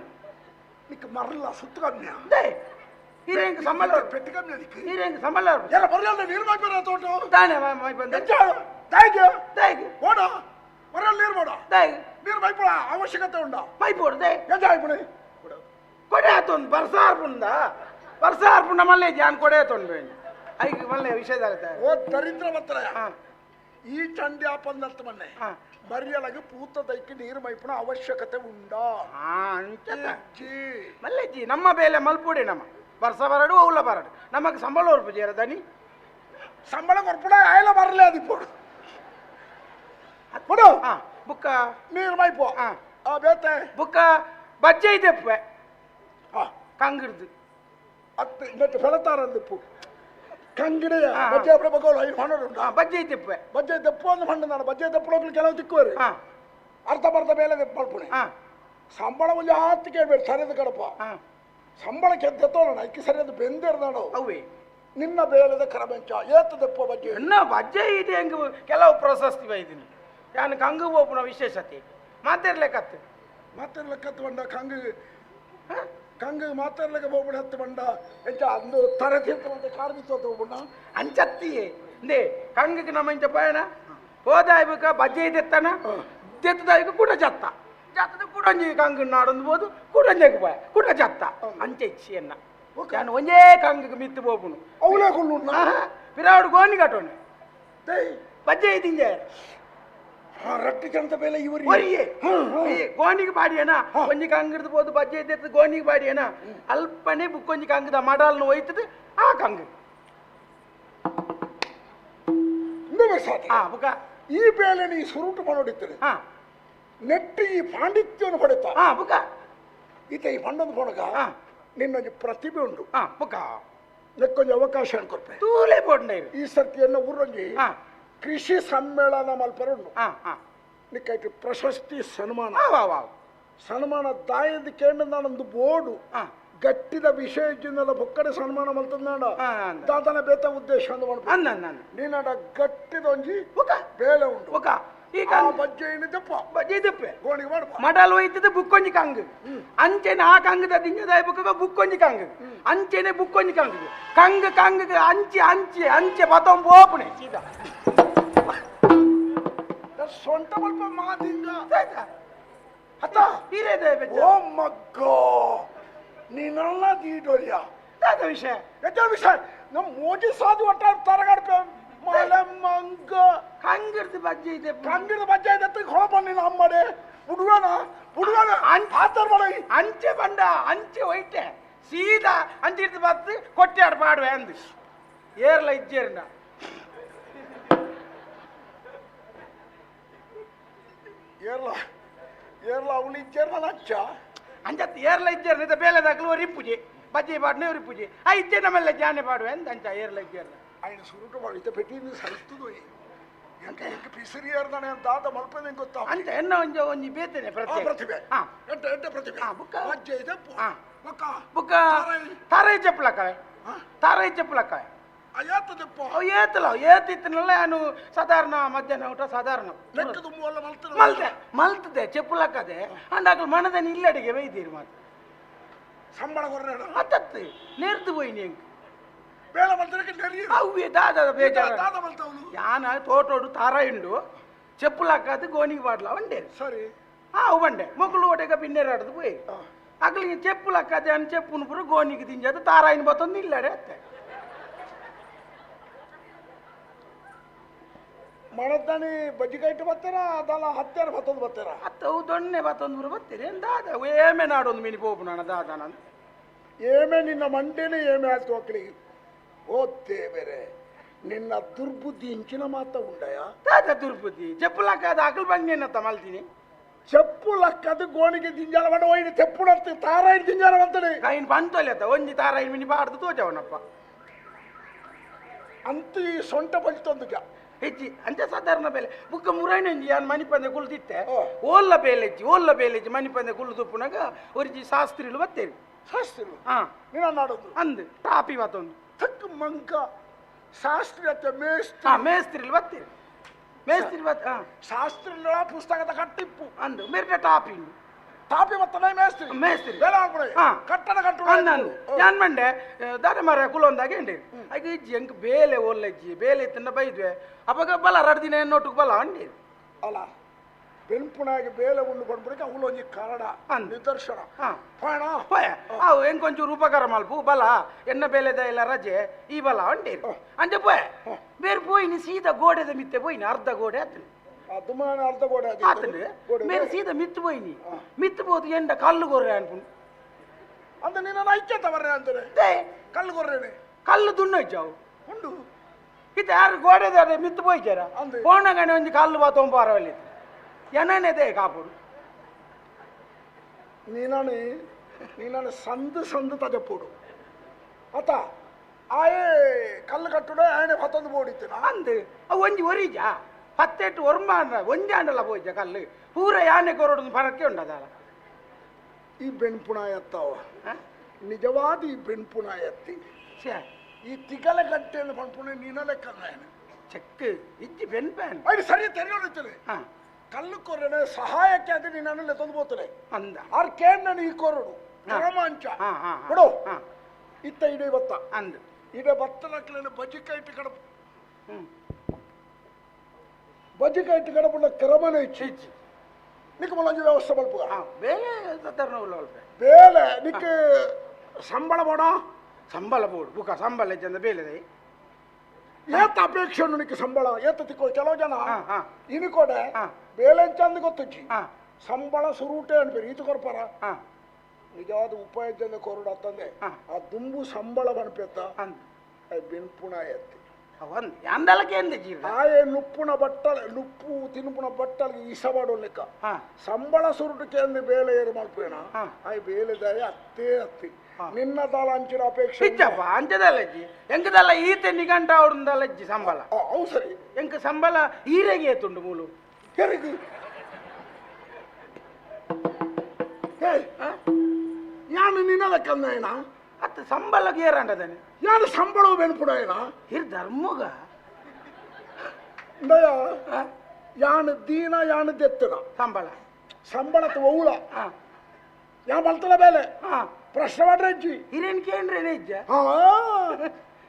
ನಿಕ್ಕ ಮರಲ್ಲ ಸುತ್ತು ಕಮ್ಮಿ ಹೀರೆಂಗ್ ಸಂಬಳ ಪೆಟ್ಟು ಕಮ್ಮಿ ಅದಕ್ಕೆ ಹೀರೆಂಗ್ ಸಂಬಳ ಯಾರ ಮರಿಯಲ್ಲ ನೀರು ಮಾಡ್ಬೇಡ ತೋಟ ತಾನೆ ಬಂದ ದಾಯ್ಗೆ ದಾಯ್ಗೆ ಓಡ ಮರಲ್ಲ ನೀರು ಮಾಡ ದಾಯ್ಗೆ ನೀರು ಮೈಪಡ ಅವಶ್ಯಕತೆ ಉಂಡ ಮೈಪೋಡು ದೇ ಎಂಜ ಆಯ್ಪಣೆ ಕೊಡೆ ಆತೊಂದು ಬರ್ಸಾರ್ಪುಂಡ ಮಲ್ಲೆ ಜಾನ್ ಕೊಡೆ ಆತೊಂದು ಐಗೆ ಮಲ್ಲೆ ವಿಷಯದಾಗ ಓ ದರಿದ್ರ ಮತ್ರ ಈ ಚಂಡಿ ಆಪಂದರ್ಥ ಮನ್ನೆ ಮರಿಯಲಗೆ ಪೂತ ದೈಕ್ಕೆ ನೀರು ಮೈಪುಣ ಅವಶ್ಯಕತೆ ಉಂಡ ಮಲ್ಲೆಜ್ಜಿ ನಮ್ಮ ಬೇಲೆ ಮಲ್ಪುಡಿ ನಮ್ಮ ವರ್ಷ ಬರಡು ಅವಳ ಬರಡು ನಮಗೆ ಸಂಬಳ ಉರುಪು ಸೇರದಾನಿ ಸಂಬಳ ಕೊರ್ಪುಡ ಆಯ್ಲ ಬರಲೇ ಅದಿಪ್ಪೋಡು ಬಿಡು ಬುಕ್ಕ ನೀರು ಮೈಪೋ ಬೇತೆ ಬುಕ್ಕ ಬಜ್ಜೆ ಇದೆಪ್ಪೆ ಕಂಗಿಡ್ದು ಅತ್ತೆ ನೆಟ್ಟು ಫೆಳತಾರಂದಿಪ್ಪು ಕಂಗಿಡೆಯ ಬಜ್ಜೆ ಅಪ್ಪಳ ಬಗ್ಗೋಳು 5 ಹೊಣರುಂಟು ಬಜ್ಜೆ ಇದೆಪ್ಪೆ ಬಜ್ಜೆ ದಪ್ಪು ಅಂದ್ ಮಂಡ ನಾನು ಬಜ್ಜೆ ದಪ್ಪಳೋಗ್ಲಿ ಕೆಲವು ತಿಕ್ಕುವರಿ ಅರ್ಧ ಬರ್ಧ ಬೇಲೆ ದಪ್ಪಳ್ಪುಣೆ ಸಂಬಳ ಒಂದು ಆತ್ತು ಕೇಳ್ಬೇಡಿ ಸರಿಯದು ಕಡಪ ಸಂಬಳಕ್ಕೆ ಎದ್ದೋಣ ಐಕಿ ಸರಿಯದು ಬೆಂದಿರ್ದಾಡು ಅವೇ ನಿನ್ನ ಬೇಲದ ಕರಬೆಂಚ ಏತು ದಪ್ಪ ಬಜ್ಜೆ ಇನ್ನ ಬಜ್ಜೆ ಇದೆ ಹೆಂಗೆ ಕೆಲವು ಪ್ರಶಸ್ತಿ ಬೈದಿನಿ ನಾನು ಕಂಗು ಒಬ್ಬನ ವಿಶೇಷತೆ ಮಾತಾಡ್ಲಿಕ್ಕತ್ತು ಮಾತಾಡ್ಲಿಕ್ಕತ್ತು ಬಂಡ ಕಂಗ ಮಾತಾಡ್ಲಿಕ್ಕೆ ಹೋಗ್ಬಿಡ ಹತ್ತು ಬಂಡ ಎಂಚ ಅಂದು ತರತೀರ್ಥ ಬಂದ ಕಾರ್ಮಿಕ ಹೋಗ್ಬಿಡ ಅಂಚತ್ತಿಯೇ ಇಂದೇ ಕಂಗಕ್ಕೆ ನಮ್ಮ ಇಂಚ ಪಯಣ ಹೋದಾಯ್ಬೇಕ ಬಜ್ಜೆ ಇದೆತ್ತಾನ ತೆತ್ತದಾಯ್ಕ ಕೂಡ ಜತ್ತ ಜತ್ತದ ಕುಡಂಜಿ ಕಂಗ ನಾಡೊಂದು ಬೋದು ಕುಡಂಜಕ್ಕೆ ಪಾಯ ಕುಡ ಜತ್ತ ಅಂಚೆ ಇಚ್ಛೆಯನ್ನ ನಾನು ಒಂದೇ ಕಂಗಕ್ಕೆ ಮಿತ್ತು ಹೋಗುನು ಅವಳೇ ಕುಳ್ಳು ಪಿರಾಡು ಗೋಣಿ ಕಟ್ಟೋಣ ಬಜ್ಜೆ ಇದ್ದಿಂಜೆ ರಟ್ಟಿ ಜನತ ಬೇಲೆ ಇವರು ಗೋಣಿಗೆ ಬಾಡಿಯನ ಕೊಂಜಿ ಕಂಗಿಡ್ದು ಬೋದು ಬಜ್ಜೆ ಇದ್ದ ಗೋಣಿಗೆ ಬಾಡಿಯನ ಅಲ್ಪನೆ ಬುಕ್ಕೊಂಜಿ ಕಂಗದ ಮಡಲ್ನು ಒಯ್ತದೆ ಆ ಕಂಗ ಬುಕ್ಕ ಈ ಬೇಲೆ ನೀ ಸುರುಟು ಮಾಡೋಡಿತ್ತದೆ ನೆಟ್ಟಿ ಈ ಪಾಂಡಿತ್ಯವನ್ನು ಪಡೆತ ಬುಕ್ಕ ಈತ ಈ ಪಂಡದ ಪೊಣಗ ನಿನ್ನೊಂದು ಪ್ರತಿಭೆ ಉಂಟು ಬುಕ್ಕ ನೆಕ್ಕೊಂದು ಅವಕಾಶ ಅನ್ಕೊಳ್ತೆ ತೂಲೆ ಬೋಡ್ನ ಈ ಸರ್ತಿಯನ್ನು ಊರೊಂಜಿ ಕೃಷಿ ಸಮ್ಮೇಳನ ಮಲ್ಪರುಂಡು ನಿಕ್ಕೈತಿ ಪ್ರಶಸ್ತಿ ಸನ್ಮಾನ ದಾಯದ ಕೇಂದ್ರ ನಾನೊಂದು ಬೋರ್ಡು ಗಟ್ಟಿದ ವಿಷಯಜಿಂದ ಬೊಕ್ಕಡೆ ಸನ್ಮಾನ ಮಲ್ತಂದಾಂಡ ದಾದನ ಬೇತ ಉದ್ದೇಶ ನೀನಾಡ ಗಟ್ಟಿದ ಒಂಜಿ ಬೇಲೆ ಉಂಟು ಈಗ ಬಜ್ಜೆ ಬಜ್ಜೆ ದಪ್ಪೆ ಗೋಣಿಗೆ ಮಾಡ್ಪ ಮಡಲ್ ಹೋಯ್ತದೆ ಬುಕ್ಕೊಂಜಿ ಕಂಗ ಅಂಚೆನೆ ಆ ಕಂಗದ ದಿಂಜದಾಯ ಬುಕ್ಕ ಬುಕ್ಕೊಂಜಿ ಕಂಗ ಅಂಚೆನೆ ಬುಕ್ಕೊಂಜಿ ಕಂಗ ಅಂಚೆ ಅಂಚೆ ಅಂಚೆ ಬತ್ತೊಂಬ ಓಪಣೆ ಸೀದಾ ಸೊಂಟ ಸ್ವಲ್ಪ ಮಾದಿಂದ ಅತ್ತ ಹೀರೇದೆ ಓ ಮಗ್ಗ ನೀನಲ್ಲ ದೀಡೋಲಿಯ ವಿಷಯ ವಿಷಯ ನಮ್ಮ ಮೋದಿ ಸಾಧು ಒಟ್ಟ ತರಗಾಡ್ಪ ಮಳೆ ಮಂಗ ಕಂಗಿಡ್ದು ಬಜ್ಜೆ ಇದೆ ಕಂಗಿಡ್ದು ಬಜ್ಜೆ ಇದೆ ಹೊಳಪ ನೀನು ಅಮ್ಮಡೆ ಬುಡುಗನ ಅಂಚೆ ಬಂಡ ಅಂಚೆ ಹೋಯ್ತೆ ಸೀದಾ ಅಂಚಿಡ್ದು ಬತ್ತು ಕೊಟ್ಟೆ ಆಡ್ ಪಾಡುವೆ ಅಂದು ಏರ್ಲ ಇಜ್ಜೇರ್ನ ಏರ್ಲ ಅವಳು ಇಜ್ಜೇರ್ನ ನಚ್ಚ ಅಂಚತ್ ಏರ್ಲ ಇಜ್ಜೇರ್ನ ಬೇಲೆದಾಗ್ಲು ರಿಪ್ಪುಜಿ ಬಜ್ಜೆ ಪಾಡ್ನೆ ರಿಪ್ಪುಜಿ ಆ ಇಜ್ಜೆ ನಮ್ಮೆಲ್ಲ ಜಾನೆ ಪಾಡುವೆ ಅಂತ ಅಂಚ ಏರ್ಲ ಇಜ್ಜೇರ್ನ ఆయన సురుటు ಮಾಡಿದ ಪೆಟ್ಟಿನ ಸರಿಸ್ತುದು ಎಂಕ ಪಿಸರಿ ಏರ್ದಾನೆ ಅಂತ ಆತ ಮಲ್ಪದೆ ಗೊತ್ತಾ ಅಂತ ಎನ್ನ ಒಂಜಿ ಬೇತನೆ ಪ್ರತಿಭೆ ಎಂಟ ಪ್ರತಿಭೆ ಬುಕ್ಕ ಬಜ್ಜೆ ಇದೆ ಬುಕ್ಕ ತಾರೈ ಚೆಪ್ಪಲಕ್ಕಾಯ್ ತಾರೈ ಚೆಪ್ಪಲಕ್ಕಾಯ್ ಅಯ್ಯಾತದಪ್ಪ ಏತಲ ಏತಿತ್ತನಲ್ಲ ನಾನು ಸಾಧಾರಣ ಮಧ್ಯಾಹ್ನ ಊಟ ಸಾಧಾರಣ ಲೆಕ್ಕ ತುಂಬ ಮಲ್ತದೆ ಚೆಪ್ಪಲಕ್ಕದೆ ಅಂಡಾಕಲ್ ಮನದನಿ ಇಲ್ಲಡಿಗೆ ಬೈದೀರಿ ಮಾತು ಸಂಬಳ ಕೊರ್ರೆ ಹತ್ತತ್ತು ನೇರ್ದು ಹೋಯ್ ನೀ ಬೇಳೆ ಮಲ್ತನಕ್ಕೆ ನೆರಿ ಅವ್ವೆ ದಾದ ಬೇಜಾರ ದಾದ ಮಲ್ತವನು ಯಾನ ತೋಟೋಡು ತಾರಾಯಿಂಡು చెప్పులక్కది గోనికి వాడలా వండే సరే వండే మొక్కలు ఒకటిగా పిన్నేరాడదు పోయి అక్కడికి చెప్పులక్కది అని చెప్పును పురు గోనికి దించేది తారాయిని పోతుంది ఇల్లాడే ಮಣದ್ದಾನಿ ಬಜ್ಜಿಕಾಯ್ತು ಬರ್ತಾರಾ ಅದಲ್ಲ ಹತ್ತಾರು ಬತ್ತೊಂದು ಬರ್ತಾರ ಹತ್ತವು ದೊಣ್ಣೆ ಬತ್ತೊಂದು ಬರು ಬರ್ತೀರಿ ದಾದ ಏಮೆ ನಾಡೊಂದು ಮಿನಿ ಪೋಪು ನಾನು ದಾದ ನಾನು ಏಮೆ ನಿನ್ನ ಮಂಡೇನೆ ಏಮೆ ಆಯ್ತು ಮಕ್ಕಳಿಗೆ ಓದ್ತೇ ಬೇರೆ ನಿನ್ನ ದುರ್ಬುದ್ಧಿ ಇಂಚಿನ ಮಾತ ಉಂಡಯ ದಾದ ದುರ್ಬುದ್ಧಿ చెప్పులక్కది ఆకలి బండి నేను తమల్తిని చెప్పులక్కది గోనికి దింజాల పడ పోయిన చెప్పుడత్తి తారాయిని దింజాల వంతడి ఆయన పంతోలేత ಒಂಜಿ తారాయిని మిని పాడుతూ తోచవనప్ప ಅಂತ ಈ ಸೊಂಟ ಬಲ್ತೊಂದುಗ ಹೆಚ್ಚಿ ಅಂತೆ ಸಾಧಾರಣ ಬೇಲೆ ಬುಕ್ಕ ಮುರಾಯಿನಂಜಿ ಯಾನ್ ಮಣಿಪಂದೆ ಕುಳ್ದಿತ್ತೆ ಓಲ್ಲ ಬೇಲೆಜ್ಜಿ ಮಣಿಪಂದೆ ಕುಳ್ಳು ತುಪ್ಪುನಾಗ ಒರಿಜಿ ಶಾಸ್ತ್ರಿಲು ಬತ್ತೇರಿ ಶಾಸ್ತ್ರಿಲು ನೀನ ನಾಡೋದು ಅಂದು ಟಾಪಿ ಬತ್ತೊಂದು ತಕ್ಕ ಮಂಕ ಶಾಸ್ತ್ರಿ ಅತ್ತೆ ಮೇಸ್ತ್ರಿ ಮೇಸ್ತ್ರಿಲು ಬತ್ತೇರಿ ಮೇಸ್ತ್ರಿ ಬತ್ತ ಶಾಸ್ತ್ರಿಲ ಪುಸ್ತಕದ ಕಟ್ಟಿಪ್ಪು ಅಂದು ಮೆರ್ಟ ಟಾಪಿ ಟಾಪಿ ಬತ್ತನೆ ಮೇಸ್ತ್ರಿ ಬೇಡ ಆಗ್ಬಿಡ ಕಟ್ಟಡ ಕಟ್ಟು ಅಂದು ಯಾನ್ ಮಂಡೆ ದಾದ ಮರ ಕುಲೊಂದಾಗ ಎಂಡಿ ಆಗ ಇಜ್ಜಿ ಎಂಕ್ ಬೇಲೆ ಓಲ್ಲಜ್ಜಿ ಬೇಲೆ ತಿನ್ನ ಬೈದ್ವೆ ಅವಾಗ ಬಲ ರಡ್ದಿನ ನೋಟಕ್ಕೆ ಬಲ ಅಂಡಿ ಅಲ್ಲ ಬೆಂಪುನಾಗಿ ಬೇಲೆ ಉಂಡು ಬಂದ್ಬಿಡಕ್ಕೆ ಅವಳೊಂಜಿ ಕರಡ ನಿದರ್ಶನ ಪಯಣ ಅವು ಎಂಕೊಂಚೂರು ಉಪಕಾರ ಮಲ್ಪು ಬಲ ಎನ್ನ ಬೇಲೆದ ಎಲ್ಲ ರಜೆ ಈ ಬಲ ಅಂಡಿ ಅಂದೆ ಪೋಯ್ ಬೇರೆ ಪೋಯಿನಿ ಸೀದಾ ಗೋಡೆದ ಮಿತ್ತೆ ಪೋಯಿನಿ ಅರ್ಧ ಗೋಡೆ ಆತನಿ ಅದುಮಾನ ಅರ್ಧ ಗೋಡೆ ಆತಂದ್ರೆ ಬೇರೆ ಸೀದಾ ಮಿತ್ತು ಪೋಯಿನಿ ಮಿತ್ತು ಬೋದು ಎಂಡ ಕಲ್ಲು ಗೊರ್ರೆ ಅನ್ಪುಂಡು ಅಂತ ನಿನ್ನ ಐಕ್ಯತ ಬರ್ರೆ ಅಂತಾರೆ ಕಲ್ಲು ಕೊರ್ರೇನೆ ಕಲ್ಲು ದುಣ್ಣಾವು ಉಂಡು ಇದು ಯಾರು ಗೋಡೆದಾರೆ ಮಿತ್ತು ಪೋಯ್ಚಾರ ಅಂದೆ. ಪೋಣಗಣೆ ಒಂದು ಕಲ್ಲು ಬಾತೊಂದು ಪಾರವಲ್ಲಿ ಎಣ್ಣೆದೆ ಕಾಪುಡು ನೀನಾನೆ ಸಂದು ತಜಪ್ಪುಡು ಅತ್ತ ಆಯೇ ಕಲ್ಲು ಕಟ್ಟುಡೆ ಆಯನೆ ಪತ್ತೊಂದು ಬೋಡಿತ್ತೇನ ಅಂದು ಅವು ಒಂಜಿ ಒರಿಜ 18 ಒರ್ಮ ಒಂಜಿ ಆಂಡಲ ಪೋಯ್ಜ ಕಲ್ಲು ಪೂರ ಯಾನೆ ಕೊರೊಡು ಫರಕ್ಕೆ ಉಂಡದಲ್ಲ ಈ ಬೆಣ್ಪುಣ ಎತ್ತವ ನಿಜವಾದ ಈ ಬೆಣ್ಪುಣ ಎತ್ತಿ ಈ ತಿಗಲ ಗಟ್ಟೆಯನ್ನು ಪಣ್ಪುಣ ನೀನ ಲೆಕ್ಕ ಚೆಕ್ ಇಜ್ಜಿ ಬೆನ್ ಪ್ಯಾನ್ ಅದು ಸರಿ ತೆರೆಯೋಳಿತ್ತಲೆ ಕಲ್ಲು ಕೊರಡೆ ಸಹಾಯಕ್ಕೆ ಅಂತ ನೀನು ತಂದು ಬೋತಲೆ ಅಂದ ಆರ್ ಕೇಂದ್ರ ನೀ ಕೊರಡು ರೋಮಾಂಚ ಬಿಡು ಇತ್ತ ಇಡೀ ಬತ್ತ ಅಂದ ಇಡೇ ಬತ್ತಲಕ್ಕಲೇನು ಬಜ್ಜಿಕಾಯಿಟ್ಟು ಕಡಪು ಬಜ್ಜಿಕಾಯಿಟ್ಟು ಕಡಪುള്ള ಕ್ರಮನೇ ಇಚ್ಚಿ ನಿಕ್ಕ ಮೊಲಂಜಿ ವ್ಯವಸ್ಥೆ ಬಲ್ಪುಗ ಬೇಲೆ ಬೇಲೆ ನಿಕ್ಕ ಸಂಬಳ ಬೋಡ ಸಂಬಳ ಬೋಡು ಬುಕ ಸಂಬಳ ಚಂದ ಬೇಲೆದೆ ಏತ ಅಪೇಕ್ಷೆ ನಿಕ್ಕೆ ಸಂಬಳ ಏತ ತಿಕ್ಕೋ ಕೆಲವು ಜನ ಇನಿಕೊಡೆ ಬೇಲೆ ಚಂದ ಗೊತ್ತುಚ್ಚಿ ಸಂಬಳ ಸುರುಟೆ ಅನ್ಬೇರಿ ಈತ ಕೊರ್ಪಾರ ನಿಜವಾದ ಉಪಾಯದಿಂದ ಕೊರಡು ಅತ್ತಂದೆ ಆ ದುಂಬು ಸಂಬಳ ಬನ್ಪೆತ್ತ ಬೆನ್ಪುಣ ಎತ್ತಿ ಆಯೆ ನುಪ್ಪುನ ಬಟ್ಟಲೆ ನುಪ್ಪು ತಿನ್ಪುನ ಬಟ್ಟಲ್ಗೆ ಇಸಬಾಡೋ ಲೆಕ್ಕ ಸಂಬಳ ಸುರುಟಕ್ಕೆ ಅಂದು ಬೇಲೆ ಏರು ಮಲ್ಪೇಣ ಆಯ್ ಬೇಲೆ ದಯ ಅತ್ತೇ ಅತ್ತಿ ನಿನ್ನ ತಾಳ ಅಂಚಿನ ಅಪೇಕ್ಷೆ ಅಂಚದಲ್ಲಜ್ಜಿ ಎಂಕದಲ್ಲ ಈತೆ ನಿಗಂಟ ಅವಡಂದಲ್ಲಜ್ಜಿ ಸಂಬಳ ಅವು ಸರಿ ಎಂಕ ಸಂಬಳ ಈರೆಗೆ ಏತುಂಡು ಮೂಲು ಕೆರಗಿ ಯಾನು ನಿನ್ನ ಲೆಕ್ಕಂದೇನ ಅತ್ತ ಸಂಬಳಕ್ಕೆ ಏರಂಡದನೆ ಯಾನು ಸಂಬಳವು ಬೆನ್ಪುಡೇನ ಹಿರ್ ಧರ್ಮಗ ದಯ ಯಾನು ದೀನ ಯಾನು ದೆತ್ತನ ಸಂಬಳದ ಒವುಳ ಯಾ ಬಲ್ತಲ ಬೇಲೆ ಪ್ರಶ್ನೆ ಮಾಡ್ರೆ ಅಜ್ಜಿ ಹಿರೇನ್ ಕೇಂದ್ರೇನೆ ಇಜ್ಜ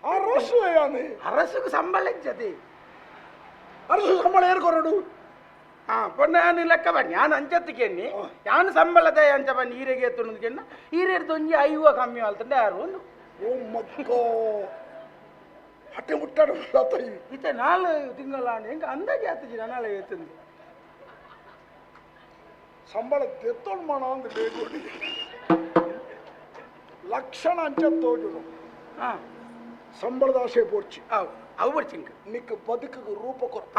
ಅರಸು ಯಾನೆ ಅರಸುಗೆ ಸಂಬಳ ಇಜ್ಜತಿ ಅರಸು ಸಂಬಳ ಏರ್ ಕೊರಡು ಪೊನ್ನ ಲೆಕ್ಕ ಬನ್ನಿ ನಾನು ಅಂಚತ್ತಿಗೆನ್ನಿ ನಾನು ಸಂಬಳದ ಅಂಚ ಬನ್ನಿ ಹೀರೆಗೆ ಎತ್ತುಂಡು ಹೀರೇರು ತೊಂಜಿ ಐವ ಕಮ್ಮಿ ಅಲ್ತಂಡೆ ಯಾರು ಒಂದು ಓ ಮಕ್ಕೋ ಹಟ್ಟೆ ಮುಟ್ಟಾಡು ಇತ್ತ 4 ತಿಂಗಳ ಹೆಂಗ ಅಂದಾಜು ಆತಜಿ ನಾಳೆ ಎತ್ತಂದು ಸಂಬಳ ತೆತ್ತೋಳು ಮಾಡ ಅಂದ್ರೆ ಬೇಗೋಡಿ ಲಕ್ಷಣ ಅಂಚ ತೋಜುನು ಸಂಬಳದ ಆಸೆ ಪೋರ್ಚಿ ಅವು ಬರ್ಚಿಂಕ ನಿಕ್ಕ ಬದುಕಿಗೆ ರೂಪ ಕೊರ್ತ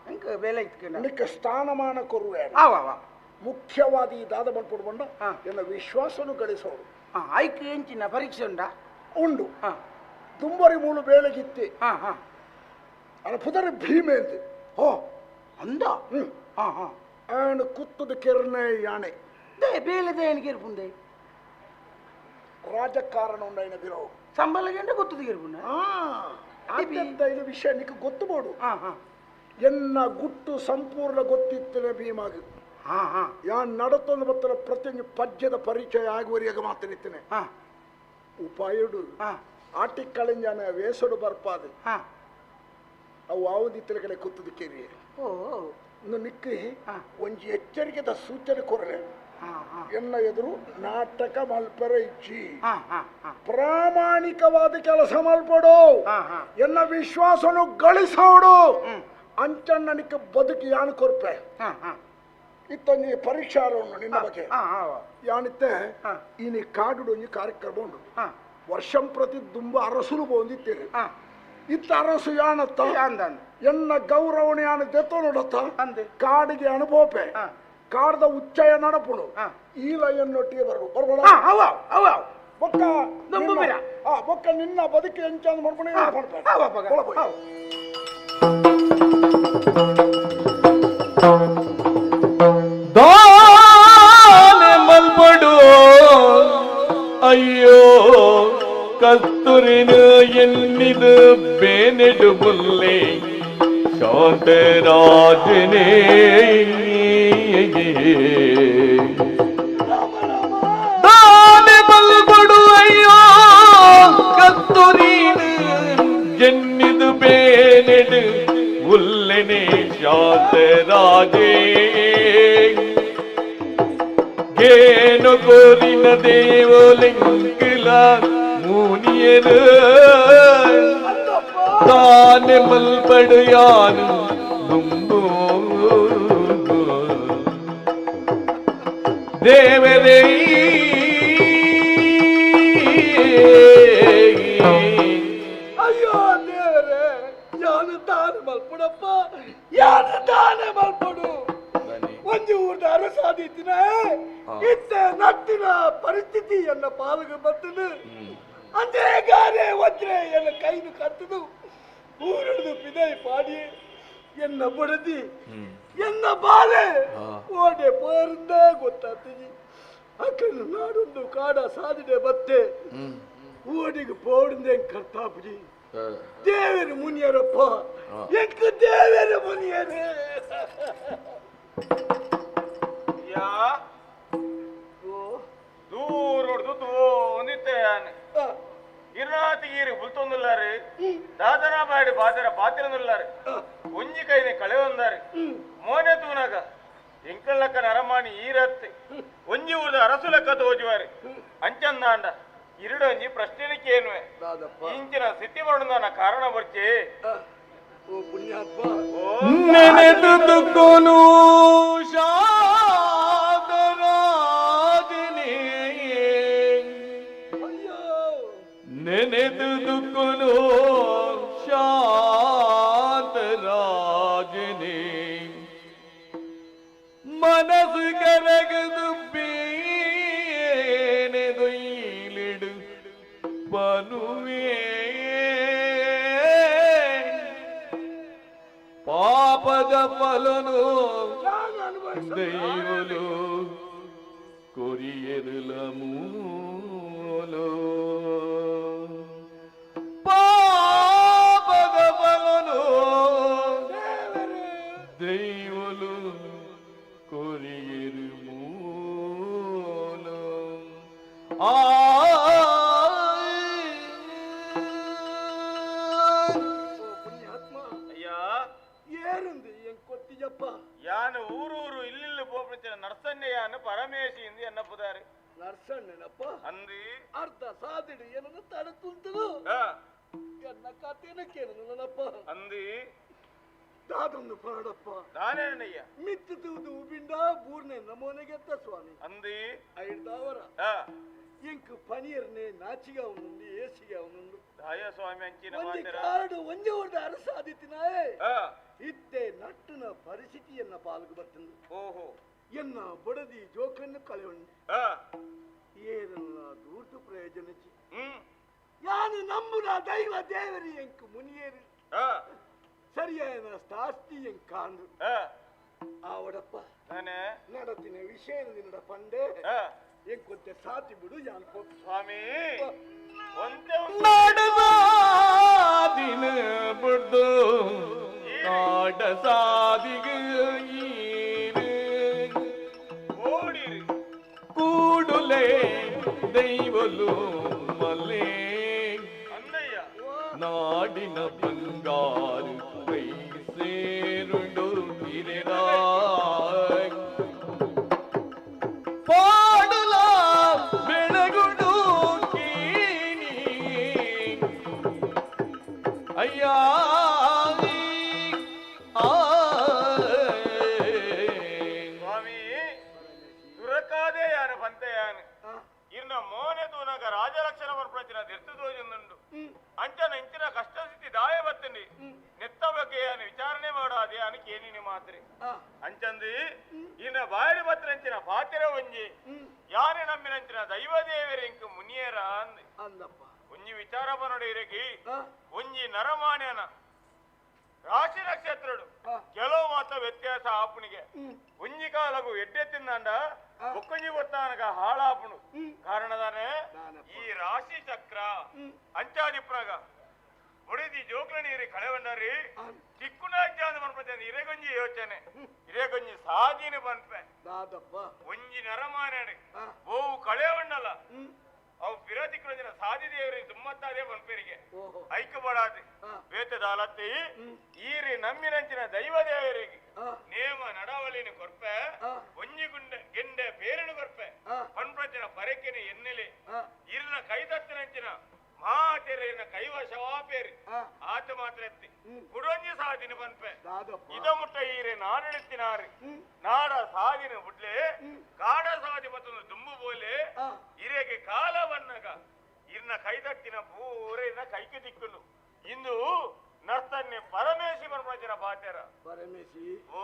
ಹೆಂಗ ಬೇಲೆ ಇತ್ಕೊಂಡು ನಿಕ್ಕ ಸ್ಥಾನಮಾನ ಕೊರುವೆ ಮುಖ್ಯವಾದ ಈ ದಾದ ಬಂದ್ಬಿಟ್ಟು ಬಂಡ ಎನ್ನ ವಿಶ್ವಾಸನು ಗಳಿಸೋರು ಆಯ್ಕೆ ಎಂಚಿನ ಪರೀಕ್ಷೆ ಉಂಡ ಉಂಡು ತುಂಬರಿ ಮೂಲು ಬೇಳೆಗಿತ್ತಿ ಅಲ್ಲ ಪುದರಿ ಭೀಮೆ ಅಂತ ಓ ಅಂದ ಆಯನ ಕುತ್ತದ ಕೆರ್ನೆ ಯಾಣೆ ಬೇಲೆದ ಏನಿಗೆ ಇರ್ಪುಂದೆ ರಾಜಕಾರಣ ಉಂಡೈನ ಬಿರೋ ಸಂಬಳಗೆಂಡ ಗೊತ್ತದ ಇರ್ಪುಂಡ ಇದು ವಿಷಯ ನಿಕ್ಕ ಗೊತ್ತುಬೋಡು ಎನ್ನ ಗುಟ್ಟು ಸಂಪೂರ್ಣ ಗೊತ್ತಿತ್ತನೆ ಭೀಮಾಗ ಯಾನ್ ನಡತೊಂದು ಬತ್ತರ ಪ್ರತಿಯೊಂದು ಪದ್ಯದ ಪರಿಚಯ ಆಗುವರಿಯಾಗ ಮಾತನಿತ್ತೇನೆ ಉಪಾಯುಡು ಆಟಿಕ್ಕಳಿಂಜಾನ ವೇಸಡು ಬರ್ಪಾದು ಅವು ಆವುದಿತ್ತಲ ಕಡೆ ಕುತ್ತದ ಕೇರಿ ನಿಕ್ಕಿ ಒಂಜಿ ಎಚ್ಚರಿಕೆದ ಸೂಚನೆ ಕೊರ್ರೆ ಎನ್ನ ಎದುರು ನಾಟಕ ಮಲ್ಪರ ಇಚ್ಚಿ ಪ್ರಾಮಾಣಿಕವಾದ ಕೆಲಸ ಮಲ್ಪಡು ಎನ್ನ ವಿಶ್ವಾಸನು ಗಳಿಸೋಡು ಅಂಚಣ್ಣ ನಿಕ್ಕ ಬದುಕಿ ಯಾನು ಕೊರ್ಪೆ ಇತ್ತೊಂದು ಪರೀಕ್ಷಾ ನಿನ್ನ ಬಗ್ಗೆ ಯಾನಿತ್ತೆ ಇನಿ ಕಾಡು ಒಂಜಿ ಕಾರ್ಯಕ್ರಮ ಉಂಡು ವರ್ಷಂ ಪ್ರತಿ ದುಂಬ ಅರಸುಲು ಬಂದಿತ್ತೇನೆ ಇತ್ತ ಅರಸು ಯಾನತ್ತ ಎನ್ನ ಗೌರವಣೆ ಯಾನ ದೆತ್ತೋ ನೋಡತ್ತ ಕಾಡಿಗೆ ಅನುಭವಪೆ ಕಾಡ್ದ ಉಚ್ಚಯ ನಡಪುಡು ಈಲ ಎನ್ನೊಟ್ಟಿಗೆ ಬರ್ಬೋಣ ಬೊಕ್ಕ ನಿನ್ನ ಬದುಕಿ ಎಂಚಾಂದ ಮಾಡ್ಕೊಂಡು ದಾನೆ ಮಲ್ಪಡು ಅಯ್ಯೋ ಕಸ್ತೂರಿನ ಎನ್ನಿದು ಬೇನೆಡು ಮುಲ್ಲೆ ಶಾಂತರಾಜನೇ ದಾನೆ ಮಲ್ಪಡು ಅಯ್ಯೋ ಕಸ್ತೂರಿನ ಎನ್ನಿದು ಬೇನೆಡು ಮುಲ್ಲೆನೆ ಶಾಂತರಾಜೇ ಗೇನು ಕೋರಿನ ದೇವಲಿಂಗಿಲ ಮೂನಿಯನು ತಾನೆ ಮಲ್ಪಡೆಯಾನು ದುಂಬು ದೇವರೇ ಇಂಚಿನ ಪರಿಸ್ಥಿತಿ ಎನ್ನ ಪಾಲುಗೆ ಬರ್ತದು ಅಂದೇಗಾನೆ ಒದ್ರೆ ಎನ್ನ ಕೈನು ಕತ್ತದು ಊರಿಡ್ದು ಪಿದೈ ಪಾಡಿ ಎನ್ನ ಬಡದಿ ಎನ್ನ ಬಾಲೆ ಓಡೆ ಪೋರ್ದ ಗೊತ್ತಾಗ್ತದೆ ಅಕ್ಕನು ನಾಡೊಂದು ಕಾಡ ಸಾಧಿಡೆ ಬತ್ತೆ ಓಡಿಗೆ ಪೋಡಿಂದೆ ಕರ್ತಾಪುಜಿ ದೇವರು ಮುನಿಯರಪ್ಪ ಎಂಕ ದೇವರು ಮುನಿಯರೇ ಯಾ ದೂರೊಡ್ದು ತೋಂದಿತ್ತೇನೆ ಇರ್ನಾತಿಗೀರಿ ಬುಲ್ತೊಂದುಲ್ಲಾರಿ ದಾದನ ಬಾಡಿ ಬಾದರ ಪಾತಿರನುಲ್ಲಾರಿ ಒಂಜಿ ಕೈನೆ ಕಳೆ ಒಂದಾರಿ ಮೋನೆ ತೂನಾಗ ಎಂಕಳ್ಳಕ್ಕ ನರಮಾಣಿ ಈರತ್ತೆ ಒಂಜಿ ಊರ್ದ ಅರಸು ಲೆಕ್ಕ ತೋಜುವಾರಿ ಅಂಚಂದಾಂಡ ಇರುಡೊಂಜಿ ಪ್ರಶ್ನೆಲಿಕ್ಕೆ ಏನುವೆ ಇಂಚಿನ ಸ್ಥಿತಿ ಬರೋಣ ಕಾರಣ ಬರ್ಚಿ ಓ ಪುಣ್ಯಾತ್ಮ ನೆನೆದುಕೊಂಡು ನೆನೆದುಕೊಂಡು ಶಾಂತರಾಜನೇ ಮನಸ್ಸು ಕರಗದು ಬೇನೆದೊಯ್ಲಿಡು ಬನುವೆ ಪಾಪದ ಫಲನು ದೈವಲು ಕೊರಿಯರುಲ ಮೂಲು ಪಾಪದ ಫಲನು ದೈವಲು ಕೊರಿಯರು ಮೂಲು ಯಾನು ಊರೂರು ಇಲ್ಲಿಲ್ಲಿ ಪೋಪಂಚಿನ ನರ್ಸನ್ನೆ ಯಾನು ಪರಮೇಶಿ ಇಂದು ಎನ್ನ ಪುದಾರಿ ನರ್ಸಣ್ಣನಪ್ಪ ಅಂದಿ ಅರ್ಧ ಸಾಧಿಡು ಏನನ್ನು ತಡತುಂತದು ಎನ್ನ ಕಥೆನ ಕೇಳನಪ್ಪ ಅಂದಿ ದಾದೊಂದು ಪರಡಪ್ಪ ನಾನೇನಯ್ಯ ಮಿತ್ತುವುದು ಬಿಂಡ ಬೂರ್ನೆ ನಮೋನೆಗೆತ್ತ ಸ್ವಾಮಿ ಅಂದಿ ಐದಾವರ ಇಂಕ್ ಪನಿಯರ್ನೆ ನಾಚಿಗ ಅವನುಂಡು ಏಸಿಗೆ ಅವನುಂಡು ದಾಯ ಸ್ವಾಮಿ ಅಂಚಿನ ಒಂಜಿ ಮಾತಿರ ಕಾಡು ಒಂಜಿ ಹೊಡೆದ ಅರಸಾದಿತ್ತಿನಾಯೇ ಆ, ಇತ್ತೆ ನಟ್ಟನ ಪರಿಸ್ಥಿತಿಯನ್ನ ಪಾಲ್ಗು ಬರ್ತಂದು ಓಹೋ ಎನ್ನ ಬಡದಿ ಜೋಕನ್ನು ಕಳೆಯುಂಡು ಆ, ಏರನ್ನ ದೂರ್ತು ಪ್ರಯೋಜನಚಿ ಹ್ಮ್ ಯಾನು ನಮ್ಮುನ ದೈವ ದೇವರಿ ಎಂಕ್ ಮುನಿಯೇರು ಆ, ಸರಿಯಾದ ಸ್ಥಾಸ್ತಿ ಎಂಕ್ ಕಾಂಡು ಆ, ಆವಡಪ್ಪ ನಾನೇ ನಡತಿನ ವಿಷಯ ನಿನ್ನಡ ಪಂಡೆ ಆ, ಎಂಕೊಂತೆ ಸಾತಿ ಬಿಡು ಯಾನ್ ಹೋಗ್ತು ಸ್ವಾಮಿ ಒಂದೇ ನಾಡಸಾದಿನ ಬಿಡ್ದು ನಾಡಸಾದಿಗ ಓಡಿರಿ ಕೂಡುಲೆ ದೈವಲು ಮಲೆ ಅಂದಯ್ಯ ನಾಡಿನ ಬಂಗಾರು ಕೈ ಸೇರುಡು ಹಿರಿದ ಪಾಡಲ ಬೆಳಗುಡು ಕೀನಿ ಅಯ್ಯ ಸ್ವಾಮಿ ದುರಕಾದೆ ಯಾನು ಬಂತೆ ಯಾನು ಇನ್ನ ಮೋನೆ ತೂನಗ ರಾಜಲಕ್ಷಣ ಬರ್ಪಂಚಿನ ದಿರ್ತು ತೋಜುಂದುಂಡು ಅಂಚನ ಇಂಚಿನ ಕಷ್ಟ ಸ್ಥಿತಿ ದಾಯ ಬತ್ತಂಡಿ ನೆತ್ತ ಬಗ್ಗೆ ಯಾನು ವಿಚಾರಣೆ ಮಾಡಾದೆ ಅನಕ್ಕೆ ಏನಿನಿ ಮಾತ್ರೆ ಅಂಚಂದಿ ಇನ್ನ ಬಾಯರಿ ಬತ್ತರಂಚಿನ ಪಾತಿರ ಒಂಜಿ ಯಾನೆ ನಮ್ಮಿನಂಚಿನ ದೈವ ದೇವರ ಇಂಕ ಮುನಿಯರ ಅಂದೆ ಅಲ್ಲಪ್ಪ ಒಂಜಿ ವಿಚಾರ ಬನೊಡೆಯಿರಗಿ ಒಂಜಿ ನರಮಾನ್ಯನ ರಾಶಿ ನಕ್ಷತ್ರಡು ಕೆಲವು ಮಾತ್ರ ವ್ಯತ್ಯಾಸ ಆಪುನಿಗೆ ಒಂಜಿ ಕಾಲಗು ಎಡ್ಡೆತ್ತಿಂದಂಡ ಒಕ್ಕಂಜಿ ಗೊತ್ತಾನಗ ಹಾಳಾಪುಣು ಕಾರಣದಾನೆ ಈ ರಾಶಿ ಚಕ್ರ ಅಂಚಾದಿಪ್ರಾಗ ಹೊಡೆದಿ ಜೋಕ್ಲ ನೀರಿ ಕಳೆವಂಡರಿ ಚಿಕ್ಕುನಾಜ್ಜಾದ ಬನ್ಪತೆ ಇರೆಗೊಂಜಿ ಯೋಚನೆ ಇರೆಗೊಂಜಿ ಸಾಧೀನ ಬನ್ಪೆ ದಾದಪ್ಪ ಒಂಜಿ ನರಮಾನ್ಯಡೆ ಬೋವು ಕಳೆಯವಂಡಲ್ಲ ಅವು ಪಿರತಿಕ್ರೊಂದಿನ ಸಾಧಿ ದೇವರಿಗೆ ತುಮ್ಮತ್ತಾದೆ ಬನ್ಪೇರಿಗೆ ಐಕ್ಯಪಡಾದೆ ವೇತದಾಲತ್ತಿ ಈರಿ ನಮ್ಮಿನಂಚಿನ ದೈವ ದೇವರಿಗೆ ನೇಮ ನಡವಳಿನ ಕೊರ್ಪೆ ಒಂಜಿ ಗುಂಡೆ ಗೆಂಡೆ ಬೇರಿನ ಕೊರ್ಪೆ ಪನ್ಪ್ರಂಚಿನ ಪರಕೆನ ಎನ್ನೆಲೆ ಇರಿನ ಕೈತತ್ತಿನಂಚಿನ ಮಾತೆರಿನ ಕೈವಶವಾಪೇರಿ ಆತ ಮಾತ್ರ ಎತ್ತಿ ಕುಡೊಂಜಿ ಸಾಧಿನ ಬನ್ಪೆ ಇದ ಮುಟ್ಟ ಈರೆ ನಾನೆತ್ತಿನಾರಿ ನಾಡ ಸಾಧಿನ ಬುಡ್ಲೆ ಕಾಡ ಸಾಧಿ ಮತ್ತೊಂದು ದುಂಬು ಬೋಲೆ ಇರೆಗೆ ಕಾಲ ಬನ್ನಗ ಇರ್ನ ಕೈತಟ್ಟಿನ ಪೂರೆನ ಕೈಗೆ ದಿಕ್ಕುನು ಇಂದು ನರ್ತನ್ನೆ ಪರಮೇಶಿ ಬರ್ಮಂಚಿನ ಪಾತ್ಯರ ಪರಮೇಶಿ ಓ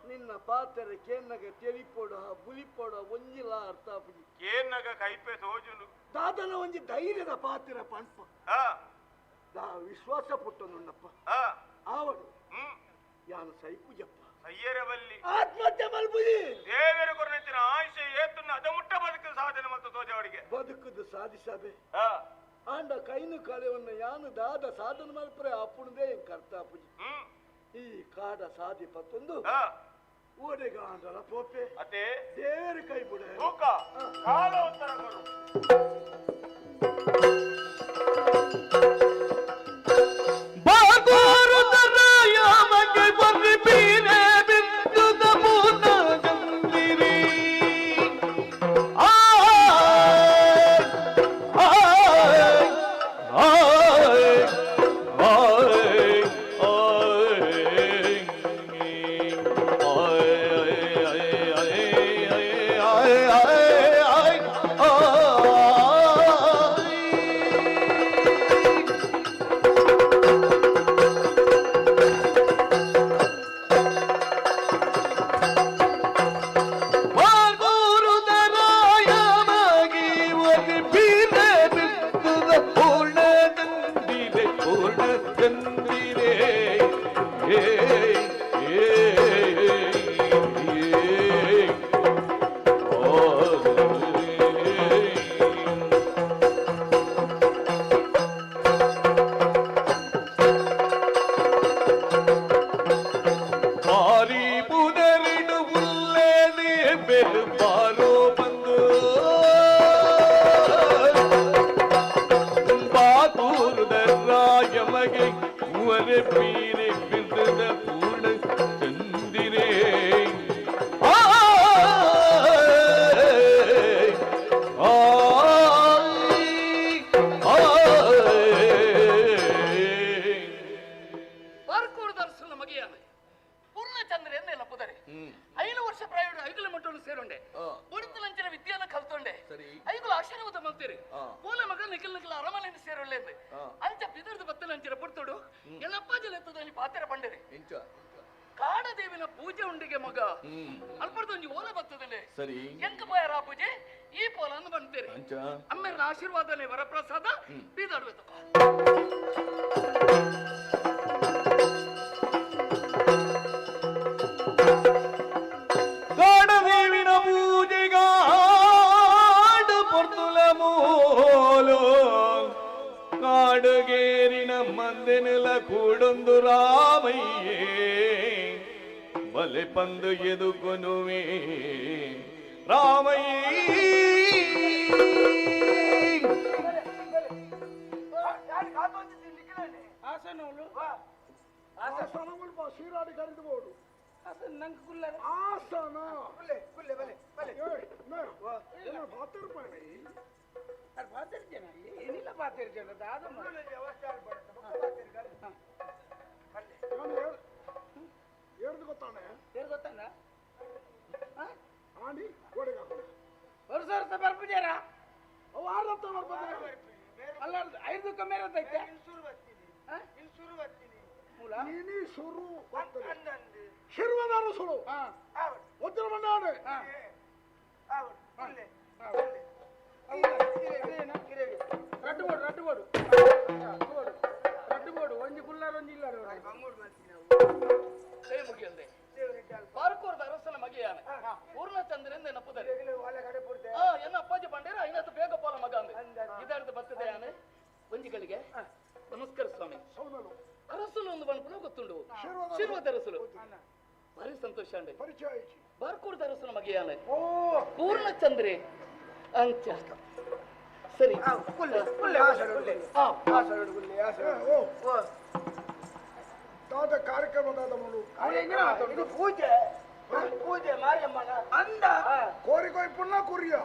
ನಿನ್ನ ಪಾತ್ರ ಮಾತಾರೆ ಕೇನ್ನಗ ತೆಲಿಪೋಡ ಬುಲಿಪೋಡ ಒಂಜಿಲ್ಲ ಅರ್ಥ ಆಪುಜಿ ಕೇನ್ನಗ ಕೈಪೆ ತೋಜುನು ದಾದನ ಒಂಜಿ ಧೈರ್ಯದ ಪಾತ್ರ ಪಂಪ ನಾ ವಿಶ್ವಾಸ ಪುಟ್ಟನುಣ್ಣಪ್ಪ ಆವಡು ಯಾನು ಸೈಪುಜಪ್ಪ ಅಯ್ಯರ ಬಲ್ಲಿ ಆತ್ಮಹತ್ಯೆ ಮಲ್ಪುಜಿ ದೇವರ ಕೊರನೆತ್ತಿನ ಆಯುಷ್ಯ ಏತನ್ನ ಅದಮುಟ್ಟ ಬದುಕು ಸಾಧನೆ ಮತ್ತು ತೋಜವಡಿಗೆ ಬದುಕುದು ಸಾಧಿಸಬೆ ಆಂಡ ಕೈನು ಕಲೆವನ್ನ ಯಾನು ದಾದ ಸಾಧನ ಮಲ್ಪರೆ ಅಪ್ಪುಣದೇ ಹೆಂಗ್ ಕರ್ತಾಪುಜಿ ಈ ಕಾಡ ಸಾಧಿ ಪತ್ತೊಂದು ಓಡೆಗ ಆಂಡಲ ಪೋಪೆ ಅದೇ ದೇವರ ಕೈ ಬಿಡ ಕಾಲ ಉತ್ತರ ಕೊಡು ಕಾಡದೇವಿನ ಪೂಜೆ ಉಂಡಿಗೆ ಮಗ ಅಲ್ಪಡ್ದೊಂಜಿ ಓಲೆ ಬರ್ತದಲ್ಲೇ ಸರಿ ಎಂಕ ಬಾಯರ ಪೂಜೆ ಈ ಪೋಲನ್ನು ಬಂತೀರಿ ಅಮ್ಮೆರ ಆಶೀರ್ವಾದನೆ ವರಪ್ರಸಾದ ಬೀದಾಡುವೆ ಕಾಡದೇವಿನ ಪೂಜೆಗಾಡು ಪೊರ್ತುಲ ಮೂಲು ಕಾಡುಗೇರಿನ ಮಂದೆನೆಲ ಕೂಡೊಂದು ರಾಮಯ್ಯೇ ಬಲೆ ಪಂದು ಎದುಕೊನುವೆ ರಾಮಯ್ಯ ಶ್ರೀರಾಡಿ ಕರೆದುಬೋದು ಆಸನ ಏನಿಲ್ಲ ಪಾತಿರ್ಜನ ಗೊತ್ತಾನೆ ಗೊತ್ತಾನ ಆಂಡಿ ಗೋಡೆಗೆ ವರ್ಷ ವರ್ಷ ಬರ್ಬಿಟ್ಯಾರ ಅವು ಆರತ್ತ ಬರ್ಬೋದು ಅಲ್ಲ 5 ಕಮ್ಮಿ ಇರತ್ತೈತೆ ನೀನಿ ಶುರು ಶಿರ್ವದಾರು ಸುಳು ಒತ್ತಿನ ಮಂಡಾಡು ರಡ್ಡುಬೋಡು ಒಂಜಿ ಕುಲ್ಲಾರ ಒಂಜಿ ಇಲ್ಲಾರ ಕೈ ಮುಗಿಯಲ್ದೆ ಪಾರ್ಕೋರ್ದ ಅರಸನ ಮಗೆಯಾನೆ ಪೂರ್ಣಚಂದ್ರನ್ ನೆನಪುದರೆ ಎನ್ನ ಅಪ್ಪಾಜಿ ಬಂಡೇರ ಐನತ್ತು ಬೇಗ ಪೋಲ ಮಗ ಅಂದೆ ಇದಾರ್ದು ಬರ್ತದೆ ಆನೆ ಒಂಜಿಗಳಿಗೆ ನಮಸ್ಕಾರ ಸ್ವಾಮಿ ಅರಸಲು ಒಂದು ಬಣ್ಣ ಗೊತ್ತುಂಡು ಶಿರ್ವದ ಅರಸಲು ಭಾರಿ ಸಂತೋಷ ಅಂಡೆ ಬಾರ್ಕೋರ್ದ ಅರಸನ ಮಗೆಯಾನೆ ಪೂರ್ಣಚಂದ್ರೆ ಅಂಚ ಸರಿ ದಾದ ಕಾರ್ಯಕ್ರಮದಾದ ಪೂಜೆ ಪೂಜೆ ಮಾರಿಯಮ್ಮನ ಅಂದ ಕೋರಿ ಕೊಯ್ಪುಣ್ಣ ಕುರಿಯ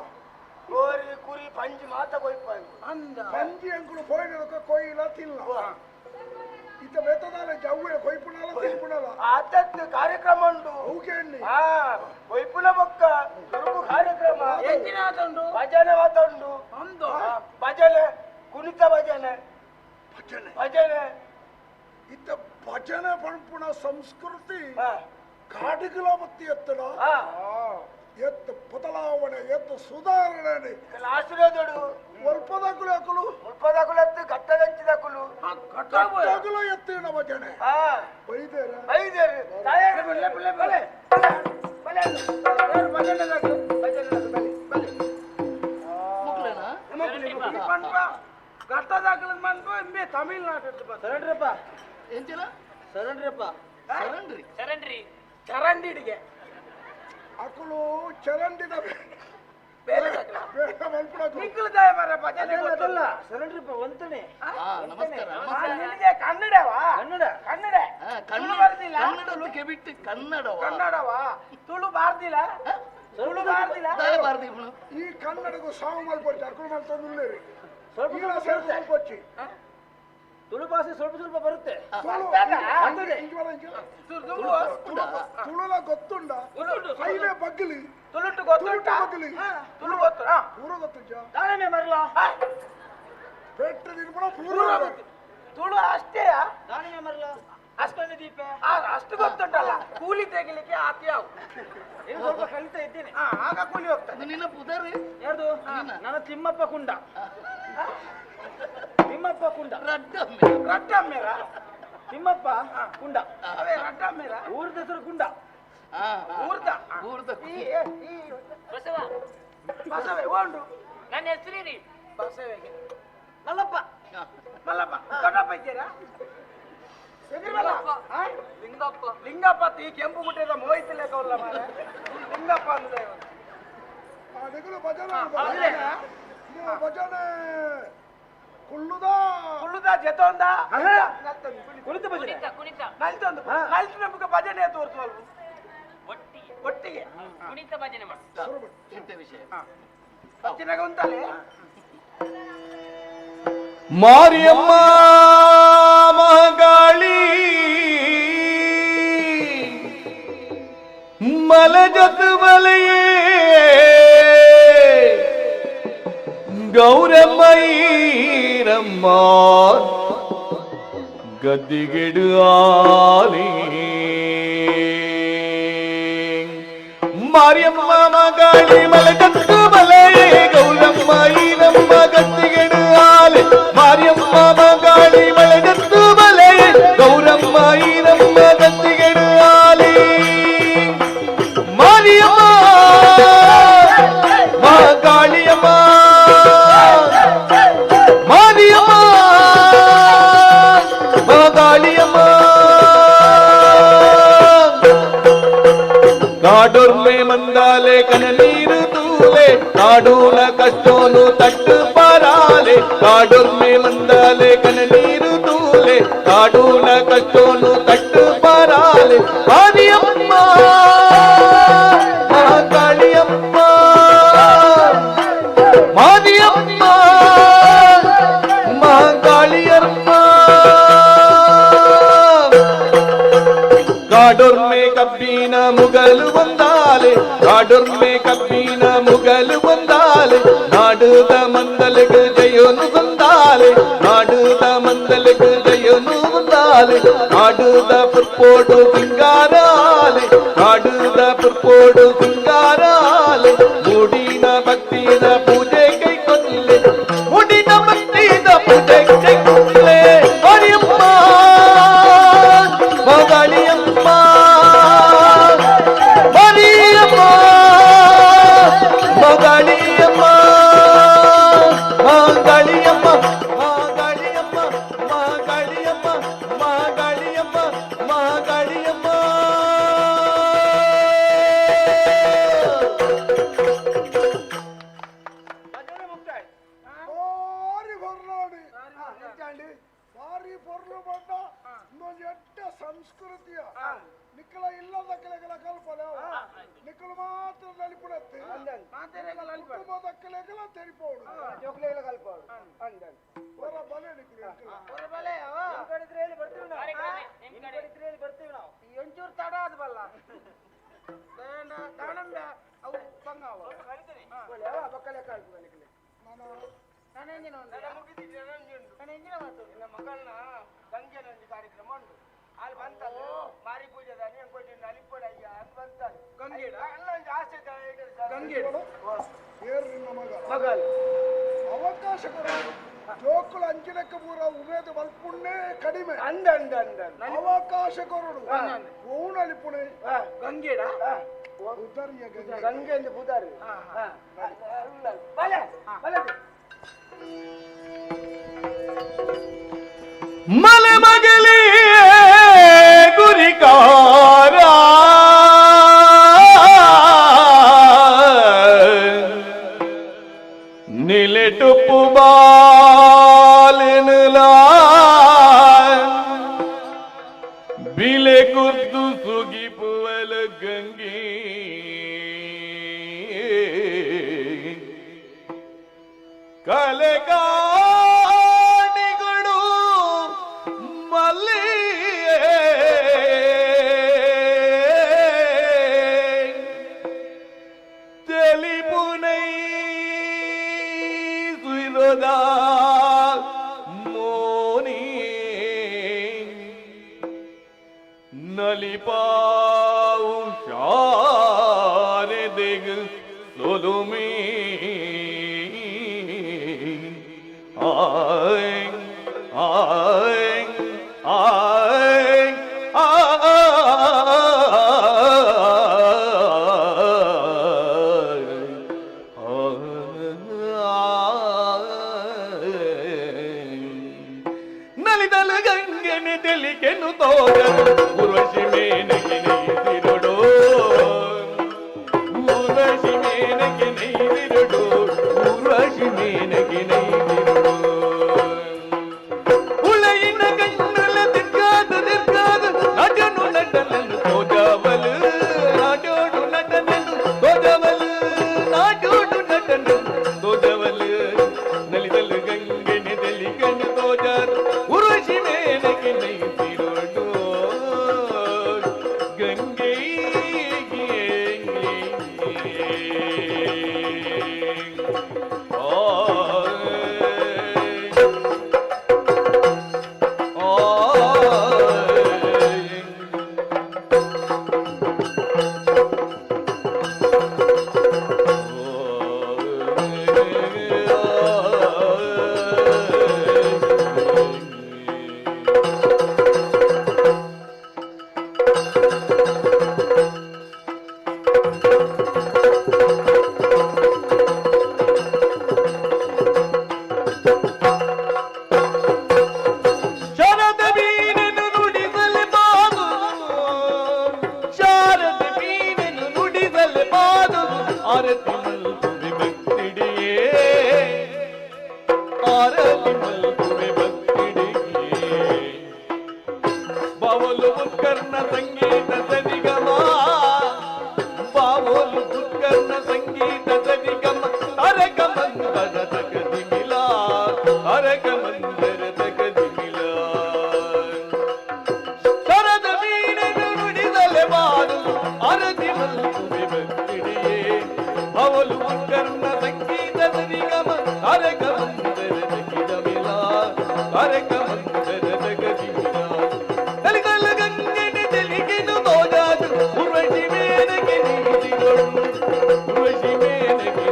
ಕೋರಿ ಕುರಿ ಪಂಜಿ ಮಾತ ಕೊಯ್ಪ ಅಂದ ಪಂಜಿ ಅಂಕುಲು ಪೋಯಿನ ಕೊಯ್ಯಿಲ್ಲ ತಿಲ್ಲ ಇತ್ತ ಬೆತ್ತದಾಲ ಜವ್ವೆ ಕೊಯ್ಪುಣಲ್ಲ ತಿನ್ಪುಣಲ್ಲ ಅದಕ್ಕೆ ಕಾರ್ಯಕ್ರಮ ಉಂಟು ಹೂಕೆಣ್ಣಿ ಕೊಯ್ಪುಣ ಬೊಕ್ಕ ಸುರುಕು ಕಾರ್ಯಕ್ರಮ ಎಂಚಿನ ಆತುಂಡು ಭಜನೆ ಆತುಂಡು ಅಂದು ಭಜನೆ ಕುಣಿತ ಭಜನೆ ಭಜನೆ ಭಜನೆ ಇತ್ತ ಭಜನೆ ಪಂಪುಣ ಸಂಸ್ಕೃತಿ ಕಾಡುಗಳ ಮತ್ತೆ ಎತ್ತಡ ಎತ್ತು ಬದಲಾವಣೆ ಎತ್ತು ಸುಧಾರಣೆ ಆಶೀರ್ವಾದೋಡು ಒಲ್ಪದಾಕುಲು ಹಾಕಲು ಉಲ್ಪದಾಕುಲತ್ತು ಗಟ್ಟದಂಚಿದಾಕುಲು ಕಟ್ಟಾಗಲು ಎತ್ತಿನ ಭಜನೆ ಬೈದೇರ ಐದೇರು ತಮಿಳ್ನಾಡು ಎಂಚಿಲ್ಲ ಸರಂಡ್ರಪ್ಪ ಚರಂಡಿಗೆ ಅಕಲು ಚರಂಡಿದ ಸರಂಡ್ರಪ್ಪ ಒಂತಣೆ ನಿನಗೆ ಕನ್ನಡವಾ ಕನ್ನಡ ಕನ್ನಡ ಕನ್ನಡ ಬಿಟ್ಟು ಕನ್ನಡವಾ ತುಳು ಬಾರ್ದಿಲ್ಲ ತುಳು ಬಾರ್ದಿಲ್ಲ ಈ ಕನ್ನಡಗೂ ಸಾವು ಮಲ್ಪೊಚ್ಚಿ ಅಕಲು ಮಲ್ತೊಂದು ಸ್ವಲ್ಪ ಕೊಚ್ಚಿ ತುಳು ಭಾಷೆ ಸ್ವಲ್ಪ ಬರುತ್ತೆ ತುಳುಲ ಗೊತ್ತುಂಡ ಹೈವೇ ಬಗ್ಗಲಿ ತುಳುಟು ಗೊತ್ತುಂಟಾ ಬಗ್ಗಲಿ ತುಳು ಗೊತ್ತು ಪೂರ ಗೊತ್ತುಂಟ ತಾನೇ ಮರಲ ಪೆಟ್ಟ ದಿನ ಪೂರ ತುಳು ಅಷ್ಟೇ ದಾನಿಮೆ ಮರಲ ಅಷ್ಟೊಂದು ದೀಪ ಅಷ್ಟು ಗೊತ್ತುಂಟಲ್ಲ ಕೂಲಿ ತೆಗಿಲಿಕ್ಕೆ ಆತ್ಯಾವು ಇನ್ನು ಸ್ವಲ್ಪ ಕಲಿತಾ ಇದ್ದೇನೆ ಆಗ ಕೂಲಿ ಹೋಗ್ತದೆ ನಿನ್ನ ಪುದರಿ ಯಾರ್ದು ನನ್ನ ತಿಮ್ಮಪ್ಪ ಕುಂಡ ತಿಮ್ಮಪ್ಪ ಕುಂಡ ರಟ್ಟಮ್ಮೇರ ತಿಮ್ಮಪ್ಪ ಕುಂಡ ಅವೇ ರಟ್ಟಮ್ಮೇರ ಊರದ ಹೆಸರು ಕುಂಡ ಊರ್ದ ಬಸವ ಬಸವೇ ಓಂಡು ನನ್ನ ಹೆಸರು ಬಸವೆಗೆ ಮಲ್ಲಪ್ಪ ಮಲ್ಲಪ್ಪ ದೊಡ್ಡಪ್ಪ ಇದ್ದೀರಾ ಲಿಂಗಪ್ಪ ಈ ಕೆಂಪು ಮುಟ್ಟದ ಮೋಹಿತಿಲ್ಲ ಕೌಲ್ಲ ಮಾರೆ ಲಿಂಗಪ್ಪ ಅಂದ್ರೆ ಅಡಿಗಳು ಭಜನೆ ಭಜನೆ ಕುಳ್ಳುದ ಜತೊಂದ ಕುಳಿತ ಭಜನೆ ಕುಣಿತ ನಲ್ತೊಂದು ನಲ್ತು ನಮ್ಗೆ ಭಜನೆ ತೋರಿಸುವಲ್ವ ಒಟ್ಟಿಗೆ ಕುಣಿತ ಭಜನೆ ಮಾಡಿ ವಿಷಯ ಚಿನ್ನಗ ಉಂಟಲ್ಲೇ ಮಾರಿಯಮ್ಮ ಮಹಾಗಾಳಿ ಮಲಜತ್ ಬಲೆಯೇ ಗೌರಮ್ಮ ಈರಮ್ಮ ಗದ್ದಿಗೆಡು ಆಲಿ ಮಾರಿಯಮ್ಮ ಮಹಾಗಾಳಿ ಮಲಜತ್ ಬಲೆಯೇ ಗೌರಮ್ಮ ಈರಮ್ಮ ಗದ್ದಿಗೆಡು ಆಲಿ ಮಾರಿಯಮ್ಮ ಮಗಾಳಿ ಮಳೆಗತ್ತು ಬಲೆ ಗೌರಮ್ಮ ಈರಮ್ಮ ಗದ್ದಿಗೆಡು ಆಲಿ ಮಾರಿಯಮ್ಮ ಮಗಾಳಿಯಮ್ಮ ಮಾರಿಯಮ್ಮ ಮಗಾಳಿಯಮ್ಮ ಕಾಡೊರ್ಮೆ ಮಂದಾಲೆ ಕನ ನೀರು ತೂಲೆ ಕಾಡೂನ ಕಷ್ಟೋನು ತಟ್ಟು ಪಾರಾಲೆ ಕಾಡೊರ್ಮೆ ಮಂದಾಲೆ ಕನ ನೀರು ತೂಲೆ ಕಾಡೂನ ಕಷ್ಟೋನು ತಟ್ಟು ಪಾರಾಲೆ ಮಾರಿಯಮ್ಮ ಮಹಾಕಾಳಿಯಮ್ಮ ಮಾರಿಯಮ್ಮ ಮಹಾಕಾಳಿಯಮ್ಮ ಕಾಡೊರ್ಮೆ ಕಬ್ಬಿನ ಮುಗಲು ಬಂದಾಲೆ ಕಾಡೊರ್ಮೆ ಕಬ್ಬಿನ ಮುಗಲು ಬಂದಾಲೆ ನಾಡುದ ಮಂದಲಿಗೆ ಜಯನು ಬಂದಾಲೆ ನಾಡುದ ಮಂದಲಿಗೆ ಜಯನು ಬಂದಾಲೆ ಕಾಡುದ ಪುರ್ಪೋಡು ಸಿಂಗಾರಾಲೆ ಕಾಡುದ ಪುರ್ಪೋಡು ಸಿಂಗಾರಾಲೆ ಮೂಡಿನ ಭಕ್ತಿದ ಪೂಜೆ ಕೈ ಕೊಲ್ಲೆ ಮೂಡಿನ ಭಕ್ತಿದ ಪೂಜೆ ಕೈ ಕೊಲ್ಲೆ ಮಾರಿಯಮ್ಮ ಮಗಳಿಯಮ್ಮ ಮರಿಯಮ್ಮ ಮಗಳಿಯಮ್ಮ ಮಗಳಿಯಮ್ಮ ಮಗಳಿಯಮ್ಮ ಮಗಳಿಯಮ್ಮ ಮಗಳಿಯಮ್ಮ ಮಗಳಿಯಮ್ಮ ಭಜನೆ ಮುಕ್ತಾಯ ಭಾರಿ ಬರ್ನಾಡಿ ಭಾರಿ ಬರ್ಲು ಬಂದ ಇನ್ನೊಂದು ಎಡ್ಡ ಸಂಸ್ಕೃತಿಯ ನಿಕ್ಕಲ ಇಲ್ಲದ ಕಲೆಗಳ ಕಲ್ಪನೆ ನಿಕ್ಕಲು ಮಾತ್ರ ನಲಿಪುಡತ್ತೆ ಕುಟುಂಬದ ಕಲೆಗಳ ತೆರಿಪೋಡು ಹೊರ ಬಲೆ ನಿಕ್ಕಲು ಬಲೆ ಕಡಿದ್ರೆ ಹೇಳಿ ಬರ್ತೀವಿ ನಾವು ಒಂಚೂರು ತಡ ಆದ ಬಲ್ಲ ತಾಣಂಬ ಅವು ಬಂಗಾವ ಬಕ್ಕಲೆ ಕಾಳ್ತು ನನ್ನ ಎಂಜಿನ ಮಾತು ನನ್ನ ಮಗಳನ್ನ ಗಂಗೆನ ಒಂದು ಕಾರ್ಯಕ್ರಮ ಉಂಟು ಅಲ್ಲಿ ಬಂತಲ್ಲ ಮಾರಿ ಪೂಜೆದ ನೀವು ಕೊಟ್ಟಿನ ಅಲಿಪೋಡ ಅಯ್ಯ ಗಂಗೇಡು ಏರು ನಿನ್ನ ಮಗ ಅವಕಾಶ ಕೊಡು ಜೋಕುಲು ಅಂಚಿನಕ್ಕೆ ಪೂರ ಉಮೇದು ಮಲ್ಪುಣ್ಣೆ ಕಡಿಮೆ ಅವಕಾಶ ಕೊರಡು ಪೂಣಲಿ ಪುಣೆ ಗಂಗೆಡ ಉದರಿಯ ಗಂಗೆ ಎಂದು ಬುದಾರಿ ಮಲೆ ಮಗಲಿ ಗುರಿಕಾರ ನಿಲೆಟುಪ್ಪು ಬಾಲೆನಲ ಬಿಲೆ ಕುರ್ದು ಸುಗಿಪುವಲ ಗಂಗೆ ಕಲೆಗಾಣಿಗಳು ಮಲ್ಲಿ ತೆಲಿಪುನೈ ಸುಯ್ದೋದ ಮೋನಿ ನಲಿಪಾವು ಶಾರೆ ದೇಗ ಸೊಲುಮಿ ನಲಿದಲು ಗಂಗೆನೆ ತೆಲಿಕೆನು ತೋಗಲು ಉರ್ವಶಿ ಮೇನಗೆ ನೈದಿರುಡು ಉರ್ವಶಿ ಮೇನಗೆ ನೈದಿರುಡು ಉರ್ವಶಿ ಮೇನಗೆ ನೈದಿರುಡು ಉಳೆಯಿನ ಕಣ್ಣಲ ದಿಕ್ಕಾದ ದಿಕ್ಕಾದ ನಟನು ನಟನನ್ನು ತೋಜವಲು ನಾಟೋಡು ನಟನನ್ನು ತೋಜವಲು ನಾಟೋಡು ನಟನನ್ನು ತೋಜವಲು ನಲಿದಲು ಗಂಗೆನೆ ತೆಲಿಕೆನು ತೋಜರು ಉರ್ವಶಿ ಮೇನಗೆ ನೈದಿರುಡು ಗಂಗೆ ಶಾರದ ಬೀನನ್ನು ನುಡಿಸಲೆ ಬಾದು ಶಾರದ ಬೀನನ್ನು ನುಡಿಸಲೆ ಬಾದು ಆರತಿ ಮಲ್ಪುವೆ ಭಕ್ತಿಡಿಯೇ ಆರತಿ ಮಲ್ಪುವೆ ಭಕ್ತಿಡಿಯೇ ಬಾವಲು ಉತ್ಕರ್ಣ ಸಂಗೀತ ಸರಿಗಮ ಬಾವಲು ಉತ್ಕರ್ಣ ಸಂಗೀತ ಸರಿಗಮ ಅರಕ ಮಂದರ ತಗದಿ ಮಿಲ ಅರಕ ಮಂದರ ತಗದಿ ಮಿಲ ಶರದ ಮೀನನ್ನು ನುಡಿಸಲೆ ಬಾದು ಅರತಿ ಮಲ್ಪುವೆ ಭಕ್ತಿಡಿಯೇ ಅವಲು ಉತ್ಕರ್ಣ ಸಂಗೀತ ಸರಿಗಮ ಅರಕ ಮಂದರ ತಗಿದ ಮಿಲ ಅರಕ ಮಂದರ ತಗದಿ ಮಿಲ ನಲಿದಲ ಗಂಗೆನೆ ತೆಲಿಗೆನು ತೋಜಾದು ಉರ್ವಶಿ ಮೇನಗೆ ನೀತಿಗಳು ಉರ್ವಶಿ ಮೇನಗೆ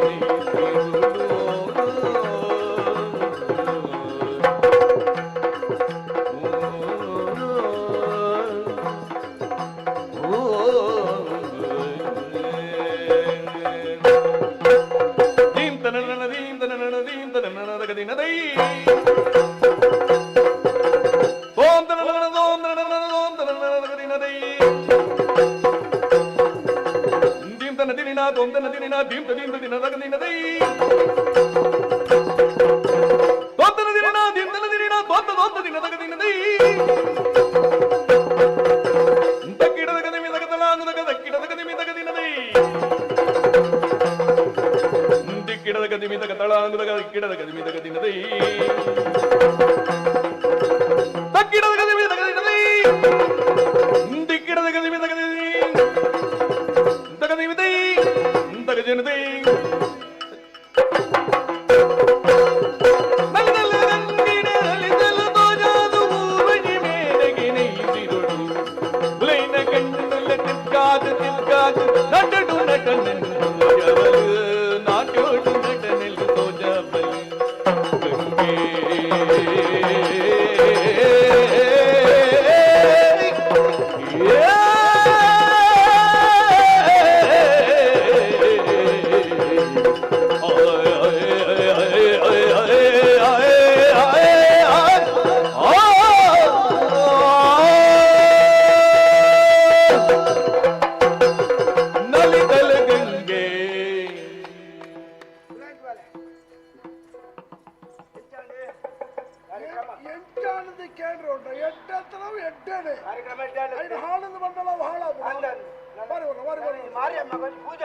ತಿರ್ಗಾದ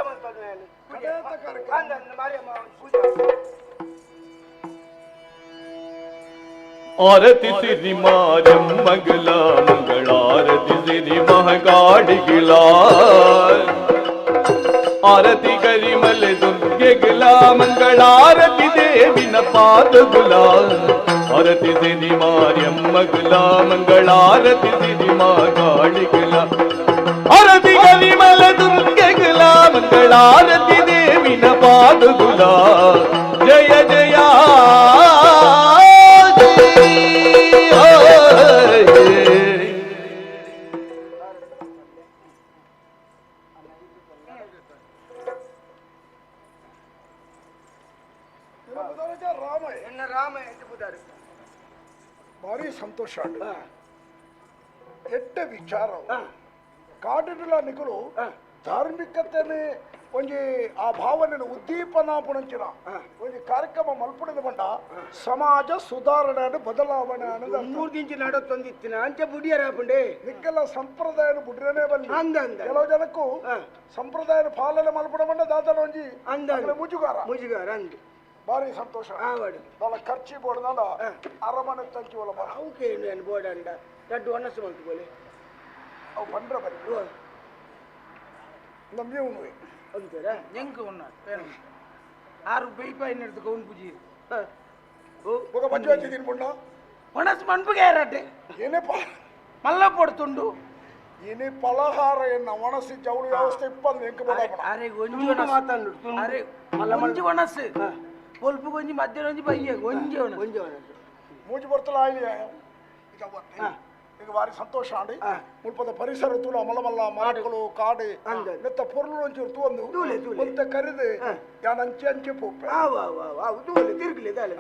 ಕಡೆಯತ್ತ ಕಾರ್ಯಕ್ರಮ. ಆರತಿ ಸಿರಿ ಮಾರಮ್ಮಗಳ ಮಂಗಳಾರತಿ ಸಿರಿ ಮಹಗಾಡಿಗಳ ಆರತಿ ಕರಿಮಲೆ ದುರ್ಗೆಗಳ ಮಂಗಳಾರತಿ ದೇವಿನ ಪಾದಗುಲ ಆರತಿ ಸಿರಿ ಮಾರಮ್ಮಗಳ ಮಂಗಳಾರತಿ ಸಿರಿ ಮಹಗಾಡಿಗಳ ಆರತಿ ಕರಿಮಲೆ ದುರ್ಗೆಗಳ ಮಂಗಳಾರತಿ ದೇವಿನ ಪಾದಗುಲ ಜಯ ಜಯ ಭಾರಿ ಸಂತೋಷ ಎಟ್ಟ ವಿಚಾರ ಕಾಡಿನ ನಿಕಲು ಧಾರ್ಮಿಕತೆನೆ ಒಂಜಿ ಆ ಭಾವನೆ ಉದ್ದೀಪನ ಪುಣಂಚಿನ ಒಂದು ಕಾರ್ಯಕ್ರಮ ಮಲ್ಪುಣದ ಬಂಡ ಸಮಾಜ ಸುಧಾರಣೆ ಬದಲಾವಣೆ ಅನ್ನೋದು 3 ದಿನ ನಾಡೋ ತಂದಿತ್ತಿನ ಅಂಚೆ ಬುಡಿಯರ ಪುಂಡೆ ನಿಕ್ಕೆಲ್ಲ ಸಂಪ್ರದಾಯನ ಬುಡ್ರನೇ ಬಲ್ಲಿ ಕೆಲವು ಜನಕ್ಕೂ ಸಂಪ್ರದಾಯನ ಪಾಲನೆ ಮಲ್ಪುಣ ಬಂಡ ದಾತನ ಒಂಜಿ ಮುಜುಗಾರ ಅಂದು ಭಾರಿ ಸಂತೋಷ ಬಹಳ ಖರ್ಚಿ ಬೋರ್ಡ್ನಾಡ ಅರಮನೆ ತಂಚಿ ಒಳ ಅವಕ್ಕೆ ಏನು ಬೋರ್ಡ್ ಅಂಡ ದೊಡ್ಡ ಒಣಸು ಬಂತು ಬೋಲೆ ಅವು ಬಂದ್ರ ಬಲ್ಲಿ ನಮ್ಗೆ ಉಣ್ವೆ ಅಂತೀರಾ ಹೆಂಗೆ ಉಣ್ಣ ₹6 ಹಿಡಿದು ಕೌನ್ ಪೂಜಿ ఒక మంచి వచ్చి తినుకుంటా ಒಣಸು ಮಣ್ಪುಗೆ ಯಾರಟ್ಟೆ ಏನೇ ಮಲ್ಲ ಪಡ್ತುಂಡು ಏನೇ ಪಲಹಾರ ಎನ್ನ ಒಣಸಿ ಜವಳಿ ವ್ಯವಸ್ಥೆ ಇಪ್ಪಂದು ಎಂಕ ಅರೆ ಒಂಜಿ ಮಾತಾಡು ಅರೆ ಒಂಜಿ ಒಣಸು పొలుపు కొంచెం మధ్య నుంచి పయ్య కొంచెం ಮೂಜಿ ಬರ್ತಲ್ಲ ಆಯ್ಲಿ ಈಗ ಭಾರಿ ಸಂತೋಷ ಆಡಿ ಮುಲ್ಪದ ಪರಿಸರ ತುಳು ಮಲಮಲ್ಲ ಮರಗಳು ಕಾಡು ನೆತ್ತ ಪೊರ್ಲು ಒಂಚೂರು ತೂಂದು ಒಂತ ಕರಿದು ಯಾನ್ ಅಂಚೆ ಅಂಚೆ ಪೋಪೆ ತಿರುಗಲಿ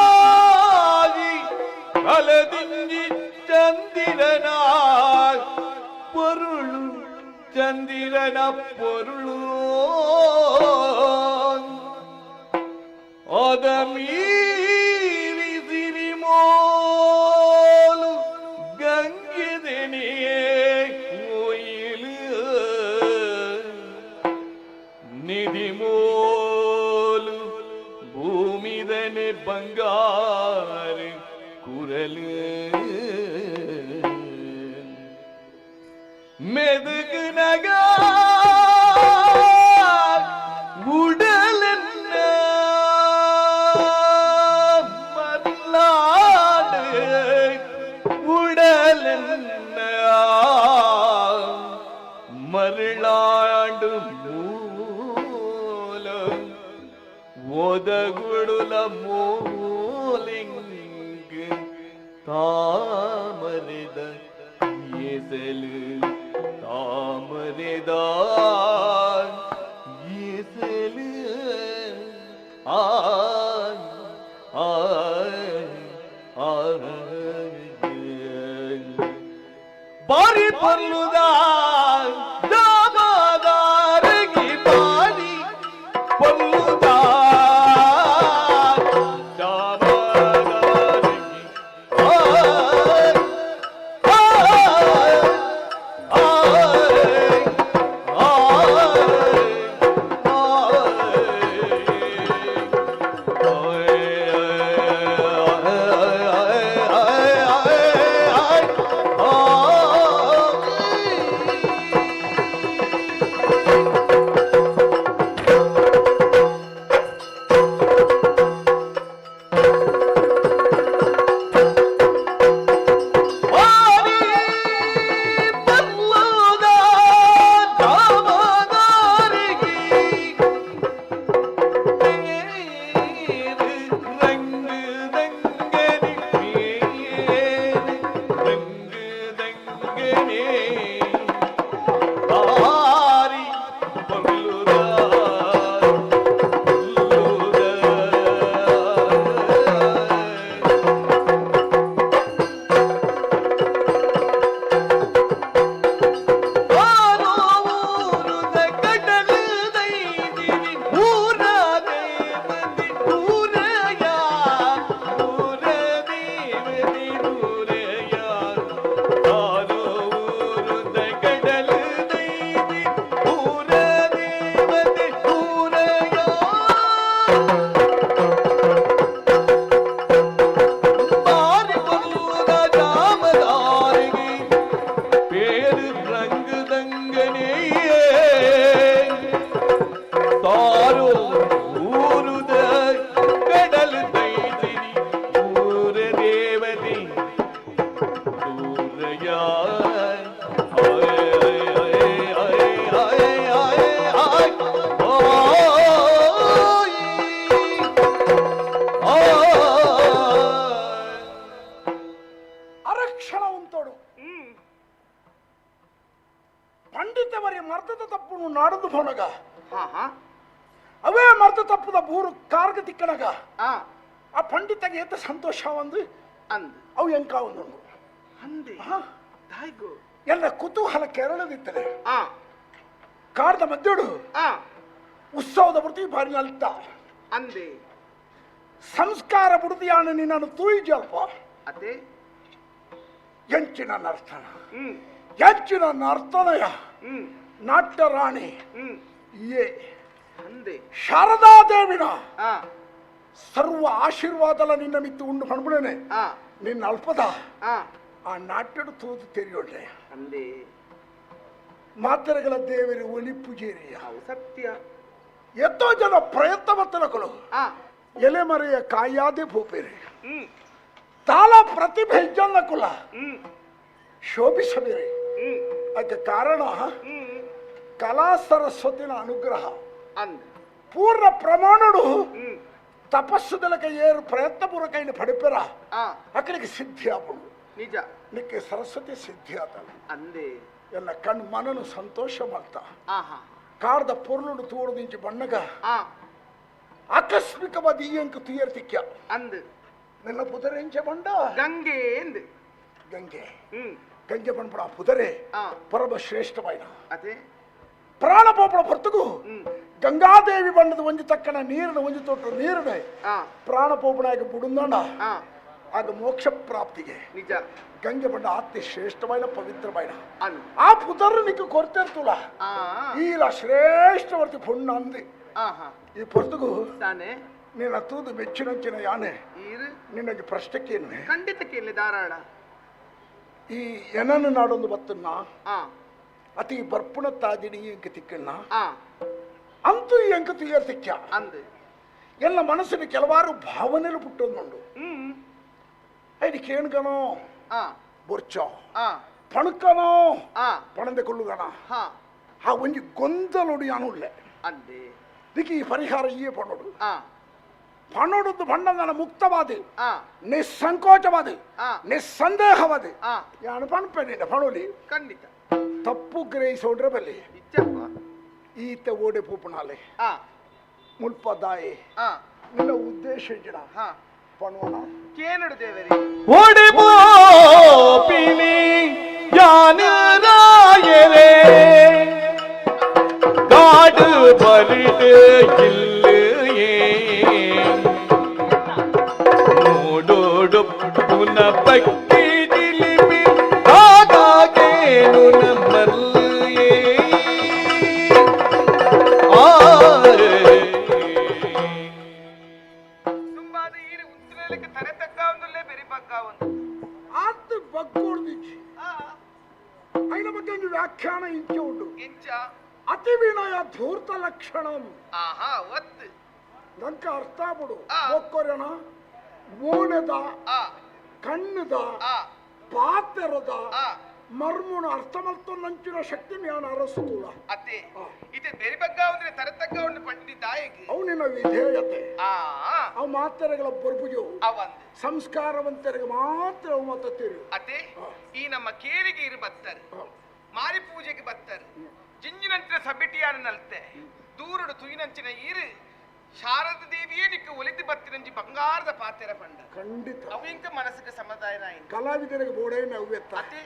ಪಾದಿನಾಗಿ ಕಲದಿಂಜಿ ಚಂದಿರನ ಪೊರುಳು ಚಂದಿರನ ಪೊರುಳು ಅದ ಮೀರಿ ಸಿರಿಮೋಲು ಗಂಗೆದೆನೆಯೇ ಕೋಯಿಲು ನಿಧಿಮೋಲು ಭೂಮಿದನೆ ಬಂಗಾರ ಕುರಲು மெதுகு நகா உடலென்ன மல்லாடு உடலென்ன மருளாண்டு மூலம் ஒதகுடுல மூலிங்கு தாமரித ஏசலு தாமரைதான் இசலு பாரி பல்லுதான் தாமதாரகி பாரி பல்லுதான் தாமதாரகி நடந்து போனக ಆಹಾ ಅವೇ ಮರ್ತ ತಪ್ಪದ ಬೂರು ಕಾರ್ಗ ತಿಕ್ಕನಗ ಆ ಆ ಪಂಡಿತಗೆ ಏತ ಸಂತೋಷ ಒಂದು ಅಂದ್ ಅವು ಎಂಕ ಒಂದು ಅಂದೆ ದಾಯ್ಗೋ ಎಲ್ಲ ಕುತೂಹಲ ಕೆರಳದಿತ್ತರೆ ಆ ಕಾಡ್ದ ಮಧ್ಯೋಡು ಆ ಉತ್ಸವದ ಬುಡ್ತಿ ಬಾರಿ ಅಲ್ತ ಅಂದೆ ಸಂಸ್ಕಾರ ಬುಡ್ದಿಯಾನ ನಿನ್ನನ್ನು ತೂಯಿಜಲ್ಪ ಅದೇ ಎಂಚಿನ ನರ್ತನ ಎಂಚಿನ ನರ್ತನಯ ನಾಟ್ಯ ರಾಣಿ ಏ ಅಂದೆ ಶಾರದಾದೇವಿನ ಆ ಸರ್ವ ಆಶೀರ್ವಾದಲ ನಿನ್ನ ಮಿತ್ತು ಉಂಡು ಪಣ್ಬಿಡೇನೆ ಆ ನಿನ್ನ ಅಲ್ಪದ ಆ ಆ ನಾಟ್ಯಡು ತೂದು ತೆರೆಯೋಳ್ಳೆ ಅಂದೆ ಮಾತೆರೆಗಳ ದೇವರ ಒಲಿ ಪೂಜೇರಿಯ ಅವು ಸತ್ಯ ಎತ್ತೋ ಜನ ಪ್ರಯತ್ನ ಬತ್ತಲಕಲು ಆ ಎಲೆ ಮರೆಯ ಕಾಯಾದೆ ಭೂಪೇರಿ ತಾಲ ಪ್ರತಿಭೆ ಇಜ್ಜನ್ನ ಕುಲ ಶೋಭಿಸಬೇರೆ ಅದಕ್ಕೆ ಕಾರಣ ಕಲಾ ಸರಸ್ವತಿನ ಅನುಗ್ರಹ ಅಂದ್ ಪೂರ್ಣ ಪ್ರಮಾಣಡು ತಪಸ್ಸುದಲಕ ಏರು ಪ್ರಯತ್ನ ಪೂರ್ವಕ ಪಡಿಪೆರ ಆ ಅಕ್ಕಳಿಗೆ ಸಿದ್ಧಿ ಆಪಡು ನಿಜ ನಿಕ್ಕೆ ಸರಸ್ವತಿ ಸಿದ್ಧಿ ಆತಲ್ಲ ಅಂದೆ ಎಲ್ಲ ಕಣ್ಣು ಮನನು ಸಂತೋಷ ಮಾಡ್ತಾ ಆಹಾ ಕಾಡ್ದ ಪೊರ್ಲುಡು ತೋಡದಿಂಚಿ ಬಣ್ಣಗ ಆ ಆಕಸ್ಮಿಕವಾದ ಈ ಅಂಕ ತುಯರ್ತಿಕ್ಯ ಅಂದ್ ನಿನ್ನ ಪುದರೆಂಚೆ ಬಂಡ ಗಂಗೆ ಎಂದ್ ಗಂಗೆ ಗಂಗೆ ಬಂದ್ಬಿಡ ಪುದರೆ ಆ ಪರಮ ಶ್ರೇಷ್ಠವಾಯಿನ ಅದೇ ಪ್ರಾಣ ಪೋಪಳ ಹೊರತುಗು ಗಂಗಾದೇವಿ ಬಣ್ಣದ ಒಂಜಿ ತಕ್ಕನ ನೀರಿನ ಒಂಜಿ ತೊಟ್ಟು ನೀರಿನ ಆ ಪ್ರಾಣ ಪೋಪಣಾಗಿ ಬುಡುಂದಾಂಡ ಆ ಆಗ ಮೋಕ್ಷ ಪ್ರಾಪ್ತಿಗೆ ನಿಜ ಗಂಗೆ ಬಂಡ ಅತಿ ಶ್ರೇಷ್ಠವಾಯಿನ ಪವಿತ್ರವಾಯಿನ ಅಂದ್ ಆ ಪುದರ್ ನಿಕ್ಕೆ ಕೊಡ್ತಿರ್ತುಲ ಆ ಈಲ ಶ್ರೇಷ್ಠವರ್ತಿ ಪುಣ್ಣ ಅಂದಿ ಆಹಾ ಈ ಪೊರ್ತುಗು ತಾನೆ ನಿನ್ನ ತೂದು ಮೆಚ್ಚಿನಂಚಿನ ಯಾನೆ ಈರು ನಿನಗೆ ಪ್ರಶ್ನೆಕ್ಕೇನು ಖಂಡಿತ ಕೇಳಿ ಧಾರಾಳ ಈ ಎನನ್ನು ನಾಡೊಂದು ಬತ್ತನ್ನ ಆ ಅತಿ ಬರ್ಪುಣ ತಾದಿನಿ ಈ ಅಂಕ ತಿಕ್ಕಣ್ಣ ಆ ಅಂತೂ ಈ ಅಂಕ ತುಯರ್ತಿಕ್ಯ ಅಂದ್ ಎಲ್ಲ ಮನಸ್ಸಿನ ಕೆಲವಾರು ಭಾವನೆలు ಪುಟ್ಟೊಂದುಂಡು ಐದು ಕೇಣ್ಗನೋ ಆ ಬೊರ್ಚೋ ಆ ಪಣಕನೋ ಆ ಪಣಂದೆ ಕೊಲ್ಲುಗನ ಹಾ ಆ ಒಂಜಿ ಗೊಂದಲೊಡು ಯಾನುಳ್ಳೆ ಅಂದೆ ದಿಕ್ಕಿ ಈ ಪರಿಹಾರ ಈ ಪಣೋಡು ಆ ಪಣೋಡದ್ದು ಬಣ್ಣನ ಮುಕ್ತವಾದ ಆ ನಿಸ್ಸಂಕೋಚವಾದ ಆ ನಿಸ್ಸಂದೇಹವಾದ ಆ ಯಾನು ಪಣಪೇನಿಲ್ಲ ಪಣೋಲಿ ಖಂಡಿತ ತಪ್ಪು ಗ್ರಹಿಸೋಡ್ರೆ ಬಲ್ಲಿ ಇಚ್ಚಪ್ಪ ಈತ ಓಡೆ ಪೂಪಣಾಲೆ ಆ ಮುಲ್ಪ ದಾಯಿ ಆ ನಿನ್ನ ಉದ್ದೇಶ ಜನ ಹಾ ಪಣೋಣ ಕೇನಡು ದೇವರೇ ಓಡಿ ಪಿಣಿ ಯಾನರಾಯರೇ ಕಾಡು ಬರಿದು ಇಲ್ಲೇ ನೋಡೋಡು ಪುನ ಪಕ್ಕಿ ಜಿಲಿಪಿ ಹಾಗೇನು ನಮ್ಮಲ್ಲಿಯೇ ತುಂಬಾದ ಈರು ಉತ್ತರಕ್ಕೆ ತರೆ ತಕ್ಕ ಒಂದಲ್ಲೇ ಬೆರಿ ಪಕ್ಕ ಒಂದು ಆತ ಬಗ್ಗೋಡ್ದಿಚ್ಚಿ ಐನ ಬಗ್ಗೆ ಒಂದು ವ್ಯಾಖ್ಯಾನ ಇಂಚೆ ಉಂಟು ಇಂಚ ಅತಿ ವಿನಯ ಧೂರ್ತ ಲಕ್ಷಣಂ ಆಹಾ ಒತ್ತು ನಂಕ ಅರ್ಥ ಬಿಡು ಆ. ಒಕ್ಕೊರೆನ ಓಣೆದ ಆ ಕಣ್ಣದ ಆ ಪಾತೆರದ ಆ ಮರ್ಮುಣ ಅರ್ಥ ಮಲ್ತು ನಂಚಿನ ಶಕ್ತಿ ಜ್ಞಾನ ಅರಸುತ್ತೂಳ ಅತ್ತೆ ಇದು ಬೆರಿ ಪಕ್ಕ ಅಂದ್ರೆ ತರೆ ತಕ್ಕ ಒಂದು ಪಂಡಿತಾಯಿಗೆ ಅವು ನಿನ್ನ ವಿಧೇಯತೆ ಆ ಅವು ಮಾತೆರೆಗಳ ಬರ್ಬುಜು ಅವಂದು ಸಂಸ್ಕಾರವಂತರಿಗೆ ಮಾತ್ರ ಅವು ಮತ್ತತ್ತೀರಿ ಅತ್ತೆ ಈ ನಮ್ಮ ಕೇರಿಗೆ ಇರು ಬತ್ತಾರೆ ಮಾರಿ ಪೂಜೆಗೆ ಬತ್ತಾರೆ ಜಿಂಜಿನಂಚಿನ ಸಬ್ಬಿಟಿಯಾನ ನಲ್ತೆ ದೂರಡು ತುಯಿನಂಚಿನ ಈರು ಶಾರದ ದೇವಿಯೇ ನಿಕ್ಕ ಒಲಿದು ಬತ್ತಿನಂಜಿ ಬಂಗಾರದ ಪಾತೆರ ಪಂಡ ಖಂಡಿತ ಅವು ಇಂಕ ಮನಸ್ಸಿಗೆ ಸಮದಾಯನ ಕಲಾವಿದರಿಗೆ ಬೋಡೇನ ಅವ್ಯತ್ತ ಅತ್ತೆ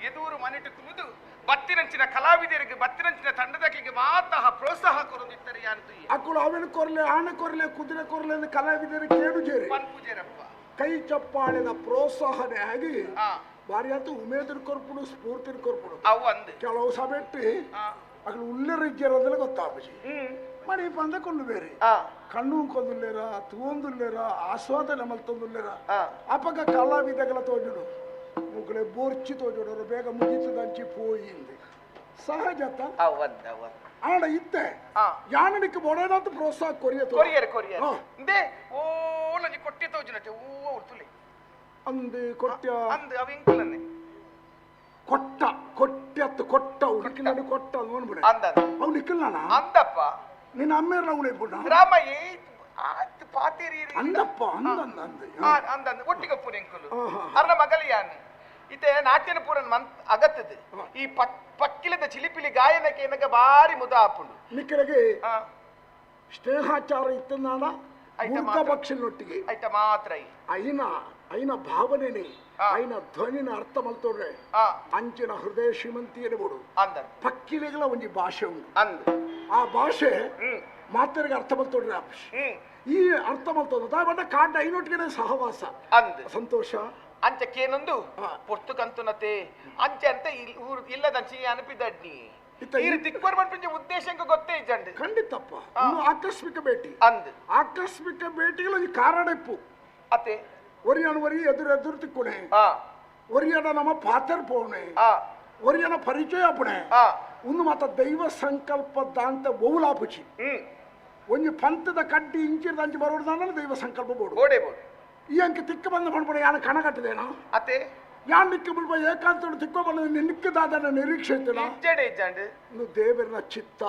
ಎದೂರು ಮನೆಟ್ಟು ಕುಮಿದು ಬತ್ತಿನಂಚಿನ ಕಲಾವಿದರಿಗೆ ಬತ್ತಿನಂಚಿನ ತಂಡದಕ್ಕೆ ಮಾತ್ರ ಪ್ರೋತ್ಸಾಹ ಕೊರೊಂದಿತ್ತಾರೆ ಯಾನು ಅಕ್ಕಳು ಅವನ ಕೊರ್ಲೆ ಆನೆ ಕೊರ್ಲೆ ಕುದುರೆ ಕೊರ್ಲೆ ಎಂದು ಕಲಾವಿದರಿಗೆ ಕೇಳು ಜೇರಿ ಪನ್ ಪೂಜೆರಪ್ಪ ಕೈ ಚಪ್ಪಾಳಿನ ಪ್ರೋತ್ಸಾಹನೆ ಆಗಿ ಆ ಬಾರಿ ಆತು ಉಮೇದಿನ ಕೊರ್ಪುಡು ಸ್ಫೂರ್ತಿನ ಕೊರ್ಪುಡು ಅವು ಅಂದು ಕೆಲವು ಸಬೆಟ್ಟು ಆ ಅక్కడ ಉಳ್ಳರಿಜ್ಜರದಲ್ಲಿ ಗೊತ್ತಾಪಜಿ ಹ್ಮ್ ಮಣಿ ಪಂದ ಕೊಂಡು ಬೇರೆ ಆ ಕಣ್ಣು ಕೊಂದುಲ್ಲೇರ ತೂಂದುಲ್ಲೇರ ಆಸ್ವಾದನೆ ಮಲ್ತೊಂದುಲ್ಲೇರ ಆ ಅಪಗ ಕಲಾವಿದಗಳ ತೋಜುಡು ಮುಗ್ಳೆ ಬೋರ್ಚಿ ತೋಜುಡು ಬೇಗ ಮುಗಿತು ದಂಚಿ ಪೋಯಿಂది ಸಹಜತ ಅವದ್ ಅವದ್ ಆಡ ಇತ್ತೆ ಆ ಯಾನನಿಕ್ಕೆ ಬೋಡೇನಂತ ಪ್ರೋತ್ಸಾಹ ಕೊರಿಯತು ಕೊರಿಯರ್ ಹಾ. ಇಂದೇ ಓ ನಂಜಿ ಕೊಟ್ಟಿ ತೋಜುನಟೆ ಓ ತುಳಿ ಅಂದು ಕೊಟ್ಟ ಅಂದು ಅವ ಇಂಕಲನ್ನೇ ಕೊಟ್ಟ ಕೊಟ್ಟತ್ತು ಕೊಟ್ಟ ನಿಕ್ಕಿನ ಕೊಟ್ಟ ನೋಡ್ಬಿಡ ಅಂದ ಅವ್ ನಿಕ್ಕಿಲ್ಲ ಅಂದಪ್ಪ ನಿನ್ನ ಅಮ್ಮೇರ್ಲ ಉಳಿಬಿಡ ರಾಮ ಆತ್ ಪಾತೇರಿ ಅಂದಪ್ಪ ಅಂದ ಅಂದ ಒಟ್ಟಿಗೆ ಪುರಿ ಇಂಕಲು ಆಹಾ. ಅರ್ನ ಮಗಲಿಯಾನು ಇತ್ತೆ ನಾಟ್ಯನ ಪೂರನ್ ಅಗತ್ತದ ಈ ಪಕ್ಕಿಲದ ಚಿಲಿಪಿಲಿ ಗಾಯನಕ್ಕೆ ಏನಗ ಬಾರಿ ಮುದ ಆಪುಂಡು ನಿಕ್ಕಳಿಗೆ ಸ್ನೇಹಾಚಾರ ಇತ್ತನಾಡ ಪಕ್ಷಿನೊಟ್ಟಿಗೆ ಐತ ಮಾತ್ರ అయిన భావనని అయిన ధ్వనిని అర్థం అవుతుండ్ರೆ అంచిన హృదయ శ్రీమంತಿ ಎನ್ನುವುದು ಪಕ್ಕಿಲೆಗಳ ಒಂದು ಭಾಷೆ ಉಂಟು ಆ ಭಾಷೆ ಮಾತರಿಗೆ ಅರ್ಥ ಮಾಡ್ತೋಡ್ರಿ ಈ ಅರ್ಥ ಮಾಡ್ತೋದ ಬಣ್ಣ ಕಾಂಡ ಐನೊಟ್ಟಿಗೆ ಸಹವಾಸ ಸಂತೋಷ ಅಂಚಕ್ಕೇನೊಂದು ಪುಸ್ತಕಂತುನತೆ ಅಂಚೆ ಅಂತ ಊರು ಇಲ್ಲದಂಚಿ ಅನಿಪಿದಡ್ನಿ ದಿಕ್ವರ್ ಮನ್ಪಿಂಚ ಉದ್ದೇಶಂಗ ಗೊತ್ತೇ ಇಜ್ಜಂಡು ಖಂಡಿತಪ್ಪ ಆಕಸ್ಮಿಕ ಭೇಟಿ ಆಕಸ್ಮಿಕ ಭೇಟಿಗಳು ಒಂದು ಕಾರಣ ಇಪ್ಪು ಅತ್ತೆ ಒರಿಯನ ಎದುರು ತಿಕ್ಕುಣೆ ಒರಿಯನ ನಮ್ಮ ಪಾತ್ರ ಪೋಣೆ ಒರಿಯನ ಪರಿಚಯ ಪುಣೆ ಒಂದು ಮಾತ ದೈವ ಸಂಕಲ್ಪದ ಅಂತ ಬಹುಲಾಪುಚಿ ಒಂದು ಪಂಥದ ಕಡ್ಡಿ ಇಂಚಿದ ಅಂಚಿ ಬರೋದು ದೈವ ಸಂಕಲ್ಪ ಬೋಡು ಈ ಅಂಕ ತಿಕ್ಕ ಬಂದ ಮಾಡ್ಬಿಡ ಯಾನ ಕಣ ಕಟ್ಟದೇನೋ ಅತ್ತೆ ಯಾನ್ ನಿಕ್ಕ ಬಿಡ್ಬ ಏಕಾಂತ ತಿಕ್ಕೋ ಬಂದ ನಿಕ್ಕದಾದ ನಿರೀಕ್ಷೆ ಇತ್ತಿಲ್ಲ ದೇವರನ ಚಿತ್ತ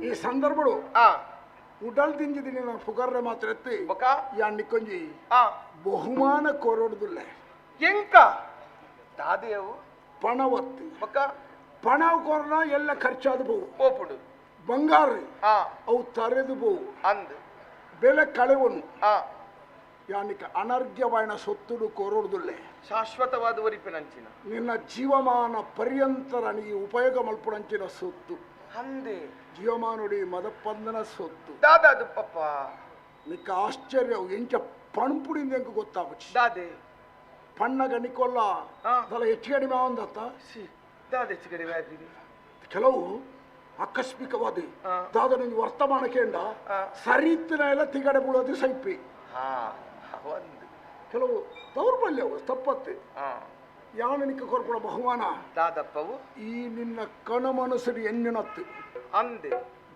ಈ ಸಂದರ್ಭಗಳು ಉಡಲ್ ದಿಂಜಿದೀನಿ ನಾನು ಫುಗರ್ರೆ ಮಾತ್ರ ಎತ್ತಿ ಯಾನ್ ನಿಕ್ಕೊಂಜಿ ಬಹುಮಾನ ಕೋರೋಡುದಿಲ್ಲ ಎಂಕ ದಾದೇವು ಪಣ ಒತ್ತಿ ಪಣ ಕೋರನ ಎಲ್ಲ ಖರ್ಚಾದ ಬಹು ಬಂಗಾರ ಅವು ತರೆದು ಬಹು ಬೆಲೆ ಕಳೆವನು ಯಾನಿಕ ಅನರ್ಘ್ಯವಾಯಿನ ಸೊತ್ತುಡು ಕೋರೋಡುದಿಲ್ಲ ಶಾಶ್ವತವಾದ ವರಿಪಿನಂಚಿನ ನಿನ್ನ ಜೀವಮಾನ ಪರ್ಯಂತರ ನೀ ಉಪಯೋಗ ಮಲ್ಪುಣಂಚಿನ ಸೊತ್ತು ಅಂದೆ ಜೀವಮಾನುಡಿ ಮದಪಂದನ ಸೊತ್ತು ದಾದಾದು ಪಪ್ಪ ನಿಕ್ಕ ಆಶ್ಚರ್ಯ ಎಂಚ ಪಣಪುಡಿಂದ ಎಂಕ ಗೊತ್ತಾಗುಚ್ಚಿ ದಾದೆ ಪಣ್ಣಗ ನಿಕ್ಕೊಲ್ಲ ಅದಲ್ಲ ಹೆಚ್ಚು ಕಡಿಮೆ ಆವಂದತ್ತ ದಾದ ಹೆಚ್ಚು ಕಡಿಮೆ ಆಗಿದೆ ಕೆಲವು ಆಕಸ್ಮಿಕವಾದಿ ದಾದ ನಿಂಗೆ ವರ್ತಮಾನ ಕೇಂಡ ಸರಿತ್ತಿನ ಎಲ್ಲ ತಿಗಡೆ ಬೀಳೋದು ಸೈಪಿ ಕೆಲವು ದೌರ್ಬಲ್ಯವು ತಪ್ಪತ್ತೆ ಯಾನಿಕ ಕೊರ್ಪಡ ಬಹುಮಾನ ದಾದಪ್ಪವು ಈ ನಿನ್ನ ಕಣಮನಸ್ಸು ಎಣ್ಣಿನತ್ತು ಅಂದೆ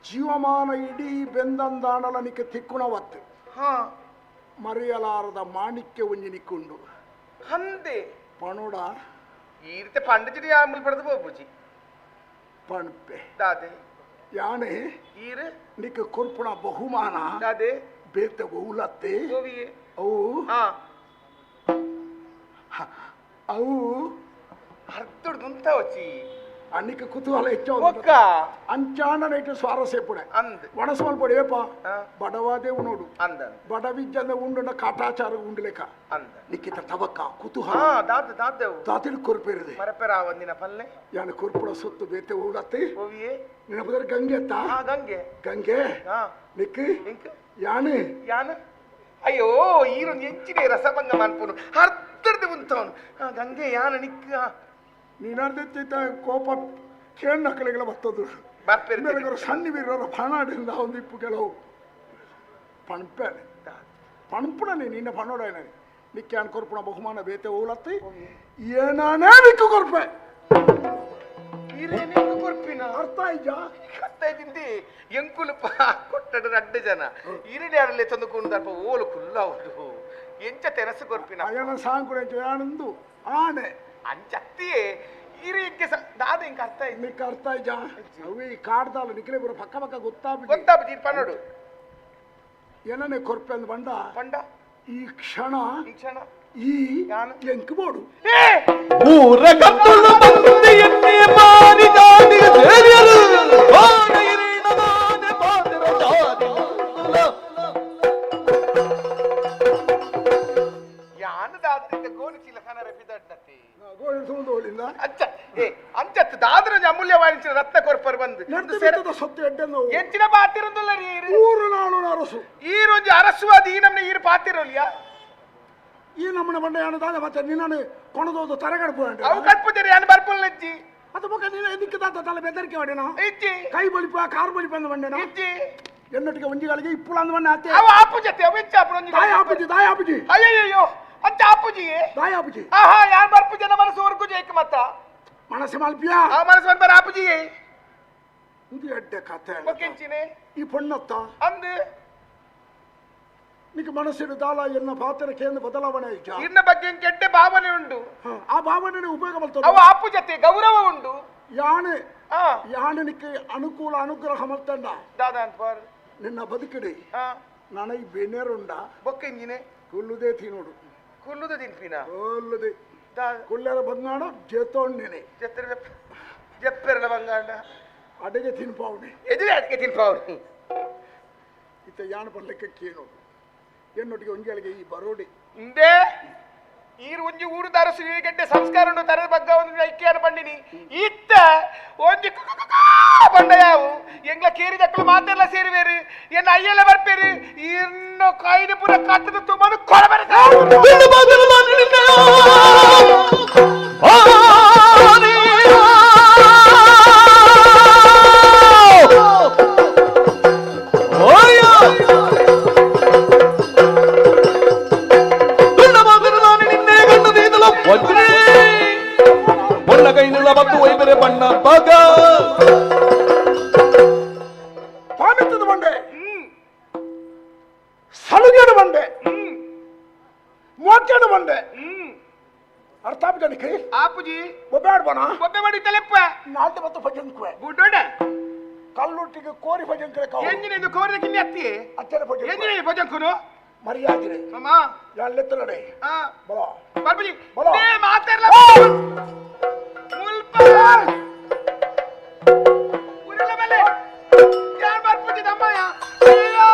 ಜೀವಮಾನ ಇಡೀ ಬೆಂದಂದಾಣಲ ನಿಕ್ಕ ತಿಕ್ಕುಣವತ್ತು ಮರೆಯಲಾರದ ಮಾಣಿಕ್ಯ ಒಂಜಿ ನಿಕ್ಕೊಂಡು ಅಂದೆ ಪಣೋಡ ಈ ರೀತಿ ಪಂಡಿತಡಿ ಆಮೇಲೆ ಪಡೆದು ಹೋಗ್ಬುಜಿ ಪಣಪೆ ದಾದೆ ಯಾನೆ ಈರು ನಿಕ್ಕ ಕೊರ್ಪಣ ಬಹುಮಾನ ದಾದೆ ಬೇತ ಬಹುಲತ್ತೆ ಅವು ಅವು ಅರ್ಧುಡ್ದುಂತ ವಚ್ಚಿ ಅನ್ನಿಕ ಕುತೂಹಲ ಹೆಚ್ಚು ಅಂಚಾಣ ನೈಟ್ ಸ್ವಾರಸ್ಯ ಪುಣೆ ಒಣಸ್ಮಲ್ ಪಡಿ ಏಪ ಬಡವಾದೇವು ನೋಡು ಬಡವಿಜ್ಜಂದ ಉಂಡುನ ಕಾಟಾಚಾರ ಉಂಡ್ಲೆಕ್ಕ ನಿಕ್ಕಿತ ತವಕ್ಕ ಕುತೂಹಲ ದಾತಿಲ್ ಕೊರ್ಪೇರಿದೆ ಒಂದಿನ ಪಲ್ಲೆ ಯಾನ ಕೊರ್ಪುಡ ಸೊತ್ತು ಬೇತೆ ಉಳತ್ತೆ ನಿನ್ನ ಬದರ ಗಂಗೆ ಅತ್ತ ಗಂಗೆ ನಿಕ್ಕಿ ಯಾನೆ ಅಯ್ಯೋ ಈರೊಂದು ಹೆಚ್ಚಿನ ರಸಭಂಗ ಮನ್ಪುನು ಅರ್ಧರ್ದು ಉಂತವನು ಗಂಗೆ ಯಾನ ನಿಕ್ಕ ನೀನಾರ್ದೈತ ಕೋಪ ಕೇಳಕ್ಕಲೆಗಳ ಬರ್ತದ್ರು ಬೆಳಗರು ಸಣ್ಣಿವಿರೋರ ಪಣಾಡಿಂದ ಒಂದು ಇಪ್ಪು ಕೆಲವು ಪಣಪೆ ಪಣಪುಣನೆ ನಿನ್ನ ಪಣೋಡನೆ ನಿಕ್ಕ್ಯಾನ್ ಕೊರ್ಪುಣ ಬಹುಮಾನ ಬೇತೆ ಹೋಲತ್ತಿ ಏನಾನೇ ನಿಕ್ಕು ಕೊರ್ಪೆ ಕೊರ್ಪಿನ ಅರ್ಥ ಇಜ್ಜ ಅರ್ಥ ಇದ್ದಿಂದಿ ಎಂಕುಲು ಕೊಟ್ಟಡು ರಡ್ಡು ಜನ ಇರಡಿ ಆಡಲೆ ತಂದುಕೊಂಡು ಓಲು ಕುಲ್ಲ ಅವರು ಎಂಚ ತೆರಸು ಕೊರ್ಪಿನ ಅಯ್ಯನ ಸಾಂಕುಡೆ ಆನಂದು ಆನೆ ಅಂಚತ್ತಿಯೇ ಇರಿಕೆ ದಾದ ಇಂಕ ಅರ್ಥ ಇದ್ದ ನಿಕ್ಕ ಅರ್ಥ ಇಜ್ಜ ಅವಿ ಕಾಡ್ದಾಲ ನಿಕ್ಲೆ ಬರೋ ಪಕ್ಕ ಪಕ್ಕ ಗೊತ್ತಾಬಿ ಪನ್ನೋಡು ಏನನೇ ಕೊರ್ಪೆ ಅಂದ್ ಬಂಡ ಈ ಕ್ಷಣ ಈ ಎಂಕ್ ಬೋಡು ಊರ ಕತ್ತಲು ಬಂದಿಯನ್ನೇ ಮಾರಿದಾಡಿ ಸೇರಿಯರು ಬಾಣೆಯಿರಿನದಾನೆ ಬಾದಿರ ಜಾದಿ ಯಾನು ದಾದ್ರಿಂದ ಗೋಣಿ ಚೀಲ ಖಾನ ರಪಿದಡ್ಡತಿ ಗೋಣಿ ಸೂಂದೋಲಿಂದ ಅಂಚತ್ತು ದಾದ್ರ ಅಮೂಲ್ಯವಾಣಿಸಿನ ರತ್ನ ಕೊರ್ಪರ್ ಬಂದು ಸೊತ್ತು ಎಡ್ಡೆನ್ನು ಹೆಚ್ಚಿನ ಪಾತಿರೊಂದಲ್ಲ ಊರು ನಾಳು ಅರಸು ಈ ರೋಜು ಅರಸುವಾದ ಈ ನಮ್ನೆ ಈರು ಪಾತಿರೋಲ್ಯಾ ಈ ನಮ್ಮನೆ ಬಂಡೆ ಅನ್ನದಾದ ಮತ್ತೆ ನಿನ್ನ ಕೊಣದೋದು ತರಗಡ್ಪು ಅವು ಕಟ್ಪುತ್ತೀರಿ ಯಾನು ಬರ್ಪುಲ್ಲಜ್ಜಿ ಅದು ಬೊಕ್ಕ ನೀನು ಎದಕ್ಕೆ ತಲೆ ಬೆದರಿಕೆ ಹೊಡೆನೋ ಇಜ್ಜಿ ಕೈ ಬಲಿಪ ಕಾರ್ ಬಲಿಪ ಅಂದ ಬಂಡೆನೋ ಇಜ್ಜಿ ಎನ್ನೊಟ್ಟಿಗೆ ಒಂಜಿಗಳಿಗೆ ಇಪ್ಪುಳ ಅಂದ ಬಂಡೆ ಅತ್ತೆ ಅವ ಆಪು ಜೊತೆ ಅವ ಇಚ್ಚ ಆಪು ದಾಯ ಆಪುಜಿ ಅಯ್ಯಯ್ಯೋ ಅಂಚ ಆಪುಜಿ ದಾಯ ಆಪುಜಿ ಆಹಾ ಯಾನ್ ಬರ್ಪು ಜನ ಮನಸ್ಸು ವರ್ಗು ಜೈಕ್ ಮತ್ತ ಮನಸ್ಸು ಮಲ್ಪಿಯಾ ಆ ಮನಸ್ಸು ಬಂದ ಆಪುಜಿ ಇದು ಎಡ್ಡೆ ಕಥೆ ಬೊಕ್ಕೆಂಚಿನೆ ಈ ಪೊಣ್ಣತ್ತ ಅಂದು ನಿಕ್ಕೆ ಮನಸ್ಸಿನ ದಾಲ ಎನ್ನ ಪಾತ್ರ ಕೇಂದ್ರ ಬದಲಾವಣೆ ಇಜ್ಜ ಇನ್ನ ಬಗ್ಗೆ ಕೆಟ್ಟ ಭಾವನೆ ಉಂಟು ಆ ಭಾವನೆ ಉಪಯೋಗ ಮಾಡ್ತಾರೆ ಅವ ಆಪು ಜೊತೆ ಗೌರವ ಉಂಟು ಯಾನೆ ನಿಕ್ಕೆ ಅನುಕೂಲ ಅನುಗ್ರಹ ಮಾಡ್ತಂಡ ದಾದ ಅಂತ ಬಾರು ನಿನ್ನ ಬದುಕಿಡಿ ನನಗೆ ಬೆನ್ನೇರುಂಡ ಬೊಕ್ಕ ಇಂಜಿನೆ ಕುಲ್ಲುದೇ ತಿನ್ನೋಡು ಕುಲ್ಲುದು ತಿನ್ಪಿನ ಕೊಲ್ಲುದೆ ಕುಲ್ಲೆರ ಬಂಗಾಡ ಜೇತೋಣ್ಣೆ చెప్పారు బంగాళ ಅಡಿಗೆ ತಿನ್ಪಾವಣೆ ಎದುರು ಅದಕ್ಕೆ ತಿನ್ಪಾವ್ರಿ ಇತ್ತ ಯಾಣ ಬರ್ಲಿಕ್ಕೆ ಕೇಳು ಎನ್ನೊಟ್ಟಿಗೆ ಒಂಜಾಳಿಗೆ ಈ ಬರೋಡಿ ಇಂದೇ ಈರು ಒಂಜಿ ಊರು ದಾರಸು ಗಂಟೆ ಸಂಸ್ಕಾರ ಉಂಟು ತರದ ಬಗ್ಗೆ ಒಂದು ಐಕ್ಯಾನ ಬಂಡಿನಿ ಇತ್ತ ಒಂಜಿ ಬಂಡಯಾವು ಎಂಗ್ಲ ಕೇರಿದಕ್ಕಲು ಮಾತೆಲ್ಲ ಸೇರಿವೇರು ಎನ್ನ ಅಯ್ಯೆಲ್ಲ ಬರ್ಪೇರು ಇನ್ನು ಕಾಯಿನ ಪುರ ಕಟ್ಟದ ತುಂಬಾನು ಕೊಡಬಾರ ಬಣ್ಣ ಕೈನಿಲ್ಲ ಮತ್ತು ವೈಬರೆ ಬಣ್ಣ ಬಾಗ ಪಾಮಿತ್ತದ ಬಂಡೆ ಸಲುಗೆಡ ಬಂಡೆ ಮೋಕೆಡ ಬಂಡೆ ಅರ್ಥ ಆಗ್ಬಿಟ್ಟೆ ಆಪುಜಿ ಒಬ್ಬಾಡ್ ಬಣ ಒಬ್ಬೆ ಮಾಡಿದ್ದಲೆಪ್ಪ ನಾಲ್ಕು ಮತ್ತು ಭಜನ್ಕುವೆ ಬುಡ್ಡೋಡ ಕಲ್ಲುಟ್ಟಿಗೆ ಕೋರಿ ಭಜನ್ಕರೆ ಎಂಜಿನಿಂದು ಕೋರಿದ ಕಿಲ್ಲಿ ಅತ್ತಿ ಅಚ್ಚರ ಭಜನ್ ಎಂಜಿನ ಭಜಂಕುನು ಮರ್ಯಾದಿರೆ ಮಾಮ ಯಾಳೆತ್ತ ನಡೆ ಬಲ ಬರ್ಬುಜಿ ಬಲ ಮಾತಾಡ್ಲ ಮುಲ್ಪ ಉರಲ ಮೇಲೆ ಯಾರ್ ಬರ್ಬುಜಿ ದಮ್ಮಯ್ಯ ಅಯ್ಯೋ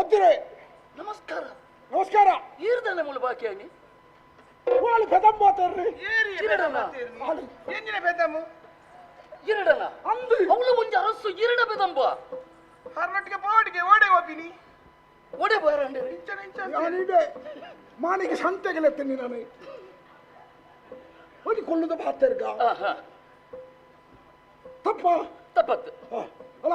ಒತ್ತಿರೆ ನಮಸ್ಕಾರ ನಮಸ್ಕಾರ ಈರ್ದನೆ ಮುಳು ಬಾಕಿಯಾಗಿ వాళ్ళు పెదమ్మ ಎಂಜಿನ ಬೆದಮ್ಮು ಇರಡನ ಅಂದು ಅವಳು ಮುಂಜೆ ಅರಸು ಇರಡ ಬೆದಂಬ ಹರ್ನೊಟ್ಟಿಗೆ ಪೋಟಿಗೆ ಓಡೆ ಹೋಗಿನಿ ಒಡೆ ಬಾರಂಡೆ ഞാനിടെ മാണിക്ക് ಸಂತೆಗೆಲೆತ್ತೀನಿ ನಾನು ಒಂದು ಕೊಳ್ಳುದ ಬಾತರ್ಗ ತಪ್ಪ ತಪ್ಪತ್ತು ಅಲ್ಲ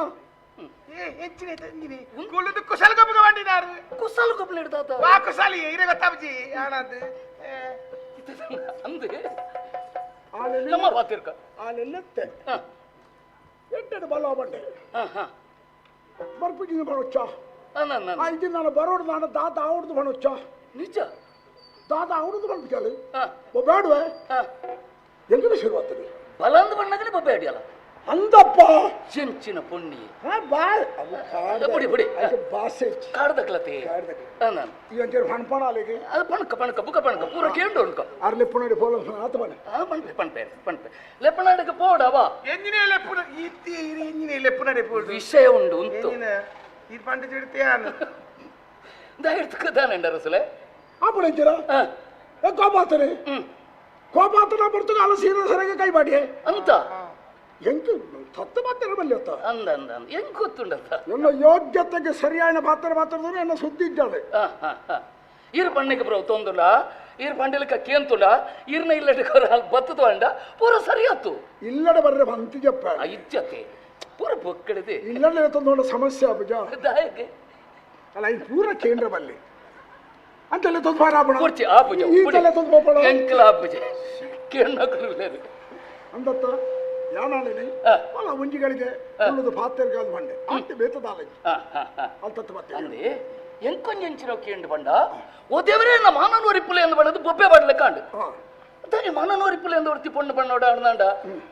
ಹೆಚ್ಚಿನ ತಂಗಿನಿ ಕುಳ್ಳುದು ಕುಶಲ ಗೊಬ್ಬಗ ಮಾಡಿದಾರು ಕುಸಲ್ ಕೊಪ್ಪಳ ಹಿಡ್ದಾತ ವಾ ಕುಶಲಿ ಇರೆ ಗೊತ್ತಾಬಜಿ ಆನಂದ್ ಅಂದೆ ಆಲೆಲ್ಲ ನಮ್ಮ ಬಾತಿರ್ಕ ಆಲೆಲ್ಲತ್ತೆ ಎಟ್ಟೆಡು ಬಲ ಬಂಡೆ ಬರ್ಪಿಟ್ಟಿನ ಬಣೊಚ್ಚ ಇದು ನಾನು ಬರೋಡು ನಾನು ದಾದ ಆವಡ್ದು ಬಣೊಚ್ಚ ನಿಜ ದಾದ ಆವಡ್ದು ಬಂದ್ಬಿಟ್ಟಾಳು ಬೇಡವೆ ಎಂಗದ ಶುರುವಾಗ್ತದೆ ಬಲಂದ ಬಣ್ಣದಲ್ಲಿ ಬೊಬ್ಬೆ ಅಡಿಯಲ್ಲ ಅಂದಪ್ಪ ಚೆಂಚಿನ ಪುಣ್ಣಿ ಬುಡಿ ಬುಡಿ ಭಾಷೆ ಕಾಡ್ದಕ್ಲತೆ ಇವಂಚೇರು ಹಣ್ಪಣ ಅಲ್ಲಿಗೆ ಅದು ಪಣಕ ಪಣಕ ಬುಕ ಪಣಕ ಪೂರ ಕೇಂಡು ಉಣ್ಕ ಅರ್ಲಿ ಪುಣಡಿ ಪೋಲ ಆತ ಬನೆ ಪಣ್ಪೆ ಪಣ್ಪೆ ಪಣ್ಪೆ ಲೆಪ್ಪನಾಡಿಗೆ ಪೋಡವಾ ಎಂಜಿನ ಲೆಪ್ಪುನ ಇತ್ತಿ ಎಂಜಿನ ಲೆಪ್ಪುನಡೆ ಪೋಡು ವಿಷಯ ಉಂಡು ಉಂಟು ಈ ಪಂಡ ಚಿಡ್ತೀಯಾನು ದಯಡ್ತಕ್ಕದಾನೆ ಅರಸಲೆ ಆಪಣಂಚರ ಕೋಪಾತನೆ ಕೋಪಾತನ ಬರ್ತಗ ಅಲ್ಲ ಸೀರೆ ಸರಿಗೆ ಕೈ ಬಾಡಿ ಅಂತ ಎಂಕು ತತ್ತು ಮಾತ್ರ ಬಲ್ಲಿ ಹೊತ್ತ ಅಂದ ಅಂದ ಹೆಂಗ್ ಗೊತ್ತುಂಡತ್ತ ಎಲ್ಲ ಯೋಗ್ಯತೆಗೆ ಸರಿಯಾದ ಮಾತಾಡಿದ್ರೆ ಎಲ್ಲ ಸುದ್ದಿ ಇದ್ದಾಳೆ ಈರ್ ಪಣ್ಣಕ್ಕೆ ಬ್ರೋ ತೊಂದುಲ್ಲ ಈರ್ ಪಂಡಿಲಕ ಕೇಂತುಲ್ಲ ಈರ್ನ ಇಲ್ಲಡೆ ಬತ್ತದ ಅಂಡ ಪೂರ ಸರಿಯಾತು ಇಲ್ಲಡೆ ಬರ್ರೆ ಬಂತಿ ಜಪ್ಪ ಇಜ್ಜತೆ ಪೂರ ಬೊಕ್ಕಡಿದೆ ಇಲ್ಲಡೆ ತಂದೋಡ ಸಮಸ್ಯೆ ಅಬ್ಬಜ ದಾಯಗೆ ಅಲ್ಲ ಇದು ಪೂರ ಕೇಂದ್ರ ಬಲ್ಲಿ ಅಂತೆಲ್ಲ ತಂದು ಬಾರಾಪಣ ಕೊಡ್ಚಿ ಆಪುಜ ಈತೆಲ್ಲ ತಂದು ಬೋಪಣ ಎಂಕಲ ಆಪುಜ ಕೇಳಕಲು లేదు ಅಂದತ್ತ ಯಾನಾಳಿನಿ ಅಲ್ಲ ಮುಂಜಿಗಳಿಗೆ ಉಳ್ಳದು ಪಾತ್ರೆಗಾದ ಬಂಡೆ ಅಂತೆ ಬೇತದಾಲಜಿ ಅಲ್ತತ್ತು ಮತ್ತೆ ಅಂದೆ ಎಂಕೊಂಜೆಂಚಿನ ಕೇಂಡು ಬಂಡ ಓ ದೇವರೇ ನಮ್ಮ ಮಾನನೂರಿಪ್ಪುಲೆ ಎಂದು ಬಣ್ಣದು ಬೊಬ್ಬೆ ಬಡ್ಲೆ ಕಾಂಡು ಅದೇ ಮಾನನೂರಿಪ್ಪುಲೆ ಎಂದು ಹೊರ್ತಿ ಪೊಣ್ಣು ಬಣ್ಣೋಡ ಅಣ್ಣಾಂಡ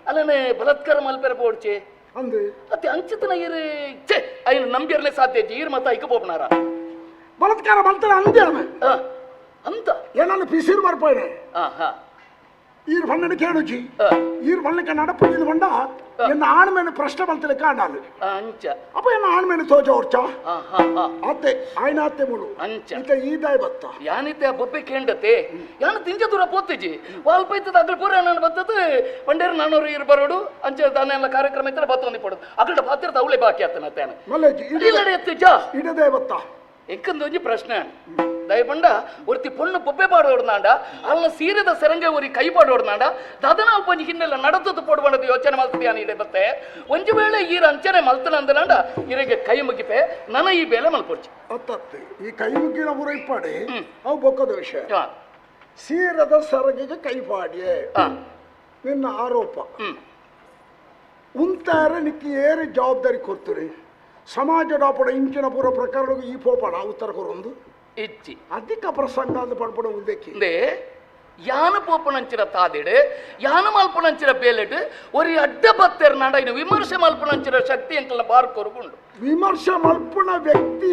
ಅಲ್ಲನೆ ಬಲತ್ಕಾರ ಮಲ್ಪೆರ ಪೋಡ್ಚೆ ಅಂದೆ ಅತ್ತೆ ಅಂಚಿತನ ಈರು ಛೇ ಐನು ನಂಬಿರ್ಲೆ ಸಾಧ್ಯ ಈರು ಮತ್ತ ಐಕ ಪೋಪನಾರ ಬಲತ್ಕಾರ ಮಾಡ್ತಾರೆ ಅಂದೆ ಅಂತ ಏನನ್ನು ಪಿಸಿರು ಬರ್ಪೋಯ್ನೆ ఈరు పన్నెండు కేడుచి ఈరు పన్నెండు నడపడింది వండ ఎన్న ఆణమైన ప్రశ్న మంతలు కాడాలి ಅಂಚ అప్పుడు ఎన్న ఆణమైన తోచవచ్చా అత్తే ఆయన అత్తే ముడు ಅಂಚ ఇంకా ఈ దాయి బత్త ಯಾನಿತ್ತೆ ಬೊಬ್ಬೆ ಕೇಂಡತೆ ಯಾನು ತಿಂಜ ದೂರ ಪೋತಿಜಿ ವಾಲ್ಪೈತದ ಅಗಲ್ ಪೂರ ನಾನು ಬತ್ತದು ಪಂಡೇರು ನಾನೂರು ಇರು ಬರೋಡು ಅಂಚೆ ತಾನೆಲ್ಲ ಕಾರ್ಯಕ್ರಮ ಇದ್ರೆ ಬತ್ತ ಒಂದು ಪಡೋದು ಅಗಲ್ಡ ಪಾತ್ರದ ಅವಳೆ ಬಾಕಿ ಆತನ ತೇನೆ మళ్ళీ ಇಲ್ಲಡೆ ಎತ್ತಿಜ ఇడదే బత్త ಎಂಕಂದು ಒಂಜಿ ಪ್ರಶ್ನೆ ದಯಪಂಡ ಒರ್ತಿ ಪೊಣ್ಣು ಬೊಬ್ಬೆ ಪಾಡೋಡ್ನಾಂಡ ಅಲ್ಲ ಸೀರೆದ ಸೆರಂಗೆ ಒರಿ ಕೈ ಪಾಡೋಡ್ನಾಂಡ ದದನ ಒಂಜಿ ಹಿನ್ನೆಲೆ ನಡತದ್ದು ಪೋಡ್ಬಂಡದು ಯೋಚನೆ ಮಾಡ್ತೀಯ ನೀಡೆ ಬತ್ತೆ ಒಂಜಿ ವೇಳೆ ಈರ ಅಂಚನೆ ಮಲ್ತನ ಅಂದನಾಂಡ ಇರಿಗೆ ಕೈ ಮುಗಿಪೆ ನನ ಈ ಬೇಲೆ ಮಲ್ಪೊಡ್ಚಿ ಅತ್ತತ್ತೆ ಈ ಕೈ ಮುಗ್ಗಿನ ಊರ ಇಪ್ಪಾಡಿ ಅವು ಬೊಕ್ಕದ ವಿಷಯ ಸೀರದ ಸರಗಿಗೆ ಕೈಪಾಡಿಯೇ ನಿನ್ನ ಆರೋಪ ಉಂತಾರ ನಿಕ್ಕಿ ಏರಿ ಜವಾಬ್ದಾರಿ ಕೊಡ್ತೀರಿ ಸಮಾಜದ ಅಪಡ ಇಂಚಿನ ಪೂರ ಪ್ರಕರಣ ಈ ಪೋಪಡ ಉತ್ತರ ಕೊರೊಂದು ಇಚ್ಚಿ ಅಧಿಕ ಪ್ರಸಂಗ ಅಂತ ಪಡ್ಪಡ ಉದ್ದೇಕಿ ಯಾನ ಪೋಪನಂಚಿನ ತಾದಿಡು ಯಾನ ಮಲ್ಪನಂಚಿನ ಬೇಲೆಡು ಒರಿ ಅಡ್ಡ ಬತ್ತೇರು ನಾಡ ಇನ್ನು ವಿಮರ್ಶೆ ಮಲ್ಪನಂಚಿನ ಶಕ್ತಿ ಎಂಕಲ್ಲ ಬಾರ್ ಕೊರಗುಂಡು ವಿಮರ್ಶ ಮಲ್ಪುಣ ವ್ಯಕ್ತಿ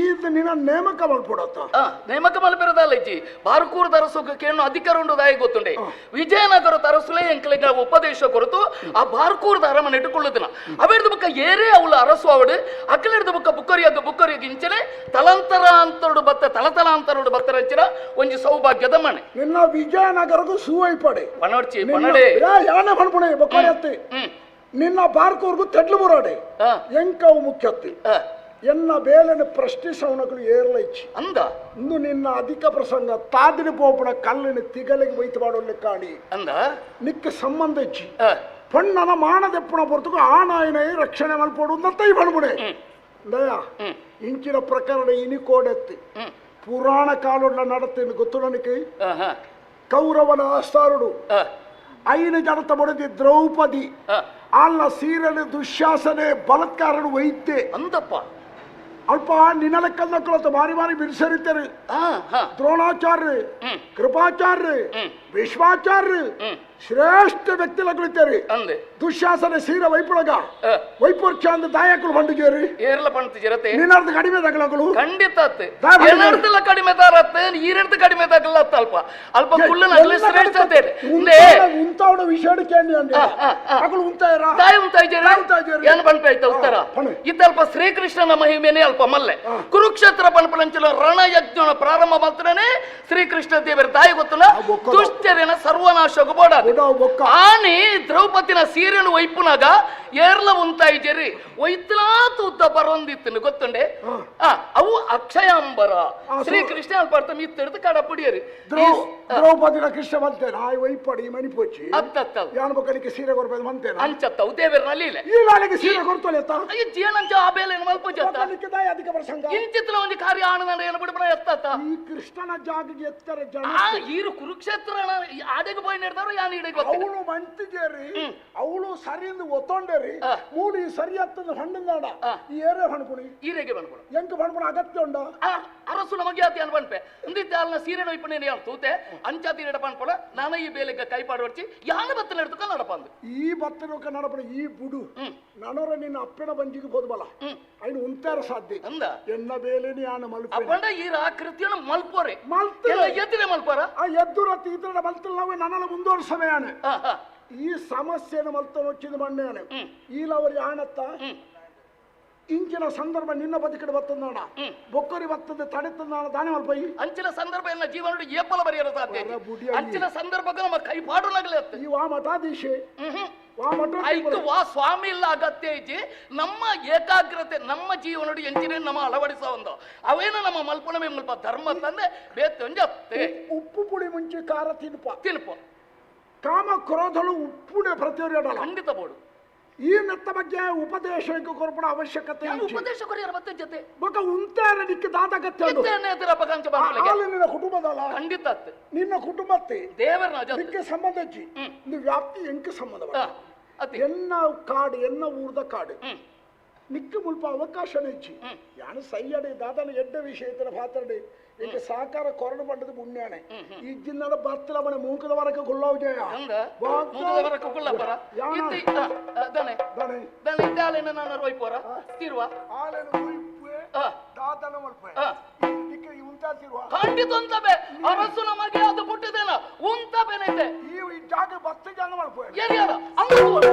ಈದ್ ನಿನ್ನ ನೇಮಕ ಮಲ್ಪುಡತ್ತ ನೇಮಕ ಮಲ್ಪಿರದಲ್ಲ ಇಜ್ಜಿ ಬಾರ್ಕೂರ್ ತರಸುಕೇನು ಅಧಿಕಾರ ಉಂಡುದಾಯಿ ಗೊತ್ತುಂಡೆ ವಿಜಯನಗರ ತರಸುಲೆ ಎಂಕಲಿಗ ಉಪದೇಶ ಕೊರತು ಆ ಬಾರ್ಕೂರ್ದ ಅರಮನೆ ಇಟ್ಟುಕೊಳ್ಳುದಿನ ಅವೆಡ್ದು ಬುಕ್ಕ ಏರೇ ಅವಳು ಅರಸು ಅವಡು ಅಕ್ಕಲಿಡ್ದು ಬುಕ್ಕ ಬುಕ್ಕರಿಯಾಗ ಇಂಚನೆ ತಲಂತರಾಂತರುಡು ಬತ್ತ ತಲತಲಾಂತರುಡು ಬತ್ತರಂಚಿನ ಒಂಜಿ ಸೌಭಾಗ್ಯದ ಮನೆ ನಿನ್ನ ವಿಜಯನಗರಗೂ ಸುವೈಪಡೆ ಪನೋಡ್ಚಿ ಪನಡೆ ಯಾನ ಪಣ್ಪುಣೆ ಬೊಕ್ಕರಿ ಅತ್ತಿ ನಿನ್ನ ಬಾರ್ಕೂರ್ಗೂ ತೆಡ್ಲು ಬುರಾಡೆ ಎಂಕವು ಮುಖ್ಯತ್ತಿ ಎನ್ನ ಬೇಲನ ಪ್ರಶ್ನಿಸವನಗಳು ಏರ್ಲೈಚಿ ಅಂದ ಇಂದು ನಿನ್ನ ಅಧಿಕ ಪ್ರಸಂಗ ತಾದಿನ ಪೋಪಣ ಕಲ್ಲಿನ ತಿಗಲಿಗೆ ವೈತು ಮಾಡೋಲ್ಲ ಕಾಡಿ ಅಂದ ನಿಕ್ಕ ಸಂಬಂಧ ಇಚ್ಚಿ ಪಣ್ಣನ ಮಾನದೆಪ್ಪಣ ಹೊರತು ಆನಾಯನ ರಕ್ಷಣೆ ಮಲ್ಪೋಡು ಅಂತ ಈ ಬಣ್ಬುಣೆ ದಯ ಇಂಚಿನ ಪ್ರಕರಣ ಇನಿಕೋಡೆತ್ತಿ ಪುರಾಣ ಕಾಲೊಡ್ಲ ನಡತ್ತೇನು ಗೊತ್ತು ನನಗೆ ಕೌರವನ ಆಸ್ಥಾರುಡು ಐನ ಜನತ ಬಡದಿ ದ್ರೌಪದಿ ಅಲ್ಲ ಸೀರೆನ ದುಶ್ಯಾಸನೆ ಬಲತ್ಕಾರನು ವೈದ್ಯೆ ಅಂದಪ್ಪ ಅಲ್ಪ ನಿನ್ನಲಕ್ಕಲ್ಲ ಕೊಳತ ಮಾರಿ ಮಾರಿ ಬಿಡಿಸರಿತಾರೆ ದ್ರೋಣಾಚಾರ್ಯ ಕೃಪಾಚಾರ್ಯ ವಿಶ್ವಾಚಾರ್ಯ ಶ್ರೇಷ್ಠ ವ್ಯಕ್ತಿಗಳಿದ್ದಾರೆ ಅಂದೆ ದುಶ್ಯಾಸನ ಸೀರ ವೈಪುಳಗ ವೈಪುರ್ಚ ಅಂದ ದಾಯಕರು ಬಂಡಿಗೇರಿ ಏರ್ಲ ಪಂತ ಜರತೆ ನಿನ್ನರ್ಧ ಕಡಿಮೆ ತಗಲಗಳು ಖಂಡಿತ ಏನರ್ದಲ್ಲ ಕಡಿಮೆ ತಾರತ್ತೆ ಈರರ್ದ ಕಡಿಮೆ ತಗಲತ್ತ ಅಲ್ಪ ಅಲ್ಪ ಕುಳ್ಳನ ಅಲ್ಲಿ ಶ್ರೇಷ್ಠತೆ ಉಂತಾವಡ ವಿಷಯ ಕೇಳಿ ಅಂದೆ ಅಗಳು ಉಂತಾಯರ ತಾಯಿ ಉಂತಾಯ್ಜೇರಿ ಏನು ಪಂಪ ಆಯ್ತಾ ಉತ್ತರ ಇತ್ತಲ್ಪ ಶ್ರೀಕೃಷ್ಣನ ಮಹಿಮೆನೇ ಅಲ್ಪ ಮಲ್ಲೆ ಕುರುಕ್ಷೇತ್ರ ಪಂಪಲಂಚಲ ರಣಯಜ್ಞನ ಪ್ರಾರಂಭ ಮಾತ್ರನೇ ಶ್ರೀಕೃಷ್ಣ ದೇವರ ತಾಯಿ ಗೊತ್ತಲ್ಲ ದುಶ್ಚರ್ಯನ ಸರ್ವನಾಶಕ ಬೋಡ ಆನೆ ದ್ರೌಪದಿನ ಸೀರೆನು ವೈಪುನಾಗ ಏರ್ಲ ಉಂತಾಯ್ಜೇರಿ ವೈತ್ಲಾತ್ ಉದ್ದ ಬರೊಂದಿತ್ತು ಗೊತ್ತುಂಡೆ ಅವು ಅಕ್ಷಯಾಂಬರ ಶ್ರೀಕೃಷ್ಣ ಅಲ್ಪ ಮಿತ್ತೆಡ್ದು ಕಡ ಪುಡಿಯರಿ ದ್ರೌಪದಿನ ಕೃಷ್ಣ ಮಂತೇನ ಆಯ್ ವೈಪಡಿ ಮಣಿಪೋಚಿ ಅತ್ತತ್ತ ಯಾನ ಬಕ್ಕಲಿಕ್ಕೆ ಸೀರೆ ಕೊರ್ಬೇಕು ಮಂತೇನ ಅಂಚತ್ತವು ದೇವರನಲ್ಲಿ ಇಲ್ಲ ಈ ನಾಳೆಗೆ ಸೀರೆ ಕೊಡ್ತಾಳೆ ಅತ್ತ ಈ ಜೀವನಂಚ ಆ ಬೇಲೆ ಮಲ್ಪೋಚತ್ತ ಅಧಿಕ ಪ್ರಸಂಗ ಇಂಚಿತ್ತಲ ಒಂದು ಕಾರ್ಯ ಆನಂದ ಏನು ಬಿಡ್ಬಣ ಎತ್ತತ್ತ ಈ ಕೃಷ್ಣನ ಜಾಗಿಗೆ ಎತ್ತರ ಜನ ಈರು ಕುರುಕ್ಷೇತ್ರ ಆಡೆಗೆ போய் ನಡೆದವರು ಯಾನ್ ಇಡೆಗೆ ಅವಳು ಮಂತಿಗೇರಿ ಅವಳು ಸರಿಯಿಂದ ಒತ್ತೊಂಡೇರಿ ಮೂಡಿ ಸರಿ ಹತ್ತದ ಹಣ್ಣಿಂದಾಡ ಈ ಏರೆ ಹಣ್ಪುಣಿ ಈರೆಗೆ ಬಣ್ಪುಣ ಎಂಟು ಹಣ್ಪುಣ ಅಗತ್ಯ ಉಂಡ ಅರಸು ನಮಗೆ ಆತಿ ಅನ್ ಬಣ್ಪೆ ಇಂದಿದ್ದ ಅಲ್ನ ಸೀರೆ ನೋಯ್ಪಣೆ ಯಾರು ತೂತೆ ಅಂಚಾತಿ ನಡ ಬಣ್ಪುಣ ನಾನು ಈ ಬೇಲೆಗೆ ಕೈ ಪಾಡುವರ್ಚಿ ಯಾನ ಬತ್ತನ ಹಿಡ್ದುಕ ನಡಪಂದು ಈ ಬತ್ತನಕ ನಡಪಣ ಈ ಬುಡು ನನರ ನಿನ್ನ ಅಪ್ಪನ ಬಂಜಿಗೆ ಹೋದ್ಬಲ್ಲ ಐನು ಉಂತಾರ ಸಾಧ್ಯ ಅಂದ ಎನ್ನ ಬೇಲೆನಿ ಯಾನ ಮಲ್ಪ ಅಪ್ಪಂಡ ಈ ಆಕೃತಿಯನ್ನು ಮಲ್ಪೋರೆ ಎದ್ದಿನ ಮಲ್ಪಾರ ಆ ಎದ್ದು ರತ್ತಿ ಇತರ ಮಲ್ತಲ್ಲ ನಾವು ನನ್ನಲ್ಲ ಮುಂದುವರ ಸಮಯಾನೆ ಈ ಸಮಸ್ಯೆಯನ್ನು ಮಲ್ತ ನೊಚ್ಚಿದ ಮಣ್ಣೆಯಾನೆ ಈಲವರಿ ಆಣತ್ತ ಇಂಚಿನ ಸಂದರ್ಭ ನಿನ್ನ ಬದುಕಡೆ ಬರ್ತದ ನೋಡ ಬೊಕ್ಕರಿ ಬರ್ತದೆ ತಡೆತದ ನಾಡ ದಾನೆ ಮಲ್ಪ ಅಂಚಿನ ಸಂದರ್ಭ ಎಲ್ಲ ಜೀವನ ಏಪಲ ಬರೆಯಲು ಸಾಧ್ಯ ಅಂಚಿನ ಸಂದರ್ಭ ನಮ್ಮ ಕೈ ಪಾಡುಲಾಗಲೇ ಈ ವಾ ಮಠಾಧೀಶೆ ವಾ ಸ್ವಾಮಿ ಇಲ್ಲ ಅಗತ್ಯ ಐತಿ ನಮ್ಮ ಏಕಾಗ್ರತೆ ನಮ್ಮ ಜೀವನ ಎಂಚಿನ ನಮ್ಮ ಅಳವಡಿಸ ಒಂದು ಅವೇನ ನಮ್ಮ ಮಲ್ಪನ ಮಲ್ಪ ಧರ್ಮ ತಂದೆ ಬೇತೆ ಉಪ್ಪು ಪುಡಿ ಮುಂಚೆ ಖಾರ ತಿನ್ಪ ಕಾಮ ಕ್ರೋಧಳು ಉಪ್ಪುಡೆ ಪ್ರತಿಯೊಂದು ಖಂಡಿತ ಬೋಡು ಈ ಮೆತ್ತ ಬಗ್ಗೆ ಉಪದೇಶಕ್ಕೆ ಕೊರಪಡ ಅವಶ್ಯಕತೆ ಉಪದೇಶ ಕೊರಿಯರ ಮತ್ತೆ ಜೊತೆ ಬೊಕ ಉಂತಾರ ನಿಕ್ಕೆ ದಾತಗತ್ಯ ನಿನ್ನ ಕುಟುಂಬದಲ್ಲ ಖಂಡಿತ ನಿನ್ನ ಕುಟುಂಬತ್ತೆ ದೇವರ ನಿಕ್ಕೆ ಸಂಬಂಧ ಇದು ವ್ಯಾಪ್ತಿ ಎಂಕ ಸಂಬಂಧ ಎನ್ನ ಕಾಡು ಎನ್ನ ಊರ್ದ ಕಾಡು ನಿಕ್ಕ ಮುಲ್ಪ ಅವಕಾಶನೇ ಇಚ್ಚಿ ಯಾನು ಸೈಯಡೆ ದಾದನ ಎಡ್ಡ ವಿಷಯತರ ಪಾತ್ರಡೆ ಈಗ ಸಾಕಾರ ಕೊರಡು ಪಂಡದ ಪುಣ್ಯಾನೆ ಈ ಜಿನ್ನಡ ಬತ್ತಲ ಮನೆ ಮೂಕದ ವರಕ ಗುಳ್ಳಾವು ಜಯ ನಾನು ರೋಯ್ಪೋರ ತಿರುವ ದಾದನ ಮಲ್ಪ ಇದಕ್ಕೆ ಉಂಟಾಸಿರುವ ಖಂಡಿತ ಉಂತಬೆ ಅರಸು ನಮಗೆ ಅದು ಮುಟ್ಟಿದೇನ ಉಂತ ಬೆನೈತೆ ಈ ಜಾಗ ಬಸ್ತ ಜನ ಮಾಡ್ಬೋದು ಏರಿಯಾದ ಅಂಗಡಿ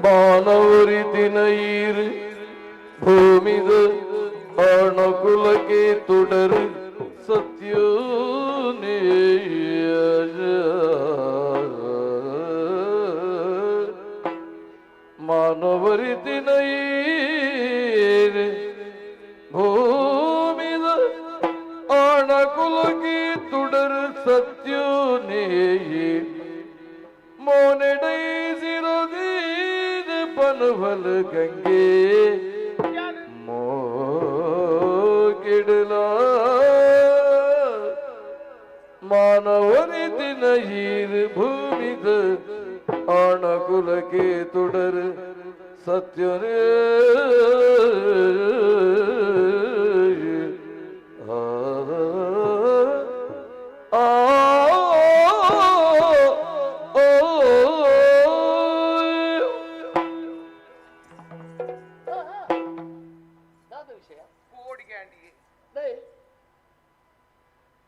ಮಾನವರಿ ದಿನೈರು ಭೂಮಿದ ಅಣಕುಲಕ್ಕೆ ತುಡರು ಸತ್ಯೋನೇ ಮಾನವರಿ ದಿನೈರು ಭೂಮಿದ ಅಣಕುಲಕ್ಕೆ ತುಡರು ಸತ್ಯೋನೇ मोनेडैसिरोदीन पनभल गंगे मोगिडला मानवनि दिन हीर भूमिद अणकुलके तुडर सत्यने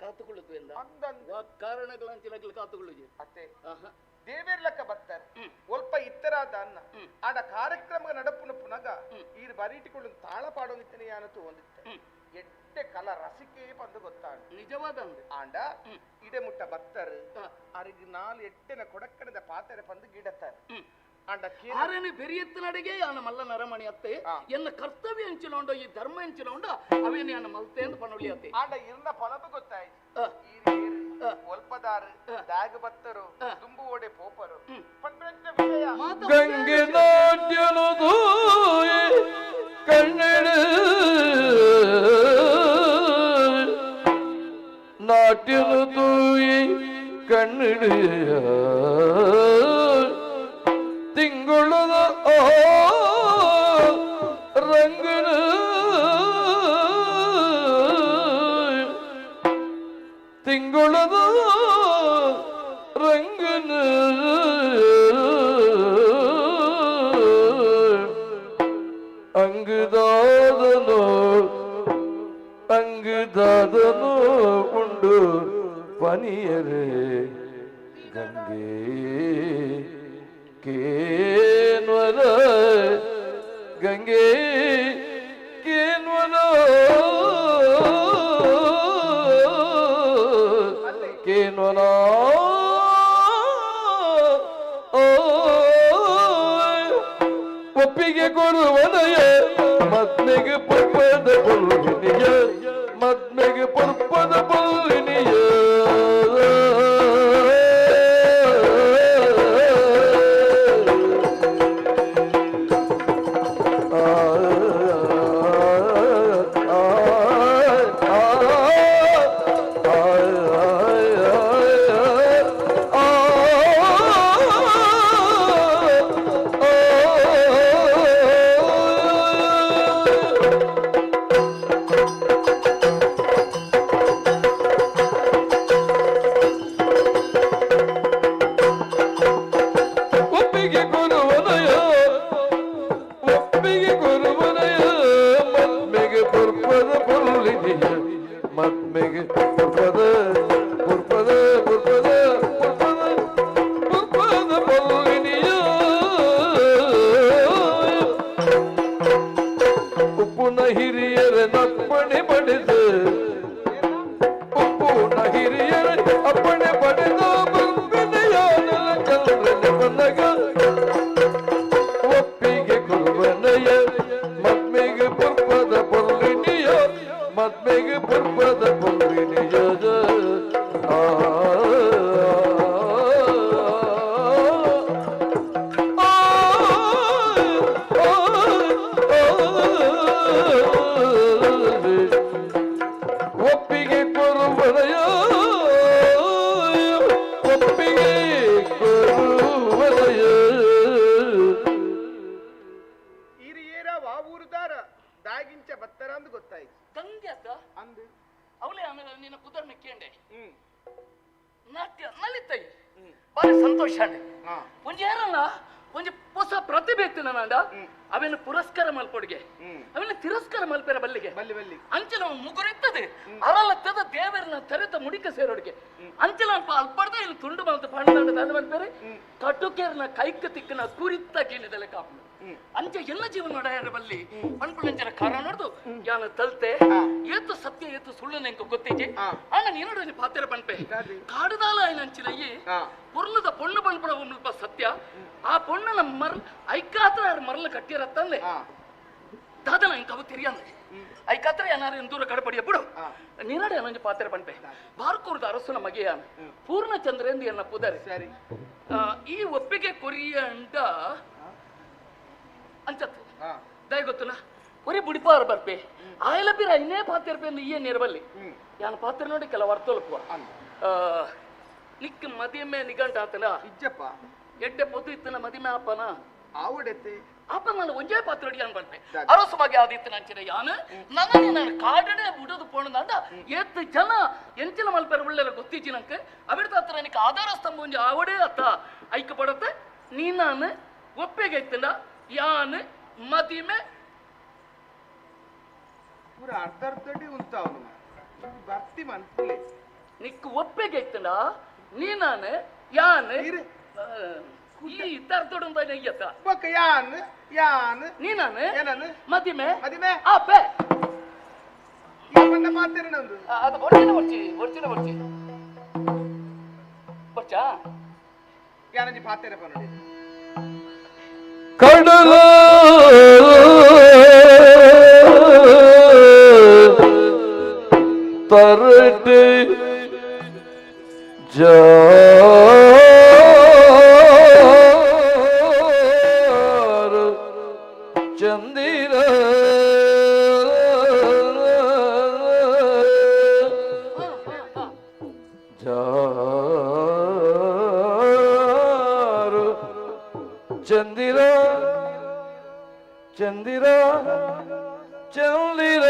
ಕಾತುಕೊಳ್ಳುತ್ತೇವೆ ಕಾತುಕೊಳ್ಳುದು ಅತ್ತೆ ದೇವೇರ್ಲಕ್ಕ ಬರ್ತಾರೆ ಒಲ್ಪ ಇತ್ತರಾದ ಅನ್ನ ಆಡ ಕಾರ್ಯಕ್ರಮ ನಡಪುನ ಪುನಗ ಈ ಬರೀಟಿಕೊಳ್ಳು ತಾಳ ಪಾಡೋಗಿತ್ತನೆ ಅನ್ನತು ಒಂದಿತ್ತೆ ಎಡ್ಡೆ ಕಲ ರಸಿಕೆ ಬಂದು ಗೊತ್ತಾಗ ನಿಜವಾದ ಆಂಡ ಇಡೆ ಮುಟ್ಟ ಭಕ್ತರು ಅರಿಗೆ ನಾಲ್ ಎಡ್ಡೆನ ಕೊಡಕ್ಕಣದ ಪಾತ್ರೆ ಬಂದು ಗಿಡತ್ತಾರೆ ಆರೇನೆ ಬೆರಿಯತ್ತ ನಡೆಗೆ ಆನ ಮಲ್ಲ ನರಮಣಿ ಅತ್ತೆ ಎನ್ನ ಕರ್ತವ್ಯ ಹಂಚಿನೋಂಡು ಈ ಧರ್ಮ ಹಂಚಿನೋಂಡು ಅವೇನೆ ಆನ ಮಲ್ತೆ ಅಂತ ಪನೊಳಿ ಅತ್ತೆ ಆಂಡ ಇರ್ನ ಫಲದು ಗೊತ್ತಾಯ್ತು ಒಲ್ಪದಾರು ದಾಗ ಬತ್ತರು ತುಂಬು ಓಡೆ ಪೋಪರು ಗಂಗೆ ನಾಟ್ಯನದು ಕನ್ನಡ ನಾಟ್ಯನದು ಕನ್ನಡ ತಿಂಗಳದ ರಂಗನ ತಿಂಗಳದ ರಂಗನ ಅಂಗದಾದನು ಉಂಡು ಪನಿಯರೆ ಗಂಗೆ ಕೇನ್ವರ ಗಂಗೆ ಕೇನ್ವರ ಕೇನ್ವರ ಒಪ್ಪಿಗೆ ಕೊರುವನಯ ಮದ್ಮೆಗೆ ಪುರ್ಪದ ಪೊಲ್ವಿನಿಯ ಮದ್ಮೆಗೆ ಪುರ್ಪದ ಪೊಲ್ವಿನಿಯ ಮಾತನ್ನು ಕೇಂಡೆ ನಾಟ್ಯ ನಲಿತೈ ಬಾರಿ ಸಂತೋಷ ಅಂಡೆ ಒಂಜಿ ಯಾರಲ್ಲ ಒಂಜಿ ಹೊಸ ಪ್ರತಿಭೆ ಇತ್ತು ನಾಂಡ ಅವೇನು ಪುರಸ್ಕಾರ ಮಲ್ಪೊಡ್ಗೆ ಅವೇನು ತಿರಸ್ಕಾರ ಮಲ್ಪೇರ ಬಲ್ಲಿಗೆ ಅಂಚಲ ಮುಗುರಿತ್ತದೆ ಅರಲತ್ತದ ದೇವರನ್ನ ತೆರೆತ ಮುಡಿಕ ಸೇರೋಡಿಗೆ ಅಂಚಲ ಅಲ್ಪಡ್ದ ಇಲ್ಲಿ ತುಂಡು ಮಲ್ತ ಪಂಡ ದಂಡ ಮಲ್ಪೇರೆ ಕಟುಕೇರ್ನ ಕೈಕ ತಿಕ್ಕನ ಕುರಿತ ಕೀಳಿದಲೆ ಕಾಪು ಅಂಚ ಎಲ್ಲ ಜೀವನ ನಡಯಾರ ಬಲ್ಲಿ ಪಂಪುಳಂಚನ ಕಾರ ನೋಡ್ದು ಯಾನ ತಲ್ತೆ ಏತು ಸತ್ಯ ಏತು ಸುಳ್ಳು ನೆಂಕು ಗೊತ್ತಿಜೆ ಅಣ್ಣ ನೀನು ಪಾತ್ರ ಪಂಪೆ ಕಾಡುದಾಲ ಅಂಚಿನಯ್ಯಿ ಪೊರ್ಲದ ಪೊಣ್ಣು ಪಂಪಡ ಮುಲ್ಪ ಸತ್ಯ ಆ ಪೊಣ್ಣನ ಐಕಾತ್ರ ಮರಲ ಕಟ್ಟಿರತ್ತಂದೆ ದಾದನ ಇಂಕವು ತಿರಿಯಂದೆ ಐಕಾತ್ರ ಏನಾರು ದೂರ ಕಡಪಡಿಯ ಬಿಡು ನೀನಡೆ ಅನ್ನೊಂದು ಪಾತ್ರ ಪಂಪೆ ಬಾರ್ಕೂರ್ದ ಅರಸನ ಮಗೆಯಾನ ಪೂರ್ಣಚಂದ್ರೇಂದು ಎನ್ನ ಪುದರೆ ಈ ಒಪ್ಪಿಗೆ ಕೊರಿಯ ಅಂಡ ಅಂಚತ್ ದಯ ಗೊತ್ತುನ ಒರಿ ಬುಡಿಪಾರ ಬರ್ಪೆ ಆಯಲ ಪಿರ ಇನ್ನೇ ಪಾತ್ರ ಈ ನೀರ್ಬಲ್ಲಿ ಯಾನ ಪಾತ್ರ ನೋಡಿ ಕೆಲ ವರ್ತೋಲ್ಪುವ ನಿಕ್ ಮದಿಮೆ ನಿಗಂಟ ಆತನ ಇಜ್ಜಪ್ಪ ಎಡ್ಡೆ ಪೊತ್ತು ಇತ್ತನ ಮದಿಮೆ ಆಪನ ಆವಡೆತ್ತೆ ಆಪ ನಾನು ಒಂಜೇ ಪಾತ್ರ ಅಡಿಯಾನ್ ಬಂದೆ ಅರಸು ಮಗೆ ಆದಿತ್ತು ನಂಚಿನ ಯಾನ ನಾನು ಕಾಡಡೆ ಬಿಡೋದು ಪೋಣದಂಡ ಎತ್ತು ಜನ ಎಂಚಿನ ಮಲ್ಪೇರ ಒಳ್ಳೆಲ್ಲ ಗೊತ್ತಿಜ್ಜಿ ನಂಗೆ ಅವಿಡ್ತ ಹತ್ರ ನಿಕ್ಕೆ ಆಧಾರ ಸ್ತಂಭ ಒಂಜಿ ಆವಡೆ ಅತ್ತ ಐಕ ಪಡತ್ತೆ ನೀನಾನು ಒಪ್ಪಿಗೆ ಇತ್ತಂಡ ಯಾನ್ ಮದಿಮೆ ಪೂರ ಅರ್ಧರ್ಧಡಿ ಉಂಟಾವನು ಭಕ್ತಿ ಮನ್ಪುಲೆ ನಿಕ್ಕು ಒಪ್ಪಿಗೆ ಇತ್ತಂಡ ನೀನಾನು ಯಾನ್ ಈ ಇದ್ದಾರ್ದೋಡು ಅಂತ ನಯ್ಯತ್ತ ಬೊಕ್ಕ ಯಾನ್ ಯಾನ್ ನೀನಾನು ಏನನು ಮದಿಮೆ ಮದಿಮೆ ಆಪೆ ಇವನ್ನ ಮಾತೇನೆ ನಂದು ಅದು ಬರ್ಚಿನ ಬರ್ಚಾ ಯಾನಂಜಿ ಪಾತೇನೆ ನೋಡಿ ಕಡಲ ತರಟೆ ಚಂದಿರ ಚಂದಿರ ಚಂದಿರ ಚಂದಿರ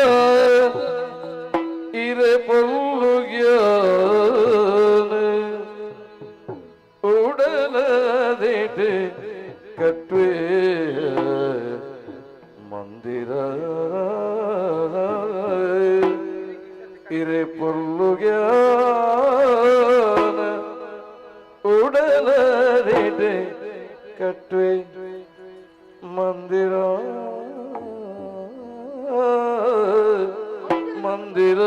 ಇರೆ ಪೊಲ್ಲುಗ್ಯ ಉಡಲದಿಟ್ಟು ಕಟ್ವೆ ಮಂದಿರ ಇರೆ ಪೊಲ್ಲುಗ್ಯ ಉಡಲದಿಟ್ಟು ಕಟ್ವೆ ಮಂದಿರ ಮಂದಿರ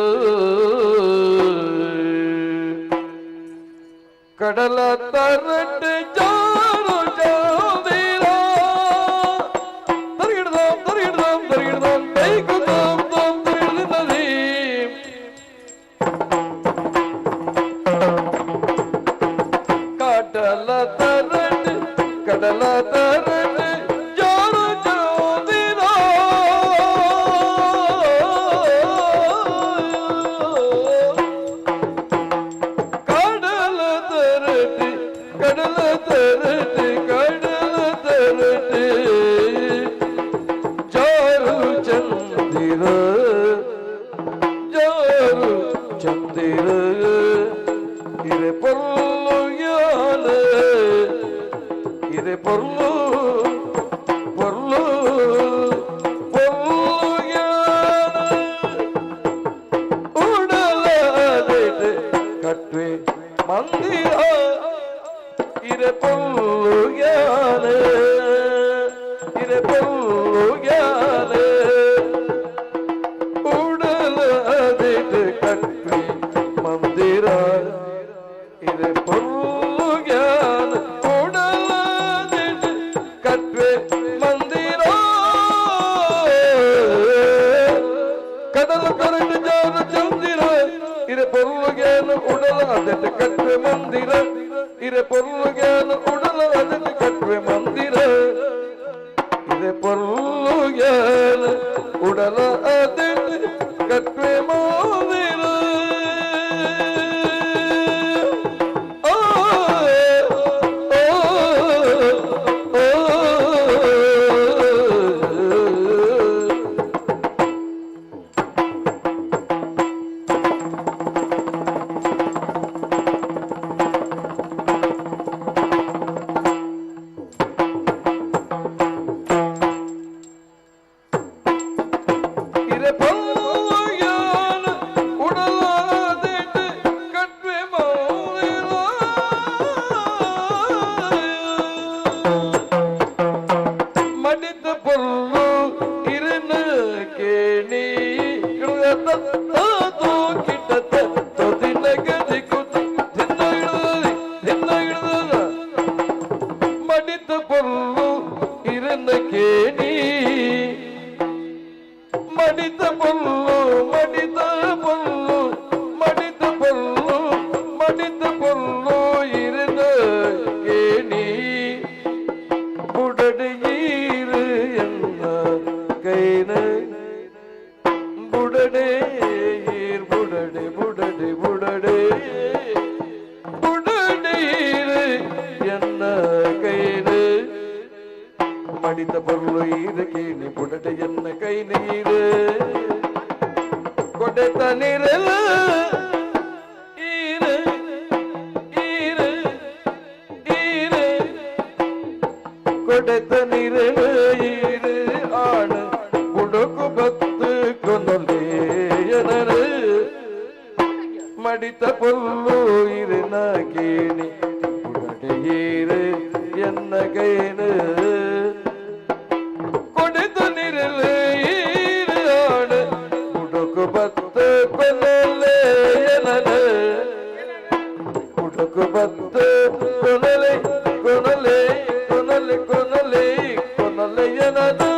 ಕಡಲ ತರಟ ಜಾರು ಜಾದಿರ ತರಿಗಿಡ್ದಾಂ ಕೈಗುದಾಂ ತರಿಗಿಡ್ದಿ ಕಡಲ ತರಟ ಜಾರು ಜಾದಿರ ಜಾರು ಚಂದಿರ ಇರೆ ಪೊರ್ಲು ಯಾನ ಇರೆ ಪೊರ್ಲು ಯಾನ ಉಡಲದಿಟ್ಟು ಕಟ್ವೆ ಮಂದಿರ ಇರೆ ಪೊಲ್ಲು ಜ್ಞಾನ ಇರೆ ಪೊಲ್ಲು ಜ್ಞಾನ ಉಡಲದಿಟ್ಟು ಕಟ್ವೆ ಮಂದಿರ ಇರೆ ಪೊಲ್ಲು ಜ್ಞಾನ ಉಡಲದಿಟ್ಟು ಕಟ್ವೆ ಮಂದಿರ ಕಡಲ ಕರೆಂಟ್ ಜಾರು ಚಂದಿರ ಇರೆ ಪೊಲ್ಲು ಜ್ಞಾನ ಉಡಲದಿಟ್ಟು ಕಟ್ವೆ ಮಂದಿರ ಇರೆ ಪೊರ್ಲು ಜ್ಞಾನ ಉಡಲ ಅದನ್ನು ಕಟ್ವೆ ಮಂದಿರ ಇರೆ ಪೊರ್ಲು ಜ್ಞಾನ ಉಡಲ ಅದನ್ನು ಕಟ್ವೆ ಮಂದಿರ ಬುಡಡೆ ಬುಡಡೀರು ಎನ್ನ ಕೈನು ಮಡಿತ ಬರುವ ಈರಕೇನಿ ಬುಡಡೆ ಎನ್ನ ಕೈ ನೀರು ಕೊಡೆತ ನೀರಲ್ಲ ಈರು ಈರು ಈರು ಕೊಡೆತ ನೀರಲ್ಲ ಈರು ಆಣ ಬುಡಕು ಬತ್ತು ಕೊನೊಲೆಯನರು ಮಡಿತ ಪೊಲ್ಲು ಇರನ ಕೇಣಿ ಬುಡಡೆಯೇರು ಎನ್ನ ಕೈನು ಕೊಡೆತ ನೀರಲ್ಲ ಈರು ಆಣ ಬುಡಕು ಬತ್ತು ಕೊನೊಲೆಯನರು ಬುಡಕು ಬತ್ತು ಕೊನೊಲೆ ಕೊನೊಲೆ ಕೊನೊಲೆ ಕೊನೊಲೆ ಕೊನೊಲೆಯನರು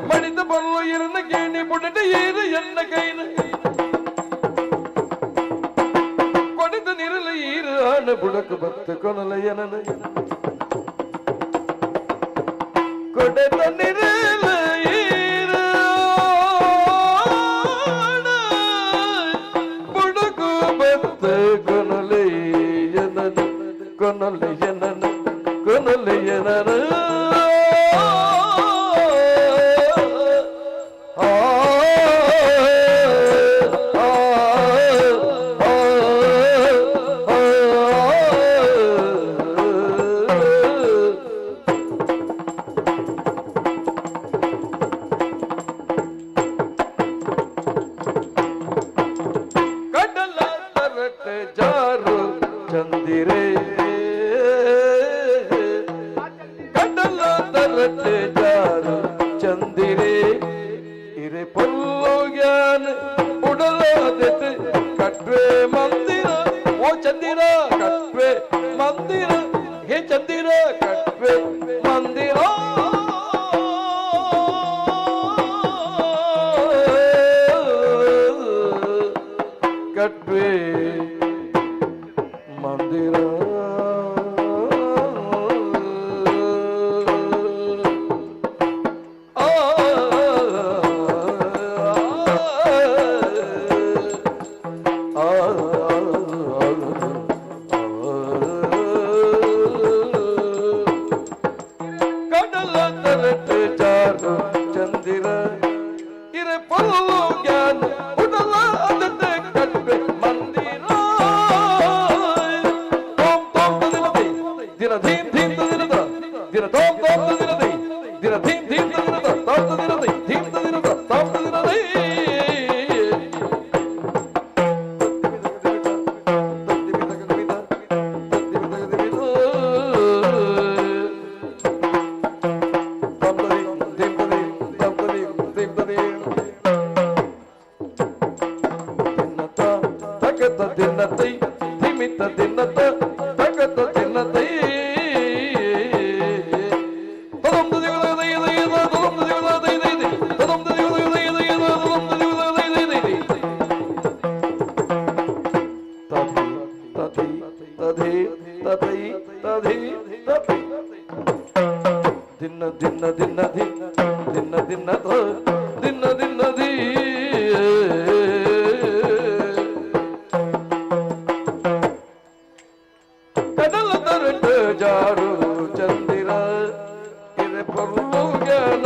ಮಡಿತ ಪೊಲ್ಲು ಇರನ ಕೇಣಿ ಬುಡಡೆಯೇರು ಎನ್ನ ಕೈನು ಕೊಡೆತ ನೀರಲ್ಲ ಈರು ಆಣ ಬುಡಕು ಬತ್ತು ಕೊನೊಲೆಯನನು ಕೊಡೆತ ನೀರಲ್ಲ ಈರು ಆಣ ಬುಡಕು ಬತ್ತು ಕೊನೊಲೆಯನನು ಕೊನೊಲೆಯನನು ಕೊನೊಲೆಯನನು ಕಡಲ ತರಟ ಜಾರು ಚಂದಿರೆ ಕಡಲ ತರಟ ಜಾರು ಚಂದಿರೆ ಇರೆ ಪೊಲ್ಲು ಜ್ಞಾನ ಉಡಲಾದೆತೆ ಕಟ್ವೆ ಮಂದಿರ ಓ ಚಂದಿರ ಕಟ್ವೆ ಮಂದಿರ ಹೇ ಚಂದಿರ ಕಟ್ವೆ ಮಂದಿರ ಕಟ್ವೆ ಮಂದಿರ ಆ ಕಡಲ ತರಟ ಜಾರು ಚಂದಿರ ಇರೆ ಪೊಲ್ಲು ಜ್ಞಾನ ಉಡಲ ಅದತೆ ಕಟ್ವೆ ಮಂದಿರ ತೋಂ ತೋಂ ತದಿನದಿ ದಿನ ಧೀಂ ಧೀಂ ತದಿನದ ದಿನ ತೋಂ ತೋಂ ತದಿನದಿ ದಿನ ಧೀಂ ಧೀಂ ತದಿನದ ತೋಂ ತದಿನದಿ ಧೀಂ ತದಿನದ ತೋಂ ತದಿನದಿ ದಿನತೈ ಧಿಮಿತ ದಿನತ ತಗತ ದಿನತೈ ತದೊಂದು ದಿವದೈ ತದೊಂದು ದಿವದೈ ತದೊಂದು ದಿವದೈ ತದೊಂದು ದಿವದೈ ತದಿ ತದಿ ತದಿ ತದಿ ತದಿ ದಿನ ದಿನ ದಿನ ದಿನ ದಿನ ದಿನ ದಿನ ದಿ ಕಡಲ ತರಟ ಜಾರು ಚಂದಿರ ಇರೆ ಪೊಲ್ಲು ಜ್ಞಾನ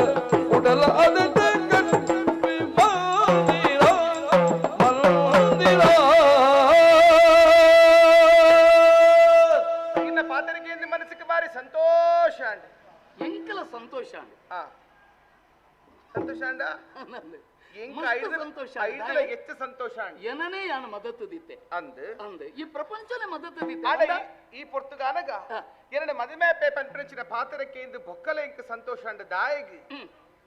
ಉಡಲ ಅದಟ ಕಟ್ವೆ ಮಂದಿರ ಮಂದಿರ ಇನ್ನ ಪಾತರಿಗೆ ಮನಸ್ಸಿಗೆ ಬಾರಿ ಸಂತೋಷ ಅಂಡ ಎಂಕಲ ಸಂತೋಷ ಸಂತೋಷ ಅಂಡ ಎಂಕ ಮಸ್ತ್ ಐದು ಸಂತೋಷ ಐದು ಹೆಚ್ಚು ಸಂತೋಷ ಅಂಡ ಏನನೇ ಯಾನ ಮದತ್ತು ದಿತ್ತೆ ಅಂದ್ ಅಂದೆ ಈ ಪ್ರಪಂಚನೇ ಮದತ್ತು ದಿತ್ತೆ ಆಡ ಈ ಪೊರ್ತುಗಾನಗ ಎರಡು ಮದುವೆ ಪೇಪರ್ ಪ್ರೆಂಚಿನ ಪಾತ್ರಕ್ಕೆ ಇಂದು ಬೊಕ್ಕಲ ಎಂಕ ಸಂತೋಷ ಅಂಡ ದಾಯಗಿ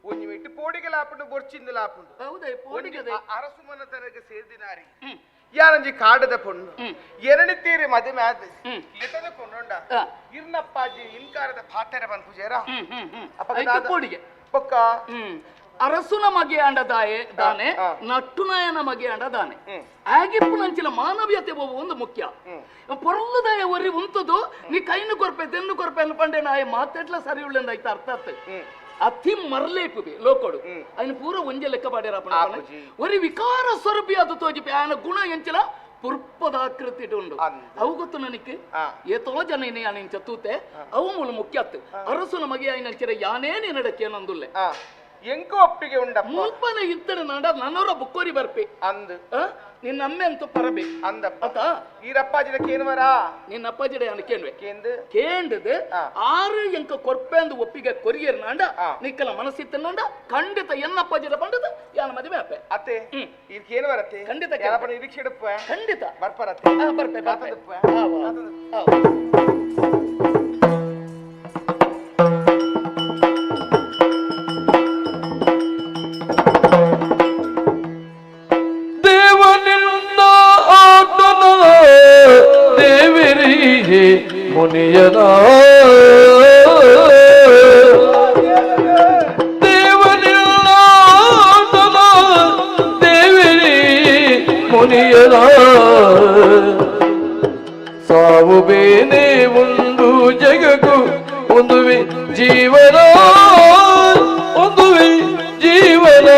ಒಂಜಿ ಮಿಟ್ಟು ಪೋಡಿಗಲಾಪುಂಡು ಬೊರ್ಚಿಂದು ಲಾಪುಂಡು ಹೌದಾ ಪೋಡಿಗದೆ ಅರಸು ಮನ ತರಗ ಸೇರ್ದಿನಾರಿ ಯಾರಂಜಿ ಕಾಡದ ಪೊಣ್ಣು ಎರಡಿತ್ತೀರಿ ಮದುವೆ ಆದ ಎಟದ ಕೊಂಡೊಂಡ ಇರ್ನಪ್ಪಾಜಿ ಇನ್ಕಾರದ ಪಾತ್ರ ಬಂದು ಪೂಜಾರ ಪೋಡಿಗೆ ಪೊಕ್ಕ ಅರಸುನ ಮಗೆ ಅಂಡ ದಾನೆ ನಟ್ಟುನಾಯನ ಮಗೆ ಅಂಡ ದಾನೆ ಆಗಿಪ್ಪು ನಂಚಿನ ಮಾನವೀಯತೆ ಒಂದು ಮುಖ್ಯ ಪೊರ್ಲದಾಯ ಒರಿ ಉಂತದು ನೀ ಕೈನು ಕೊರ್ಪೆ ತೆನ್ನು ಕೊರ್ಪೆ ಅನ್ಪಂಡೆ ನಾಯ ಮಾತೆಟ್ಲ ಸರಿ ಉಳ್ಳೆಂದ ಐತ ಅರ್ಥ ಅತಿ ಮರ್ಲೇಪುಬಿ ಲೋಕೋಡು ಅಯ್ನ ಪೂರ ಒಂಜೆ ಲೆಕ್ಕ ಪಾಡ್ಯಾರ ಒರಿ ವಿಕಾರ ಸ್ವರೂಪಿ ಅದು ತೋಜಿ ಆಯನ ಗುಣ ಎಂಚಿಲ ಪುರ್ಪದಾಕೃತಿ ಉಂಡು ಅವು ಗೊತ್ತು ನನಗೆ ಏತೋ ಜನ ಯಾನೇನ್ ಚತ್ತೂತೆ ಅವು ಮೂಲ ಮುಖ್ಯತ್ತು ಅರಸುನ ಮಗೆ ಆಯ್ನಂಚಿರ ಯಾನೇನೇ ನಡಕ್ಕೆ ನಂದುಲ್ಲೆ ಎಂಕು ಒಪ್ಪಿಗೆ ಉಂಡ ಮುಲ್ಪನ ಇತ್ತನೆ ನಾಡ ನನ್ನವರ ಬುಕ್ಕೋರಿ ಬರ್ಪೆ ಅಂದ್ ನಿನ್ನ ಅಮ್ಮೆ ಅಂತೂ ಪರಬೆ ಅಂದ ಅತ ಈರಪ್ಪಾಜಿನ ಕೇನ್ವರ ನಿನ್ನ ಅಪ್ಪಾಜಿಡೆ ಅನ್ನ ಕೇಳ್ವೆ ಕೇಂದು ಕೇಂಡದು ಆರು ಎಂಕ ಕೊರ್ಪೆ ಅಂದು ಒಪ್ಪಿಗೆ ಕೊರಿಯರ್ ನಾಂಡ ನಿಕ್ಕಲ ಮನಸ್ಸಿತ್ತ ನಾಂಡ ಖಂಡಿತ ಎನ್ನಪ್ಪಾಜಿಡ ಪಂಡದ ಯಾನ ಮದುವೆ ಅಪ್ಪೆ ಅತ್ತೆ ಇದು ಕೇನ್ವರತ್ತೆ ಖಂಡಿತ ಯಾರಪ್ಪ ನಿರೀಕ್ಷೆ ಇಡಪ್ಪ ಖಂಡಿತ ಬರ್ಪರತ್ತೆ ಬರ್ಪೆ ಬರ್ಪೆ ಮುನಿಯನ ದೇವನಿಲ್ಲ ದೇವಿರಿ ಮುನಿಯನ ಸಾವು ಬೇನೆ ಒಂದು ಜಗಕು ಒಂದುವೆ ಜೀವನ ಒಂದುವೆ ಜೀವನ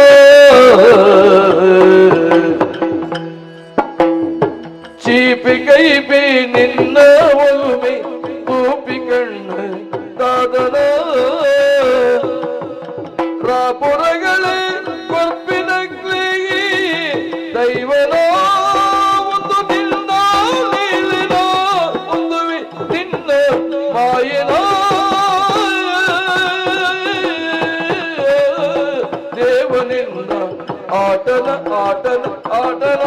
ಚೀಪಿ ಕೈಪಿ ನಿನ್ನ ಒಲುಮೆ ಕೂಪಿ ಕಣ್ಣ ದಾದನ ರಾಪುರಗಳೇ ಕೊರ್ಪಿನಗ್ಲಿ ದೈವನ ಒಂದು ನಿನ್ನ ನೀಲಿನ ಒಂದು ನಿನ್ನ ಮಾಯನ ದೇವನಿನ್ನ ಆಟನ ಆಟನ ಆಟನ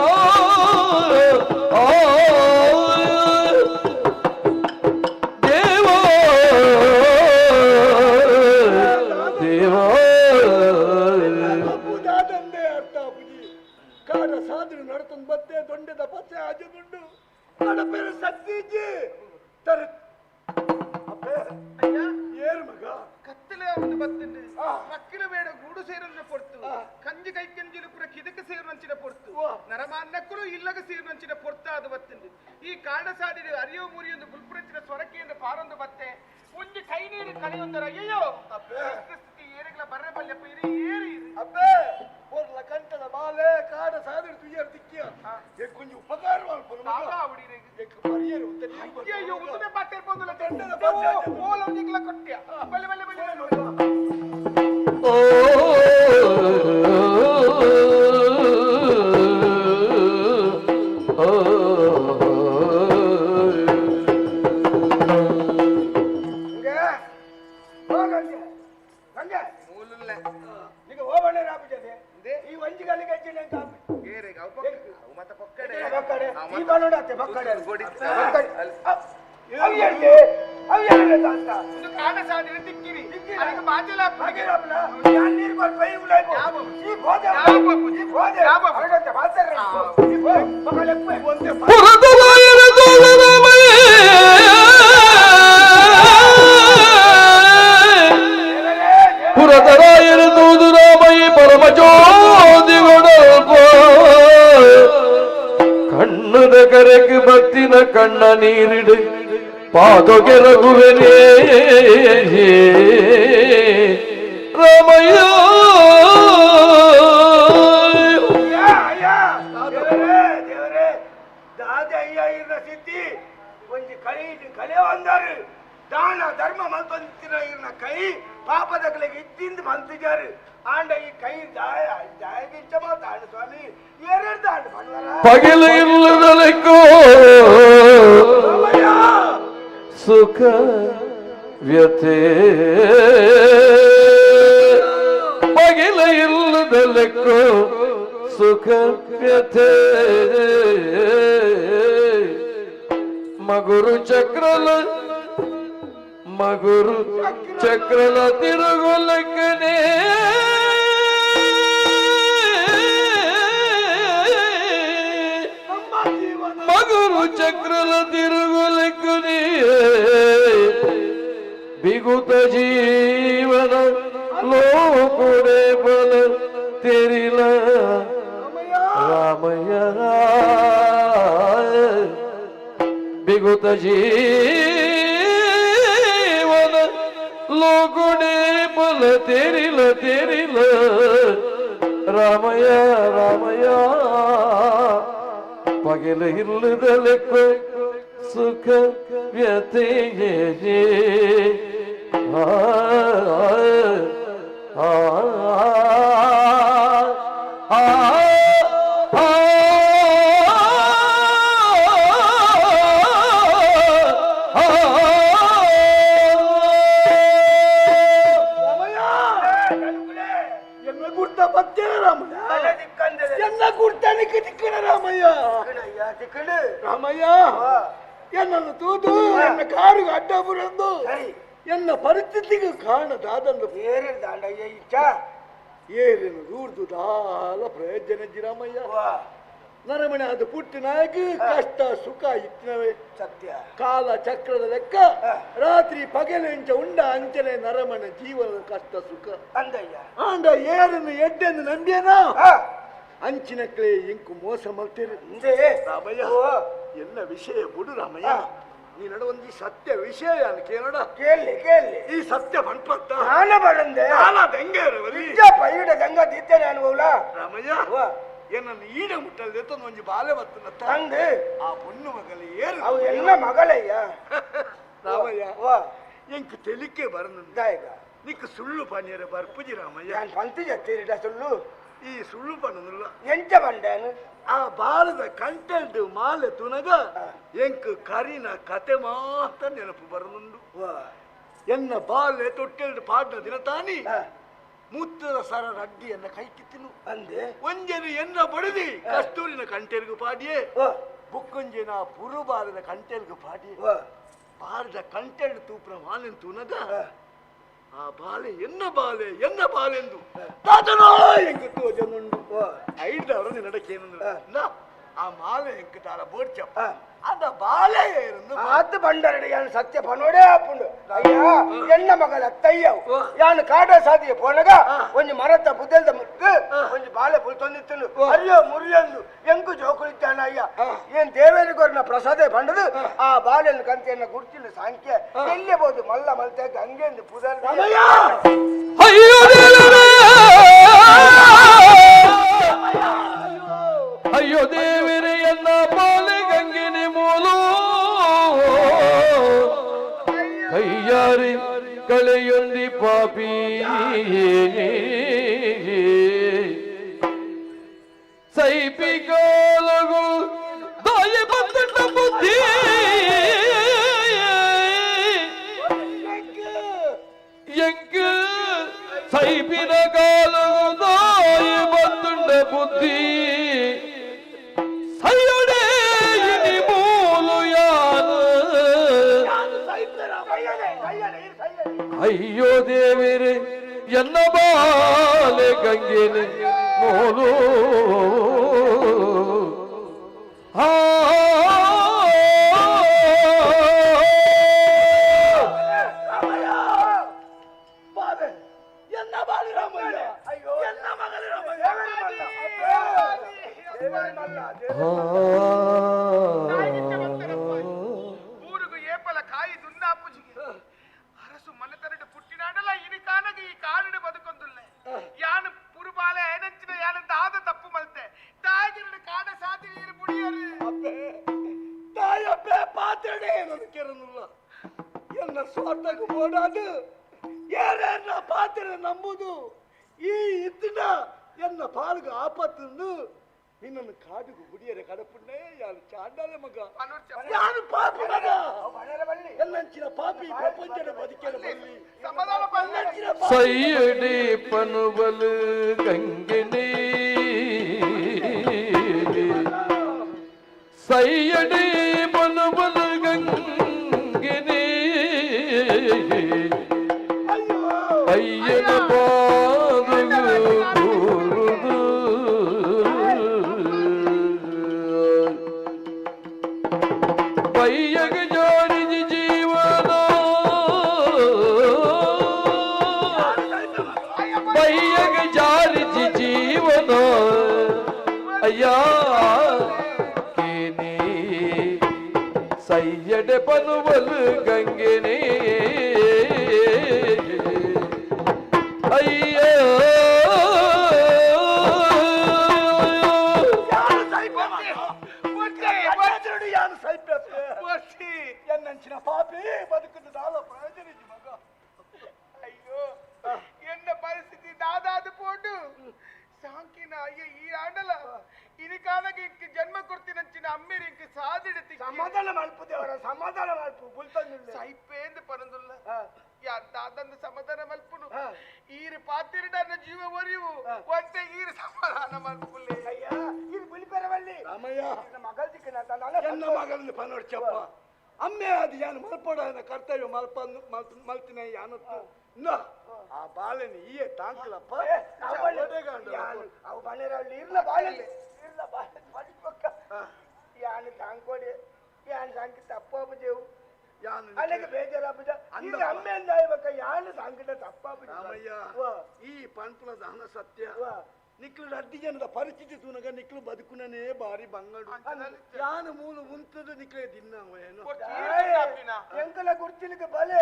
ಮಕ್ಕಳ ಬೇಡ ಗೂಡು ಸೇರಿನ ಪೊರ್ತು ಕಂಜಿ ಕೈ ಕಂಜಿಲು ಪುರ ಕಿದಕ ಸೇರಿನಂಚಿನ ಪೊರ್ತು ನರಮಾನ್ನಕ್ಕೂ ಇಲ್ಲಗ ಸೇರಿನಂಚಿನ ಪೊರ್ತಾದ ಬತ್ತಂದು ಈ ಕಾಡ ಸಾಡಿದ ಅರಿಯೋ ಮುರಿಯೊಂದು ಬುಲ್ಪುರಂಚಿನ ಸ್ವರಕೆಯಿಂದ ಪಾರೊಂದು ಬತ್ತೆ ಒಂಜಿ ಕೈ ನೀರು ಕಳೆಯೊಂದರ ಅಯ್ಯೋ ಸ್ಥಿತಿ ಏರಿಗಳ ಬರ್ರೆ ಬಲ್ಯಪ್ಪ ಇರಿ ಏರಿ ಅಬ್ಬೆ ಪೊರ್ಲ ಕಂಟದ ಬಾಲೆ ಕಾಡ ಸಾದಿರ ತುಯ್ಯರ್ ದಿಕ್ಕಿಯ ಕೊಂಚ ಉಪಕಾರ ಮಾಡ್ಬೋದು ಸಾದಾ ಹುಡಿರೆ ಪರಿಯರು ಅಯ್ಯೋ ಉದುನೆ ಪಾತಿರ್ಬೋದಲ್ಲ ದಂಡದ ಓಲ ಒಂದಿಗ್ಲ ಕೊಟ್ಟ್ಯ ಬಲ್ಲೆ ಬಲ್ಲೆ ಬಲ್ಲೆ ಪುರದರಾಯರ ದೂದು ರಾಮಯ್ಯ ಪರಮ ಜ್ಯೋತಿಗಳು ಕಣ್ಣದ ಕರೆಗೆ ಭಕ್ತಿನ ಕಣ್ಣ ನೀರಿಡು ಪಾದೊಗೆ ರಘುವೆನೇ ರಾಮಯ್ಯ ಸಿದ್ಧಿ ಒಂದು ಕಲೆ ಒಂದಾರು ದಾನ ಧರ್ಮ ಮಲ್ಪಂತಿನ ಕೈ ಪಾಪದಗಳಿಗೆ ಇದ್ದಿಂದ ಮಂತಿಜಾರು ಆಂಡ ಈ ಕೈ ಜಾಯಗಿಂಚ ಮಾತಾಡು ಸ್ವಾಮಿ ಎರಡು ದಾಂಡು ಪಗಿಲು ಇಲ್ಲದಲೆಕ್ಕೋ ಸುಖ ವ್ಯಥೆ ಪಗಿಲ ಇಲ್ಲದಲೆಕ್ಕೋ ಸುಖ ವ್ಯಥೆ ಮಗುರು ಚಕ್ರಲ ತಿರುಗುಲಕ್ಕನೆ ಮಗುರು ಚಕ್ರಲ ತಿರುಗುಲಕ್ಕನೆ ಬಿಗುತ ಜೀವನ ಲೋಕುಡೆ ಬಲ ತೆರಿಲ ರಾಮಯ್ಯ ಬಿಗುತ ಜೀವನ ಲೋಕುಡೆ ಬಲ ತೆರಿಲ ರಾಮಯ್ಯ ರಾಮಯ್ಯ ಪಗೆ ಪಗಲ ಇಲ್ಲದ ಲೆಕ್ಕ ಸುಖ ವ್ಯತೆಯೇ ಆ ಆ ಆ ರಾಮಯ್ಯ ಎನ್ನನ್ನು ತೂತು ಎನ್ನ ಕಾರಿಗೆ ಅಡ್ಡ ಬರಂದು ಎನ್ನ ಪರಿಸ್ಥಿತಿಗೆ ಕಾರಣದಾದಂದು ಬೇರೆ ದಾಂಡಯ್ಯ ಇಚ್ಛ ಏನೇನು ದೂರ್ದು ದಾಲ ಪ್ರಯೋಜನ ರಾಮಯ್ಯ ನರಮಣೆ ಅದು ಪುಟ್ಟಿನಾಗಿ ಕಷ್ಟ ಸುಖ ಇತ್ತಿನವೇ ಸತ್ಯ ಕಾಲ ಚಕ್ರದ ಲೆಕ್ಕ ರಾತ್ರಿ ಪಗಲೆಂಚ ಉಂಡ ಅಂಚನೆ ನರಮಣ ಜೀವನದ ಕಷ್ಟ ಸುಖ ಅಂದಯ್ಯ ಆಂಡ ಏರನ್ನು ಎಡ್ಡೆಂದು ನಂಬಿಯನ ಅಂಚಿನಕ್ಲೆ ಇಂಕು ಮೋಸ ಮಲ್ತೇನೆ ರಾಮಯ್ಯ ಎನ್ನ ವಿಷಯ ಬಿಡು ರಾಮಯ್ಯ ನೀ ನಡ ಒಂದು ಸತ್ಯ ವಿಷಯ ಕೇಳೋಣ ಕೇಳಿ ಕೇಳಿ ಈ ಸತ್ಯ ಬಂಟ್ಪತ್ತ ನಾನ ಬರಂದೆ ಹೆಂಗೆ ನಿಜ ಪೈಡ ಗಂಗ ದಿತ್ತೇನೆ ಅನುಭವಲ ರಾಮಯ್ಯ ಏನನ್ನು ಈಡ ಮುಟ್ಟಲ್ದೆ ಒಂಜಿ ಬಾಲೆ ಬರ್ತನತ್ತ ಹಂಗೆ ಆ ಪೊಣ್ಣು ಮಗಲ ಏರು ಅವು ಎಲ್ಲ ಮಗಳಯ್ಯ ರಾಮಯ್ಯ ಎಂಕ್ ತೆಲಿಕೆ ಬರನುಂದ ಈಗ ನಿಕ್ ಸುಳ್ಳು ಪನ್ಯರ ಬರ್ಪುಜಿ ರಾಮಯ್ಯ ನಾನು ಪಂತಿ ಜತ್ತಿರಿಡ ಸುಳ್ಳು ಈ ಸುಳ್ಳು ಪಣ್ಣಲ್ಲ ಎಂಚ ಬಂಡೇನು ಆ ಬಾಲದ ಕಂಟೆಂಟ್ ಮಾಲೆ ತುನಗ ಎಂಕ್ ಕರಿನ ಕತೆ ಮಾತ್ರ ನೆನಪು ಬರನುಂಡು ಎನ್ನ ಬಾಲೆ ತೊಟ್ಟೆಲ್ಡು ಪಾಡ್ನ ದಿನ ತಾನಿ ಮುತ್ತದ ಸರ ರಡ್ಡಿಯನ್ನ ಕೈಕಿತ್ತಿನು ಅಂದೆ ಒಂಜೆನು ಎನ್ನ ಬಡದಿ ಕಸ್ತೂರಿನ ಕಂಟೆಲ್ಗು ಪಾಡಿಯೇ ಬುಕ್ಕೊಂಜೆನ ಪುರುಬಾರದ ಕಂಟೆಲ್ಗು ಪಾಡಿಯೇ ಬಾರದ ಕಂಟೆಲ್ಡು ತೂಪ್ರ ಮಾಲೆನ್ ತುನಗ ಆ ಬಾಲೆ ಎನ್ನ ಬಾಲೆಂದು ತಾತನೋ ಎಂಕು ತೋಜನುಂಡು ಐದವರು ನಿನ್ನಡಕ್ಕೇನು ಆ ಮಾಲೆ ಎಂಕು ತಾರ ಬೋಡ್ಚಪ್ಪ ಅದ ಬಾಲೆ ಆತು ಬಂಡರಡಿ ಯಾನು ಸತ್ಯ ಪನೋಡೇ ಆಪುಂಡು ಅಯ್ಯ ಎನ್ನ ಮಗಳ ತಯ್ಯವು ಯಾನು ಕಾಡ ಸಾದಿಗೆ ಪೋನಗ ಒಂಜಿ ಮರತ ಬುದ್ದಲ್ದ ಮುಟ್ಟು ಒಂಜಿ ಬಾಲೆ ಪುಲ್ ತೊಂದಿತ್ತನು ಅಯ್ಯೋ ಮುರಿಯಂದು ಎಂಕು ಜೋಕುಳಿತ್ತಾನ ಅಯ್ಯ ಏನ್ ದೇವೇರಿಗೋರ್ನ ಪ್ರಸಾದ ಬಂಡದು ಆ ಬಾಲೆಯನ್ನು ಕಂತೆಯನ್ನ ಗುರ್ತಿನ ಸಾಂಖ್ಯ ಎಲ್ಲಿಬಹುದು ಮಲ್ಲ ಮಲ್ತೆ ಗಂಗೆಂದು ಪುದಲ್ ಅಯ್ಯೋ ದೇವರೇ ಎನ್ನ ಬಾಲೆ ಗಂಗೆನೆ ಮೂಲು ಕೈಯಾರಿ ಕಳೆಯೊಂದಿ ಪಾಪಿ ಸೈಪಿಗಾಲಗು ದಾಯ ಬಂದ ಬುದ್ಧಿ ಎಂಕ ಸೈಪಿನ ಕಾಲಗು ದಾಯ ಬಂದುಂಡ ಬುದ್ಧಿ ಅಯ್ಯೋ ದೇವರೇ ಎನ್ನ ಬಾಲೆ ಗಂಗೆನೆ ಮೋಲು ಊರುಗು ಏಪಲ ಕಾಯಿ ದುಂದಾಪುಜಿಗೆ ಅರಸು ಮನೆತನಡು ಪುಟ್ಟಿನಾಡಲ ಇನಿ ಕಾನಗೆ ಈ ಕಾನಡು ಬದುಕೊಂದುಲ್ಲೆ ಯಾನು ಪುರುಬಾಲೆ ಐನಂಚಿನ ಯಾನು ದಾದ ತಪ್ಪು ಮಲ್ತೆ ತಾಯಿಗಿರಡು ಕಾಡ ಸಾತಿ ನೀರು ಮುಡಿಯರು ಅಪ್ಪೆ ತಾಯಪ್ಪೆ ಪಾತ್ರಡೆ ಏನದು ಕೆರನುಲ್ಲ ಎನ್ನ ಸ್ವಾರ್ಥಕ್ಕೆ ಓಡಾದು ಯಾರನ್ನ ಪಾತ್ರ ನಂಬುದು ಈ ಇತ್ತಿನ ಎನ್ನ ಪಾಲ್ಗ ಆಪತ್ತು ನಿನ್ನನ್ನು ಕಾಡಿಗೂ ಗುಡಿಯರೆ ಕಡಪುಣ್ಣೆ ಯಾರು ಚಾಂಡಾಲೆ ಮಗ ಯಾರು ಪಾಪಿ ಮಗ ಎಲ್ಲಂಚಿನ ಪಾಪಿ ಪ್ರಪಂಚದ ಬದುಕಿನ ಬಲ್ಲಿ ಸೈಯಡಿ ಪನುಬಲು ಗಂಗೆನೆ ಸೈಯಡಿ ಪನುಬಲು ಗಂಗೆನೆ ಅಯ್ಯನ ಪಯ್ಯಗ ಜಾರಿಜಿ ಜೀವನ ಪಯ್ಯಗ ಜಾರಿಜಿ ಜೀವನ ಅಯ್ಯ ಕೇನೆ ಸೈಯಡೆ ಪನುವಲು ಗಂಗೆನೇ ಅಯ್ಯ ಅದು ಯಾನು ಸ್ವಲ್ಪ ಎನ್ನಂಚಿನ ಪಾಪಿ ಬದುಕುದು ನಾಳ ಪ್ರಯೋಜನ ಮಗ. ಅಯ್ಯೋ என்ன పరిస్థితి దాదాపు పోటు సాంకిన అయ్య ఈ ఆడల ఇది కానకి జన్మ కొర్తినంచిన అమ్మేరికి సాదిడతి సమాధానం మల్పుదేవర సమాధానం మల్పు బుల్తంది సైపేంది పరందుల్ల యా దాదంద సమాధానం మల్పును ఈరు పాతిరిడన్న జీవ ఒరివు వంటే ఈరు సమాధానం మల్పులే అయ్యా ఇది బులిపెరవల్లి రామయ్య మగల్ దిక్కున ఎన్న మగల్ని పనోడు చెప్ప ಅಮ್ಮೆ ಅದು ಯಾನು ಮಲ್ಪೋಡ ಕರ್ತವ್ಯ ಮಲ್ತಿನ ಯಾನತ್ತು ಆ ಬಾಳೆನಿ ಈಯೇ ತಾಂಕ್ಲಪ್ಪ ಅವು ಮನೆಯಲ್ಲಿ ಇರ್ಲ ಬಾಳೆಲಿ ಇರ್ಲ ಬಾಳೆ ಮಡಿಪಕ್ಕ ಯಾನು ತಾಂಕೋಡಿ ಯಾನು ಸಾಂಕಿ ತಪ್ಪಾಬ ಜೇವು ಯಾನು ಅಲ್ಲಿಗೆ ಬೇಜಾರಾಬುಜ ಇದು ಅಮ್ಮೆ ಅಂದಾಯಬೇಕ ಯಾನು ಸಾಂಕಿದ ತಪ್ಪಾಬು ರಾಮಯ್ಯ ಈ ಪಂಪುಲ ದಹನ ಸತ್ಯ ನಿಕ್ಲು ರಡ್ಡಿ ಜನದ ಪರಿಸ್ಥಿತಿ ತೂನಗ ನಿಕ್ಲು ಬದುಕುನೇ ಬಾರಿ ಬಂಗಡು ಯಾನು ಮೂಲು ಉಂತದು ನಿಕ್ಲೆ ದಿನ ಏನು ಎಂಕಲ ಗುರ್ತಿಲಿಗೆ ಬಲೆ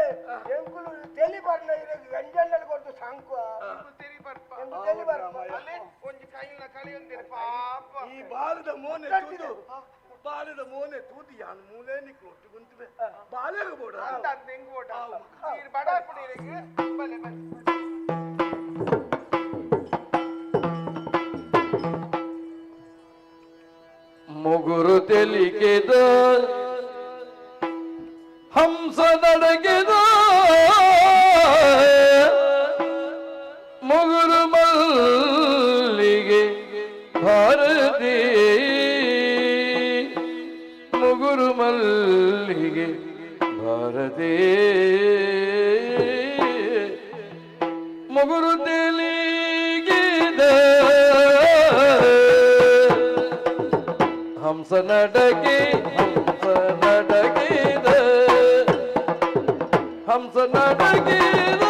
ಎಂಕುಲು ತೆಲಿ ಬರ್ಲ ಇರೋದು ಗಂಜಣ್ಣಲ್ಲಿ ಕೊಟ್ಟು ಸಾಂಕು ತೆಲಿ ಬರ್ಪ ಒಂಜಿ ಕೈಲ ಕಳೆಯೊಂದಿರ ಪಾಪ ಈ ಬಾಲದ ಮೋನೆ ತೂದು ಬಾಲದ ಮೋನೆ ತೂದು ಯಾನು ಮೂಲೆ ನಿಕ್ಲು ಒಟ್ಟು ಗುಂತವೆ ಬಾಲೆಗ ಬೋಡ ಹೆಂಗ್ ಬೋಡ ಬಡ ಪುಡಿರಿಗೆ ಬಲೆ ಬಲೆ ಮುಗುರು ತೆಲಿಗೆದ ಹಂಸ ನಡಗೆದ ಮುಗುರು ಮಲ್ಲಿಗೆ ಭಾರತಿ ಮುಗುರು ಮಲ್ಲಿಗೆ ಭಾರತಿ ಮುಗುರು ತೆಲಿಗೆದ ಹಂಸ ನಡಗೆ ಹಂಸ ನಡಗೆದ ಹಂಸ ನಡಗೆದ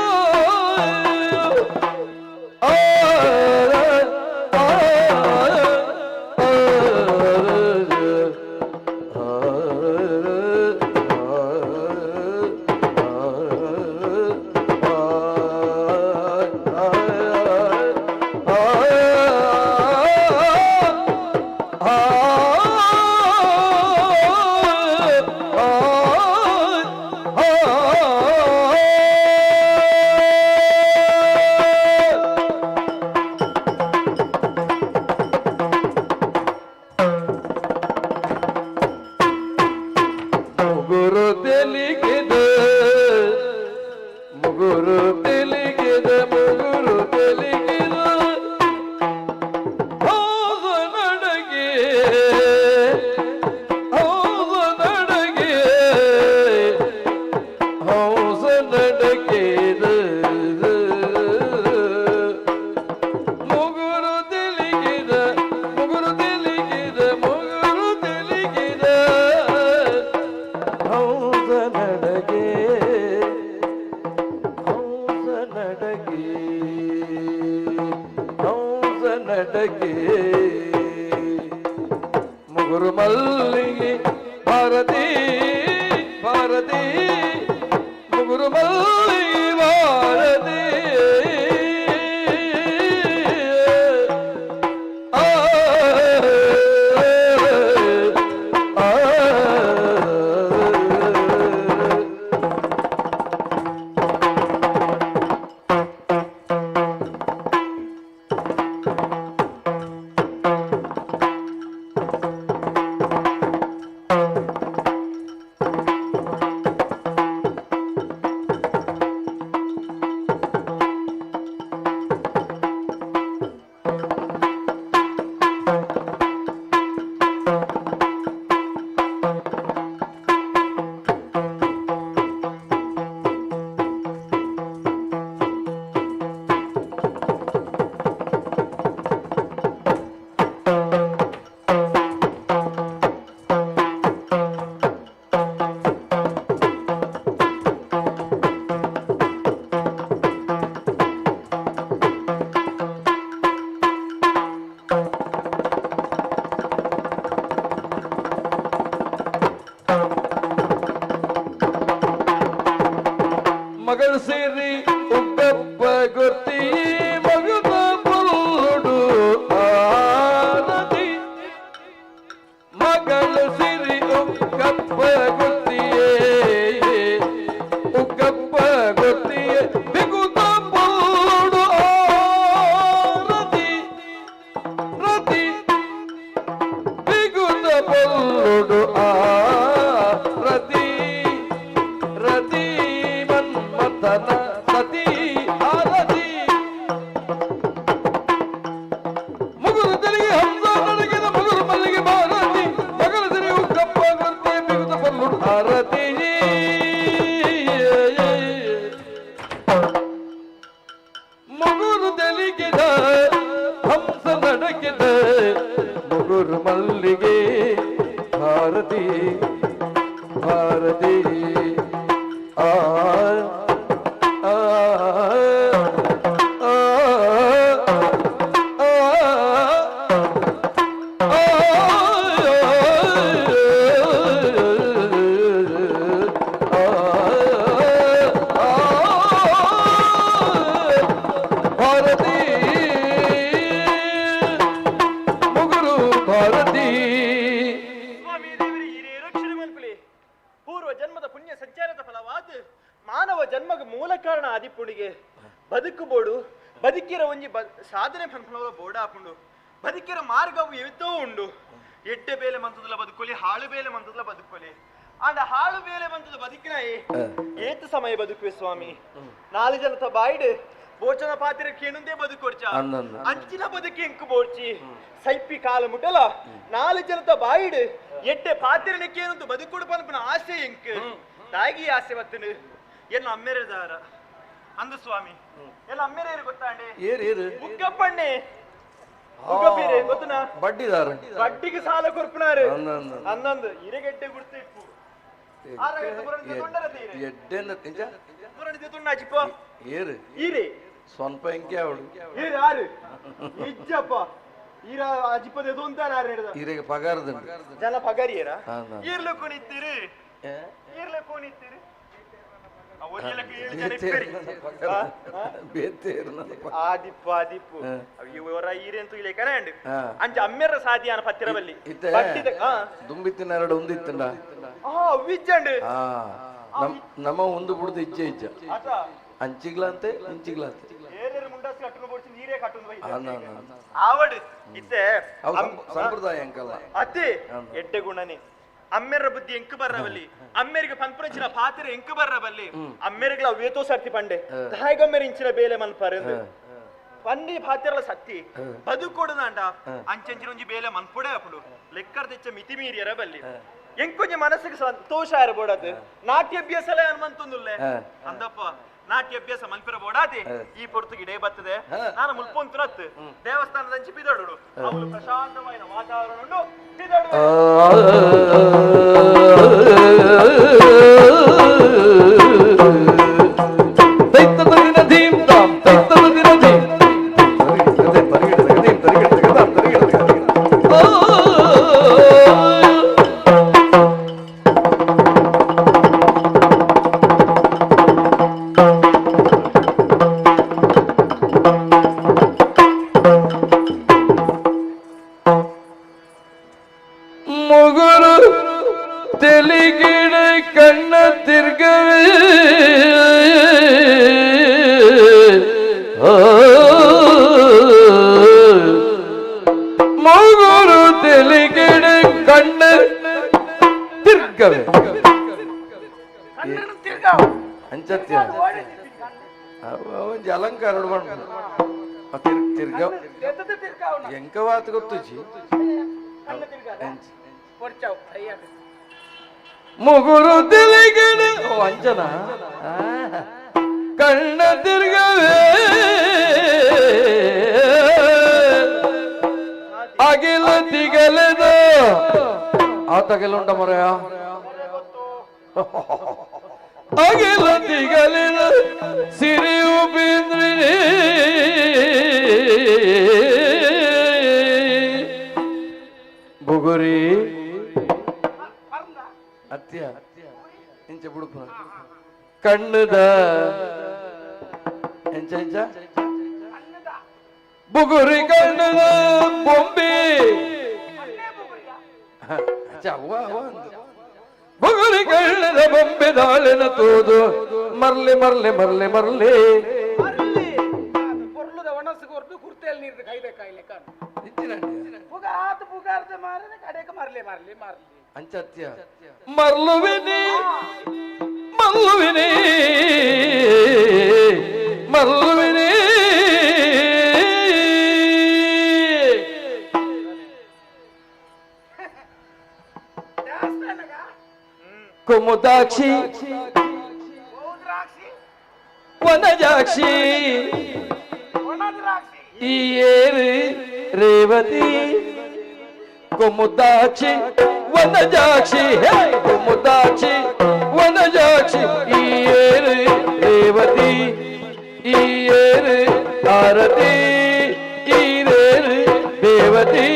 ಮುಗುರು ತೆಲಿಗೆದ ಮುಗುರು ತೆಲಿಗೆದ ಮುಗುರು ತೆಲಿಗೆದ ಹೌದು ನಡಗೆ ಹೌದು ನಡಗೆ ಹೌದು ನಡಗೆದ ಮುಗುರು ತೆಲಿಗೆದ ಮುಗುರು ತೆಲಿಗೆದ ಮುಗುರು ತೆಲಿಗೆದ ಹೌದ ನಡಗೆ ಹೌದ ನಡಗೆ ಹೌದ ನಡಗೆ ಮುಗುರು ಮಲ್ಲಿಗೆ ಭಾರತಿ ಭಾರತಿ ಮುಗುರು ಮಲ್ಲಿಗೆ ಭಾರತಿ ಮಗಳು ಸೇರಿ ಉಗ್ಗಪ್ಪ ಗೊತ್ತಿ ಮಗುದ ಬುಲ್ಡು ಆನದಿ ಮಗಳು ಸಿರಿ ಭಾರತಿ ಆ ಆ ಸ್ವಾಮಿ ದೇವರೇ ಹಿರಿಯ ರಕ್ಷಣೆ ಮಲ್ಪಲಿ ಪೂರ್ವ ಜನ್ಮದ ಪುಣ್ಯ ಸಂಚಾರದ ಫಲವಾದ ಮಾನವ ಜನ್ಮಗ ಮೂಲ ಕಾರಣ ಆದಿಪುಣಿಗೆ ಬದುಕುಬೋಡು ಬದುಕಿರ ಒಂಜಿ ಸಾಧನೆ ಫಲ ಬೋಡ ಹಾಕೊಂಡು ಬದುಕಿರ ಮಾರ್ಗವು ಎತ್ತೋ ಉಂಡು ಎಡ್ಡೆ ಬೇಲೆ ಮಂತದಲ್ಲ ಬದುಕೊಲಿ ಹಾಳು ಬೇಲೆ ಮಂತದಲ್ಲ ಬದುಕೊಲಿ ಅಂಡ ಹಾಳು ಬೇಲೆ ಮಂತದ ಬದುಕಿನ ಏತು ಸಮಯ ಬದುಕುವೆ ಸ್ವಾಮಿ 4 ಜನತ ಬಾಯ್ಡ್ ಭೋಜನ ಪಾತ್ರ ಕೇನುಂದೇ ಬದುಕೊಡ್ಚ ಅಂಚಿನ ಬದುಕಿ ಎಂಕು ಬೋಡ್ಚಿ ಸೈಪಿ ಕಾಲ ಮುಟ್ಟಲ 4 ಜನತ ಬಾಯ್ಡ್ ಎಡ್ಡೆ ಪಾತ್ರನೆ ಕೇನುಂದು ಬದುಕೊಡು ಪನ್ಪನ ಆಸೆ ಎಂಕ್ ತಾಗಿ ಆಸೆ ಬತ್ತನು ಎಲ್ಲ ಅಮ್ಮೆರೆದಾರ ಅಂದ ಸ್ವಾಮಿ ಎಲ್ಲ ಅಮ್ಮೆರೇರು ಗೊತ್ತಾಂಡೆ ಮುಕ್ಕಪ್ಪಣ್ಣೆ ಮುಕ್ಕಪ್ಪೀರೆ ಗೊತ್ತುನಾ ಬಡ್ಡಿದಾರ ಬಡ್ಡಿಗೆ ಸಾಲ ಕೊರ್ಪುನಾರು ಅನ್ನಂದು ಇರೆಗೆಡ್ಡೆ ಗುರ್ತು ಇಪ್ಪು ಸ್ವಲ್ಪ ಎಂಕೆ ಅವಳು ಅಜಿಪ್ಪದ ಈರೆಗೆ ಪಗಾರದ ಜನ ಪಗಾರಿಯರ ಈರ್ಲು ಕುಣಿತೀರಿ ಈರ್ಲು ಕುಣಿತೀರಿ ಆದಿಪ್ಪು ಆದಿಪ್ಪು ಇವರ ಈರೆಂತೂ ಇಲ್ಲ ಕರೆಂಡ್ ಅಂಚ ಅಮ್ಮೆರ ಸಾದಿಯಾನ ಪತ್ತಿರ ಬಲ್ಲಿ ದುಂಬಿತ್ತಿನ ಎರಡು ಒಂದಿತ್ತಂಡ ವಿಜ್ಜಂಡ್ ನಮ್ಮ ಒಂದು ಬಿಡುದು ಇಜ್ಜೆ ಇಜ್ಜ ಅಂಚಿಗ್ಲಂತೆ ಇಂಚಿಗ್ಲಂತೆ ಮುಂಡಾಸಿ ಕಟ್ಟುನು ಬೋಡ್ಸಿ ನೀರೇ ಕಟ್ಟುನು ಆವಡ್ ಇತ್ತೆ ಸಂಪ್ರದಾಯ ಅಂಕಲ್ಲ ಅತ್ತೆ ಎಡ್ಡೆ ಗುಣನೆ ಅಮ್ಮೆರ ಬುದ್ಧಿ ಎಂಕ್ ಬರ್ರವಲ್ಲಿ ಅಮ್ಮೆರಿಗೆ ಪನ್ಪುರಂಚಿನ ಪಾತ್ರ ಎಂಕ್ ಬರ್ರವಲ್ಲಿ ಅಮ್ಮೆರಿಗ್ಲ ವೇತೋ ಸರ್ತಿ ಪಂಡೆ ದಾಯಗಮ್ಮೆರ ಇಂಚಿನ ಬೇಲೆ ಮನ್ಪರೆಂದು ಪಂಡಿ ಪಾತ್ರಲ ಸತ್ತಿ ಬದುಕೊಡುದಂಡ ಅಂಚಂಚಿನ ಒಂಜಿ ಬೇಲೆ ಮನ್ಪುಡೆ ಅಪ್ಪುಡು ಲೆಕ್ಕರ್ ತೆಚ್ಚ ಮಿತಿ ಮೀರಿಯರ ಬಲ್ಲಿ ಎಂಕೊಂಜಿ ಮನಸ್ಸಿಗೆ ಸಂತೋಷ ಇರಬೋಡದು ನಾಟ್ಯಾಭ್ಯಾಸಲೇ ಅನ್ಮಂತೊಂದುಲ್ಲೆ ಅಂದಪ್ಪ ನಾಟ್ಯಾಭ್ಯಾಸ ಮಲ್ಪಿರ ಬೋಡಾತಿ ಈ ಪೊರ್ತುಗೆ ಇಡೇ ಬರ್ತದೆ ನಾನು ಮುಲ್ಪೊಂತುರತ್ ದೇವಸ್ಥಾನದಂಚಿ ಬಿದೋಡು ಅವಳು ಪ್ರಶಾಂತమైన ವಾತಾವರಣ ಉಂಡು ಬಿದೋಡು ಅಲಂಕಾರ ಎಂಕ ವಾತ ಗೊತ್ತುಜಿ ಮುಗುರು ತಿಳಿಗಿಡ ಅಂಜನ ಕಣ್ಣ ತಿರ್ಗವೇ ಅಗಿಲ ತಿಗಲೆದ ಆತಗೆಲ್ಲುಂಟ ಮರೆಯ ಅಗಿಲ ತಿಗಲೆದ ಸಿರಿಯು ಬಿಂದ್ರಿನೇ ಬುಗುರಿ ಅತ್ಯ ಇಂಚ ಬುಡುಪು ಕಣ್ಣದ ಎಂಚ ಎಂಚ ಬುಗುರಿ ಕಣ್ಣದ ಬೊಂಬೆ ಬುಗುರಿ ಕಣ್ಣದ ಬೊಂಬೆ ದಾಳಿನ ತೋದು ಮರ್ಲೆ ಮರ್ಲೆ ಮರ್ಲೆ ಮರ್ಲೆ ಪೊರ್ಲುದ ಒಣಸುಗೊರ್ದು ಕುರ್ತೆಯಲ್ಲಿ ನೀರ್ದು ಕೈದೆ ಕಾಯಿಲೆ ಕಾಣು ಅಂಚತ್ಯ ಮರ್ಲುವಿನಿ ಮರ್ಲುವಿನಿ ಮರ್ಲುವಿನಿ ಕುಮುದಾಕ್ಷಿ ವನಜಾಕ್ಷಿ ಈ ಏರಿ ರೇವತಿ ಕುಮುದಾಕ್ಷಿ ವನಜಾಕ್ಷಿ ಹೇ ಕುಮುದಾಕ್ಷಿ ವನಜಾಕ್ಷಿ ಈ ಏರು ರೇವತಿ ಈ ಏರು ಆರತಿ ಈ ರೇರು ದೇವತಿ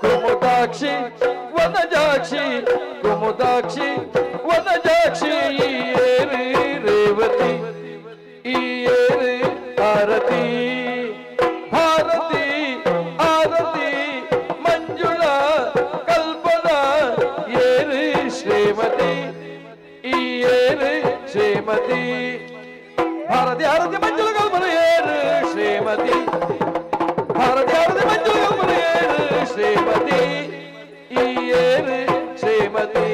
ಕುಮುದಾಕ್ಷಿ ವನಜಾಕ್ಷಿ ಕುಮುದಾಕ್ಷಿ ವನಜಾಕ್ಷಿ ಈ ಏರು ರೇವತಿ ಈ ಏರು ಆರತಿ ಭಾರತಿ ಆರತಿ ಮಂಜುಳ ಕಲ್ಪನ ಏರು ಶ್ರೀಮತಿ ಈ ಏರು ಶ್ರೀಮತಿ ಭಾರತಿ ಆರತಿ ಮಂಜುಳ ಕಲ್ಪನ ಏರು ಶ್ರೀಮತಿ ಭಾರತಿ ಆರತಿ ಮಂಜುಳ ಕಲ್ಪನ ಏರು ಶ್ರೀಮತಿ ಈ ಏರು ಶ್ರೀಮತಿ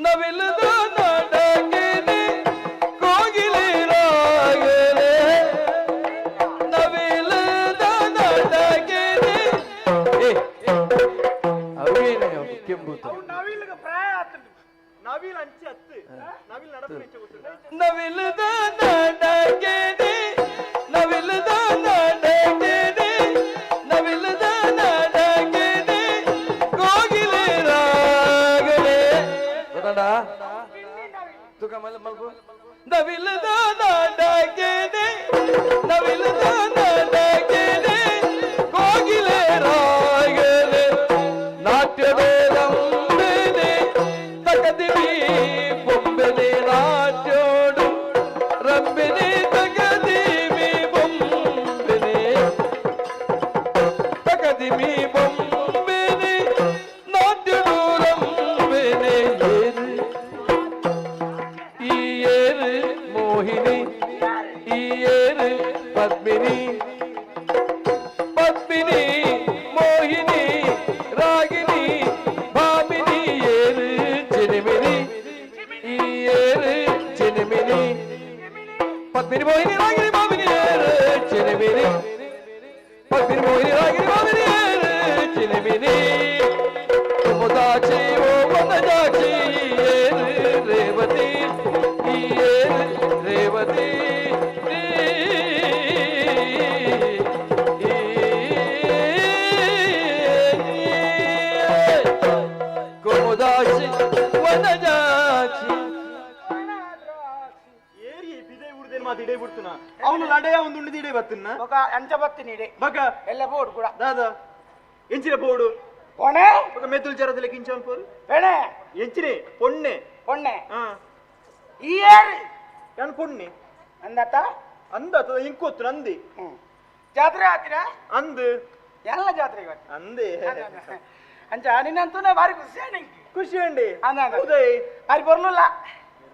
ನವಿಲದ ನಾಡಗೆನೆ ಕೋಗಿಲೆ ರಾಗಲೆ ನವಿಲದ ನಾಡಗೆನೆ ಅವೇನೇ ಕೆಂಬುತ ನವಿಲ್ಗೆ ಪ್ರಾಯ ಆತಂದು ನವಿಲ್ ಅಂಚೆ ಹತ್ತು ನವಿಲ್ ನಡಪು ಹೆಚ್ಚು ಗೊತ್ತು ನವಿಲದ ನಾಡಗೆನೆ ನವಿಲದ ನಾಡಗೆನೆ ನವಿಲದ ನಾಡಗೆನೆ ಕೋಗಿಲೆ ರಾಗಲೆ ಗೊತ್ತಡ ತುಕ ಮಲ್ಬು ನವಿಲದ ನಾಡಗೆನೆ ನವಿಲದ ನಾಡಗೆನೆ ಕೋಗಿಲೆ ರಾಗಲೆ ನಾಟ್ಯವೇದಂಬೆನೆ ತಕದಿವಿ ಬೊಂಬೆನೆ ನಾಟ್ಯೋಡು ರಂಬೆನೆ ತಗದಿವಿ ಬೊಂಬೆನೆ ತಗದಿವಿ ಬೊಂಬೆನೆ ನಾಟ್ಯೋಡು ರಂಬೆನೆ ಏರು ಈ ಏರು ಮೋಹಿನಿ ಈ ಏರು ಪದ್ಮಿನಿ ಪದ್ಮಿನಿ ಮೋಹಿನಿ ರಾಗಿಣಿ ಭಾಮಿನಿ ಏರು ಚಿನಿಮಿನಿ ಈ ಏರು ಚಿನಿಮಿನಿ ಪದ್ಮಿನಿ ಮೋಹಿನಿ ರಾಗಿಣಿ ಭಾಮಿನಿ ಏರು ಚಿನಿಮಿನಿ ಪದ್ಮಿನಿ ಮೋಹಿನಿ ರಾಗಿಣಿ ಭಾಮಿನಿ ಏರು ಚಿನಿಮಿನಿ ಕುಮುದಾಕ್ಷಿ ಓ ವನಜಾಕ್ಷಿ ಏರು ರೇವತಿ ಈ ಏರು ರೇವತಿ ಕುಮುದಾಕ್ಷಿ ವನಜಾಕ್ಷಿ ಏರಿ ಬಿದೆ ಉಡ್ದೇನ್ ಮಾತು ಇಡೇ ಬಿಡ್ತುನ ಅವನು ಲಡೆಯ ಒಂದು ಉಂಡಿದ ಇಡೇ ಬತ್ತನ್ನ ఒక అంచ బత్తిని ఇడే ಬಗ ఎల్ల బోర్డు కూడా ದಾದಾ ಎಂಚಿನ ಬೋಡು పోనే ఒక ಮೆದುಳು ಜರದಲ್ಲಿ ಕಿಂಚವನ್ ಪೋರು పెणे ಎಂಚಿನೆ ಪೊಣ್ಣೆ పొన్నే ಹಾ ఈ ఏరి ಯಾನ್ ಪೊಣ್ಣೆ అందత ಅಂದ ಇಂಕೊತ್ತು ನಂದಿ జాతర ఆతిరా ಅಂದು ಎಲ್ಲ ಜಾತ್ರೆ ಇವತ್ತು ಅಂದೆ ಅಂಚ ನಿನ್ನಂತೂ ಭಾರಿ ಖುಷಿ ನಿಂಗೆ ಖುಷಿ ಅಂಡಿ ಅಂದ ಹೌದೇ అది పొర్లుల్ల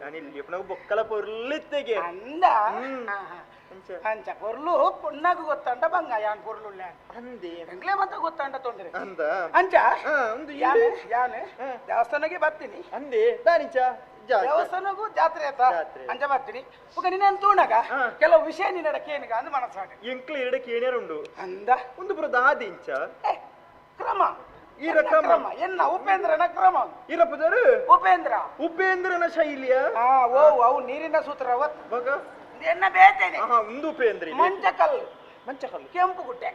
ನಾನು ಇಲ್ಲಿ ಎಪ್ಪನಾಗ ಬೊಕ್ಕಲ ಪೊರ್ಲಿತ್ತೆಗೆ ಅಂದ ಅಂಚ పొర్లు పొన్నకు ಗೊತ್ತಂಟ ಬಂಗ ಯಾನ್ పొರ್ಲು ಅಂದೆ ಎಂಗ್ಲೇ ಮತ್ತೆ ಗೊತ್ತಂಟ ತೊಂದ್ರೆ ಅಂದ ಅಂಚ ಒಂದು ಯಾನೆ ಯಾನೆ ದೇವಸ್ಥಾನಕ್ಕೆ ಬರ್ತೀನಿ ಅಂದೆ ದಾನಿಚ ದೇವಸ್ಥಾನಕ್ಕೂ ಜಾತ್ರೆ ಆತ ಜಾತ್ರೆ. ಅಂಚ ಬರ್ತೀನಿ ಈಗ ನಿನ್ನಂತೂ ಉಂಡಾಗ ಕೆಲವು ವಿಷಯ ನಿನ್ನಡ ಕೇನಿಗ ಅಂದ್ ಮನಸ್ಸಾಗ ಎಂಕ್ಲ ಎರಡ ಕೇಣ್ಯಾರುಂಡು ಅಂದ ಒಂದು ಬುರ ದಾದಿಂಚ ಏ, ಕ್ರಮ ಈರ ಕ್ರಮ ಎನ್ನ ಉಪೇಂದ್ರನ ಕ್ರಮ ಇರಪ್ಪದರು ಉಪೇಂದ್ರ ಉಪೇಂದ್ರನ ಶೈಲಿಯ ಹಾ ಓ ಅವು ನೀರಿನ ಸೂತ್ರ ಅವತ್ ಬಗ ಎನ್ನ ಬೇತೇನೆ ಆಹಾ ಒಂದು ಉಪೇಂದ್ರ ಇದೆ. ಮಂಚಕಲ್ಲು ಮಂಚಕಲ್ಲು ಕೆಂಪು ಗುಡ್ಡೆ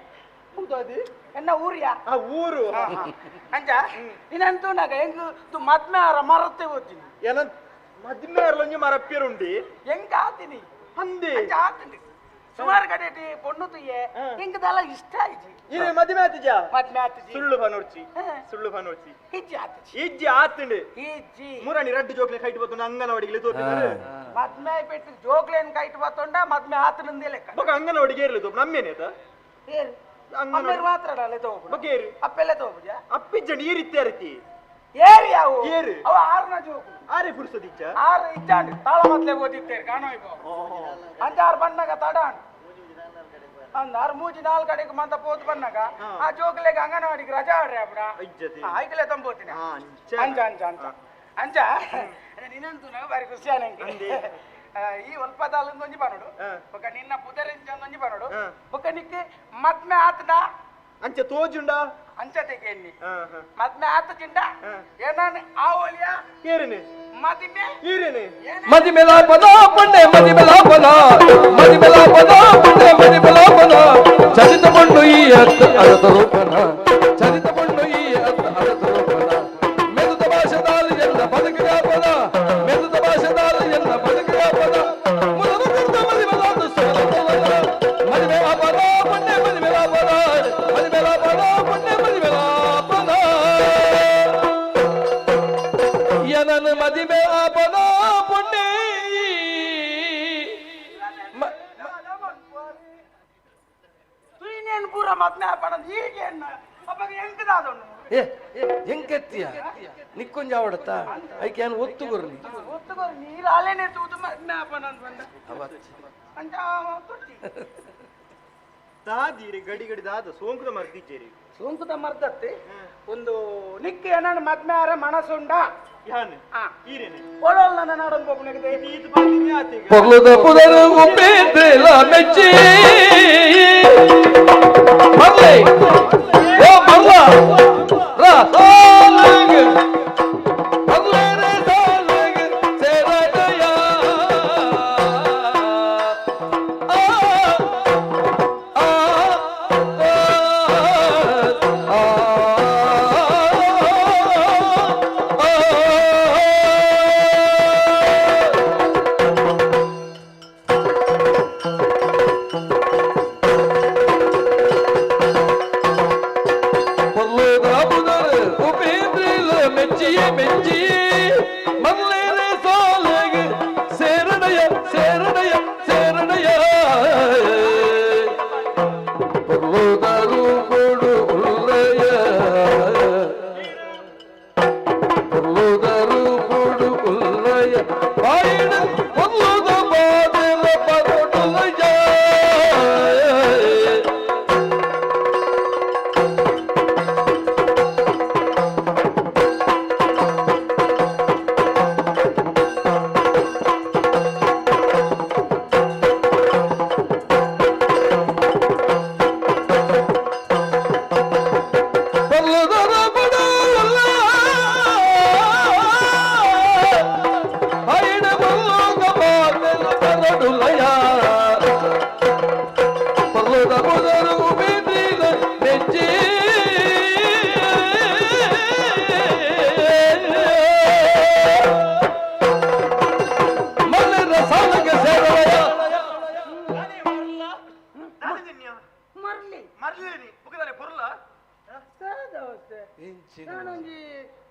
ಹೌದಾದಿ ಎನ್ನ ಊರಿಯ ಆ ಊರು ಅಂಚ ನಿನ್ನಂತೂ ನಾಗ ಹೆಂಗ್ ತು ಮದ್ಮೆ ಆರ ಮರತ್ತೆ ಓದ್ತೀನಿ ಏನ ಮದ್ಮೆ ಅರ್ಲೊಂಜಿ ಮರಪ್ಪಿರುಂಡಿ ಹೆಂಗ್ ಆತೀನಿ ಅಂದೆ ಅಂಚ ಆತೀನಿ ಸುಮಾರು ಕಡೆ ಪೊಣ್ಣು ತುಯ್ಯೆ ಹಿಂಗದೆಲ್ಲ ಇಷ್ಟ ಆಯ್ತು ಇರೆ ಮದ್ಮೆ ಆತಿಜ ಮದ್ಮೆ ಆತಿಜಿ ಸುಳ್ಳು ಬನೋರ್ಚಿ ಹಾ. ಸುಳ್ಳು ಬನೋರ್ಚಿ ಹಿಜ್ಜಿ ಆತಿಜಿ ಇಜ್ಜಿ ಆತಂಡು ಹಿಜ್ಜಿ ಮುರಾಣಿ ರಡ್ಡು ಜೋಕ್ಲೆ ಕೈಟ್ ಬತ್ತು ಅಂಗನವಾಡಿಗೆ ತೋಪಿದ್ದಾರೆ ಮದ್ಮೆ ಪೆಟ್ಟು ಜೋಗ್ಲೇನ್ ಕೈಟ್ ಬತ್ತೊಂಡ ಮದ್ಮೆ ಆತನಂದೇ ಲೆಕ್ಕ ಬಗ ಅಂಗನವಾಡಿಗೆ ಇರ್ಲಿ ತೋಪ್ ನಮ್ಮೇನೇತ ಏರು ಅಮ್ಮೇರು ಮಾತ್ರ ಅಲ್ಲೇ ತಗೋಬಿಡು ಬಗೇರು ಅಪ್ಪೆಲ್ಲ ತಗೋಬಿಡ್ಯಾ ಅಪ್ಪಿಜ್ಜ ನೀರಿತ್ತೆ ಅರತಿ ಏರು ಯಾವ ಏರು. ಅವ ಆರ್ನ ಜೋಗು ಆರೆ ಪುಡ್ಸದಿಚ್ಚ ಆರು ಇದ್ದಾಂಡು ತಾಳ ಮೊದ್ಲೇ ಓದಿತ್ತೇರು ಕಾಣೋ ಅಂಚಾರು ಬಣ್ಣಗ ತಡಾಂಡು ಅಂದಾರು ಮೂಜಿ 4 ಕಡೆಗೆ ಮಂತ ಪೋತು ಬನ್ನಗ ಆ ಜೋಕಲೆಗೆ ಅಂಗನವಾಡಿಗೆ ರಜಾ ಆಡ್ರೆ ಅಬ್ಡ ಐಕಲೆ ತಂಬೋತೀನಿ ಅಂಚ ಅಂಚ ಅಂಚ ಅಂಚ ನಿನ್ನಂತೂ ಬಾರಿ ಖುಷಿ ನಂಗೆ ಈ ಒಲ್ಪದಾಲ ಒಂಜಿ ಬರೋಡು ಬೊಕ್ಕ ನಿನ್ನ ಪುದರೆಂಚ ಒಂಜಿ ಬರೋಡು ಬೊಕ್ಕ ನಿಕ್ಕೆ ಮದ್ಮೆ ಆತನ ಅಂಚೆ ತೋಜುಂಡ ಅಂಚ ತೆಗೆಯಲ್ಲಿ ಮದ್ಮೆ ಆತ ಚಿಂಡ ಏನಾನು ಆವಲಿಯ ಏರೇನೆ ಮದಿಮೆ ಏರೇನೆ ಮದಿ ಮೆಲಾಪದ ಪಂಡೆ ಮದಿ ಮೆಲಾಪದ ಮದಿ ಮೆಲಾಪದ ಪಂಡೆ ಮದಿ ಮೆಲಾಪದ ಚಲಿತಗೊಂಡು ಈ ಅರ್ಥ ಅರ್ಥ ರೂಪನ ಚಲಿತಗೊಂಡು ಈ ಅರ್ಥ ಅರ್ಥ ರೂಪನ ಮೆದುದ ಭಾಷೆದಾಲ ಎಲ್ಲ ಬದುಕಿನ ಪದ ಮೆದುದ ಭಾಷೆದಾಲ ಎಲ್ಲ ಬದುಕಿನ ಪದ ಮೊದಲು ಕುರ್ತ ಮದಿ ಮೆಲಾದ ಸೋಲದ ಮದಿ ಮೆಲಾಪದ ಪಂಡೆ ಮದಿ ಮೆಲಾಪದ ಮದಿ ಮೆಲಾಪದ ಪಂಡೆ ಮದಿ ಮೆಲಾಪದ ಯನನ ಮದಿ ಮೆಲಾಪದ ಪಂಡೆ ತುಯಿನೇನು ಪೂರ ಮದ್ಮೆ ಆಪಣ ಹೀಗೆ ಅಪ್ಪಗೆ ಎಂಕದಾದೊಂಡು ಏ ಹೆಂಗೆತ್ತಿಯ ನಿಕ್ಕೊಂಜ ಅವಡತ್ತ ಐಕೆ ಏನು ಒತ್ತು ಕೊರ್ಲಿ ಒತ್ತುಗೋರು ನೀರು ಅಲೆನೆ ತೂತು ಮದ್ಮೆ ಆಪಣ ಅಂತ ಬಂದ ಅಂಚ ತೊಟ್ಟಿ ದಾದಿರಿ ಗಡಿ ಗಡಿ ದಾದ ಸೋಂಕುದ ಮರ್ದಿದ್ದೇರಿ ಸೋಂಕುದ ಮರ್ದತ್ತೆ ಒಂದು ನಿಕ್ಕೆ ಏನಾನು ಮದ್ಮೆ ಆರ ಮನಸ್ಸುಂಡ ಯಾನೆ ಈರೇನೆ ಒಳೋಲ್ ನನ್ನ ನಾಡೊಂದು ಒಬ್ಬನಿಗೆ ಇದು ಬಂದಿನಿ ಆತಿಗೆ ಪೊರ್ಲುದ ಪುದರು ಉಪ್ಪೇದ್ರೆಲ ಮೆಚ್ಚಿ ಮರ್ಲೆ ಓ ಮರ್ಲ ರಾ ಸಾಲಂಗ ಮರ್ಲೆ ರೇ ಸಾಲಂಗ ಸೇರದಯ ಆ ಆ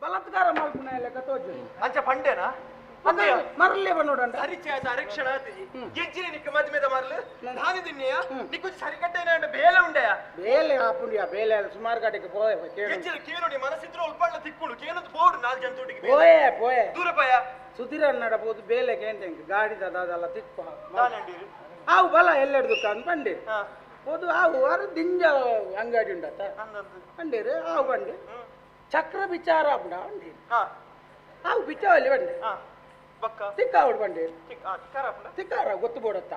ಬಲಾತ್ಕಾರ ಮಾಡ್ಕೊಂಡ ಲೆಕ್ಕ ತೋಜು ಅಂಚ ಪಂಡೆನಾ ಮರಲಿ ಬಂದೋಡಂತ ಪರಿಚಯದ ಅರಕ್ಷಣ ಗೆಜ್ಜಿನ ನಿಕ್ಕ ಮದ್ಮೆದ ಮರ್ಲು ನಾನಿದಿನ್ನೆಯ ನಿಕ್ಕು ಸರಿಕಟ್ಟೇನ ಬೇಲೆ ಉಂಡೆಯ ಬೇಲೆ ಆಪುಂಡಿಯ ಬೇಲೆ ಸುಮಾರು ಕಡೆಗೆ ಪೋಯೆ ಗೆಜ್ಜಿನ ಕೇನುಡಿ ಮನಸ್ಸಿದ್ರು ಉಳ್ಪಳ್ಳ ತಿಕ್ಕುಳು ಕೇನದು ಪೋಡು 4 ಜನ ತೋಟಿಗೆ ಪೋಯೆ ಪೋಯೆ ದೂರ ಪಯ ಸುಧೀರ ನಡಬಹುದು ಬೇಲೆ ಕೇಂತೆಂಗ್ ಗಾಡಿ ದಾದಲ್ಲ ತಿಕ್ಕು ನಾನಂಡಿರು ಆವು ಬಲ ಎಲ್ಲೆಡ್ ದುಕಾನ್ ಬಂಡಿ ಹೋದು ಆವು ವಾರ ದಿಂಜ ಅಂಗಡಿ ಉಂಡತ್ತ ಬಂಡಿರು ಆವು ಬಂಡಿ ಚಕ್ರ ವಿಚಾರ ಬಿಡ ಬಂಡಿ ಆವು ಬಿಚ್ಚವಲ್ಲಿ ಬಂಡಿ ತಿಕ್ಕಾವಡು ಬಂಡಿ ತಿಕ್ಕಾರ ಗೊತ್ತು ಬೋಡತ್ತ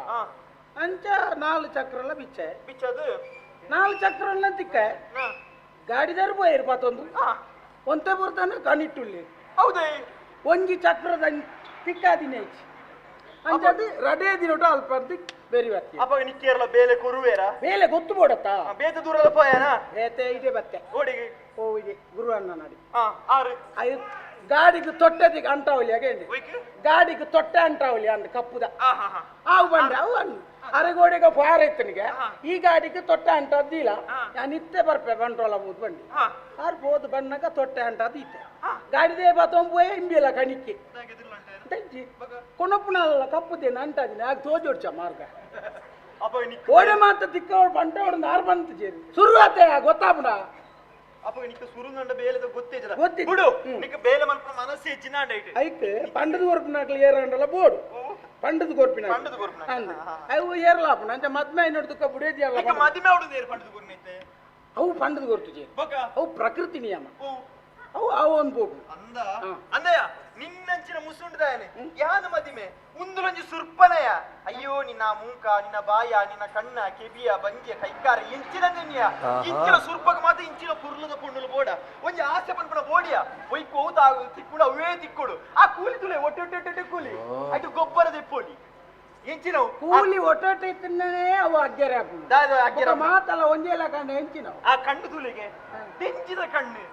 ಅಂಚ 4 ಚಕ್ರಲ್ಲ ಬಿಚ್ಚೆ ಬಿಚ್ಚದು 4 ಚಕ್ರಲ್ಲ ತಿಕ್ಕ ಗಾಡಿದಾರು ಬೋಯರು ಪಾತೊಂದು ಒಂತೆ ಬರ್ತಾನೆ ಕಣಿಟ್ಟುಳ್ಳಿ ಹೌದೇ ಒಂಜಿ ಚಕ್ರದ ತಿಕ್ಕಾದಿನ ಅಂಚದು ರಡೇ ದಿನೋಟ ಅಲ್ಪ ಅಂತ ಬೇರೆ ಬತ್ತಿ ಅಪ್ಪ ನಿಕ್ಕೇರಲ ಬೇಲೆ ಕೊರುವೇರ ಬೇಲೆ ಗೊತ್ತು ಬೋಡತ್ತ ಬೇತ ದೂರದ ಪೋಯನ ಬೇತೆ ಇದೆ ಬತ್ತೆ ಓಡಿಗೆ ಹೋಗಿ ಗುರು ಅಣ್ಣ ನಾಡಿ ಆರು ಗಾಡಿಗೆ ತೊಟ್ಟೆದಿಗೆ ಅಂಟಾವಲಿ ಹಾಗೆ ಗಾಡಿಗೆ ತೊಟ್ಟೆ ಅಂಟಾವಲಿ ಅಂದ ಕಪ್ಪುದ ಅವು ಬಂದ್ರೆ ಅವು ಅನ್ನು ಅರೆಗೋಡೆಗೆ ಫಾರ್ ಇತ್ತನಿಗೆ ಈ ಗಾಡಿಗೆ ತೊಟ್ಟೆ ಅಂಟದ್ದಿಲ್ಲ ನಾನು ಇತ್ತೆ ಬರ್ಪೆ ಬಂಟ್ರೋಲ ಬೋದು ಬಂಡಿ ಬೋದು ಬಣ್ಣಗ ತೊಟ್ಟೆ ಅಂಟದ್ದು ಇತ್ತೆ ಗಾಡಿದೇ ಬಾತೊಂಬೋಯೆ ಇಂಬಿಯಲ್ಲ ಕಣಿಕ್ಕೆ ಕೊನಪ್ಪನಲ್ಲ ಕಪ್ಪುದೇನು ಅಂಟದಿನ ಆಗ ತೋಜೋಡ್ಚ ಮಾರ್ಗ ಓಡೆ ಮಾತ ತಿಕ್ಕ ಬಂಟ ಹೊಡೆದು ಆರು ಬಂತು ಜೇರಿ ಶುರುವಾತೆ ಗೊತ್ತಾಪುಡ ಅಪ್ಪ ನಿಕ್ಕ ಸುರುಂಗಂಡ ಬೇಲೆದ ಗೊತ್ತೇಜದ ಗೊತ್ತಿತ್ತು. ಬಿಡು ನಿಕ್ಕ ಬೇಲೆ ಮಲ್ಪ ಮನಸ್ಸು ಹೆಚ್ಚಿನ ಐತೆ ಐಕೆ ಪಂಡದ ಗೊರ್ಪಿನಾಕ್ಲು ಏರಂಡಲ್ಲ ಬೋಡು ಪಂಡದ ಗೊರ್ಪಿನ ಪಂಡದ ಗೊರ್ಪಿನ ಅಂದ ಅವು ಏರ್ಲಾಪ ನಂಚ ಮದ್ಮೆ ಇನ್ನೊಡ್ದುಕ ಬುಡೇದಿ ಅಲ್ಲ ನಿಕ್ಕ ಮದಿಮೆ ಅವಡು ನೇರ್ ಪಂಡದ ಗುರ್ನೈತೆ ಅವು ಪಂಡದ ಗೊರ್ತಿಜೆ ಬೊಕ ಅವು ಪ್ರಕೃತಿ ನಿಯಮ ಅವು ಒಂದು ಬೋಡು ಅಂದ ಅಂದಯ್ಯ ನಿನ್ನಂಚಿನ ಮುಸುಂಡದಾಯನೆ ಯಾನ ಮದಿಮೆ ಉಂದುಲಂಜಿ ಸುರ್ಪನಯ ಅಯ್ಯೋ ನಿನ್ನ ಮೂಕ ನಿನ್ನ ಬಾಯ ನಿನ್ನ ಕಣ್ಣ ಕೆಬಿಯ ಬಂಜೆ ಕೈಕಾರ ಇಂಚಿನ ನಿನ್ಯ ಇಂಚಿನ ಸುರ್ಪಗ ಮಾತ್ರ ಇಂಚಿನ ಪುರ್ಲದ ಪುಂಡುಲು ಬೋಡ ಒಂಜಿ ಆಸೆ ಪನ್ಪುನ ಬೋಡಿಯ ಒಯ್ಕು ಔತ ತಿಕ್ಕುಡ ಅವೇ ತಿಕ್ಕುಡು ಆ ಕೂಲಿ ತುಲೆ ಒಟ್ಟೊಟ್ಟೊಟ್ಟೆ ಕೂಲಿ ಅದು ಗೊಬ್ಬರ ದೆಪ್ಪೋಲಿ ಎಂಚಿನವು ಕೂಲಿ ಒಟ್ಟೊಟ್ಟೆ ಇತ್ತನೇ ಅವು ಅಗ್ಗೆರೆ ಹಾಕು ದಾದ ಅಗ್ಗೆರ ಮಾತಲ್ಲ ಒಂಜೇಲ ಕಂಡ ಹೆಂಚಿನವು ಆ ಕಣ್ಣು ತುಲಿಗೆ ಬೆಂಚಿದ ಕಣ್ಣು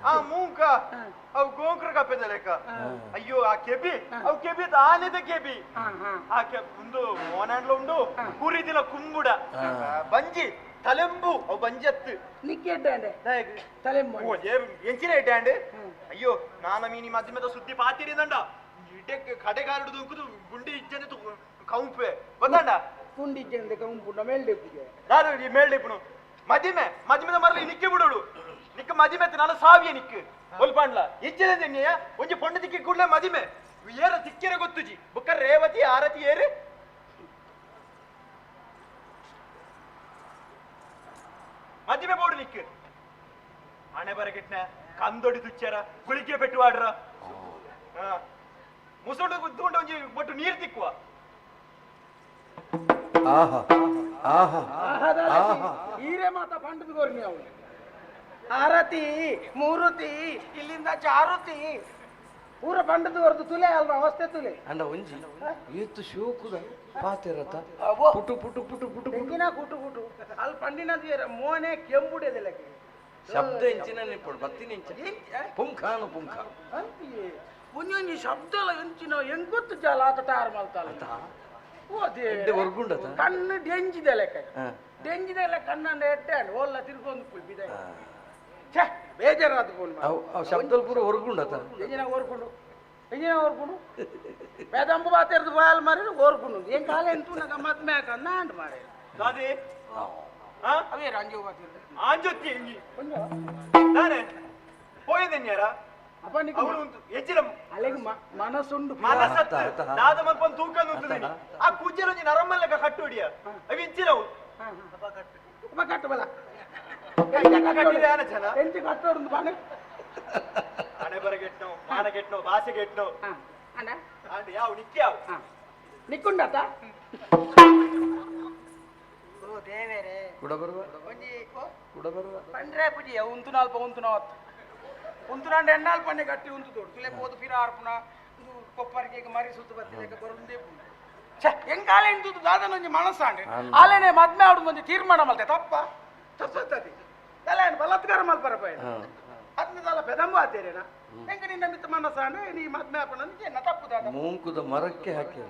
ಆ ಮೂಕ ಅವು ಗೋಂಕ್ರ ಕಪ್ಪೆದ ಲೆಕ್ಕ ಅಯ್ಯೋ ಆ ಕೆಬಿ ಅವು ಕೆಬಿ ಆನೆದ ಕೆಬಿ ಆ ಒಂದು ಓನಾಂಡ್ಲ ಉಂಡು ಕುರಿದಿನ ಕುಂಬುಡ ಬಂಜಿ ತಲೆಂಬು ಅವು ಬಂಜತ್ತು ನಿಕ್ಕೆಡ್ಡೆ ತಲೆಂಬು ಎಂಚಿನ ಇಟ್ಟಾಂಡ್ ಅಯ್ಯೋ ನಾನ ಮೀನಿ ಮಧ್ಯಮದ ಸುದ್ದಿ ಪಾತಿರಿದಂಡ ಇಟಕ್ಕೆ ಕಡೆಗಾರಡು ದುಂಕುದು ಗುಂಡಿ ಇಜ್ಜನೆ ಕೌಂಪೆ ಬಂದಂಡ ಗುಂಡಿ ಇಜ್ಜನೆ ಕೌಂಪುಂಡ ಮೇಲ್ಡೆಪ್ಪಿಗೆ ದಾದ ಮೇಲ್ಡೆಪ್ಪುನು ಮಧ್ಯಮದ ಮರಲಿ ನಿಕ್ಕೆ ಬಿಡೋಡು ನಿಕ್ಕ ಮದಿಮೆ ನಾನು ಸಾವಿಯ ನಿಕ್ಕು ಒಲ್ಪಾಂಡ್ಲ ಇಜ್ಜನೆ ತೆನ್ನೆಯ ಒಂಜಿ ಪೊಂಡ ತಿಕ್ಕಿ ಕೂಡಲೇ ಮದಿಮೆ ಏರ ತಿಕ್ಕೆರೆ ಗೊತ್ತುಜಿ ಬುಕ್ಕ ರೇವತಿ ಆರತಿ ಏರಿ ಮದಿಮೆ ಬೋಡು ನಿಕ್ಕು ಹಣೆ ಬರಗಿಟ್ನ ಕಂದೊಡಿ ತುಚ್ಚಾರ ಗುಳಿಗೆ ಪೆಟ್ಟು ಆಡ್ರ ಮುಸೊಂಡು ಗುದ್ದುಕೊಂಡು ಒಂಜಿ ಬೊಟ್ಟು ನೀರು ತಿಕ್ಕುವ ಈರೇ ಮಾತ ಪಂಡದ ಗೋರ್ನಿ ಅವಳು ಆರತಿ ಮೂರುತಿ ಇಲ್ಲಿಂದ ಚಾರುತಿ ಪೂರ ಪಂಡದ ಹೊರದು ತುಲೆ ಅಲ್ವಾ ಅವಸ್ಥೆ ತುಲೆ ಅಂಡ ಒಂಜಿ ಏತು ಶೋಕುದ ಪಾತೆರತ ಪುಟು ಪುಟು ಪುಟು ಪುಟು ತೆಂಗಿನ ಕುಟು ಕುಟು ಅಲ್ಲಿ ಪಂಡಿನ ಮೋನೆ ಕೆಂಬುಡೆದೆಲ್ಲಕ್ಕೆ ಶಬ್ದ ಇಂಚಿನ ನಿಪ್ಪಡು ಬತ್ತಿನ ಇಂಚಿನ ಪುಂಖಾನು ಪುಂಖ ಒಂಜೊಂಜಿ ಶಬ್ದ ಎಲ್ಲ ಎಂಚಿನ ಹೆಂಗ್ ಗೊತ್ತು ಜಾಲ ಆತ ಟಾರ್ ಮಲ್ತಲ್ಲ ಹೊರ್ಗುಂಡತ ಕಣ್ಣು ಡೆಂಜಿದೆ ಲೆಕ್ಕ ಡೆಂಜಿದೆ ಲೆಕ್ಕ ಕಣ್ಣಂಡ ಎಟ್ಟೆ ಓಲ್ಲ ತಿರ್ಗೊಂದು ಕುಲ್ಬಿದೆ ಛೇ ಬೇಜಾರಾದ ಫೋನ್ ಶಬ್ದಲ್ ಪೂರ ಹೊರ್ಗುಂಡತ ಎಂಜಿನ ಓರ್ಕೊಂಡು ಬೇದಂಬ ಬಾತಿರ್ದು ಬಾಯಲ್ ಮಾರಿ ಓರ್ಕೊಂಡು ಏನ್ ಕಾಲ ಎಂಟು ನಗ ಮದ್ಮೆ ಹಾಕಂದ ಅಂಡ್ ಮಾರಿ ದಾದಿ ಅವೇ ರಂಜು ಬಾತಿರ್ದು ಆಂಜೊತ್ತಿ ಎಂಜಿ ನಾನೇ ಹೋಯ್ದೆನ್ಯಾರ ಅಪ್ಪ ನಿಕ್ ಹೆಚ್ಚಿನ ಅಲೆಗ್ ಮನಸ್ಸುಂಡು ಮನಸ್ಸತ್ತು ದಾದ ಮಲ್ಪನ್ ತೂಕ ನುತ್ತದಿನಿ ಆ ಕುಜ್ಜೆರೊಂಜಿ ನರಮ್ಮಲ್ಲಕ ಕಟ್ಟು ಹೊಡಿಯ ಅವಿ ಇಂಚಿನವು ಅಪ್ಪ ಕಟ್ಟು ಬಲ ಕಟ್ಟಿದೆ ಆನ ಜನ ಎಂಟಿ ಕಟ್ಟೋಡು ಬಾನೆ ಹಣೆ ಬರಗೆಟ್ನೋ ಮಾನಗೆಟ್ನೋ ಭಾಷೆಗೆಟ್ನೋ ಅಂಡ ಅಂಡ್ ಯಾವ ನಿಕ್ಯಾವ್ ನಿಕ್ಕುಂಡತ ಓ ದೇವೇರೆ ಕೂಡ ಬರುವ ಒಂಜಿ ಕೂಡ ಬರುವ ಪಂಡ್ರೆ ಪುಜಿ ಉಂತು ನಾಲ್ಪ ಉಂತು ನಾವತ್ತು ಉಂತು ನಾಂಡ ಎಣ್ಣಾಲ್ ಪಂಡೆ ಕಟ್ಟಿ ಉಂತು ತೋಡು ತುಲೆ ಪೋದು ಪಿರ ಆರ್ಪುನ ಇದು ಕೊಪ್ಪರಿಗೆ ಮರಿ ಸುತ್ತು ಬರ್ತಿದ್ದಕ್ಕೆ ಬರುಂದೇ ಪುಣ ಛೆ ಹೆಂಗಾಲೆ ಇಂತು ದಾದನೊಂಜಿ ಮನಸ್ಸಾಂಡೆ ಆಲೇನೆ ಮದ್ಮೆ ಆಡು ಒಂಜಿ ತೀರ್ಮಾನ ಮಲ್ತೆ ತಪ್ಪತ್ತತಿ ತಲೆ ಬಲತ್ಕಾರ ಮಲ್ಪರ ಪಯ ಅದನ್ನ ತಲ ಬೆದಂಬ ಆತೇರೇನ ಹೆಂಗ ನಿನ್ನ ಮಿತ್ತ ಮನಸ್ಸಾಂಡೆ ನೀ ಮದ್ಮೆ ಆಪಣ ಎನ್ನ ತಪ್ಪು ದಾದ ಮೂಂಕುದ ಮರಕ್ಕೆ ಹಾಕಿ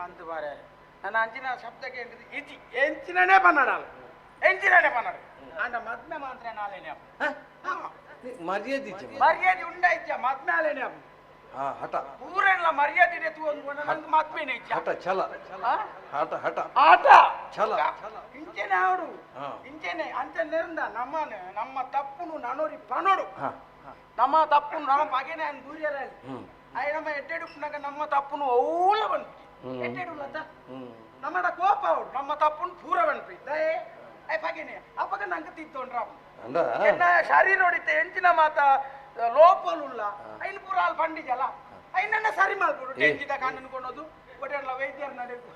ಅಂತ ಬಾರೆ ನನ್ನ ಅಂಚಿನ ಶಬ್ದಕ್ಕೆ ಇಜಿ ಎಂಚಿನನೇ ಪನ್ನಡ ಎಂಚಿನನೇ ಪನ್ನಡ ಅಂಡ ಮದ್ಮೆ ಮಾತ್ರ ನಾಲೇನೆ ಮರ್ಯಾದೆ ಮರ್ಯಾದೆ ಉಂಡಾಯ್ತ ಮದ್ಮೆ ಆಲೇನೆ ಅಪ್ಪ ಹಠ ಊರೆಲ್ಲ ಮರ್ಯಾದೆ ಇದೆ ತೂಂದು ನಂದು ಮದ್ಮೆನೆ ಇಚ್ಚ ಹಠ ಛಲ ಹಠ ಹಠ ಆಟ ಛಲ ಇಂಚೆನೆ ಆಡು ಇಂಚೆನೆ ಅಂತ ನೆರಂದ ನಮ್ಮ ತಪ್ಪುನು ನನೋರಿ ಪನೋಡು ನಮ್ಮ ತಪ್ಪುನು ನಮ್ಮ ಬಗೆನೆ ಅನ್ ದೂರ್ಯರಲ್ಲಿ ಅಯ್ಯ ನಮ್ಮ ಎಟ್ಟೆಡುಪ್ನಾಗ ನಮ್ಮ ತಪ್ಪುನು ಔಲ ಬಂತು ಎಟ್ಟೆಡುಲತ ನಮ್ಮಡ ಕೋಪ ಅವಡು ನಮ್ಮ ತಪ್ಪುನು ಪೂರ ಬಂತು ದಯೆ ಅಯ್ಯ ಬಗೆನೆ ಅಪ್ಪಗ ನಂಗೆ ತಿತ್ತೊಂಡ್ರ ಎನ್ನ ಶರೀರ ಹೊಡಿತೆ ಎಂಚಿನ ಮಾತ ಲೋಪಲುಲ್ಲ ಐನ್ ಪೂರ ಅಲ್ಲಿ ಪಂಡಿಜಲ್ಲ ಐನನ್ನ ಸರಿ ಮಾಡ್ಬಿಡು ಟೆಂಜಿದ ಕಣ್ಣನ್ನು ಕೊಡೋದು ಕೊಟ್ಟೆಲ್ಲ ವೈದ್ಯರ ನಡೆದು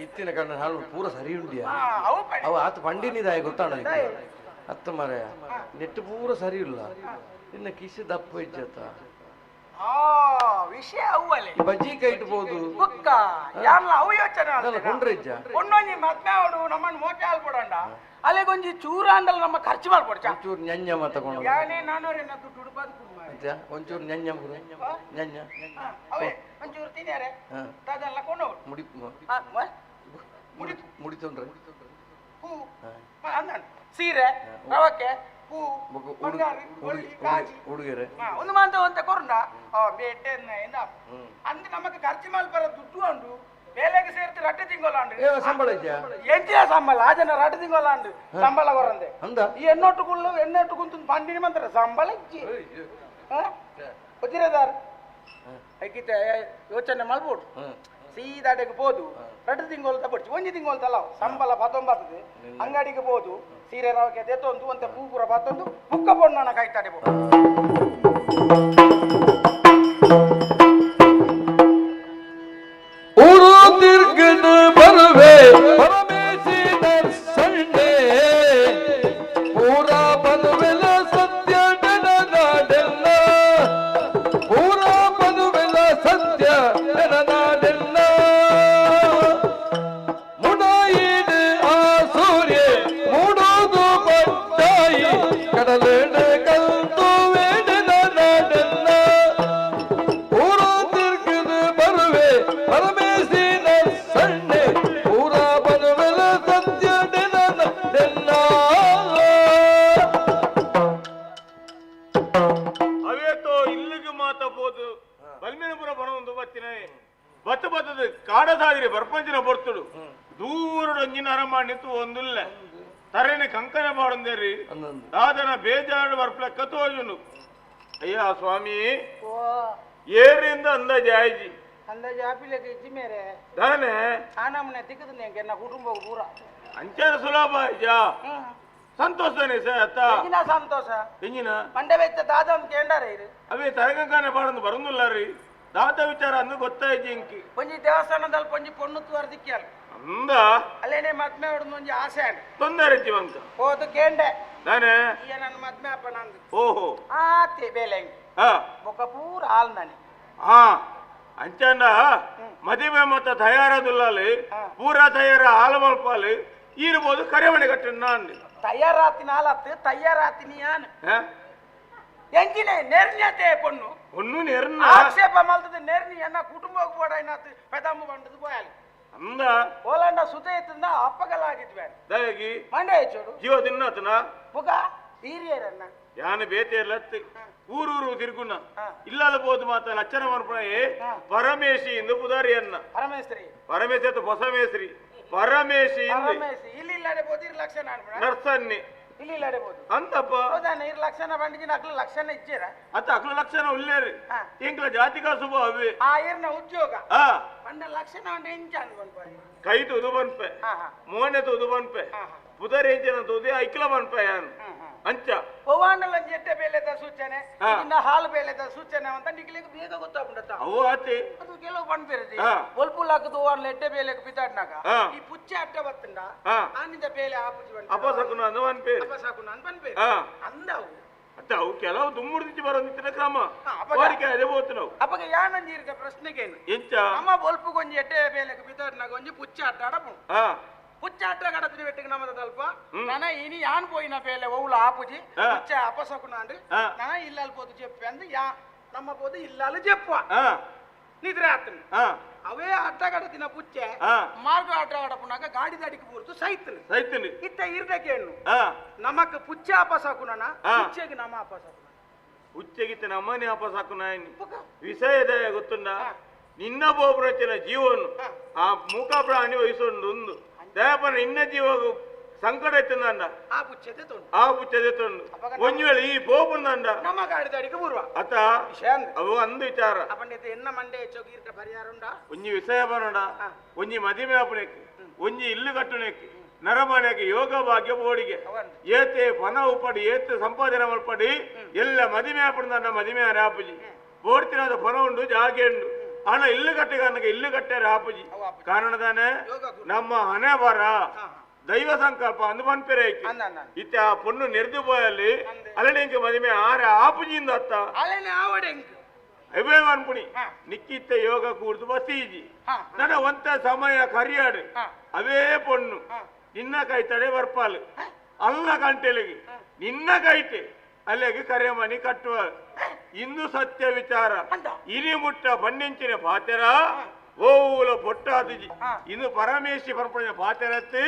ಇತ್ತಿನ ಕಣ್ಣ ಹಾಳು ಪೂರ ಸರಿ ಉಂಡಿಯ ಅವು ಅವು ಆತ ಪಂಡಿನಿದಾಯ ಗೊತ್ತಾಣ ಅತ್ತ ಮರ ನೆಟ್ಟು ಪೂರ ಸರಿ ಇಲ್ಲ ಇನ್ನ ಕಿಸಿ ದಪ್ಪ ಇಜ್ಜತ್ತ ವಿಷಯ ಅವಲೆ ಬಜ್ಜಿ ಕೈ ಇಟ್ಬೋದು ಬುಕ್ಕ ಯಾರಲ್ಲ ಅವು ಯೋಚನೆ ಕೊಂಡ್ರೆ ಇಜ್ಜ ಒಂದೊಂಜಿ ಮದ್ಮೆ ಅವಡು ನಮ್ಮನ್ನು ಮೋಟೆ ಆಲ್ಕೊಡಂಡ ಅಲ್ಲಿಗೊಂಜಿ ಚೂರ ಅಂದಲ್ಲ ನಮ್ಮ ಖರ್ಚು ಮಾಡ್ಕೊಡ್ಚ ಒಂಚೂರು ñaññama ತಗೊಂಡು ಯಾನೇ ನಾನೂರೇ ದುಡ್ಡು ಹುಡುಪಾದ ಕುಡ್ಮ ಒಂಚೂರು ñaññam ñañña ಅವೇ ಒಂಚೂರು ತಿನ್ಯಾರೆ ಅದೆಲ್ಲ ಕೊಂಡು ಮುಡಿ ಮುಡಿ ಮುಡಿತೊಂಡ್ರೆ ಹೂ ಅಂದ ಸೀರೆ ರವಕ್ಕೆ ಹೂ ಹುಡುಗಿರೆ ಒಂದು ಮಾತ ಅಂತ ಕೊರಂಡ ಬೇಟೆ ಅಂದ್ ನಮಗೆ ಖರ್ಚು ಮಲ್ಪರ ದುಡ್ಡು ಉಂಟು ಬೇಲೆಗೆ ಸೇರ್ತಿ ರಟ್ಟೆ ತಿಂಗೋಲಾಂಡು ಏ ಸಂಬಳ ಇದೆಯಾ ಎಂಚಿನ ಸಂಬಳ ಆಜನ ರಟ್ಟೆ ತಿಂಗೋಲಾಂಡು ಸಂಬಳ ಕೊರಂದೆ ಅಂದ ಈ ಎಣ್ಣೊಟ್ಟು ಕುಂತು ಪಂಡಿನಿ ಮಂತ್ರ ಸಂಬಳ ಇಚ್ಚಿ ಗೊತ್ತಿರೋದಾರ ಐಕಿತೆ ಯೋಚನೆ ಮಾಡ್ಬೋದು ಸೀದಾಡೆಗೆ ಹೋದು ರಟ್ಟು ತಿಂಗೋಲ್ತ ಬಿಡ್ಚಿ ಒಂಜಿ ತಿಂಗೋಲ್ತಲ್ಲ ಸಂಬಳ 19 ಅಂಗಡಿಗೆ ಹೋದು ಸೀರೆ ರವಕ್ಕೆ ತೆತ್ತೊಂದು ಅಂತ ಪೂಪುರ ಬತ್ತೊಂದು ಬುಕ್ಕ ಪೊಣ್ಣನ ಕಾಯ್ತಾಡೆ ಊರು ತಿರ್ಗದು ಬರುವೆ ಪರಮೇಶಿ ದರ್ಶನೆ ಪೂರ ಬದುವೆಲ ಸತ್ಯ ನೆನನಾಡೆಲ್ಲ ಪೂರ ಬದುವೆಲ ಸತ್ಯ ನೆನನಾಡೆಲ್ಲ ಮುಡಾಯಿಡು ಆ ಸೂರ್ಯ ಮೂಡೋದು ಬಟ್ಟಾಯಿ ಕಡಲೆಡೆ ಕಲ್ತು ವೇಡನಾಡೆಲ್ಲ ಊರ ತಿರ್ಗದು ಬರುವೆ ಪರಮೇಶಿ ಸಣ್ಣೆ ಪೂರ ಬದುವೆಲ ಸತ್ಯ ನೆನನಾಡೆಲ್ಲ ಅವೇತೋ ಇಲ್ಲಿಗೆ ಮಾತಬೋದು ಬಲ್ಮೇನಪುರ ಬರೋದು ಬತ್ತಿನ ಬತ್ತು ಬತ್ತದ ಕಾಡಸಾದಿರಿ ಬರ್ಪಂಚಿನ ಬರ್ತುಡು ದೂರಡು ಅಂಜಿನ ಅರಮ ನಿಂತು ಒಂದಿಲ್ಲ ತರೇನೆ ಕಂಕನ ಬಾಡಂದೇರಿ ದಾದನ ಬೇಜಾರು ಬರ್ಪ್ಲೆಕ್ಕ ತೋಜುನು ಅಯ್ಯ ಸ್ವಾಮಿ ಏರಿಂದ ಅಂದ ಜಾಯ್ಜಿ ಅಂದಾಜು ಆಪಿಲೆಗೆ ಇಜ್ಜಿ ಮೇರೆ ದಾನೆ ಆ ನಮ್ಮನೆ ತಿಕ್ಕದ ನೆಂಗೆ ನಾ ಕುಟುಂಬ ಪೂರ ಅಂಚನ ಸುಲಭ ಅಯ್ಯ ಸಂತೋಷನೇ ಸರ್ ಅತ್ತ ಎಂಜಿನ ಸಂತೋಷ ಎಂಜಿನ ಮಂಡೆ ವೆಚ್ಚ ದಾದಂ ಕೇಂಡಾರೆ ಇದು ಅವೇ ತರಗಂಗಾನೆ ಬಾಡಂದು ಬರಂದಿಲ್ಲ ರೀ ದಾತ ವಿಚಾರ ಅಂದು ಗೊತ್ತಾಯ್ತು ಇಂಕಿ ಒಂಜಿ ದೇವಸ್ಥಾನದಲ್ಲಿ ಒಂಜಿ ಪೊಣ್ಣು ತೋರ್ ದಿಕ್ಕಿಯಲ್ಲ ಅಂದ ಅಲ್ಲೇನೆ ಮದ್ಮೆ ಹೊಡೆದು ಒಂಜಿ ಆಸೆ ಆನೆ ತೊಂದರೆ ಜೀವಂತ ಹೋದು ಕೇಂಡೆ ನಾನೇ ಈಗ ನನ್ನ ಮದ್ಮೆ ಅಪ್ಪ ನಂದು ಓಹೋ ಆತೆ ಬೇಲೆಂಗಿ ಹಾ ಬೊಕ್ಕ ಪೂರ ಹಾಲ್ ನನಿ ಹಾ ಅಂಚಂಡ ಮದುವೆ ಮತ್ತ ತಯಾರದುಲ್ಲಲ್ಲಿ ಪೂರ ತಯಾರ ಹಾಲು ಮಲ್ಪಾಲು ಇರ್ಬೋದು ಕರೆಮಣೆ ಕಟ್ಟ ನಾನು ತಯಾರಾತಿನ ಹಾಲತ್ತು ತಯಾರಾತಿನಿ ಯಾನು ಎಂಜಿನೆ ನೆರ್ನ್ಯತೆ ಪೊಣ್ಣು ಒನ್ನು ನೆರ್ನ ಆಕ್ಷೇಪ ಮಲ್ತದ ನೆರ್ನಿ ಎನ್ನ ಕುಟುಂಬ ಕೂಡ ಏನಾತು ಪೆದಮ್ಮ ಬಂಡದು పోయాలి ಅಂದ ಓಲಂಡ ಸುತ ಎತ್ತಂದ ಅಪ್ಪಗಲಾಗಿದ್ವೆ ದಯಗಿ ಮಂಡೆ ಚೋಡು ಜೀವ ತಿನ್ನತನ ಮುಗ ತೀರಿಯರನ್ನ ಯಾನ ಬೇತೆ ಲತ್ತಿ ಊರೂರು ತಿರುಗುನ ಇಲ್ಲಲ್ಲ ಬೋದು ಮಾತ ಲಕ್ಷಣ ಮರ್ಪಣೆ ಪರಮೇಶಿ ಎಂದು ಪುದಾರಿಯನ್ನ ಪರಮೇಶ್ವರಿ ಪರಮೇಶ್ವರ ಬಸಮೇಶ್ವರಿ ಪರಮೇಶಿ ಪರಮೇಶಿ ಇಲ್ಲಿ ಇಲ್ಲಡೆ ಬೋದಿರ್ ಲಕ್ಷಣ ಅನ್ಬಿಡ ನರ್ಸನ್ನಿ ಇಲ್ಲಿ ಇಲ್ಲಡೆ ಬೋದು ಅಂತಪ್ಪ ಹೌದಾನ ಇರ್ ಲಕ್ಷಣ ಬಂಡಿಜಿನ ಅಕ್ಲ ಲಕ್ಷಣ ಇಜ್ಜೇರ ಅತ್ತ ಅಕ್ಲ ಲಕ್ಷಣ ಉಳ್ಳೇರಿ ಇಂಕ್ಲ ಜಾತಿಕ ಶುಭ ಅವೇ ಆ ಇರ್ನ ಉದ್ಯೋಗ ಆ ಪಂಡ ಲಕ್ಷಣ ಉಂಟು ಇಂಚ ಅನ್ಕೊಂಡ್ಬಾರಿ ಕೈ ತುದು ಬನ್ಪೆ ಮೋನೆ ತುದು ಬನ್ಪೆ ಪುದರ್ ಎಂಚಿನ ತುದಿ ಐಕ್ಲ ಬನ್ಪೆ ಯಾನ್ ಅಂಚ ಪವಾಂಡಲ ಜೆಟ್ಟೆ ಬೇಲೆದ ಸೂಚನೆ ಇನ್ನ ಹಾಲು ಬೇಲೆದ ಸೂಚನೆ ಅಂತ ನಿಕ್ಲಿಗೆ ಬೇಗ ಗೊತ್ತಾಗ್ಬಿಡತ್ತ ಅವು ಆತಿ ಅದು ಕೆಲವು ಬಂದ್ಬಿರದಿ ಒಲ್ಪುಲಾಕದು ಓರ್ಲ ಎಟ್ಟೆ ಬೇಲೆಗೆ ಬಿದ್ದಾಡ್ನಾಗ ಈ ಪುಚ್ಚೆ ಅಟ್ಟ ಬತ್ತಂಡ ಆನಿಂದ ಬೇಲೆ ಆಪುಜಿ ಬಂದ ಅಪಸಕುನ ಅಂದ ಬನ್ಪೆ ಅಪಸಾಕು ನಾನು ಬಂದ್ಬೇ ಅಂದವು ಅತ್ತ ಅವು ಕೆಲವು ದುಮ್ಮುಡಿಸಿ ಬರೋದಿತ್ತಿನ ಕ್ರಮ ವಾಡಿಕೆ ಅದೇ ಹೋತು ನಾವು ಅಪ್ಪಗ ಯಾನಂಜೀರ್ಗ ಪ್ರಶ್ನೆಗೇನು ಎಂಚ ನಮ್ಮ ಒಲ್ಪು ಗೊಂಜಿ ಎಟ್ಟೆ ಬೇಲೆಗೆ ಬಿದ್ದಾಡ್ನಾಗ ಒಂಜಿ ಪುಚ್ಚೆ ಅಟ್ಟ ಆಡಪು ಪುಚ್ಚ ಅಟ್ಟ ಕಡತ್ರಿ ಬೆಟ್ಟಿಗೆ ನಮ್ಮದ ತಲ್ಪ ನನ ಇನಿ ಯಾನ್ ಪೋಯಿನ ಬೇಲೆ ಒವ್ಲ ಆಪುಜಿ ಪುಚ್ಚೆ ಅಪಸಕುನಾಂಡು ನನ ಇಲ್ಲಲ್ ಪೋದು ಜೆಪ್ಪೆ ಅಂದು ಯಾ ನಮ್ಮ ಪೋದು ಇಲ್ಲಲು ಜೆಪ್ಪ ನಿದ್ರೆ ಆತನು ಅವೇ ಅಟ್ಟ ಕಡತಿನ ಪುಚ್ಚೆ ಮಾರ್ಗ ಅಟ್ಟ ಕಡಪುನಾಗ ಗಾಡಿ ದಾಡಿಗೆ ಬೂರ್ದು ಸೈತನು ಇತ್ತ ಇರ್ದಕ್ಕೆ ಹೆಣ್ಣು ನಮಕ್ ಪುಚ್ಚೆ ಅಪಸಕುನ ಪುಚ್ಚೆಗೆ ನಮ್ಮ ಅಪಸಕುನ ಉಚ್ಚೆಗಿತ್ತ ನಮ್ಮನೆ ಅಪಸಾಕು ನಾಯನಿ ವಿಷಯದ ಗೊತ್ತುಂಡ ನಿನ್ನ ಬೋಬ್ರಚಿನ ಜೀವನು ಆ ಮೂಕ ಪ್ರಾಣಿ ವಹಿಸೊಂದು ದಯಪನ ಇನ್ನ ಜೀವ ಸಂಕಟ ಎತ್ತಂದ ಆ ಪುಚ್ಚೆದೆ ತೊಂಡು ಆ ಪುಚ್ಚದೆ ತೊಂಡು ಒಂಜು ವೇಳೆ ಈ ಬೋಪುಂದಂಡ ನಮ್ಮ ಗಾಡಿ ದಾಡಿಗೆ ಬೂರ್ವ ಅತ ಅವು ಅಂದು ವಿಚಾರ ಅಪಂಡಿತ ಎನ್ನ ಮಂಡೆ ಚೊಗೀರ್ಕ ಪರಿಹಾರ ಉಂಡ ಒಂಜಿ ವಿಷಯ ಬರೋಣ ಒಂಜಿ ಮದಿಮೆ ಅಪ್ಪಣಕ್ಕೆ ಒಂಜಿ ಇಲ್ಲು ಕಟ್ಟುನಕ್ಕೆ ನರಮನೆಗೆ ಯೋಗ ಭಾಗ್ಯ ಬೋಡಿಗೆ ಏತೆ ಪನ ಉಪಡಿ ಏತೆ ಸಂಪಾದನೆ ಮಲ್ಪಡಿ ಎಲ್ಲ ಮದಿಮೆ ಅಪ್ಪಣ ಮದಿಮೆ ಆಪುಜಿ ಬೋಡ್ತಿನಾದ ಪನ ಉಂಡು ಜಾಗೆ ಉಂಡು ಹಣ ಇಲ್ಲು ಕಟ್ಟೆಗಾರನಿಗೆ ಇಲ್ಲು ಕಟ್ಟಾರೆ ಆಪುಜಿ ಕಾರಣದಾನೆ ನಮ್ಮ ಹಣೆ ಬರ ದೈವ ಸಂಕಲ್ಪ ಅಂದು ಬನ್ಪೆರೆ ಇತ್ತ ಆ ಪೊಣ್ಣು ನೆರೆದು ಪೋಯಲ್ಲಿ ಅಲ್ಲಡೆಂಕ ಮದಿಮೆ ಆರೆ ಆಪುಜಿಂದ ಅತ್ತ ಅಲೆನೆ ಆವಡೆಂಕ್ ಅವೇ ಅನ್ಪುಣಿ ನಿಕ್ಕಿತ್ತ ಯೋಗ ಕೂರ್ದು ಬಸೀಜಿ ನನ್ನ ಒಂತ ಸಮಯ ಕರಿಯಾಡು ಅವೇ ಪೊಣ್ಣು ನಿನ್ನ ಕೈ ತಡೆ ಬರ್ಪಾಲು ಅಲ್ಲ ಗಂಟೆಲಿಗೆ ನಿನ್ನ ಕೈತೆ ಅಲ್ಲಿಗೆ ಕರೆಮನಿ ಕಟ್ಟುವ ಇಂದು ಸತ್ಯ ವಿಚಾರ ಇನಿ ಮುಟ್ಟ ಬಣ್ಣಿಂಚಿನ ಪಾತೆರ ಓಲ ಪೊಟ್ಟಾದಿಜಿ ಇನ್ನು ಪರಮೇಶಿ ಪಂಪಣ ಪಾತೆರತ್ತಿ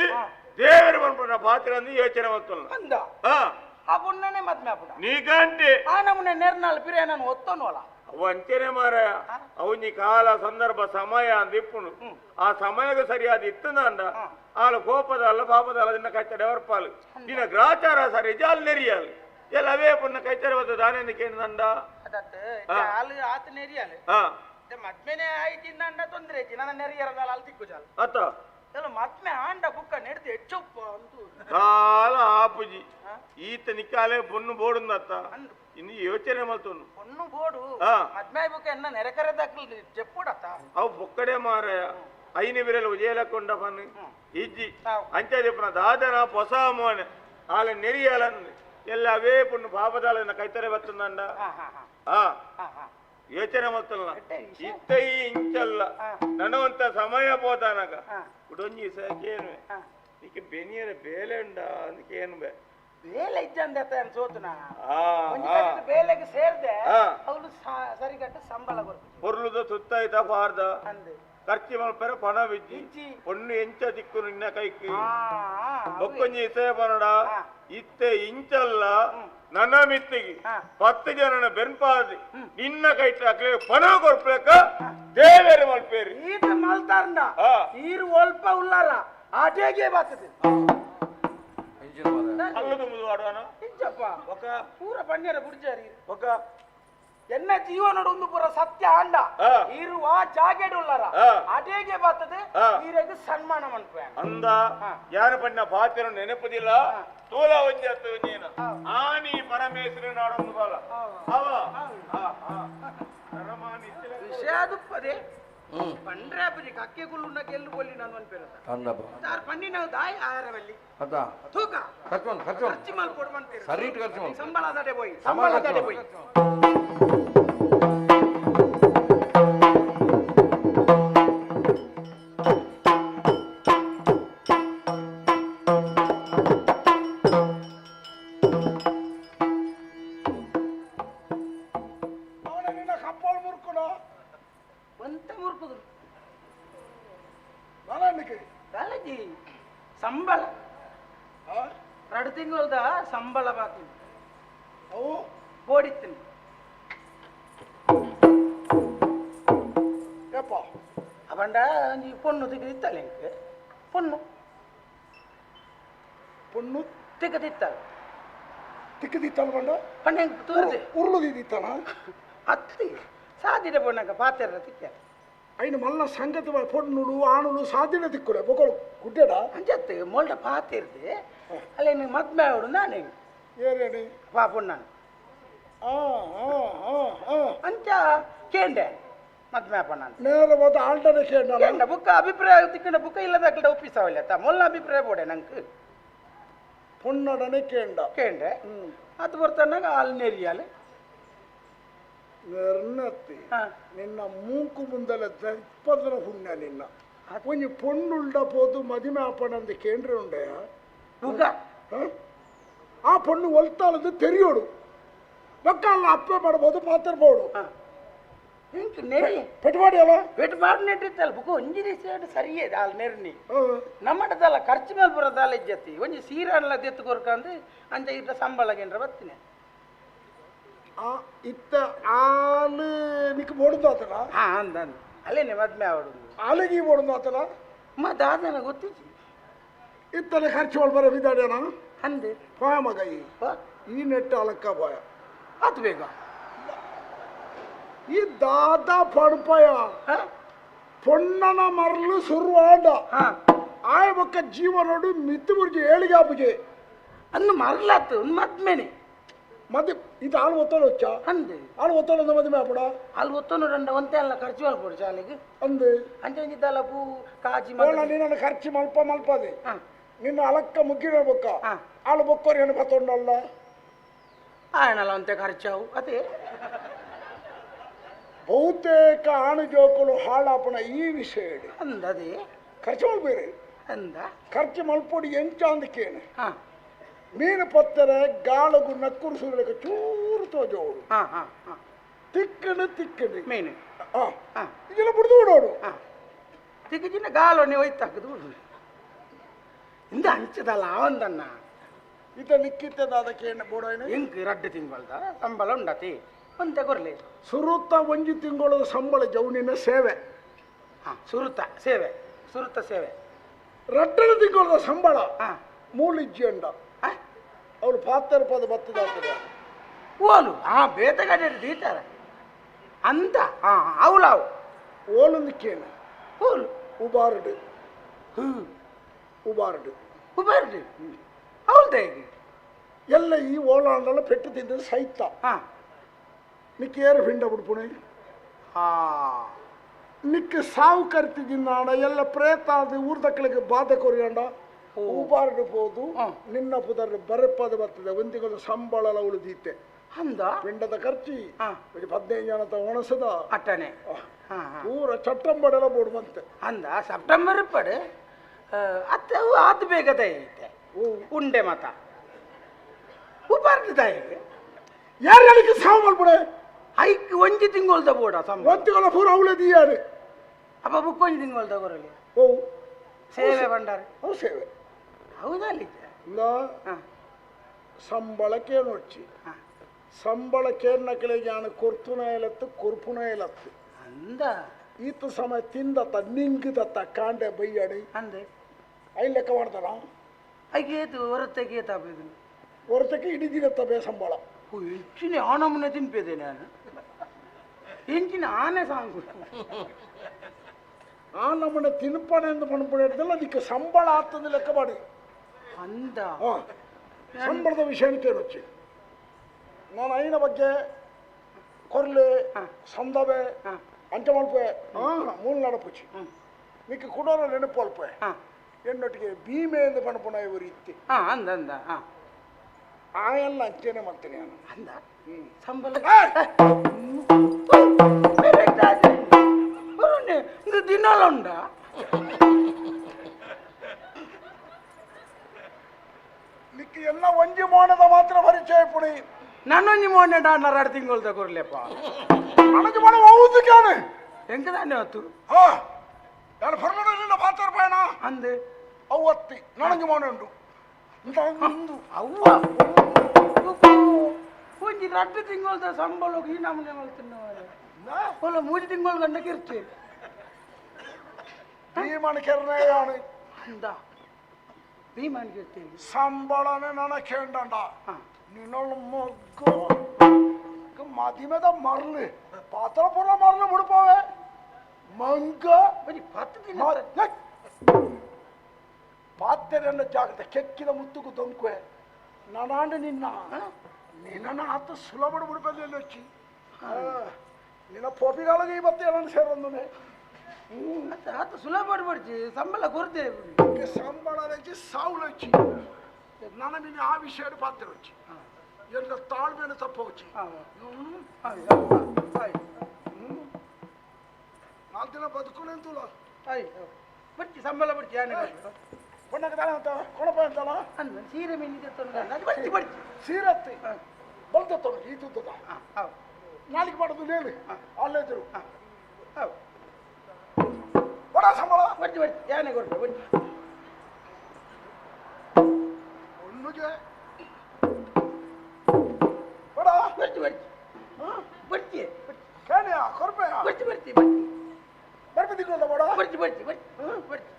ದೇವರು ಪಂಪಣ ಪಾತೆರ ಅಂದು ಯೋಚನೆ ಬಂತು ಆ ಪುಣ್ಣನೆ ಮದ್ಮೆ ಅಪ್ಪಡ ನೀ ಗಂಟೆ ಆ ನಮ್ಮನೆ ನೆರ್ನಾಲ್ ಪಿರೇ ನಾನು ಒತ್ತೋನ್ವಲ್ಲ ಅವು ಅಂಚೆನೆ ಮಾರಾಯ ಅವನಿ ಕಾಲ ಸಂದರ್ಭ ಸಮಯ ಅಂದಿಪ್ಪುನು ಆ ಸಮಯಕ್ಕೆ ಸರಿಯಾದ ಇತ್ತಂದ ಆಳ ಕೋಪದ ಅಲ್ಲ ಪಾಪದ ಅಲ್ಲ ನಿನ್ನ ಕೈತಡೆ ಹೊರಪಾಲು ನಿನ್ನ ಗ್ರಾಚಾರ ಸರಿ ಜಾಲ್ ನೆರಿಯಾಲು ಎಲ್ಲ ಅವೇ ಪುಣ್ಯ ಕೈತಡೆ ಬರ್ತದೆ ದಾನೆಂದು ಕೇಳಿದಂಡ ಆತ ನೆರಿಯಾಲು ಮದ್ಮೆನೆ ಆಯ್ತಿಂದ ಅಂಡ ತೊಂದ್ರೆ ಐತಿ ನನ್ನ ನೆರಿಯರದಲ್ಲ ಅಲ್ಲಿ ತಿಕ್ಕು ಜಾಲ ಅತ್ತ ಎಲ್ಲ ಮದ್ಮೆ ಆಂಡ ಬುಕ್ಕ ನೆಡ್ದು ಹೆಚ್ಚಪ್ಪ ಅಂತೂ ಕಾಲ ಆಪುಜಿ ಈತ ನಿಕ್ಕಾಲೆ ಪೊಣ್ಣು ಬೋಡುಂದತ್ತ ಇನ್ನು ಯೋಚನೆ ಮಲ್ತೊಂದು పొన్ను బోడు మద్మాయి బుక్ ఎన్న నెరకర దక్కలు చెప్పుడత అవు బొక్కడే మారాయ అయిన విరలు ఉజేలకొండ పని ఇజ్జి అంతే చెప్పిన దాదన పొసామోనే వాళ్ళ నెరియాలని ಎಲ್ಲ ಅವೇ ಪುಣ್ಣು ಪಾಪದಾಲ ಕೈತರೆ ಬರ್ತಂದಂಡ ಯೋಚನೆ ಮತ್ತಲ್ಲ ಇತ್ತೈ ಇಂಚಲ್ಲ ನನವಂತ ಸಮಯ పోతానక ಉಡೊಂಜಿ ಸಕೇನು ನೀಕೆ ಬೆನಿಯರ ಬೇಲೆ ಉಂಡ ಅದಕ್ಕೇನು ಬೇ ಬೇಲೆ ಇದ್ದಂದೆ ಅಂತ ಸೋತುನ ಬೇಲೆಗೆ ಸೇರ್ದೆ ಅವಳು ಸರಿಗಟ್ಟ ಸಂಬಳ ಕೊಡ್ತೀನಿ பொருளுದ ಸುತ್ತಾಯ್ತಾ ಪಾರ್ದ ಖರ್ಚು ಮಲ್ಪರ ಪಣ ಬಿಜ್ಜಿ ಪೊಣ್ಣು ಎಂಚ ದಿಕ್ಕು ನಿನ್ನ ಕೈಕಿ ಬೊಕ್ಕೊಂಜಿ ಇಸೆ ಪನಡ ಇತ್ತೆ ಇಂಚಲ್ಲ ನನ್ನ ಮಿತ್ತಿಗೆ 10 ಜನನ ಬೆನ್ಪಾದಿ ನಿನ್ನ ಕೈಟ ಅಕ್ಲೆ ಪಣ ಕೊಡ್ಬೇಕ ದೇವೇರೆ ಮಲ್ಪೇರಿ ಈತ ಮಲ್ತಾರಂಡ ಈರು ಒಲ್ಪ ಉಲ್ಲಾರ ಆಟೇಗೆ ಬರ್ತದೆ ಅಲ್ಲದು ಮುದುವಾಡವನ ಇಂಚಪ್ಪ ఒక ಪೂರ ಪಣ್ಯರ ಬುಡ್ಜಾರಿ ఒక ಎನ್ನ ಜೀವನೋಡು ಒಂದು ಪೂರ ಸತ್ಯ ಅಂಡ ಇರುವ ಜಾಗೆಡ್ ಉಳ್ಳಾರ ಅಟೇಗೆ ಬರ್ತದೆ ಈರೆಗೆ ಸನ್ಮಾನ ಮನ್ಪೆ ಅಂದ ಯಾರ ಪಣ್ಣ ಪಾತ್ರ ನೆನಪದಿಲ್ಲ ತೋಲ ಒಂಜಿ ಹತ್ತು ಒಂಜೇನ ಆನಿ ಪರಮೇಶ್ವರಿ ನಾಡೊಂದು ಬಾಲ ಅವ ವಿಷಯ ಅದು ಪದೇ ಪಂಡ್ರೆ ಅಪ್ಪಜಿ ಕಕ್ಕೆ ಕುಳ್ಳುನ್ನ ಗೆಲ್ಲು ಕೊಲ್ಲಿ ನಾನು ಅನ್ಪೇರತ ತಾರ್ ಪಣ್ಣಿನ ದಾಯ ಆಹಾರವಲ್ಲಿ ತೂಕ ಖರ್ಚು ಮಾಲ್ ಕೊಡ್ಬಂತೀರ ಸರಿ ಖರ್ಚು ಸಂಬಳ ದಡೆ ಹೋಯ್ ಸಂಬಳ ದಡೆ ಹೋಯ್ ಸಂಬಳ 2 ತಿಂಗಳದ ಸಂಬಳ ಬಾಕಿ ಅವು ಓಡಿತೀನಿ ಯಪ್ಪ ಅವಂಡ ನೀ ಪೊಣ್ಣು ತೆಗೆದಿತ್ತಲ್ಲ എനിക്ക് ಪೊಣ್ಣು ತೆಗೆದಿತ್ತಲ್ಲ ಬಂಡ ಪಣ್ಣ ತೋರಿದೆ ಉರುಳುದಿತ್ತನ ಅತ್ತಿ ಸಾದಿಡೆ ಪೊಣ್ಣಕ ಪಾತೆರ ತಿಕ್ಕ అయిన మళ్ళా సంగతి పొన్నులు ఆనులు సాధ్యత దిక్కుడే ఒకరు గుడ్డడా అంచెత్తే మొల్డ పాతిర్ది అలా నీకు మద్మే ఆవిడు నానే ఏరేని పాపున్నాను అంచ కేండే ಮದ್ಮೆ ಪಣ್ಣಾನು ನೇರವಾದ ಆಲ್ಟನೆ ಕೇಂಡ ಬುಕ್ಕ ಅಭಿಪ್ರಾಯ ತಿಕ್ಕಿನ ಬುಕ್ಕ ಇಲ್ಲದಕ್ಕಡೆ ಒಪ್ಪಿಸಾವಲ್ಲ ಮೊಲ್ಲ ಅಭಿಪ್ರಾಯ ಬೋಡೆ ನಂಗೆ ಪೊನ್ನಡನೆ ಕೇಂಡೆ ಅದು ಬರ್ತಾನಾಗ ಅಲ್ಲಿ ನೆರಿಯಾಲೆ ನೆರ್ನತ್ತಿ ನಿನ್ನ ಮೂಕು ಮುಂದಲ ದಪ್ಪದನ ಹುಣ್ಣ ನಿನ್ನ ಒಂಜಿ ಪೊಣ್ಣುಳ್ಳ ಪೋದು ಮದಿಮೆ ಆಪಣಂದು ಕೇಂದ್ರ ಉಂಡೆಯ ಆ ಪೊಣ್ಣು ಒಲ್ತಾಳದು ತೆರಿಯೋಡು ಬಕ್ಕಲ್ಲ ಅಪ್ಪೆ ಮಾಡಬಹುದು ಪಾತ್ರಬಹುದು ಪೆಟ್ವಾಡಿ ಅಲ್ಲ ಪೆಟ್ವಾಡಿ ನೆಟ್ಟಿತ್ತಲ್ಲ ಬುಕ್ಕ ಒಂಜಿನ ಸೇಡು ಸರಿಯೇ ಅಲ್ಲಿ ನೆರ್ನಿ ನಮ್ಮಟದಲ್ಲ ಖರ್ಚು ಮೇಲೆ ಬರೋದಲ್ಲ ಇಜ್ಜತಿ ಒಂಜಿ ಸೀರೆಲ್ಲ ದೆತ್ತು ಕೊರ್ಕಂದು ಅಂಚ ಇದ್ದ ಸಂಬಳ ಗೆಂಡ್ರ ಬರ್ತೀನಿ ಇತ್ತ ಆಲು ನಿಕ್ ಬೋಡುದು ಆತನ ಅಂದ ಅಲ್ಲೇನೆ ಮದ್ಮೆ ಆವಡುದು ಆಲಿಗೆ ಬೋಡುದು ಆತನ ದಾದನ ಗೊತ್ತಿತ್ತು ಇತ್ತಲೆ ಖರ್ಚು ಮಾಡಿ ಬರೋ ವಿಧಾನ ಅಂದೆ ಹೋಯ ಮಗ ಈ ನೆಟ್ಟ ಅಲಕ್ಕ ಭಯ ಅದು ಬೇಗ ಈ ದಾದ ಪಡ್ಪಯ ಪೊಣ್ಣನ ಮರಲು ಶುರುವಾಡ ಆಯ ಬೊಕ್ಕ ಜೀವನೋಡು ಮಿತ್ತು ಮುರ್ಜಿ ಏಳಿಗೆ ಆಪುಜೆ ಅನ್ನು ಮರಲಾತು ಒಂದು ಮದ್ಮೆನೆ ಮತ್ತೆ ಇದು ಆಳು ಒತ್ತಡ వచ్చ ಅಂದೆ ಆಳು ಒತ್ತಡ ಮದುವೆ ಆಪಡ ಆಳು ಒತ್ತಡ ರಂಡ ಒಂತೆ ಅಲ್ಲ ಖರ್ಚು ಮಾಡ್ಕೊಡು ಶಾಲೆಗೆ ಅಂದೆ ಅಂಚೆ ಇದ್ದಲ್ಲ ಪೂ ಕಾಜಿ ನಿನ್ನ ಖರ್ಚು ಮಲ್ಪದೆ ನಿನ್ನ ಅಲಕ್ಕ ಮುಗ್ಗಿನ ಬೊಕ್ಕ ಆಳು ಬೊಕ್ಕೋರಿ ಏನು ಬತ್ತೊಂಡಲ್ಲ ಆಯನಲ್ಲ ಅಂತೆ ಖರ್ಚಾವು ಅದೇ ಬಹುತೇಕ ಆಣು ಜೋಕುಲು ಹಾಳಾಪಣ ಈ ವಿಷಯ ಅಂದದೆ ಖರ್ಚು ಮಲ್ಬೇರೆ ಅಂದ ಖರ್ಚು ಮಲ್ಪೊಡಿ ಎಂಚ ಅಂದಕ್ಕೇನೆ ಮೀನು ಪತ್ತರೆ ಗಾಳಗು ನಕ್ಕುರು ಸುರಕ್ಕೆ ಚೂರು ತೋಜೋಡು ತಿಕ್ಕಡು ಮೀನು ಇದೆಲ್ಲ ಬಿಡ್ದು ಬಿಡೋಡು ತಿಕ್ಕಿನ ಗಾಲೊಣ್ಣೆ ಹೋಯ್ತಾಕದು ಇಂದ ಹಂಚದಲ್ಲ ಅವಂದನ್ನ ಇದ ಲಿಕ್ಕಿತ್ತದ ಅದಕ್ಕೆ ಬೋಡೋಯ್ನ ಹೆಂಗ್ 2 ತಿಂಗಳದ ಸಂಬಳ ಉಂಡತಿ ಅಂತ ಕೊರ್ಲಿ ಸುರುತ್ತ ಒಂಜಿ ತಿಂಗಳ ಸಂಬಳ ಜವನಿನ ಸೇವೆ ಹಾ ಸುರುತ ಸೇವೆ ಸುರುತ ಸೇವೆ ರಟ್ಟಣ ತಿಂಗಳ ಸಂಬಳ ಹಾ ಮೂಲಿಜ್ಜಿ ಅಂಡ ಅವಳು ಪಾತ್ರ ಪದ ಬತ್ತದಾಗ್ತದೆ ಓಲು ಹಾ ಬೇತಗಡೆ ದೀತಾರ ಅಂತ ಹಾ ಅವಲಾವು ಓಲೊಂದಕ್ಕೇನು ಓಲು ಉಬಾರ್ಡು ಉಬಾರ್ಡು ಬರ್ರಿ ಅವಳು ಹೇಗೆ ಎಲ್ಲ ಈ ಓಲಾಂಡಲ ಪೆಟ್ಟು ತಿಂದ ಸೈತ ಹಾ ನಿಕ್ಕೆ ಏರು ಪಿಂಡ ಬಿಡ್ಪುಣೆ ಹಾ ನಿಕ್ಕೆ ಸಾವು ಕರ್ತಿದ್ದ ಎಲ್ಲ ಪ್ರೇತ ಅದು ಊರ್ದಕ್ಕಳಿಗೆ ಬಾಧೆ ಕೊರಿಯಂಡ ಉಬಾರ್ಡು ಹೋದು ನಿನ್ನ ಪುದರ್ ಬರಪದ ಬರ್ತದೆ ಒಂದಿಗೊಂದು ಸಂಬಳ ಉಳಿದೀತೆ ಅಂದ ಪಿಂಡದ ಖರ್ಚಿ ಹಾ 15 ಜನತ ಒಣಸದ ಅಟ್ಟನೆ ಹಾ ಹಾ ಪೂರ ಚಟ್ಟಂಬಡೆಲ್ಲ ಬೋಡ್ಬಂತೆ ಅಂದ ಸೆಪ್ಟೆಂಬರ್ ಪಡೆ ಅತ್ತ ಅದು ಬೇಗದ ಐತೆ ಉಂಡೆ ಮತ ಉಪಾರ್ದ ಯಾರು ಹೇಳಿಕೆ ಸಾವು ಮಾಡ್ಬಿಡೆ ಐಕ್ ಒಂಜಿ ತಿಂಗೊಳ್ದ ಬೋಡ ಸಂಬಳ ಒಂದಿಗೊಳ ಪೂರ ಅವಳೆ ದಿಯಾರು ಅಪ್ಪ ಬುಕ್ ಒಂಜಿ ತಿಂಗೊಳ್ದ ಬರಲಿ ಓ ಸೇವೆ ಬಂಡಾರ ಅವು ಸೇವೆ ಹೌದಲ್ಲಿ ಇಲ್ಲ ಸಂಬಳಕ್ಕೇನು వచ్చి ಸಂಬಳಕ್ಕೇನ ಕೆಳಗೆ ನಾನು ಕೊರ್ತುನ ಇಲತ್ತು ಕೊರ್ಪುನ ಇಲತ್ತು ಅಂದ ಈತ ಸಮಯ ತಿಂದತ್ತ ನಿಂಗದತ್ತ ಕಾಂಡೆ ಬೈಯಡಿ ಅಂದೆ ಐ ಲೆಕ್ಕ ಮಾಡ್ತಾರ ಐಗೇತು ಹೊರತೆಗೆ ತಾಪಿದ್ರು ಹೊರತಕ್ಕೆ ಇಡೀ ದಿನತ್ತ ಬೇ ಸಂಬಳ ಹೆಚ್ಚಿನ ಆ ನಮ್ಮನೆ ತಿನ್ಪಿದೆ ನಾನು ಹೆಂಚಿನ ಆನೆ ಸಾಂಗು ಆ ನಮ್ಮನೆ ತಿನ್ಪಣೆ ಎಂದು ಪಣ್ಪಡಿದ್ದಲ್ಲ ಅದಕ್ಕೆ ಸಂಬಳ ಆಗ್ತದೆ ಲೆಕ್ಕ ಮಾಡಿ ಅಂದ ಸಂಬಳದ ವಿಷಯಕ್ಕೇನು వచ్చి ನಾನು ಐನ ಬಗ್ಗೆ ಕೊರ್ಲೆ ಸಂದವೆ ಅಂಚ ಮಲ್ಪೆ ಮೂಲ ನಡಪುಚ್ಚಿ ಮಿಕ್ಕ ಕುಡೋರ ನೆನಪು ಅಲ್ಪೆ ಎನ್ನೊಟ್ಟಿಗೆ ಭೀಮೆ ಎಂದು ಪಣಪುಣ ಇವರು ಇತ್ತಿ ಅಂದ ಅಂದ ಆ ಎಲ್ಲ ಅಂಚೆನೆ ಮಾಡ್ತೀನಿ ನಾನು ಅಂದ ಸಂಬಳ ದಿನಾಲ ಉಂಡ ಮಿಕ್ಕ ಎಲ್ಲ ಒಂಜಿ ಮೋಣದ ಮಾತ್ರ ಪರಿಚಯ ಪುಣಿ ನನ್ನೊಂಜಿ ಮೋನೆ ಡಾನ 2 ತಿಂಗಳು ತಗೊರ್ಲೆಪ್ಪ ನನಗೆ ಮನೆ ಹೌದು ಕಾನೆ ಹೆಂಗ ತಾನೆ ಹೊತ್ತು ನಾನು ಹೊರಗಡೆ ಪಾತ್ರ ಪಯಣ ಅಂದೆ ಅವತ್ತಿ ನನಗೆ ಮೋನೆ ಉಂಟು ಅವ್ವ ಒಂಜಿ 2 ತಿಂಗಳದ ಸಂಬಳ ಈ ನಮ್ಮನೆ ಮಲ್ತಿನ ಮೂಜಿ ತಿಂಗಳು ಗಂಡಕ್ಕೆ ಇರ್ತೀವಿ ಭೀಮನ ಕೆರ್ನೆയാണ് ಅಂದ ಭೀಮನಿಗೆ ಇರ್ತೀವಿ ಸಂಬಳನೆ ನನ್ನ ಕೇಂಡಂಡ ನಿನ್ನೊಳ ಮೊಗ್ಗ ಮದಿಮೆದ ಮರಳು ಪಾತ್ರ ಪುರ ಮರಳು ಮುಡ್ಪವೆ ಮಂಗ ಬರೀ 10 ದಿನ ಪಾತ್ರೆಯನ್ನ ಜಾಗದ ಕೆಕ್ಕಿದ ಮುತ್ತುಕು ದೊಂಕುವೆ ನಾನಾಂಡ ನಿನ್ನ ಆತ ಸುಲಭ ಬಿಡ್ಬಲ್ಲಿ వచ్చి ನಿನ್ನ ಪೊಪಿಗಾಲಗೆ ಇವತ್ತು ಏನನ್ನು ಸೇರೊಂದನೆ ಆತ ಸುಲಭ ಮಾಡ್ಬಾರ್ಜಿ ಸಂಬಳ ಕೊರತೆ ಸಂಬಳ వచ్చి ಸಾವುలు వచ్చి ನನ್ನ ನಿನ್ನ ಆ ವಿಷಯ ಪಾತ್ರ వచ్చి ಎಲ್ಲ ತಾಳ್ಮೆಯನ್ನು ತಪ್ಪ వచ్చి 4 ದಿನ ಬದುಕುನೆಂತುಲ ಬರ್ತಿ ಸಂಬಳ ಬರ್ತಿ ಪಣ್ಣಕ್ಕೆ ತಾನೆ ಅಂತ ಕೊಳಪ ಅಂತಲ್ಲ ಅಂದ ಸೀರೆ ಮೆನ್ನಿದೆ ಅದು ಬರ್ತಿ ಬರ್ತಿ ಸೀರತ್ತಿ ಬಲ್ತತ್ತೋಣ ಈ ತುದ್ದದ ನಾಳೆಗೆ ಮಾಡೋದು ನೇಲಿ ಅಲ್ಲೇದ್ರು ಬಡ ಸಂಬಳ ಬರ್ತಿ ಬರ್ತಿ ಯಾನೆ ಕೊಡ್ತೆ ಬರ್ತಿ ಒಳ್ಳುಗೆ ಬಡ ಬರ್ತಿ ಬರ್ತಿ ಬರ್ತಿ ಕೇಳಿಯಾ ಕೊರ್ಪೆಯ ಬರ್ತಿ ಬರ್ತಿ ಬರ್ತಿ ಬರ್ಬಿದ್ದಿಲ್ಲ ಬಡ ಬರ್ತಿ ಬರ್ತಿ ಬರ್ತಿ ಬರ್ತಿ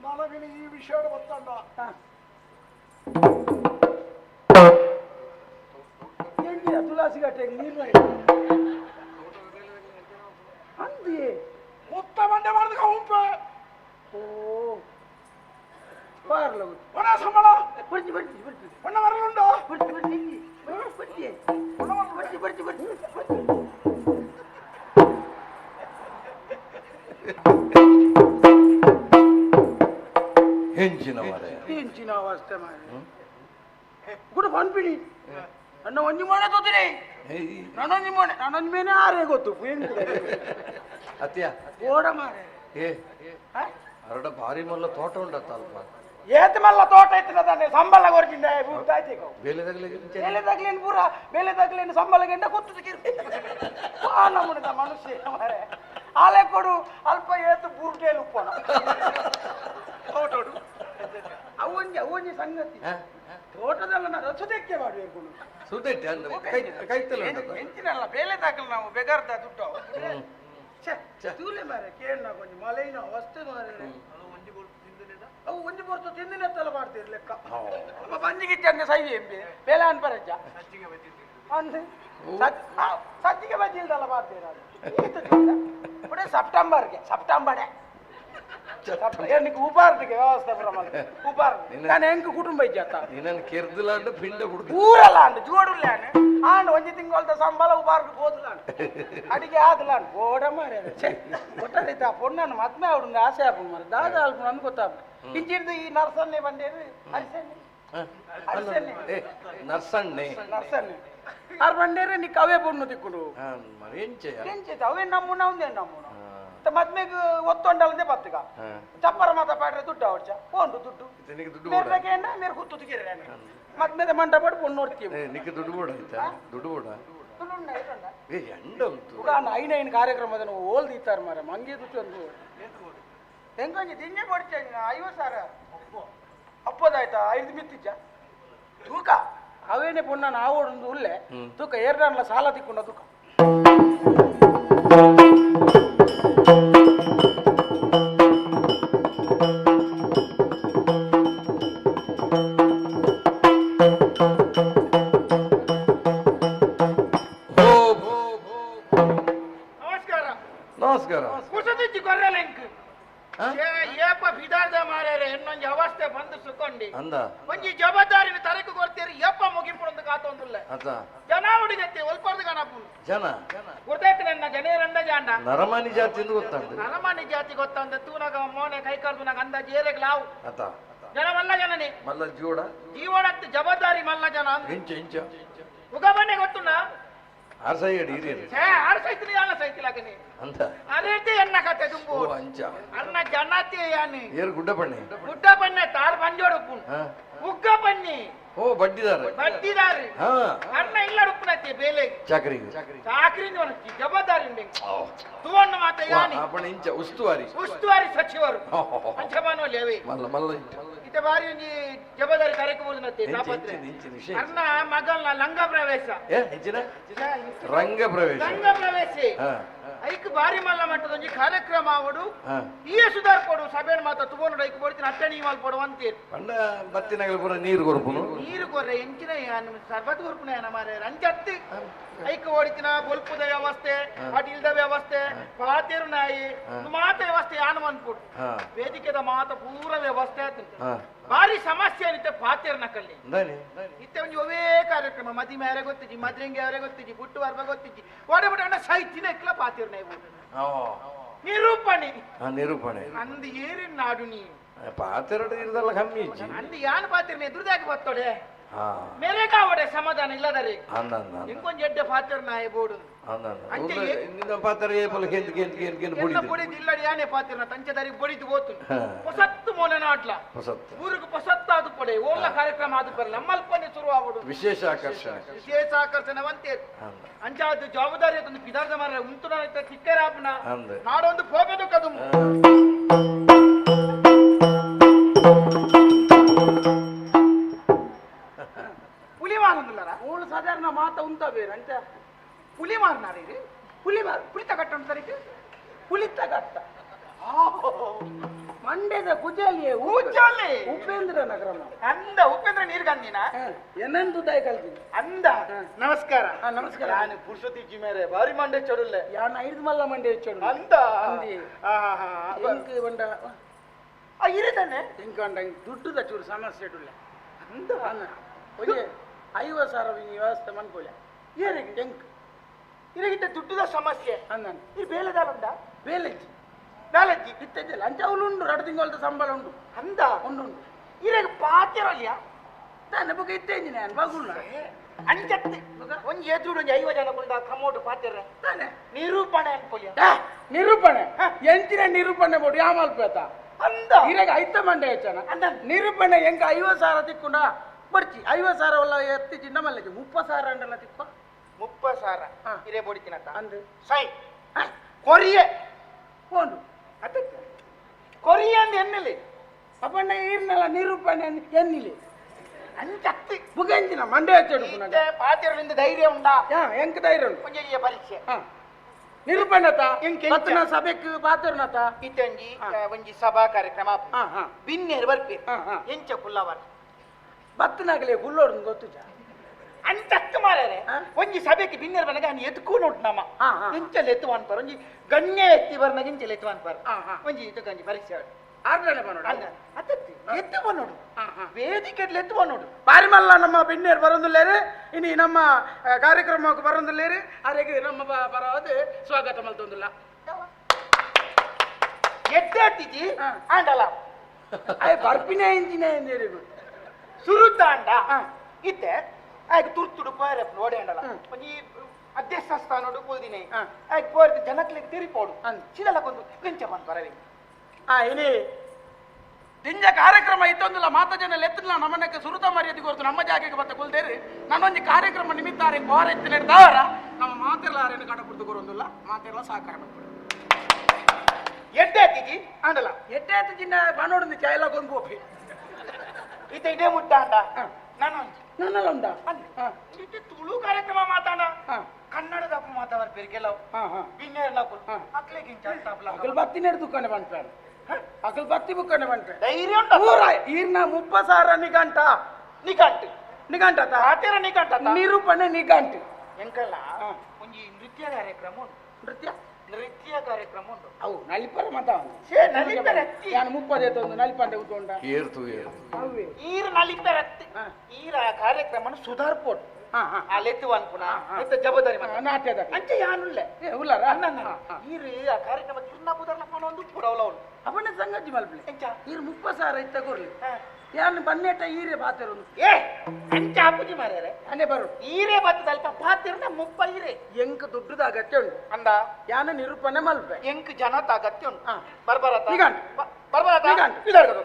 ನನಗೆ ಈ ವಿಷಯ ಗೊತ್ತಂಡ ತುಳಸಿ ಗಟ್ಟೆಗೆ ನೀರು ಅಂದಿ ಮುತ್ತ ಬಂಡೆ ಮಾಡಿದ ಉಂಪೆ ಓ ಪಾರ್ಲ ಬಡ ಸಂಬಳ ಬರ್ತಿ ಬರ್ತಿ ಬರ್ತಿ ಬಣ್ಣ ಮರಳುಂಡ ಬರ್ತಿ ಬರ್ತಿ ಬರ್ತಿ ಬರ್ತಿ ಬರ್ತಿ ಬರ್ತಿ ಹೆಂಚಿನ ಅವಸ್ಥೆ ಮಾಡಿ ಕೂಡ ಬಂದ್ಬಿಡಿ ನನ್ನ ಒಂಜಿ ಮನೆ ತೋತಿರಿ ನಾನೊಂದು ಮೇನೆ ಆರೇ ಗೊತ್ತು ಓಡ ಮಾರೆ ಅರಡ ಭಾರಿ ಮಲ್ಲ ತೋಟ ಉಂಡತ್ತ ಅಲ್ಪ ಏತ್ ಮಲ್ಲ ತೋಟ ಇತ್ತಿನ ಸಂಬಳ ಕೊರ್ಚಿಂದ ಬೇಲೆದಾಗ್ಲೇನು ಪೂರ ಬೇಲೆದಾಗ್ಲೇನು ಸಂಬಳ ಗಂಡ ಗೊತ್ತು ನಮ್ಮದ ಮನುಷ್ಯ ಮಾರೆ ಆಲೆ ಕೊಡು ಅಲ್ಪ ಏತು ಬೂರ್ಟೇಲು ಉಪ್ಪಣ ಒಂಜಿ ಸಂಗತಿ ತೋಟದಲ್ಲ ನಾ ರಸದಕ್ಕೆ ಮಾಡಬೇಕು ಸುದೈತೆ ಅಂದ್ರೆ ಕೈತಲ್ಲ ಎಂಚಿನಲ್ಲ ಬೇಲೆ ತಾಕಲು ನಾವು ಬೆಗಾರ್ದ ದುಡ್ಡು ತೂಲೆ ಮಾರೆ ಕೇಳ ಕೊಂಚ ಮಲೈನ ಅವಸ್ಥೆ ಮಾರೆ ಅವು ಒಂಜಿ ಬರ್ತು ತಿಂದಿನೆತ್ತಲ್ಲ ಮಾಡ್ತೀರಿ ಲೆಕ್ಕ ಬಂಜಿಗೆ ಚಂದ ಸೈವಿ ಎಂಬಿ ಬೇಲೆ ಅನ್ಪರಜ್ಜ ಅಂದ್ರೆ ಸಜ್ಜಿಗೆ ಬಜ್ಜಿ ಇಲ್ದಲ್ಲ ಮಾಡ್ತೀರ ಅದು ಸೆಪ್ಟೆಂಬರ್ಗೆ ಸೆಪ್ಟೆಂಬರ್ ಉಪಾರ್ದಿಗೆ ವ್ಯವಸ್ಥೆ ಉಪಾರ್ ನಾನು ಹೆಂಗ್ ಕುಟುಂಬ ಇಜ್ಜಾತ ನೀನನ್ನು ಕೆರ್ದಲಾಂಡು ಪಿಂಡ ಹುಡುಗ ಊರಲ್ಲ ಅಂಡು ಜೋಡುಲ್ಲ ಆಂಡ್ ಒಂಜಿ ತಿಂಗಳದ ಸಂಬಳ ಉಪಾರ್ಗೆ ಹೋದ್ಲಾಂಡು ಅಡಿಗೆ ಆದ್ಲಾಂಡು ಗೋಡ ಮಾರ್ಯ ಗೊತ್ತಾಯ್ತ ಪೊಣ್ಣನ್ನು ಮದ್ಮೆ ಅವ್ಡಂಗೆ ಆಸೆ ಹಾಕೊಂಡು ಮಾರ ದಾದ ಅಲ್ಪ ನನ್ಗೆ ಗೊತ್ತಾಗ್ತದೆ ಇಂಚಿಡ್ದು ಈ ನರ್ಸನ್ನೇ ಬಂದೇರು ಅರಿಸನ್ನೆ ನರ್ಸಣ್ಣೆ ನರ್ಸನ್ನೆ ಆರು ಬಂಡೇರೆ ನೀ ಕವೇ ಬಣ್ಣು ತಿಕ್ಕುಡು ಎಂಚೆ ಅವೇ ನಮ್ಮೂನ ಒಂದೇ ನಮ್ಮೂನ ಮದ್ಮೆಗೆ ಒತ್ತೊಂಡಲ್ಲದೆ ಬತ್ತಗ ಚಪ್ಪರ ಮಾತ ಪಾಡ್ರೆ ದುಡ್ಡು ಅವಡ್ಚ ಒಂದು ದುಡ್ಡು ಮೇರೆ ಕೂತು ತಿಕ್ಕಿರ ಮದ್ಮೆದ ಮಂಟ ಪಡು ಪೊಣ್ಣು ನೋಡ್ತೀವಿ ನಿಕ್ಕೆ ದುಡ್ಡು ಬೋಡ ಆಯ್ತಾ ದುಡ್ಡು ಬೋಡ ಎಂಡ ಉಂಟು ಐನೈನ್ ಕಾರ್ಯಕ್ರಮದ ನಾವು ಓಲ್ದಿತ್ತಾರೆ ಮಾರ ಮಂಗೆ ದುಡ್ಡು ಒಂದು ಹೆಂಗೊಂಜಿ ತಿಂಗೆ ಕೊಡ್ತೇನೆ 50,000 ಅಪ್ಪದಾಯ್ತಾ 5 ಮಿತ್ತಿಜ್ಜ ತೂಕ ಅವೇನೆ ಪುಣ್ಣ ನಾವೊಂದು ಉಲ್ಲೆ ತೂಕ ಏರ್ಡನ್ಲ ಸಾಲ ತಿಕ್ಕೊಂಡ ತೂಕ ನಮಸ್ಕಾರ ಕುಸದಿಜ್ಜಿ ಕೊರ್ರೆಲೆಂಕ್ ಏಪ ಬಿದಾದ ಮಾರ್ಯಾರೆ ಇನ್ನೊಂದು ಅವಸ್ಥೆ ಬಂದು ಸುಕೊಂಡಿ ಅಂದ ಒಂಜಿ ಜವಾಬ್ದಾರಿನ ತರಕು ಕೊಡ್ತೀರಿ ಏಪ ಮುಗಿಪುಡೊಂದು ಕಾತೊಂದುಲ್ಲ ಅತ ಜನ ಹುಡುಗತ್ತೆ ಒಲ್ಪರ್ದು ಕಾಣಪ್ಪು ಜನ ಗೊತ್ತಾಯ್ತು ನನ್ನ ಜನರಂದ ಜಾಂಡ ನರಮಾನಿ ಜಾತಿ ಎಂದು ಗೊತ್ತಾಗ್ತದೆ ನರಮಾನಿ ಜಾತಿ ಗೊತ್ತಂದ ತೂನಾಗ ಮೋನೆ ಕೈ ಕರ್ದು ನಾಗ ಅಂದ ಜೇರೆಗ್ ಲಾವು ಅತ ಜನ ಮಲ್ಲ ಜನನೇ ಮಲ್ಲ ಜೋಡ ಜೀವನಕ್ಕೆ ಜವಾಬ್ದಾರಿ ಮಲ್ಲ ಜನ ಇಂಚ ಇಂಚ ಮುಗ ಬನ್ನೆ ಗೊತ್ತುಂಡ ಆರ್ಸೈಡ್ ಹಿರಿಯರು ಆರು ಸೈತಿಲಿ ಯಾನ ಸೈತಿಲಾಗನಿ ಅಂತ ಅದೇ ಎನ್ನ ಕತೆ ತುಂಬು ಓ ಅಂಚ ಅನ್ನ ಜನಾತಿ ಯಾನಿ ಏರು ಗುಡ್ಡ ಬಣ್ಣೆ ಗುಡ್ಡ ಬನ್ನೆ ತಾರ್ ಬಂಜೋಡುಪ್ಪು ಉಗ್ಗ ಬನ್ನಿ ಓ ಬಡ್ಡಿದಾರ ಬಡ್ಡಿದಾರಿ ಹಾ ಅನ್ನ ಇಲ್ಲ ಉಪ್ಪುನತ್ತೆ ಬೇಲೆ ಚಾಕರಿಗೆ ಚಾಕ್ರಿಂದ ಒನಕ್ಕೆ ಜವಾಬ್ದಾರಿ ಉಂಡೆ ತುವಣ್ಣ ಮಾತ ಯಾನಿ ಆಪಣ ಇಂಚ ಉಸ್ತುವಾರಿ ಸಚಿವರು ಪಂಚಮಾನೋ ಲೇವೆ ಮಲ್ಲ ಮಲ್ಲ ಇಂಚ ಇತ ಬಾರಿ ಒಂಜಿ ಜವಾಬ್ದಾರಿ ಕಾರ್ಯಕ್ರಮನತ್ತೆ ತಾಪತ್ರೆ ಅನ್ನ ಮಗಲ್ನ ಲಂಗ ಪ್ರವೇಶ ಏ ಹೆಚ್ಚಿನ ರಂಗ ಪ್ರವೇಶ ರಂಗ ಪ್ರವೇಶ ಐಕ್ ಬಾರಿ ಮಲ್ಲ ಮಟ್ಟದ ಒಂಜಿ ಕಾರ್ಯಕ್ರಮ ಆವಡು ಹಾ ಈ ಸುಧಾರ್ ಕೊಡು ಸಭೆನ ಮಾತ ತುಗೋನು ಐಕ್ ಕೊಡ್ತೀನಿ ಅಟ್ಟಣಿ ಮಾಲ್ ಕೊಡು ಅಂತೀರಿ ಪಂಡ ಬತ್ತಿನಗಳು ಪೂರ ನೀರು ಕೊರ್ಪುನು ನೀರು ಕೊರ್ರೆ ಎಂಚಿನ ಸರ್ಬತ್ ಕೊರ್ಪುನ ಏನ ಮಾರೆ ರಂಜತ್ತಿ ಐಕ್ ಓಡಿತಿನ ಬೊಲ್ಪುದ ವ್ಯವಸ್ಥೆ ಅಡಿಲ್ದ ವ್ಯವಸ್ಥೆ ಪಾತೇರು ನಾಯಿ ಮಾತ ವ್ಯವಸ್ಥೆ ಯಾನು ಅನ್ಕೊಡು ವೇದಿಕೆದ ಮಾತ ಪೂರ ವ್ಯವಸ್ಥೆ ಆಯ್ತು ಬಾರಿ ಸಮಸ್ಯೆ ಏನಿತ್ತೆ ಪಾತೇರು ನಕಲ್ಲಿ ಇತ್ತೆ ಒಂಜಿ ಒವೇ ಕಾರ್ಯಕ್ರಮ ಮದಿ ಮೇರೆ ಗೊತ್ತಿಜ್ಜಿ ಮದ್ರಂಗಿ ಅವರೇ ಗೊತ್ತಿಜ್ಜಿ ಬುಟ್ಟು ವರ್ಬ ಗೊತ್ತಿಜ್ಜಿ ಓಡಬಿಟ್ಟು ಅಣ್ಣ ಸೈತಿನ ಇಕ್ಲ ಪಾತೇರು ನಾಯಿ ನಿರೂಪಣೆ ನಿರೂಪಣೆ ಅಂದ್ ಏರಿನ ನಾಡು ನೀ ಪಾತೆರಡು ಇರದಲ್ಲ ಕಮ್ಮಿ ಇಜ್ಜಿ ಅಂದ್ ಯಾನ್ ಪಾತೇರು ಎದುರುದಾಗಿ ಬರ್ತೋಡೆ ಹಾ ಮೇರೆ ಕಾವಡೆ ಸಮಾಧಾನ ಇಲ್ಲದರಿ ಅಂದಂದ ಇಂಕೊಂಜಿ ಎಡ್ಡೆ ಪಾತೇರು ನಾಯಿ ಬೋಡು ನಿನ್ನ ಪಾತ್ರ ಏಪಲ ಕೆಂದು ಕೆಂದು ಕೆಂದು ಕೆಂದು ಎಲ್ಲ ಬೊಡಿದು ಇಲ್ಲಡಿ ಯಾನೆ ಪಾತಿರ್ನ ತಂಚದಾರಿ ಬೊಡಿದು ಹೋತು ಹೊಸತ್ತು ಮೋನೆ ನಾಟ್ಲ ಹೊಸತ್ತು ಊರಿಗೆ ಹೊಸತ್ತು ಅದು ಪಡೆ ಓಲ್ಲ ಕಾರ್ಯಕ್ರಮ ಅದು ಬರಲ್ಲ ನಮ್ಮಲ್ಪನೆ ಶುರು ಆಗುದು ವಿಶೇಷ ಆಕರ್ಷಣೆ ವಿಶೇಷ ಆಕರ್ಷಣವಂತೆ ಅಂಚಾದ ಜವಾಬ್ದಾರಿ ಒಂದು ಪಿದಾರ್ದ ಮಾರ ಉಂಟು ಚಿಕ್ಕರಾಪನ ನಾಡೊಂದು ಹೋಗದು ಕದು ಪುಲಿ ಮಾರಲ್ಲ ಮೂಲ ಸಾಧಾರಣ ಮಾತ ಉಂಟ ಬೇರೆ ಅಂತ ಪುಲಿ ಮಾರನಾರಿ ಪುಲಿ ತಗಟ್ಟ ಸರಿಗೆ ಪುಲಿ ತಗಟ್ಟ ಮಂಡ್ಯದ ಕುಜಾಲಿಯೇ ಉಜ್ಜಾಲಿ ಉಪೇಂದ್ರ ನಗರ ಅಂದ ಉಪೇಂದ್ರ ನೀರ್ಗಂದಿನ ಏನಂದು ದಯ ಕಲ್ತೀನಿ ಅಂದ ನಮಸ್ಕಾರ ನಮಸ್ಕಾರ ನಾನು ಪುರುಷೋತ್ತಿ ಜಿಮೇರೆ ಬಾರಿ ಮಂಡ್ಯ ಚಡುಲ್ಲೆ ಯಾನ 5 ಮಲ್ಲ ಮಂಡ್ಯ ಚಡು ಅಂದ ಅಂದಿ ಎಂಕ್ ಬಂಡ ಇರಿದಾನೆ ಎಂಕಂಡ ದುಡ್ಡುದ ಚೂರು ಸಮಸ್ಯೆ ಇಡುಲ್ಲ ಅಂದ ಒಯ್ಯೆ 50,000 ವ್ಯವಸ್ಥೆ ಮನ್ಕೋಲೆ ಏರಿಗೆ ಎಂಕ್ ಇರಗಿದ್ದ ದುಡ್ಡುದ ಸಮಸ್ಯೆ ಅಂದ ಈ ಬೇಲೆದಾರುಂಡ ಬೇಲೆಜ್ಜಿ ಬೇಲೆಜ್ಜಿ ಇತ್ತಜ್ಜಲ್ಲ ಅಂಚ ಅವಳು ಉಂಡು 2 ತಿಂಗಳದ ಸಂಬಳ ಉಂಡು ಅಂದ ಉಂಡು ಇರಗ ಪಾತಿರಲ್ಯ ತಾನೆ ಬುಗ ಇತ್ತೇಂಜಿ ನಾನು ಬಗುಲ್ಲ ಅಂಚತ್ತೆ ಒಂಜಿ ಎದುರು ಒಂಜಿ 50 ಜನ ಕುಂದ ಕಮೋಟು ಪಾತಿರ ತಾನೆ ನಿರೂಪಣೆ ಅನ್ಕೊಲ್ಯ ನಿರೂಪಣೆ ಎಂಚಿನ ನಿರೂಪಣೆ ಬೋಡು ಯಾ ಮಲ್ಪೇತ ಅಂದ ಇರಗ ಐತ ಮಂಡೆ ಹೆಚ್ಚನ ಅಂದ ನಿರೂಪಣೆ ಎಂಕ 50,000 ತಿಕ್ಕೊಂಡ ಬರ್ಚಿ 50,000 ಒಲ್ಲ ಎತ್ತಿ ಚಿನ್ನ ಮಲ್ಲೆಜಿ 30,000 ಅಂಡಲ್ಲ ತಿಕ್ಕೋ 30,000 ಇರೇ ಬೋಡಿತಿನತ ಅಂದು ಸೈ ಕೊರಿಯೆ ಹೋಂಡು ಅದಕ್ಕೆ ಕೊರಿಯೆ ಅಂದ್ ಎನ್ನಲಿ ಅಪ್ಪಣ್ಣ ಈರ್ನಲ್ಲ ನಿರೂಪಣೆ ಎನ್ನಿಲಿ ಅಂಚತ್ತಿ ಮುಗಂಜಿನ ಮಂಡೆ ಹಚ್ಚಡು ಪಾತಿರಲಿಂದ ಧೈರ್ಯ ಉಂಟಾ ಎಂಕ ಧೈರ್ಯ ಉಂಟು ಕೊಂಜಲಿಯ ಪರೀಕ್ಷೆ ನಿರೂಪಣತ ಎಂಕ ಪತ್ತನ ಸಭೆಕ್ ಪಾತ್ರನತ ಇತ್ತಂಜಿ ಒಂಜಿ ಸಭಾ ಕಾರ್ಯಕ್ರಮ ಬಿನ್ನೇರು ಬರ್ಪೇರು ಎಂಚ ಕುಲ್ಲವರ್ ಬತ್ತನಾಗಲೇ ಹುಲ್ಲೋಡು ಗೊತ್ತು ಅಂಚಕ್ಕ ಮಾರರೆ ಒಂಜಿ ಸಭೆಗೆ ಬಿನ್ನೇರು ಬನಗ ಅನ್ ಎತ್ಕೂ ನೋಟ್ ನಮ್ಮ ಎಂಚಲ್ ಎತ್ತು ಅನ್ಪಾರ ಒಂಜಿ ಗಣ್ಯ ಎತ್ತಿ ಬರ್ನಾಗ ಎಂಚಲ್ ಎತ್ತು ಅನ್ಪಾರ ಒಂಜಿ ಇದು ಗಂಜಿ ಪರೀಕ್ಷೆ ಆರ್ಡನೆ ಬನ್ನೋಡು ಅತ್ತತ್ತಿ ಎತ್ತು ಬನ್ನೋಡು ವೇದಿಕೆಡ್ಲಿ ಎತ್ತು ಬನ್ನೋಡು ಪಾರಿಮಲ್ಲ ನಮ್ಮ ಬೆಣ್ಣೇರು ಬರೋದಿಲ್ಲೇರಿ ಇನ್ನು ನಮ್ಮ ಕಾರ್ಯಕ್ರಮಕ್ಕೆ ಬರೋದಿಲ್ಲೇರಿ ಅದಕ್ಕೆ ನಮ್ಮ ಬರೋದು ಸ್ವಾಗತ ಮಲ್ತೊಂದಿಲ್ಲ ಎತ್ತೆ ಎತ್ತಿಜಿ ಆಂಡಲ ಅಯ್ಯ ಬರ್ಪಿನೇ ಇಂಜಿನೇ ಎಂದೇರಿ ಸುರುತ್ತ ಅಂಡ ಇತ್ತೆ ಆಯ್ಕ ತುರ್ತುಡು ಪಾರೆ ನೋಡೆ ಅಂಡಲ ಒಂಜಿ ಅಧ್ಯಕ್ಷ ಸ್ಥಾನೋಡು ಕೂದಿನೇ ಆಯ್ಕ ಪೋರ್ದು ಜನಕ್ಲಿಗೆ ತಿರಿಪೋಡು ಚಿದಲಕ್ಕೊಂದು ಕೆಂಚ ಬಂದು ಬರಲಿ ಇನಿ ದಿಂಜ ಕಾರ್ಯಕ್ರಮ ಇತ್ತೊಂದಿಲ್ಲ ಮಾತ ಜನ ಲೆತ್ತಿಲ್ಲ ನಮ್ಮನಕ್ಕೆ ಸುರುತ ಮರ್ಯಾದೆ ಕೊರ್ತು ನಮ್ಮ ಜಾಗಕ್ಕೆ ಬತ್ತ ಕೊಲ್ದೇರಿ ನನ್ನೊಂದು ಕಾರ್ಯಕ್ರಮ ನಿಮಿತ್ತ ಬಾರ ಎತ್ತಿ ನಡೆದವರ ನಮ್ಮ ಮಾತೆಲ್ಲ ಆರೇನು ಕಡಪುರ್ದು ಕೊರೊಂದಿಲ್ಲ ಮಾತೆಲ್ಲ ಸಹಕಾರ ಮಾಡ್ತಾರೆ ಎಡ್ಡೆ ಎತ್ತಿಜಿ ಆಂಡಲ ಎಟ್ಟೆ ಎತ್ತು ಚಿನ್ನ ಬನ್ನೋಡು ಚಾಯಲ ಕೊಂದು ಹೋಗಿ ಈತ ಇದೇ ಮುಟ್ಟ ಅಂಡ ನಾನು ನನ್ನೆಲ್ಲ ಉಂಟಾ ಇದು ತುಳು ಕಾರ್ಯಕ್ರಮ ಮಾತಾಡ ಕನ್ನಡದ ಮಾತಾವರ್ ಪೇರು ಕೆಲವು ಬಿನ್ನೇರ ಅಕ್ಲೆಗೆ ಅಕಲ್ ಬತ್ತಿ ನೆಡ್ದು ದುಕಾನೆ ಬಂದ್ಪೇರು ಅಕಲ್ ಬತ್ತಿ ಬುಕ್ಕನೆ ಬಂದ್ಪೇರು ಧೈರ್ಯ ಉಂಟು ಈರ್ನ 30,000 ನಿಗಂಟ ನಿಗಂಟ ಆಟೇರ ನಿಕಂಟ ನಿರೂಪಣೆ ನಿಗಂಟ ಎಂಕಲ್ಲ ಒಂಜಿ ನೃತ್ಯ ಕಾರ್ಯಕ್ರಮ ಉಂಟು ನೃತ್ಯ ಕಾರ್ಯಕ್ರಮ ಉಂಟು ಅವು ನಲಿಪರ ಮತ ನಾನು 30 ಒಂದು ನಲಿಪಂಡೆ ಉಂಟು ಈರು ನಲಿಪೆರತ್ತಿ ಈರ ಕಾರ್ಯಕ್ರಮ ಸುಧಾರ್ಪೋಟ್ ಅಲ್ಲೆತ್ತು ಅನ್ಪುನ ಜಬದಾರಿ ನಾಟ್ಯದ ಅಂಚೆ ಯಾನುಲ್ಲೆ ಉಲ್ಲಾರ ಈರು ಆ ಕಾರ್ಯಕ್ರಮ ಕಿರ್ನ ಬುದರ್ನ ಒಂದು ಪುರವಲವಳು ಅವನ ಸಂಗತಿ ಮಲ್ಪಲೆ ಈರು 30,000 ಇತ್ತ ಕೊರ್ಲಿ ಯಾನು ಬನ್ನೇಟ ಈರೇ ಬಾತಿರು ಏ ಅಂಚ ಅಪ್ಪುಜಿ ಮಾರ್ಯಾರೆ ಅನೆ ಬರು ಈರೇ ಬತ್ತದ ಅಲ್ಪ ಪಾತಿರ್ನ ಮುಪ್ಪ ಈರೇ ಎಂಕ್ ದುಡ್ಡದ ಅಗತ್ಯ ಉಂಟು ಅಂದ ಯಾನ ನಿರೂಪಣೆ ಮಲ್ಪೆ ಎಂಕ್ ಜನದ ಅಗತ್ಯ ಉಂಟು ಬರ್ಬರತ ನಿಗಂಟ ಬರ್ಬರತ ನಿಗಂಟ ಇದಾಡ್ಕದ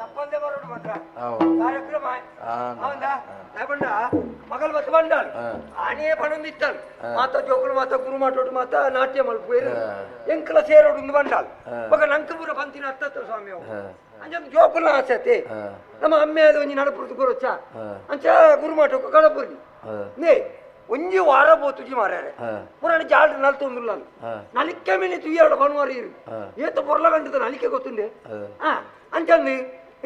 ತಪ್ಪಂದೆ ಬರೋಡು ಮಾತ್ರ ಕಾರ್ಯಕ್ರಮ ಹೌದಾ లేకుండా మగలు బతు బండాలి ఆనే పనుంది ఇస్తాను మాతో జోకులు మాతో గురు మాటోడు మాతో నాట్యం అల్పోయారు ఎంకల సేరోడు ఉంది బండాలి ఒక నంకపూర పంతిన అత్తత్వ స్వామి అని చెప్పి జోకులు ఆసతే ನಮ್ಮ ಅಮ್ಮೆ ಅದು ಒಂಜಿ ನಡಪುರದು ಕೊರೊಚ್ಚ ಅಂಚ ಗುರು ಮಾಟ ఒక ಕಡಪುರಿ ನೇ ಒಂಜಿ ವಾರ ಬೋತುಜಿ ಮಾರ್ಯಾರೆ ಪುರಾಣ ಜಾಲ್ಡ್ ನಲ್ತೊಂದುಲ್ಲ ನಲಿಕೆ ಮೇಲೆ ತುಯ್ಯಾಡ ಬನ್ವಾರಿ ಏತ ಪೊರ್ಲ ಗಂಟದ ನಲಿಕೆ ಗೊತ್ತುಂಡೆ ಅಂಚಂದು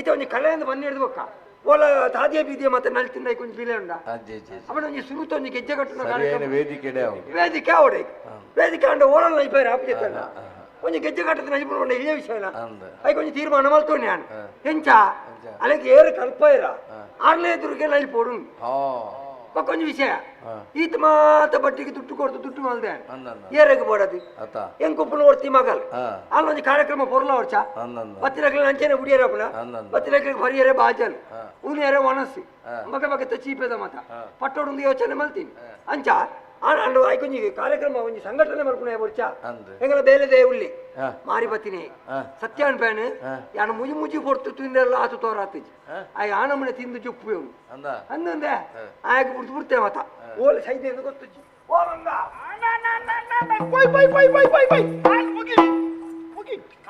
ಇತ ಒಂಜಿ ಕಳೆಯಿಂದ ಬನ್ನಿ ಹಿಡಿದು ಬೊಕ್ಕ ಓಲ ತಾದಿಯ ಬೀದಿಯ ಮತ್ತೆ ನಲ್ತಿಂದ ಕೊಂಚ ಬಿಲೆ ಉಂಡ ಅವನ ಒಂಜಿ ಸುರುತ ಒಂಜಿ ಗೆಜ್ಜೆ ಕಟ್ಟುನ ವೇದಿಕೆ ಅವಡೆ ವೇದಿಕೆ ಅಂಡ ಓಲಲ್ಲ ಇಬ್ಬರು ಆಪ್ಯತಲ್ಲ కొంచెం గెజ్జ కట్టదు నడిపుడు ఇదే విషయం అవి కొంచెం తీర్మానం అవుతుంది నేను ఎంచా అలాగే ఏరు కలిపాయిరా ఆడలే ఎదురుకే నలిపోడు కొంచెం విషయ ఈత మాత బట్టికి ದುಡ್ಡು ಕೊಡ್ತು ದುಡ್ಡು ಮಲ್ದೆ ಏರಕ್ಕೆ ಬೋಡದು ಎಂಕೊಪ್ಪನ ಓಡ್ತಿ ಮಗಲ್ ಅಲ್ಲೊಂದು ಕಾರ್ಯಕ್ರಮ ಪೊರ್ಲ ಹೊರ್ಚ ಪತ್ತಿರಕ್ಕೆ ಅಂಚೆನೆ ಉಡಿಯರಪ್ಪನ ಪತ್ತಿರಕ್ಕೆ ಬರಿಯರೆ ಬಾಜಲ್ ಉನಿಯರೆ ಒಣಸಿ ಮಗ ಬಗ್ಗೆ ಚೀಪೇದ ಮತ ಪಟ್ಟೋಡು ಯೋಚನೆ ಮಲ್ತೀನಿ ಅಂಚ ಅಂಡು ಆಯ್ಕೊಂಜಿ ಕಾರ್ಯಕ್ರಮ ಒಂಜಿ ಸಂಘಟನೆ ಮಲ್ಪುನ ಬರ್ಚ ಎಂಗಲ ಬೇಲೆದೆ ಉಳ್ಳಿ ಮಾರಿ ಬತ್ತಿನಿ ಸತ್ಯ ಅನ್ಪೇನು ಯಾನು ಮುಜಿ ಮುಜಿ ಕೊಡ್ತು ತಿಂದೆಲ್ಲ ಆತು ತೋರಾತಿಜಿ ಆಯ್ ಆನಮನೆ ತಿಂದು ಜುಪ್ಪು ಇವನು ಅಂದಂದೆ ಆಯ್ಕೆ ಬಿಡ್ತು ಬಿಡ್ತೇವೆ ಮತ ಓಲ್ ಸೈದೆ ಎಂದು ಗೊತ್ತುಜ್ಜಿ ಓಲಂಗ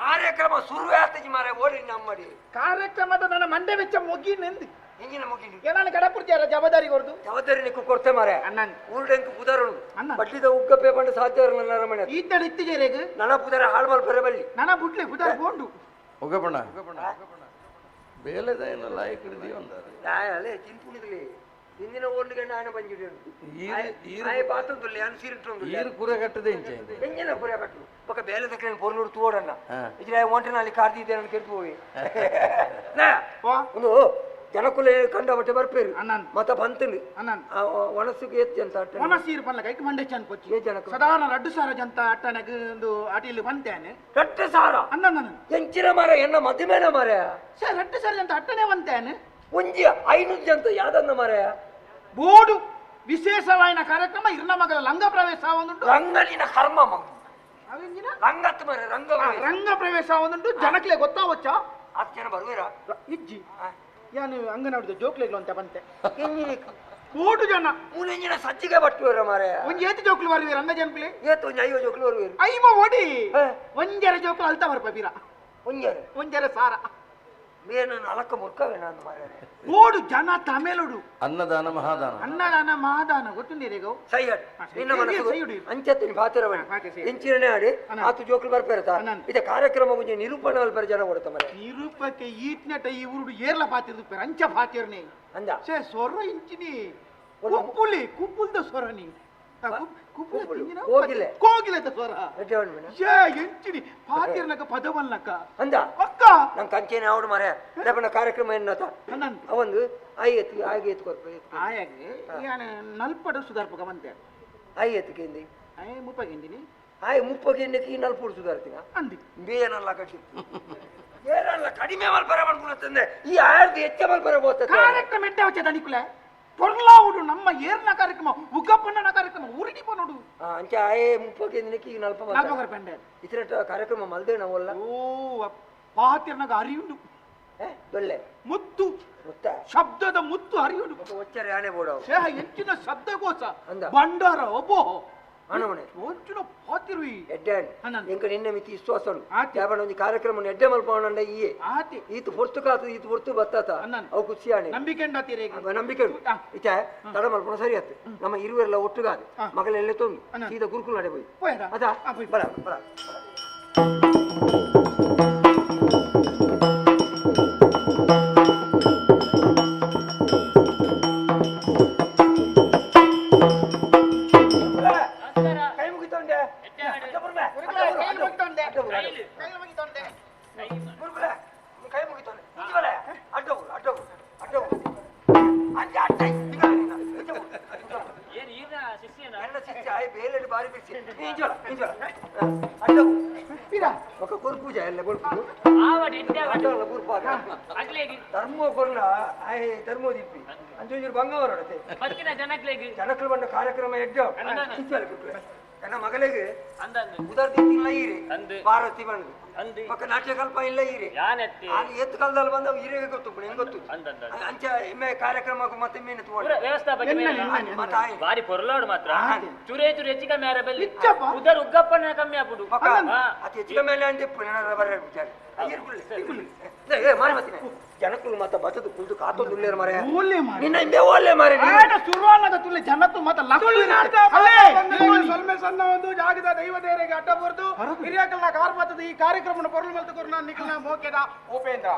ಕಾರ್ಯಕ್ರಮ ಶುರುವೇ ಆಗ್ತಜಿ ಮಾರೆ ಓಡಿ ನಮ್ಮಡಿ ಕಾರ್ಯಕ್ರಮದ ನನ್ನ ಮಂಡೆ ವೆಚ್ಚ ಮುಗಿನೆಂದು ಹೆಂಗಿನ ಮುಗಿನಿ ಏನಾನ ಕಡಪುರ್ತಿಯಾರ ಜವಾಬ್ದಾರಿ ಕೊಡ್ದು ಜವಾಬ್ದಾರಿ ನಿಕ್ಕು ಕೊಡ್ತೆ ಮಾರೆ ಅಣ್ಣನ್ ಊರ್ಡೆಂಕು ಪುದರಳು ಬಡ್ಲಿದ ಉಗ್ಗಪ್ಪೆ ಬಂದು ಸಾಧ್ಯ ನನ್ನ ಮನೆ ಈತಡ ಇತ್ತಿಗೆರೆಗೆ ನನ್ನ ಪುದರ ಹಾಳು ಮಾಡಿ ಬರಬಲ್ಲಿ ನನ್ನ ಬುಟ್ಲೆ ಪುದರ ಬೋಂಡು ಹೋಗಬಣ್ಣ ಬೇಲೆದ ಏನಲ್ಲ ಈ ಕಡೆ ಅಲ್ಲೇ ಚಿಂಪುಣಿದ್ಲಿ ಹಿಂದಿನ ಓಲ್ಡ್ ಗಂಡ ಆನೆ ಬಂಜಿಡಿ ಬಾತೊಂದುಲ್ಲ ಯಾನು ಸೀರಿಟ್ಟು ಈರು ಕುರೆ ಕಟ್ಟದೆ ಎಂಜಿನ ಪುರ ಕಟ್ಟು ಪಕ್ಕ ಬೇಲೆ ತಕ್ಕ ಪೊರ್ನೂರು ತೋಡಣ್ಣ ಇದ್ರೆ ಒಂಟನಲ್ಲಿ ಕಾರ್ದಿದ್ದೆ ನಾನು ಕೆಟ್ಟು ಹೋಗಿ ಒಂದು ಜನಕುಲೆ ಕಂಡ ಬಟ್ಟೆ ಬರ್ಪೇರು ಮತ ಬಂತಂದು ಒಣಸುಗೆ ಎತ್ತಿ ಅಂತ ಒಣಸೀರು ಪಲ್ಲ ಕೈಕ್ ಮಂಡೆ ಚಂದ ಕೊಚ್ಚಿ ಸಾಧಾರಣ 2,000 ಜಂತ ಅಟ್ಟನಗೆ ಒಂದು ಅಟಿಲಿ ಬಂತೇನೆ 2,000 ಅಣ್ಣ ಎಂಚಿನ ಮರ ಎನ್ನ ಮದುವೆನ ಮರ ಸರ್ 2,000 ಜಂತ ಅಟ್ಟನೆ ಬಂತೇನೆ ಒಂಜಿ 500 ಜಂತ ಯಾದನ್ನ ಮರ ಬೋಡು ವಿಶೇಷವಾದ ಕಾರ್ಯಕ್ರಮ ಇರ್ನ ಮಗಳ ಲಂಗ ಪ್ರವೇಶ ಒಂದುಂಟು ರಂಗಲಿನ ಕರ್ಮ ಮಗ ಅವೆಂಜಿನ ರಂಗತ್ ಮರ ರಂಗ ಪ್ರವೇಶ ಒಂದುಂಟು ಜನಕ್ಲೆ ಗೊತ್ತಾವಚ್ಚ 10 ಜನ ಬರುವಿರಾ ಇಜ್ಜಿ ಯಾನು ಅಂಗನವಾಡಿದ ಜೋಕ್ಲೆಗಳು ಅಂತ ಬಂತೆ ಕೋಟು ಜನ ಮುಂಜಿನ ಸಜ್ಜಿಗೆ ಬಟ್ಟುವರ ಮಾರೆ ಒಂಜಿ ಏತು ಜೋಕ್ಲು ಬರುವೀರ ಅಂದ ಜನಕ್ಲೆ ಏತು ಒಂಜಿ 5 ಜೋಕ್ಲು ಬರುವೇರು ಐವ ಒಡಿ ಒಂಜರ ಜೋಕ್ಲು ಅಲ್ತಾ ಬರ್ಪ ಬೀರ ಒಂಜರೆ ಒಂಜರ ಸಾರ ಮೇನು ಅಲಕ್ಕ ಮುರ್ಕವೇ ನಾನು ಮಾರೆ ಕೋಡು ಜನ ತಮೇಲುಡು ಅನ್ನದಾನ ಮಹಾದಾನ ಅನ್ನದಾನ ಮಹಾದಾನ ಗೊತ್ತುಂದಿರೇಗೋ ಸೈಯಡ್ ನಿನ್ನ ಮನಸ್ಸು ಅಂಚೆತ್ತಿನ ಪಾತಿರವಣ ಇಂಚಿರನೆ ಆಡಿ ಆತು ಜೋಕ್ಲು ಬರ್ಪೇರತ ಇದ ಕಾರ್ಯಕ್ರಮ ಮುಂಜೆ ನಿರೂಪಣೆ ಅಲ್ಪರ ಜನ ಕೊಡ್ತ ಮರೆ ನಿರೂಪಕ್ಕೆ ಈಟ್ನೆಟ ಈ ಊರುಡು ಏರ್ಲ ಪಾತಿರ್ದು ಪೇರ ಅಂಚ ಪಾತಿರ್ನಿ ಅಂದ ಸೇ ಸೊರ ಇಂಚಿನಿ ಕುಪ್ಪುಲಿ ಕುಪ್ಪುಲ್ದ ಸ್ವರನಿ ಕೋಗಿಲೆ ಕೋಗಿಲೆದ ಸ್ವರ ರೆಡ್ಡವನ್ ಮೇನ ಯೇ ಎಂಚಿನಿ ಪಾತಿರ್ನಕ ಪದವಲ್ಲಕ ಅಂದ ಅಕ್ಕ ನಂಗೆ ಕಂಚೇನೆ ಅವಡು ಮಾರೆ ಲೇಪನ ಕಾರ್ಯಕ್ರಮ ಎನ್ನತ ಅನಂತ ಅವಂದು ಆಗಿ ಎತ್ತು ಕೊರ್ಪ ಆಯಾಗೆ ಯಾನ ನಲ್ಪಡ ಸುಧಾರ್ಪಕ ಮಂತೆ ಎತ್ತುಕೆಂದಿ ಆಯ ಮುಪ್ಪಗೆಂದಿನಿ ಮುಪ್ಪಗೆಂದಕ್ಕೆ ಈ ನಲ್ಪುಡು ಸುಧಾರ್ತಿನ ಅಂದಿ ಬೇನಲ್ಲ ಕಟ್ಟಿ ಬೇರಲ್ಲ ಕಡಿಮೆ ಮಲ್ಪರ ಮಾಡ್ಕೊಳತ್ತಂದೆ ಈ ಆರ್ದು ಹೆಚ್ಚ ಮಲ್ಪರ ಬೋತ ಕಾರ್ಯಕ್ರಮ ಎಡ್ಡೆ ವಚ್ಚ ದನಿಕುಲೆ ಪೊರ್ಲಾವುಡು ನಮ್ಮ ಏರ್ನ ಕಾರ್ಯಕ್ರಮ ಉಗ್ಗಪ್ಪಣ್ಣನ ಕಾರ್ಯಕ್ರಮ ಊರಿಡಿ ಪನೋಡು ಅಂಚ ಮುಪ್ಪಗೆಂದಕ್ಕೆ ಈ ನಲ್ಪ ನಲ್ಪಗರ ಪೆಂಡೆ ಇತರ ಕಾರ್ಯಕ್ರಮ ಮಲ್ದೆ ನಾವಲ್ಲ ಓ ಪಾತಿರ್ನಗ ಅರಿಯುಂಡು ದೊಳ್ಳೆ ಮುತ್ತು ಮುತ್ತ ಶಬ್ದದ ಮುತ್ತು ಹರಿಯುಡು ಒಚ್ಚರೆ ಆನೆ ಬೋಡವು ಸೇಹ ಎಂಚಿನ ಶಬ್ದಗೋಸ ಅಂದ ಬಂಡಾರ ಒಬ್ಬೋ ಅಣವಣೆ ಒಂಚಿನ ಪಾತಿರುವಿ ಎಡ್ಡಾಣಿ ಅನಂತ. ಎಂಕ ನಿನ್ನೆ ಮಿತಿ ವಿಶ್ವಾಸನು ಆತಿ. ಯಾವನ ಒಂದು ಕಾರ್ಯಕ್ರಮ ಎಡ್ಡೆ ಮಲ್ಪವನಂಡ ಈಯೆ ಆತಿ ಈತು ಪೊರ್ತು ಕಾತು ಈತು ಪೊರ್ತು ಬತ್ತಾತ ಅನಂತ. ಅವು ಖುಷಿಯಾಣೆ ನಂಬಿಕೆ ಉಂಡಾತಿರೇಗ ನಂಬಿಕೆ ಉಂಟು ಆ. ಇತ ತಡ ಮಲ್ಪನ ಸರಿ ಆಯ್ತು ನಮ್ಮ ಇರುವೆಲ್ಲ ಒಟ್ಟುಗಾದ ಆ. ಮಗಳೆಲ್ಲ ತೊಂದು ಅನಂತ. ಸೀದಾ ಗುರುಕುಲ ನಡೆ ಹೋಯ್ ಪೋಯ್ರಾ? ಅದಾ ಆ, ಪೋಯ್. ಬರ ಬರ ಕೈ ಮುಗಿತೊಂಡೆ ಕೈ ಮುಗಿತೊಂಡೆ ಏನ್ ಈಗ ಶಿಷ್ಯನ ಎಲ್ಲ ಶಿಷ್ಯ ಬೇಲೆ ಬಾರಿ ಬಿಸಿ ಇಂಜೋಳ ఒక కొరుకు చేయాలి కొరుకు ఆవడి ఇంటే అడ్డల గురుపాగా అట్లేగి ధర్మో కొన్న ఆయ్ ధర్మో దిప్పి అంజూరు బంగారు అడతే బతికిన జనక్లేగి ಜನಕಲ ಬಂದ ಕಾರ್ಯಕ್ರಮ ಎಡ್ಡ ಶಿಷ್ಯలు ಬಿಟ್ರೆ ನನ್ನ ಮಗಳಿಗೆ ಅಂದಂದು ಉದರ್ ದಿತ್ತಿಲ್ಲ ಈರಿ ಅಂದು ಪಾರ್ವತಿ ಬಂದು ಅಂದು ಪಕ್ಕ ನಾಟ್ಯಕಲ್ಪ ಇಲ್ಲ ಈರಿ ಯಾನೆತ್ತಿ ಅಲ್ಲಿ ಎತ್ತು ಕಾಲದಲ್ಲಿ ಬಂದ ಈರಿಗೆ ಗೊತ್ತು ಹೆಂಗ್ ಗೊತ್ತು ಅಂದಂದ ಅಂಚ ಎಮ್ಮೆ ಕಾರ್ಯಕ್ರಮಕ್ಕೆ ಮತ್ತೆ ಮೀನು ಪೂರ ತಗೊಂಡು ವ್ಯವಸ್ಥಾಪಕ ಮತ್ತೆ ಆಯ್ ಬಾರಿ ಪೊರ್ಲಾಡು ಮಾತ್ರ ಚುರೇ ಚುರೇ ಹೆಚ್ಚಿಗ ಮೇರ ಬೆಲ್ಲಿ ಇಚ್ಚಪ್ಪ. ಉದರ್ ಉಗ್ಗಪ್ಪನ ಕಮ್ಮಿ ಆಗ್ಬಿಡು ಪಕ್ಕ ಅತಿ ಹೆಚ್ಚಿಗೆ ಮೇಲೆ ಅಂದ್ರೆ ಪುನಃ ಬರ ವಿಚಾರ ಮಾರಿ ಮತ್ತೆ ಜನಕ್ಕೂ ಮತ್ತೆ ಬತ್ತದು ಕುಳಿತು ಕಾತೊಂದು ಉಳ್ಳೇರು ಮಾರೆ ಓಲೆ ಮಾರೆ ನಿನ್ನ ಹಿಂದೆ ಓಲೆ ಮಾರೆ ಆಟ ಶುರುವಾನದ ತುಲೆ ಜನತ್ತು ಮತ ಸೊಲ್ಮೆ ಸಣ್ಣ ಒಂದು ಜಾಗದ ದೈವ ದೇವರಿಗೆ ಅಡ್ಡ ಬರ್ದು ಹಿರಿಯಕಲ್ನ ಕಾರ್ಮತದ ಈ ಕಾರ್ಯಕ್ರಮನ ಪೊರ್ಲು ಮಲ್ತುಕೊರು ನಾನು ನಿಖಿಲ್ನ ಮೋಕೆದ ಉಪೇಂದ್ರ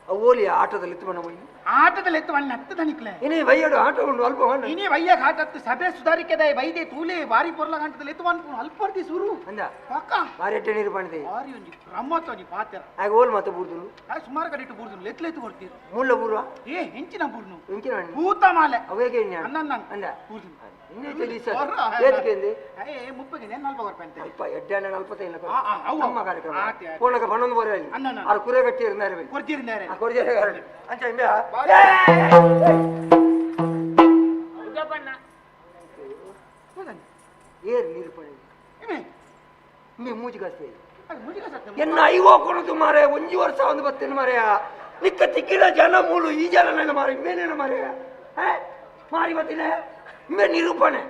ಓಲಿ ಆಟದಲ್ಲಿ ಎತ್ತು ಬಣ್ಣ ಹೋಗಿ ಆಟದಲ್ಲಿ ಎತ್ತು ಅಣ್ಣ ಹತ್ತದ ನಿಕ್ಲೆ ಇನಿ ಬೈಯಡು ಆಟ ಉಂಡು ಅಲ್ಪ ಬಣ್ಣ ಇನಿ ವಯ್ಯ ಘಾಟತ್ತು ಸಭೆ ಸುಧಾರಿಕೆದ ವೈದ್ಯ ತೂಲೆ ಬಾರಿ ಪೊರ್ಲ ಘಾಟದಲ್ಲಿ ಎತ್ತು ಅನ್ಕೊಂಡು ಅಲ್ಪರ್ದಿ ಸುರು ಅಂದ ಪಕ್ಕ ಮಾರಿ ಎಟ್ಟೆ ನೀರು ಪಣಿದೆ ಬಾರಿ ಒಂಜಿ ಬ್ರಹ್ಮತ್ವ ಒಂಜಿ ಪಾತ್ರ ಆಗ ಓಲ್ ಮತ್ತೆ ಬೂರ್ದುಲು ಸುಮಾರು ಕಡೆ ಇಟ್ಟು ಬೂರ್ದು ಎತ್ತು ಕೊಡ್ತೀರಿ ಮುಳ್ಳ ಬೂರ್ವ ಏ ಹೆಂಚಿನ ಬೂರ್ನು ಇಂಕಿನ ಹಣ್ಣು ಭೂತ ಮಾಲೆ ಅವೇಗೆ ಅನ್ನ ಅಂದ ಬೂರ್ದು ಇನ್ನೇ ಚಲಿ ಸರ್ ಏತಕ್ಕೆಂದು ಏ ಮುಪ್ಪಗೆ 40 ರೂಪಾಯಿ ಅಂತ ಅಲ್ಪ ಎಡ್ಡೆ 45 ಅವು. ನಮ್ಮ ಕಾರ್ಯಕ್ರಮ ಆತಿ, ಆತಿ. ಪೂರ್ಣಕ ಬಣ್ಣೊಂದು ಬರ ಅಲ್ಲಿ ಅನ್ನ. ಅವ್ರು ಕುರೆ ಗಟ್ಟಿ ಇರ್ತಾರೆ ಕೊಡ್ತೀರಿದ್ದಾರೆ ಕೊಡ್ತಾರೆ ಅಂಚ ಹಿಂದೆ ಉಗ್ಗಪ್ಪಣ್ಣ ಏರ್ ನೀರು ಪಡೆ ಮೀ ಮೂಜಿ ಕಸ್ತೆ ಮುಜಿಗ ಸತ್ತ ಎನ್ನ ಐವೋ ಕೊಡುದು ಮಾರೆ ಒಂಜಿ ವರ್ಷ ಒಂದು ಬತ್ತೇನೆ ಮಾರೆಯ ನಿಕ್ಕ ತಿಕ್ಕಿದ ಜನ ಮೂಳು ಈ ಜನ ಮಾರೆ ಮೇನೇನ ಮಾರೆಯ ಮಾರಿ ಬತ್ತಿನ ಮೇ ನಿರೂಪಣೆ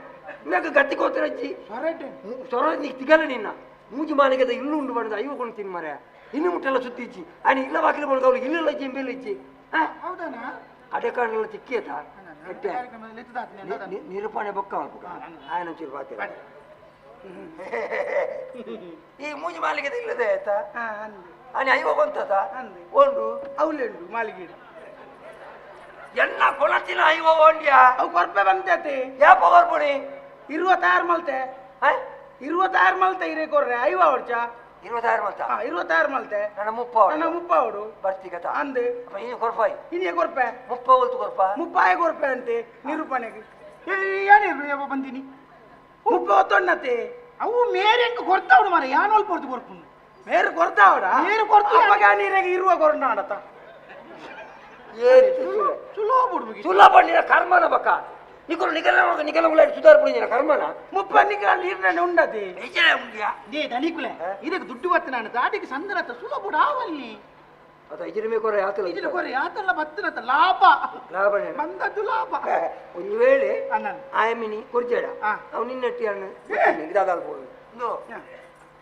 ಮೇಕ ಗಟ್ಟಿ ಕೋತಿರಜ್ಜಿ ಹೊರಟೆ ಸೊರ ನೀ ತಿಗಲ ನಿನ್ನ ಮೂಜಿ ಮಾನಿಗದ ಇಲ್ಲು ಉಂಡು ಬಂದ ಐವೋ ಕೊಂಡು ತಿನ್ ಮಾರೆ ಇನ್ನು ಮುಟ್ಟೆಲ್ಲ ಸುತ್ತಿಚ್ಚಿ ಆಯ್ನ ಇಲ್ಲ ಬಾಕಿಲು ಬಂದ ಅವ್ಳು ಇಲ್ಲೆಲ್ಲ ಜಂಬೇಲಿ ಇಚ್ಚಿ ಹೌದಾನಾ ಅಡೆ ಕಾರಣೆಲ್ಲ ತಿಕ್ಕಿಯತ ಎಟ್ಟೆ ಕಾರ್ಯಕ್ರಮದಲ್ಲಿ ಎತ್ತದಾತ್ನೆ ನಿರೂಪಣೆ ಬೊಕ್ಕ ಮಾಡ್ಬೇಕು ಆಯ್ನ ಒಂಚೂರು ಬಾತೆ ಈ ಮೂಜಿ ಮಾಲಿಗೆದ ಇಲ್ಲದೆ ಆಯ್ತಾ ಆನೆ ಐವೋ ಬಂತದ ಒಂದು ಅವಲೆಂಡು ಮಾಲಿಗೀಡ ಎನ್ನ ಕೊಳತಿನ ಐವೋ ಒಂಡ್ಯಾ ಅವು ಕೊರ್ಪೆ ಬಂತೈತಿ ಯಾಪ ಕೊರ್ಪುಣಿ 26 ಮಲ್ತೆ 26 ಮಲ್ತೆ ಇರೇ ಕೊರ್ರೆ ಐವ ಹೊಡ್ಚ 26 ಮಲ್ತ 26 ಮಲ್ತೆ ನನ್ನ ಮುಪ್ಪ ನನ್ನ ಮುಪ್ಪ ಹೊಡು ಬರ್ತಿಗತ ಅಂದೆ ಅಪ್ಪ ಇನ್ನು ಕೊರ್ಪಾಯಿ ಇನಿಯ ಕೊರ್ಪೆ ಮುಪ್ಪ ಹೊಲ್ತು ಕೊರ್ಪ ಮುಪ್ಪಾಯ ಕೊರ್ಪೆ ಅಂತೆ ನಿರೂಪಣೆಗೆ ಏನಿರು ಯಾವ ಬಂದಿನಿ ಮುಪ್ಪ ಹೊತ್ತೊಣ್ಣತೆ ಅವು ಮೇರೆಂಗೆ ಕೊರ್ತಾವಡು ಮಾರೆ ಯಾನೋಲ್ ಪೊರ್ತು ಕೊರ್ಪುನು ಮೇರು ಕೊರ್ತಾವಡ ಮೇರು ಕೊರ್ತು ಅಪ್ಪಗ ನೀರಿಗೆ ಇರುವ ಕೊರಣ ಆಡತ ಸುಲೋ ಬಿಡ್ಬೇಕು ಸುಲ್ಲ ಪಂಡಿನ ಕರ್ಮನ ಬಕ್ಕ ನಿಕಲು ನಿಕಲ ಸುಧಾರ ಪುಡಿನ ಕರ್ಮನ ಮುಪ್ಪ ನಿಕಲ ನೀರ್ನ ಉಂಡತಿ ನಿಜ ಮುಂದ್ಯಾ ದೇ ದನಿಕುಲೆ ಇದಕ್ಕೆ ದುಡ್ಡು ಬತ್ತನ ಆಟಿಗೆ ಸಂದರತ ಸುಲೋ ಬಿಡ ಆವಲ್ಲಿ ಅದ ಇಜಿರಿಮೆ ಕೊರೆ ಆತಲ್ಲ ಇಜಿನ ಕೊರೆ ಆತಲ್ಲ ಬತ್ತನತ ಲಾಭ ಲಾಭನೇ ಬಂದದ್ದು ಲಾಭ ಒಂದು ವೇಳೆ ಅಣ್ಣನ್ ಆಯಮಿನಿ ಕೊರ್ಜೇಡ ಆ. ಅವ್ ನಿನ್ನಟ್ಟಿ ಅಣ್ಣ ಇದಾದಲ್ ಹೋಗಿ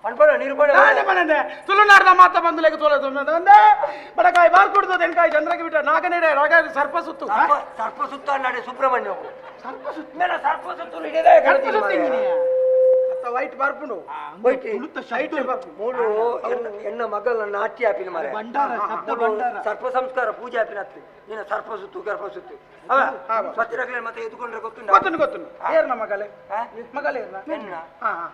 ಪಣ್ಪಣ ನೀರು ಪಡ ಮನೆ ತುಳುನಾಡಿನ ಮಾತ ಬಂದು ಲೆಕ್ಕ ಒಂದೇ ಬಡಕಾಯಿ ಬಾರ್ ಕುಡ್ದು ತೆನ್ಕಾಯಿ ಚಂದ್ರಕ್ಕೆ ಬಿಟ್ಟ ನಾಗನೇಡೆ ರಾಗ ಸರ್ಪ ಸುತ್ತು ಸರ್ಪ ಸುತ್ತ ನಾಡೆ ಸುಬ್ರಹ್ಮಣ್ಯ ಸರ್ಪ ಸುತ್ತು ಮೇಲೆ ಸರ್ಪ ಸುತ್ತು ಹಿಡಿದೇ ವೈಟ್ ಬರ್ಪುಂಡು ಮೂಲು ಎನ್ನ ಮಗಳ ನಾಟ್ಯ ಆಪಿನ ಮರ ಭಂಡಾರ, ಶಬ್ದ ಭಂಡಾರ. ಸರ್ಪ ಸಂಸ್ಕಾರ ಪೂಜೆ ಆಪಿನ ಹತ್ತಿ ನಿನ್ನ ಸರ್ಪ ಸುತ್ತು ಗರ್ಭ ಸುತ್ತು ಸ್ವಚ್ಛರಾಗಲೇ ಮತ್ತೆ ಎದುಕೊಂಡ್ರೆ ಗೊತ್ತುಂಟ ಗೊತ್ತುಂಡು ಗೊತ್ತುಂಡು ಏರ್ನ ಮಗಲೇ ಮಗಲೇ ಎನ್ನ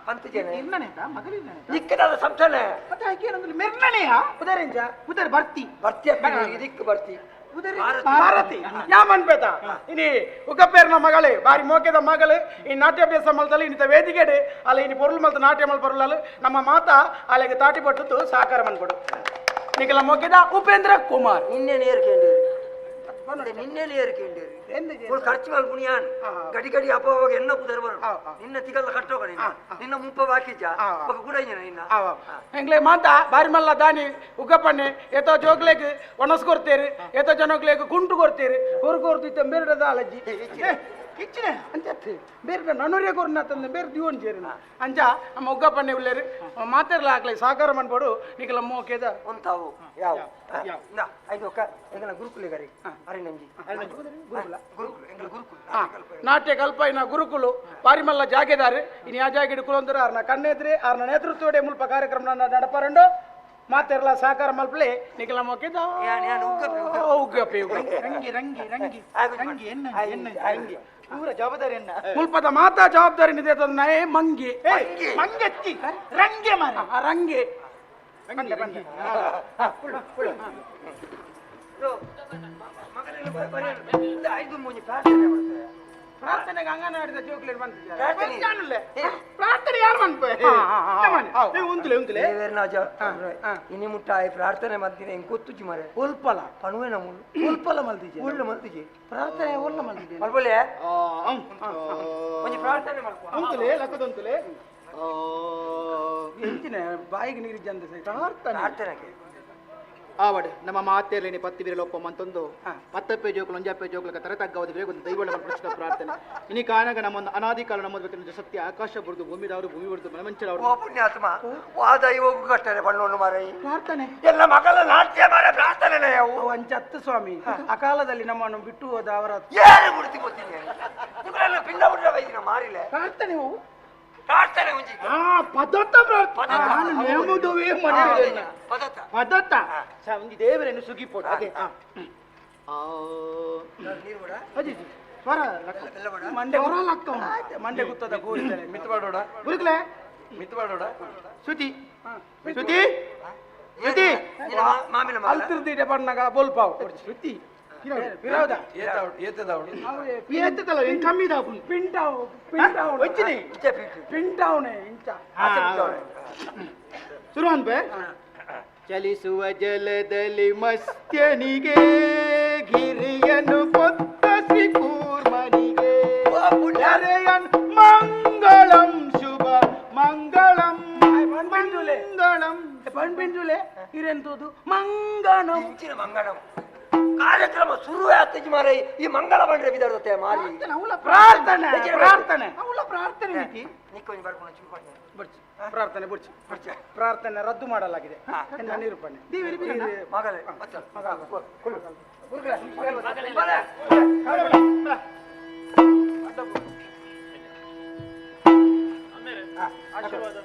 ಪಂತ ಜನ ಇರ್ನನೇತ ಮಗಲಿನ ನಿಕ್ಕದಾದ ಸಂಸ್ಥಾನೆ ಮತ್ತೆ ಆಕೆ ಏನಂದ್ರೆ ಮೆರ್ನನೆಯ ಉದರೇಂಜ ಉದರ್ ಬರ್ತಿ ಬರ್ತಿ ಇದಕ್ಕೆ ಬರ್ತಿ ಭಾರತಿ ಯಾಮನ್ ಬೇತ ಇನಿ ಉಗಪೇರ್ನ ಮಗಳೇ ಬಾರಿ ಮೋಕೆದ ಮಗಳು ಈ ನಾಟ್ಯಾಭ್ಯಾಸ ಮಲ್ದಲ್ಲಿ ಇನ್ನಿತ ವೇದಿಕೆಡೆ ಅಲ್ಲ ಇನಿ ಪೊರುಳು ಮಲ್ತ ನಾಟ್ಯ ಮಲ್ ಪೊರುಳಲು ನಮ್ಮ ಮಾತ ಅಲ್ಲಿಗೆ ತಾಟಿ ಪಟ್ಟು ಸಹಕಾರ ಮನ್ಕೊಡು ನಿಖಲ ಮೋಕೆದ ಉಪೇಂದ್ರ ಕುಮಾರ್ ನಿನ್ನೇನು ಏರ್ಕೇಂಡಿರಿ ನಿನ್ನೇನು ಏರ್ಕೇಂಡಿರಿ ಖರ್ಚು ಮಲ್ಪುಣಿಯಾನ್ ಗಡಿ ಗಡಿ ಅಪವಾಗ ಎನ್ನ ಪುದರ್ ಬರು ನಿನ್ನ ತಿಗಲ್ಲ ಕಟ್ಟೋಗ ನಿನ್ನ ಮುಪ್ಪ ಬಾಕಿಜ ಕೂಡ ನಿನ್ನ ಎಂಗ್ಲೆ ಮಾತ ಬಾರಿ ಮಲ್ಲ ದಾನಿ ಉಗಪಣ್ಣೆ ಏತೋ ಜೋಗ್ಲೆಗ್ ಒಣಸ್ ಕೊಡ್ತೀರಿ ಏತೋ ಜನಗ್ಲೆಗ್ ಗುಂಟು ಕೊಡ್ತೀರಿ ಕೊರ್ತಿತ್ತ ಬೇರೆದ ಅಲಜ್ಜಿ ಕಿಚ್ಚನೆ ಅಂಚತ್ತಿ ಬೇರೆ ನನ್ನೂರೇ ಕೊರ್ನ ತಂದೆ ಬೇರೆ ದಿವನ್ ಸೇರಿನ ಅಂಚ ನಮ್ಮ ಉಗ್ಗಪ್ಪಣ್ಣೆ ಉಳ್ಳೇರಿ ಮಾತಾಡ್ಲ ಹಾಕ್ಲಿ ಸಹಕಾರ ಮಾಡ್ಬೋಡು ನಿಖಲ ಮೋಕೆದ ಒಂತಾವು ಯಾವ ಐದು ಗುರುಕುಲಿಗರಿ ಅರಿ ನಂಜಿ ನಾಟ್ಯ ಕಲ್ಪ ಇನ್ನ ಗುರುಕುಲು ಪಾರಿಮಲ್ಲ ಜಾಗೇದಾರಿ ಇನ್ನು ಯಾ ಜಾಗಿಡು ಕುಲೊಂದರ ಆರ್ನ ಕಣ್ಣೆದ್ರಿ ಆರ್ನ ನೇತೃತ್ವಡೆ ಮುಲ್ಪ ಕಾರ್ಯಕ್ರಮ ನಡಪರಂಡು ಮಾತೆರ್ಲ ಸಹಕಾರ ಮಲ್ಪಲೆ ನಿಖಲ ಮೋಕೆದ ಉಗ್ಗಪ್ಪೆ ರಂಗಿ ರಂಗಿ ರಂಗಿ ರಂಗಿ ಎನ್ನ ಪೂರ ಜವಾಬ್ದಾರಿ ಎನ್ನ ಮುಲ್ಪದ ಮಾತಾ ಜವಾಬ್ದಾರಿ ನಿದೆ ನಯೇ ಮಂಗಿ ಮಂಗೆತ್ತಿ ರಂಗೆ ಮಾರ ರಂಗೆ ಬಂದೆ ಬಂದೆ ಐದು ಮೂಜಿ ಪ್ರಾರ್ಥನೆಗೆ ಅಂಗನವಾಡಿದ ಜೋಕ್ಲೇಟ್ ಬಂದಿದ್ದಾರೆ ಪ್ರಾರ್ಥನೆ ಯಾರು ಉಂತಲೆ ಇನಿ ಮುಟ್ಟಾಯಿ ಪ್ರಾರ್ಥನೆ ಮಲ್ತಿನ ಹೆಂಗ್ ಗೊತ್ತುಜಿ ಮರೆ ಉಲ್ಪಲ ಪಣುವೆ ನಮ್ಮು ಉಲ್ಪಲ ಮಲ್ತಿಜೆ ಉಳ್ಳು ಮಲ್ತಿಜಿ ಪ್ರಾರ್ಥನೆ ಒಲ್ಲ ಮಲ್ತಿಜೆ ಮಲ್ಪಲೆ ಒಂಜಿ ಪ್ರಾರ್ಥನೆ ಮಲ್ಪ ಉಂತಲೆ ಲಕ್ಕದೊಂತಲೆ ಎಂಚಿನ ಬಾಯಿಗೆ ನೀರು ಜಂದ ಪ್ರಾರ್ಥನೆಗೆ ಆವಡ್ ನಮ್ಮ ಮಾತೇರ್ಲೇನಿ ಪತ್ತಿ ಬಿರಲೊಪ್ಪ ಮಂತೊಂದು 10 ಜೋಕುಲು 1 ಜೋಕುಲಕ ತರತಗ್ಗವದ ಬೇಗೊಂದು ದೈವಳ ಪ್ರಶ್ನೆ ಪ್ರಾರ್ಥನೆ ಇನಿ ಕಾರಣಗ ನಮ್ಮೊಂದು ಅನಾದಿ ಕಾಲ ನಮ್ಮದು ಗೊತ್ತಿನ ಸತ್ಯ ಆಕಾಶ ಬುರ್ದು ಭೂಮಿದವರು ಭೂಮಿ ಬುರ್ದು ಮನಮಂಚಲವರು ಓ ಪುಣ್ಯಾತ್ಮ ವಾ ದೈವಗೂ ಕಷ್ಟರೆ ಬಣ್ಣವನ್ನು ಮಾರೈ ಪ್ರಾರ್ಥನೆ ಎಲ್ಲ ಮಗಳ ನಾಟ್ಯ ಮಾರ ಪ್ರಾರ್ಥನೆ ಅವು ಅಂಚತ್ತು ಸ್ವಾಮಿ ಅಕಾಲದಲ್ಲಿ ನಮ್ಮನ್ನು ಬಿಟ್ಟು ಹೋದ ಅವರ ಏನು ಗುರುತಿ ಗೊತ್ತಿಲ್ಲ ಇವರೆಲ್ಲ ಪಿಂಡ ಬಿಡ್ರ ವೈದಿನ ಮಾರಿಲೆ ಪ್ರಾರ್ಥನೆ ಪ್ರಾರ್ಥನೆ ಒಂಜಿ ಪದತ್ತ ಪ್ರಾರ್ಥನೆ ನೇಮುದುವೆ ಮನೆ ಪದತ್ತ ಪದತ್ತ ಒಂದು ದೇವರನ್ನು ಸುಗಿಪೋಡು ಅದೇ ನೀರು ಬಿಡ ಅಜಿ ಸ್ವರ ಮಂಡೆ ಸ್ವರ ಲಕ್ಕ ಮಂಡೆ ಗುತ್ತದ ಕೂರಿದ್ದಾರೆ ಮಿತ್ ಮಾಡೋಡ ಗುರುಗಳೇ ಮಿತ್ ಮಾಡೋಡ ಶ್ರುತಿ ಶ್ರುತಿ ಶ್ರುತಿ ಮಾಮಿನ ಅಲ್ತಿರ್ದಿದೆ ಬಣ್ಣಗ ಬೋಲ್ಪಾವ್ ಶ್ರುತಿ ವಿರೋಧ ಏತದಲ್ಲ ಏನ್ ಕಮ್ಮಿ ದಾಪು ಪಿಂಟಾವ್ ಪಿಂಟಾವ್ వచ్చిని ಪಿಂಟಾವ್ನೆ ಇಂಚ ಶುರು ಅನ್ಬೆ ಚಲಿಸುವ ಜಲದಲ್ಲಿ ಮಸ್ತ್ಯನಿಗೆ ಗಿರಿಯನು ಪೊತ್ತ ಶ್ರೀ ಕೂರ್ಮನಿಗೆ ಹರೆಯನ್ ಮಂಗಳಂ ಶುಭ ಮಂಗಳಂ ಮಂಗಳಂ ಪಂಪಿಂಜುಲೆ ಇರೆಂತದು ಮಂಗಳಂ ಮಂಗಳಂ ಕಾರ್ಯಕ್ರಮ ಶುರು ಆಗ್ತದೆ ಮಾರೈ ಈ ಮಂಗಳ ಬಂದ್ರೆ ಬಿದರ್ದತೆ ಮಾರಿ ಪ್ರಾರ್ಥನೆ ಪ್ರಾರ್ಥನೆ ಅವಳ ಪ್ರಾರ್ಥನೆ ನೀತಿ ನಿಕ್ಕೊಂದು ಬರ್ಕೊಂಡು ಚುಂಪಣ್ಣೆ ಬರ್ಚಿ ಪ್ರಾರ್ಥನೆ ಬರ್ಚಿ ಪ್ರಾರ್ಥನೆ ರದ್ದು ಮಾಡಲಾಗಿದೆ ನಿರೂಪಣೆ ಮಗಳೇ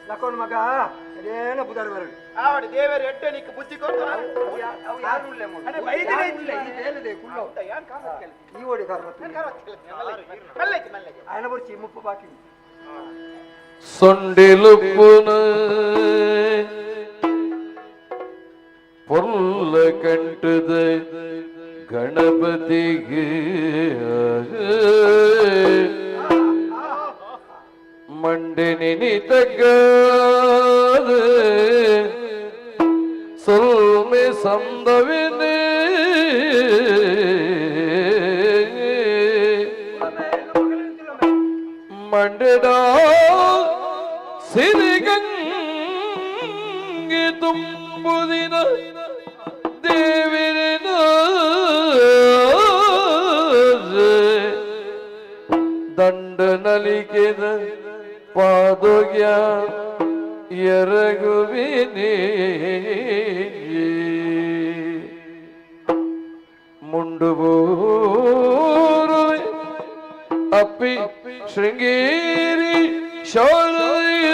ಲಕ್ಕೋನ್ ಮಗ ಅದೇನ ಬುಧರ್ ಬರಡು ಆವಡಿ ದೇವರು ಎಟ್ಟೆ ನಿಕ್ಕ ಬುದ್ಧಿ ಕೊಟ್ಟು ಯಾರು ಅರೆ ವೈದ್ಯರೇ ಇಲ್ಲ ಈ ಬೇಲದೆ ಕುಳ್ಳ ಯಾನ್ ಕಾರಕ್ಕೆ ಈ ಓಡಿ ಕಾರಕ್ಕೆ ಮಲ್ಲಕ್ಕೆ ఆయన ಬರ್ಚಿ ಮುಪ್ಪು ಬಾಕಿ ಸೊಂಡಿಲುಪ್ಪುನ ಪೊಲ್ಲ ಕಂಟದ ಗಣಪತಿಗೆ ಮಂಡಿನಿ ತಗ್ಗಾದ ಸೊಲ್ಮೆ ಸಂದವಿನೇ ಮಂಡಡ ಸಿರಿಗಂಗೆ ತುಂಬುದಿನ ದೇವ ಮಂಡನಲಿಕೆದ ಪಾದೋಗ್ಯ ಎರಗುವಿನೇ ಮುಂಡುಬೂರು ಅಪ್ಪಿ ಶೃಂಗೇರಿ ಶೌರ್ಯ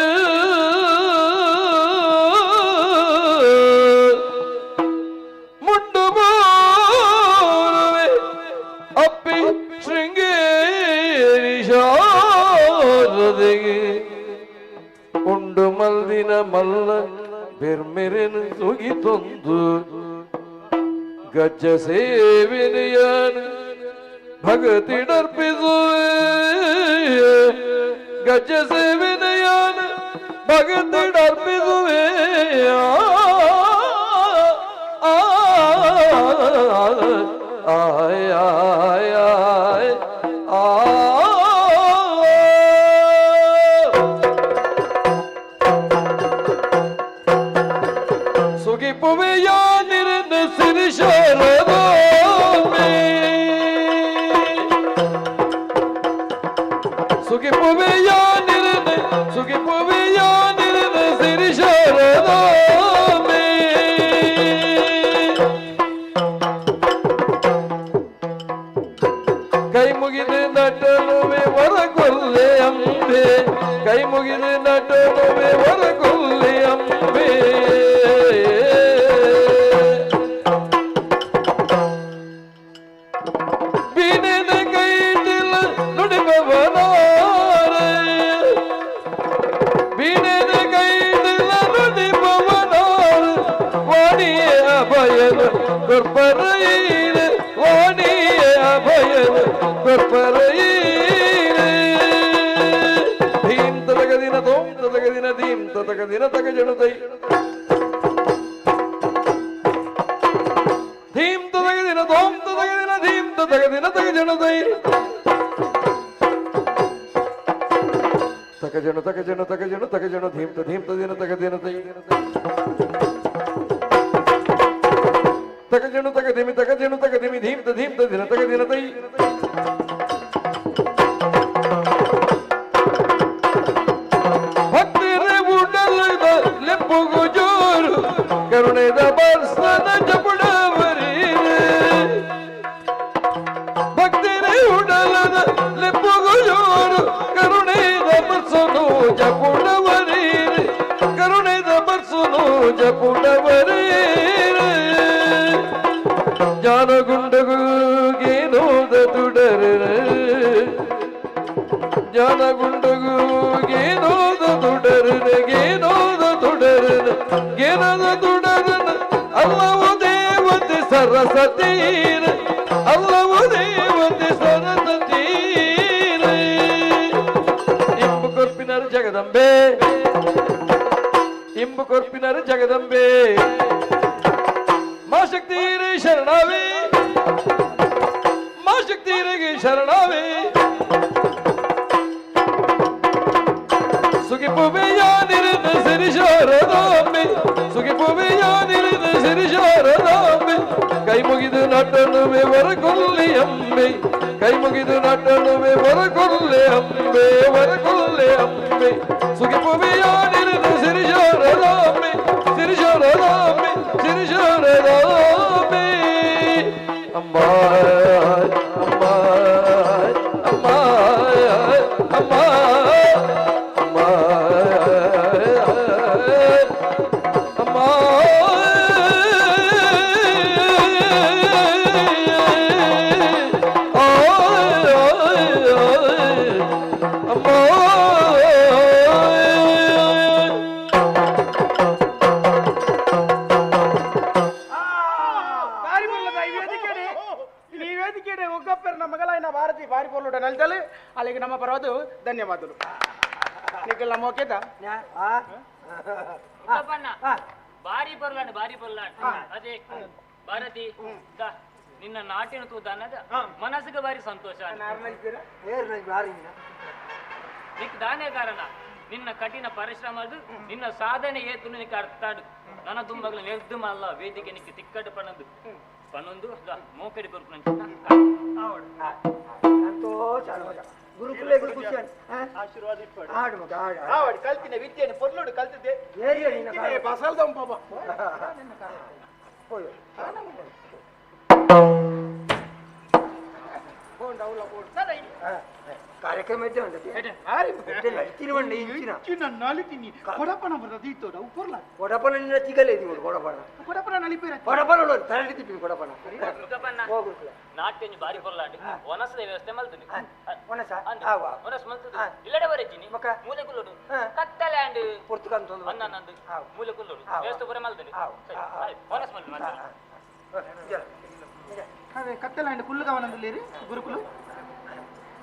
ಮುಂಡುಬೂರುವೆ ಅಪ್ಪಿ ಶೃಂಗೇರಿ ಶಾರದೆಗೆ ಉಂಡು ಮಲ್ದಿನ ಮಲ್ಲ ಬೆರ್ಮೆರೆನು ಸುಗಿತೊಂದು ಗಜ್ಜ ಸೇವೆನೆಯಾನು ಭಗತಿಡರ್ಪಿಸುವೆ ಗಜ್ಜ ಸೇವೆನೆಯಾನು ಭಗತಿಡರ್ಪಿಸುವೆ ಆಯ ಆಯ ಆ ಸುಗಿಪುವೆಯಾನಿರನ ಸಿರಿಶಾರದೊಮ್ಮೆ ಸುಗಿಪುವೆಯಾನಿರನ ಸಿರಿಶಾರದೊಮ್ಮೆ ಕೈ ಮುಗಿದು ನಟನುವೆ ಹೊರಗೊಲ್ಲೆ ಅಂಬೆ ಕೈ ಮುಗಿದು ನಟನುವೆ ಹೊರಗೊಲ್ಲೆ ಅಂಬೆ ಬೀನೆದ ಕೈಟಿಲ್ಲ ನುಡಿಪವನಾರ ಬೀನೆದ ಕೈಟಿಲ್ಲ ನುಡಿಪವನಾರ ವಾಣಿಯ ಅಭಯನ ಕೊರ್ಪರೈರ ವಾಣಿಯ ಅಭಯನ ಕೊರ್ಪರೈರ ಧೀಂ ತದಗದಿನ ತೋಂ ತದಗದಿನ ಧೀಂ ತದಗದಿನ ತಗ ಜಣತೈ ಧೀಂ ತದಗದಿನ ತೋಂ ತದಗದಿನ ಧೀಂ ತದಗದಿನ ತಗ ಜಣತೈ ತಗ ಜಣ ತಗ ಜಣ ತಗ ಜಣ ತಗ ಜಣ ಧೀಂ ತದಿನ ತಗದಿನ ತೈ ತಗ ಜಣ ತಗದಿಮಿ ಧೀಂ ತದಿನ ತಗದಿನ ತೈ ಭಕ್ತಿರ ಉಡಲದ ಲೆಪ್ಪುಗು ಜೋರು ಕರುಣೆದ ಬರ್ಸದ ಜಪುಡವರೀರೆ ಭಕ್ತಿರ ಉಡಲದ ಲೆಪ್ಪುಗು ಜೋರು ಕರುಣೆದ ಬರ್ಸನು ಜಪುಡವರೀರೆ ಕರುಣೆದ ಬರ್ಸನು ಜಪುಡವರೀರೆ ಜ್ಞಾನಗುಂಡಗು ಗೇನೋದ ತುಡರ ಜ್ಞಾನಗುಂಡಗು ಗೇನೋದ ತುಡರನ ಗೇನೋದ ತುಡರನ ಗೇನದ ತುಡರನ ಅಲ್ಲವು ದೇವತೆ ಸರಸ್ವತೀರ ಅಲ್ಲವು ದೇವತೆ ಸರಸ್ವತೀರ ಇಂಬು ಕೊರ್ಪಿನರು ಜಗದಂಬೆ ಇಂಬು ಕೊರ್ಪಿನರು ಜಗದಂಬೆ ಮಾ ಶಕ್ತಿರೇ ಶರಣಾವೆ ಮಾ ಶಕ್ತಿರಿಗೆ ಶರಣಾವೆ ಸುಗಿಪುವೆಯಾನಿರನ ಸಿರಿಶಾರದೊಮ್ಮೆ ಸುಗಿಪುವೆಯಾನಿರನ ಸಿರಿಶಾರದೊಮ್ಮೆ ಕೈ ಮುಗಿದು ನಟನುವೆ ಹೊರಗೊಲ್ಲೆ ಅಂಬೆ ಕೈ ಮುಗಿದು ನಟನುವೆ ಹೊರಗೊಲ್ಲೆ ಅಂಬೆ ಹೊರಗೊಲ್ಲೆ ಅಂಬೆ ಸುಗಿಪುವೆಯಾನಿರನ ಸಿರಿಶಾರದೊಮ್ಮೆ ಸಿರಿಶಾರದೊಮ್ಮೆ ಸಿರಿಶಾರದೊಮ್ಮೆ ಅಮ್ಮ ಅಮ್ಮ ಅಮ್ಮ ಅಮ್ಮ అలాగే నమ్మ పర్వాదు ధన్యవాదాలు నీకు నమ్మకేదా ಭಾರಿ ಬರ್ಲಾಂಡ್ ಅದೇ ಭಾರತಿ ನಿನ್ನ ನಾಟ್ಯನ ತೂದಾನದ ಮನಸ್ಸಿಗೆ ಭಾರಿ ಸಂತೋಷ నీకు దానే కారణ నిన్న కఠిన పరిశ్రమదు నిన్న సాధన ఏతును నీకు అర్థాడు ನನ್ನ ದುಂಬಗಳು ನೆದ್ದು ಮಲ್ಲ ವೇದಿಕೆ ನಿಕ್ಕೆ ತಿಕ್ಕಟ್ಟು ಪನ್ನೊಂದು ಮೋಕಡಿ ಕೊರ್ಪು ಸಂತೋಷ ಗುರುಕುಲೆಗೆ ಖುಷಿ ಆಶೀರ್ವಾದ ಇಟ್ಕೊಡಿ. ಆಡು ಮಗ ಆಡು ಆವಡಿ ಕಲ್ತಿನ ವಿದ್ಯೆಯನ್ನು ಪೊರ್ಲೋಡು ಕಲ್ತಿದ್ದೆ. ಏರಿಯ ನಿನ್ನ ಬಸಲ್ದಂ ಪಾಪ ಹೋಯ್ ಕಾರ್ಯಕ್ರಮ ಇದ್ದೆ ಉಂಟು ಇಂಚಿನ ನಲಿತೀನಿ ಕೊಡಪನ ಬರ್ತದೆ ಇತ್ತು ಉಪ್ಪರ್ಲ ಕೊಡಪನ ನಿನ್ನ ಚಿಗಲೇ ಇದೀವಿ ಕೊಡಪನ ಕೊಡಪನ ನಲಿಪೇರ ಕೊಡಪನ ನೋಡಿ ತರಡಿ ತಿಪ್ಪಿ ಕೊಡಪನ ನಾಟ್ಯ ಬಾರಿ ಕೊರ್ಲಾಂಡಿ ಒನಸದ ವ್ಯವಸ್ಥೆ ಮಲ್ತುನಿ ಒನಸ ಒನಸ್ ಮಲ್ತುದು ಇಲ್ಲಡೆ ಬರೆಜಿನಿ ಮಕ್ಕ ಮೂಲೆ ಕುಲ್ಲೋಡು ಕತ್ತಲ್ಯಾಂಡ್ ಪುರ್ತಕಂತ ಅನ್ನನಂದು ಮೂಲೆ ಕುಲ್ಲೋಡು ವ್ಯವಸ್ಥೆ ಬರೆ ಮಲ್ತುನಿ ಒನಸ್ ಮಲ್ತು ಅದೇ ಕತ್ತಲಾಂಡ್ ಕುಲ್ಲುಗವನದಲ್ಲಿ ಗುರುಕುಲು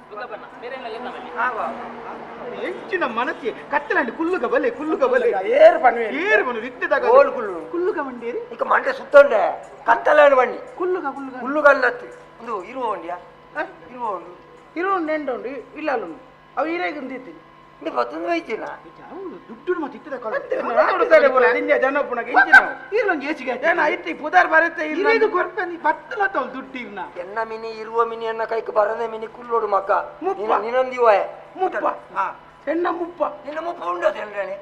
ಗುರುಕಪ್ಪನ ಬೇರೆ ಎಲ್ಲ ಎಂಚಿನ ಮನಸ್ಸಿ ಕತ್ತಲಾಂಡ್ ಕುಲ್ಲುಗ ಬಲೆ ಏರು ಪನ್ವೆ ಏರು ಬನು ವಿತ್ತದಾಗ ಓಲ್ ಕುಲ್ಲು ಕುಲ್ಲುಗ ಬಂಡೇರಿ ಇಕ ಮಂಡೆ ಸುತ್ತೊಂಡೆ ಕತ್ತಲಾಂಡ್ ಬಣ್ಣಿ ಕುಲ್ಲುಗ ಹುಲ್ಲುಗಲ್ಲತ್ತು ಒಂದು ಇರುವ ಉಂಡಿಯಾ ಇರುವ ಉಂಡು ಇರು ನೆಂಡ ಉಂಡು ಇಲ್ಲ ಅಲ್ಲ ಉಂಡು ಅವು ಹೀರೇಗೆ ಉಂದಿತ್ತೀನಿ ನೀ ಬತ್ತೊಂದು ವೈದ್ಯನ ದುಡ್ಡು ಮತ್ತೆ ಇತ್ತದ ಜನಪುಣಗೆ ಇರ್ಲೊಂದು ಏಸಿಗೆ ಏನ ಐತಿ ಪುದಾರ್ ಬರುತ್ತೆ ಇಲ್ಲ ಇದು ಕೊರ್ಪನಿ ಬತ್ತಲ ತೋಲ್ ದುಡ್ಡು ಇರ್ನ ಎನ್ನ ಮಿನಿ ಇರುವ ಮಿನಿ ಅನ್ನ ಕೈക്ക് ಬರದೆ ಮಿನಿ ಕುಲ್ಲೋಡು ಮಕ್ಕ ನಿನ್ನೊಂದಿವ ಮುಪ್ಪ ಹೆಣ್ಣ ಮುಪ್ಪ ನಿನ್ನ ಮುಪ್ಪ ಉಂಡೋ ತೆಂಡ್ರೇನೆ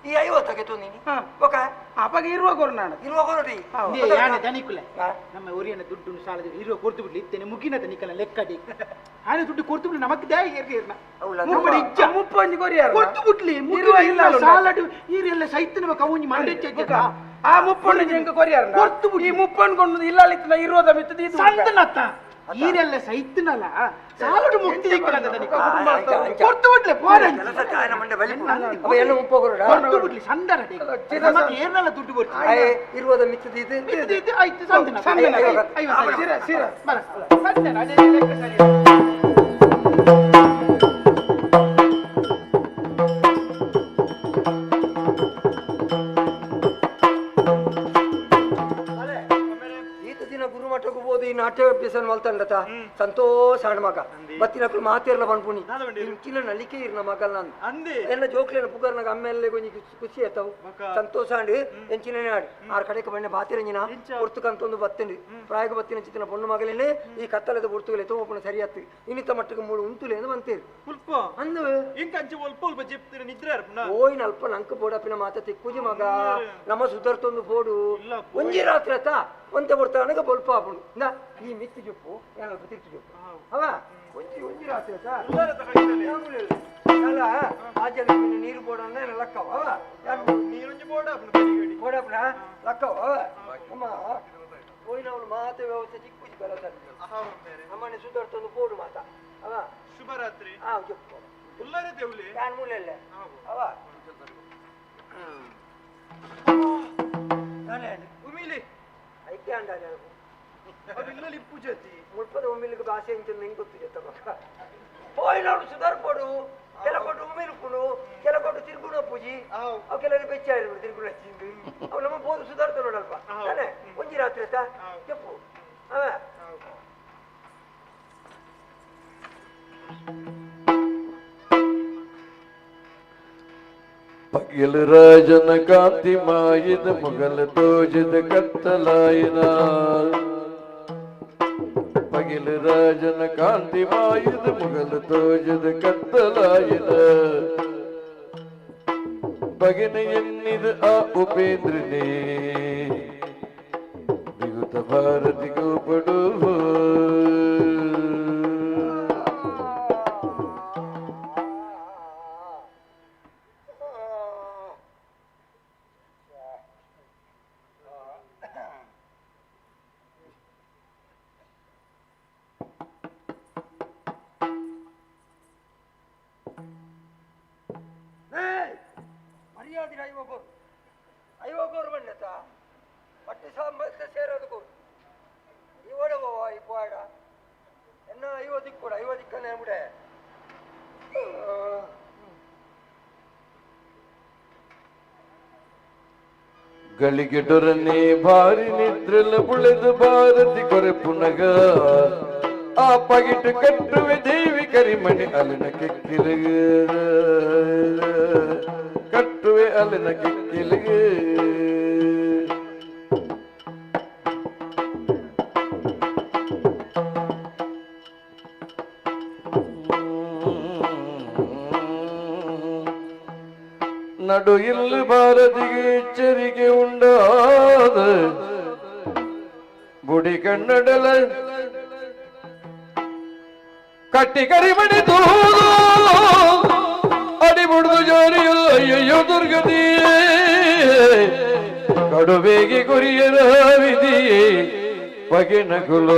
ಈ 50ಕ್ಕೆ ತೊಂದಿನಿ ಓಕ ಅವಾಗ ಇರುವ ಕೊರ್ನಾಡ ಇರುವ ಕೊರಟಿ ಯಾನೆ ದನಿಕುಲೆ ನಮ್ಮ ಊರಿನ ದುಡ್ಡು ಸಾಲದ ಇರುವ ಕೊರ್ತು ಬಿಡ್ಲಿ ಇತ್ತೇನೆ ಮುಗಿನ ದನಿಕಲ ಲೆಕ್ಕಡಿ ಆನೆ ದುಡ್ಡು ಕೊರ್ತು ಬಿಡ್ಲಿ ನಮಕ್ ದೇ ಇರ್ನ ಮುಪ್ಪಡಿ ಇಜ್ಜ ಮುಪ್ಪಂಜಿ ಕೊರಿಯಾರ ಕೊರ್ತು ಬಿಡ್ಲಿ ಇರುವ ಇಲ್ಲ ಸಾಲಡು ಈರೆಲ್ಲ ಸೈತನ ಕವುಂಜಿ ಮಂಡೆಚ್ಚ ಆ ಮುಪ್ಪಣ್ಣ ಜಂಗ ಕೊರಿಯಾರ ಕೊರ್ತು ಬಿಡ್ಲಿ ಈ ಮುಪ್ಪಣ್ಣ ಕೊಂಡು ಇಲ್ಲ ಇತ್ತನ ಇರೋದ ಮಿತ್ತದಿ ಇದು ಸಂತನತ್ತ ಈರೆಲ್ಲ ಸೈತನಲ್ಲ ಸಾಲಡು ಮುಕ್ತಿ ದಿಕ್ಕಲದ ದನಿಕ ಕುಟುಂಬ ಕೊರ್ತು ಬಿಡ್ಲಿ ಪೋರೆ ಕೆಲಸ ಚಾಯನ ಮಂಡೆ ಬಲಿ ಅವ ಎನ್ನ ಮುಪ್ಪ ಕೊರಡ ಕೊರ್ತು ಬಿಡ್ಲಿ ಸಂದರ ಮತ್ತೆ ಏನೆಲ್ಲ ದುಡ್ಡು ಕೊಡ್ತಿ ಇರುವುದ ಮಿತ್ತದಿ ಇದು ಆಯ್ತು ಸಂತನ ಸಿರ ಸಿರ ಬರ ಸಂತನ ಅದೇ ಲೆಕ್ಕ ಸರಿ ಈ ನಾಟ್ಯ ಅಭ್ಯಾಸ ಮಲ್ತಂಡತ ಸಂತೋಷ ಹಣ ಮಗ ಬತ್ತಿನಕ್ಕಳು ಮಾತೇರ್ಲ ಬಂದ್ಪುಣಿ ಇಂಚಿನ ನಲಿಕೆ ಇರ್ನ ಮಗಲ್ ನಾನು ಎಲ್ಲ ಜೋಕ್ಲೇನ ಪುಗರ್ನಾಗ ಅಮ್ಮೆಲ್ಲ ಕೊಂಚ ಖುಷಿ ಆಯ್ತಾವು ಸಂತೋಷ ಅಂಡು ಎಂಚಿನೇ ಆಡಿ ಆರ್ ಕಡೆಗೆ ಬಣ್ಣ ಬಾತಿರಂಜಿನ ಪುರ್ತಕಂತೊಂದು ಬತ್ತಂಡು ಪ್ರಾಯಗ ಬತ್ತಿನ ಚಿತ್ತಿನ ಪೊಣ್ಣು ಮಗಲೇನೆ ಈ ಕತ್ತಲದ ಪುರ್ತುಗಲೆ ತೋಪಣ ಸರಿಯಾತು ಇನ್ನಿತ ಮಟ್ಟಕ್ಕೆ ಮೂಳು ಉಂಟುಲೆ ಎಂದು ಬಂತೇರು ಅಂದು ಓಯ್ನ ಅಲ್ಪ ನಂಕ ಬೋಡಪ್ಪಿನ ಮಾತ ತಿಕ್ಕುಜಿ ಮಗ ನಮ್ಮ ಸುಧರ್ತೊಂದು ಬೋಡು ಒಂಜಿ ರಾತ್ರಿ ಆತ ಒಂತೆ ಬರ್ತಾವಣಗ ಬೊಲ್ಪ ಆಪುಂಡು ಈ ಮಿತ್ತಿ ಜೊಪ್ಪು ಯಾವಾಗ ತಿರ್ತು ಜೊಪ್ಪು ಅವ ಒಂಜಿ ರಾತ್ರಿ ಅಲ್ಲ ಆಜಲ ನೀರು ಬೋಡ ಅಂದ್ರೆ ಲಕ್ಕವ ನೀರೊಂಜಿ ಬೋಡಪ್ಪನ ಲಕ್ಕವ ಅಮ್ಮ ಹೋಯ್ನವಳು ಮಾತೆ ವ್ಯವಸ್ಥೆ ಚಿಕ್ಕುಜಿ ಬರತ ನಮ್ಮನೆ ಸುಧರ್ತೊಂದು ಬೋಡು ಮಾತ ಅವ ಶುಭರಾತ್ರಿ ಜೊಪ್ಪು ಉಲ್ಲರೆ ದೇವ್ಲಿ ಯಾನ್ ಮೂಲೆಲ್ಲ ಅವ ಉಮಿಲಿ ಐಕೆ ಅಂದಾಜ ಅವಿಲ್ಲಲಿ ಪೂಜತಿ ಮುಲ್ಪದ ಉಮಿಲಿಗೆ ಭಾಷೆ ಇಂಚ ನಿಂಗೆ ಗೊತ್ತಿದೆ ತಗೋಕ ಹೋಯ್ನವಳು ಸುಧಾರ್ಪಡು ಕೆಲ ಕೊಟ್ಟು ಉಮಿಲ್ಪುಡು ಕೆಲ ಕೊಟ್ಟು ತಿರ್ಗುಣ ಪೂಜಿ ಅವು ಕೆಲವರು ಬೆಚ್ಚ ಇರ್ಬಿಡು ತಿರ್ಗುಣ ಹಚ್ಚಿಂದು ಅವು ನಮ್ಮ ಬೋದು ಸುಧಾರ್ತ ನೋಡಲ್ಪ ತಾನೆ ಒಂಜಿ ರಾತ್ರಿ ಆಯ್ತಾ చెప్పు ಅವ ಪಗಿಲ ರಾಜನ ಕಾಂತಿ ಮಾಯಿದ ಮುಗಲ ತೋಜದ ಕತ್ತಲಾಯಿನ ಪಗಿಲ ರಾಜನ ಕಾಂತಿ ಮಾಯಿದ ಮುಗಲ ತೋಜದ ಕತ್ತಲಾಯಿನ ಬಗಿನ ಎನ್ನಿದ ಆ ಉಪೇಂದ್ರನೇ ಬಿಗುತ ಭಾರತಿಗೂ ಪಡು ಮರ್ಯಾದಿನ ಐವಗೋರು ಬಂಡತ ಪಟ್ಟಿ ಸಾಂಬತ್ತೆ ಸೇರೋದಕ್ಕೂ ಇವಡ ಈ ಪಾಡ ಎನ್ನ 50 ಕೂಡ 50 ಕನ್ನೆ ಬಿಡೆ ಗಳಿಗೆ ಡೊರನೆ ಭಾರಿ ನಿದ್ರಲ ಬುಳೆದ ಭಾರತಿ ಕೊರೆ ಪುನಗ ಆ ಪಗಿಟ್ಟು ಕಟ್ಟುವೆ ದೇವಿ ಕರಿಮಣಿ ಅಲಿನ ಕೆಕ್ಕಿಲಿಗೆ ಕಟ್ಟುವೆ ಅಲಿನ ಕೆಕ್ಕಿಲಿಗೆ நடு இல்லு பாரதிக்கு எச்சரிக்கை உண்டாத புடி கண்ணடல கட்டி கரிமணி தூது ಅಡಿಬುಡ್ದು ಜೋರಿಯಲ್ಲ ಅಯ್ಯಯ್ಯೋ ದುರ್ಗತಿಯೇ ಕಡುಬೇಗಿ ಕುರಿಯರ ವಿಧಿಯೇ ಬಗೆನಗುಲ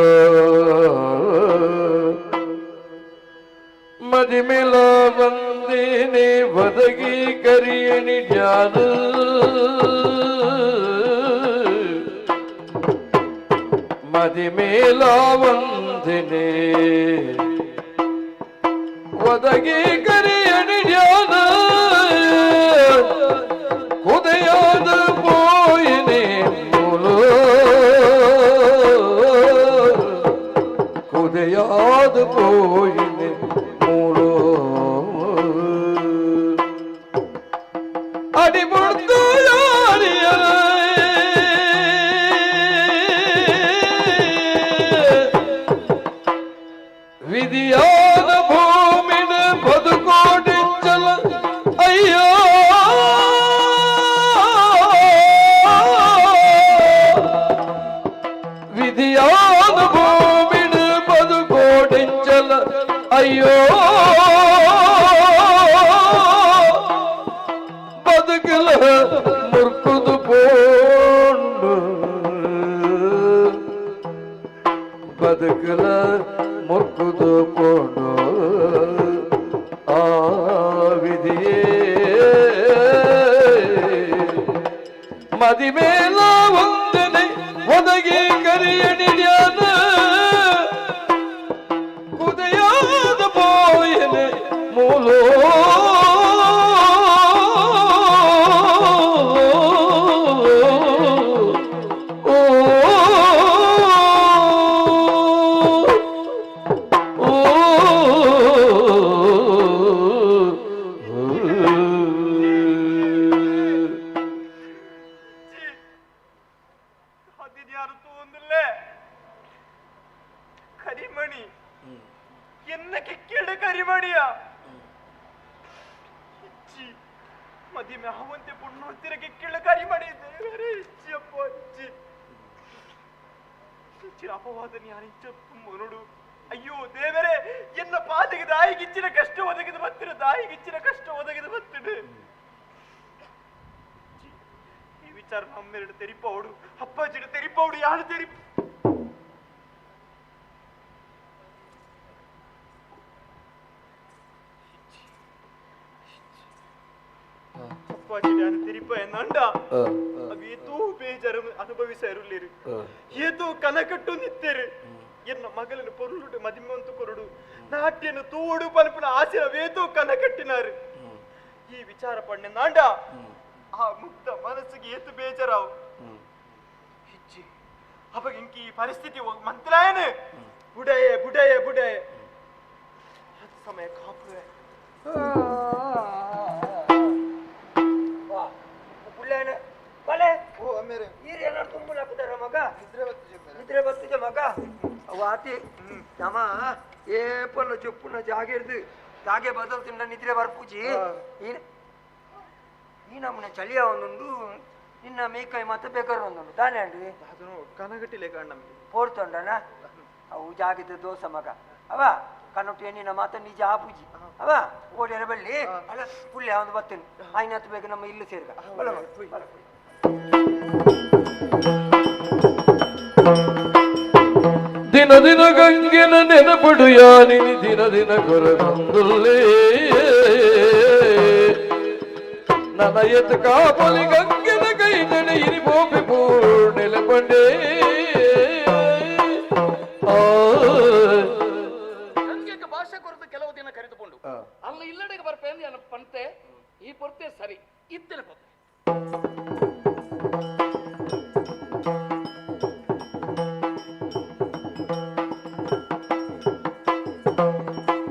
ಮದಿಮೆಲ ಬಂದೇನೆ ಬದಗಿ ಕರಿಯಣಿ ಜ್ಞಾನ ಮದಿಮೇಲ ಬಂದೇನೆ ಒದಗಿ ಕರಿಯಣಿ ಜ್ಞಾನ ಕುದಯಾದ ಪೋಯಿನೆ ಮೂಲು ಕುದಯಾದ ಪೋಯಿನೆ ಮೂಲು ಅಡಿಬುಡ್ದು ಯಾರಿಯ ವಿಧಿಯಾದ ಭೂಮಿನ ಬದುಕೋಡಿಂಚಲ ಅಯ್ಯೋ ವಿಧಿಯಾದ ಭೂಮಿನ ಬದುಕೋಡಿಂಚಲ ಅಯ್ಯೋ ಬದುಕಲ ಮುರ್ಕುದು ಪೋಂಡು ಬದುಕಲ ಮುರ್ಕುದು ಪೋಂಡು ಆ ವಿಧಿಯೇ ಮದಿಮೇಲ ವಂದನೆ ಒದಗಿ ಕರಿಯಣಿಡ್ಯಾನ ಕುದಯಾದ ಪೋಯನೆ ಮೂಲೋ അതിനാണ് തോന്നുന്നില്ലേ കരിമണി എന്ന കിക്കിയുടെ കരിമണിയാ ഇച്ചി മതിമേ അവന്റെ പൊണ്ണുത്തിര കിക്കിയുടെ കരിമണി ದೇವರೇ ಇಚ್ಚಿಯಪ್ಪ ಇಚ್ಚಿ ಇಚ್ಚಿನ ಅಪವಾದ ನಾನು ಇಚ್ಚಪ್ಪು ಮೊನಡು ಅಯ್ಯೋ ದೇವರೇ ಎನ್ನ ಪಾದಿಗೆ ದಾಯಿಗಿಚ್ಚಿನ ಕಷ್ಟ ಒದಗಿದು ಬತ್ತಿರು ದಾಯಿಗಿಚ್ಚಿನ ಕಷ್ಟ ಒದಗಿದು ಬತ್ತಿಡು ಈ ವಿಚಾರ ನಮ್ಮೆರಡು ತೆರಿಪೌಡು ಅಪ್ಪಾಜಿನ ತೆರಿಪೌಡು ಯಾರು ತೆರಿಪ ಅಪ್ಪಾಜಿನ ತೆರಿಪ ಎನ್ನಂಡ ಅವು ಏತೋ ಬೇಜಾರು ಅನುಭವಿಸರುಲ್ಲಿರು ಏತೋ ಕನಕಟ್ಟು ನಿತ್ತರು ಎನ್ನ ಮಗಳನ್ನು ಪೊರುಳುಡು ಮದಿಮೆಂತು ಕೊರುಡು ನಾಟ್ಯನು ತೋಡು ಪನಪಿನ ಆಸೆಯ ವೇತೋ ಕನಕಟ್ಟಿನಾರು ಈ ವಿಚಾರ ಪಣ್ಣೆ ನಾಂಡ ಆ ಮುಕ್ತ ಮನಸ್ಸಿಗೆ ಏತು ಬೇಜಾರಾವು ಹಿಚ್ಚಿ ಅವಾಗ ಇಂಕಿ ಈ ಪರಿಸ್ಥಿತಿ ಮಂತ್ರಾಯನೆ ಬುಡಯೆ ಬುಡಯೆ ಬುಡಯೆ ಅದು ಸಮಯ ಕಾಪುವೆ ಬುಳ್ಳೇನೆ ಬಲೆ ಓ ಅಮೇರೆ ಈರಿ ಎಲ್ಲ ತುಂಬು ಹಾಕುತ್ತಾರ ಮಗ ನಿದ್ರೆ ಬತ್ತಿದೆ ಮಗ ವಾತಿ ನಮ ಏಪಲ್ಲ ಚೊಪ್ಪುನ ಜಾಗಿರ್ದು ಜಾಗೆ ಬದಲ್ತಿಂಡ ನಿದ್ರೆ ಬರ್ಪೂಜಿ ಈ ನಮ್ಮನೆ ಚಳಿಯ ಒಂದೊಂದು ನಿನ್ನ ಮೇಕೈ ಮತ್ತೆ ಬೇಕಾದ್ರೆ ಒಂದೊಂದು ತಾನೇ ಅಂಡಿ ಅದನ್ನು ಕನಗಟ್ಟಿಲೆ ಕಾಣ ನಮಗೆ ಪೋಡ್ತೊಂಡನ ಅವು ಜಾಗಿದ್ದ ದೋಸ ಮಗ ಅವ ಕನ್ನೊಟ್ಟು ನಿನ್ನ ಮಾತ ನಿಜ ಆಪೂಜಿ ಅವ ಓಡ್ಯಾರ ಬಳ್ಳಿ ಅಲ್ಲ ಪುಳ್ಳಿ ಒಂದು ಬರ್ತೇನೆ ಆಯ್ನತ್ತು ಬೇಕು ನಮ್ಮ ಇಲ್ಲು ಸೇರ್ಗ ದಿನ ದಿನ ಗಂಗಿನ ನೆನಪುಡು ಯಾನಿನಿ ದಿನ ದಿನ ಕೊರಗಂದುಲ್ಲೇ ನನ್ನ ಎತ್ತು ಕಾಪಲಿ ಗಂಗಿನ ಕೈ ನೆನೆ ಇರಿ ಬೋಪಿ ಪೂರ್ಣೆಲೆ ಬಂಡೆ ಗಂಗೆಗೆ ಭಾಷೆ ಕೊರತು ಕೆಲವು ದಿನ ಕರೆದುಕೊಂಡು ಅಲ್ಲ ಇಲ್ಲಡೆಗೆ ಬರ್ಪೇಂದು ಪಂತೆ ಈ ಪೊರ್ತೆ ಸರಿ ಇತ್ತಿನ ಪೊತ್ತೆ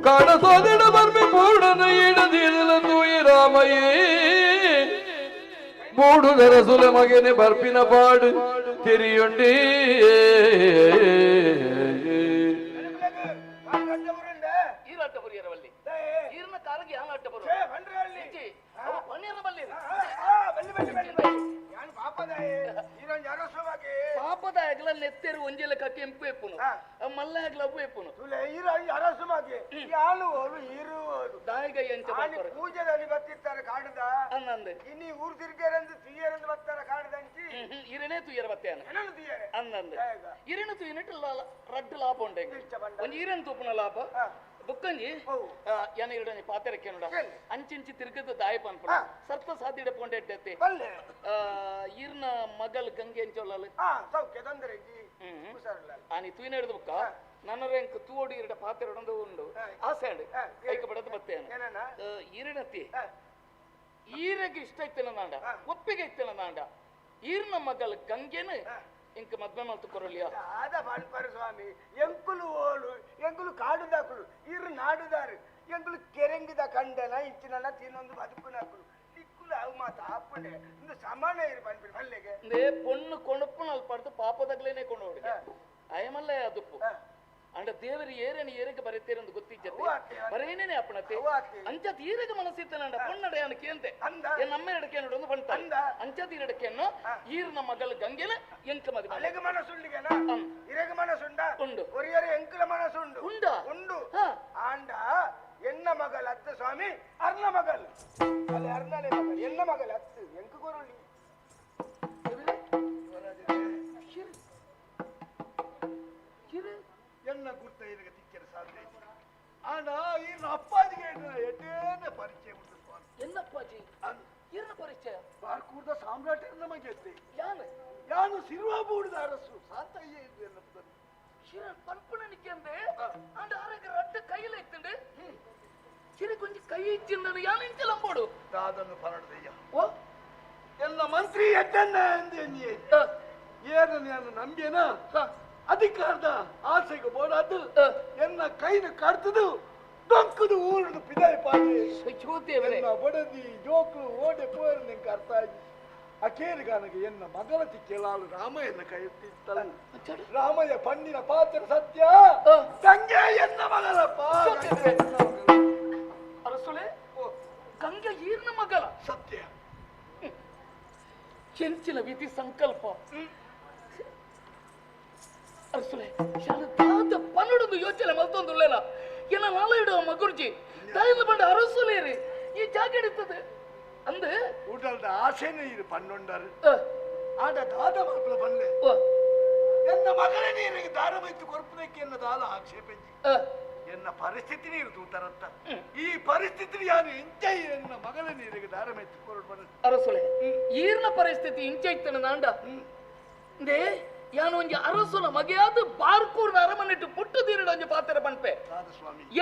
ಕಾಣಸೋದಿಡ ಬರ್ಮಿ ಪೂರ್ಣನ ಇಡದಿಡಲ ತೂಯಿ ರಾಮಯೇ ಮೂಡುದರ ಸುಲ ಮಗನೆ ಬರ್ಪಿನ ಪಾಡು ತಿರಿಯೊಂಡಿ ಈ ರಾಟ ಬರಿಯರವಲ್ಲಿ ಈರ್ನ ಕಾರಿಗೆ ಯಾನ್ ಆಟ ಬರು ಪಾಪದ ಆಗ್ಲ ನೆತ್ತೇರು ಒಂಜೆಲ್ಲ ಕಕ್ಕೆ ಎಂಪು ಎಪ್ಪುನು ಮಲ್ಲ ಆಗ್ಲ ಅವು ಎಪ್ಪುನು ದಾಯಿಗ ಎಂಚ ಪೂಜೆದಲ್ಲಿ ಬರ್ತಿರ್ತಾರೆ ಕಾಡದ ಅನ್ನಂದೆ ಇನ್ನು ಊರು ತಿರ್ಗೇರಂದು ತುಯ್ಯರಂದು ಬರ್ತಾರೆ ಕಾಡದಂಚಿ ಇರನೇ ತುಯ್ಯರ ಬತ್ತೇನ ಅನ್ನಂದೆ ಇರನ ತುಯ್ಯನಿಟ್ಟು ರಡ್ಡು ಲಾಭ ಉಂಟೆ ಒಂಜಿ ಈರನ್ ತೂಪುನ ಲಾಭ ಬುಕ್ಕಂಜಿ ಏನ ಇಡನಿ ಪಾತೆರಕ್ಕೆ ನೋಡ ಅಂಚಿಂಚಿ ತಿರ್ಗದ ದಾಯ ಪನ್ಪಡ ಸರ್ತ ಸಾಧಿಡ ಪೊಂಡೆ ಇಟ್ಟೈತಿ ಈರ್ನ ಮಗಲ್ ಗಂಗೆ ಅಂಚೋಲ್ಲ ಆನಿ ತುಯ್ನ ಹಿಡಿದು ಬುಕ್ಕ ನನ್ನ ರೆಂಕ್ ತೂಡಿ ಇರಡ ಪಾತ್ರೆ ಹೊಡೊಂದು ಉಂಡು ಆಸೆಂಡು ಕೈಕ ಬಡದು ಬತ್ತೇನೆ ಈರಿನತ್ತಿ ಈರಗೆ ಇಷ್ಟ ಇತ್ತೇನ ನಾಂಡ ಒಪ್ಪಿಗೆ ಇತ್ತೇನ ನಾಂಡ ಈರ್ನ ಮಗಲ್ ಗಂಗೆನ ಇಂಕ ಮದ್ವೆ ಮಲ್ತು ಕೊರಲಿಯ ಆದ ಬಾಳ್ಪಾರು ಸ್ವಾಮಿ ಎಂಕುಲು ಓಲು ಎಂಕುಲು ಕಾಡುದಾಕುಲು ಇರು ನಾಡುದಾರು ಎಂಕುಲು ಕೆರೆಂಗಿದ ಕಂಡನ ಇಂಚಿನ ತಿನ್ನೊಂದು ಬದುಕುನಾಕುಲು ದಿಕ್ಕುಲು ಅವು ಮಾತು ಆಪುಂಡೆ ಇಂದು ಸಮಾನ ಇರು ಬಂದ್ಬಿಡು ಮಲ್ಲೆಗೆ ಪೊಣ್ಣು ಕೊಣಪ್ಪು ನಲ್ ಪಡ್ದು ಪಾಪದಾಗ್ಲೇನೆ ಕೊಂಡು ಹೋಗಿ ಅಯಮಲ್ಲ ಅದುಪ್ಪು ಅಂಡ ದೇವರಿ ಏರೇನು ಏರಿಗೆ ಬರೀತೀರಂದು ಗೊತ್ತಿಜ್ಜತೆ ಬರೇನೇನೆ ಅಪ್ಪಣತೆ ಅಂಚತ್ ಈರಿಗೆ ಮನಸ್ಸಿತ್ತನಂಡ ಪೊನ್ನಡ ಏನಕ್ಕೆ ಅಂತೆ ನಮ್ಮ ಎರಡಕ್ಕೆ ಒಂದು ಬಂತ ಅಂಚತ್ ಎರಡಕ್ಕೆನ್ನು ಈರ್ನ ಮಗಲ್ ಗಂಗೆನ ಎಂಕ ಮದುವೆ ಅಲೆಗೆ ಮನಸ್ಸುಂಡಿಗೆನ ಇರೆಗೆ ಮನಸ್ಸುಂಡ ಉಂಡು ಒರಿಯರೆ ಎಂಕಲ ಮನಸ್ಸುಂಡು ಉಂಡ ಉಂಡು ಆಂಡ ಎನ್ನ ಮಗಲ್ ಅತ್ತ ಸ್ವಾಮಿ ಅರ್ನ ಮಗಲ್ ಅಲ್ಲಿ ಅರ್ನಲೆ ಮಗಲ್ ಎನ್ನ ಮಗಲ್ ಅತ್ತು ಎಂಕ ಕೊರಳಿ ಎನ್ನ ಗುರ್ತ ಇದಕ್ಕೆ ತಿಕ್ಕರ ಸಾಧ್ಯ ಆಂಡ ಈ ಅಪ್ಪಾಜಿಗೆ ಎಟ್ಟೇನೆ ಪರಿಚಯ ಉಂಟು ಸ್ವಾಮಿ ಎನ್ನಪ್ಪಾಜಿ ಏನ ಪರಿಚಯ ಬಾರ್ಕೂರ್ದ ಸಾಮ್ರಾಟ ನಮಗೆ ಯಾನು ಸಿರುವಾಬೂಡಿದ ಅರಸು ಸಾತಯ್ಯ ಇದು ಎನ್ನಪ್ಪದನ್ನು ಶಿರ ಪನ್ಪುಣನಿಕ್ಕೆ ಅಂದೆ ಅಂಡ ಆರಗ ರಟ್ಟ ಕೈಲ ಇತ್ತಂಡೆ ಶಿರ ಕೊಂಚ ಕೈ ಇಚ್ಚಿಂದನು ಯಾನು ಇಂಚಲಂಬೋಡು ದಾದನ್ನು ಪರಡದಯ್ಯ ಓ ಎಲ್ಲ ಮಂತ್ರಿ ಎದ್ದನ್ನ ಅಂದೆ ಏನು ನಾನು ನಂಬೇನ ಅಧಿಕಾರದ ಆಸೆಗೆ ಬೋಡಾದು ಎನ್ನ ಕೈನ ಕಡ್ತದು ಡೊಂಕದು ಊರದು ಪಿದಾಯ ಪಾಡಿ ಬಡದಿ ಜೋಕು ಓಡೆ ಪೋರ್ ನಿಂಗೆ ಅರ್ಥ ಆಗಿ ಅಕೇರಿಗಾನಗೆ ಎನ್ನ ಮಗನ ತಿಕ್ಕೆಲಾಳು ರಾಮಯ್ಯನ ಕೈ ಎತ್ತಿತ್ತಲ್ಲ ರಾಮಯ್ಯ ಪಣ್ಣಿನ ಪಾತ್ರ ಸತ್ಯ ಗಂಗೆ ಎನ್ನ ಮಗಳಪ್ಪ ಅರಸುಳೆ ಗಂಗೆ ಈರ್ನ ಮಗಳ ಸತ್ಯ ಕೆಂಚಿನ ವಿಧಿ ಸಂಕಲ್ಪ ಅರಸುಳೆ ಶಾಲದಾದ ಪನ್ನಡೊಂದು ಯೋಚನೆ ಮಲ್ತೊಂದುಳ್ಳೇನ ಏನ ನಾಲ ಇಡುವ ಮಗುರ್ಜಿ ತಾಯಿನ ಬಂಡ ಅರಸುಲೇರಿ ಈ ಜಾಗ ಹಿಡಿತದೆ ಅಂದೆ ಊಟದ ಆಸೆನೇ ಇದು ಪಣ್ಣೊಂಡರು ಆಡ ದಾದ ಮಕ್ಕಳು ಬಂದೆ ಎನ್ನ ಮಗನ ನೀರಿಗೆ ದಾರ ಬೈತು ಕೊರ್ಪದಕ್ಕೆ ಎನ್ನ ದಾಲ ಆಕ್ಷೇಪಿಂಚಿ ಎನ್ನ ಪರಿಸ್ಥಿತಿ ನೀರು ತೂತರಂತ ಈ ಪರಿಸ್ಥಿತಿ ಯಾರು ಇಂಚೈ ಎನ್ನ ಮಗನ ನೀರಿಗೆ ದಾರ ಬೈತು ಕೊರಡು ಅರಸುಳೆ ಈರ್ನ ಪರಿಸ್ಥಿತಿ ಇಂಚೆ ಇತ್ತನ ನಾಂಡ ದೇ ಯಾನು ಒಂಜಿ ಅರಸುನ ಮಗೆಯಾದ ಬಾರ್ಕೂರ್ನ ಅರಮನೆಟ್ಟು ಪುಟ್ಟು ತೀರಡ ಒಂಜಿ ಪಾತ್ರ ಪನ್ಪೆ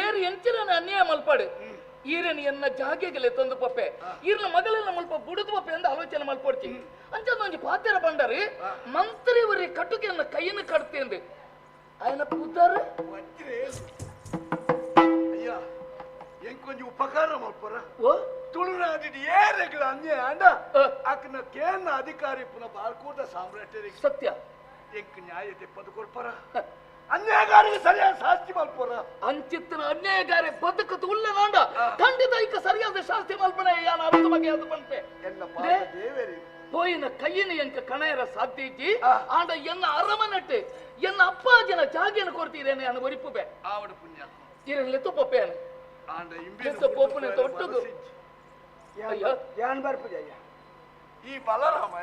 ಏರು ಎಂಚಿನ ಅನ್ಯಾಯ ಮಲ್ಪಾಡು ಈರನಿ ಎನ್ನ ಜಾಗೆಗಲೆ ತಂದು ಪಪ್ಪೆ ಈರ್ನ ಮಗಳೆಲ್ಲ ಮಲ್ಪ ಬುಡದು ಪಪ್ಪೆ ಅಂತ ಆಲೋಚನೆ ಮಲ್ಪಡ್ತಿ ಅಂಚಂದ ಒಂಜಿ ಪಾತ್ರ ಬಂಡರಿ ಮಂತ್ರಿವರಿ ಕಟುಕೆನ್ನ ಕೈಯನ್ನು ಕಟ್ತೇಂದು ఆయన ಪುತ್ತಾರೆ ಅಯ್ಯ ಎಂಕೊಂಜಿ ಉಪಕಾರ ಮಲ್ಪರ ಓ ತುಳುನಾಡಿ ಏರೆಗಳ ಅನ್ಯಾಯ ಅಂಡ ಆಕನ ಕೇನ್ನ ಅಧಿಕಾರಿ ಪುನಃ ಬಾರ್ಕೂಟ ಸಾಮ್ರಾಟ್ಯರಿಗೆ ಸತ್ಯ ಎಂಕ್ ನ್ಯಾಯ ತೆಪ್ಪದು ಕೊಡ್ಪರ ಅನ್ಯಾಯಗಾರಿಗೆ ಸರಿಯಾದ ಶಾಸ್ತಿ ಮಲ್ಪರ ಅಂಚಿತ್ತನ ಅನ್ಯಾಯಗಾರೆ ಬದುಕತು ಉಳ್ಳೆ ನಾಂಡ ಖಂಡಿತ ಈಗ ಸರಿಯಾದ ಶಾಸ್ತಿ ಮಲ್ಪನೆ ಯಾನ ಅರ್ಥ ಬಗ್ಗೆ ಅದು ಬಂತೆ ಎಲ್ಲ ದೇವೇರಿ ಪೋಯಿನ ಕೈಯಿನ ಎಂಕ ಕಣಯರ ಸಾಧ್ಯ ಇಜ್ಜಿ ಆಂಡ ಎನ್ನ ಅರಮನೆಟ್ಟು ಎನ್ನ ಅಪ್ಪಾಜಿನ ಜಾಗಿಯನ್ನು ಕೊಡ್ತೀರೇನೆ ಅನ್ನ ಒರಿಪುಬೆ ಆವಡ ಪುಣ್ಯ ಇರಲಿ ತುಪ್ಪೇನೆ ಆಂಡ ಇಂಬಿನ ಪೋಪನೆ ತೊಟ್ಟದು ಅಯ್ಯ ಜಾನ್ ಬರ್ಪುಜ ಅಯ್ಯ ಈ ಬಲರಾಮ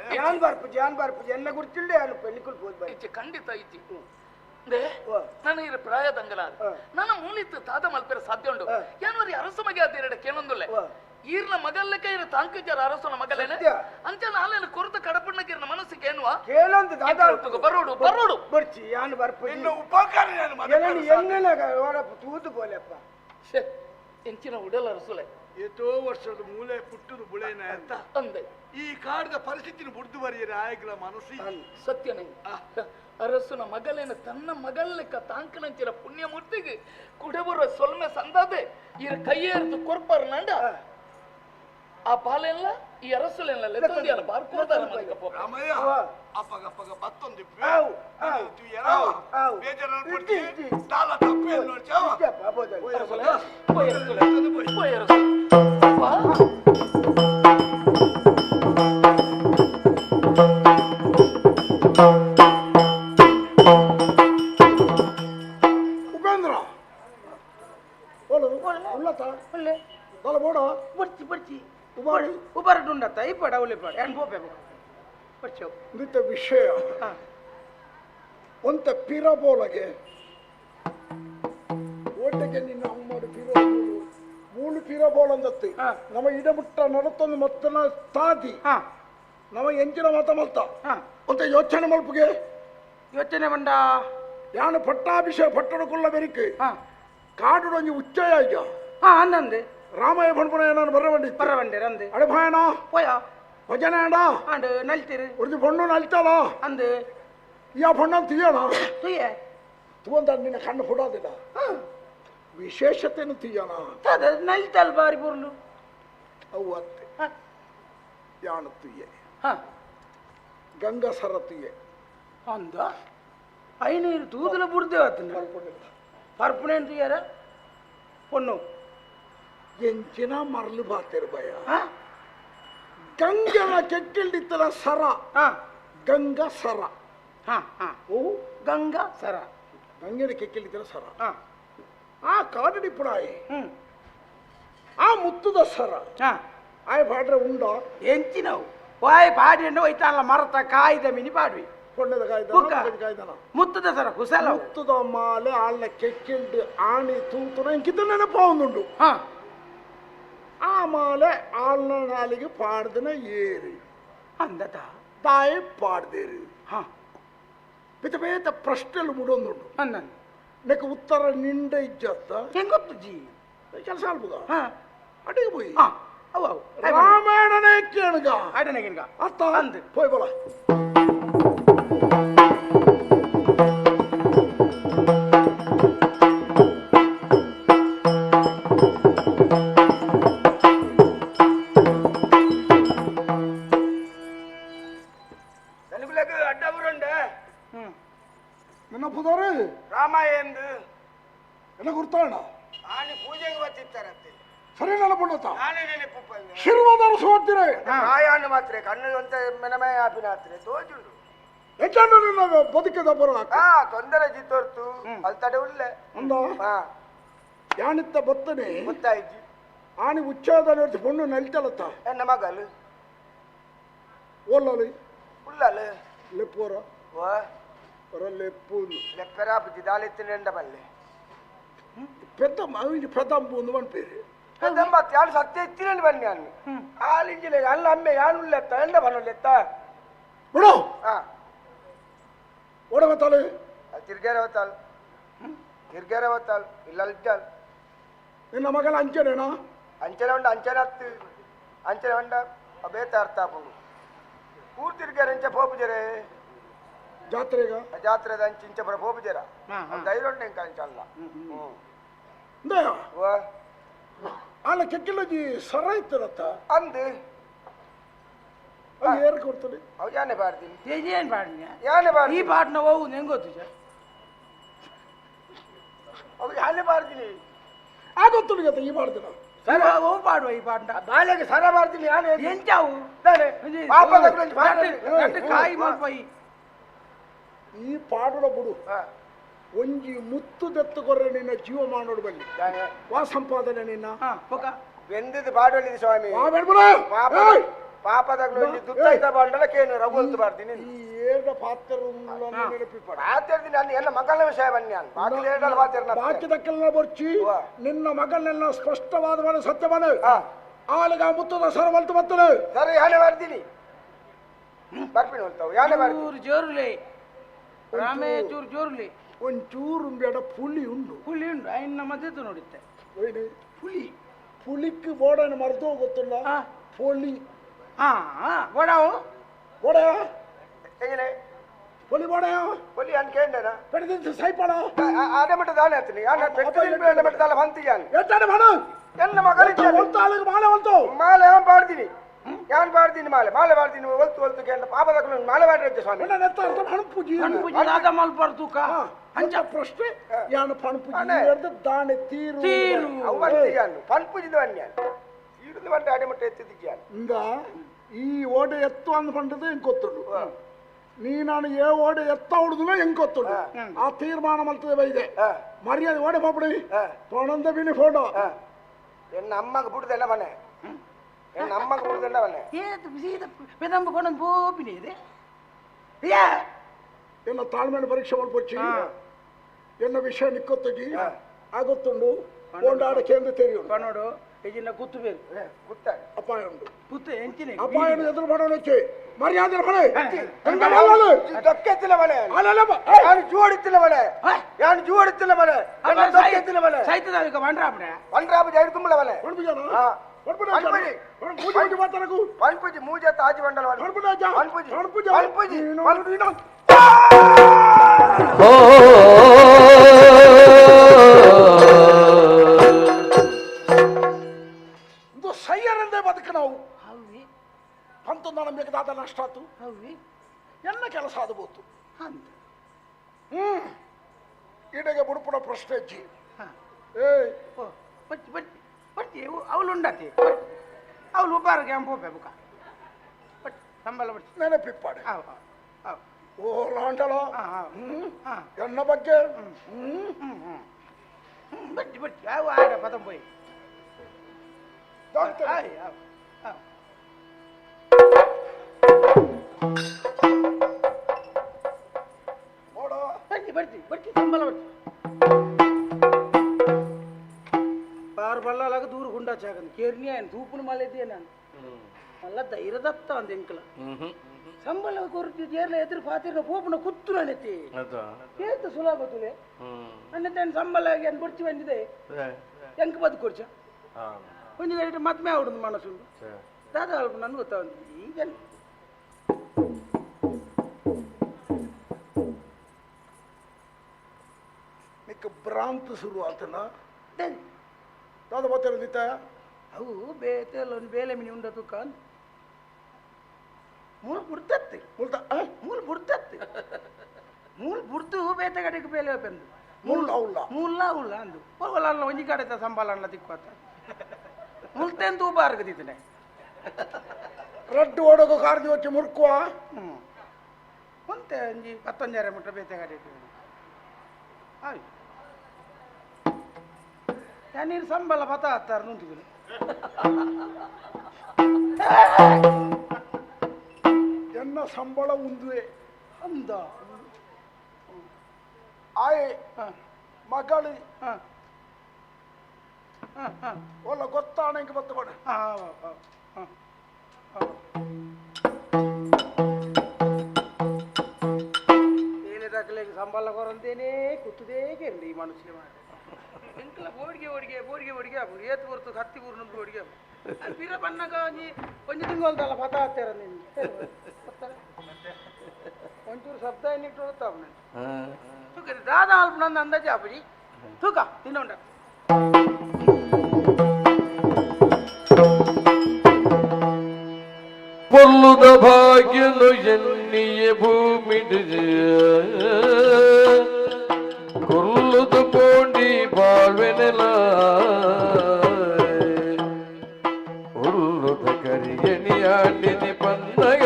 ಜಾನ್ ಬರ್ಪುಜ ಎನ್ನ ಗುರ್ತಿಲ್ದೆ ಅನು ಪೆಳ್ಳಿಕುಲ್ ಹೋದ್ ಬೈ ಇಚ್ಚೆ ಖಂಡಿತ ಇಜ್ಜಿ ನನ್ನ ಇರ ಪ್ರಾಯದಂಗಲ ನನ್ನ ಮೂಲಿತ್ತು ತಾತ ಮಲ್ಪೆರ ಸಾಧ್ಯ ಉಂಡು ಏನವರಿ ಅರಸು ಮಗೆ ಅದಿರಡೆ ಕೇಳೊಂದುಲ್ಲೆ ಈರ್ನ ಮಗಲ್ಲಕ್ಕೆ ಇರ ತಾಂಕಿಜರ ಅರಸನ ಮಗಲೇನೆ ಅಂಚ ನಾಲೇನು ಕೊರತ ಕಡಪಣ್ಣಕ್ಕೆ ಇರ್ನ ಮನಸ್ಸಿಗೆ ಏನುವ ಕೇಳೊಂದು ದಾದಾ ಬರೋಡು ಬರ್ಚಿ ಯಾನ್ ಬರ್ಪುಜ ಇನ್ನು ಉಪಕಾರ ನಾನು ಮಗನ ಎನ್ನನ ಓರ ತೂತು ಬೋಲೆಪ್ಪ ಎಂಚಿನ ಉಡಲ ಅರಸುಲೆ ಎಷ್ಟೋ ವರ್ಷದ ಮೂಲೆ ಪುಟ್ಟದು ಬುಳೇನ ಅಂತ ಅಂದೆ ಈ ಕಾಡದ ಪರಿಸ್ಥಿತಿನ ಬುಡ್ದು ಬರಿಯರ ಆಯ್ಗಳ ಮನಸ್ಸಿ ಸತ್ಯನೇ ಅರಸುನ ಮಗಲೇನ ತನ್ನ ಮಗಲ್ಲೆಕ್ಕ ತಾಂಕನಂಚಿನ ಪುಣ್ಯಮೂರ್ತಿಗೆ ಕುಡಬರ ಸೊಲ್ಮೆ ಸಂದಾದೆ ಇರ ಕೈಯೇರ್ದು ಕೊರ್ಪರ್ ನಂಡ ಆ ಪಾಲೆಲ್ಲ ಈ ಅರಸಲೆಲ್ಲ ಲೆತ್ತೊಂದಿಯಲ್ಲ ಬಾರ್ಕೋದಾರ ಮನೆಗೆ ಪೋಪ ರಾಮಯ್ಯ ಅಪ್ಪಗಪ್ಪಗ ಮತ್ತೊಂದು ತಾಲ ತಪ್ಪು ನೋಡ್ಚಾವ ಉಪೇಂದ್ರ ಉಳ್ಳತಾ ತಲ ಬೋಡ ಬರ್ತಿ ಬರ್ತಿ ಉಬಾರಿ ಉಬಾರಡುಂಡತ್ತ ಇಪ್ಪಡ ಅವಳೆ ಪಾಡ ಏನು ಬೋಪೆ ಬರ್ಚೋ ಇಂಥ ವಿಷಯ ಒಂತ ಪಿರಬೋಲಗೆ ಓಟೆಗೆ ನಿನ್ನ ಅಮ್ಮಡು ಪಿರಬೋಲು ಮೂಳು ಪಿರಬೋಲ್ ಅಂದತ್ತು ನಮ್ಮ ಇಡಬಿಟ್ಟ ನಡತೊಂದು ಮತ್ತನ ತಾದಿ ನಮ್ಮ ಎಂಚಿನ ಮತ ಮಲ್ತ ಒಂತ ಯೋಚನೆ ಮಲ್ಪಗೆ ಯೋಚನೆ ಬಂಡ ಯಾನು ಪಟ್ಟಾಭಿಷೇಕ ಪಟ್ಟಣಕ್ಕುಳ್ಳ ಬೆರಿಕೆ ಕಾಡು ಒಂಜಿ ಉಚ್ಚಯ ಈಗ ಅನ್ನಂದೆ ರಾಮಯ್ಯ ಪಣಪಣ ನಾನು ಬರವಂಡಿ ಬರವಂಡೆ ರಂದೆ ಅಡೆ ಭಾಯಣ போயா ಭಜನೆ ಆಡ ஆண்டு நல்திரு ஒரு பொண்ணு நல்த்தாள அந்த யா பொண்ணு తీయಣ துய ತುವಂದ ನಿನ್ನ ಕಣ್ಣು ಫುಡೋದಿಲ್ಲ ವಿಶೇಷತೆಯನ್ನು తీಯಣ ತದ ನಲ್ತಲ್ ಬಾರಿ ಬುರ್ಲು ಅವು ಅತ್ತೆ ಯಾಣ ತುಯ್ಯೆ ಹ ಗಂಗಸರ ತುಯ್ಯೆ ಅಂದ ಐನೀರು ತೂದಲ ಬುರ್ದೇವತ್ತನ ಪರ್ಪುಣೇನ್ ತುಯ್ಯಾರ பொண்ணு ಎಂಚಿನ ಮರಳು ಬಾತಿರು ಭಯ ಗಂಗನ ಕೆಟ್ಟಿಲ್ದಿತ್ತಲ ಸರ ಗಂಗ ಸರ ಓ ಗಂಗಾ ಸರ ಗಂಗೆನ ಕೆಕ್ಕಿಲ್ದಿತ್ತಲ ಸರ ಆ ಕಾಡಡಿ ಪುಡಾಯಿ ಆ ಮುತ್ತುದ ಸರ ಆಯ್ ಪಾಡ್ರೆ ಉಂಡ ಎಂಚಿನವು ವಾಯ್ ಪಾಡಿ ಹೋಯ್ತಾನಲ್ಲ ಮರತ ಕಾಯ್ದ ಮಿನಿ ಪಾಡ್ವಿ ಕೊಂಡದ ಕಾಯ್ದನ ಮುತ್ತದ ಸರ ಕುಸಲ ಮುತ್ತುದ ಮಾಲೆ ಆಳ್ನ ಕೆಕ್ಕಿಲ್ದು ಆಣಿ ತೂತುನ ಇಂಕಿದ್ದ ನೆನಪಾವುಂದುಂಡು ಆ ಮಾಲೆ ಆಳ್ನ ನಾಲಿಗೆ ಪಾಡ್ದನ ಏರಿ ಅಂದತ ತಾಯಿ ಪಾಡ್ದೇರಿ ಬೇತ ಬೇತ ಪ್ರಶ್ನೆలు ಮುಡೊಂದುಂಡು ಅನ್ನನ್ ನೆಕ್ ಉತ್ತರ ನಿಂಡ ಇಜ್ಜತ್ತ ಹೆಂಗೊತ್ತು ಜಿ ಕೆಲಸ ಅಲ್ಬುದ ಅಡಿಗೆ போய் ಅವು ರಾಮಾಯಣನೇ ಕೇಳುಗ ಆಡನಗಿನ್ಗ ಅತ್ತ ಅಂದ್ போய் bola ನನ್ನ ಪುದಾರೆ ರಾಮಾಯಂದು ಎಲ್ಲ ಗುರ್ತಾಣ ಆನೆ ಪೂಜೆಗೆ ಬರ್ತಿರ್ತಾರಂತೆ ಸರಿ ನನ್ನ ಪುಣ್ಣತ ನಾನೇ ನೆನಪು ಶಿರ್ವಾದಾರ ಸೋತಿರೆ ಕಾಯನ್ನು ಮಾತ್ರ ಕಣ್ಣು ಅಂತ ಮೆನಮೆ ಆಪಿನಾತ್ರೆ ತೋಜುಂಡು ಹೆಚ್ಚಂಡು ನಿನ್ನ ಬದುಕಿದ ಬರ ತೊಂದರೆ ಜಿತ್ತೋರ್ತು ಅಲ್ಲಿ ತಡೆ ಉಳ್ಳೆ ಅಂದ ಯಾನಿತ್ತ ಬತ್ತನೆ ಗೊತ್ತಾಯ್ತು ಆನಿ ಉಚ್ಚಾದ ಪೊಣ್ಣು ನಲ್ತಲತ್ತ ಎನ್ನ ಮಗಲು ಓಲ್ಲಲಿ ಉಳ್ಳಲು ಲೆಪ್ಪೋರ ವಾ ಲೆಪ್ಪೂನು ಲೆಪ್ಪೆರಾ ಬುದ್ಧಿ ದಾಲೆತ್ತಿನ ಬಲ್ಲೆ పెద్ద పెద్దంపు ఉంది మన పేరు పెద్దమ్మ త్యాలు సత్య ఎత్తినండి బన్ని అన్ని ఆలింజిలే అల్ల అమ్మే యానుల్లెత్త ఎండ పనులెత్త ಬಿಡು ಓಡವತ್ತಾಳೆ ತಿರ್ಗೇರೆ ಅವತ್ತಾಳು ಇಲ್ಲ ಅಲ್ಚಾಳು ನಿನ್ನ ಮಗಳ ಅಂಚನೇನಾ ಅಂಚನೆ ಉಂಡ ಅಂಚನೆ ಹತ್ತು ಅಂಚನೆ ಉಂಡ ಬೇತ ಅರ್ಥ ಹಾಕೊಂಡು ಊರು ತಿರ್ಗೇರೆ ಅಂಚೆ ಪೋಪುಜರೆ ಜಾತ್ರೆಗ ಜಾತ್ರೆದ ಅಂಚೆ ಬರ ಪೋಪುಜರ ಧೈರ್ಯ ಉಂಟು ಇಂಕ ಅಂಚಲ್ಲ ಅಲ್ಲ ಕೆಕ್ಕಿಲ್ಲಜಿ ಸರ ಇತ್ತಲತ್ತ ಅಂದು ಅದು ಏರ್ ಕೊಡ್ತದೆ ಅವು ಯಾನೆ ಬಾಡ್ತೀನಿ ಏನ್ ಪಾಡ್ನ ಯಾನೆ ಬಾಡ್ತೀನಿ ಈ ಪಾಟ್ನ ಹೋಗುದು ಹೆಂಗ್ ಗೊತ್ತು ಸರ್ ಅವು ಯಾನೆ ಬಾಡ್ತೀನಿ ಆಗೊತ್ತು ಗತ ಈ ಮಾಡ್ತೀನ ಸರ ಹೋಗ್ ಪಾಡುವ ಈ ಪಾಟ್ನ ಬಾಲೆಗೆ ಸರ ಬಾಡ್ತೀನಿ ಯಾನೆ ಎಂಚಾವು ಕಾಯಿ ಮಾಡ್ಪೈ ಈ ಪಾಡುಡ ಬಿಡು ಒಂಜಿ ಮುತ್ತು ದೆತ್ತುಕೊರ್ರೆ ನಿನ್ನ ಜೀವ ಮಾಡೋಡು ಬಲ್ಲಿ ವಾ ಸಂಪಾದನೆ ನಿನ್ನ ಬೆಂದಿದ್ದು ಬಾಡೊಳ್ಳಿದೆ ಸ್ವಾಮಿ ಪಾಪದಾಗ್ಲು ದುತ್ತಾಯ್ತ ಬಾಂಡಲ ಕೇನು ರಘುವಂತ ಬಾಡ್ತೀನಿ ಈ ಏರ್ದ ಪಾತ್ರ ನೆನಪಿಪಾಡ ಪಾತಿರ್ತೀನಿ ಅಲ್ಲಿ ಎಲ್ಲ ಮಕ್ಕಳ ವಿಷಯ ಬನ್ನಿ ನಾನು ಬಾಕಿ ಏರ್ಡಲ್ಲ ಪಾತಿರ್ನ ಬಾಕಿ ದಕ್ಕೆಲ್ಲ ಬರ್ಚಿ ನಿನ್ನ ಮಗನೆಲ್ಲ ಸ್ಪಷ್ಟವಾದ ಮನೆ ಸತ್ಯ ಮನೆ ಆಳಿಗ ಮುತ್ತದ ಸರ ಮಲ್ತು ಬರ್ತದೆ ಸರಿ ಯಾನೆ ಬಾಡ್ತೀನಿ ಬರ್ಪಿನ ಹೊಲ್ತಾವು ಯಾನೆ ಬಾಡ್ತೀನಿ ಜೋರುಲೆ ರಾಮೇ ಚೂರು ಜೋರುಲೆ ಒಂಚೂರು ಬೇಡ ಪುಳಿ ಉಂಡು ಹುಲಿ ಉಂಡು ಐನ್ನ ಮಧ್ಯದ ನೋಡುತ್ತೆ ಪುಳಿ ಪುಳಿക്ക് ಬೋಡನ ಮರ್ದೋ ಗೊತ್ತಿಲ್ಲ ಪೊಳಿ ಬೋಡಾವು ಬೋಡಯ എങ്ങനെ ಪೊಲಿ ಬೋಡಯ പൊലി ഞാൻ കേണ്ടന പെടുന്ന സൈപ്പാട ആടെ മറ്റ ദാന എത്തി ഞാൻ പെട്ടെന്ന് മറ്റ ദാന വന്തി ഞാൻ എട്ടാണ് പണം ಎನ್ನ ಮಗಳಿಗೆ ಒಲ್ತಾಳಿಗೆ ಮಾಲೆ ಒಲ್ತು ಮಾಲೆ ಯಾನ್ ಪಾಡ್ತೀನಿ ಮಾಲೆ ಪಾಡ್ತೀನಿ ಒಲ್ತು ಕೇಂದ್ರ ಪಾಪದ ಮಾಲೆ ಪಾಡ್ರಿ ಸ್ವಾಮಿ ನೆತ್ತ ಅಂತ ಪಣಪೂಜಿ ರಾಧ ಮಲ್ಬಾರ್ದು ಕಾ ಅಂಚ ಪ್ರಶ್ನೆ ಯಾನು ಪಣಪೂಜಿ ದಾಣೆ ತೀರು ಅವನು ಪಣಪೂಜಿದ ಅನ್ಯ ಇಡುದು ಬಂದು ಅಡಿಮಟ್ಟ ಎತ್ತಿದ್ದ ಇಂಗ ಈ ಓಡೆ ಎತ್ತು ಅಂದ್ ಪಂಡದು ಹೆಂಗ್ ಗೊತ್ತುಂಡು ನೀ ನಾನು ಏ ಓಡೆ ಎತ್ತ ಹುಡುದು ಹೆಂಗ್ ಗೊತ್ತುಂಡು ಆ ತೀರ್ಮಾನ ಮಲ್ತದೆ ಬೈದೆ ಮರ್ಯಾದೆ ಓಡೆ ಪಾಪಡಿ ತೊಣಂದ ಬಿನಿ ಫೋಟೋ ಎನ್ನ ಅಮ್ಮಗ ಬಿಡುದೆಲ್ಲ ಮನೆ ಎನ್ನ ಅಮ್ಮಗ ಬಿಡುದೆಲ್ಲ ಮನೆ ಪೆದಂಬ ಕೊಡಂದು ಬೋಪಿನಿ ಇದೆ ಎನ್ನ ತಾಳ್ಮೆನ ಪರೀಕ್ಷೆ ಮಾಡ್ಕೊಚ್ಚಿ ಎನ್ನ ವಿಷಯ ನಿಕ್ಕೊತ್ತಗಿ ಆಗುತ್ತುಂಡು ಕೊಂಡಾಡ ಕೇಂದ್ರ ತೆರೆಯುಂಡು ಕನ್ನೋಡು ಇದನ್ನ ಕುತ್ತು ಬೇಕು ಕುತ್ತ ಅಪಾಯ ಉಂಡು ಕುತ್ತು ಎಂಚಿನ ಅಪಾಯ ಎದುರು ಮಾಡೋಣಕ್ಕೆ ಮರ್ಯಾದೆ ಮನೆ ದೊಕ್ಕೆತ್ತಿಲ್ಲ ಮನೆ ಯಾನು ಜೋಡಿತ್ತಿಲ್ಲ ಮನೆ ಯಾನು ಜೋಡಿತ್ತಿಲ್ಲ ಮನೆ ದೊಕ್ಕೆತ್ತಿಲ್ಲ ಮನೆ ಸೈತದ ಬಂಡ್ರಾಪಡೆ ಬಂಡ್ರಾಪ ಜೈಡು ತುಂಬಲ ಮನೆ ಪಂಪೂಜಿ ಮೂಜ ತಾಜಿ ಬಂಡಲ ಪಂಪೂಜಿ ಇದು ಸಯ್ಯರಂದೇ ಬದುಕು ನಾವು ಪಂತೊಂದು ನಂಬಿಕೆದಾದ ನಷ್ಟ ಆತು ಎಲ್ಲ ಕೆಲಸ ಆದಬೋತು ಇಡೆಗೆ ಬುಡುಪುಡ ಪ್ರಶ್ನೆ ಅಜ್ಜಿ ಬಟ್ಟಿ ಅವಳು ಉಂಡತಿ ಅವಳು ಉಪಾರಕ್ಕೆ ಹಂಪೋಪೆ ಬುಕ ಬಟ್ ಸಂಬಳ ಬಟ್ಟಿ ನೆನಪಿಪ್ಪಾಡೆ ಓ ಲಾಂಡಲ ಎನ್ನ ಬಗ್ಗೆ ಬಟ್ಟಿ ಬಟ್ಟಿ ಯಾವ ಆಡ ಪದಂ ಪೋಯಿ ಬಟ್ಟಿ ಬಟ್ಟಿ ಸಂಬಳ ಬಟ್ಟಿ ಬಾರ್ ಬಲ್ಲಾಗ ದೂರ ಗುಂಡಾ ಚಾಗಂದು ಕೇರ್ನಿ ఆయన ತೂపును మళ్ళీ ನಾನು మళ్ళా ధైర్యదత్త అంది ఎంకల సంబల కొరికి జేర్ల ఎదురు పాతిర పోపున కుత్తురు అనేతి ఏత సులభతులే అన్న దాని సంబల ಏನು ಬುಡ್ಚಿ ಬಂದಿದೆ ಎಂಕ ಬದು ಕೊಡ್ಚ ಕೊಂಚ ಗಂಟೆ ಮತ್ಮೆ ಆವಡುದು ಮನಸ್ಸುಂಡು ದಾದ ಅಲ್ಪ ನನ್ಗೆ ಗೊತ್ತಾಗುತ್ತೆ ಈಗ ನಿಕ್ಕ ಭ್ರಾಂತ ಶುರು ಆತನ ದಾದ ಬತ್ತಿರದಿತ್ತ ಅವು ಬೇತೆಲ್ಲೊಂದು ಬೇಲೆ ಮಿನಿ ಉಂಡದು ಕಾನ್ ಮೂಲ ಬುಡ್ತತ್ತೆ ಮೂಲ ಬುಡ್ತತ್ತೆ ಮೂಲ ಬುಡ್ದು ಬೇತೆ ಕಡೆಗೆ ಬೇಲೆ ಬಂದು ಮೂಲ ಉಲ್ಲ ಅಂದು ಪರವಲ್ಲ ಒಂಜಿ ಕಡೆ ಸಂಬಳ ಅಲ್ಲ ತಿಕ್ಕೋತ ಮುಲ್ತೆಂದು ಬಾರ್ಗದಿದ್ದನೆ ರಡ್ಡು ಓಡೋಗೋ ಕಾರ್ದಿ వచ్చి ಮುರ್ಕುವ ಒಂತೆ ಒಂಜಿ 11 ಮೀಟರ್ ಬೇತೆ ಕಡೆಗೆ ಆಯ್ ನೀರು ಸಂಬಳ ಪತ ಹತ್ತಾರು ನುಂತಿದ್ರು ಎನ್ನ ಸಂಬಳ ಉಂದುವೆ ಅಂದ ಆಯ್ ಮಗಳು ಒಲ್ಲ ಗೊತ್ತಾಣಂಗೆ ಬತ್ತಬೇಡ ಏನಿದಾಗಲಿಗೆ ಸಂಬಳ ಕೊರಂತೇನೆ ಕುತ್ತದೇ ಕೇಳಿ ಈ ಮನುಷ್ಯ ಮಾಡಿ ಎಂಕಲ ಬೋಡಿಗೆ ಆಪುಂಡು ಏತು ಬರ್ತು ಹತ್ತಿ ಊರು ನಂದು ಬೋಡಿಗೆ ಪಿರ ಬಣ್ಣಗ ಒಂಜಿ ತಿಂಗಳದಲ್ಲ ಪತ ಹತ್ತಾರ ನಿನ್ಗೆ ಒಂಚೂರು ಶಬ್ದ ಏನಿಟ್ಟು ಹೋಗ್ತಾವ ತೂಕ ದಾದ ಅಲ್ಪ ನಂದು ಅಂದಾಜು ಆಪುಜಿ ತೂಕ ತಿನ್ನೋಂಡ పొల్లుద భాగ్యను ఎన్నియ భూమిడి కొల్లుదు పోండి బాಳ್వెనెల ఉల్లుద కరియని ఆడిని పన్నగ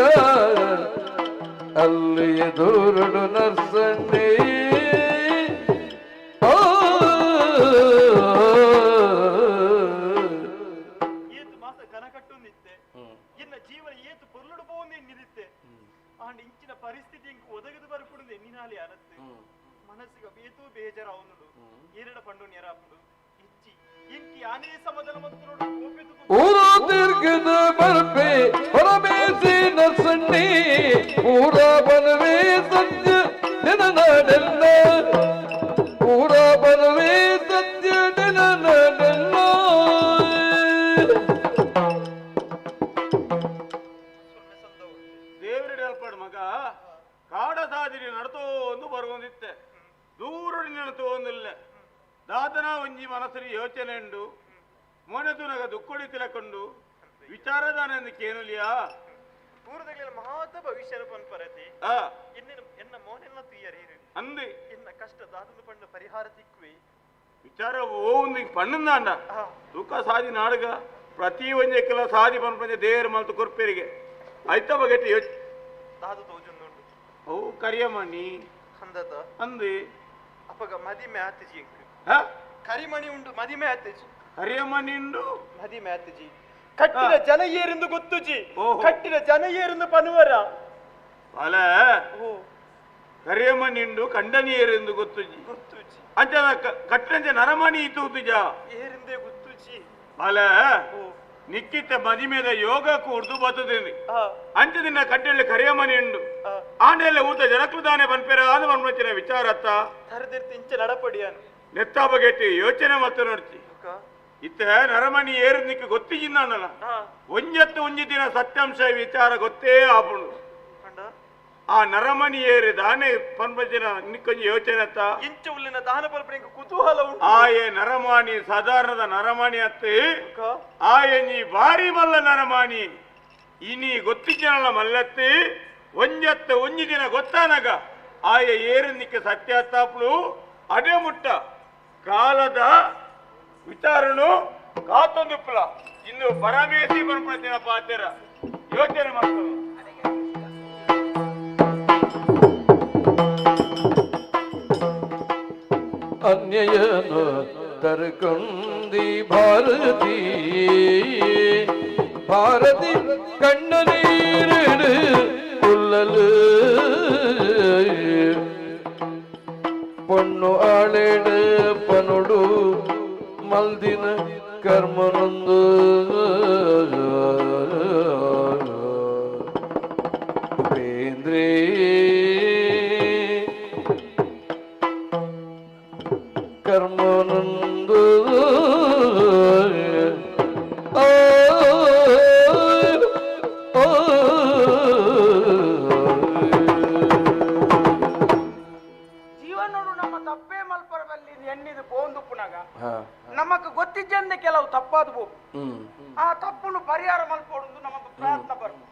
ಅಲ್ಲಿ ಎದುರುಡು ನರ್ಸಣ್ಣಿ ಏತು ಮಾಸ ಕನಕಟ್ಟು ನಿತ್ತೆ ಇನ್ನ ಜೀವನ ಏತು ಪೊರ್ಲುಡು ಪೋಂದೆ ನಿದಿತ್ತೆ ಆಂಡ್ ಇಂಚಿನ ಪರಿಸ್ಥಿತಿ ಇಂಕ ಒದಗದು ಬರ್ಕುಡುದೆ ನಿನಾಲಿ ಅನತ್ತೆ ಮನಸ್ಸಿಗೆ ಬೇತು ಬೇಜಾರ ಅವನುಡು ಏರಡ ಪಂಡು ನೆರಾಪುಡು ಇಚ್ಚಿ ಇಂಕಿ ಆನೇ ಸಮದಲ ಮಂತ್ರೋಡು ಕೋಪಿತು ಊರು ತಿರ್ಗದ ಬರ್ಪೆ ಹೊರಬೇಸಿ ನರ್ಸಣ್ಣಿ ಊರ ಬನವೇ ಸತ್ಯ ನಿನನಾಡೆಲ್ಲ ಊರ ಬನವೇ ಸತ್ಯ ನಿನನಾಡೆಲ್ಲ ದೇವರಿಡ ಅಲ್ಪಡ್ ಮಗ ಕಾಡ ಸಾದಿರಿ ನಡತೋಂದು ಬರುವಂದಿತ್ತೆ ದೂರಡಿ ನಡತೋಂದಿಲ್ಲ ದಾತನ ಒಂಜಿ ಮನಸ್ಸಿನ ಯೋಚನೆ ಉಂಡು ಮೊನೆತುನಗ ದುಕ್ಕೊಡಿ ತಿಳಕೊಂಡು ವಿಚಾರದಾನ ಕೇನುಲಿಯಾ ಪೂರ್ವದಲ್ಲಿ ಮಹಾತ ಭವಿಷ್ಯನ ಪನ್ಪರತಿ ಇನ್ನೇನು ಎನ್ನ ಮೋನೆಲ್ಲ ತುಯ್ಯರೀರು ಅಂದೆ ಎನ್ನ ಕಷ್ಟ ದಾದನು ಪಂಡ ಪರಿಹಾರ ತಿಕ್ಕುವೆ ವಿಚಾರ ಓಂದು ಪಣ್ಣಂದಾಂಡ ತೂಕ ಸಾದಿ ನಾಡಗ ಪ್ರತಿ ಒಂಜೆಕ್ಕೆಲ್ಲ ಸಾದಿ ಪನ್ಪಂಜ ದೇವರು ಮಲ್ತು ಕೊರ್ಪೇರಿಗೆ ಆಯ್ತ ಬಗೆಟ್ಟಿ ದಾದು ತೋಜುಂದುಂಡು ಅವು ಕರಿಯಮ್ಮಣ್ಣಿ ಅಂದದ ಅಂದೆ ಅಪ್ಪಗ ಮದಿಮೆ ಆತಜಿ ಹ ಕರಿಮಣಿ ಉಂಡು ಮದಿಮೆ ಆತಜಿ ಕರಿಯಮ್ಮಣ್ಣಿ ಉಂಡು ಮದಿಮೆ ಆತಜಿ ಕಟ್ಟಿನ ಜನ ಏರೆಂದು ಗೊತ್ತುಜಿ ಓಹೋ. ಕಟ್ಟಿನ ಜನ ಏರೆಂದು ಪನುವರ ಅಲ ಕರಿಯಮ್ಮಣ್ಣಿ ಉಂಡು ಕಂಡನಿಯರೆಂದು ಗೊತ್ತುಜಿ ಗೊತ್ತುಜಿ ಅಂಚನ ಕಟ್ಟಂಚ ನರಮಣಿ ಇತ್ತೂತುಜ ಏರಿಂದೆ ಗೊತ್ತುಜಿ ಅಲ ನಿಕ್ಕಿತ್ತ ಮದಿಮೆದ ಯೋಗಕ್ಕೂ ಉರ್ದು ಬರ್ತದೇನೆ ಅಂಚದಿನ ಕಟ್ಟೆಯಲ್ಲಿ ಕರಿಯಮ್ಮನಿ ಉಂಡು ಆಂಡೆಲ್ಲ ಊತ ಜನಕೃದಾನೆ ಬನ್ಪೆರ ಆದ ಬನ್ಮಚ್ಚಿನ ವಿಚಾರ ಅತ್ತ ತರದಿರ್ತಿ ಇಂಚ ನಡಪಡಿಯಾನು ನೆತ್ತ ಬಗೆಟ್ಟಿ ಯೋಚನೆ ಮತ್ತೆ ನೋಡ್ತಿ ಇತ್ತ ನರಮಣಿ ಏರು ನಿಕ್ಕ ಗೊತ್ತಿಜಿಂದಲ್ಲ ಒಂಜತ್ತು ಒಂಜಿ ದಿನ ಸತ್ಯಾಂಶ ವಿಚಾರ ಗೊತ್ತೇ ಆಪುಂಡು ಆ ನರಮಣಿ ಏರಿ ದಾನೆ ಪನ್ಪಚ್ಚಿನ ನಿಕ್ಕೊಂಜಿ ಯೋಚನೆ ಅತ್ತ ಇಂಚ ಉಲ್ಲಿನ ದಾನ ಪಲ್ಪನೆಗೆ ಕುತೂಹಲ ಉಂಟು ಆಯೆ ನರಮಾಣಿ ಸಾಧಾರಣದ ನರಮಾಣಿ ಅತ್ತೆ ಆಯನಿ ಬಾರಿ ಮಲ್ಲ ನರಮಾಣಿ ಇನಿ ಗೊತ್ತಿಜ್ಜನಲ್ಲ ಮಲ್ಲತ್ತಿ ಒಂಜತ್ತ ಒಂಜಿ ದಿನ ಗೊತ್ತಾನಗ ಆಯ ಏರನಿಕ್ಕೆ ಸತ್ಯಾತಾಪ್ಲು ಅಡೆ ಮುಟ್ಟ ಕಾಲದ ವಿಚಾರಣು ಕಾತೊಂದುಪ್ಪಲ ಇನ್ನು ಪರಮೇಸಿ ಬರ್ಪಡ್ತೀನ ಪಾತ್ರ ಯೋಚನೆ ಮಾಡ್ತಾರೆ ಅನ್ಯಯನು ತರ್ಕೊಂಡಿ ಭಾರತಿ ಭಾರತಿ ಕಣ್ಣ ನೀರಿಡು ಉಲ್ಲಲು பொண்ணு ஆளேடு பனொடு மல்தின கர்மனொந்து ಉಪೇಂದ್ರೇ ಕರ್ಮನೊಂದು ಜೀವನೋಡು ನಮ್ಮ ತಪ್ಪೇ ಮಲ್ಪರದಲ್ಲಿ ಎಣ್ಣಿದು ಬೋಂದು ಪುನಗ ನಮಕ್ ಗೊತ್ತಿದ್ದಂದೆ ಕೆಲವು ತಪ್ಪಾದ ಬೋಪು ಆ ತಪ್ಪನ್ನು ಪರಿಹಾರ ಮಲ್ಪೋಡು ನಮ್ಮ ಪ್ರಾರ್ಥನೆ ಬರ್ಬೋದು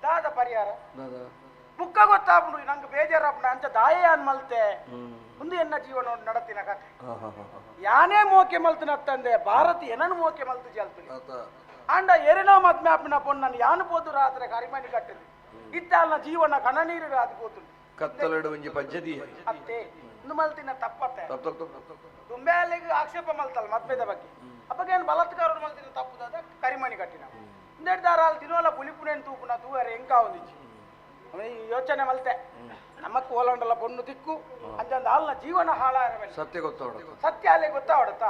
ದಾದ ಪರಿಹಾರ ಬುಕ್ಕ ಗೊತ್ತಾಗ್ಬಿಡು ನಂಗೆ ಬೇಜಾರಾಗ್ಬಿಡ ಅಂತ ದಾಯ ಅನ್ ಮಲ್ತೆ ಮುಂದೆ ಎನ್ನ ಜೀವನ ನಡತಿನ ಕತೆ ಯಾನೇ ಮೋಕೆ ಮಲ್ತಿನ ತಂದೆ ಭಾರತ ಏನನ್ನು ಮೋಕೆ ಮಲ್ತು ಜಲ್ತು ಅಂಡ ಎರಿನೋ ಮದ್ಮೆ ಅಪ್ಪನ ಪೊಣ್ಣು ನಾನು ಯಾನು ಪೋದು ರಾತ್ರಿ ಕರಿಮಣಿ ಕಟ್ಟಿದ್ವಿ ಇತ್ತ ಅಲ್ಲ ಜೀವನ ಕಣ ನೀರು ಅದು ಕೂತು ಕತ್ತಲಡು ಒಂಜಿ ಪಜ್ಜದಿ ಅತ್ತೆ ಇನ್ನು ಮಲ್ತಿನ ತಪ್ಪತ್ತೆ ತುಂಬೆ ಅಲ್ಲಿಗೆ ಆಕ್ಷೇಪ ಮಲ್ತಲ್ಲ ಮದ್ಮೆದ ಬಗ್ಗೆ ಅಪ್ಪಗೇನು ಬಲಾತ್ಕಾರ ಮಲ್ತಿನ ತಪ್ಪುದಾದ ಕರಿಮಣಿ ಕಟ್ಟಿನ ಇಂದೆಡ್ ದಾರ ಅಲ್ಲಿ ತಿನ್ನೋಲ್ಲ ಪುಲಿಪುಣೆನ್ ತೂಪುನ ತೂವರೆ ಎಂಕ ಒಂದಿಚ್ಚಿ ಯೋಚನೆ ಮಲ್ತೆ ನಮಕ್ ಓಲಂಡಲ್ಲ ಪೊಣ್ಣು ತಿಕ್ಕು ಅಂಜಂದ ಅಲ್ಲ ಜೀವನ ಹಾಳಾರ ಸತ್ಯ ಗೊತ್ತಾವಡ ಸತ್ಯ ಅಲ್ಲೇ ಗೊತ್ತಾವಡತ್ತ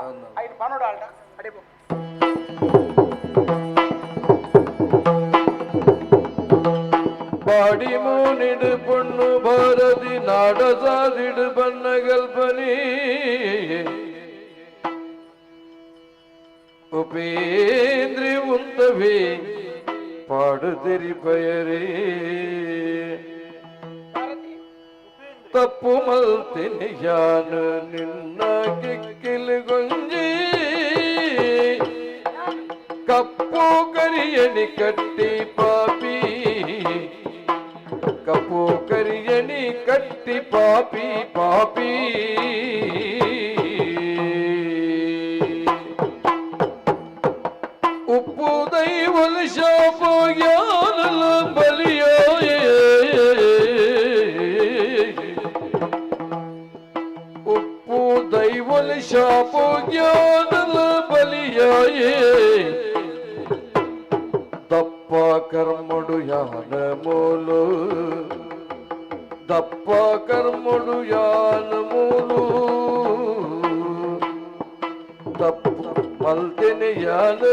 ಐದು ಪನೋಡ ಆಲ್ಡ ಅಡಿಬೋ பாடி மூனிடு பொண்ணு பாரதி நாடசாதிடு பண்ண கல்பனி உபேந்திரி உந்தவே பாடு தெரி பெயரே ತಪ್ಪು ಮಲ್ತಿನಿಯಾನು ನಿನ್ನ ಕಿಕ್ಕಿಲು ಗೊಂಜಿ ಕಪ್ಪು ಕರಿಯಣಿ ಕಟ್ಟಿ ಪಾಪಿ ಕಪ್ಪು ಕರಿಯಣಿ ಕಟ್ಟಿ ಪಾಪಿ ಪಾಪಿ ಉಪ್ಪು ದೈವಲ ಶಾಪ ಜ್ಞಾನಲ ಬಲಿಯೋ ಉಪ್ಪು ದೈವಲ ಶಾಪ ಜ್ಞಾನಲ ಬಲಿಯಾಯೇ ದಪ್ಪ ಕರ್ಮಡು ಯಾನ ಮೂಲು ದಪ್ಪ ಕರ್ಮಡು ಯಾನ ಮೂಲು ತಪ್ಪು ಮಲ್ತಿನಿ ಯಾನ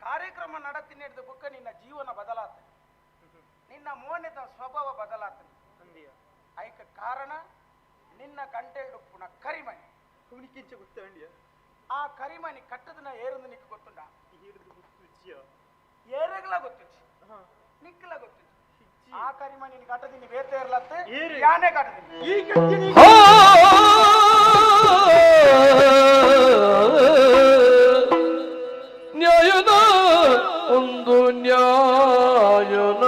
ಕಾರ್ಯಕ್ರಮ ನಡತಿನ ಹಿಡಿದು ಬುಕ್ಕ ನಿನ್ನ ಜೀವನ ಬದಲಾತ ನಿನ್ನ ಮೋನೆದ ಸ್ವಭಾವ ಬದಲಾತ ಐಕ ಕಾರಣ ನಿನ್ನ ಗಂಟೆಡು ಪುನಃ ಕರಿಮಣಿ ತೂನಿಕಿಂಚ ಗೊತ್ತಾಂಡಿಯ ಆ ಕರಿಮಣಿ ಕಟ್ಟದನ ಏರಂದು ನಿಕ್ಕ ಗೊತ್ತುಂಡ ಏರೆಗಲ ಗೊತ್ತಿಚ್ಚಿ ನಿಕ್ಕಲ ಗೊತ್ತಿಚ್ಚಿ ಆ ಕರಿಮಣಿ ಕಟ್ಟದಿನಿ ಬೇತೆ ಇರ್ಲತ್ತೆ ಯಾನೇ ಕಟ್ಟದಿನಿ ಈ ಕಟ್ಟಿನಿ ನ್ಯಾಯನ ಒಂದು ನ್ಯಾಯನ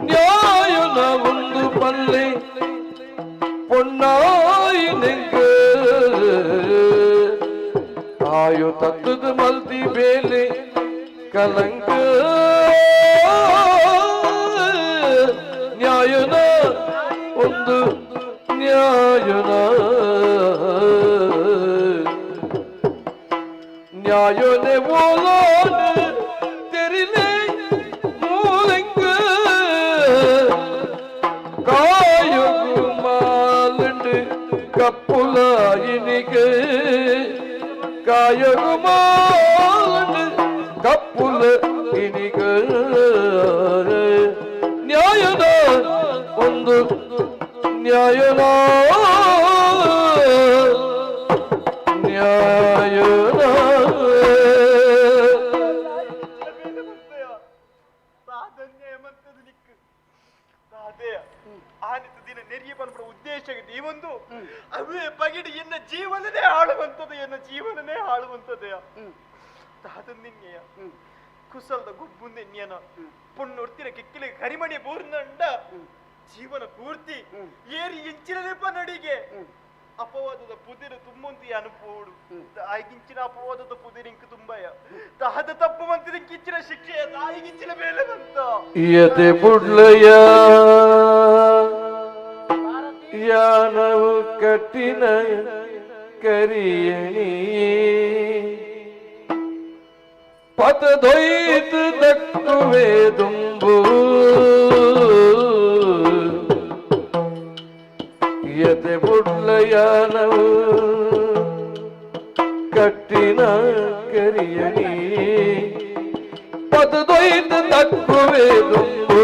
ನ್ಯಾಯನ ಒಂದು ಪಲ್ಲೆ பொன்னாய் நெங்கு ஆயு தத்துது மல்தி வேலே கலங்க ನ್ಯಾಯನ ಒಂದು ನ್ಯಾಯನ ನ್ಯಾಯನೆ ಓಲೋನ ತೆರಿಲೆ ಮೂಲೆಂಗ ಕಾಯುಗು ಮಾಲಂಡು ಕಪ್ಪುಲ ಇನಿಗೆ ಕಾಯುಗು ಮಾಲಂಡು ಕಪ್ಪುಲ ಇನಿಗ ನ್ಯಾಯನ ಒಂದು ನ್ಯಾಯನ ನ್ಯಾಯನ ಸಾಧನ್ಯಮಂತದ ನಿಕ್ಕು ಸಾಧೆಯ ಆನಿತ ದಿನ ನೆರಿಯ ಬಂದ್ಬಿಡ ಉದ್ದೇಶ ಈ ಒಂದು ಅವೇ ಬಗಿಡಿ ಎನ್ನ ಜೀವನನೇ ಹಾಳುವಂತದ ಎನ್ನ ಜೀವನನೇ ಹಾಳುವಂತದೆಯ ಸಾಧನ್ಯ ಕುಸಲ್ದ ಗುಬ್ಬು ನೆನ್ಯನ ಪುಣ್ಣೊರ್ತಿನ ಕಿಕ್ಕಿಲಿಗೆ ಕರಿಮಣಿ ಬೂರ್ನಂಡ ಜೀವನ ಪೂರ್ತಿ ಏರಿ ಇಂಚಿನಪ್ಪ ನಡಿಗೆ ಅಪವಾದದ ಪುದಿರು ತುಂಬಂತಿ ಅನುಪೋಡು ತಾಯಿಗಿಂಚಿನ ಅಪವಾದದ ಪುದಿರು ಇಂಕ ತುಂಬಯ ತಹದ ತಪ್ಪು ಮಂತಿನ ಕಿಚ್ಚಿನ ಶಿಕ್ಷೆಯ ತಾಯಿಗಿಂಚಿನ ಮೇಲೆ ಬಂತ ಯತೆ ಬುಡ್ಲಯ ಯಾನವು ಕಟ್ಟಿನ ಕರಿಯಣಿ ಪತದೊಯ್ದು ದಕ್ಕುವೆ ದುಂಬು ಯತೆ ಬುಡ್ಲಯಾನವು ಕಟ್ಟಿನ ಕರಿಯಣಿ ಪತದೊಯ್ದು ದಕ್ಕುವೆ ದುಂಬು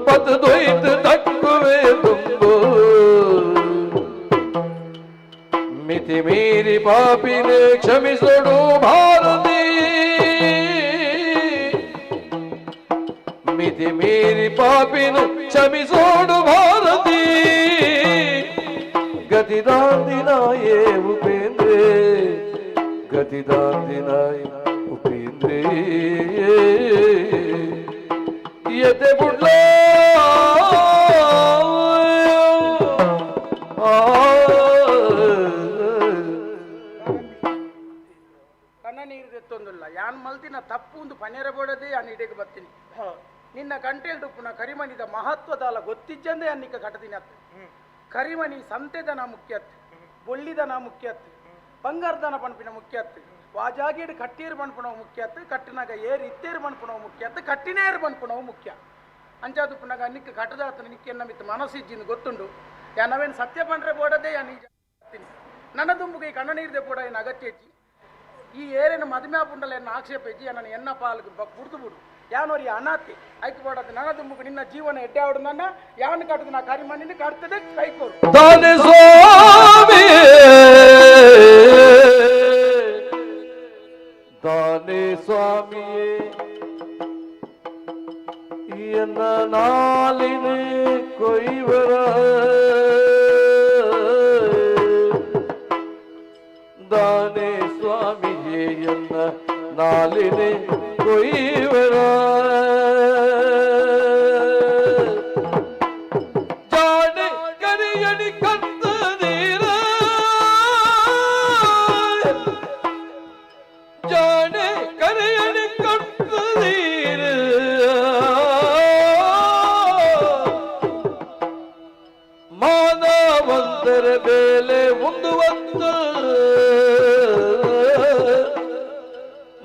ಪತದೊಯ್ದು ದಕ್ಕುವೆ ದುಂಬು ಮಿತಿ ಮೀರಿ ಪಾಪಿನೇ ಕ್ಷಮಿಸೊಡು ಭಾರತಿ ಮಿತಿ ಮೀರಿ ಪಾಪಿನ ಕ್ಷಮಿಸೋಡು ಭಾರತಿ ಗತಿದಾಂದಿನಾಯೇ ಉಪೇಂದ್ರೆ ಗತಿದಾಂದಿನಾಯ ಉಪೇಂದ್ರೆ ಯತೆ ಬುಡ್ಲ ಕಣ್ಣ ನೀರು ತೆತ್ತೊಂದಿಲ್ಲ ಯಾನ್ ಮಲ್ತಿನ ತಪ್ಪು ಒಂದು ಪನೇರ ಬೋಡದೆ ಯಾನ್ ಇಡೆಗೆ ಬರ್ತೀನಿ ನಿನ್ನ ಗಂಟೆಲ್ ಡುಪ್ಪುನ ಕರಿಮಣಿದ ಮಹತ್ವದ ಗೊತ್ತಿಜ್ಜಂದೆ ಅನ್ನಿಕ ಕಟ್ಟದಿನ ಅತ್ತ ಕರಿಮಣಿ ಸಂತೆದನ ಮುಖ್ಯತ್ ಬೊಳ್ಳಿದನ ಮುಖ್ಯತ್ ಬಂಗಾರದನ ಪಣಪಿನ ಮುಖ್ಯತ್ ವಾಜಾಗಿಡ್ ಕಟ್ಟೀರ್ ಬಣ್ಪುಣವು ಮುಖ್ಯತ್ ಕಟ್ಟಿನಾಗ ಏರ್ ಇತ್ತೇರ್ ಬಣ್ಪುಣವು ಮುಖ್ಯತ್ ಕಟ್ಟಿನೇರ್ ಬಣ್ಪುಣವು ಮುಖ್ಯ ಅಂಚಾದುಪ್ಪುನಾಗ ನಿಕ್ಕ ಕಟ್ಟದಾತ ನಿಕ್ಕೆನ್ನ ಮಿತ್ ಮನಸ್ಸಿಜ್ಜಿನ ಗೊತ್ತುಂಡು ಯಾನವೇನು ಸತ್ಯ ಪಂಡ್ರೆ ಬೋಡದೆ ಯಾ ನಿಜ ನನ್ನ ದುಂಬುಗೆ ಈ ಕಣ್ಣ ನೀರ್ದೆ ಬೋಡ ಏನು ಅಗತ್ಯ ಹೆಚ್ಚಿ ಈ ಏರೇನು ಮದುವೆ ಪುಂಡಲ ಎನ್ನ ಆಕ್ಷೇಪ ಹೆಚ್ಚಿ ನನ್ನ ಎನ್ನ ಪಾಲ್ಗೆ ಕುಡ್ದು ಬಿಡು ಯಾನೋರಿ ಅನಾಥಿ ಆಯ್ಕೆ ಮಾಡೋದು ನನ್ನ ದುಂಬುಗೆ ನಿನ್ನ ಜೀವನ ಎಡ್ಡೆ ಆಡು ನನ್ನ ಯಾವನು ಕಟ್ಟದು ನಾ ಕರಿಮಣ್ಣಿನ ಕಟ್ತದೆ ಕೈಕೋರು ದಾನೆ ಸ್ವಾಮಿ ದಾನೆ ಸ್ವಾಮಿಯೇ ಎನ್ನ ನಾಲಿನ ಕೊಯ್ವರ ದಾನೆ ಸ್ವಾಮಿಯೇ ಎನ್ನ ನಾಲಿನ ಕೊಯ್ವರ ಜಾಣೆ ಕರಿಯಣಿ ಕತ್ತ ನೀರ ಜಾಣೆ ಕರಿಯಣಿ ಕತ್ತ ನೀರ ಮಾನವಂತರ ಬೇಲೆ ಮುಂದುವಂತ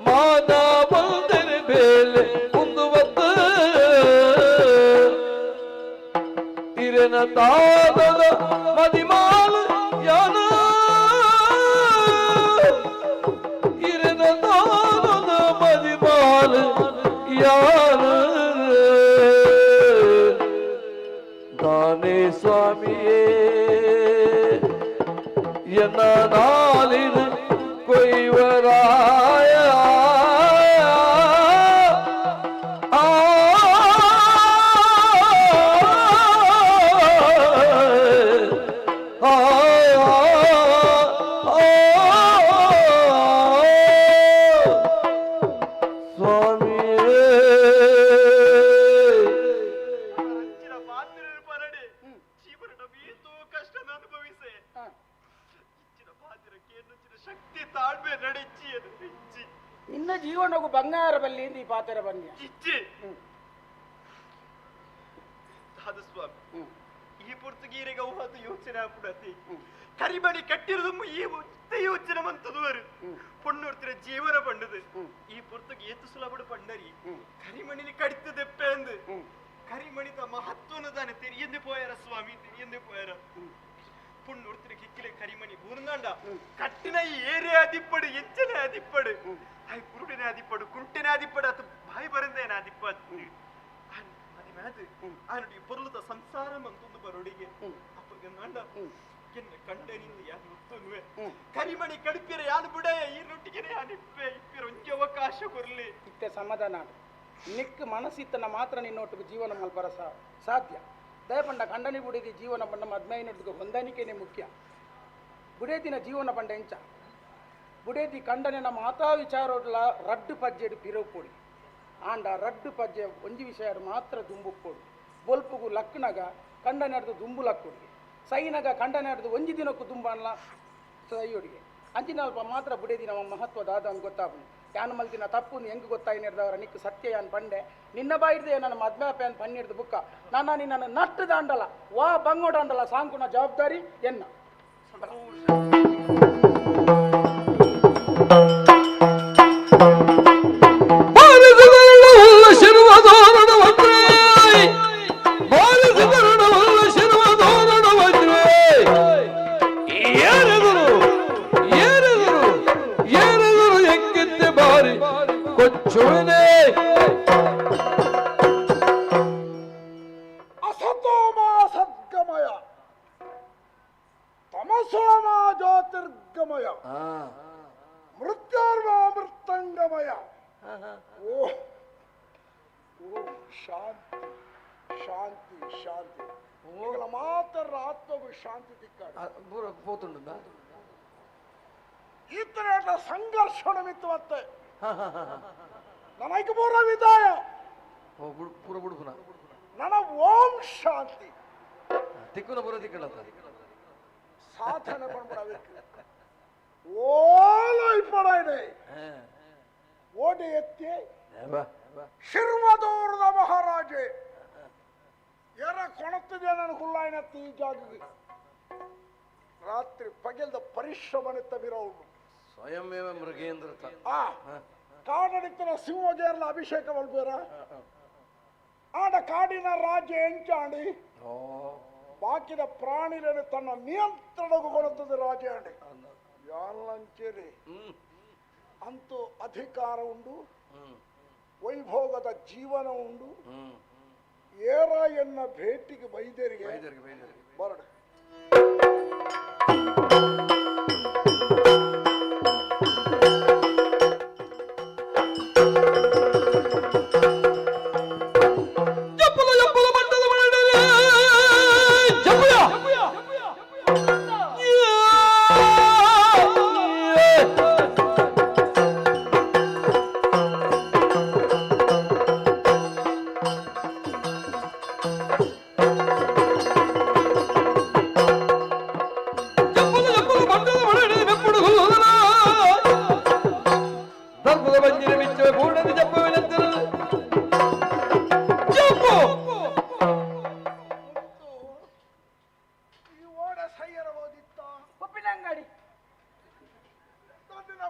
ಮಾನವಂತರ ಬೇಲೆ ಮುಂದುವಂತ ತಿರನ ತಾದದ ಮದಿಮಾಲ ಯಾನ ಇರನ ತಾದದ ಮದಿಮಾಲ ಯಾನ ದಾನೆ ಸ್ವ ಸ್ವಾಮಿಯೇ ಎನ್ನ ನಾಲಿನ ಕೊಯ್ವರಾಯ ಅಂಚಿನ ಪಾತ್ರೆಯನ್ನು ಪರಡೆ ಜೀವನ ಬೀತು ಕಷ್ಟನ ಅನುಭವಿಸೆ ಇಚ್ಚಿನ ಪಾತ್ರಕ್ಕೆ ಎನ್ನುಚ್ಚಿನ ಶಕ್ತಿ ತಾಳ್ಮೆ ನಡೆಚ್ಚಿ ಅದು ಇಚ್ಚಿ ನಿನ್ನ ಜೀವನಗೂ ಬಂಗಾರ ಬಲ್ಲಿಯಿಂದ ಈ ಪಾತ್ರ ಬನ್ನಿ ಇಚ್ಚಿ ಸಾಧು ಸ್ವಾಮಿ ಈ ಪುರ್ತುಗೀರಿಗೆ ಅವತ್ತು ಯೋಚನೆ ಆಗ್ಬಿಡತಿ ಕರಿಮಣಿ ಕಟ್ಟಿರೋದು ಈ ಯೋಚನೆ ಮಂತದುವರು ಪೊಣ್ಣುರ್ತಿರ ಜೀವನ ಪಂಡದು ಈ ಪುರ್ತುಗೆ ಏತು ಸುಲಭ ಪಂಡರಿ ಕರಿಮಣಿನಿ ಕಡಿತದೆಪ್ಪೆ ಅಂದು ಕರಿಮಣಿದ ಮಹತ್ವನ ತಾನೆ ತೆರಿಯಂದು ಪೋಯಾರ ಸ್ವಾಮಿ ತೆರಿಯಂದು ಪೋಯಾರ ಪುಣ್ಣುರ್ತಿರ ಕಿಕ್ಕಿಲೆ ಕರಿಮಣಿ ಬೂರ್ನಾಂಡ ಕಟ್ಟಿನ ಏರೇ ಅದಿಪ್ಪಡು ಎಚ್ಚನೆ ಅದಿಪ್ಪಡು ಆಯ್ ಕುರುಡಿನ ಅದಿಪ್ಪಡು ಕುಂಟಿನ ಅದಿಪ್ಪಡು ಅದು ಬಾಯಿ ಬರಂದೇನ ಅದಿಪ್ಪದು ಅದು ಆನಡಿ ಪೊರ್ಲುದ ಸಂಸಾರ ಮಂತೊಂದು ಬರೋಡಿಗೆ ಅಪ್ಪಗೆ ನಾಂಡ ಎನ್ನ ಕಂಡನಿಂದ ಯಾರು ಉತ್ತನುವೆ ಕರಿಮಣಿ ಕಡಿಪಿರ ಯಾನು ಬಿಡ ಈ ರೊಟ್ಟಿಗೆ ಅನಿಪ್ಪೆ ಇಪ್ಪಿರ ಒಂಜಿ ಅವಕಾಶ ಕೊರ್ಲಿ ಇತ್ತೆ ಸಮಾಧಾನ ನಿಕ್ ಮನಸ್ಸಿತ್ತನ ಮಾತ್ರ ನಿನ್ನೊಟ್ಟಿಗೆ ಜೀವನ ಮಲ್ಪರ ಸಾಧ್ಯ ದಯಪಂಡ ಖಂಡನಿ ಬುಡಿದಿ ಜೀವನ ಪಂಡ ಮದ್ಮೈನೊಟ್ಟಿಗೆ ಹೊಂದಾಣಿಕೆನೇ ಮುಖ್ಯ ಬುಡೇದಿನ ಜೀವನ ಪಂಡ ಎಂಚ ಬುಡೇದಿ ಖಂಡನೆನ ಮಾತಾ ವಿಚಾರೋಡ್ಲ ರಡ್ಡು ಪಜ್ಜೆಡು ಪಿರೋಪೊಡಿ ಆಂಡ ರಡ್ಡು ಪಜ್ಜೆ ಒಂಜಿ ವಿಷಯ ಮಾತ್ರ ದುಂಬುಪ್ಪೋಡು ಬೊಲ್ಪುಗು ಲಕ್ಕನಗ ಕಂಡನೆಡ್ದು ದುಂಬು ಲಕ್ಕುಡಿಗೆ ಸೈನಗ ಕಂಡನೆಡ್ದು ಒಂಜಿ ದಿನಕ್ಕೂ ದುಂಬಾನ್ಲ ಸೈಯೊಡಿಗೆ ಅಂಚಿನಲ್ಪ ಮಾತ್ರ ಬುಡೇದಿನ ಮಹತ್ವದ ಆದ ಅಂತ ಗೊತ್ತಾಗ್ನು ಯಾನು ಮಲ್ತಿನ ತಪ್ಪು ಹೆಂಗೆ ಗೊತ್ತಾಯಿ ನೆಡ್ದವರ ನಿಕ್ಕು ಸತ್ಯ ಯಾನ್ ಪಂಡೆ ನಿನ್ನ ಬಾಯಿಡ್ದೆ ನನ್ನ ಮದ್ಮೆ ಪ್ಯಾನ್ ಪನ್ನಿಡ್ದು ಬುಕ್ಕ ನಾನು ನಿನ್ನ ನಟ್ಟದ ಅಂಡಲ ವಾ ಬಂಗೋಡ ಅಂಡಲ ಸಾಂಕುನ ಜವಾಬ್ದಾರಿ ಎನ್ನ ಅಸತೋಮ ಸದ್ಗಮಯ ತಮಸೋಮ ಜ್ಯೋತಿರ್ಗಮಯ ಮೃತ್ಯೋರ್ವ ಮೃತ್ತಂಗಮಯ ಓ ಓ ಶಾಂತಿ ಶಾಂತಿ ಶಾಂತಿ ಈಗಲ ಮಾತ್ರ ಆತ್ಮಗೂ ಶಾಂತಿ ದಿಕ್ಕಾಡು పోతుండ ಈತನ ಸಂಘರ್ಷಣ ಮಿತ್ತು ಮತ್ತೆ ನನಗೆ ಪೂರ ವಿದಾಯ ಪೂರ ಬುಡುಪುನ ನನ್ನ ಓಂ ಶಾಂತಿ ತಿಕ್ಕುನ ಪೂರ ತಿಕ್ಕಳ ಸಾಧನೆ ಪಡ್ಬಿಡಬೇಕು ಓಲ ಇಪ್ಪಡಾಯ್ಡೆ ಓಡಿ ಎತ್ತಿ ಶಿರ್ವದೂರದ ಮಹಾರಾಜೆ ಎರ ಕೊಣತ್ತಿದೆ ನನ್ನ ಹುಲ್ಲಾಯ್ನತ್ತಿ ಈ ಜಾಗಿಗೆ ರಾತ್ರಿ ಪಗೆಲ್ದ ಪರಿಶ್ರಮನೆ ತವಿರೋನು ಸ್ವಯಂಮೇವ ಮೃಗೇಂದ್ರ ಕಾಡಡಿತನ ಸಿಂಹಗೇರ್ಲ ಅಭಿಷೇಕ ಮಲ್ಪೇರ ಆಡ ಕಾಡಿನ ರಾಜ್ಯ ಎಂಚಾಂಡಿ ಬಾಕಿದ ಪ್ರಾಣಿలను ತನ್ನ ನಿಯಂತ್ರಣకు ಕೊಡುತ್ತದೆ ರಾಜ್ಯ ಅಂಡಿ ಯಾರಂಚೇರಿ ಅಂತೂ ಅಧಿಕಾರ ಉಂಡು ವೈಭೋಗದ ಜೀವನ ಉಂಡು ಏರ ಎನ್ನ ಭೇಟಿಗೆ ಬೈದೇರಿಗೆ ಬರಡು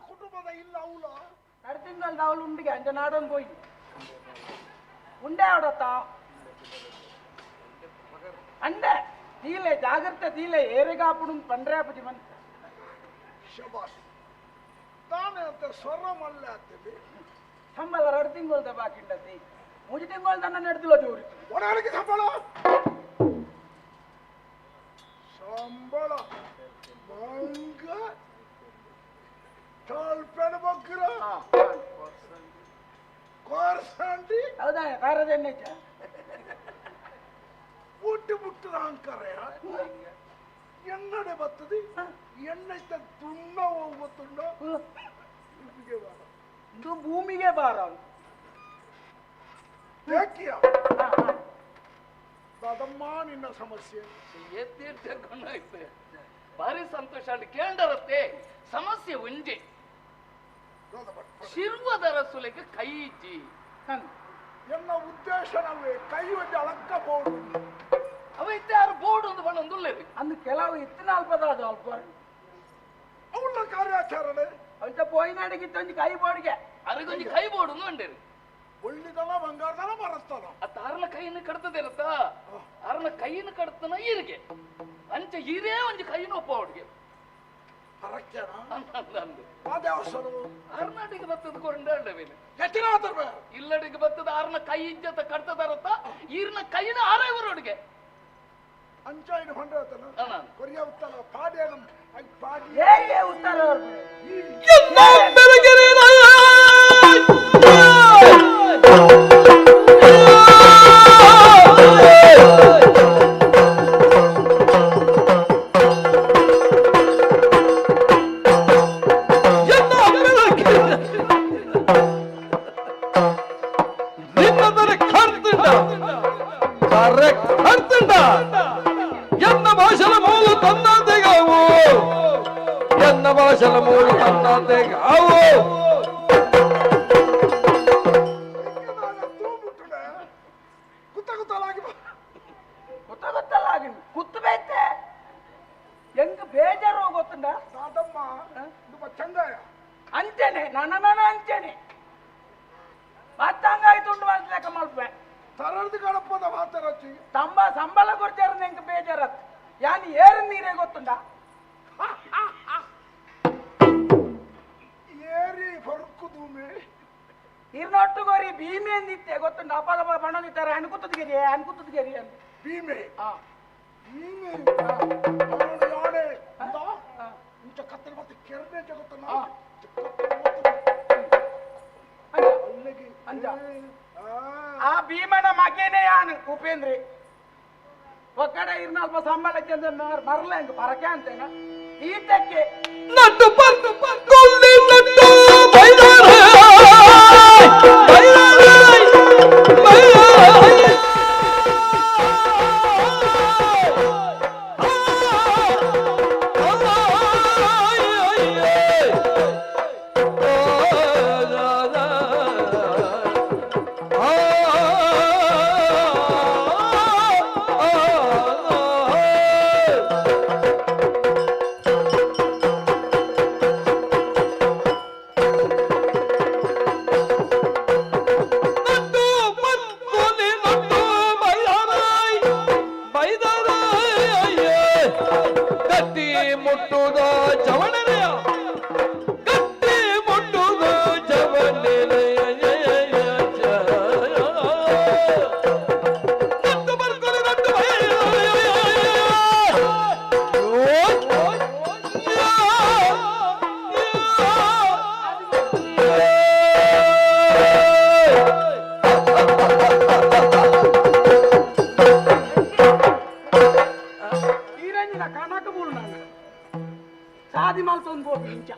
ಕುಟುಂಬದ ಇಲ್ಲ ಅವಳ ನಡ್ತಿಂಗಲ್ ಅವಳು ಉಂಡಿಗೆ ಅಂಜ ನಾಡೋನ್ போய் ಉಂಡೆ ಆಡತ್ತ ಅಂಡೆ తీలే జాగ్రత్త తీలే ఏరేగాపుడు పండ్రేపటి మన ಶಬಾಷ್ ತಾನೇ ಅಂತ ಸ್ವರ ಮಲ್ಲ ಆಗ್ತದೆ ಸಂಬಳ ರಡ್ತಿಂಗೋಲ್ ದಬಾಕಿಂಡತಿ ಮುಜಿ ತಿಂಗೋಲ್ ತನ್ನ ನಡೆದಿಲ್ಲ ಜೋರಿ ಒಣಾಳಿಗೆ ಸಂಬಳ ಸಂಬಳ ಮಂಗ ಟಾಲ್ಪೆನ ಬಗ್ಗಿರ ಕೋರ್ಸಂಡಿ ಹೌದಾ ಕಾರದ ಎಣ್ಣೆ ಬುಟ್ಟು ಬುಟ್ಟದ ಅಂಕರ ಎನ್ನಡೆ ಬರ್ತದೆ ಎಣ್ಣೆ ತುಂಡ ಹೋಗ್ಬತ್ತುಂಡ ಇದು ಭೂಮಿಗೆ ಬಾರ ಯಾಕಿಯ ಅದಮ್ಮ ನಿನ್ನ ಸಮಸ್ಯೆ ಎತ್ತಿರ್ತೆ ಭಾರಿ ಸಂತೋಷ ಅಲ್ಲಿ ಕೇಂದ್ರತ್ತೆ ಸಮಸ್ಯೆ ಒಂಜೆ ಶಿರ್ವದರ ಸುಲೆಗೆ ಕೈ ಇಜ್ಜಿ ಎನ್ನ ಉದ್ದೇಶನವೇ ಕೈ ಒಂದು ಅಳಕ್ಕಬಹುದು ಅವೈತೆ ಯಾರು ಬೋರ್ಡ್ ಒಂದು ಬಣ್ಣ ಒಂದುಳ್ಳೇರಿ ಅಂದು ಕೆಲವು ಇತ್ತಿನ ಅಲ್ಪದಾದ ಅಲ್ಪ ಅವಳ ಕಾರ್ಯಾಚರಣೆ ಅವಂತ ಪೋಯಿನಾಡಿಗಿತ್ತು ಒಂದು ಕೈ ಬೋರ್ಡ್ಗೆ ಅರಿಗೊಂದು ಕೈ ಬೋರ್ಡ್ ಒಂದು ಅಂಡೇರಿ ಒಳ್ಳಿದಲ್ಲ ಬಂಗಾರದಲ್ಲ ಮರಸ್ತಲ್ಲ ಅತ್ತ ಅರನ ಕೈಯನ್ನು ಕಡ್ತದಿರತ್ತ ಅರನ ಕೈಯನ್ನು ಕಡ್ತನ ಈರಿಗೆ ಅಂಚ ಈರೇ ಒಂದು ಕೈನ ಒಪ್ಪ ಅವ್ರಿಗೆ ಅಂದು ಅರ್ನಾಟಿಗೆ ಬತ್ತದ ಕೊಂಡೇವೇನು ಇಲ್ಲಡಿಗೆ ಬತ್ತದ ಅರ್ನ ಕೈ ಇಜ್ಜತ ಕಡ್ತದಾರತ್ತ ಈರ್ನ ಕೈನ ಆರೈವರೊಡಿಗೆ ಅಂಚಾಯಿನ ಹೊಂಡತನ ಕೊರಿಯ ಉತ್ತರ ಪಾಡ್ಯಾನ ಪಾಡಿ ಹೇಗೆ ಉತ್ತರ ಎನ್ನ ಭಾಷಣ ಮೂಲ ತನ್ನದೆಗಾವು ಎನ್ನ ಭಾಷಣ ಮೂಲ ತನ್ನದೆಗಾವು ಗೊತ್ತಾಗಿ ಕುತ್ತಬೇತೆ ಹೆಂಗ ಬೇಜಾರು ಗೊತ್ತುಂಡ ಸಾದಮ್ಮ ಚಂದಾಯ ಅಂಚೆನೆ ನನ್ನ ಅಂಚೆನೆ ಮತ್ತಂಗಾಯ್ತು ಉಂಡು ಲೆಕ್ಕ ಮಲ್ಪೆ ತರದ್ದು ಗಣಪದ ಮಾತರಚ್ಚಿ ಸಂಬಳ ಕೊಡ್ತಾರ ಹೆಂಗ ಬೇಜಾರತ್ ಯಾನ್ ಏರು ನೀರೇ ಗೊತ್ತುಂಡ ಏರಿ ಹೊರಕು ದೂಮೆ ಇರ್ನೊಟ್ಟುಗೋರಿ ಭೀಮೆ ಅಂದಿತ್ತೆ ಗೊತ್ತುಂಡ ಅಪ್ಪ ಬಣ್ಣದಿತ್ತಾರೆ ಅನ್ಕುತ್ತದ್ಗಿರಿ ಅಂತ ಭೀಮೆ ಹಾ ಭೀಮೆ ಯಾಣೆ ಅಂತ ಇಂಚ ಕತ್ತಲ ಮತ್ತೆ ಕೆರನೆ ಜಗತ್ತನ್ನ ಅಲ್ಲಿಗೆ ಅಂಜ ಆ ಭೀಮನ ಮಗೇನೆ ಯಾನು ಉಪೇಂದ್ರಿ ಒಕ್ಕಡೆ ಇರ್ನಲ್ಪ ಸಂಬಳ ಚಂದ ಮರಲ ಹೆಂಗ ಬರಕೆ ಅಂತೇನ ಈತಕ್ಕೆ ನಟ್ಟು ಪರ್ದು ಕೊಲ್ಲಿ ನಟ್ಟು ಬೈದಾರ ಸಾದಿ ಮಲ್ತೊಂದು ಬೋಗಿ ಇಂಚ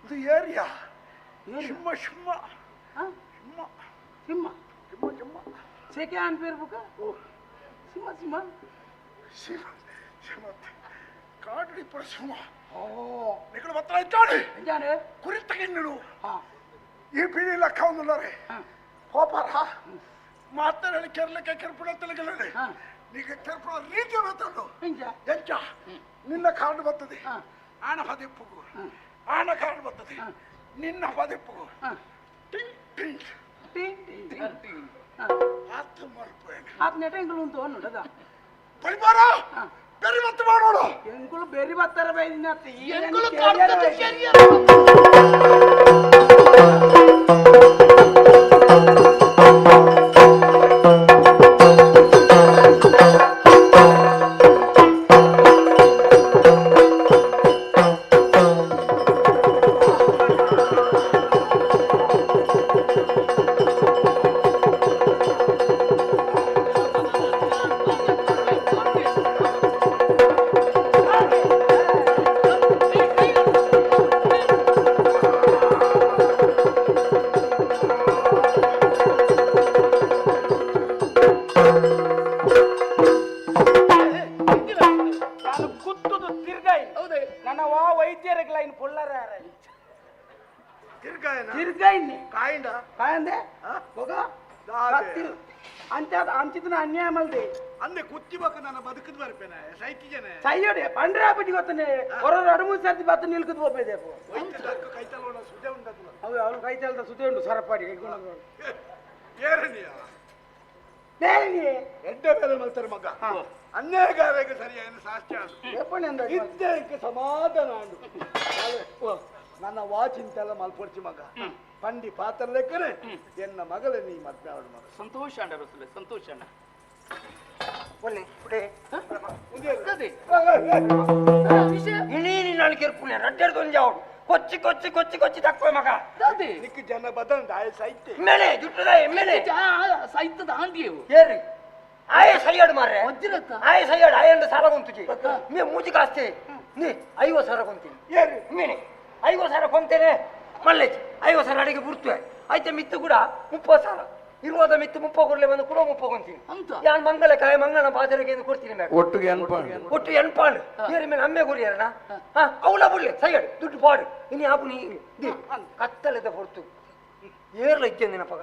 ಇದು ಏರಿಯಾ ಸಿಂಹ ಸಿಂಹ ಸಿಂಹ ಸಿಂಹ ಸಿಂಹ ಸಿಂಹ ಸೇಕೆ ಆನ್ ಪೇರ್ ಬುಕ ಸಿಂಹ ಸಿಂಹ ಸಿಂಹ ಸಿಂಹ ಕಾಡು ಪರ ಸಿಂಹ ఇక్కడ మొత్తం ఇచ్చాడు ಎಂಜಾನೆ కురితగిన్నుడు ಹಾ ఈ పీడి లెక్క ఉందన్నారే పోపారా మా అత్తని కెర్లకే కెర్పుడ తెలియలేదు నీకు కెర్పుడ రీతి వెళ్తాడు ఎంచ నిన్న కాడు బత్తది ఆన పదిప్పుకు ఆన కాడు బత్తది నిన్న పదిప్పుకు ಆತ ಮರ್ಪೇನೆ ಆತ್ ನೆಟ ಎಂಕುಲು ಉಂಟು ಅನ್ನೋದದ ಪರಿವಾರ ಬೆರಿ ಮತ್ತೆ ಮಾಡೋಣ ಎಂಕುಲು ಬೆರಿ ಬತ್ತರ ಬೈದಿನ ಎಂಕುಲು ಕಾಡ್ತದ ಕೆರಿಯ ಅಂಚಿತನ ಅನ್ಯಾಯ ಮಲ್ದೆ ಅಂದೆ ಕುತ್ತಿಬೇಕು ನನ್ನ ಬದುಕದ್ ಬರ್ಪೇನೆ ಸೈಕಿಜನೆ ಸೈಯಡೆ ಪಂಡ್ರಾಪಟ್ಟಿ ಗೊತ್ತನೆ ಹೊರ ಮೂರು ಸರ್ತಿ ಬತ್ತ ನಿಲ್ಕದ್ ಹೋಗ್ಬೇದೇಪು ಕೈತಲೋಣ ಸುದೆ ಉಂಟದು ಅವಳು ಕೈತಲ್ದ ಸುದ್ದಿ ಉಂಟು ಸರಪಾಡಿ ಏರನಿಯ ಬೇರೆ ಎಡ್ಡೆ ಮೇಲೆ ಮಲ್ತಾರೆ ಮಗ ಅನ್ಯಾಯಗಾರರಿಗೆ ಸರಿಯಾಗಿ ಸಾಧ್ಯ ಇದ್ದೇಕೆ ಸಮಾಧಾನ ನನ್ನ ವಾಚಿಂತೆಲ್ಲ ಮಲ್ಪೊಡ್ಚಿ ಮಗ ಪಂಡಿ ಪಾತ್ರ ಲೆಕ್ಕನೆ ಎನ್ನ ಮಗಳೇ ನೀ ಮದ್ವೆ ಅವಳು ಮಗ ಸಂತೋಷ ಅಂಡ ರಸಲೆ ಸಂತೋಷ ಅಂಡ ಒಳ್ಳೆ ಪುಡೆ ನೀನು ನಾನು ಕೆರ್ಪುಣೆ ರಡ್ಡೆಡ್ದು ಒಂದು ಜಾವಡು ಕೊಚ್ಚಿ ಕೊಚ್ಚಿ ಕೊಚ್ಚಿ ಕೊಚ್ಚಿ ತಕ್ಕೋ ಮಗ ನಿಕ್ಕೆ ಜನ ಬದಲ್ ಆಯ ಸೈತೆ ಮೇಲೆ ಜುಟ್ಟದ ಮೇಲೆ ಸಾಹಿತ್ಯದ ಆಂದಿಯವು ಏರಿ ಆಯ ಸೈಯಡ್ ಮಾರ್ರೆ ವಜ್ರತ್ತ ಆಯ ಸೈಯಡ್ ಆಯಂದ ಸಾಲ ಕೊಂತುಜಿ ನೀ ಮೂಜಿ ಕಾಸ್ತೆ ನೀ 50 ಸಾವಿರ ಕೊಂತೀನಿ ಏರಿ ಮೀನೆ 50 ಸಾವಿರ ಕೊಂತೇನೆ ಮಲ್ಲೆಚ್ಚಿ 50 ಸಾವಿರ ಅಡಿಗೆ ಬುಡ್ತುವೆ ಆಯ್ತಾ ಮಿತ್ತು ಕೂಡ 30 ಸಾವಿರ ಇರುವಾದ ಮಿತ್ತು 30 ಕೊಡ್ಲೆ ಬಂದು ಕೂಡ 30 ಕೊಂತೀನಿ ಅಂತ ಯಾನ್ ಮಂಗಲ ಕಾಯ ಮಂಗನ ಬಾಜರಿಗೆ ಎಂದು ಕೊಡ್ತೀನಿ ಒಟ್ಟಿಗೆ ಒಟ್ಟು ಎನ್ಪಾಂಡ್ ಏರಿ ಮೇಲೆ ಅಮ್ಮೆ ಕೊರಿಯಾರಣ ಅವಳ ಬುಡ್ಲೆ ಸೈಯಡ್ ದುಡ್ಡು ಪಾಡು ಇನಿ ಆಪು ನೀ ಕತ್ತಲೆದ ಹೊರ್ತು ಏರ್ಲ ಇದ್ದೇನೆ ನೆನಪಗ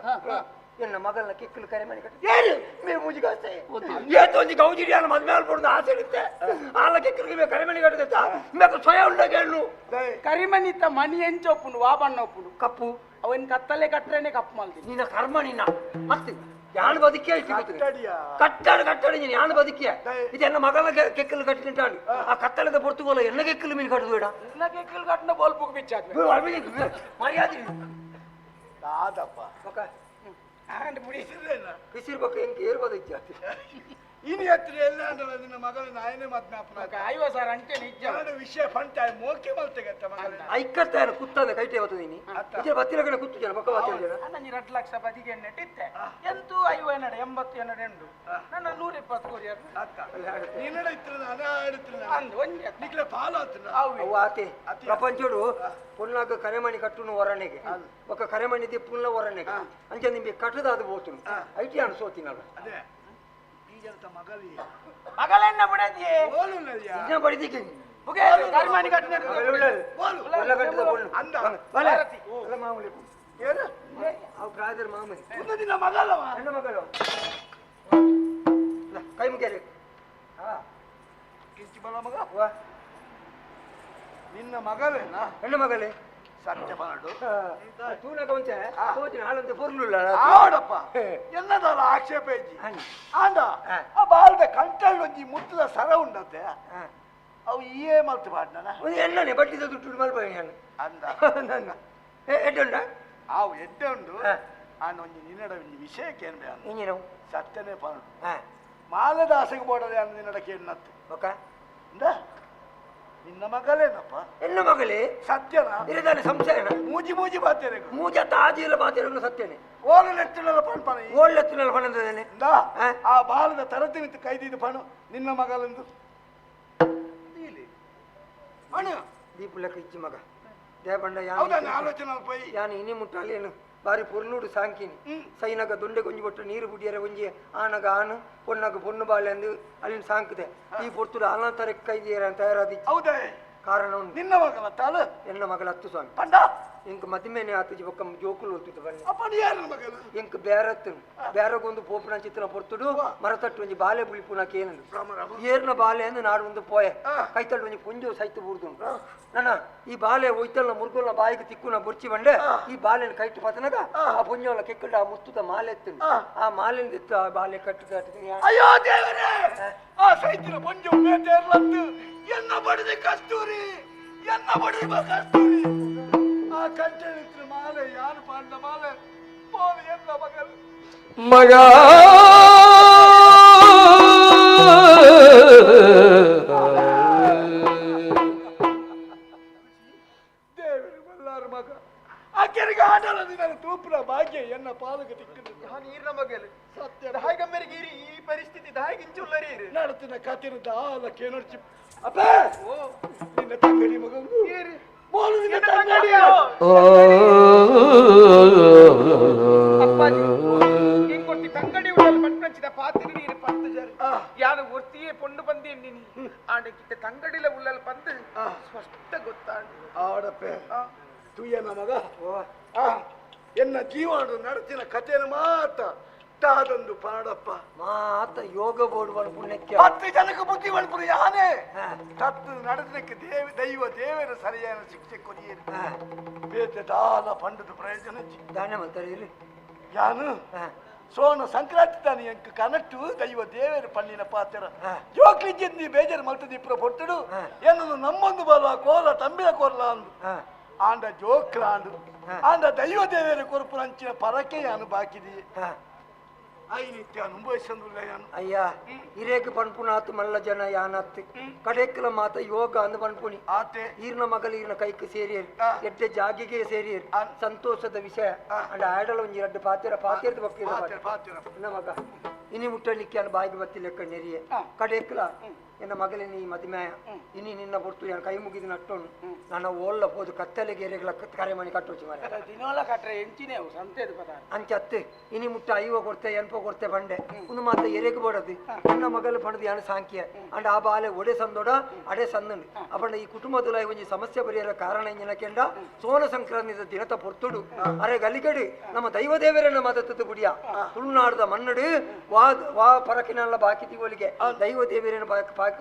ಎನ್ನ ಮಗಳನ್ನ ಕಿಕ್ಕಲು ಕರೆ ಮಾಡಿ ಕಟ್ಟಿ ಏನು ಮೇ ಮುಜಿಗಾಸ್ತೆ ಏತು ಒಂಜಿ ಗೌಜಿರಿಯಾನ ಮದ್ಮೇಲೆ ಪಡ್ದು ಆಸೆ ಇರುತ್ತೆ ಆಲ ಕಿಕ್ಕಲಿಗೆ ಕರೆ ಮಾಡಿ ಕಟ್ಟಿದ ಮೇಕ ಸ್ವಯ ಉಂಡಾಗ ಹೇಳು ಕರಿಮನಿತ ಮನಿ ಎಂಚೊಪ್ಪುಂಡು ವಾಬಣ್ಣ ಒಪ್ಪುಂಡು ಕಪ್ಪು ಅವನ್ ಕತ್ತಲೆ ಕಟ್ರೇನೆ ಕಪ್ಪು ಮಾಡ್ತೀನಿ ನಿನ್ನ ಕರ್ಮ ನಿನ್ನ ಮತ್ತೆ ಯಾನು ಬದುಕಿಯ ಕಟ್ಟಾಡು ಕಟ್ಟಾಡು ನೀನು ಯಾನು ಬದುಕಿಯ ಇದು ಎನ್ನ ಮಗಳ ಕೆಕ್ಕಲು ಕಟ್ಟಿಂಟಾಡು ಆ ಕತ್ತಲೆದ ಪೊರ್ತುಗೋಲ ಎನ್ನ ಕೆಕ್ಕಲು ಮೀನು ಕಟ್ಟದು ಬೇಡ ಇಲ್ಲ ಕೆಕ್ಕಲು ಕಟ್ಟಿನ ಬೋಲ್ಪುಗ್ ಬಿಚ್ಚಾದ್ವಿ ಮರ್ಯಾದೆ ದಾದಪ್ಪ ಬಿಸಿರ್ಬೇಕು ಹೆಂಗೆ ಏರ್ಬೋದು ಇಚ್ಛೆ ಇನಿ ಹತ್ರ ಎಲ್ಲ ನಿನ್ನ ಮಗಳು ನಾಯನೇ ಮದ್ನಾಪನ 50 ಸಾವಿರ ಅಂಟೆ ನಿಜ ಎರಡು ವಿಷಯ ಪಂಟ ಮೋಕೆ ಮಲ್ತೆಗತ್ತ ಮಗಳ ಐಕತ್ತಾರ ಕುತ್ತಾನೆ ಕೈಟೆ ಹೊತ್ತು ನೀನು ಇದೇ ಬತ್ತಿನ ಕಡೆ ಕುತ್ತು ಜನ ಮಕ್ಕ ಬತ್ತಿನ ಜನ ನನ್ನ 2 ಲಕ್ಷ ಬದಿಗೆ ನೆಟ್ಟಿತ್ತೆ ಎಂತೂ 50 80 ಎಂಡು ನನ್ನ 120 ಕೋರಿಯರ್ ನೀನಡ ಇತ್ರ ನಾನು ಆಡುತ್ತಿಲ್ಲ ಅಂದು ಒಂಜೆ ನಿಕ್ಲೆ ಪಾಲು ಆತನ ಅವು ಆತೆ ಪ್ರಪಂಚಡು ಪುಲ್ನಾಗ ಕರೆಮಣಿ ಕಟ್ಟುನು ಹೊರನೆಗೆ ఒక ಕರೆಮಣಿ ದಿಪ್ಪುನ ಹೊರನೆಗೆ ಅಂಚೆ ನಿಮಗೆ ಕಟ್ಟದಾದ ಬೋತುನು ಐಟಿ ಅನ್ನು ಸೋತಿನಲ್ಲ ಅದೇ ಈಜಂತ ಮಗಲಿ ಮಗಳೆನ್ನ ಬಿಡದಿಯೇ ಓಲುನದಿಯ ಇನ್ನ ಬಡಿದಿಕ್ಕೆ ಮುಗೆ ಕರಿಮಣಿ ಕಟ್ಟಿನ ಎಲ್ಲ ಕಟ್ಟಿದ ಬೋಳು ಅಂದ ಬಲೆ ಎಲ್ಲ ಮಾಮೂಲಿ ಏನು ಅವು ಬ್ರಾದರ್ ಮಾಮೂಲಿ ಒಂದು ನಿನ್ನ ಮಗಲವ ಹೆಣ್ಣು ಮಗಳು ಕೈ ಮುಗಿಯಲಿ ಕಿಂಚಿ ಬಲ ಮಗ ನಿನ್ನ ಮಗಳೇನಾ ಹೆಣ್ಣು ಮಗಳೇ ಸತ್ಯ ಮಾಡು ತೂನಕ ಮುಂಚೆ ಸೋತಿನ ಹಾಲಂತೆ ಪೊರ್ಲುಲ್ಲ ಆಡಪ್ಪ ಎನ್ನದಲ್ಲ ಆಕ್ಷೇಪ ಇಜ್ಜಿ ಆಂಡ ಆ ಬಾಲ್ದ ಕಂಟಲ್ ಒಂಜಿ ಮುತ್ತದ ಸರ ಉಂಡತ್ತೆ ಅವು ಏ ಮಲ್ತು ಬಾಡ್ನ ಒಂದು ಎಣ್ಣನೆ ಬಟ್ಟಿದ ದುಡ್ಡು ಮಲ್ಪ ಹೆಣ್ಣು ಅಂದ ಎಡ್ಡುಂಡ ಅವು ಎಡ್ಡೆ ಉಂಡು ಆಂಡ ಒಂಜಿ ನಿನ್ನಡ ಒಂಜಿ ವಿಷಯಕ್ಕೆ ಏನ್ ಬೇಡ ಇಂಜಿನ ಸತ್ಯನೇ ಪಾಡು ಮಾಲದ ಆಸೆಗೆ ಬೋಡದೆ ಅಂದ ನಿನ್ನಡಕ್ಕೆ ಎನ್ನತ್ತು ಓಕ ನಿನ್ನ ಮಗಳೇನಪ್ಪ ಹೆಣ್ಣು ಮಗಳೇ ಸತ್ಯನ ಇರದಾನೆ ಸಂಶಯನ ಮೂಜಿ ಮೂಜಿ ಬಾತೇನೆ ಮೂಜ ತಾಜಿಲ್ಲ ಬಾತಿರಲು ಸತ್ಯನೆ ಓಲ ನೆಟ್ಟಿನಲ್ಲ ಪಣ ಓಳ್ಳೆತ್ತಿನಲ್ಲಿ ಪಣಂದದೇನೆ ಆ ಬಾಲದ ತರತಿ ನಿಂತು ಕೈದಿದ್ದು ಪಣು ನಿನ್ನ ಮಗಲೆಂದು ಅಣ್ಣ ದೀಪುಲಕ್ಕ ಇಚ್ಚಿ ಮಗ ದೇಪಂಡ ಹೌದಾ ಆಲೋಚನೆ ಪೈ ಯಾನು ಇನಿ ಮುಟ್ಟಾಲೇನು ಬಾರಿ ಪೊರ್ಲುಡು ಸಾಂಕಿನಿ ಸೈನಗ ದೊಂಡೆ ಕೊಂಜಿ ಕೊಟ್ಟು ನೀರು ಬುಡಿಯರ ಒಂಜಿ ಆನಗ ಆನು ಪೊನ್ನಗ ಪೊನ್ನು ಬಾಳೆ ಅಂದು ಅಲ್ಲಿನ ಸಾಂಕದೆ ಈ ಪೊರ್ತುಡು ಅಲ್ಲ ತರಕ್ಕೆ ಕೈದಿಯರ ತಯಾರಾದಿ ಹೌದೇ ಕಾರಣ ನಿನ್ನ ಮಗನ ತಾಳು ಎನ್ನ ಮಗಳ ಹತ್ತು ಸ್ವಾಮಿ ಪಂಡ ಇಂಕ ಮದಿಮೇನೆ ಆತಜಿ ಬೊಕ್ಕ ಜೋಕುಲು ಹೋಗ್ತಿತ್ತು ಬನ್ನಿ ಅಪ್ಪ ಯಾರ ಮಗನು ಇಂಕ ಬೇರತ್ತು ಬೇರಗೊಂದು ಪೋಪುನ ಚಿತ್ರ ಪೊರ್ತುಡು ಮರತಟ್ಟು ಒಂಜಿ ಬಾಲೆ ಬುಳಿಪುನಕ ಏನಂದು ಏರ್ನ ಬಾಲೆ ಅಂದು ನಾಡು ಒಂದು ಪೋಯೆ ಕೈತಟ್ಟು ಒಂಜಿ ಪುಂಜು ಸೈತು ಬೂರ್ದು ನನ್ನ ಈ ಬಾಲೆ ಒಯ್ತಲ್ನ ಮುರ್ಗೊಲ್ನ ಬಾಯಿಗೆ ತಿಕ್ಕುನ ಬೊರ್ಚಿ ಬಂಡೆ ಈ ಬಾಲೆನ ಕೈಟ್ಟು ಪತನಗ ಆ ಪುಂಜವನ್ನ ಕೆಕ್ಕಂಡು ಆ ಮುತ್ತುದ ಮಾಲೆ ಎತ್ತು ಆ ಮಾಲೆಂದ ಎತ್ತು ಆ ಬಾಲೆ ಕಟ್ಟು ಅಯ್ಯೋ ದೇವರೇ ಆ ಸೈತಿನ ಪುಂಜು ಮೇತೇರ್ಲತ್ತು ಎನ್ನ ಬಡಿದೆ ಕಸ್ತೂರಿ ಎನ್ನ ಬಡಿದ ಕಸ್ತೂರಿ ಆ ಕಂಠ ಮಾಲೆ ಯಾರು ಪಾಂಡ ಮಾಲೆ ಪೋಲು ಎನ್ನ ಮಗಲು ಮಗ ದೇವರು ಬಲ್ಲಾರು ಮಗ ಆಕೆರಿಗೆ ಆಡಲ ದಿನ ತೂಪುರ ಭಾಗ್ಯ ಎನ್ನ ಪಾಲಕ ತಿಕ್ಕಿದ್ರು ನಾನು ಈರ್ನ ಮಗಲು ಸತ್ಯ ಹಾಗಮ್ಮರಿಗೆ ಈ ಪರಿಸ್ಥಿತಿ ಹಾಗಿಂಚುಳ್ಳರಿ ನಡತಿನ ಕತಿರದ ಆಲ ಕೇನೊಡ್ಚಿ ಅಪ್ಪ ನಿನ್ನ ತಂಗಡಿ ಮಗಂಗು ಮೋಲು ನಿನ್ನ ತಂಗಡಿಯ ఇంకొట్టి తంగడి ఉండాలి పట్టిన పాత్ర నీరు పండు జరి యాన ఒర్తియే పొండు పంది నిని ఆడకిట తంగడిల ఉల్లల పండు స్పಷ್ಟ ಗೊತ್ತಾಂಡು ಆಡಪ್ಪೆ ತುಯ್ಯನ ಮಗ ಎನ್ನ ಜೀವನ ನಡತಿನ ಕಥೆನ ಮಾತ ತಾದೊಂದು ಪಾಡಪ್ಪ ಮಾತ ಯೋಗ ಬೋಡುವನು ಪುಣ್ಯಕ್ಕೆ 10 ಜನಕ್ಕೆ ಬುದ್ಧಿ ಬಣ್ಪುರ ಯಾನೇ ತತ್ತು ನಡೆದಕ್ಕೆ ದೈವ ದೇವರ ಸರಿಯಾದ ಶಿಕ್ಷೆ ಕೊರಿಯೇರು ಬೇತೆ ದಾನ ಪಂಡದ ಪ್ರಯೋಜನ ದಾನ ಮಾತಾಡಿರಿ ಯಾನು ಸೋನ ಸಂಕ್ರಾಂತಿ ತಾನೆ ಎಂಕ ಕನಟ್ಟು ದೈವ ದೇವರ ಪಣ್ಣಿನ ಪಾತ್ರ ಜೋಕ್ಲಿಜ್ಜಿಂದಿ ಬೇಜಾರು ಮಲ್ತದಿ ಇಪ್ಪರ ಪೊಟ್ಟಡು ಎನ್ನನ್ನು ನಮ್ಮೊಂದು ಬಲ ಕೋಲ ತಂಬಿಲ ಕೋರ್ಲ ಅಂದು ಆಂಡ ಜೋಕ್ಲಾಂಡು ಆಂಡ ದೈವ ದೇವರ ಕೊರಪು ಅಂಚಿನ ಪರಕೆ ಯಾನು ಬಾಕಿದಿ ಐನಿತ್ಯ ಅನುಭವಿಸಂದುಲ್ಲ ಯಾನು ಅಯ್ಯ ಹಿರೇಕ ಪನ್ಪುನಾತ್ ಮಲ್ಲ ಜನ ಯಾನತ್ ಕಡೆಕ್ಕಲ ಮಾತ ಯೋಗ ಅಂದು ಪನ್ಪುನಿ ಆತೆ ಈರ್ನ ಮಗಲು ಈರ್ನ ಕೈಕ್ ಸೇರಿಯರು ಎಡ್ಡೆ ಜಾಗಿಗೆ ಸೇರಿಯರು ಸಂತೋಷದ ವಿಷಯ ಅಂಡ ಆಡಲ ಒಂಜಿ ಎರಡು ಪಾತಿರದ ಬಕ್ಕಿದ ಮಗ ಇನಿ ಮುಟ್ಟಲಿಕ್ಕೆ ಅನ್ನ ಬಾಯಿಗೆ ಬತ್ತಿಲ್ಲ ಕಣ್ಣೆರಿಯೆ ಕಡೆಕ್ಕಲ ಎನ್ನ ಮಗಲಿನ ಈ ಮದುಮೆಯ ಇನಿ ನಿನ್ನ ಹೊರ್ತು ನಾನು ಕೈ ಮುಗಿದು ನಟ್ಟೋನು ನನ್ನ ಓಲ್ಲ ಹೋದು ಕತ್ತಲೆಗೆ ಎರೆಗಳ ಕರೆ ಮಣಿ ಕಟ್ಟೋಚಿ ಮರ ದಿನೋಲ ಕಟ್ರೆ ಎಂಚಿನೇ ಸಂತೆದ ಪದ ಅಂಚತ್ತೆ ಇನಿ ಮುಟ್ಟ ಐವ ಕೊಡ್ತೆ ಎನ್ಪೋ ಕೊಡ್ತೆ ಬಂಡೆ ಒಂದು ಮಾತ ಎರೆಗೆ ಬೋಡದು ನನ್ನ ಮಗಲು ಪಣದು ಯಾನು ಸಾಂಖ್ಯ ಅಂಡ್ ಆ ಬಾಲೆ ಒಡೆ ಸಂದೋಡ ಅಡೆ ಸಂದಂಡು ಅಪಂಡ ಈ ಕುಟುಂಬದ ಒಂಜಿ ಸಮಸ್ಯೆ ಪರಿಹಾರ ಕಾರಣ ಇಂಜಿನ ಕೆಂಡ ಸೋನ ಸಂಕ್ರಾಂತಿದ ದಿನತ ಪೊರ್ತುಡು ಅರೆ ಗಲಿಗಡು ನಮ್ಮ ದೈವ ದೇವರನ್ನ ಮದತ್ತದ ಬುಡಿಯ ತುಳುನಾಡದ ಮನ್ನಡು ವಾ ಪರಕಿನಲ್ಲ ಬಾಕಿ ತಿಗೋಲಿಗೆ ದೈವ ದೇವರನ್ನ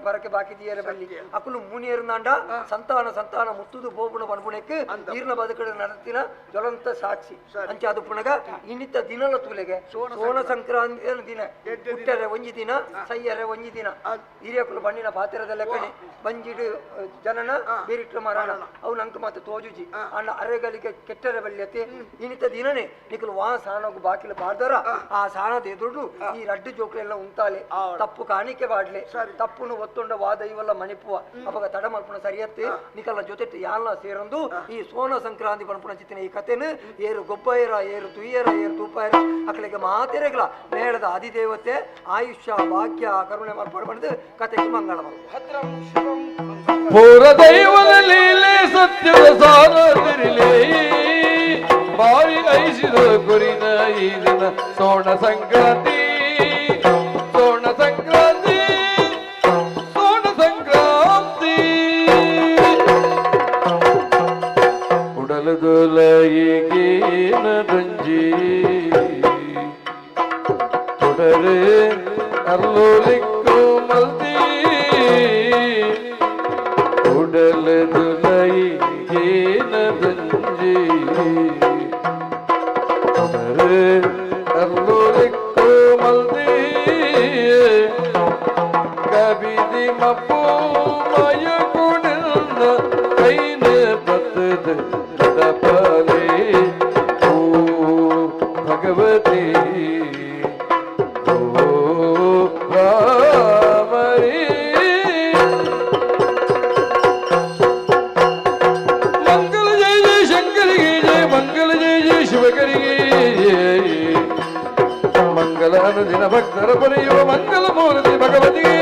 ಪರಕೆ ಬಾಕಿ ದಿಯರ ಬಲ್ಲಿ ಅಕುಲು ಮುನಿಯರ್ನಾಂಡ ಸಂತಾನ ಮುತ್ತುದು ಬೋಪುಣ ಪನ್ಪುಣಕ್ಕೆ ಈರ್ನ ಬದುಕಡ ನಡತಿನ ಜ್ವಲಂತ ಸಾಕ್ಷಿ ಅಂಚೆ ಅದು ಪುಣಗ ಇನ್ನಿತ್ತ ದಿನಲ ತೂಲೆಗೆ ಸೋನ ಸಂಕ್ರಾಂತಿ ದಿನ ಹುಟ್ಟರೆ ಒಂಜಿ ದಿನ ಸೈಯರೆ ಒಂಜಿ ದಿನ ಹಿರಿಯಕುಲು ಬಣ್ಣಿನ ಪಾತಿರದ ಲೆಕ್ಕನೆ ಬಂಜಿಡು ಜನನ ಬೇರಿಟ್ಟು ಮರಣ ಅವು ನಂಗೆ ಮತ್ತೆ ತೋಜುಜಿ ಅಣ್ಣ ಅರೆಗಳಿಗೆ ಕೆಟ್ಟರೆ ಬಲ್ಯತೆ ಇನ್ನಿತ್ತ ದಿನನೇ ನಿಕಲು ವಾ ಸಾಣಗು ಬಾಕಿಲು ಬಾರ್ದರ ಆ ಸಾಣದ ಎದುರು ಈ ರಡ್ಡು ಜೋಕುಲೆಲ್ಲ ಉಂಟಾಲೆ ತಪ್ಪು ಕಾಣಿಕೆ ಬಾಡ್ಲೆ ತಪ್ಪುನು ಒತ್ತೊಂಡ ವಾದ ಇವಲ್ಲ ಮಣಿಪುವ ಅವಾಗ ತಡ ಮಲ್ಪುಣ ಸರಿಯತ್ತೆ ನಿಕಲ್ಲ ಜೊತೆ ಯಾಲ್ನ ಸೇರಂದು ಈ ಸೋನ ಸಂಕ್ರಾಂತಿ ಪನ್ಪುಣ ಚಿತ್ತಿನ ಈ ಕಥೆನು ಏರು ಗೊಬ್ಬಯರ ಏರು ತುಯ್ಯರ ಏರು ತೂಪಾಯರ ಅಕ್ಕಳಿಗೆ ಮಾತೆರೆಗಳ ಮೇಳದ ಅಧಿದೇವತೆ ಆಯುಷ್ಯ ಭಾಗ್ಯ ಕರುಣೆ ಮಲ್ಪಡ ಬಂದು ಕಥೆಗೆ ಮಂಗಳ ಪೂರ ದೈವದ ಲೀಲೆ ಸತ್ಯದ ಸಾರದಿರಲಿ ಬಾವಿ ಐಸಿದ ಗುರಿನ ಈ ದಿನ ಸೋಣ ಸಂಕ್ರಾಂತಿ ಸೋಣ ಸಂಕ್ರಾಂತಿ ಸೋಣ ಸಂಕ್ರಾಂತಿ ಉಡಲದುಲ ಈಗೇನ ದಂಜಿ ತೊಡರೆ ಅರ್ಲೋಲಿಕ್ಕು ಮಲ್ತಿ ಉಡಲದುಲ ಈಗೇನ ದಂಜಿ ತೊಡರೆ ಅರ್ಲೋಲಿಕ್ಕು ಮಲ್ತಿ ಕಬಿದಿ ಮಪ್ಪು ಮಯಗುಡಿನ ಕೈನ ಬತ್ತದ ದಡಪಲೆ ಓ ಭಗವತಿ ಓ ರಾಮರಿ ಮಂಗಲ ಜಯ ಜಯ ಶಂಕರಿಗೆ ಜಯ ಮಂಗಲ ಜಯ ಜಯ ಶಿವಕರಿಗೆ ಮಂಗಲ ಅನುದಿನ ಭಕ್ತರ ಪಡೆಯುವ ಮಂಗಲ ಮೂರ್ತಿ ಭಗವತಿಗೆ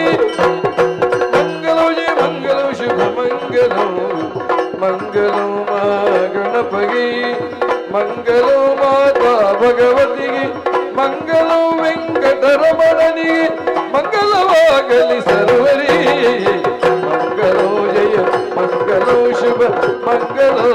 ಮಂಗಲೋ ಜಯ ಮಂಗಲೋ ಶುಭ ಮಂಗಲೋ ಮಂಗಲೋ ಗಣಪಗೆ ಮಂಗಲೋ ಮಾತಾ ಭಗವತಿಗೆ ಮಂಗಲೋ ವೆಂಕಟರಮಣನಿಗೆ ಮಂಗಲವಾಗಲಿ ಸರ್ವರಿಗೆ ಮಂಗಲೋ ಜಯ ಮಂಗಲೋ ಶುಭ ಮಂಗಲೋ